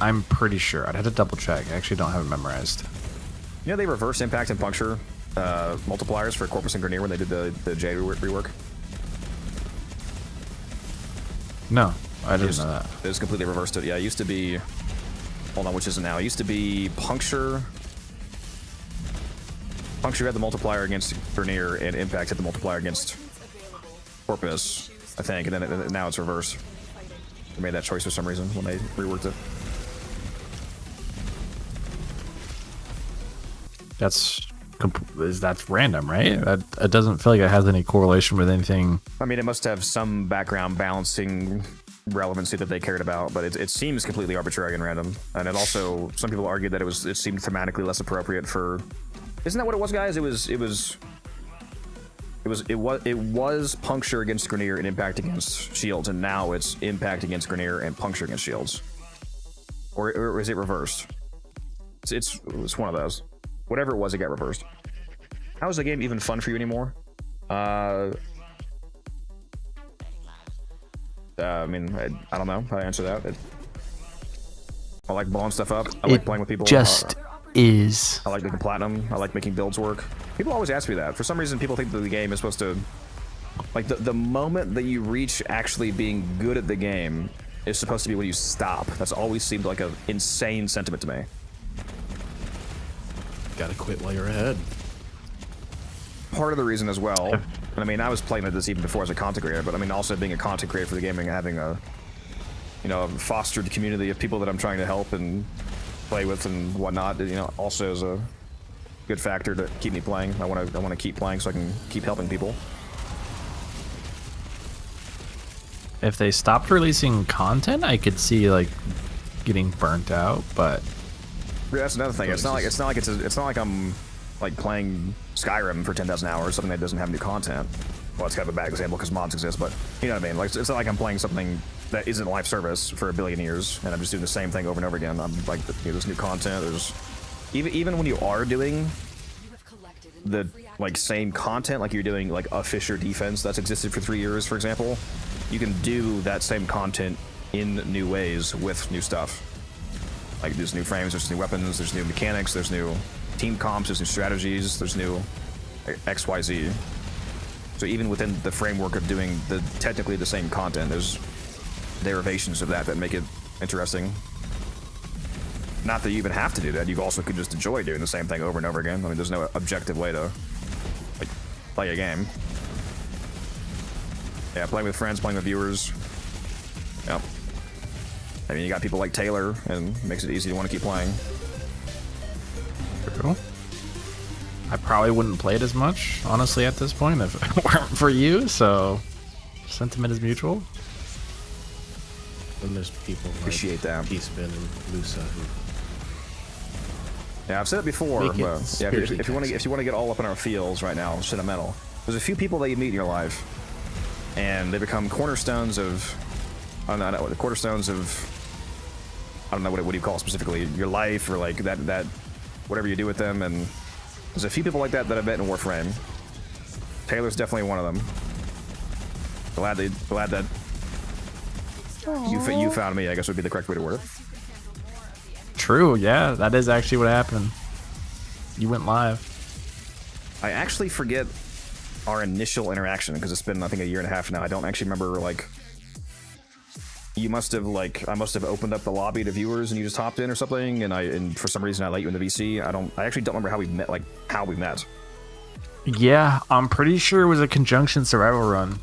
I'm pretty sure. I'd have to double check. I actually don't have it memorized. You know they reverse impact and puncture multipliers for Corpus and Grenier when they did the J rework? No, I didn't know that. It was completely reversed it. Yeah, it used to be... Hold on, which is it now? It used to be puncture... Puncture had the multiplier against Grenier, and impact had the multiplier against Corpus, I think, and then now it's reversed. They made that choice for some reason when they reworked it. That's random, right? It doesn't feel like it has any correlation with anything. I mean, it must have some background balancing relevancy that they cared about, but it seems completely arbitrary and random. And it also, some people argued that it seemed thematically less appropriate for. Isn't that what it was, guys? It was puncture against Grenier and impact against shields, and now it's impact against Grenier and puncture against shields. Or is it reversed? It's one of those. Whatever it was, it got reversed. How is the game even fun for you anymore? I mean, I don't know how to answer that. I like blowing stuff up. I like playing with people. Just is. I like making platinum. I like making builds work. People always ask me that. For some reason, people think that the game is supposed to... Like, the moment that you reach actually being good at the game is supposed to be when you stop. That's always seemed like an insane sentiment to me. Gotta quit while you're ahead. Part of the reason as well, and I mean, I was playing this even before as a content creator, but I mean, also being a content creator for the game and having a, you know, a fostered community of people that I'm trying to help and play with and whatnot, you know, also is a good factor to keep me playing. I want to keep playing so I can keep helping people. If they stopped releasing content, I could see like getting burnt out, but Yeah, that's another thing. It's not like I'm like playing Skyrim for 10,000 hours, something that doesn't have new content. Well, it's kind of a bad example because mods exist, but you know what I mean. Like, it's not like I'm playing something that isn't live service for 1 billion years, and I'm just doing the same thing over and over again. I'm like, you know, there's new content. There's even when you are doing the like same content, like you're doing like a Fisher defense that's existed for 3 years, for example, you can do that same content in new ways with new stuff. Like there's new frames, there's new weapons, there's new mechanics, there's new team comps, there's new strategies, there's new XYZ. So even within the framework of doing technically the same content, there's derivations of that make it interesting. Not that you even have to do that, you also could just enjoy doing the same thing over and over again. I mean, there's no objective way to like play a game. Yeah, playing with friends, playing with viewers. Yep. I mean, you got people like Taylor, and it makes it easy to want to keep playing. True. I probably wouldn't play it as much, honestly, at this point if it weren't for you, so sentiment is mutual. And there's people like Appreciate that. T-Spin and Lusa who... Yeah, I've said it before, Make it but yeah, if you want spiritually to get all up in our feels right now, sentimental, There's a few people that you meet in your life, and they become cornerstones of, I don't know, the cornerstones of, I don't know what do you call it specifically, your life, or like that whatever you do with them. And there's a few people like that I've met in Warframe. Taylor's definitely one of them. Glad that you found me, I guess would be the correct way to word it. True, yeah, that is actually what happened. You went live. I actually forget our initial interaction because it's been, I think, a year and a half now. I don't actually remember, like, you must have, like, I must have opened up the lobby to viewers and you just hopped in or something, and for some reason I let you in the VC. I actually don't remember how we met, like, how we met. Yeah, I'm pretty sure it was a conjunction survival run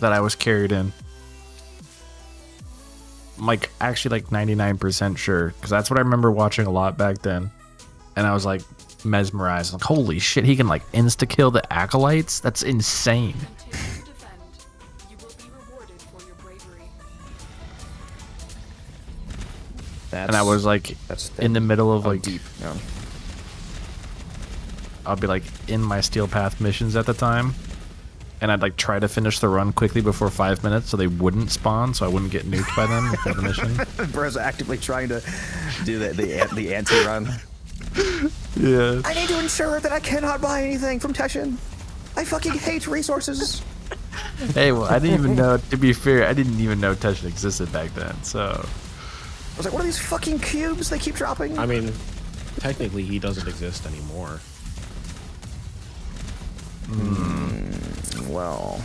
that I was carried in. I'm like, actually, like 99% sure, because that's what I remember watching a lot back then. And I was like mesmerized, like, holy shit, he can like insta-kill the acolytes? That's insane. And I was like in the middle of like deep. Yeah. I'll be like in my Steel Path missions at the time, and I'd like try to finish the run quickly before 5 minutes so they wouldn't spawn, so I wouldn't get nuked by them before the mission. Bro's actively trying to do the anti-run. Yeah. I need to ensure that I cannot buy anything from Teshin. I fucking hate resources. Hey, well, I didn't even know, to be fair, I didn't even know Teshin existed back then, so. I was like, what are these fucking cubes they keep dropping? I mean, technically he doesn't exist anymore. Well,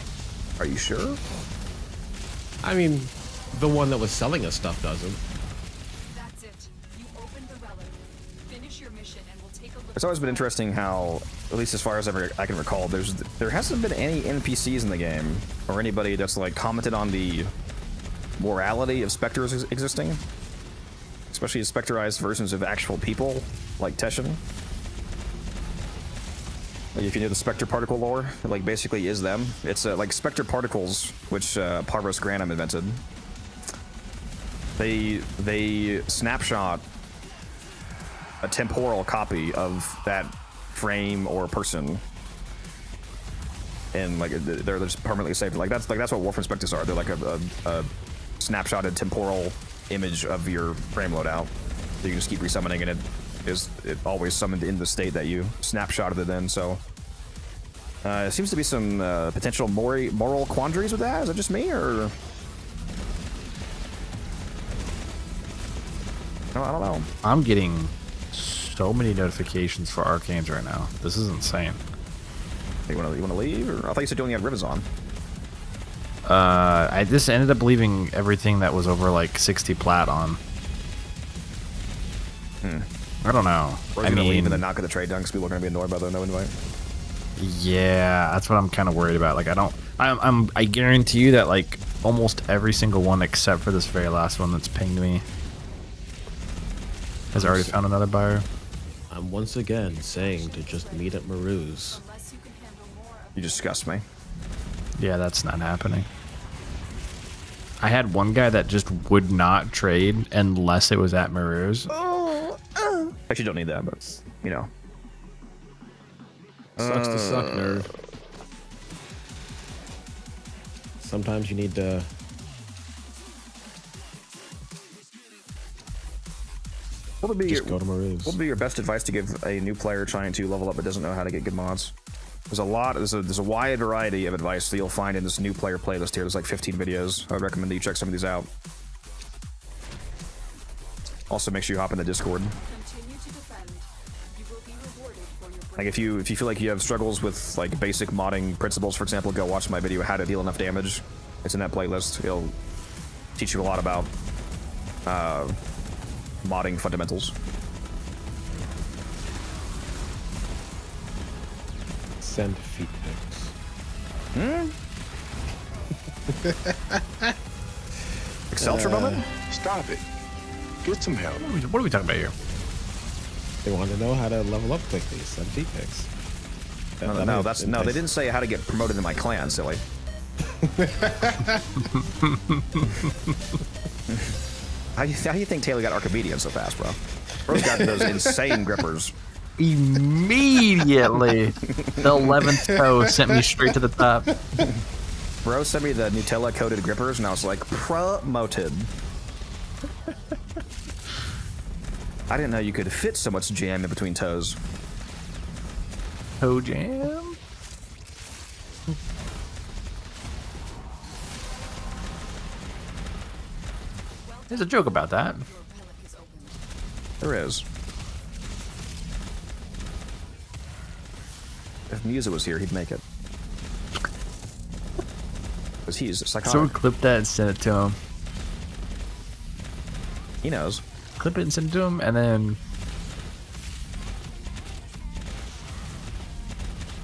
are you sure? I mean, the one that was selling us stuff doesn't. That's it. You opened the relic. Finish your mission and we'll take a look. It's always been interesting how, at least as far as I can recall, there hasn't been any NPCs in the game or anybody that's like commented on the morality of specters existing, especially specterized versions of actual people like Teshin. Like if you know the Spectre particle lore, it like basically is them. It's like Spectre particles, which Parvos Granum invented. They snapshot a temporal copy of that frame or person, and like they're just permanently saved. Like that's what Warframe Spectres are. They're like a snapshotted temporal image of your frame loadout. So you can just keep resummoning, and it always summoned in the state that you snapshotted it in. So it seems to be some potential moral quandaries with that. Is it just me, or no? I don't know. I'm getting so many notifications for arcanes right now. This is insane. You want to leave? Or I thought you said you only had rivets on. I just ended up leaving everything that was over like 60 plat on. I don't know. Or I mean, leave and then not get the trade done because people are going to be annoyed by the no invite. Yeah, that's what I'm kind of worried about. Like, I guarantee you that like almost every single one except for this very last one that's pinged me has already found another buyer. I'm once again saying to just meet at Maru's. You disgust me. Yeah, that's not happening. I had one guy that just would not trade unless it was at Maru's. Actually, don't need that, but you know. Sucks to suck, nerd. Sometimes you need to. What would be go to Maru's. What would be your best advice to give a new player trying to level up but doesn't know how to get good mods? There's a wide variety of advice that you'll find in this new player playlist here. There's like 15 videos. I would recommend that you check some of these out. Also, make sure you hop in the Discord. Like if you feel like you have struggles with like basic modding principles, for example, go watch my video How to Deal Enough Damage. It's in that playlist. It'll teach you a lot about modding fundamentals. Send feet pics. Excel for a moment? Stop it. Get some help. What are we talking about here? They want to know how to level up quickly. Send feet pics. No, they didn't say how to get promoted in my clan, silly. How do you think Taylor got Archimedean so fast, bro? Bro's got those insane grippers. Immediately, the 11th toe sent me straight to the top. Bro sent me the Nutella coated grippers, and I was like, promoted. I didn't know you could fit so much jam in between toes. Toe jam? There's a joke about that. There is. If Musa was here, he'd make it. Because he's psychotic. Someone clip that and send it to him. He knows. Clip it and send it to him, and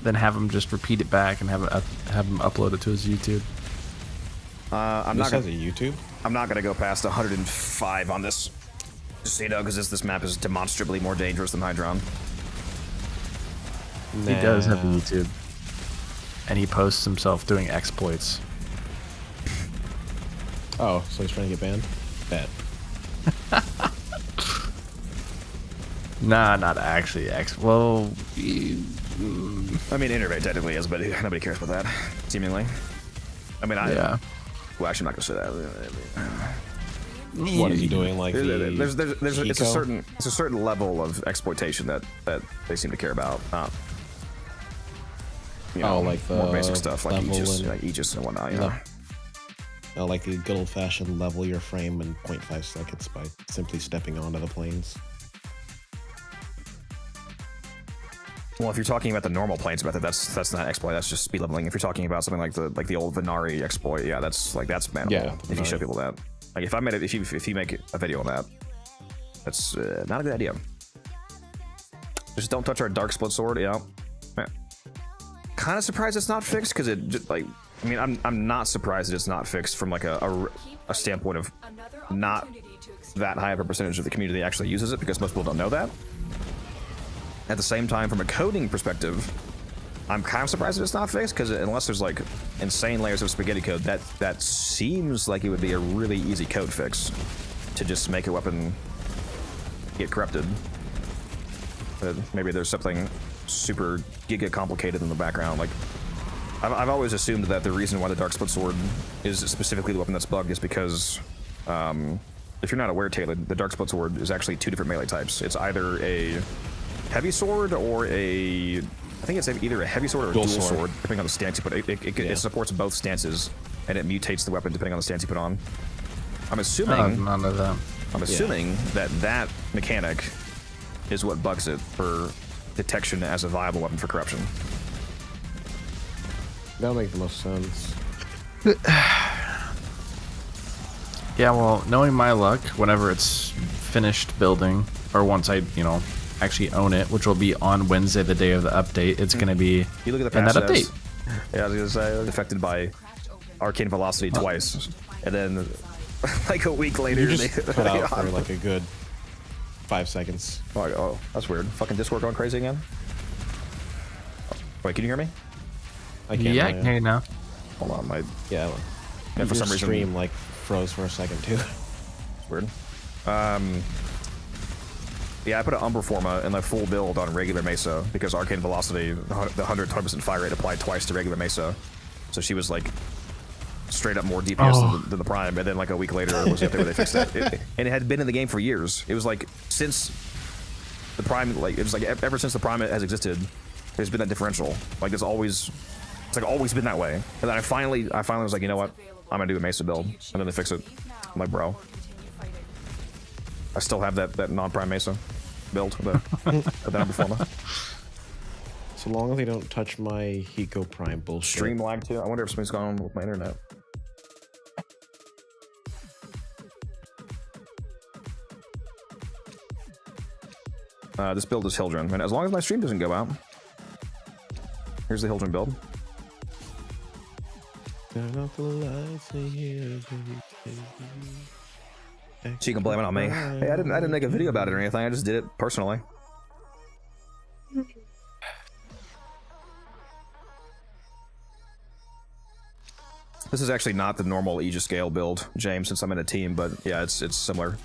then have him just repeat it back and have him upload it to his YouTube. I'm This not gonna has a YouTube? I'm not gonna go past 105 on this. Just so you know, because this map is demonstrably more dangerous than Hydron. He does have a YouTube, and he posts himself doing exploits. Oh, so he's trying to get banned? Bet. Nah, not actually. Well, I mean, Innervate technically is, but nobody cares about that, seemingly. I mean, yeah. Well, actually, I'm not gonna say that. What is he doing? Like there's it's a certain level of exploitation that they seem to care about. You know, like the more basic stuff like level Aegis and whatnot. You know. Like the good old-fashioned level your frame in 0.5 seconds by simply stepping onto the planes. Well, if you're talking about the normal planes method, that's not exploit. That's just speed leveling. If you're talking about something like the old Venari exploit, yeah, that's bannable. Yeah, if you show people that, like if you make a video on that, that's not a good idea. Just don't touch our dark split sword. Yeah. Kind of surprised it's not fixed because it just, like, I mean, I'm not surprised that it's not fixed from like a standpoint of not that high of a percentage of the community actually uses it, because most people don't know that. At the same time, from a coding perspective, I'm kind of surprised that it's not fixed, because unless there's like insane layers of spaghetti code, that seems like it would be a really easy code fix to just make a weapon get corrupted. But maybe there's something super giga complicated in the background. Like, I've always assumed that the reason why the Dark Split Sword is specifically the weapon that's bugged is because, if you're not aware, Taylor, the Dark Split Sword is actually two different melee types. It's either a heavy sword or I think it's either a heavy sword or a dual sword, depending on the stance you put. It supports both stances, and it mutates the weapon depending on the stance you put on. I'm assuming. None of that. I'm assuming that mechanic is what bugs it for detection as a viable weapon for corruption. That'll make the most sense. Yeah, well, knowing my luck, whenever it's finished building, or once I, actually own it, which will be on Wednesday, the day of the update, it's going to be you look at the in that patch update. Yeah, I was gonna say, affected by arcane velocity twice, and then like a week later, You just cut out for like a good 5 seconds. Oh, that's weird. Fucking Discord going crazy again. Wait, can you hear me? I can't. Yeah, I can hear you now. Hold on, my Yeah. for some reason stream like froze for a second too. It's weird. Yeah, I put an Umbra Forma in the full build on regular Mesa because Arcane Velocity, the 100% fire rate applied twice to regular Mesa. So she was like straight up more DPS than the Prime, and then like a week later was the update where they fixed that. And it had been in the game for years. It was like since the Prime, like it was like ever since the Prime has existed, there's been that differential. Like it's like always been that way. And then I finally was like, you know what? I'm gonna do a Mesa build, and then they fix it. I'm like, bro, I still have that non-Prime Mesa build, the Umbra Forma. So long as they don't touch my Hiko Prime bullshit. Stream lag too. I wonder if something's going on with my internet. This build is Hildren, and as long as my stream doesn't go out. Here's the Hildren build. Turn off the lights in here, baby. So you can blame it on me. Hey, I didn't make a video about it or anything. I just did it personally. This is actually not the normal Aegis scale build, James, since I'm in a team, but yeah, it's similar.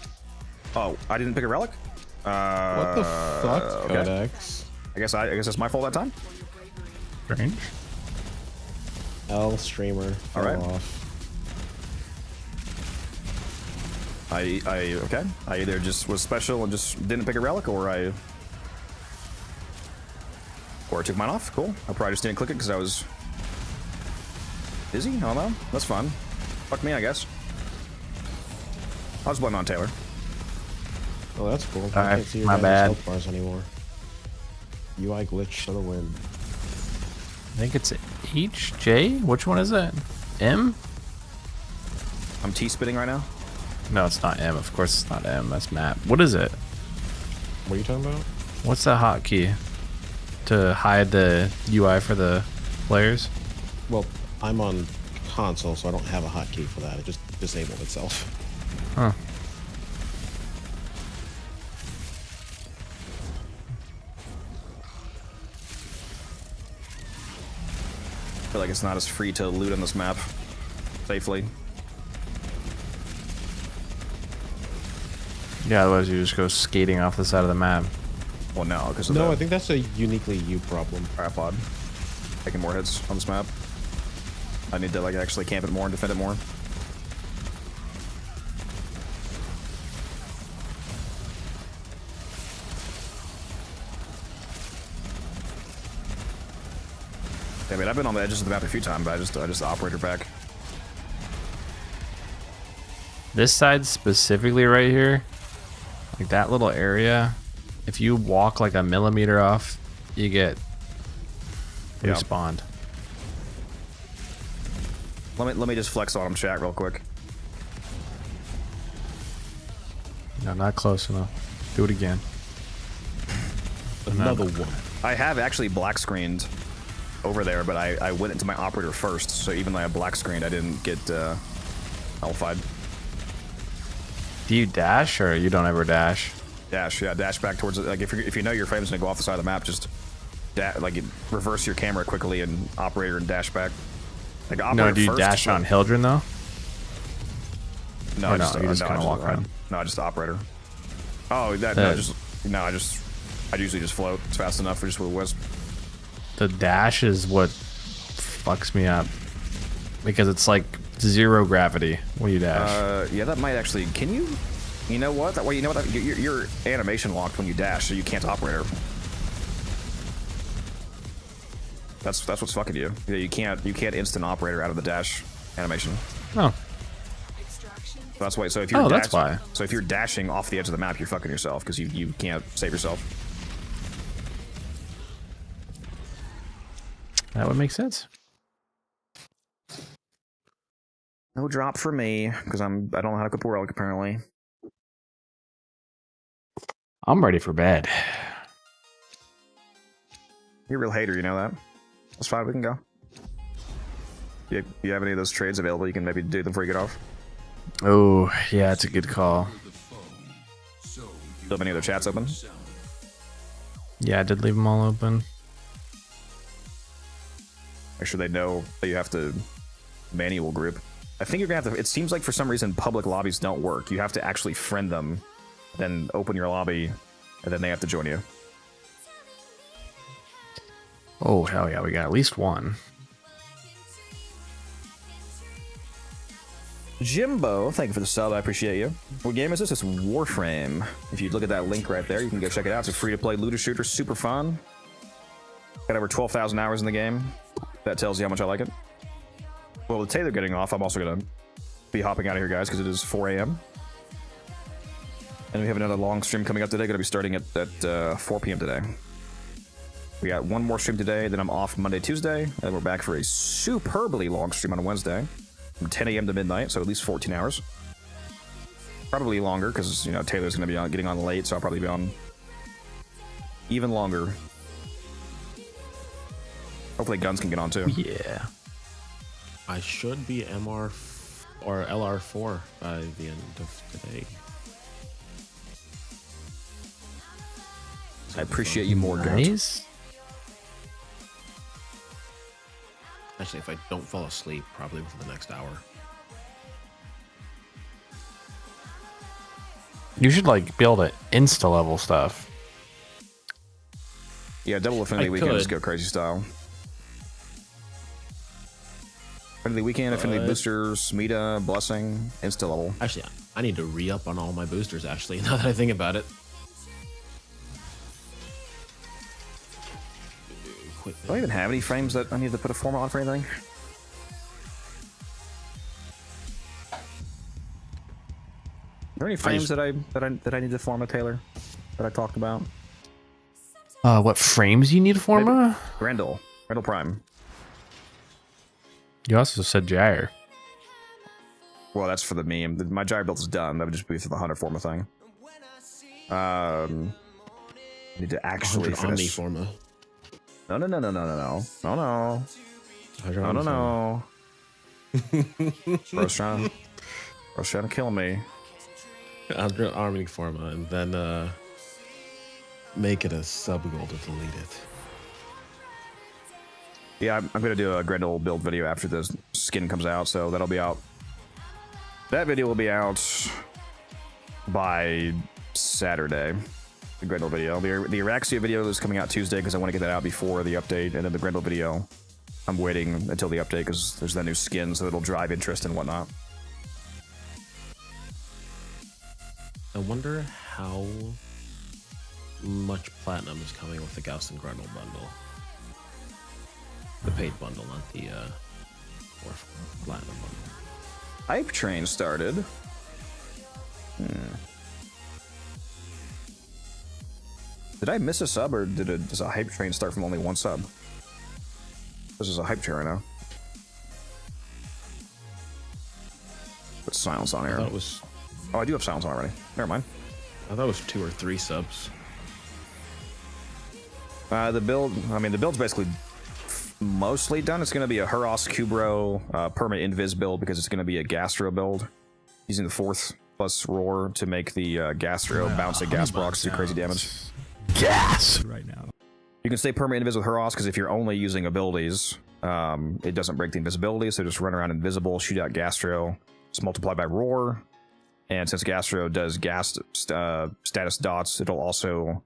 Oh, I didn't pick a relic? What the fuck, Okay. Codex? I guess it's my fault that time. Strange. L streamer. All right. fell off. Okay. I either just was special and just didn't pick a relic, or I took mine off. Cool. I probably just didn't click it because I was busy. I don't know. That's fun. Fuck me, I guess. I'll just blame it on Taylor. Oh, that's cool. Alright, I can't see your my guys' bad. health bars anymore. UI glitch to the win. I think it's H, J? Which one is that? M? I'm T-spitting right now. No, it's not M. Of course it's not M. That's map. What is it? What are you talking about? What's that hotkey? To hide the UI for the players? Well, I'm on console, so I don't have a hotkey for that. It just disabled itself. Huh. I feel like it's not as free to loot on this map safely. Yeah, otherwise you just go skating off the side of the map. Well, no, because of No, the I think that's a uniquely you problem. tripod. Taking more hits on this map. I need to like actually camp it more and defend it more. I mean, I've been on the edges of the map a few times, but I just operator back. This side specifically right here, like that little area, if you walk like a millimeter off, you get respawned. Let me just flex on him, chat, real quick. No, not close enough. Do it again. Another one. I have actually black screened over there, but I went into my operator first, so even though I black screened, I didn't get nullified. Do you dash or you don't ever dash? Dash, yeah, dash back towards it. Like if you know your frame's gonna go off the side of the map, just reverse your camera quickly and operator and dash back. Like operator No, do you first, dash on Hildren though? No, Or I no, just, you just no, kinda I just- walk around? No, just operator. Oh, that I usually just float. It's fast enough for just with a wisp. The dash is what fucks me up because it's like zero gravity when you dash. Yeah, that might actually. Can you? You know what? That way, you know what? Your animation locked when you dash, so you can't operator. That's what's fucking you. Yeah, you can't instant operator out of the dash animation. Oh. That's why. So if you're Oh, that's why. So if you're dashing off the edge of the map, you're fucking yourself because you can't save yourself. That would make sense. No drop for me because I don't know how to equip a relic apparently. I'm ready for bed. You're a real hater, you know that. That's fine. We can go. You have any of those trades available? You can maybe do them before you get off. Oh, yeah, it's a good call. Still have any other chats open? Yeah, I did leave them all open. Make sure they know that you have to manual group. I think you're gonna have to. It seems like for some reason public lobbies don't work. You have to actually friend them, then open your lobby, and then they have to join you. Oh, hell yeah, we got at least one. Jimbo, thank you for the sub. I appreciate you. What game is this? It's Warframe. If you look at that link right there, you can go check it out. It's a free-to-play looter shooter, super fun. Got over 12,000 hours in the game. That tells you how much I like it. Well, with Taylor getting off, I'm also gonna be hopping out of here, guys, because it is 4 a.m. And we have another long stream coming up today. Gonna be starting at 4 p.m. today. We got one more stream today, then I'm off Monday, Tuesday, and we're back for a superbly long stream on Wednesday from 10 a.m. to midnight, so at least 14 hours. Probably longer, because, you know, Taylor's going to be getting on late, so I'll probably be on even longer. Hopefully Guns can get on, too. Yeah. I should be MR or LR4 by the end of today. I appreciate you more, Guns. Nice. Actually, if I don't fall asleep, probably within the next hour. You should like be able to insta level stuff. Yeah, double affinity I weekend, could. just go crazy style. Affinity weekend, affinity boosters, Meta, blessing, insta level. Actually, I need to re-up on all my boosters, actually, now that I think about it. Do I even have any frames that I need to put a form on for anything? Are there any frames that I need to form a Taylor that I talked about? What frames you need Forma? Grendel Prime. You also said Gyre. Well, that's for the meme. My Gyre build's done. That would just be for the Hunter Forma thing. Need to actually 100 finish. Omniforma. No. Bro's trying to kill me. 100 Omniforma, and then make it a sub-goal to delete it. Yeah, I'm gonna do a Grendel build video after the skin comes out, so that'll be out. That video will be out by Saturday. The Grendel video. The Araxia video is coming out Tuesday because I want to get that out before the update, and then the Grendel video, I'm waiting until the update because there's that new skin, so it'll drive interest and whatnot. I wonder how much platinum is coming with the Gauss and Grendel bundle. The paid bundle, not the platinum bundle. Hype Train started. Did I miss a sub, or does a Hype Train start from only one sub? This is a Hype Train right now. Put silence on here. I thought it was... Oh, I do have silence on already. Never mind. I thought it was 2 or 3 subs. The build's basically mostly done. It's going to be a Huros Kubro permanent invis build because it's going to be a Gastro build. Using the 4th plus Roar to make the Gastro bounce at gas blocks, do crazy damage. Gas! Right now. You can stay permanent invis with Huros because if you're only using abilities, it doesn't break the invisibility, so just run around invisible, shoot out Gastro, just multiply by Roar. And since Gastro does gas status dots, it'll also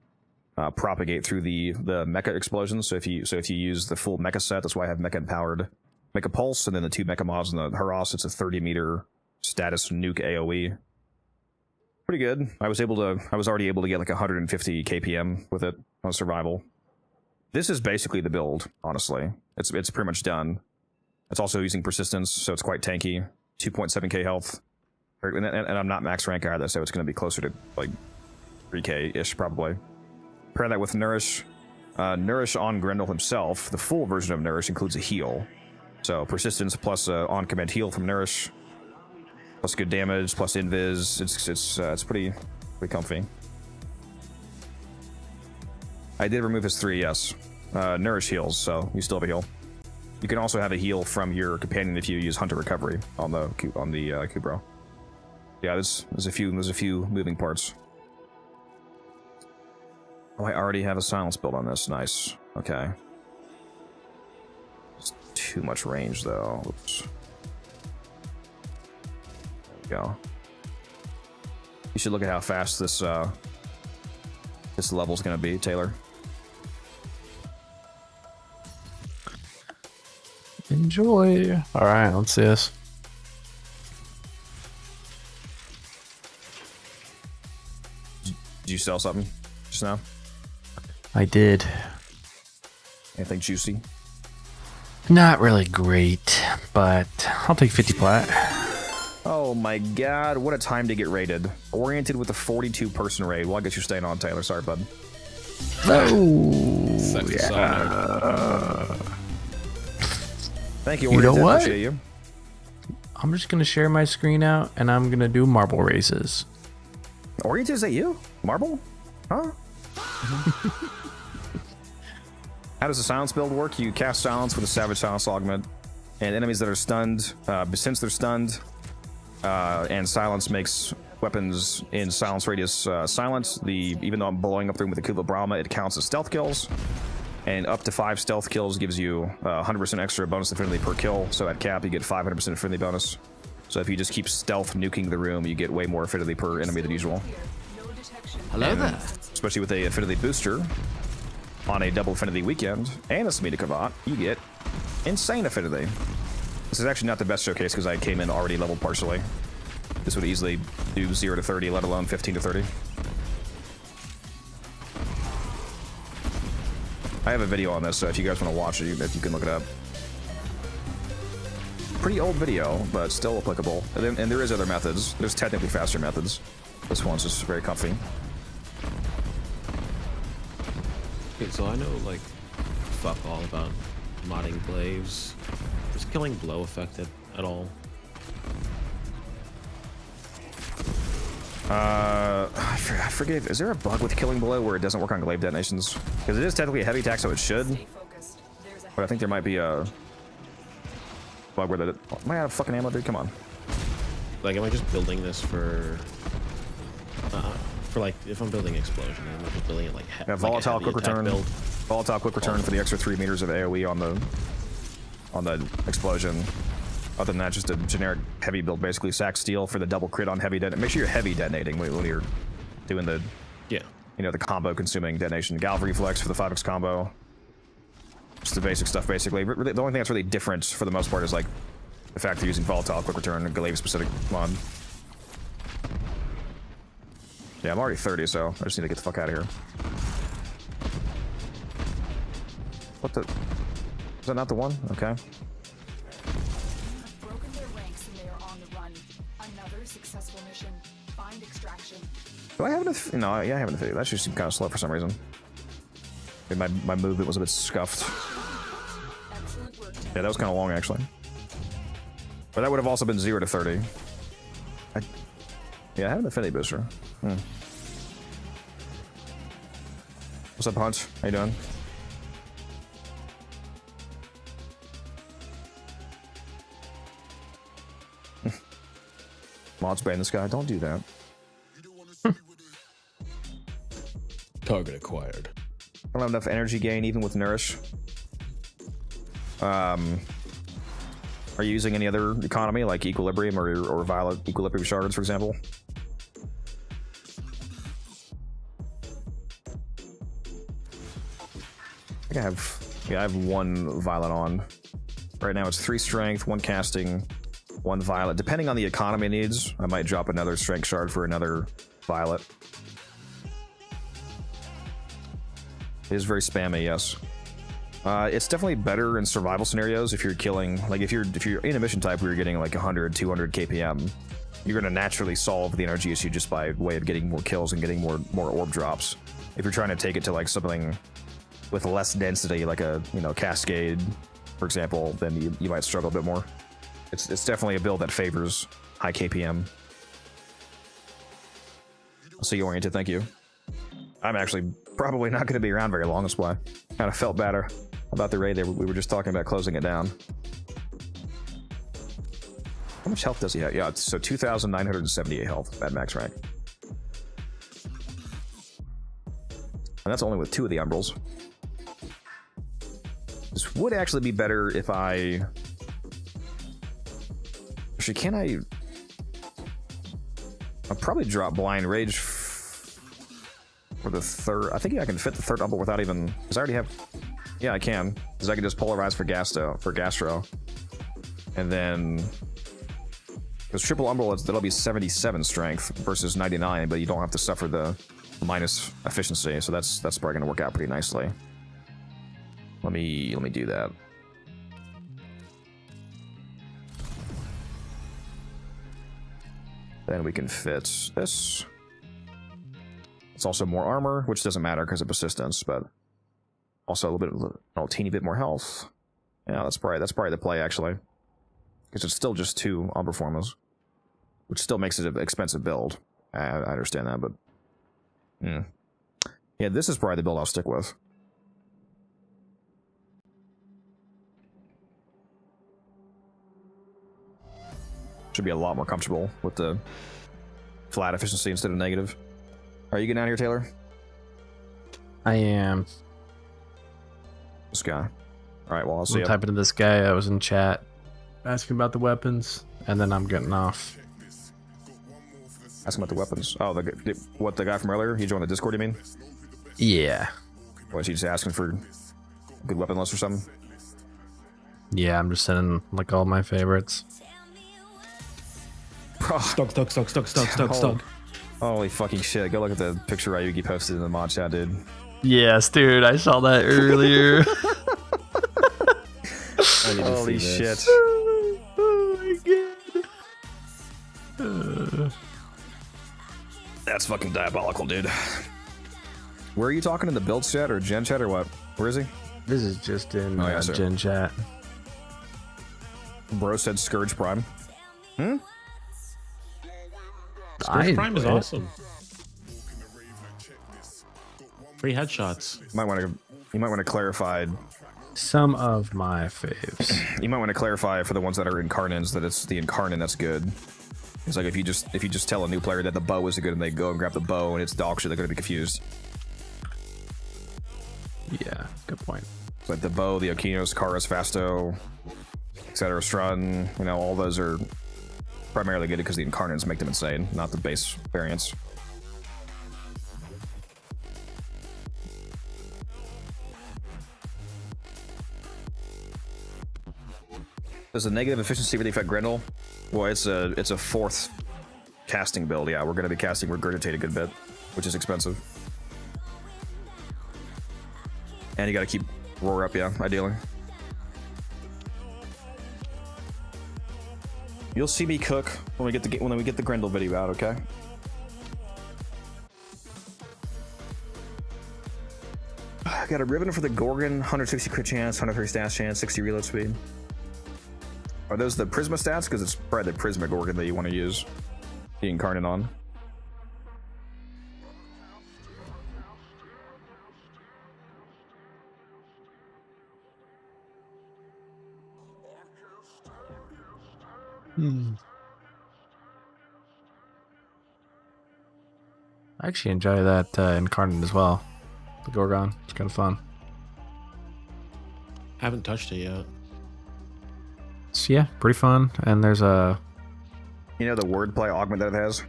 propagate through the mecha explosions. So if you use the full mecha set, that's why I have mecha empowered Mecha Pulse, and then the 2 mecha mods in the Huros, it's a 30-meter status nuke AoE. Pretty good. I was already able to get like 150 KPM with it on survival. This is basically the build, honestly. It's pretty much done. It's also using persistence, so it's quite tanky. 2.7k health. And I'm not max rank either, so it's going to be closer to like 3k-ish probably. Pair that with Nourish. Nourish on Grendel himself. The full version of Nourish includes a heal. So persistence plus on-command heal from Nourish. Plus good damage, plus invis. It's pretty comfy. I did remove his 3, yes. Nourish heals, so you still have a heal. You can also have a heal from your companion if you use Hunter Recovery on the Kubro. Yeah, there's a few moving parts. Oh, I already have a silence build on this. Nice. Okay. It's too much range though. Oops. Go. You should look at how fast this level's gonna be, Taylor. Enjoy. All right, let's see this. Did you sell something just now? I did. Anything juicy? Not really great, but I'll take 50 plat. Oh my god, what a time to get raided. Oriented with a 42-person raid. Well, I guess you're staying on, Taylor. Sorry, bud. Oh, yeah. Thank you, You know Oriented. what? Appreciate you. I'm just going to share my screen out, and I'm going to do marble races. Oriented, is that you? Marble? Huh? How does the silence build work? You cast silence with a savage silence augment, and enemies that are stunned, since they're stunned, and silence makes weapons in silence radius silent. Even though I'm blowing up the room with the Kula Brahma, it counts as stealth kills. And up to 5 stealth kills gives you 100% extra bonus affinity per kill. So at cap, you get 500% affinity bonus. So if you just keep stealth nuking the room, you get way more affinity per enemy than usual. Hello And there. especially with a affinity booster on a double affinity weekend and a Samita Kavat, you get insane affinity. This is actually not the best showcase because I came in already leveled partially. This would easily do 0 to 30, let alone 15 to 30. I have a video on this, so if you guys want to watch it, if you can look it up. Pretty old video, but still applicable. And there is other methods. There's technically faster methods. This one's just very comfy. Okay, so I know, like, fuck all about modding glaives. Is killing blow affected at all? I forget. Is there a bug with killing blow where it doesn't work on glaive detonations? Because it is technically a heavy attack, so it should. But I think there might be a bug where am I out of fucking ammo, dude? Come on. Like, am I just building this for like, if I'm building explosion, am I just building it like, Yeah, volatile like a quick heavy attack return. build? Volatile quick return for the extra 3 meters of AoE on the explosion. Other than that, just a generic heavy build, basically. Sack steel for the double crit on heavy detonation. Make sure you're heavy detonating when you're doing the, yeah, you know, the combo consuming detonation. Galv reflex for the 5x combo. Just the basic stuff, basically. The only thing that's really different for the most part is like the fact they're using volatile quick return and glaive specific mod. Yeah, I'm already 30, so I just need to get the fuck out of here. What the? Is that not the one? Okay. Broken their ranks and they are on the run. Another successful mission. Find extraction. Do I have enough? No, yeah, I have enough. That just seemed kind of slow for some reason. Maybe my movement was a bit scuffed. Yeah, that was kind of long, actually. But that would have also been 0 to 30. Yeah, I have an affinity booster. What's up, Hunt? How you doing? Mod spray in the sky. Don't do that. Target acquired. I don't have enough energy gain even with Nourish. Are you using any other economy like Equilibrium or Violet Equilibrium Shards, for example? I think I have 1 Violet on. Right now it's 3 Strength, 1 Casting, 1 Violet. Depending on the economy needs, I might drop another Strength Shard for another Violet. It is very spammy, yes. It's definitely better in survival scenarios if you're killing, like if you're in a mission type where you're getting like 100, 200 KPM, you're gonna naturally solve the energy issue just by way of getting more kills and getting more orb drops. If you're trying to take it to like something with less density, like a, you know, Cascade, for example, then you might struggle a bit more. It's definitely a build that favors high KPM. I'll see you oriented, thank you. I'm actually probably not going to be around very long, that's why I kind of felt better about the raid there. We were just talking about closing it down. How much health does he have? Yeah, so 2,978 health at max rank. And that's only with 2 of the Umbrals. This would actually be better if I... Actually, can I... I'll probably drop Blind Rage for the 3rd. I think I can fit the 3rd Umbral without even... Because I already have... Yeah, I can. Because I can just polarize for Gastro. And then... Because triple Umbral, that'll be 77 strength versus 99, but you don't have to suffer the minus efficiency, so that's probably going to work out pretty nicely. Let me do that. Then we can fit this. It's also more armor, which doesn't matter because of persistence, but also a teeny bit more health. Yeah, that's probably the play actually, because it's still just 2 Umbra Formas, which still makes it an expensive build. I understand that, but yeah, this is probably the build I'll stick with. Should be a lot more comfortable with the flat efficiency instead of negative. Are you getting out here, Taylor? I am. This guy. Alright, well, I'll see I'm you. typing to this guy. I was in chat asking about the weapons, and then I'm getting off. Ask him about the weapons. Oh, the guy from earlier? He joined the Discord, you mean? Yeah. Was he just asking for a good weapon list or something? Yeah, I'm just sending like all my favorites. Stock. Holy fucking shit. Go look at the picture Ryugi posted in the mod chat, dude. Yes, dude, I saw that earlier. Holy shit. That's fucking diabolical, dude. Where are you talking, in the build chat or gen chat or what? Where is he? This is just in sir. gen chat. Bro said Scourge Prime. Scourge Prime is awesome. Free headshots. You might want to clarify. Some of my faves. You might want to clarify for the ones that are incarnates that it's the incarnate that's good. It's like if you just tell a new player that the bow is good and they go and grab the bow and it's dog shit, they're gonna be confused. Yeah, good point. It's like the bow, the Okinos, Karas, Fasto, etc. Strun, you know, all those are primarily good because the incarnates make them insane, not the base variants. Does a negative efficiency really affect Grendel? Well, it's a fourth casting build. Yeah, we're gonna be casting Regurgitate a good bit, which is expensive. And you gotta keep Roar up, yeah, ideally. You'll see me cook when we get the Grendel video out, okay? I got a ribbon for the Gorgon, 160 crit chance, 130 stats chance, 60 reload speed. Are those the Prisma stats? Because it's probably the Prisma Gorgon that you want to use the Incarnate on. I actually enjoy that Incarnate as well. The Gorgon. It's kind of fun. Haven't touched it yet. So yeah, pretty fun. And there's a... You know the wordplay augment that it has?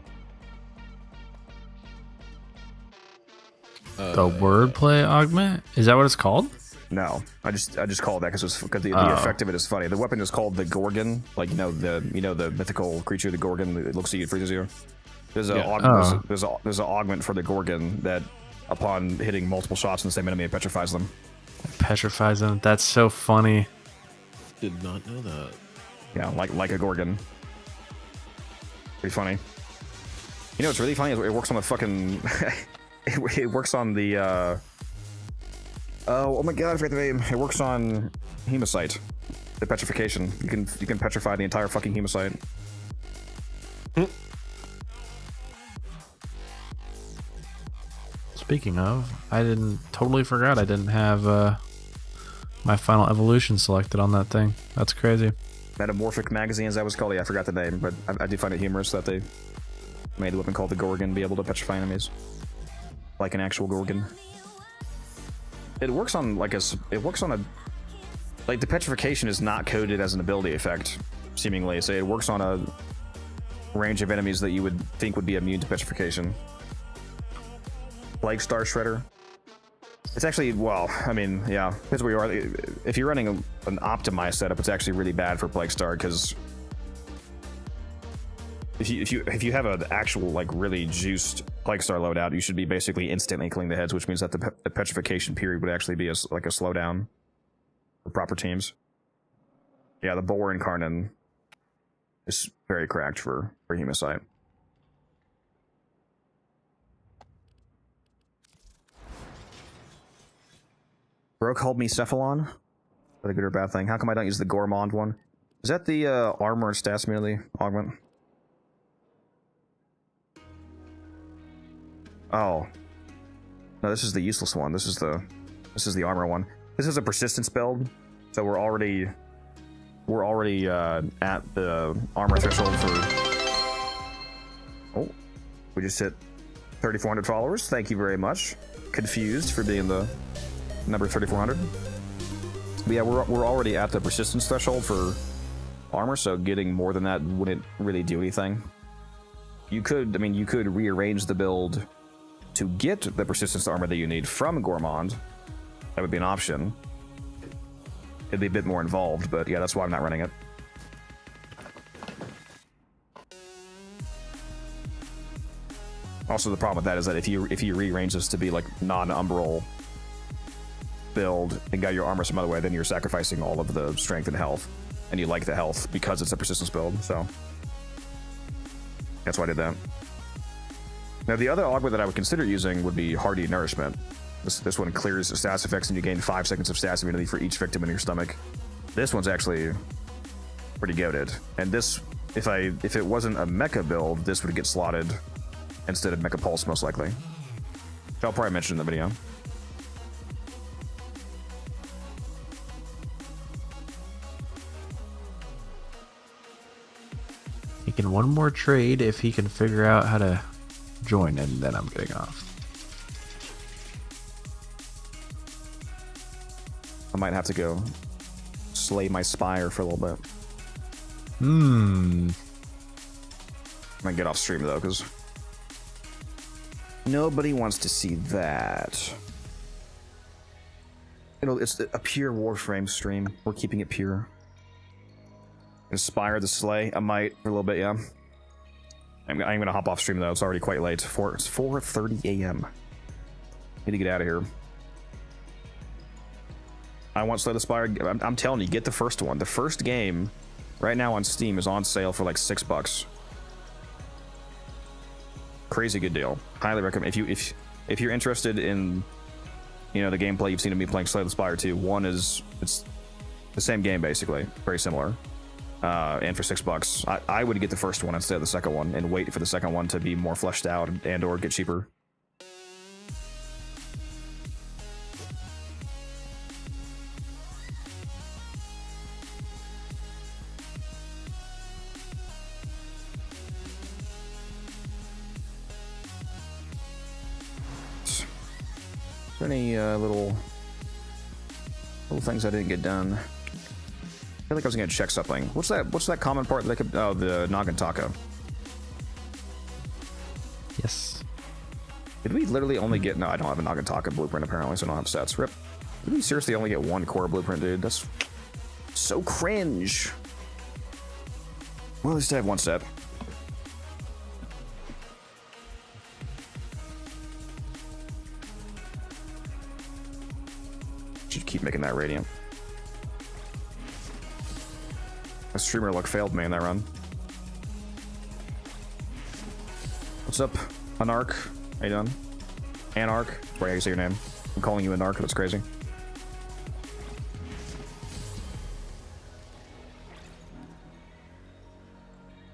The wordplay augment? Is that what it's called? No, I just called that because the effect of it is funny. The weapon is called the Gorgon, like the mythical creature, the Gorgon. It looks at you, freezes you. There's there's an augment for the Gorgon that, upon hitting multiple shots in the same enemy, it petrifies them. Petrifies them. That's so funny. Did not know that. Yeah, like a Gorgon. Pretty funny. You know what's really funny is it works on the fucking. it works on the. Oh my god, I forgot the name. It works on Hemocyte. The petrification. You can petrify the entire fucking Hemocyte. Speaking of, I totally forgot I didn't have my final evolution selected on that thing. That's crazy. Metamorphic magazine, as that was called. Yeah, I forgot the name, but I do find it humorous that they made the weapon called the Gorgon be able to petrify enemies like an actual Gorgon. It works on like the petrification is not coded as an ability effect, seemingly. So it works on a range of enemies that you would think would be immune to petrification. Plague Star Shredder. It's actually, well, I mean, yeah, depends where you are. If you're running an optimized setup, it's actually really bad for Plague Star because if you have an actual like really juiced Plague Star loadout, you should be basically instantly killing the heads, which means that the petrification period would actually be like a slowdown for proper teams. Yeah, the Boar Incarnate is very cracked for Hemocyte. Bro called me Cephalon. Is that a good or bad thing? How come I don't use the Gourmand one? Is that the armor and stats merely augment? Oh. No, this is the useless one. This is the armor one. This is a persistence build, so we're already at the armor threshold for. Oh, we just hit 3,400 followers. Thank you very much. Confused for being the number 3,400. But yeah, we're already at the persistence threshold for armor, so getting more than that wouldn't really do anything. You could, I mean, you could rearrange the build to get the persistence armor that you need from Gourmand. That would be an option. It'd be a bit more involved, but yeah, that's why I'm not running it. Also, the problem with that is that if you rearrange this to be like non-umbral build and got your armor some other way, then you're sacrificing all of the strength and health, and you like the health because it's a persistence build. So that's why I did that. Now, the other augment that I would consider using would be Hardy Nourishment. This one clears the stats effects, and you gain 5 seconds of stats immunity for each victim in your stomach. This one's actually pretty goated. And this, if it wasn't a mecha build, this would get slotted instead of Mecha Pulse, most likely. I'll probably mention in the video. He can one more trade if he can figure out how to join, and then I'm getting off. I might have to go slay my Spire for a little bit. Hmm. I might get off stream though, because nobody wants to see that. It's a pure Warframe stream. We're keeping it pure. Inspire the slay. I might for a little bit, yeah. I'm gonna hop off stream though. It's already quite late. It's 4:30 a.m. Need to get out of here. I want Slay the Spire. I'm telling you, get the first one. The first game right now on Steam is on sale for like $6. Crazy good deal. Highly recommend. If you're interested in, you know, the gameplay you've seen of me playing Slay the Spire 2, it's the same game basically, very similar. And for $6, I would get the first one instead of the second one, and wait for the second one to be more fleshed out and/or get cheaper. Is there any little things I didn't get done? I feel like I was gonna check something. What's that common part that I could... Oh, the Nagantaka. Yes. Did we literally only get... No, I don't have a Nagantaka blueprint apparently, so I don't have sets. Rip. Did we seriously only get one core blueprint, dude? That's so cringe. Well, at least I have one set. Should keep making that radiant. A streamer luck failed me in that run. What's up, Anarch? How you doing? Anarch? That's where you say your name. I'm calling you Anarch, that's crazy.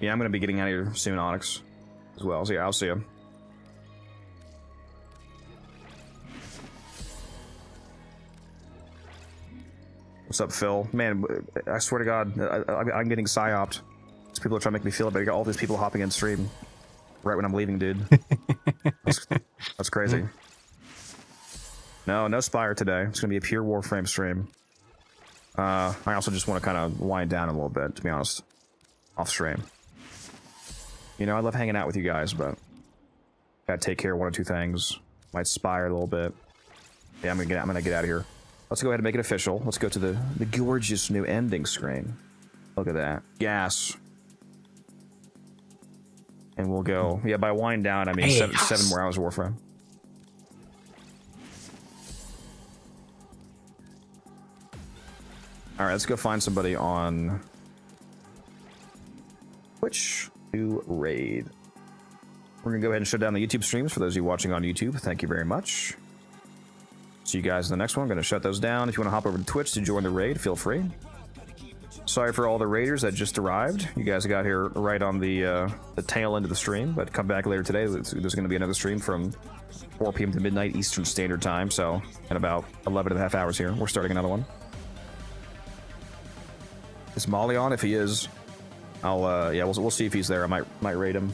Yeah, I'm gonna be getting out of here soon, Onyx, as well. So yeah, I'll see you. What's up, Phil? Man, I swear to God, I'm getting psyoped. These people are trying to make me feel it, but I got all these people hopping in stream right when I'm leaving, dude. That's crazy. No Spire today. It's gonna be a pure Warframe stream. I also just want to kind of wind down a little bit, to be honest, off stream. You know, I love hanging out with you guys, but gotta take care of one or two things. Might Spire a little bit. Yeah, I'm gonna get out of here. Let's go ahead and make it official. Let's go to the gorgeous new ending screen. Look at that. Gas. And we'll go... Yeah, by wind down, I mean seven more hours of Warframe. Alright, let's go find somebody on Twitch to raid. We're gonna go ahead and shut down the YouTube streams for those of you watching on YouTube. Thank you very much. See you guys in the next one. I'm going to shut those down. If you want to hop over to Twitch to join the raid, feel free. Sorry for all the raiders that just arrived. You guys got here right on the tail end of the stream, but come back later today. There's going to be another stream from 4 p.m. to midnight Eastern Standard Time, so in about 11 and a half hours here, we're starting another one. Is Molly on? If he is, I'll yeah, we'll see if he's there. I might raid him.